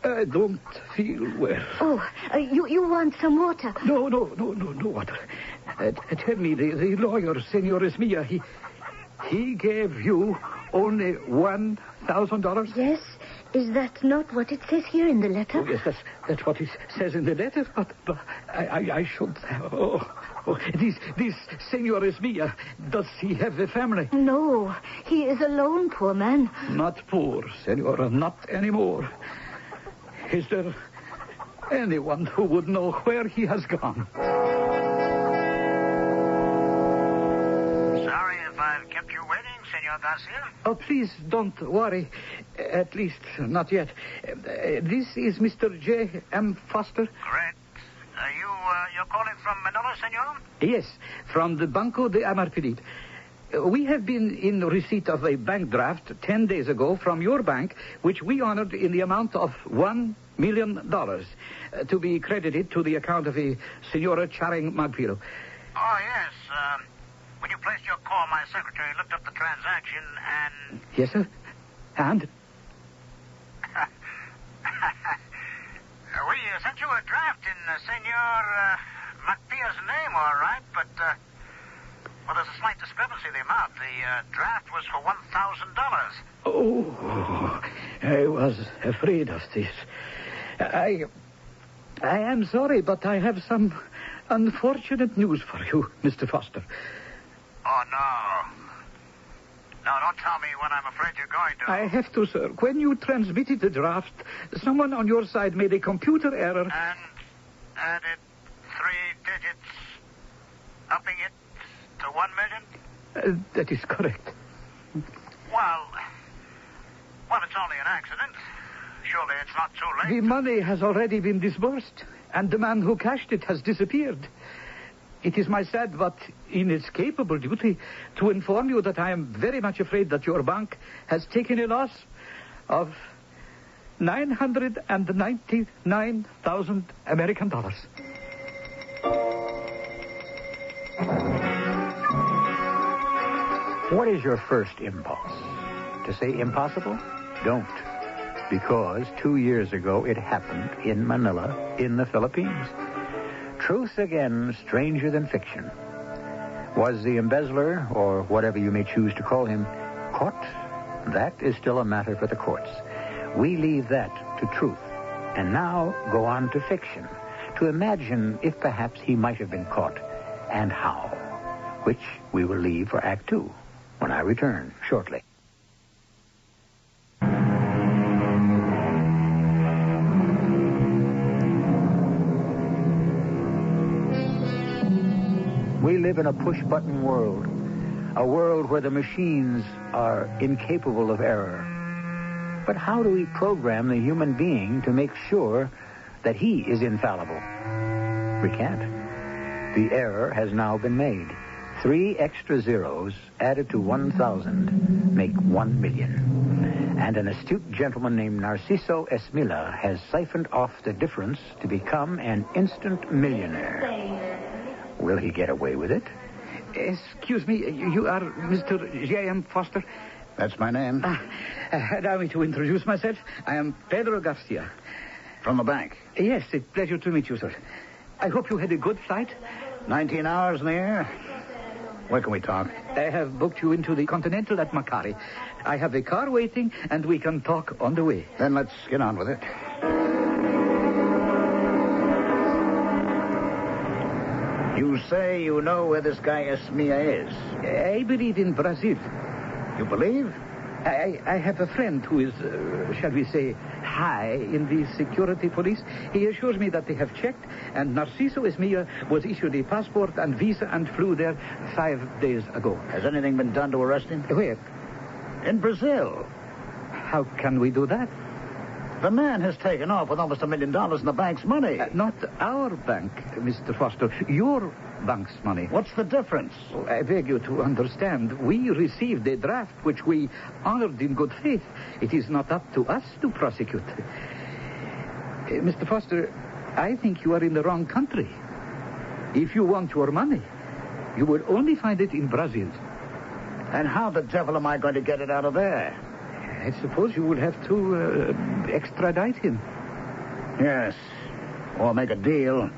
I don't feel well. Oh, you want some water? No water. Tell me, the lawyer, Senor Esmia, he gave you only $1,000? Yes. Is that not what it says here in the letter? Oh, yes, that's what it says in the letter, but I should... This Senor Esmia, does he have a family? No, he is alone, poor man. Not poor, Senora, not anymore. Is there anyone who would know where he has gone? Sorry if I've kept you waiting, Senor Garcia. Oh, please don't worry. At least, not yet. This is Mr. J.M. Foster. Correct. You're calling from Manila, Senor? Yes, from the Banco de Amarpilit. We have been in receipt of a bank draft 10 days ago from your bank, which we honored in the amount of $1 million to be credited to the account of a Senora Charing Magpiro. Oh, yes. When you placed your call, my secretary looked up the transaction and... Yes, sir? And? We sent you a draft in Senor Magpiro's name, all right, but... Well, there's a slight discrepancy in the amount. The draft was for $1,000. Oh, I was afraid of this. I am sorry, but I have some unfortunate news for you, Mr. Foster. Oh, no. No, don't tell me what I'm afraid you're going to. I have to, sir. When you transmitted the draft, someone on your side made a computer error. And it 3 digits, upping it to 1 million? That is correct. Well, it's only an accident. Surely it's not too late. The money has already been disbursed, and the man who cashed it has disappeared. It is my sad but inescapable duty to inform you that I am very much afraid that your bank has taken a loss of $999,000 American dollars. What is your first impulse? To say impossible? Don't. Because 2 years ago it happened in Manila, in the Philippines. Truth again, stranger than fiction. Was the embezzler, or whatever you may choose to call him, caught? That is still a matter for the courts. We leave that to truth. And now go on to fiction, to imagine if perhaps he might have been caught, and how. Which we will leave for Act 2, when I return shortly. We live in a push-button world, a world where the machines are incapable of error. But how do we program the human being to make sure that he is infallible? We can't. The error has now been made. 3 extra zeros added to 1,000 make 1 million. And an astute gentleman named Narciso Esmilla has siphoned off the difference to become an instant millionaire. Will he get away with it? Excuse me, you are Mr. J.M. Foster? That's my name. Allow me to introduce myself. I am Pedro Garcia. From the bank? Yes, a pleasure to meet you, sir. I hope you had a good flight. 19 hours in the air. Where can we talk? I have booked you into the Continental at Macari. I have a car waiting, and we can talk on the way. Then let's get on with it. You say you know where this guy Esmilla is? I believe in Brazil. You believe? I have a friend who is, shall we say, high in the security police. He assures me that they have checked, and Narciso Esmilla was issued a passport and visa and flew there 5 days ago. Has anything been done to arrest him? Where? In Brazil. How can we do that? The man has taken off with almost $1 million in the bank's money. Not our bank, Mr. Foster. Your bank's money. What's the difference? Oh, I beg you to understand. We received a draft which we honored in good faith. It is not up to us to prosecute. Mr. Foster, I think you are in the wrong country. If you want your money, you will only find it in Brazil. And how the devil am I going to get it out of there? I suppose you will have to extradite him. Yes. Or make a deal.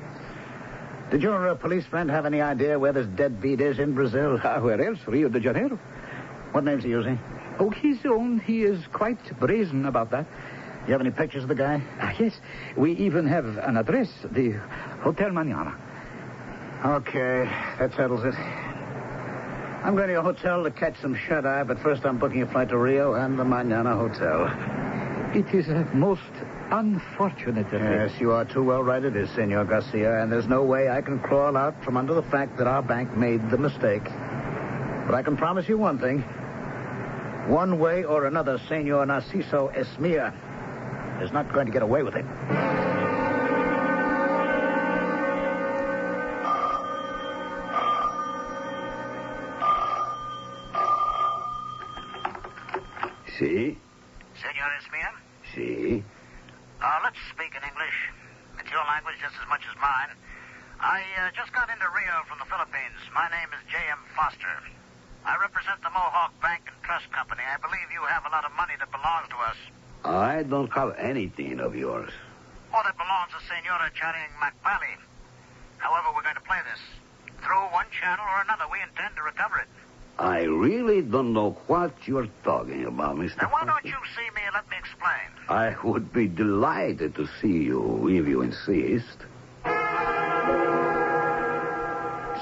Did your police friend have any idea where this deadbeat is in Brazil? Where else? Rio de Janeiro. What name's he using? Oh, his own. He is quite brazen about that. You have any pictures of the guy? Yes. We even have an address. The Hotel Mañana. Okay. That settles it. I'm going to a hotel to catch some shut-eye, but first I'm booking a flight to Rio and the Mañana Hotel. It is a most unfortunate affair. Yes, you are too well right it is, Senor Garcia, and there's no way I can crawl out from under the fact that our bank made the mistake. But I can promise you one thing. One way or another, Senor Narciso Esmilla is not going to get away with it. Si? Senor Esmilla? Si? Let's speak in English. It's your language just as much as mine. I just got into Rio from the Philippines. My name is J.M. Foster. I represent the Mohawk Bank and Trust Company. I believe you have a lot of money that belongs to us. I don't have anything of yours. Oh, that belongs to Senora Charing McPally. However, we're going to play this. Through one channel or another, we intend to recover it. I really don't know what you're talking about, Mr. Now, why don't you see me and let me explain? I would be delighted to see you if you insist.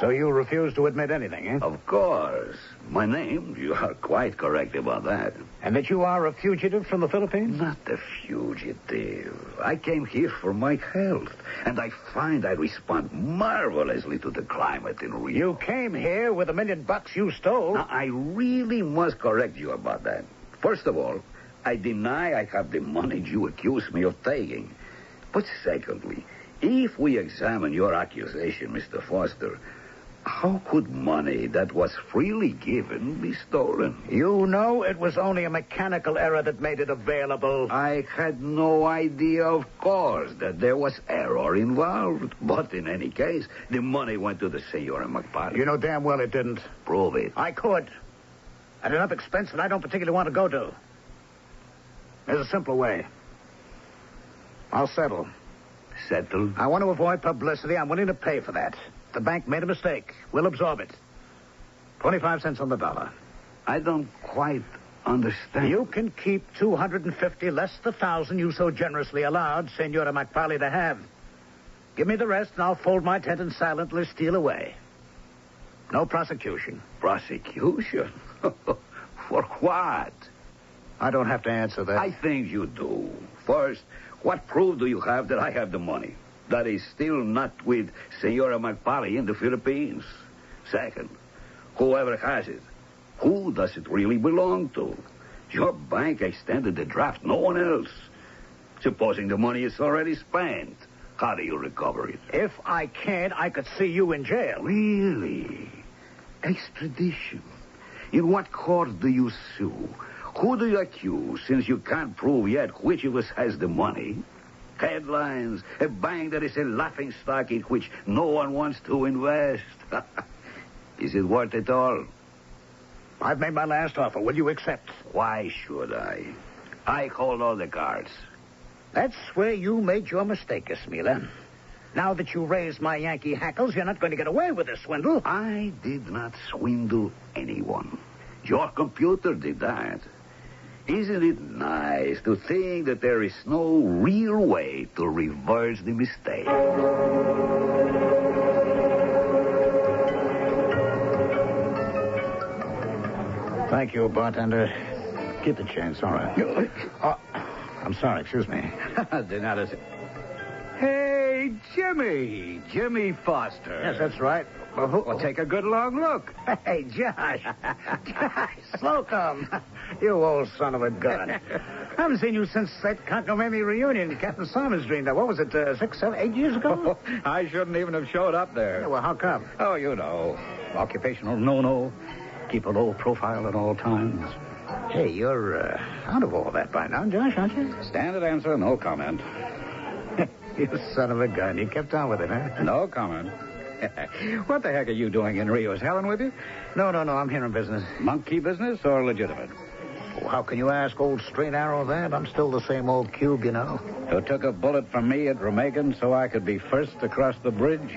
So you refuse to admit anything, eh? Of course. My name, you are quite correct about that. And that you are a fugitive from the Philippines? Not a fugitive. I came here for my health, and I find I respond marvelously to the climate in Rio. You came here with $1 million you stole. Now, I really must correct you about that. First of all, I deny I have the money you accuse me of taking. But secondly, if we examine your accusation, Mr. Foster, how could money that was freely given be stolen? You know it was only a mechanical error that made it available. I had no idea, of course, that there was error involved. But in any case, the money went to the Senora McParley. You know damn well it didn't. Prove it. I could. At enough expense that I don't particularly want to go to. There's a simpler way. I'll settle. Settle? I want to avoid publicity. I'm willing to pay for that. The bank made a mistake. We'll absorb it. 25 cents on the dollar. I don't quite understand. You can keep 250 less the 1,000 you so generously allowed Senora McParley to have. Give me the rest, and I'll fold my tent and silently steal away. No prosecution. Prosecution? For what? I don't have to answer that. I think you do. First, what proof do you have that I have the money? That is still not with Senora McParley in the Philippines. Second, whoever has it, who does it really belong to? Your bank extended the draft, no one else. Supposing the money is already spent, how do you recover it? If I can't, I could see you in jail. Really? Extradition? In what court do you sue? Who do you accuse, since you can't prove yet which of us has the money? Headlines, a bank that is a laughingstock in which no one wants to invest. Is it worth it all? I've made my last offer. Will you accept? Why should I? I hold all the cards. That's where you made your mistake, Esmila. Now that you raised my Yankee hackles, you're not going to get away with this swindle. I did not swindle anyone. Your computer did that. Isn't it nice to think that there is no real way to reverse the mistake? Thank you, bartender. Keep the change, all right. I'm sorry, excuse me. Hey, Jimmy. Jimmy Foster. Yes, that's right. Well, take a good long look. Hey, Josh. Josh, Slocum. You old son of a gun. I haven't seen you since that Concomitant reunion Captain Simons dreamed of. What was it, 6, 7, 8 years ago? I shouldn't even have showed up there. Yeah, well, how come? Oh, you know. Occupational no-no. Keep a low profile at all times. Hey, you're out of all that by now, Josh, aren't you? Standard answer, no comment. You son of a gun. You kept on with it, huh? No comment. What the heck are you doing in Rio? Is Helen with you? No. I'm here in business. Monkey business or legitimate? Oh, how can you ask old Straight Arrow that? I'm still the same old cube, you know. Who took a bullet from me at Remagen so I could be first across the bridge?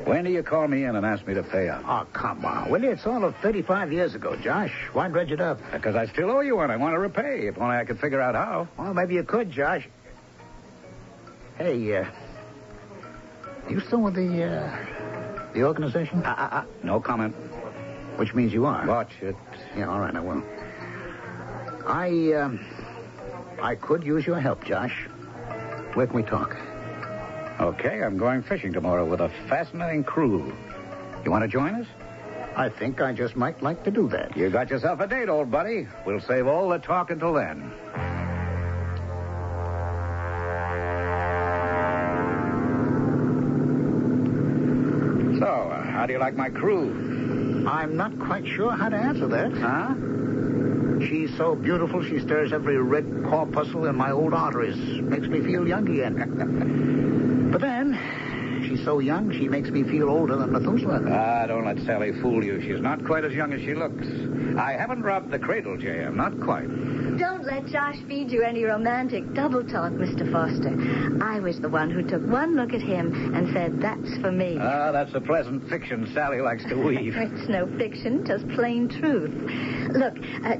When do you call me in and ask me to pay up? Oh, come on, will you? It's all of 35 years ago, Josh. Why dredge it up? Because I still owe you one. I want to repay, if only I could figure out how. Well, maybe you could, Josh. Hey, you still with the organization? No comment. Which means you are. Watch it. Yeah, all right, I will. I could use your help, Josh. Where can we talk? Okay, I'm going fishing tomorrow with a fascinating crew. You want to join us? I think I just might like to do that. You got yourself a date, old buddy. We'll save all the talk until then. So, how do you like my crew? I'm not quite sure how to answer that. Huh? She's so beautiful, she stirs every red corpuscle in my old arteries. Makes me feel young again. But then, she's so young, she makes me feel older than Methuselah. Don't let Sally fool you. She's not quite as young as she looks. I haven't robbed the cradle, J.M. Not quite. Don't let Josh feed you any romantic double talk, Mr. Foster. I was the one who took one look at him and said, that's for me. That's a pleasant fiction Sally likes to weave. It's no fiction, just plain truth. Look,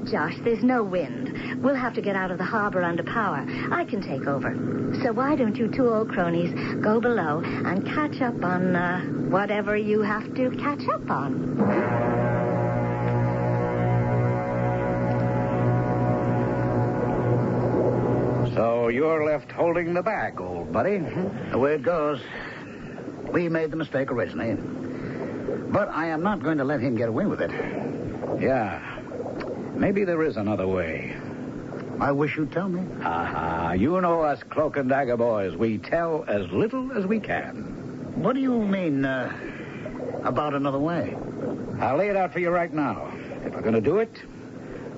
Josh, there's no wind. We'll have to get out of the harbor under power. I can take over. So why don't you two old cronies go below and catch up on whatever you have to catch up on? So you're left holding the bag, old buddy. The way it goes. We made the mistake originally. But I am not going to let him get away with it. Yeah. Maybe there is another way. I wish you'd tell me. You know us cloak and dagger boys. We tell as little as we can. What do you mean, about another way? I'll lay it out for you right now. If we're going to do it,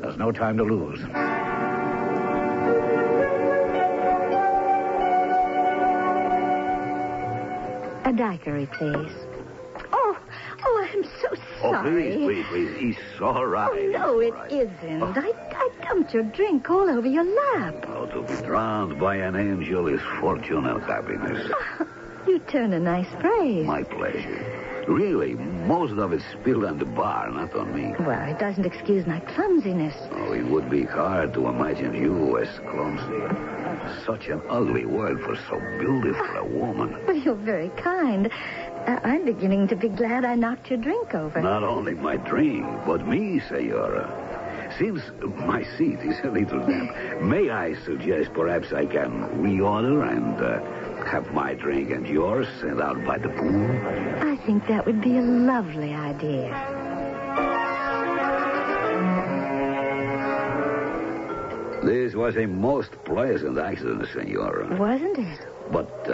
there's no time to lose. A daiquiri, please. Oh, I'm so sorry. Oh, please. It's all right. Oh, no, it isn't. I dumped your drink all over your lap. Oh, to be drowned by an angel is fortune and happiness. You turn a nice phrase. My pleasure. Really, most of it spilled on the bar, not on me. Well, it doesn't excuse my clumsiness. Oh, it would be hard to imagine you as clumsy. Such an ugly word for so beautiful a woman. Well, you're very kind. I'm beginning to be glad I knocked your drink over. Not only my drink, but me, Senora. Since my seat is a little damp, may I suggest perhaps I can reorder and have my drink and yours sent out by the pool? I think that would be a lovely idea. This was a most pleasant accident, Senora. Wasn't it? But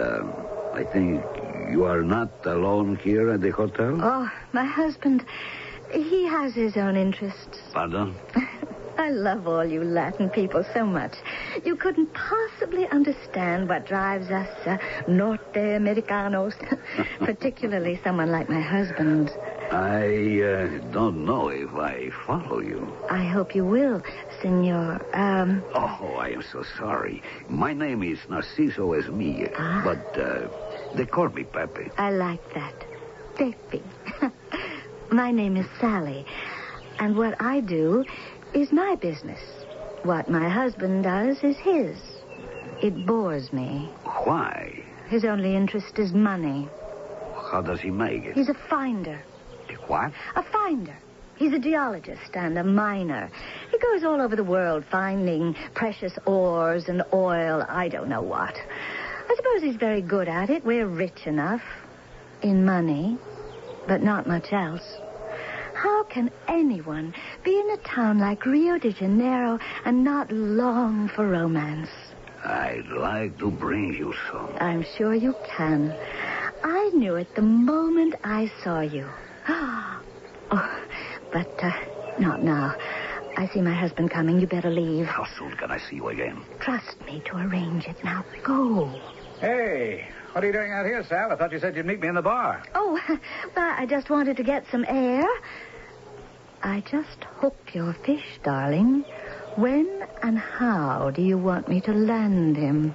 I think you are not alone here at the hotel? Oh, my husband, he has his own interests. Pardon? I love all you Latin people so much. You couldn't possibly understand what drives us Norte-Americanos, particularly someone like my husband. I don't know if I follow you. I hope you will, Senor. Oh, I am so sorry. My name is Narciso Esmilla, but they call me Pepe. I like that. Pepe. My name is Sally, and what I do is my business. What my husband does is his. It bores me. Why? His only interest is money. How does he make it? He's a finder. A what? A finder. He's a geologist and a miner. He goes all over the world finding precious ores and oil, I don't know what. I suppose he's very good at it. We're rich enough in money, but not much else. How can anyone be in a town like Rio de Janeiro and not long for romance? I'd like to bring you some. I'm sure you can. I knew it the moment I saw you. But not now. I see my husband coming. You better leave. How soon can I see you again? Trust me to arrange it. Now go. Hey, what are you doing out here, Sal? I thought you said you'd meet me in the bar. Oh, well, I just wanted to get some air. I just hooked your fish, darling. When and how do you want me to land him?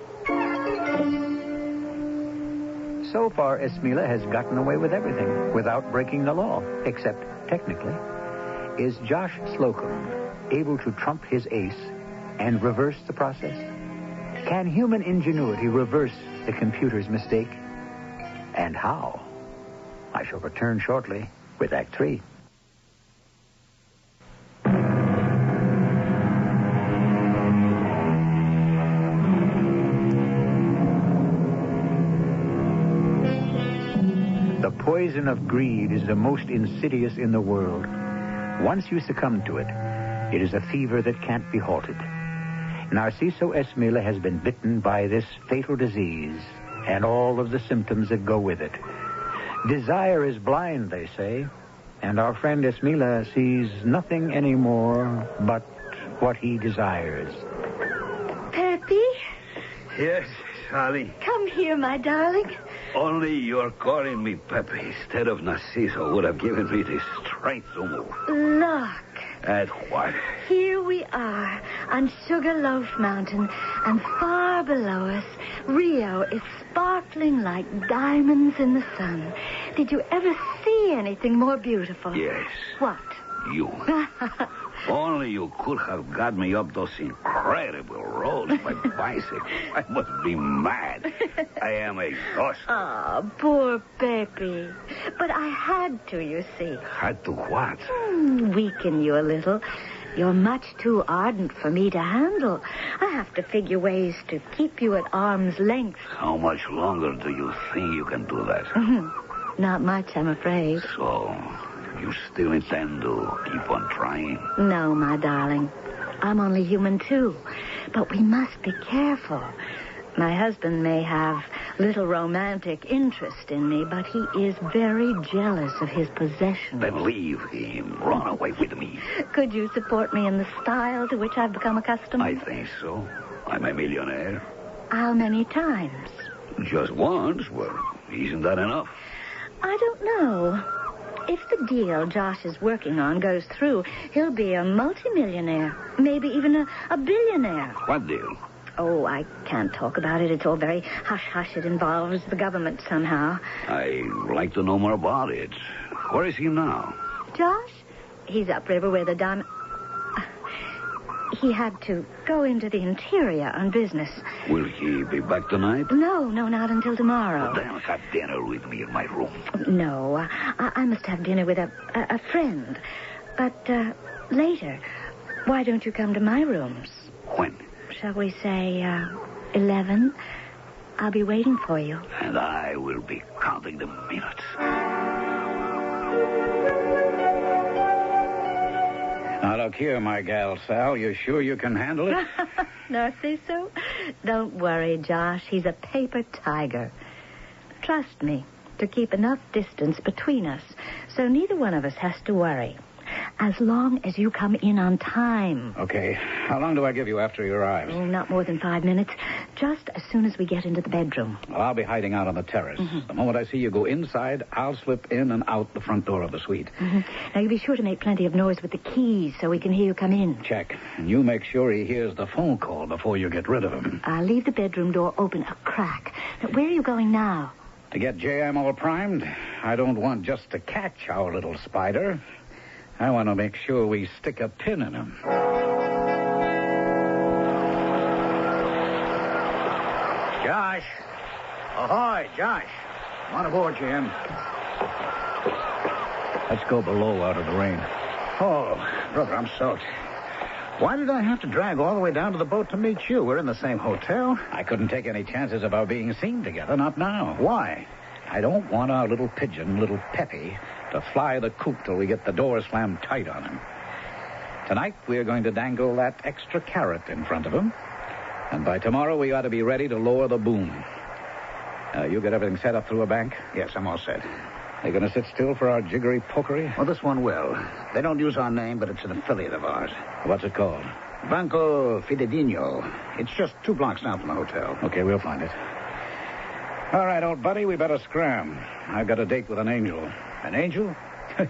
So far, Esmilla has gotten away with everything without breaking the law, except technically. Is Josh Slocum able to trump his ace and reverse the process? Can human ingenuity reverse the computer's mistake? And how? I shall return shortly with Act 3. The poison of greed is the most insidious in the world. Once you succumb to it, it is a fever that can't be halted. Narciso Esmilla has been bitten by this fatal disease and all of the symptoms that go with it. Desire is blind, they say, and our friend Esmilla sees nothing anymore but what he desires. Pepe? Yes, Sally. Come here, my darling. Only your calling me Pepe instead of Narciso would have given me the strength to move. Look. At what? Here we are on Sugarloaf Mountain, and far below us, Rio is sparkling like diamonds in the sun. Did you ever see anything more beautiful? Yes. What? You. Only you could have got me up those incredible roads by bicycle. I must be mad. I am exhausted. Oh, poor baby. But I had to, you see. Had to what? Weaken you a little. You're much too ardent for me to handle. I have to figure ways to keep you at arm's length. How much longer do you think you can do that? Not much, I'm afraid. So, you still intend to keep on trying? No, my darling. I'm only human, too. But we must be careful. My husband may have little romantic interest in me, but he is very jealous of his possessions. Then leave him. Run away with me. Could you support me in the style to which I've become accustomed? I think so. I'm a millionaire. How many times? Just once? Well, isn't that enough? I don't know. If the deal Josh is working on goes through, he'll be a multimillionaire. Maybe even a billionaire. What deal? Oh, I can't talk about it. It's all very hush-hush. It involves the government somehow. I'd like to know more about it. Where is he now? Josh? He's upriver where the diamond... He had to go into the interior on business. Will he be back tonight? No, not until tomorrow. Well, then have dinner with me in my room. No, I must have dinner with a friend. But later, why don't you come to my rooms? When? Shall we say 11? I'll be waiting for you. And I will be counting the minutes. Now, look here, my gal, Sal. You sure you can handle it? Narciso? Don't worry, Josh. He's a paper tiger. Trust me, to keep enough distance between us so neither one of us has to worry. As long as you come in on time. Okay. How long do I give you after he arrives? Oh, not more than 5 minutes. Just as soon as we get into the bedroom. Well, I'll be hiding out on the terrace. The moment I see you go inside, I'll slip in and out the front door of the suite. Now, you be sure to make plenty of noise with the keys so we can hear you come in. Check. And you make sure he hears the phone call before you get rid of him. I'll leave the bedroom door open a crack. Now, where are you going now? To get JM all primed, I don't want just to catch our little spider. I want to make sure we stick a pin in him. Josh. Ahoy, Josh. Come on aboard, Jim. Let's go below out of the rain. Oh, brother, I'm soaked. Why did I have to drag all the way down to the boat to meet you? We're in the same hotel. I couldn't take any chances of our being seen together, not now. Why? I don't want our little pigeon, little Peppy, to fly the coop till we get the door slammed tight on him. Tonight, we're going to dangle that extra carrot in front of him. And by tomorrow, we ought to be ready to lower the boom. You get everything set up through a bank? Yes, I'm all set. They going to sit still for our jiggery pokery? Well, this one will. They don't use our name, but it's an affiliate of ours. What's it called? Banco Fidedigno. It's just 2 blocks down from the hotel. Okay, we'll find it. All right, old buddy, we better scram. I've got a date with an angel. An angel?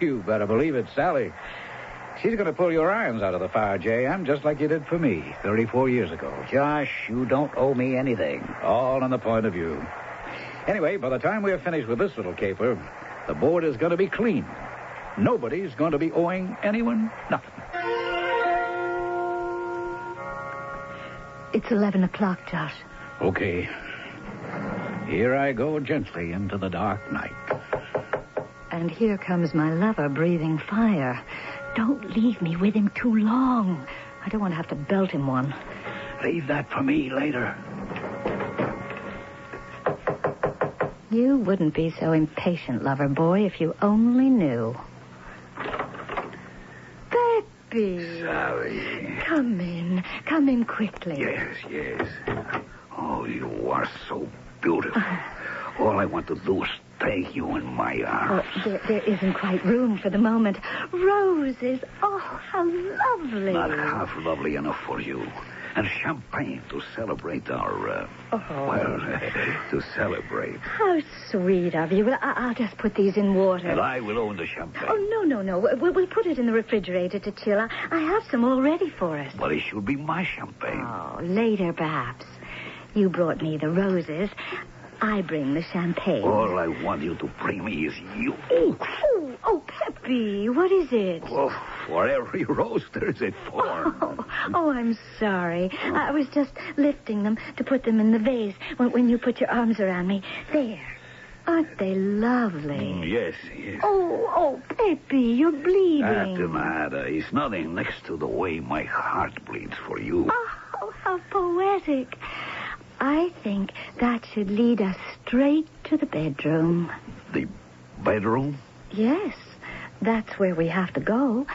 You better believe it, Sally. She's going to pull your irons out of the fire, J.M., just like you did for me 34 years ago. Josh, you don't owe me anything. All on the point of view. Anyway, by the time we're finished with this little caper, the board is going to be clean. Nobody's going to be owing anyone nothing. It's 11 o'clock, Josh. Okay. Here I go gently into the dark night. And here comes my lover breathing fire. Don't leave me with him too long. I don't want to have to belt him one. Leave that for me later. You wouldn't be so impatient, lover boy, if you only knew. Peppy. Sally. Come in. Come in quickly. Yes. Oh, you are so beautiful. All I want to do is take you in my arms. There isn't quite room for the moment. Roses. Oh, how lovely. Not half lovely enough for you. And champagne to celebrate our, to celebrate. How sweet of you. Well, I'll just put these in water. And I will own the champagne. Oh, no. We'll put it in the refrigerator to chill. I have some all ready for us. But it should be my champagne. Oh, later, perhaps. You brought me the roses. I bring the champagne. All I want you to bring me is you. Oh, Peppy, what is it? Well, for every rose, there's a thorn. Oh, I'm sorry. I was just lifting them to put them in the vase when you put your arms around me. There. Aren't they lovely? Yes. Oh, Peppy, you're bleeding. Nada. It's nothing next to the way my heart bleeds for you. Oh, how poetic. I think that should lead us straight to the bedroom. The bedroom? Yes. That's where we have to go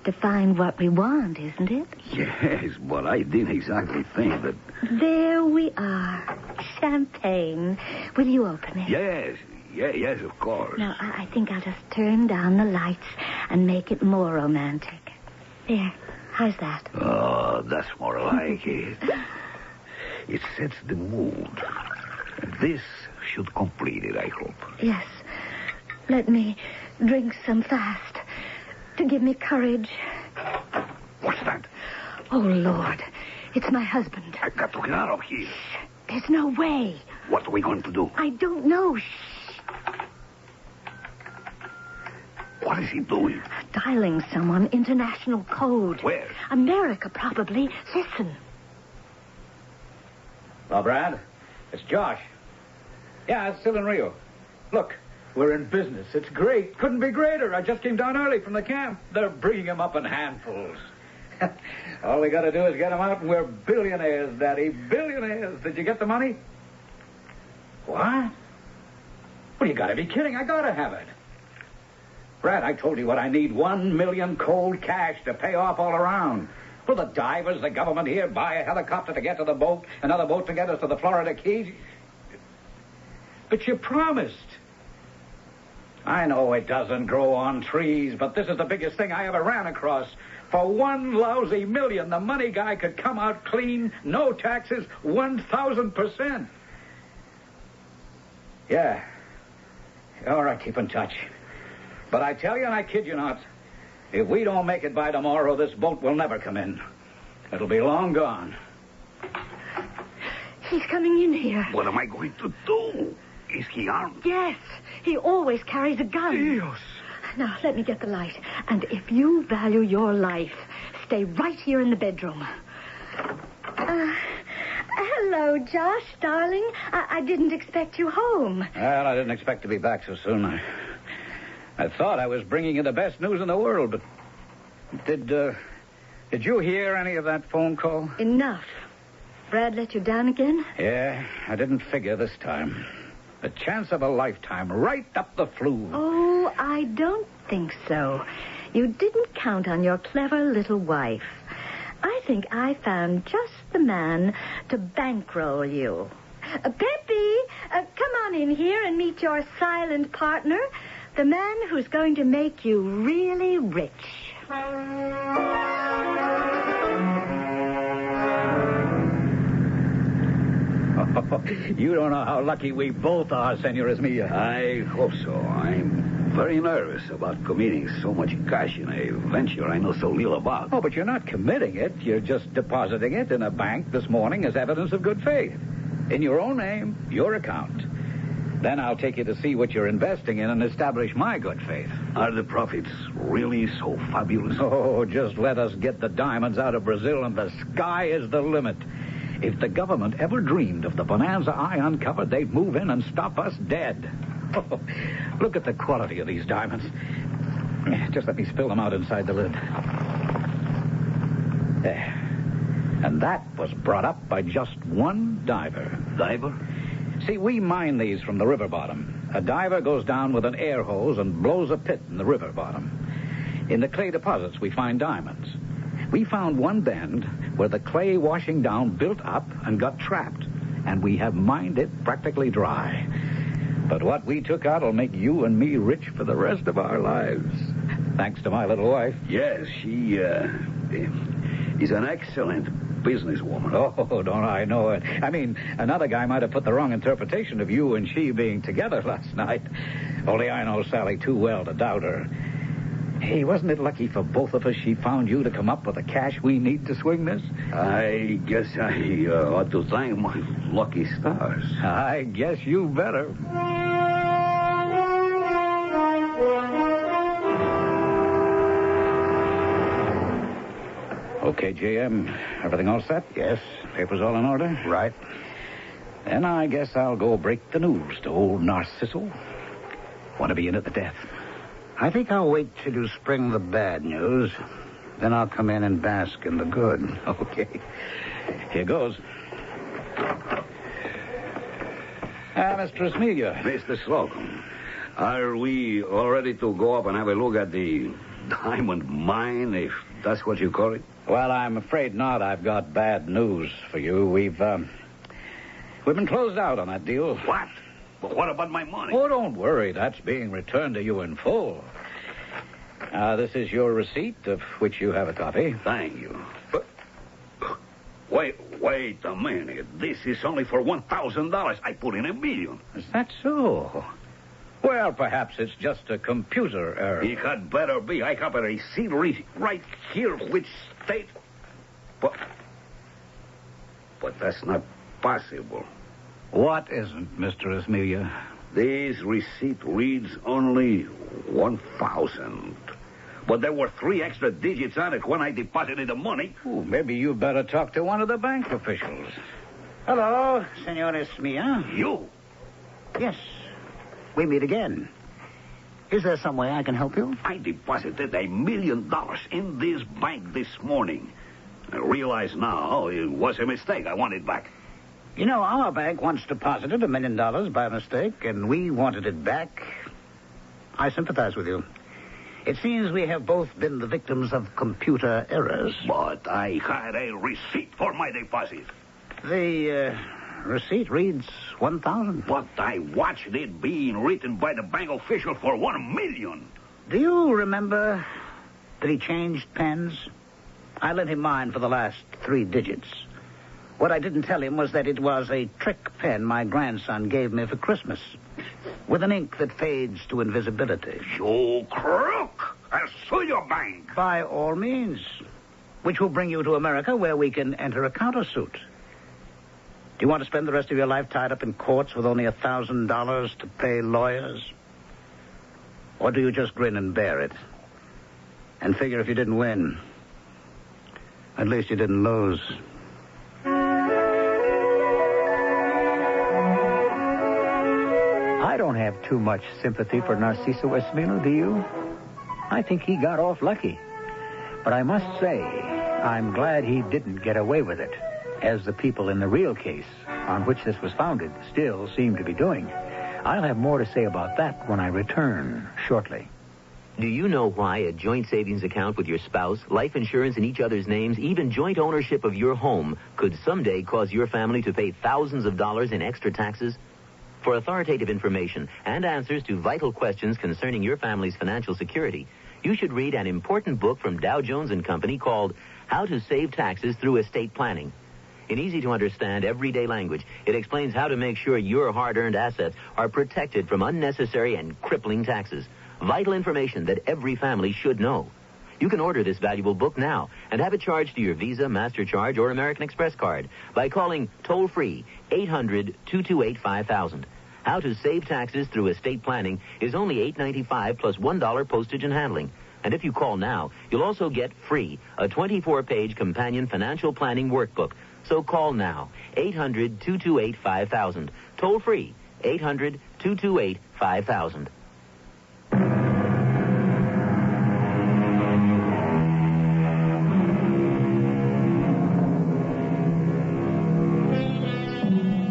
to find what we want, isn't it? Yes, but I didn't exactly think that... There we are. Champagne. Will you open it? Yes, of course. Now, I think I'll just turn down the lights and make it more romantic. There. How's that? Oh, that's more like it. It sets the mood. This should complete it, I hope. Yes. Let me drink some fast to give me courage. What's that? Oh, Lord. It's my husband. I got to get out of here. Shh. There's no way. What are we going to do? I don't know. Shh. What is he doing? Dialing someone international code. Where? America, probably. Listen. Well, Brad, it's Josh. Yeah, it's still in Rio. Look, we're in business. It's great. Couldn't be greater. I just came down early from the camp. They're bringing them up in handfuls. All we got to do is get them out, and we're billionaires, Daddy. Billionaires. Did you get the money? What? Well, you got to be kidding. I got to have it. Brad, I told you what I need. 1 million cold cash to pay off all around. Will the divers, the government here, buy a helicopter to get to the boat, another boat to get us to the Florida Keys? But you promised. I know it doesn't grow on trees, but this is the biggest thing I ever ran across. For 1 lousy million, the money guy could come out clean, no taxes, 1,000%. Yeah. All right, keep in touch. But I tell you, and I kid you not, if we don't make it by tomorrow, this boat will never come in. It'll be long gone. He's coming in here. What am I going to do? Is he armed? Yes. He always carries a gun. Dios. Now, let me get the light. And if you value your life, stay right here in the bedroom. Hello, Josh, darling. I didn't expect you home. Well, I didn't expect to be back so soon. I thought I was bringing you the best news in the world, but... Did you hear any of that phone call? Enough. Brad let you down again? Yeah, I didn't figure this time. The chance of a lifetime, right up the flue. Oh, I don't think so. You didn't count on your clever little wife. I think I found just the man to bankroll you. Peppy, come on in here and meet your silent partner, the man who's going to make you really rich. You don't know how lucky we both are, Senor Esmilla. I hope so. I'm very nervous about committing so much cash in a venture I know so little about. Oh, but you're not committing it. You're just depositing it in a bank this morning as evidence of good faith. In your own name, your account. Then I'll take you to see what you're investing in and establish my good faith. Are the profits really so fabulous? Oh, just let us get the diamonds out of Brazil and the sky is the limit. If the government ever dreamed of the bonanza I uncovered, they'd move in and stop us dead. Oh, look at the quality of these diamonds. Just let me spill them out inside the lid. There. And that was brought up by just one diver. Diver? See, we mine these from the river bottom. A diver goes down with an air hose and blows a pit in the river bottom. In the clay deposits, we find diamonds. We found one bend where the clay washing down built up and got trapped, and we have mined it practically dry. But what we took out will make you and me rich for the rest of our lives. Thanks to my little wife. Yes, she is an excellent businesswoman. Oh, don't I know it. I mean, another guy might have put the wrong interpretation of you and she being together last night. Only I know Sally too well to doubt her. Hey, wasn't it lucky for both of us she found you to come up with the cash we need to swing this? I guess I ought to thank my lucky stars. I guess you better. Okay, JM. Everything all set? Yes. Papers all in order? Right. Then I guess I'll go break the news to old Narciso. Want to be in at the death. I think I'll wait till you spring the bad news. Then I'll come in and bask in the good. Okay. Here goes. Mr. Amelia. Mr. Slocum, are we all ready to go up and have a look at the diamond mine, if that's what you call it? Well, I'm afraid not. I've got bad news for you. We've been closed out on that deal. What? But what about my money? Oh, don't worry. That's being returned to you in full. This is your receipt, of which you have a copy. Thank you. But wait a minute. This is only for $1,000. I put in $1 million. Is that so? Well, perhaps it's just a computer error. It had better be. I have a receipt right here which states... But that's not possible. What isn't, Mr. Asmelia? This receipt reads only 1,000. But there were 3 extra digits on it when I deposited the money. Ooh, maybe you better talk to one of the bank officials. Hello, Senor Esmia. You? Yes. We meet again. Is there some way I can help you? I deposited $1 million in this bank this morning. I realize now it was a mistake. I want it back. You know, our bank once deposited $1 million by mistake, and we wanted it back. I sympathize with you. It seems we have both been the victims of computer errors. But I had a receipt for my deposit. The receipt reads 1,000. But I watched it being written by the bank official for $1 million. Do you remember that he changed pens? I lent him mine for the last 3 digits. What I didn't tell him was that it was a trick pen my grandson gave me for Christmas, with an ink that fades to invisibility. You crook! I'll sue your bank. By all means. Which will bring you to America, where we can enter a countersuit. Do you want to spend the rest of your life tied up in courts with only $1,000 to pay lawyers? Or do you just grin and bear it? And figure if you didn't win, at least you didn't lose. I don't have too much sympathy for Narciso Esmilo, do you? I think he got off lucky. But I must say, I'm glad he didn't get away with it, as the people in the real case on which this was founded still seem to be doing. I'll have more to say about that when I return shortly. Do you know why a joint savings account with your spouse, life insurance in each other's names, even joint ownership of your home could someday cause your family to pay thousands of dollars in extra taxes? For authoritative information and answers to vital questions concerning your family's financial security, you should read an important book from Dow Jones & Company called How to Save Taxes Through Estate Planning. In easy-to-understand, everyday language, it explains how to make sure your hard-earned assets are protected from unnecessary and crippling taxes. Vital information that every family should know. You can order this valuable book now and have it charged to your Visa, MasterCharge, or American Express card by calling toll-free 800-228-5000. How to Save Taxes Through Estate Planning is only $8.95 plus $1 postage and handling. And if you call now, you'll also get free a 24-page companion financial planning workbook. So call now, 800-228-5000. Toll free, 800-228-5000.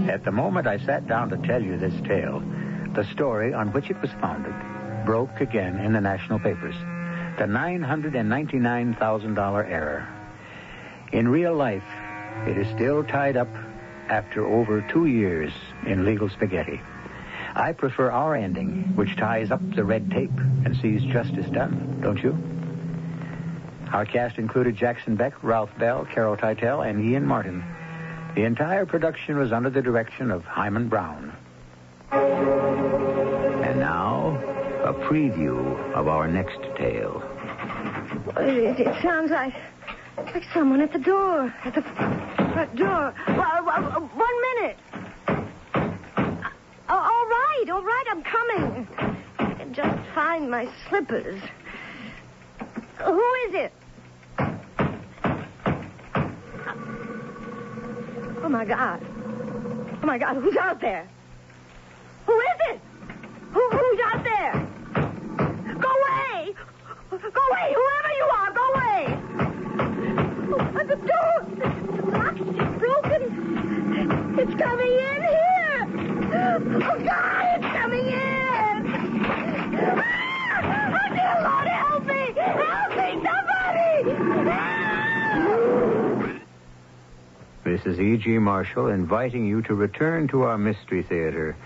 At the moment I sat down to tell you this tale, the story on which it was founded broke again in the national papers. The $999,000 error. In real life, it is still tied up after over 2 years in legal spaghetti. I prefer our ending, which ties up the red tape and sees justice done, don't you? Our cast included Jackson Beck, Ralph Bell, Carol Teitel, and Ian Martin. The entire production was under the direction of Hyman Brown. And now, a preview of our next tale. It sounds like someone at the door. At the front door. 1 minute. All right, I'm coming. I can just find my slippers. Who is it? Oh, my God, who's out there? Who is it? Who's out there? Go away! Go away! Whoever you are, go away! The door! The lock is broken. It's coming in here! Oh, God, it's coming in! Ah! Oh, dear Lord, help me! Help me, somebody! Ah! This is E.G. Marshall inviting you to return to our Mystery Theater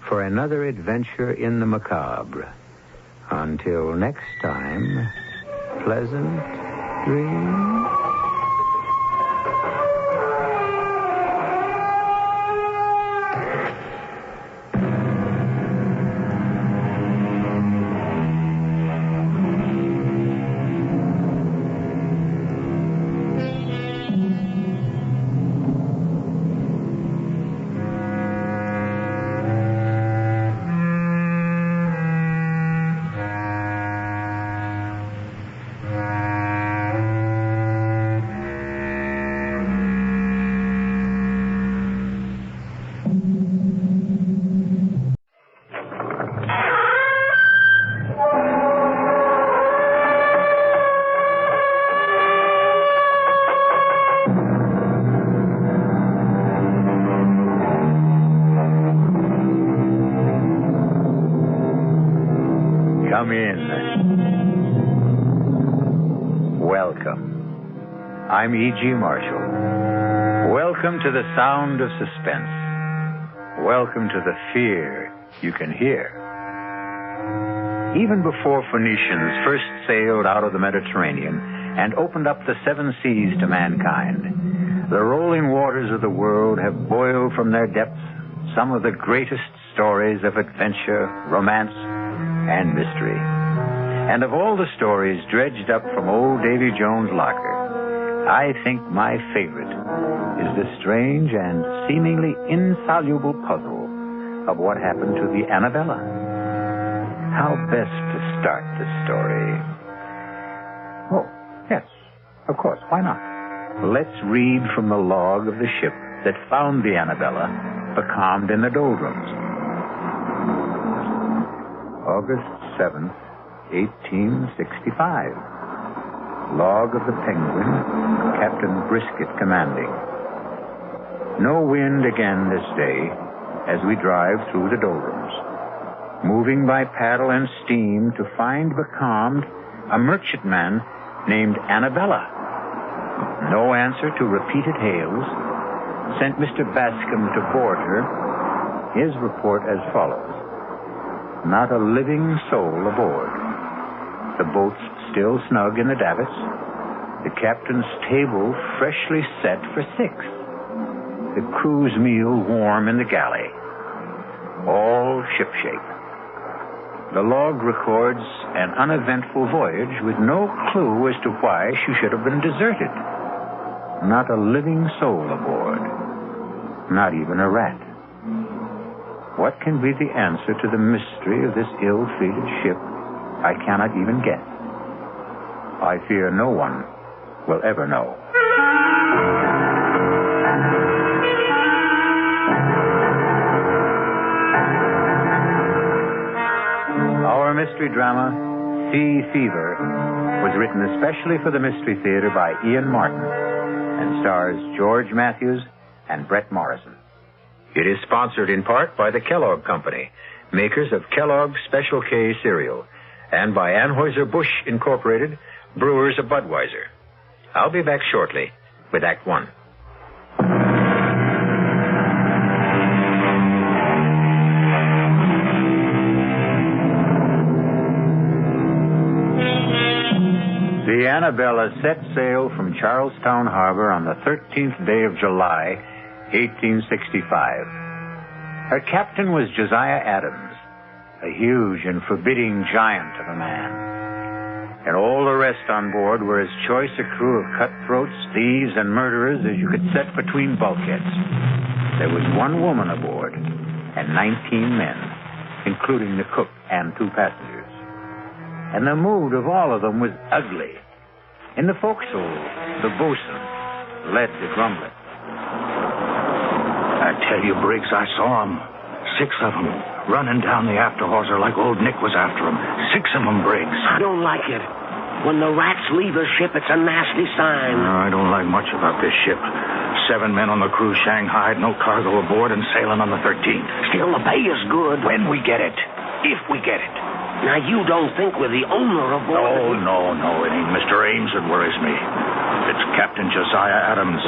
for another adventure in the macabre. Until next time, pleasant dreams. Come in. Welcome. I'm E.G. Marshall. Welcome to the sound of suspense. Welcome to the fear you can hear. Even before Phoenicians first sailed out of the Mediterranean and opened up the 7 seas to mankind, the rolling waters of the world have boiled from their depths some of the greatest stories of adventure, romance, and mystery. And of all the stories dredged up from old Davy Jones' locker, I think my favorite is the strange and seemingly insoluble puzzle of what happened to the Annabella. How best to start the story? Oh, yes, of course, why not? Let's read from the log of the ship that found the Annabella becalmed in the doldrums. August 7th, 1865. Log of the Penguin, Captain Brisket commanding. No wind again this day as we drive through the doldrums, moving by paddle and steam to find becalmed a merchantman named Annabella. No answer to repeated hails. Sent Mr. Bascom to board her. His report as follows. Not a living soul aboard. The boat's still snug in the davits. The captain's table freshly set for 6. The crew's meal warm in the galley. All shipshape. The log records an uneventful voyage with no clue as to why she should have been deserted. Not a living soul aboard. Not even a rat. What can be the answer to the mystery of this ill-fated ship? I cannot even guess. I fear no one will ever know. Our mystery drama, Sea Fever, was written especially for the Mystery Theater by Ian Martin and stars George Matthews and Brett Morrison. It is sponsored in part by the Kellogg Company, makers of Kellogg's Special K cereal, and by Anheuser-Busch Incorporated, brewers of Budweiser. I'll be back shortly with Act One. The Annabella set sail from Charlestown Harbor on the 13th day of July, 1865. Her captain was Josiah Adams, a huge and forbidding giant of a man. And all the rest on board were as choice a crew of cutthroats, thieves, and murderers as you could set between bulkheads. There was one woman aboard and 19 men, including the cook and 2 passengers. And the mood of all of them was ugly. In the forecastle, the boatswain led the grumbling. I tell you, Briggs, I saw them. 6 of them, running down the after hawser like old Nick was after them. 6 of them, Briggs. I don't like it. When the rats leave a ship, it's a nasty sign. No, I don't like much about this ship. 7 men on the crew shanghaied, no cargo aboard, and sailing on the 13th. Still, the pay is good. When we get it. If we get it. Now, you don't think we're the owner of board? No. It ain't Mr. Ames that worries me. It's Captain Josiah Adams.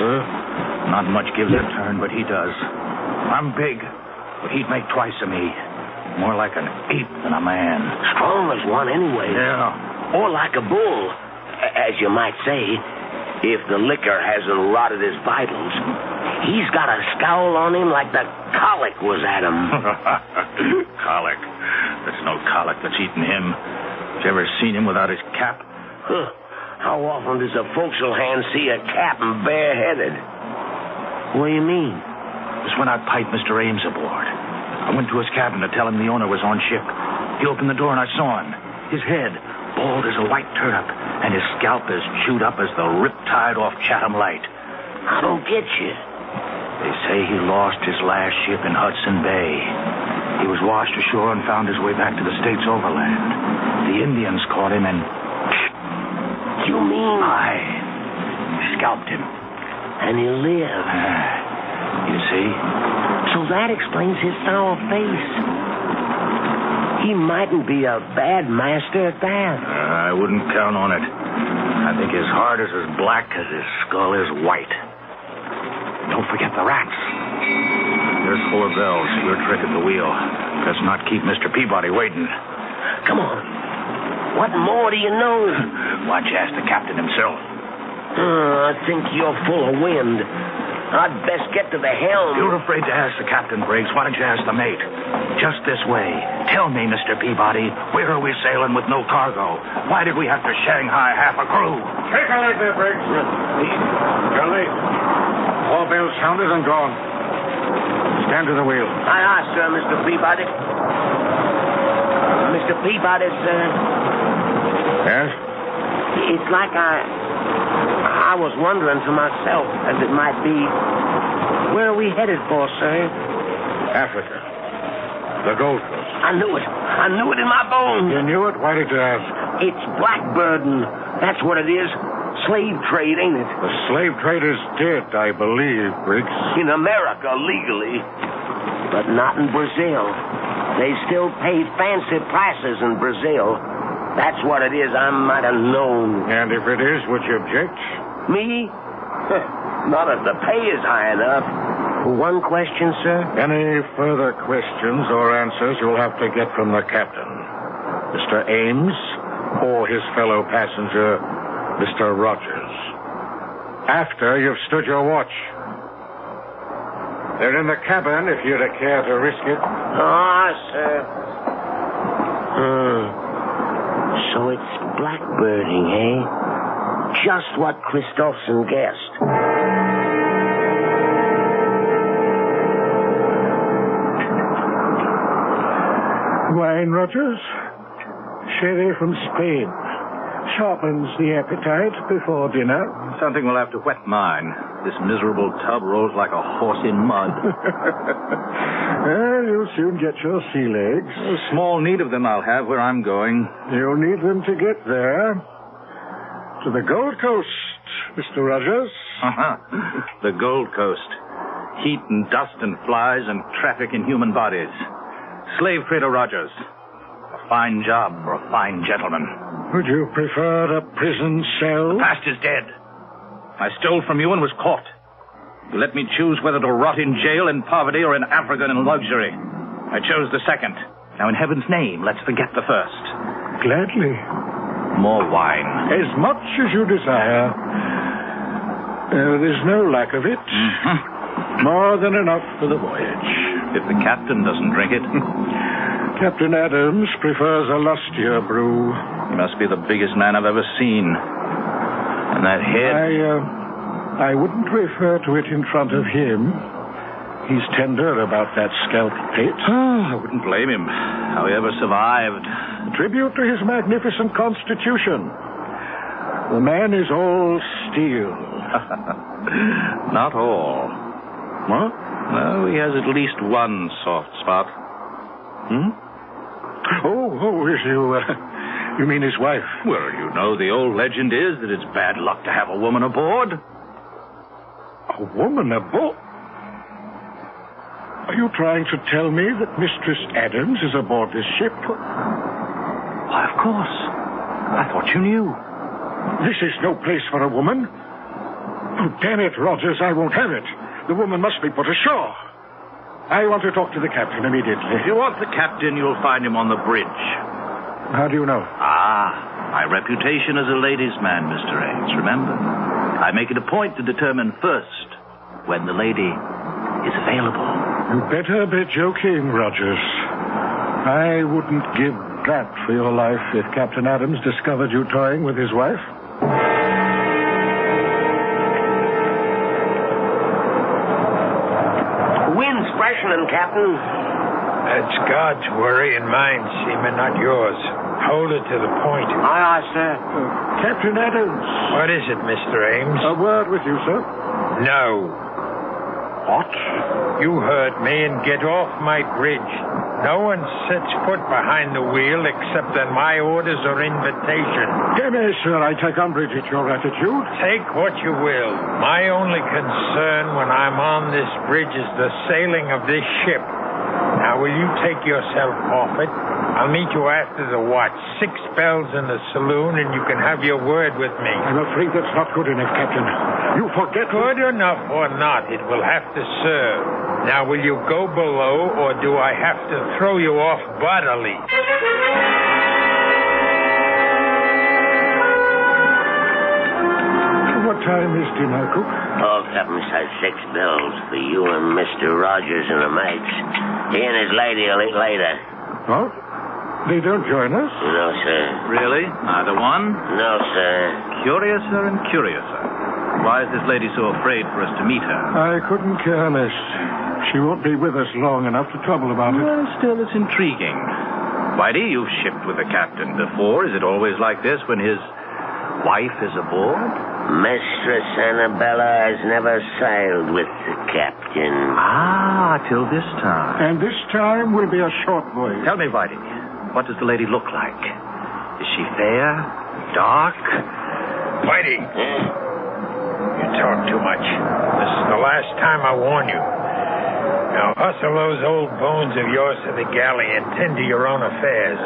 Not much gives a turn, but he does. I'm big, but he'd make twice of me. More like an ape than a man. Strong as one, anyway. Yeah. Or like a bull, as you might say, if the liquor hasn't rotted his vitals. He's got a scowl on him like the colic was at him. Colic? There's no colic that's eaten him. You ever seen him without his cap? How often does a forecastle hand see a cap and bareheaded? What do you mean? It's when I piped Mr. Ames aboard. I went to his cabin to tell him the owner was on ship. He opened the door and I saw him. His head, bald as a white turnip, and his scalp as chewed up as the riptide off Chatham Light. I don't get you. They say he lost his last ship in Hudson Bay. He was washed ashore and found his way back to the States overland. The Indians caught him and... You mean... I scalped him. And he lived. You see? So that explains his sour face. He mightn't be a bad master at that. I wouldn't count on it. I think his heart is as black as his skull is white. Don't forget the rats. There's 4 bells. Your trick at the wheel. Let's not keep Mr. Peabody waiting. Come on. What more do you know? Why don't you ask the captain himself? I think you're full of wind. I'd best get to the helm. You're afraid to ask the captain, Briggs. Why don't you ask the mate? Just this way. Tell me, Mr. Peabody, where are we sailing with no cargo? Why did we have to Shanghai half a crew? Take a leg there, Briggs. You're late. 4 bells sounded and gone. Stand to the wheel. Aye, sir, Mr. Peabody. Mr. Peabody, sir. Yes? It's like I was wondering to myself, as it might be, where are we headed for, sir? Africa. The Gold Coast. I knew it. I knew it in my bones. You knew it? Why did you ask? It's blackbirding. That's what it is. Slave trade, ain't it? The slave trade is dead, I believe, Briggs. In America, legally. But not in Brazil. They still pay fancy prices in Brazil. That's what it is. I might have known. And if it is, would you object? Me? Not if the pay is high enough. One question, sir? Any further questions or answers you'll have to get from the captain. Mr. Ames or his fellow passenger, Mr. Rogers. After you've stood your watch. They're in the cabin if you'd care to risk it. Sir. So it's blackbirding, eh? Just what Christopherson guessed. Wine, Rogers? Sherry from Spain. Sharpens the appetite before dinner. Something will have to wet mine. This miserable tub rolls like a horse in mud. Well, you'll soon get your sea legs. Small need of them I'll have where I'm going. You'll need them to get there. To the Gold Coast, Mr. Rogers. The Gold Coast. Heat and dust and flies and traffic in human bodies. Slave trader Rogers. A fine job for a fine gentleman. Would you prefer a prison cell? The past is dead. I stole from you and was caught. You let me choose whether to rot in jail in poverty or in Africa in luxury. I chose the second. Now, in heaven's name, let's forget the first. Gladly. More wine. As much as you desire. There's no lack of it. Mm-hmm. More than enough for the voyage. If the captain doesn't drink it. Captain Adams prefers a lustier brew. He must be the biggest man I've ever seen. And that head... I wouldn't refer to it in front of him. He's tender about that scalp pit. I wouldn't blame him. How he ever survived. Tribute to his magnificent constitution. The man is all steel. Not all. What? No, he has at least one soft spot. You mean his wife? Well, you know, the old legend is that it's bad luck to have a woman aboard. A woman aboard? Are you trying to tell me that Mistress Adams is aboard this ship? Why, of course. I thought you knew. This is no place for a woman. Oh, damn it, Rogers, I won't have it. The woman must be put ashore. I want to talk to the captain immediately. If you want the captain, you'll find him on the bridge. How do you know? My reputation as a ladies' man, Mr. Ames, remember? I make it a point to determine first when the lady is available. You better be joking, Rogers. I wouldn't give that for your life if Captain Adams discovered you toying with his wife. Wind's freshening, Captain. That's God's worry and mine, Seaman, not yours. Hold it to the point. Aye, aye, sir. Captain Adams. What is it, Mr. Ames? A word with you, sir. No. What? You heard me and get off my bridge. No one sets foot behind the wheel except on my orders or invitation. Dear me, sir, I take umbrage at your attitude. Take what you will. My only concern when I'm on this bridge is the sailing of this ship. Now, will you take yourself off it? I'll meet you after the watch. 6 bells in the saloon, and you can have your word with me. I'm afraid that's not good enough, Captain. You forget... Good enough or not, it will have to serve. Now, will you go below, or do I have to throw you off bodily? What time is dinner, Cook? Oh, Captain said 6 bells for you and Mr. Rogers and the mates. He and his lady will eat later. Oh? They don't join us? No, sir. Really? Neither one? No, sir. Curiouser and curiouser. Why is this lady so afraid for us to meet her? I couldn't care less. She won't be with us long enough to trouble about it. Well, still, it's intriguing. Whitey, you've shipped with the captain before. Is it always like this when his wife is aboard? Mistress Annabella has never sailed with the captain. Till this time. And this time will be a short voyage. Tell me, Whitey, what does the lady look like? Is she fair? Dark? Whitey. You talk too much. This is the last time I warn you. Now, hustle those old bones of yours to the galley and tend to your own affairs.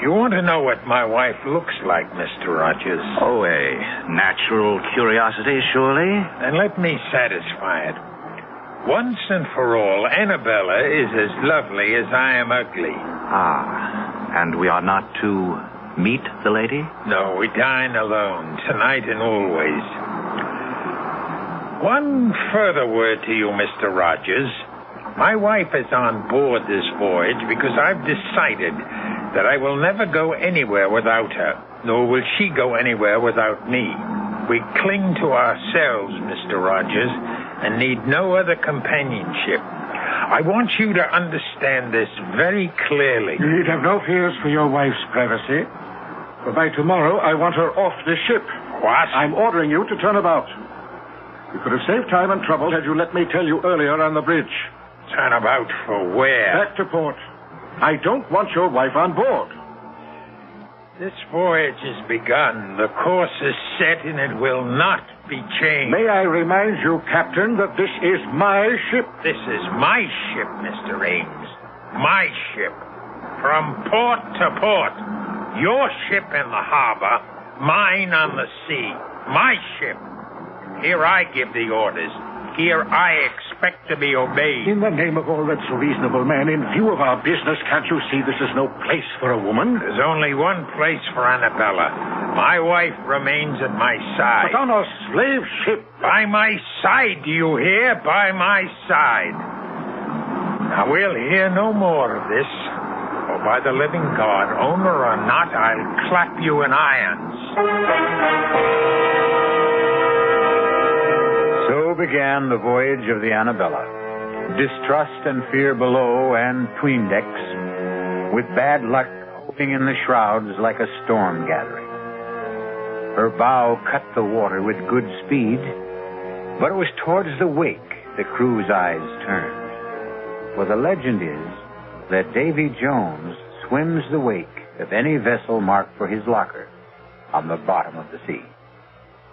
You want to know what my wife looks like, Mr. Rogers? Oh, a natural curiosity, surely? Then let me satisfy it. Once and for all, Annabella is as lovely as I am ugly. And we are not to meet the lady? No, we dine alone, tonight and always. One further word to you, Mr. Rogers. My wife is on board this voyage because I've decided that I will never go anywhere without her, nor will she go anywhere without me. We cling to ourselves, Mr. Rogers, and need no other companionship. I want you to understand this very clearly. You need have no fears for your wife's privacy. For by tomorrow, I want her off this ship. What? I'm ordering you to turn about. You could have saved time and trouble had you let me tell you earlier on the bridge. Turn about for where? Back to port. I don't want your wife on board. This voyage has begun. The course is set, and it will not be changed. May I remind you, Captain, that this is my ship? This is my ship, Mr. Ames. My ship. From port to port. Your ship in the harbor, mine on the sea. My ship. Here I give the orders. Here I expect to be obeyed. In the name of all that's reasonable, man, in view of our business, can't you see this is no place for a woman? There's only one place for Annabella. My wife remains at my side. But on a slave ship. By my side, do you hear? By my side. Now, we'll hear no more of this. For by the living God, owner or not, I'll clap you in irons. So began the voyage of the Annabella. Distrust and fear below and 'tween decks, with bad luck hoping in the shrouds like a storm gathering. Her bow cut the water with good speed, but it was towards the wake the crew's eyes turned. For the legend is that Davy Jones swims the wake of any vessel marked for his locker on the bottom of the sea.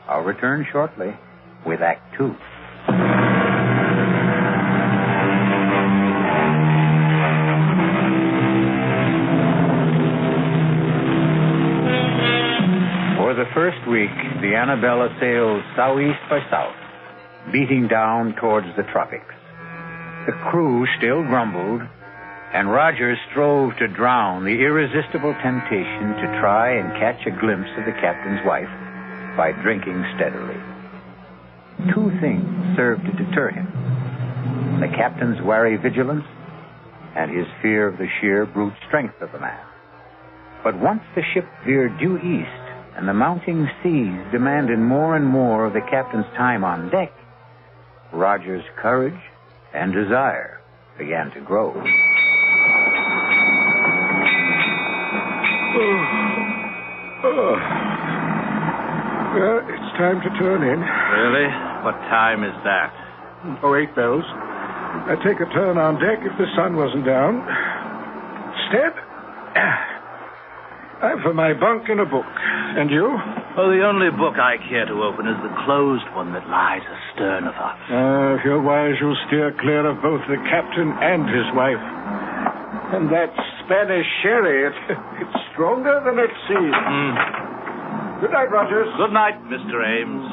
I'll return shortly with Act 2. For the first week, the Annabella sailed southeast by south, beating down towards the tropics. The crew still grumbled, and Rogers strove to drown the irresistible temptation to try and catch a glimpse of the captain's wife by drinking steadily. Two things served to deter him: the captain's wary vigilance and his fear of the sheer brute strength of the man. But once the ship veered due east and the mounting seas demanded more and more of the captain's time on deck, Roger's courage and desire began to grow. Well, it's time to turn in. Really? What time is that? 8 bells. I'd take a turn on deck if the sun wasn't down. Step. I'm for my bunk and a book. And you? Oh, the only book I care to open is the closed one that lies astern of us. If you're wise, you'll steer clear of both the captain and his wife. And that Spanish sherry, it's stronger than it seems. Good night, Rogers. Good night, Mr. Ames.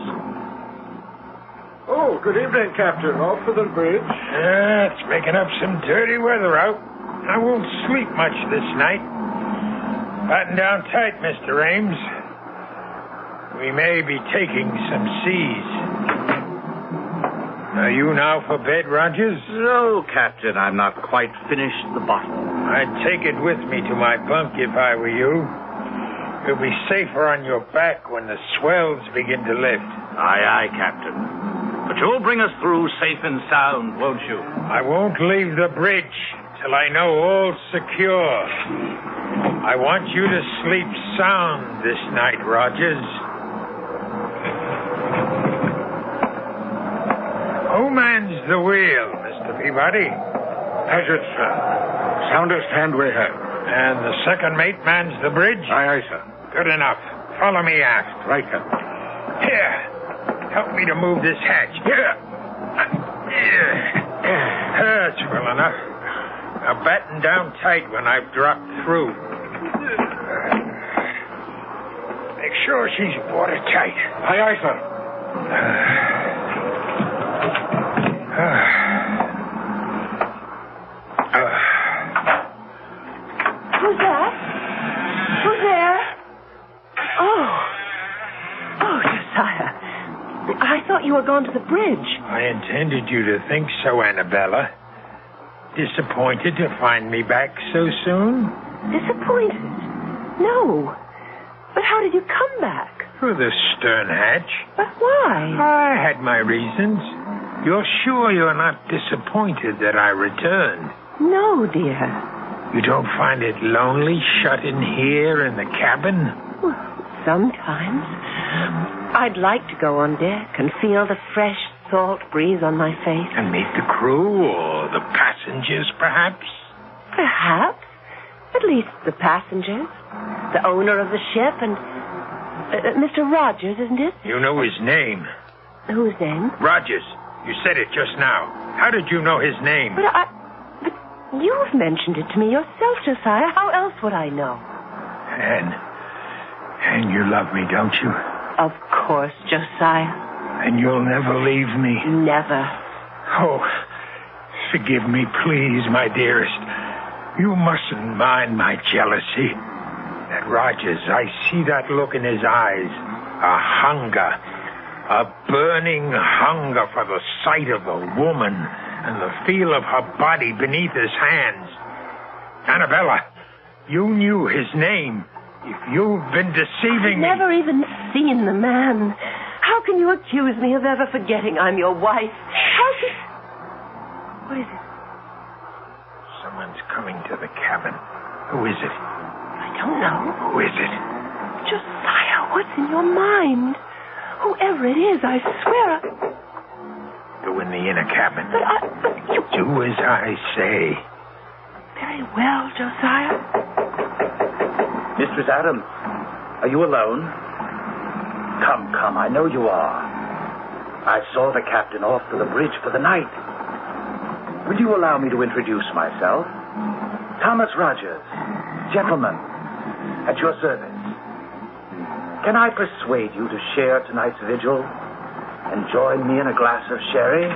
Oh, good evening, Captain. Off for the bridge? It's making up some dirty weather out. I won't sleep much this night. Batten down tight, Mr. Ames. We may be taking some seas. Are you now for bed, Rogers? No, Captain, I'm not quite finished the bottle. I'd take it with me to my bunk if I were you. You'll be safer on your back when the swells begin to lift. Aye, aye, Captain. But you'll bring us through safe and sound, won't you? I won't leave the bridge till I know all's secure. I want you to sleep sound this night, Rogers. Who mans the wheel, Mr. Peabody? Paget, sir. Soundest hand we have. And the second mate mans the bridge? Aye, aye, sir. Good enough. Follow me aft. Right, Captain. Here. Help me to move this hatch. Here. That's well enough. Now batten down tight when I've dropped through. Make sure she's watertight. Aye, aye, sir. Who's that? Who's there? Oh, Josiah. I thought you were going to the bridge. I intended you to think so, Annabella. Disappointed to find me back so soon? Disappointed? No. But how did you come back? Through the stern hatch. But why? I had my reasons. You're sure you're not disappointed that I returned? No, dear. You don't find it lonely shut in here in the cabin? Well, sometimes. I'd like to go on deck and feel the fresh, salt breeze on my face. And meet the crew or the passengers, perhaps? Perhaps. At least the passengers. The owner of the ship and... Mr. Rogers, isn't it? You know his name. Whose name? Rogers. You said it just now. How did you know his name? But you've mentioned it to me yourself, Josiah. How else would I know? And you love me, don't you? Of course, Josiah. And you'll never leave me? Never. Oh, forgive me, please, my dearest. You mustn't mind my jealousy. That Rogers, I see that look in his eyes. A hunger. A burning hunger for the sight of a woman and the feel of her body beneath his hands. Annabella, you knew his name. If you've been deceiving me... I've never even seen the man. How can you accuse me of ever forgetting I'm your wife? How can... What is it? Someone's coming to the cabin. Who is it? I don't know. Who is it? Josiah, what's in your mind? Whoever it is, I swear Go in the inner cabin. But you... Do as I say. Very well, Josiah. Mistress Adams, are you alone? Come, I know you are. I saw the captain off to the bridge for the night. Will you allow me to introduce myself? Thomas Rogers, gentleman, at your service. Can I persuade you to share tonight's vigil and join me in a glass of sherry?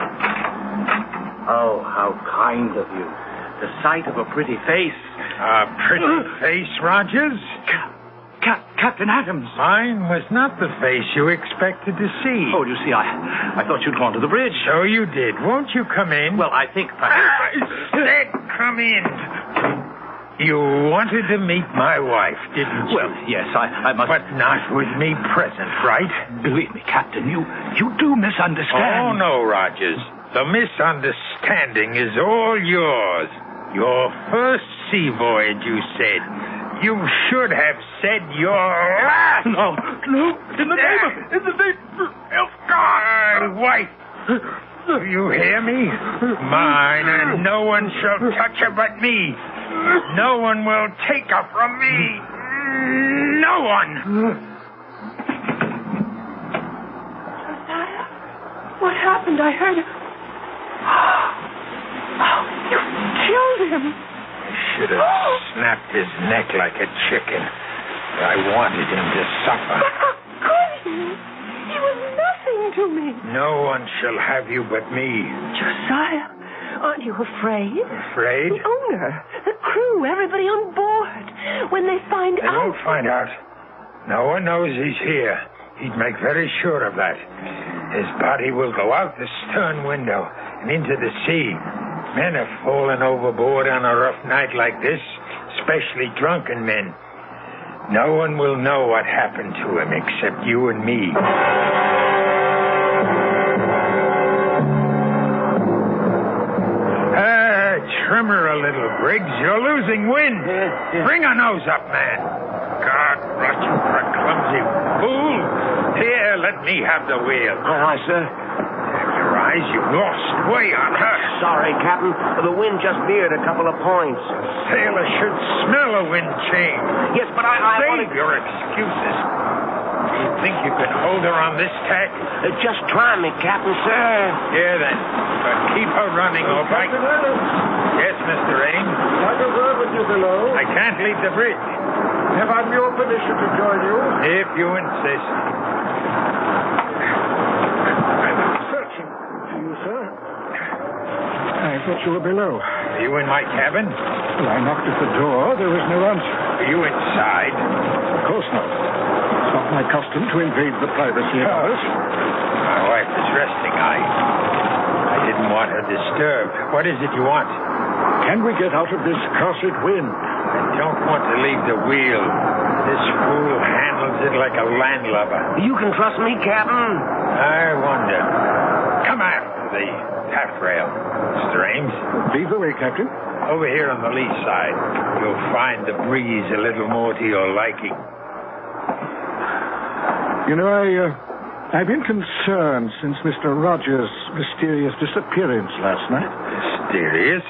Oh, how kind of you. The sight of a pretty face. A pretty face, Rogers? Captain Adams. Mine was not the face you expected to see. Oh, you see, I thought you'd gone to the bridge. So you did. Won't you come in? Well, I think perhaps... Come in. You wanted to meet my wife, didn't you? Well, yes, I must... But not with me present, right? Believe me, Captain, you do misunderstand. Oh, no, Rogers. The misunderstanding is all yours. Your first sea voyage, you said. You should have said your last. No. In the name of God, wife. Do you hear me? Mine, and no one shall touch her but me. No one will take her from me. No one. Josiah, what happened? I heard... Oh, you killed him. Should have snapped his neck like a chicken. I wanted him to suffer. But how could you? He was nothing to me. No one shall have you but me. Josiah, aren't you afraid? Afraid? The owner, the crew, everybody on board. When they find out... They won't find out. No one knows he's here. He'd make very sure of that. His body will go out the stern window and into the sea. Men have fallen overboard on a rough night like this, especially drunken men. No one will know what happened to him except you and me. Trim her a little, Briggs. You're losing wind. Yeah. Bring her nose up, man. God, rot you for a clumsy fool. Here, let me have the wheel. Aye, sir. Your eyes, you've lost way on her. Sorry, Captain. The wind just veered a couple of points. Sailor should smell a wind change. Yes, but I Save your excuses. Do you think you can hold her on this tack? Just try me, Captain, sir. Here, then. But keep her running, all right? Yes, Mr. Ames. Like a word with you below. I can't leave the bridge. Have I your permission to join you? If you insist. Searching for you, sir. I thought you were below. Are you in my cabin? Well, I knocked at the door. There was no answer. Are you inside? Of course not. It's not my custom to invade the privacy of others. My wife is resting. I didn't want her disturbed. What is it you want? Can we get out of this cursed wind? I don't want to leave the wheel. This fool handles it like a landlubber. You can trust me, Captain. I wonder. Come after the taffrail, Mr. Ames. Lead the way, Captain. Over here on the lee side. You'll find the breeze a little more to your liking. You know, I've been concerned since Mr. Rogers' mysterious disappearance last night. Mysterious?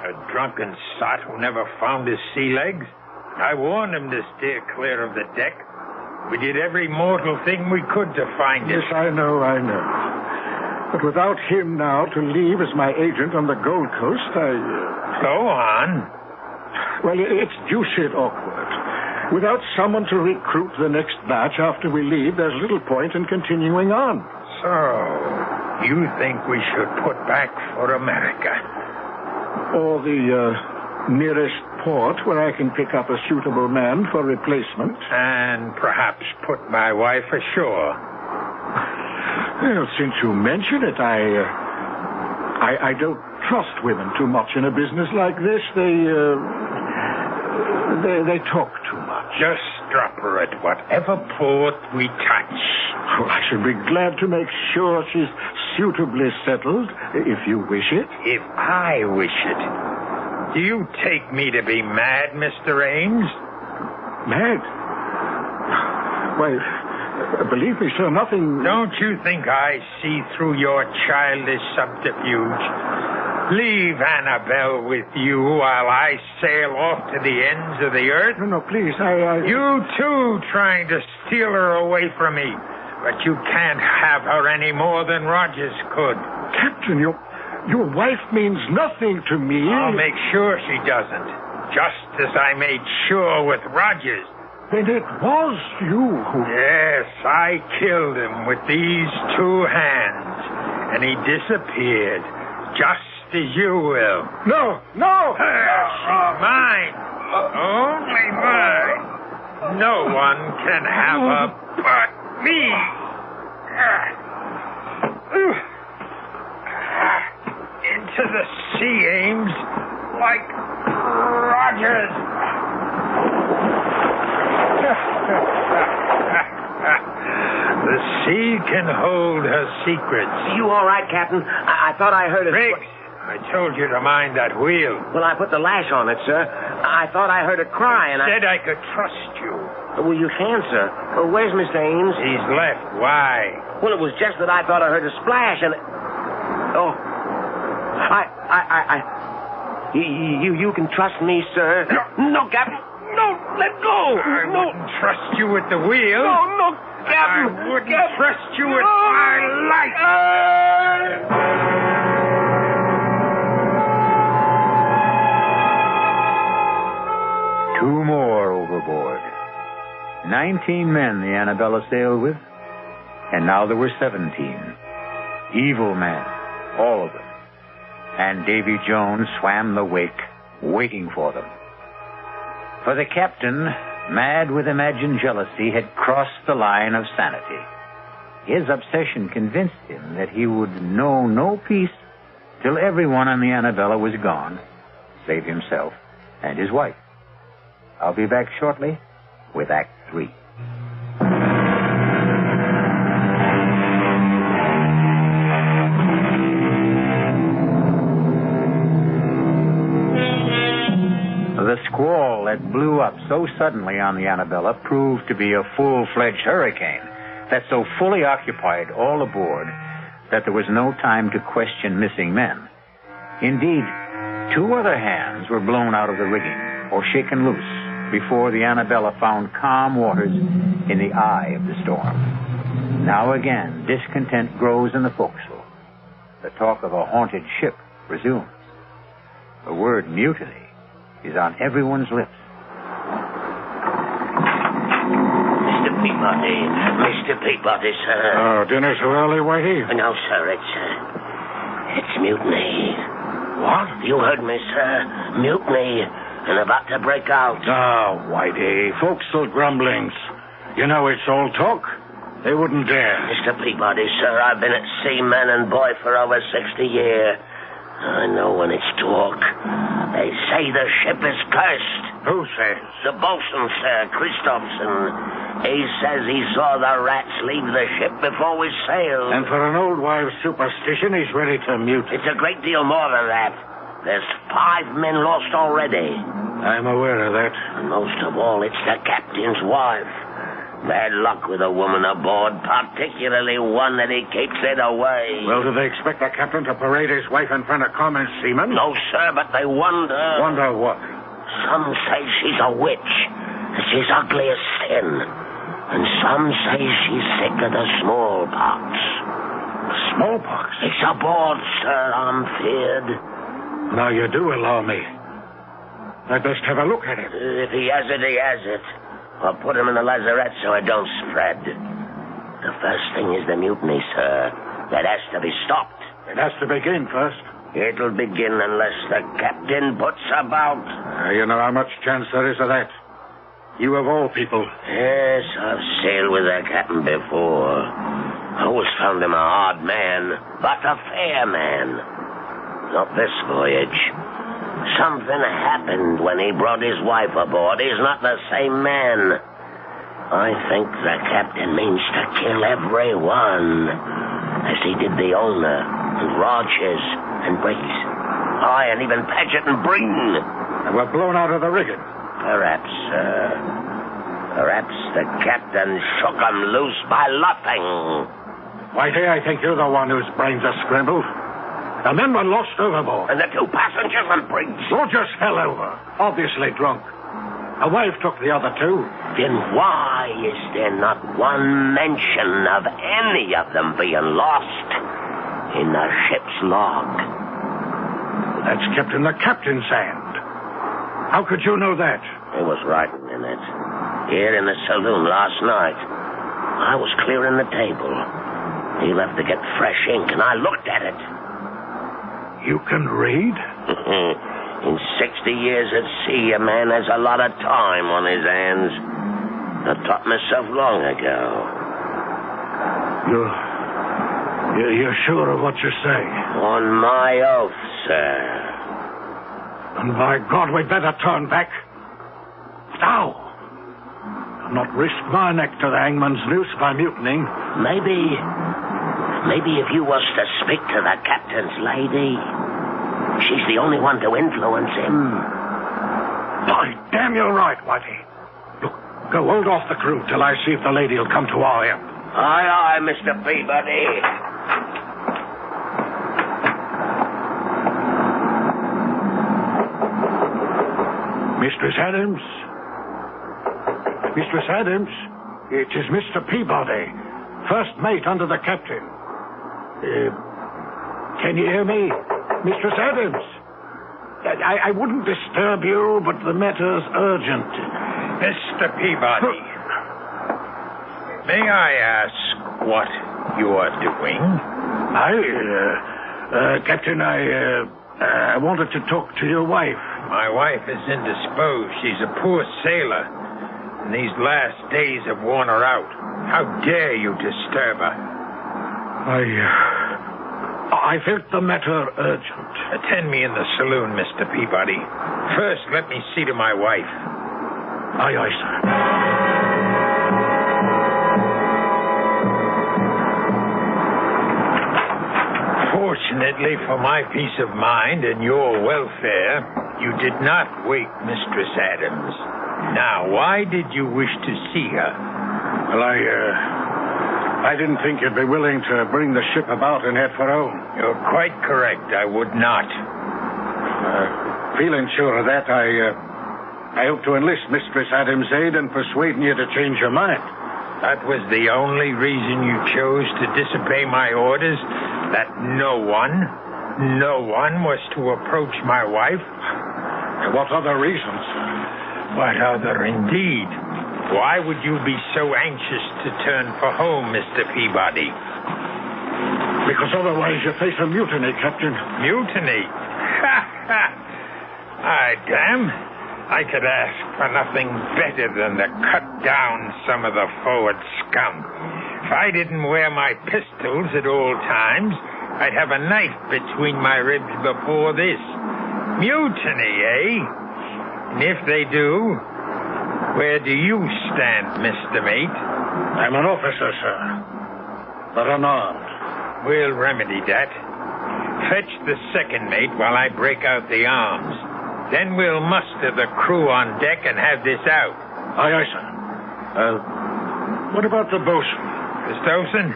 A drunken sot who never found his sea legs? I warned him to steer clear of the deck. We did every mortal thing we could to find him. Yes, I know. But without him now to leave as my agent on the Gold Coast, Go on. Well, it's deuced awkward. Without someone to recruit the next batch after we leave, there's little point in continuing on. So, you think we should put back for America? Or the nearest port where I can pick up a suitable man for replacement. And perhaps put my wife ashore. Well, since you mention it, I don't trust women too much in a business like this. They talk too much. Just drop her at whatever port we touch. Well, I should be glad to make sure she's suitably settled, if you wish it. If I wish it. Do you take me to be mad, Mr. Ames? Mad? Why, believe me, sir, nothing... Don't you think I see through your childish subterfuge? Leave Annabelle with you while I sail off to the ends of the earth? No, please, You, too, trying to steal her away from me. But you can't have her any more than Rogers could. Captain, your wife means nothing to me. I'll make sure she doesn't. Just as I made sure with Rogers. Then it was you who... Yes, I killed him with these two hands. And he disappeared. Just as you will. No! She's mine. Only mine. No one can have her but me. Into the sea, Ames, like Rogers. The sea can hold her secrets. You all right, Captain? I thought I heard it. Briggs, I told you to mind that wheel. Well, I put the lash on it, sir. I thought I heard it cry, and Said I could trust you. Well, you can, sir. Where's Mr. Ames? He's left. Why? Well, it was just that I thought I heard a splash, and... Oh. You can trust me, sir. No, Captain. No, let go. I wouldn't trust you with the wheel. No, Captain. I wouldn't trust you with my life. Two more overboard. 19 men the Annabella sailed with, and now there were 17. Evil men, all of them. And Davy Jones swam the wake, waiting for them. For the captain, mad with imagined jealousy, had crossed the line of sanity. His obsession convinced him that he would know no peace till everyone on the Annabella was gone, save himself and his wife. I'll be back shortly with Act 3. The squall that blew up so suddenly on the Annabella proved to be a full-fledged hurricane that so fully occupied all aboard that there was no time to question missing men. Indeed, 2 other hands were blown out of the rigging or shaken loose before the Annabella found calm waters in the eye of the storm. Now again, discontent grows in the forecastle. The talk of a haunted ship resumes. The word mutiny is on everyone's lips. Mr. Peabody, sir. Oh, dinner so early, Whitey? No, sir, it's mutiny. What? You heard me, sir. Mutiny. And about to break out. Oh, Whitey, forecastle grumblings. You know it's all talk. They wouldn't dare. Mr. Peabody, sir, I've been at sea, man and boy, for over 60 years. I know when it's talk. They say the ship is cursed. Who says? The bosun, sir, Christopherson. He says he saw the rats leave the ship before we sailed. And for an old wives' superstition, he's ready to mute. It's a great deal more than that. There's 5 men lost already. I'm aware of that. And most of all, it's the captain's wife. Bad luck with a woman aboard, particularly one that he keeps it away. Well, do they expect the captain to parade his wife in front of common seamen? No, sir, but they wonder. Wonder what? Some say she's a witch, that she's ugly as sin. And some say she's sick of the smallpox. Smallpox? It's aboard, sir, I'm feared. Now you do allow me. I'd best have a look at it. If he has it, he has it. I'll put him in the lazarette so it don't spread. The first thing is the mutiny, sir. That has to be stopped. It has to begin first. It'll begin unless the captain puts about. You know how much chance there is of that. You of all people. Yes, I've sailed with the captain before. I always found him a hard man, but a fair man. Not this voyage. Something happened when he brought his wife aboard. He's not the same man. I think the captain means to kill everyone, as he did the owner, and Rogers, and Briggs. Aye, and even Paget and Breen. And we're blown out of the rigging. Perhaps, perhaps the captain shook 'em loose by luffing. Whitey, I think you're the one whose brains are scrambled. The men were lost overboard. And the 2 passengers and Briggs. Rogers fell over, obviously drunk. A wife took the other 2. Then why is there not one mention of any of them being lost in the ship's log? That's kept in the captain's hand. How could you know that? There was writing in it. Here in the saloon last night. I was clearing the table. He left to get fresh ink, and I looked at it. You can read? In 60 years at sea, a man has a lot of time on his hands. I taught myself long ago. You're sure of what you say? On my oath, sir. And by God, we'd better turn back. Now! I'll not risk my neck to the hangman's noose by mutinying. Maybe if you was to speak to the captain's lady, she's the only one to influence him. By damn, you're right, Whitey. Look, go hold off the crew till I see if the lady will come to our help. Aye, aye, Mr. Peabody. Mistress Adams? Mistress Adams? It is Mr. Peabody, first mate under the captain. Can you hear me? Mistress Adams? I wouldn't disturb you, but the matter's urgent. Mr. Peabody, may I ask what you are doing? Captain, I wanted to talk to your wife. My wife is indisposed. She's a poor sailor, and these last days have worn her out. How dare you disturb her? I felt the matter urgent. Attend me in the saloon, Mr. Peabody. First, let me see to my wife. Aye, aye, sir. Fortunately for my peace of mind and your welfare, you did not wake Mistress Adams. Now, why did you wish to see her? Well, I didn't think you'd be willing to bring the ship about and head for home. You're quite correct. I would not. Feeling sure of that, I hope to enlist Mistress Adams' aid in persuading you to change your mind. That was the only reason you chose to disobey my orders? That no one was to approach my wife? And what other reasons? What other, indeed? Why would you be so anxious to turn for home, Mr. Peabody? Because otherwise you face a mutiny, Captain. Mutiny? Aye, damn. I could ask for nothing better than to cut down some of the forward scum. If I didn't wear my pistols at all times, I'd have a knife between my ribs before this. Mutiny, eh? And if they do, where do you stand, Mr. Mate? I'm an officer, sir, but unarmed. We'll remedy that. Fetch the second mate while I break out the arms. Then we'll muster the crew on deck and have this out. Aye, aye, sir. What about the bosun? The bosun?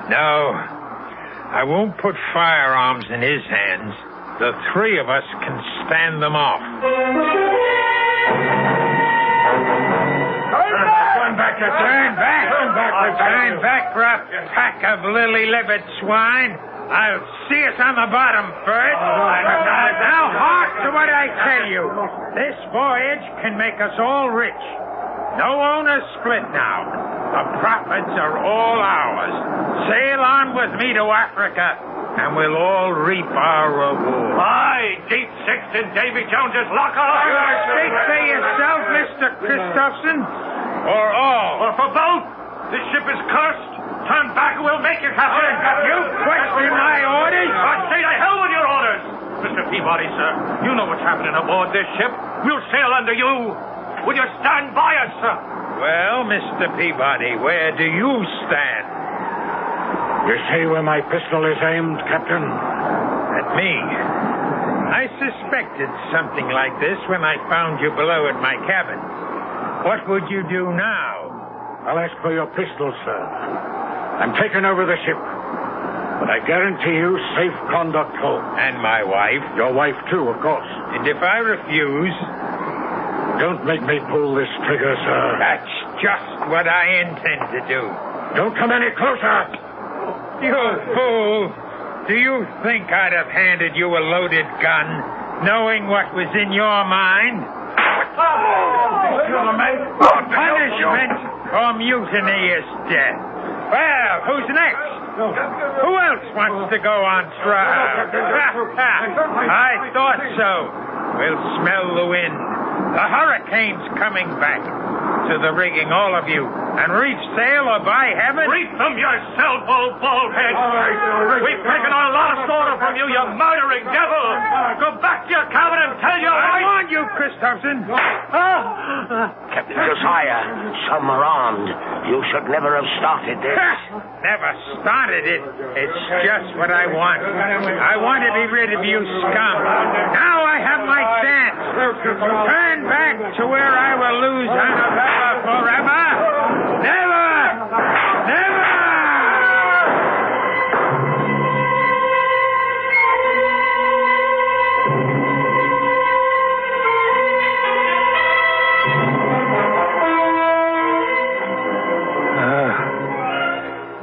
No. I won't put firearms in his hands. The 3 of us can stand them off. Turn back, you Turn back! Turn back, rough pack of lily-livered swine! I'll see us on the bottom first. Now, hark to what I tell you. This voyage can make us all rich. No owner split now. The profits are all ours. Sail on with me to Africa, and we'll all reap our reward. Aye, Deep Six in Davy Jones's locker. Speak for yourself, Mr. Christopherson. Or all. Or for both. This ship is cursed. Turn back and we'll make you captain. You question my orders? I say to hell with your orders. Mr. Peabody, sir, you know what's happening aboard this ship. We'll sail under you. Will you stand by us, sir? Well, Mr. Peabody, where do you stand? You see where my pistol is aimed, Captain? At me. I suspected something like this when I found you below at my cabin. What would you do now? I'll ask for your pistol, sir. I'm taking over the ship. But I guarantee you safe conduct home. And my wife? Your wife, too, of course. And if I refuse? Don't make me pull this trigger, sir. That's just what I intend to do. Don't come any closer. You fool. Do you think I'd have handed you a loaded gun, knowing what was in your mind? Punishment or mutiny is death. Well, who's next? Who else wants to go on trial? I thought so. We'll smell the wind. The hurricane's coming back. To the rigging, all of you. And reef sail, or by heaven... Reef them yourself, old baldhead. We've taken our last order from you, you murdering devil. Go back to your cabin and tell your wife... I warned you, Christopherson. Captain Josiah, some are armed. You should never have started this. Never started it. It's just what I want. I want to be rid of you scum. Now I have my chance. Turn back to where I will lose Annabella forever. Never! Never!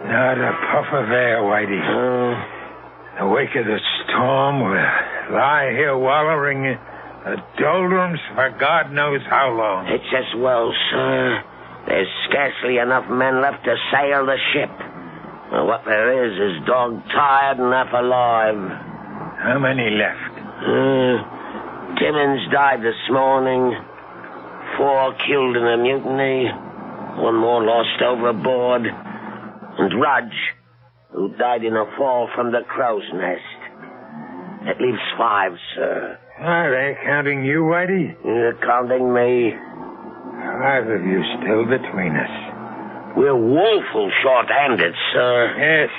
Not a puff of air, Whitey. In the wake of the storm, we'll lie here wallowing in the doldrums for God knows how long. It's as well, sir. There's scarcely enough men left to sail the ship. Well, what there is dog-tired and half alive. How many left? Timmins died this morning. 4 killed in a mutiny. 1 more lost overboard. And Rudge, who died in a fall from the crow's nest. That leaves 5, sir. Are they counting you, Whitey? You're counting me. 5 of you still between us. We're woeful short-handed, sir. Yes.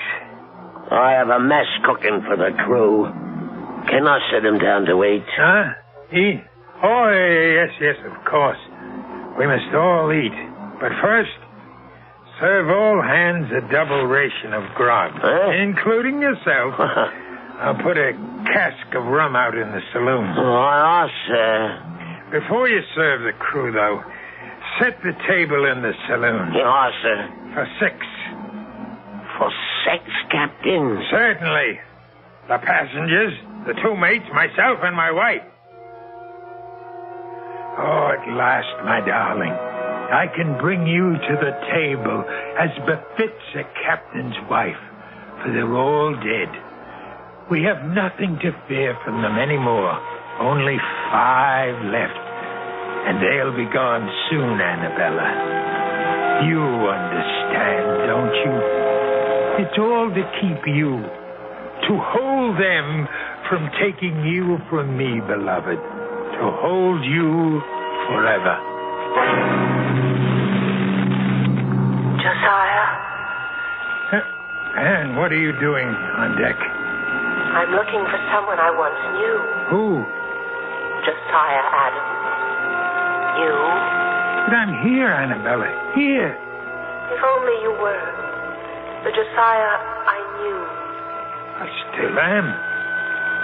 I have a mess cooking for the crew. Can I sit him down to eat? Huh? Eat? Oh, yes, of course. We must all eat. But first, serve all hands a double ration of grog, including yourself. I'll put a cask of rum out in the saloon. Oh, sir. Before you serve the crew, though, set the table in the saloon. Yes, sir. For 6. For 6, Captain? Certainly. The passengers, the 2 mates, myself, and my wife. Oh, at last, my darling, I can bring you to the table as befits a captain's wife, for they're all dead. We have nothing to fear from them anymore. Only 5 left. And they'll be gone soon, Annabella. You understand, don't you? It's all to keep you. To hold them from taking you from me, beloved. To hold you forever. Josiah? Anne, what are you doing on deck? I'm looking for someone I once knew. Who? Josiah Adams. You? But I'm here, Annabella. Here. If only you were. The Josiah I knew. I still am.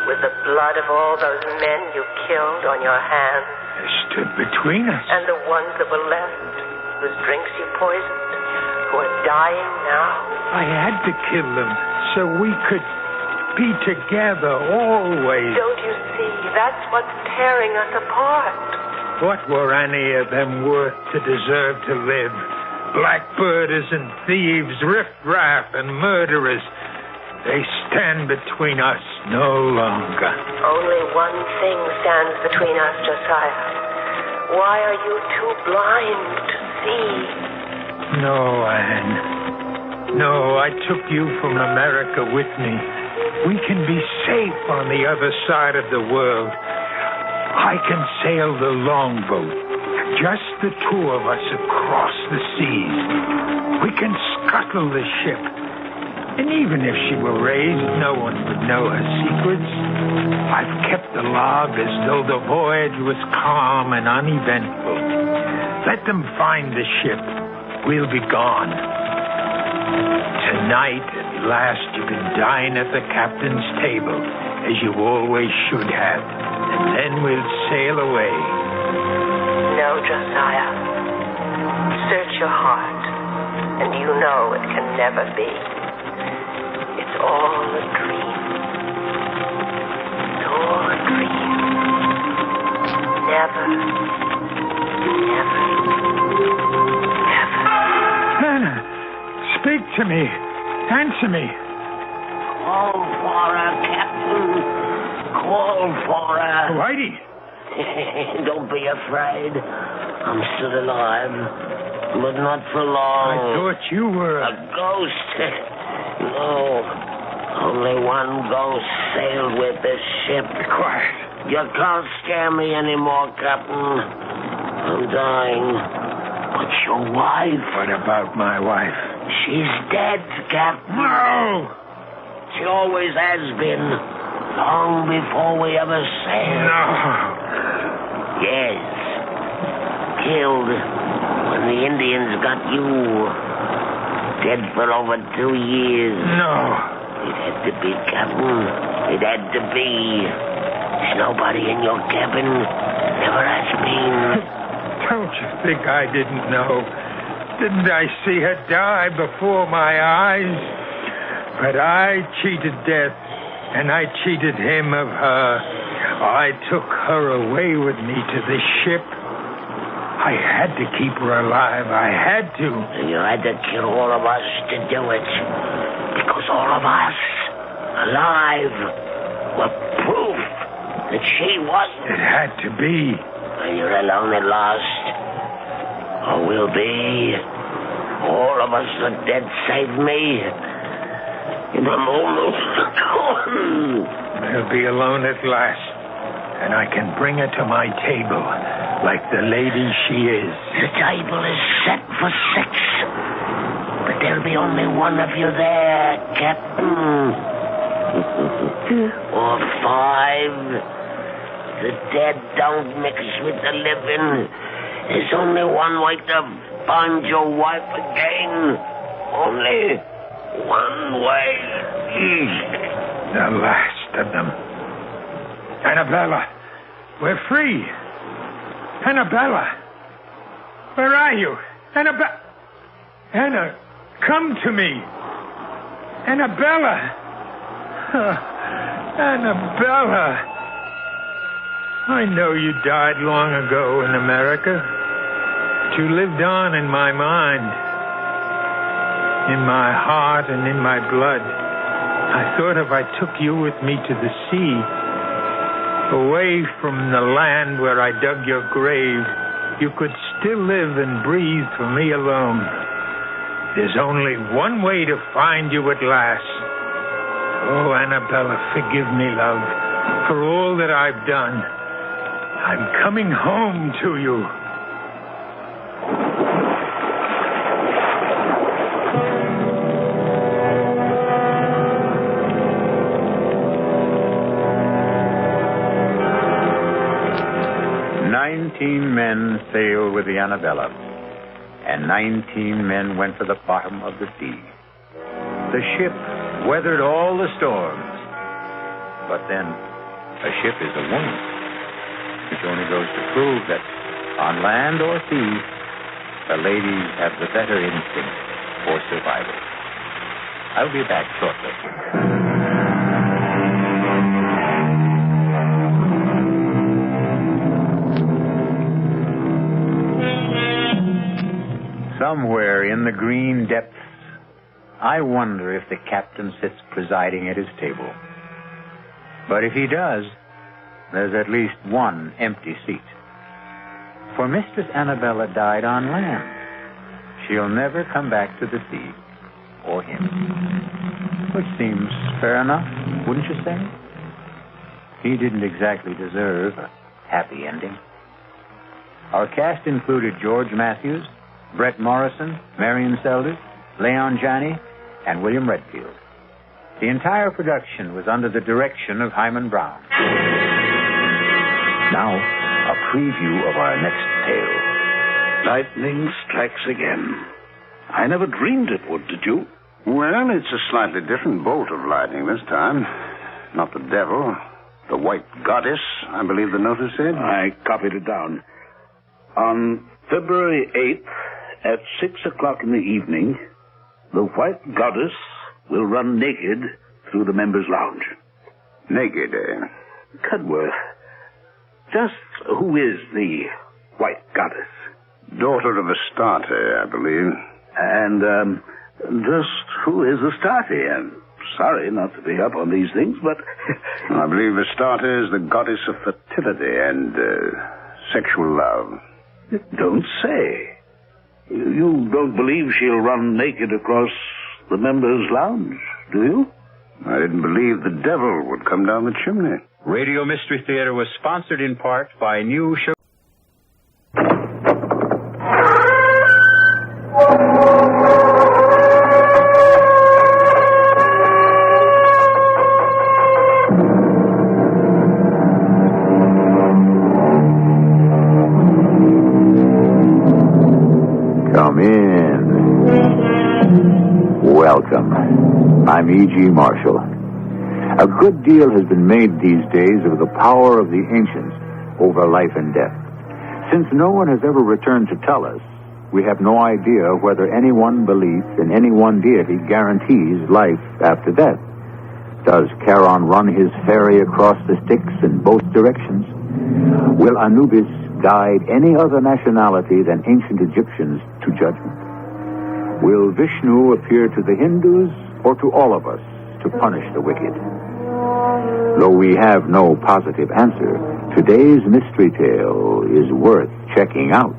With the blood of all those men you killed on your hands. They stood between us. And the ones that were left, whose drinks you poisoned, who are dying now. I had to kill them so we could be together always. Don't you see? That's what's tearing us apart. What were any of them worth to deserve to live? Blackbirders and thieves, riffraff and murderers. They stand between us no longer. Only one thing stands between us, Josiah. Why are you too blind to see? No, Anne. No, I took you from America with me. We can be safe on the other side of the world. I can sail the longboat, just the two of us across the seas. We can scuttle the ship. And even if she were raised, no one would know her secrets. I've kept the log as though the voyage was calm and uneventful. Let them find the ship. We'll be gone. Tonight, at last, you can dine at the captain's table, as you always should have. And then we'll sail away. No, Josiah. Search your heart, and you know it can never be. It's all a dream. It's all a dream. Never, never, never. Anna, speak to me. Answer me. Call for her, Captain. Call for her. Whitey. Don't be afraid. I'm still alive, but not for long. I thought you were a ghost. No, only one ghost sailed with this ship. Be quiet. You can't scare me anymore, Captain. I'm dying. What's your wife? What about my wife? She's dead, Captain. No! She always has been. Long before we ever sailed. No. Yes. Killed when the Indians got you. Dead for over 2 years. No. It had to be, Captain. It had to be. There's nobody in your cabin. Never has been. Don't you think I didn't know? Didn't I see her die before my eyes? But I cheated death, and I cheated him of her. I took her away with me to the ship. I had to keep her alive. I had to. And you had to kill all of us to do it. Because all of us, alive, were proof that she wasn't. It had to be. And you're alone at last. Or will be. All of us are dead save me. And I'm almost gone. I'll be alone at last. And I can bring her to my table, like the lady she is. The table is set for 6. But there'll be only one of you there, Captain. Or 5. The dead don't mix with the living. There's only one way to find your wife again. Only one way. The last of them. Annabella, we're free. Annabella, where are you? Anna, come to me. Annabella. Annabella. I know you died long ago in America, but you lived on in my mind, in my heart, and in my blood. I thought if I took you with me to the sea, away from the land where I dug your grave, you could still live and breathe for me alone. There's only one way to find you at last. Oh, Annabella, forgive me, love, for all that I've done. I'm coming home to you. Men sailed with the Annabella, and 19 men went to the bottom of the sea. The ship weathered all the storms, but then a ship is a woman, which only goes to prove that on land or sea, the ladies have the better instinct for survival. I'll be back shortly. Somewhere in the green depths, I wonder if the captain sits presiding at his table. But if he does, there's at least one empty seat. For Mistress Annabella died on land. She'll never come back to the sea, or him. Which seems fair enough, wouldn't you say? He didn't exactly deserve a happy ending. Our cast included George Matthews, Brett Morrison, Marion Seldes, Leon Janney, and William Redfield. The entire production was under the direction of Hyman Brown. Now, a preview of our next tale. Lightning strikes again. I never dreamed it would, did you? Well, it's a slightly different bolt of lightning this time. Not the devil, the white goddess, I believe the notice said. I copied it down. On February 8th, at 6 o'clock in the evening, the white goddess will run naked through the members' lounge. Naked, eh? Cudworth, just who is the white goddess? Daughter of Astarte, I believe. And, just who is Astarte? I'm sorry not to be up on these things, but... I believe Astarte is the goddess of fertility and sexual love. Don't say. You don't believe she'll run naked across the members' lounge, do you? I didn't believe the devil would come down the chimney. Radio Mystery Theater was sponsored in part by New Show. Come in. Welcome. I'm E.G. Marshall. A good deal has been made these days of the power of the ancients over life and death. Since no one has ever returned to tell us, we have no idea whether any one belief in any one deity guarantees life after death. Does Charon run his ferry across the Styx in both directions? Will Anubis guide any other nationality than ancient Egyptians to judgment? Will Vishnu appear to the Hindus or to all of us to punish the wicked? Though we have no positive answer, today's mystery tale is worth checking out.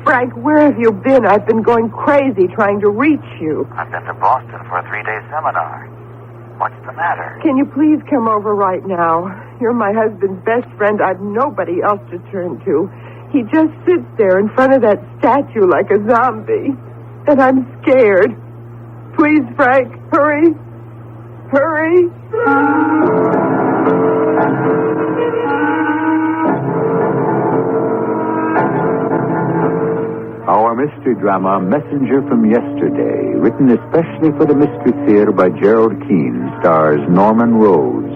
Frank, where have you been? I've been going crazy trying to reach you. I've been to Boston for a 3-day seminar. What's the matter? Can you please come over right now? You're my husband's best friend. I've nobody else to turn to. He just sits there in front of that statue like a zombie. And I'm scared. Please, Frank, hurry. Hurry. Our mystery drama, Messenger from Yesterday, written especially for the Mystery Theater by Gerald Keane, stars Norman Rose.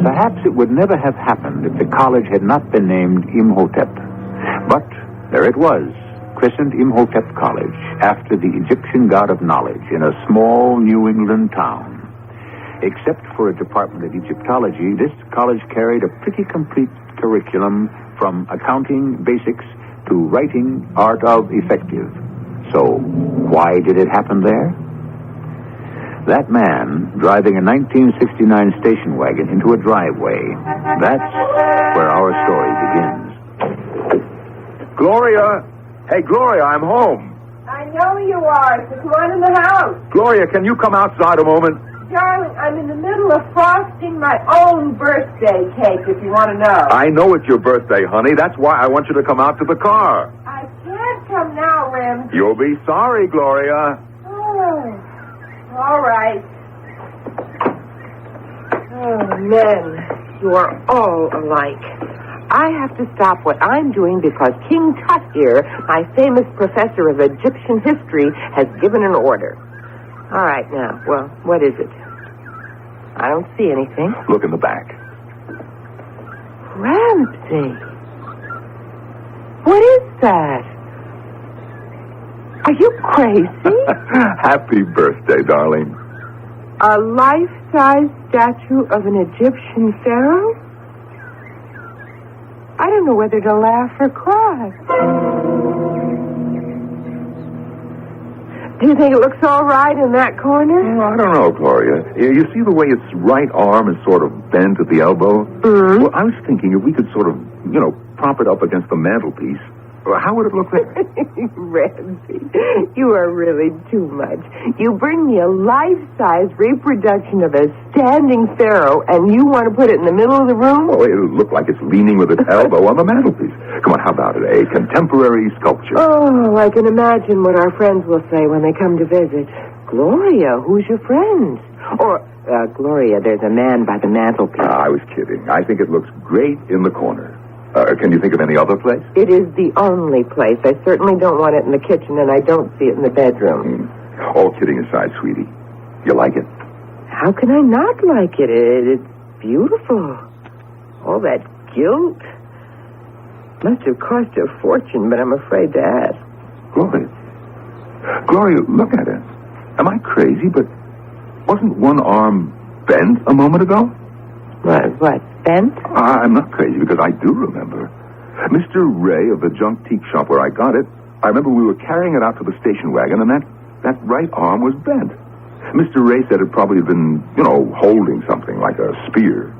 Perhaps it would never have happened if the college had not been named Imhotep. But there it was, christened Imhotep College, after the Egyptian god of knowledge in a small New England town. Except for a department of Egyptology, this college carried a pretty complete curriculum from accounting basics to writing art of effective. So, why did it happen there? That man driving a 1969 station wagon into a driveway, that's where our story begins. Gloria! Hey, Gloria, I'm home. I know you are. So come on in the house. Gloria, can you come outside a moment? Darling, I'm in the middle of frosting my own birthday cake, if you want to know. I know it's your birthday, honey. That's why I want you to come out to the car. I can't come now, Ramsey. You'll be sorry, Gloria. Oh, all right. Oh, men, you are all alike. I have to stop what I'm doing because King Tut here, my famous professor of Egyptian history, has given an order. All right, now, well, what is it? I don't see anything. Look in the back. Ramsey. What is that? Are you crazy? Happy birthday, darling. A life-size statue of an Egyptian pharaoh? I don't know whether to laugh or cry. Do you think it looks all right in that corner? Well, I don't know, Gloria. You see the way its right arm is sort of bent at the elbow? Mm-hmm. Well, I was thinking if we could sort of, prop it up against the mantelpiece, how would it look there? Ramsey, you are really too much. You bring me a life-size reproduction of a standing pharaoh, and you want to put it in the middle of the room? Oh, it'll look like it's leaning with its elbow on the mantelpiece. Come on, how about it? A contemporary sculpture. Oh, I can imagine what our friends will say when they come to visit. Gloria, who's your friend? Or, Gloria, there's a man by the mantelpiece. I was kidding. I think it looks great in the corner. Can you think of any other place? It is the only place. I certainly don't want it in the kitchen, and I don't see it in the bedroom. All kidding aside, sweetie. You like it? How can I not like it? It's beautiful. All that gilt. Must have cost a fortune, but I'm afraid to ask. Gloria, look at it. Am I crazy? But wasn't one arm bent a moment ago? What? Bent? I'm not crazy because I do remember. Mr. Ray of the junk teak shop where I got it, I remember we were carrying it out to the station wagon, and that right arm was bent. Mr. Ray said it probably had been, holding something like a spear.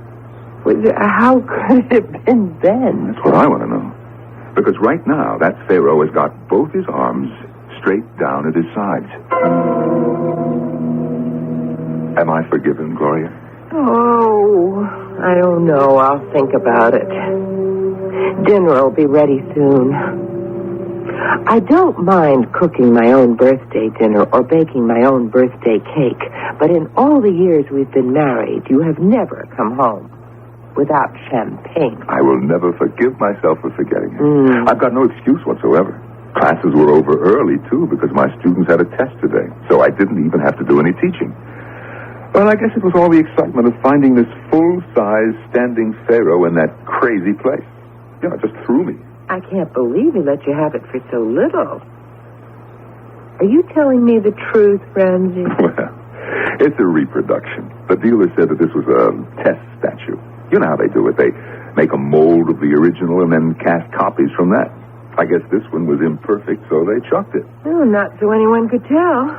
How could it have been bent? That's what I want to know. Because right now, that pharaoh has got both his arms straight down at his sides. Am I forgiven, Gloria? Oh, I don't know. I'll think about it. Dinner will be ready soon. I don't mind cooking my own birthday dinner or baking my own birthday cake, but in all the years we've been married, you have never come home without champagne. I will never forgive myself for forgetting it. I've got no excuse whatsoever. Classes were over early, too, because my students had a test today, so I didn't even have to do any teaching. Well, I guess it was all the excitement of finding this full-size standing pharaoh in that crazy place. It just threw me. I can't believe he let you have it for so little. Are you telling me the truth, Ramsey? Well, it's a reproduction. The dealer said that this was a test statue. You know how they do it. They make a mold of the original and then cast copies from that. I guess this one was imperfect, so they chucked it. Well, not so anyone could tell.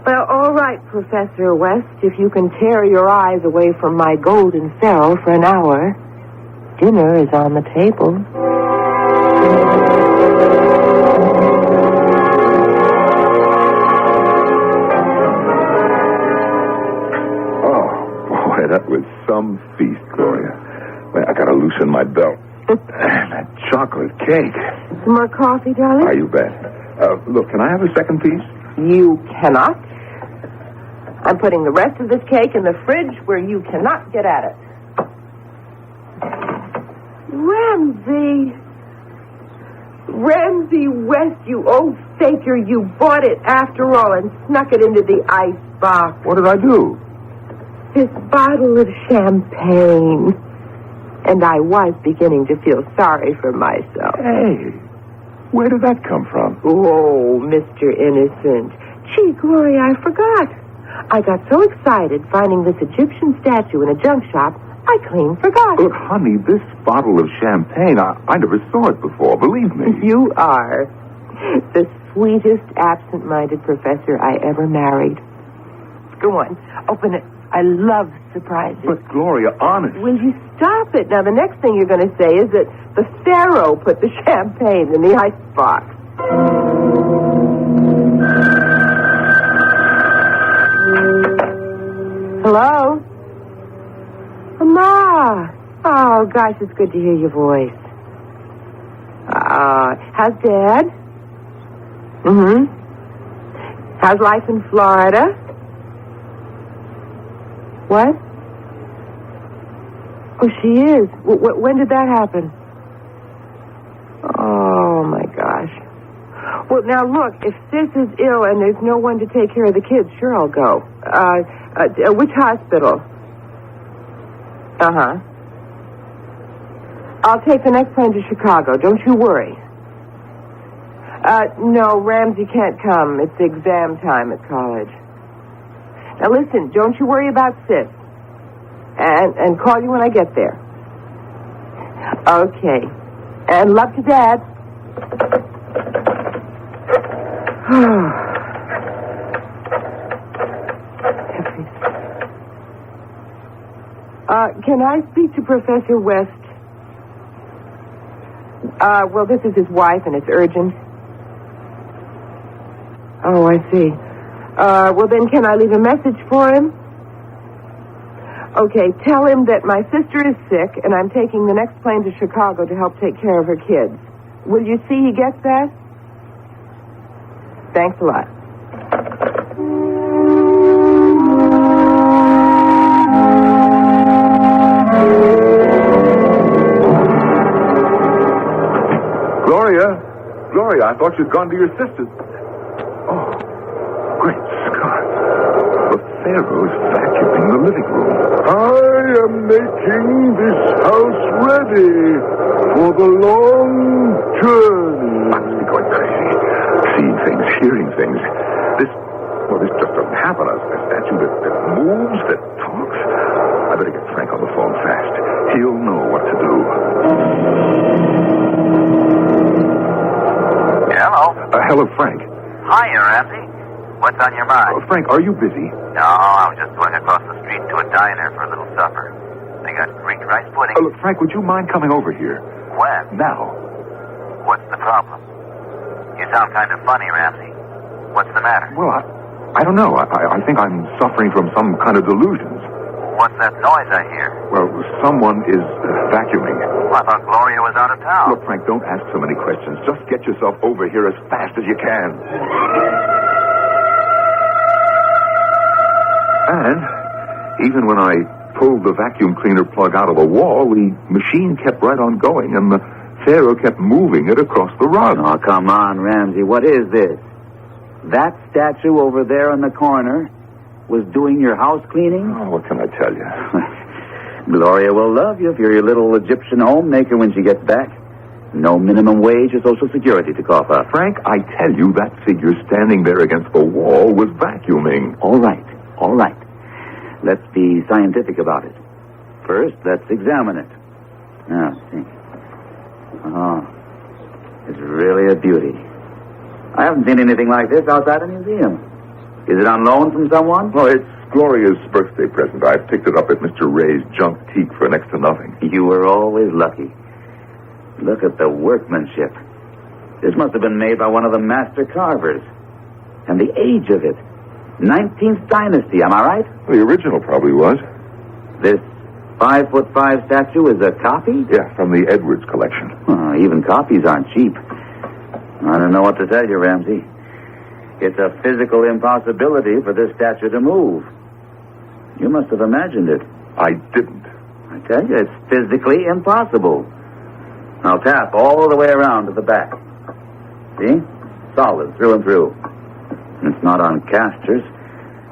Well, all right, Professor West, if you can tear your eyes away from my golden pharaoh for an hour, dinner is on the table. Oh, boy, that was some feast, Gloria. Well, I gotta loosen my belt. That chocolate cake. Some more coffee, darling? Ah, you bet. Look, can I have a second piece? You cannot. I'm putting the rest of this cake in the fridge where you cannot get at it. Ramsey West, you old faker, you bought it after all and snuck it into the ice box. What did I do? This bottle of champagne. And I was beginning to feel sorry for myself. Hey, where did that come from? Oh, Mr. Innocent. Gee, Gloria, I forgot. I got so excited finding this Egyptian statue in a junk shop, I clean forgot. Look, honey, this bottle of champagne, I never saw it before, believe me. You are the sweetest absent-minded professor I ever married. Go on, open it. I love surprises. But, Gloria, honest. Will you stop it? Now, the next thing you're going to say is that the pharaoh put the champagne in the icebox. Hello? Ma. Oh, gosh, it's good to hear your voice. How's Dad? How's life in Florida? What? Oh, she is. When did that happen? Oh, my gosh. Well, now, look, if Sis is ill and there's no one to take care of the kids, sure, I'll go. Which hospital? Uh-huh. I'll take the next plane to Chicago. Don't you worry. No, Ramsey can't come. It's exam time at college. Now listen, don't you worry about Sis. And call you when I get there. Okay. And love to Dad. Can I speak to Professor West? Well, this is his wife, and it's urgent. Oh, I see. Well, then can I leave a message for him? Okay, tell him that my sister is sick, and I'm taking the next plane to Chicago to help take care of her kids. Will you see he gets that? Thanks a lot. Gloria, I thought you'd gone to your sister's. Oh, great Scott. The Pharaoh's vacuuming the living room. I am making this house ready for the long journey. I must be going crazy. Seeing things, hearing things. This just doesn't happen. A statue that moves, that talks. I better get Frank on the phone fast. He'll know what to do. Hello. Hello, Frank. Hiya, Ramsey. What's on your mind? Frank, are you busy? No, I was just going across the street to a diner for a little supper. They got Greek rice pudding. Look, Frank, would you mind coming over here? When? Now. What's the problem? You sound kind of funny, Ramsey. What's the matter? Well, I don't know. I think I'm suffering from some kind of delusions. What's that noise I hear? Well, someone is vacuuming. Well, I thought Gloria was out of town. Look, Frank, don't ask so many questions. Just get yourself over here as fast as you can. And even when I pulled the vacuum cleaner plug out of the wall, the machine kept right on going, and the Pharaoh kept moving it across the rug. Oh, come on, Ramsey. What is this? That statue over there in the corner was doing your house cleaning? Oh, what can I tell you? Gloria will love you if you're your little Egyptian homemaker when she gets back. No minimum wage or Social Security to cough up. Frank, I tell you, that figure standing there against the wall was vacuuming. All right. Let's be scientific about it. First, let's examine it. Now, see. Oh, it's really a beauty. I haven't seen anything like this outside a museum. Is it on loan from someone? Oh, it's Gloria's birthday present. I picked it up at Mr. Ray's junk teak for next to nothing. You were always lucky. Look at the workmanship. This must have been made by one of the master carvers. And the age of it. 19th dynasty, am I right? The original probably was. This 5'5" statue is a copy? Yeah, from the Edwards collection. Even copies aren't cheap. I don't know what to tell you, Ramsey. It's a physical impossibility for this statue to move. You must have imagined it. I didn't. I tell you, it's physically impossible. Now tap all the way around to the back. See? Solid, through and through. It's not on casters.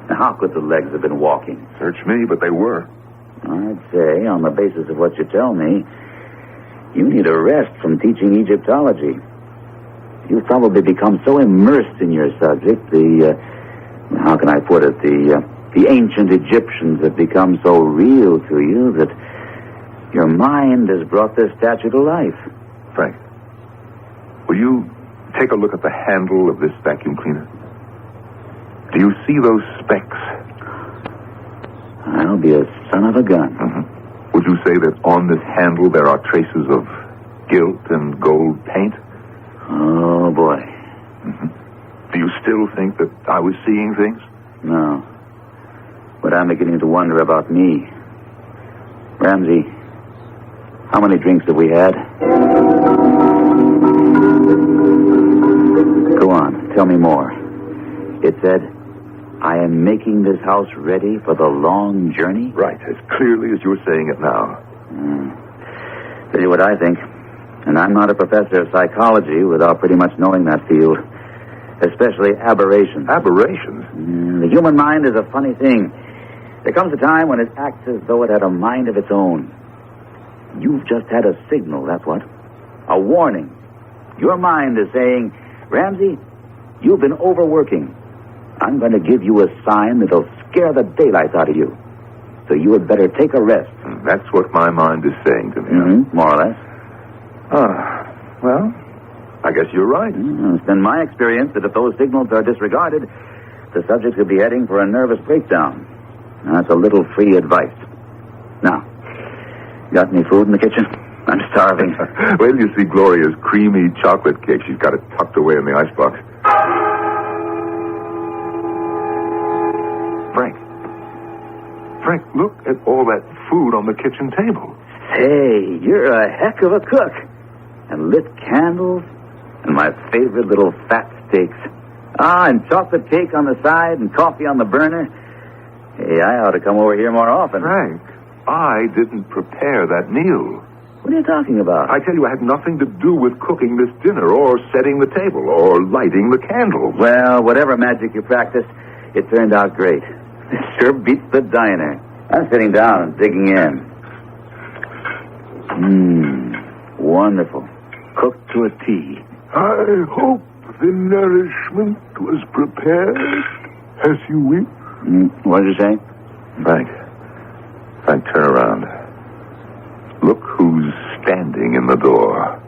Now, how could the legs have been walking? Search me, but they were. I'd say, on the basis of what you tell me, you need a rest from teaching Egyptology. You've probably become so immersed in your subject, how can I put it, the ancient Egyptians have become so real to you that your mind has brought this statue to life. Frank, will you take a look at the handle of this vacuum cleaner? Do you see those specks? I'll be a son of a gun. Mm-hmm. Would you say that on this handle there are traces of gilt and gold paint? Oh, boy. Mm-hmm. Do you still think that I was seeing things? No. But I'm beginning to wonder about me. Ramsey, how many drinks have we had? Go on, tell me more. It said, I am making this house ready for the long journey? Right, as clearly as you're saying it now. Tell you what I think. And I'm not a professor of psychology without pretty much knowing that field. Especially aberrations. Aberrations? The human mind is a funny thing. There comes a time when it acts as though it had a mind of its own. You've just had a signal, that's what. A warning. Your mind is saying, Ramsey, you've been overworking. I'm going to give you a sign that'll scare the daylights out of you. So you had better take a rest. That's what my mind is saying to me. Mm-hmm, more or less. Well, I guess you're right. It's been my experience that if those signals are disregarded, the subject could be heading for a nervous breakdown. That's a little free advice. Now, got any food in the kitchen? I'm starving. Wait till you see Gloria's creamy chocolate cake. She's got it tucked away in the icebox. Frank, look at all that food on the kitchen table. Hey, you're a heck of a cook. And lit candles, and my favorite little fat steaks. And chocolate cake on the side, and coffee on the burner. Hey, I ought to come over here more often. Frank, I didn't prepare that meal. What are you talking about? I tell you, I had nothing to do with cooking this dinner, or setting the table, or lighting the candles. Well, whatever magic you practiced, it turned out great. It sure beats the diner. I'm sitting down and digging in. Wonderful. Cooked to a T. I hope the nourishment was prepared as you wish. What did you say? Frank, turn around. Look who's standing in the door.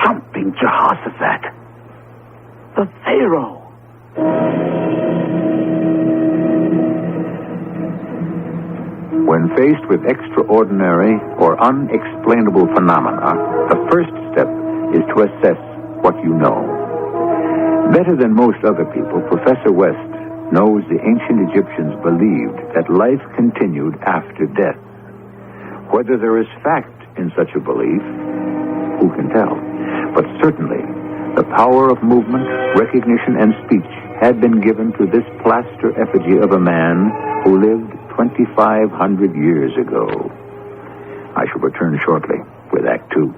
Jumping Jehoshaphat. The Pharaoh. When faced with extraordinary or unexplainable phenomena, the first step is to assess what you know. Better than most other people, Professor West knows the ancient Egyptians believed that life continued after death. Whether there is fact in such a belief, who can tell? But certainly, the power of movement, recognition, and speech had been given to this plaster effigy of a man who lived 2,500 years ago. I shall return shortly with Act Two.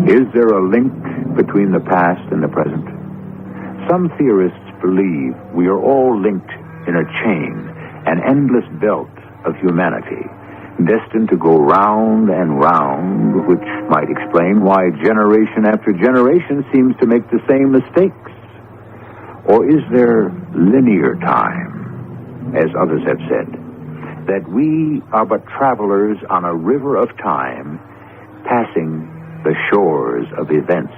Is there a link between the past and the present? Some theorists believe we are all linked in a chain, an endless belt of humanity, destined to go round and round, which might explain why generation after generation seems to make the same mistakes. Or is there linear time, as others have said, that we are but travelers on a river of time, passing the shores of events?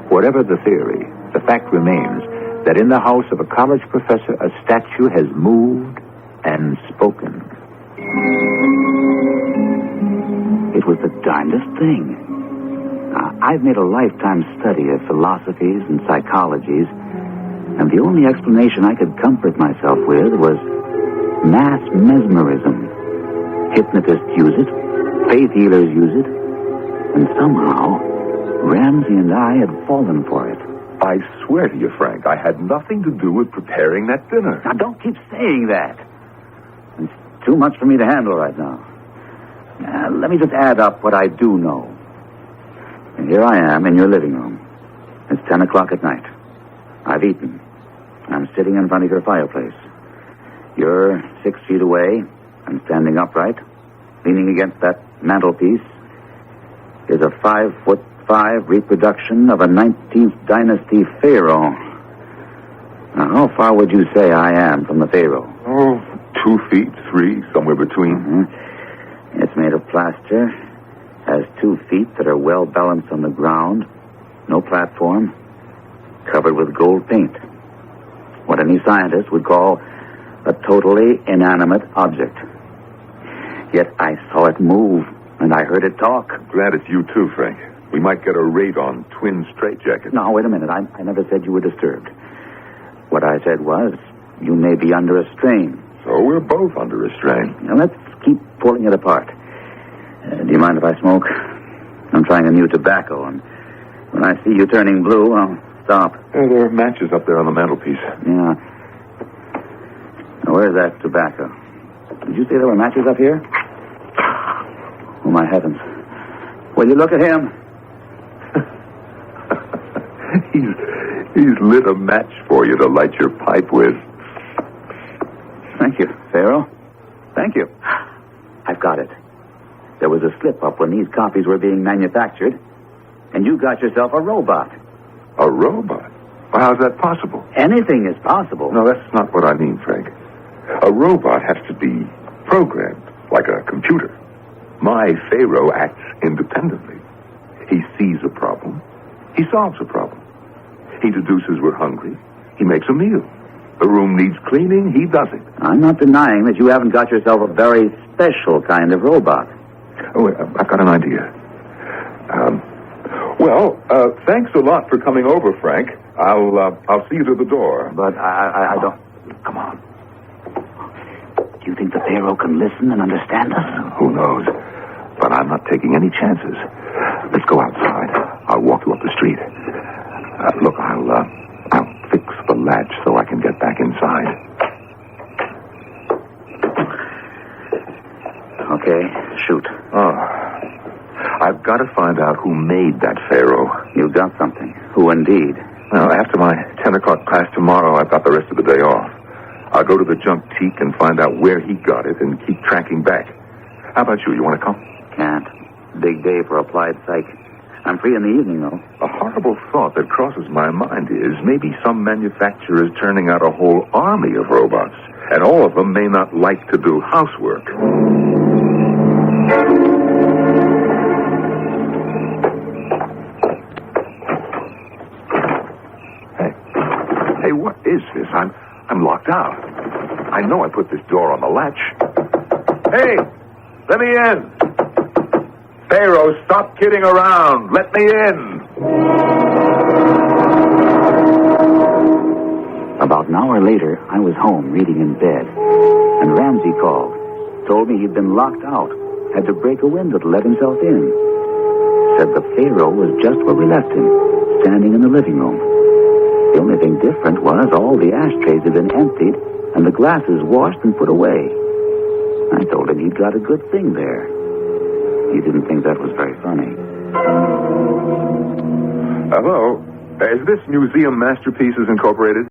Whatever the theory, the fact remains that in the house of a college professor, a statue has moved and spoken. It was the darndest thing. I've made a lifetime study of philosophies and psychologies, and the only explanation I could comfort myself with was mass mesmerism. Hypnotists use it, faith healers use it, and somehow Ramsey and I had fallen for it. I swear to you, Frank, I had nothing to do with preparing that dinner. Now, don't keep saying that. It's too much for me to handle right now. Let me just add up what I do know. And here I am in your living room. It's 10 o'clock at night. I've eaten. I'm sitting in front of your fireplace. You're 6 feet away. I'm standing upright, leaning against that mantelpiece. Is a 5'5" reproduction of a 19th dynasty pharaoh. Now, how far would you say I am from the pharaoh? 2 feet, 3, somewhere between. Mm-hmm. It's made of plaster, has 2 feet that are well balanced on the ground, no platform, covered with gold paint. What any scientist would call a totally inanimate object. Yet I saw it move, and I heard it talk. Glad it's you too, Frank. We might get a raid on twin straitjackets. No, wait a minute. I never said you were disturbed. What I said was, you may be under a strain. So we're both under a strain. Now, let's keep pulling it apart. Do you mind if I smoke? I'm trying a new tobacco, and when I see you turning blue, I'll stop. There are matches up there on the mantelpiece. Yeah. Now, where's that tobacco? Did you say there were matches up here? Oh, my heavens. Will you look at him? He's lit a match for you to light your pipe with. Thank you, Pharaoh. Thank you. I've got it. There was a slip-up when these copies were being manufactured, and you got yourself a robot. A robot? Well, how's that possible? Anything is possible. No, that's not what I mean, Frank. A robot has to be programmed, like a computer. My Pharaoh acts independently. He sees a problem. He solves a problem. He deduces we're hungry. He makes a meal. The room needs cleaning. He does it. I'm not denying that you haven't got yourself a very special kind of robot. Oh, I've got an idea. Thanks a lot for coming over, Frank. I'll see you to the door. But I don't... Come on. Do you think the Pharaoh can listen and understand us? Who knows? But I'm not taking any chances. Let's go outside. I'll walk you up the street. Look, I'll fix the latch so I can get back inside. Okay, shoot. I've got to find out who made that Pharaoh. You got something. Who indeed? Well, after my 10 o'clock class tomorrow, I've got the rest of the day off. I'll go to the junk-teak and find out where he got it and keep tracking back. How about you? You want to come? Can't. Big day for applied psych. I'm free in the evening, though. A horrible thought that crosses my mind is maybe some manufacturer is turning out a whole army of robots, and all of them may not like to do housework. Hey, what is this? I'm locked out. I know I put this door on the latch. Hey, let me in. Pharaoh, stop kidding around. Let me in. About an hour later, I was home reading in bed, and Ramsey called. Told me he'd been locked out. Had to break a window to let himself in. Said the Pharaoh was just where we left him, standing in the living room. The only thing different was all the ashtrays had been emptied and the glasses washed and put away. I told him he'd got a good thing there. He didn't think that was very funny. Hello. Is this Museum Masterpieces Incorporated?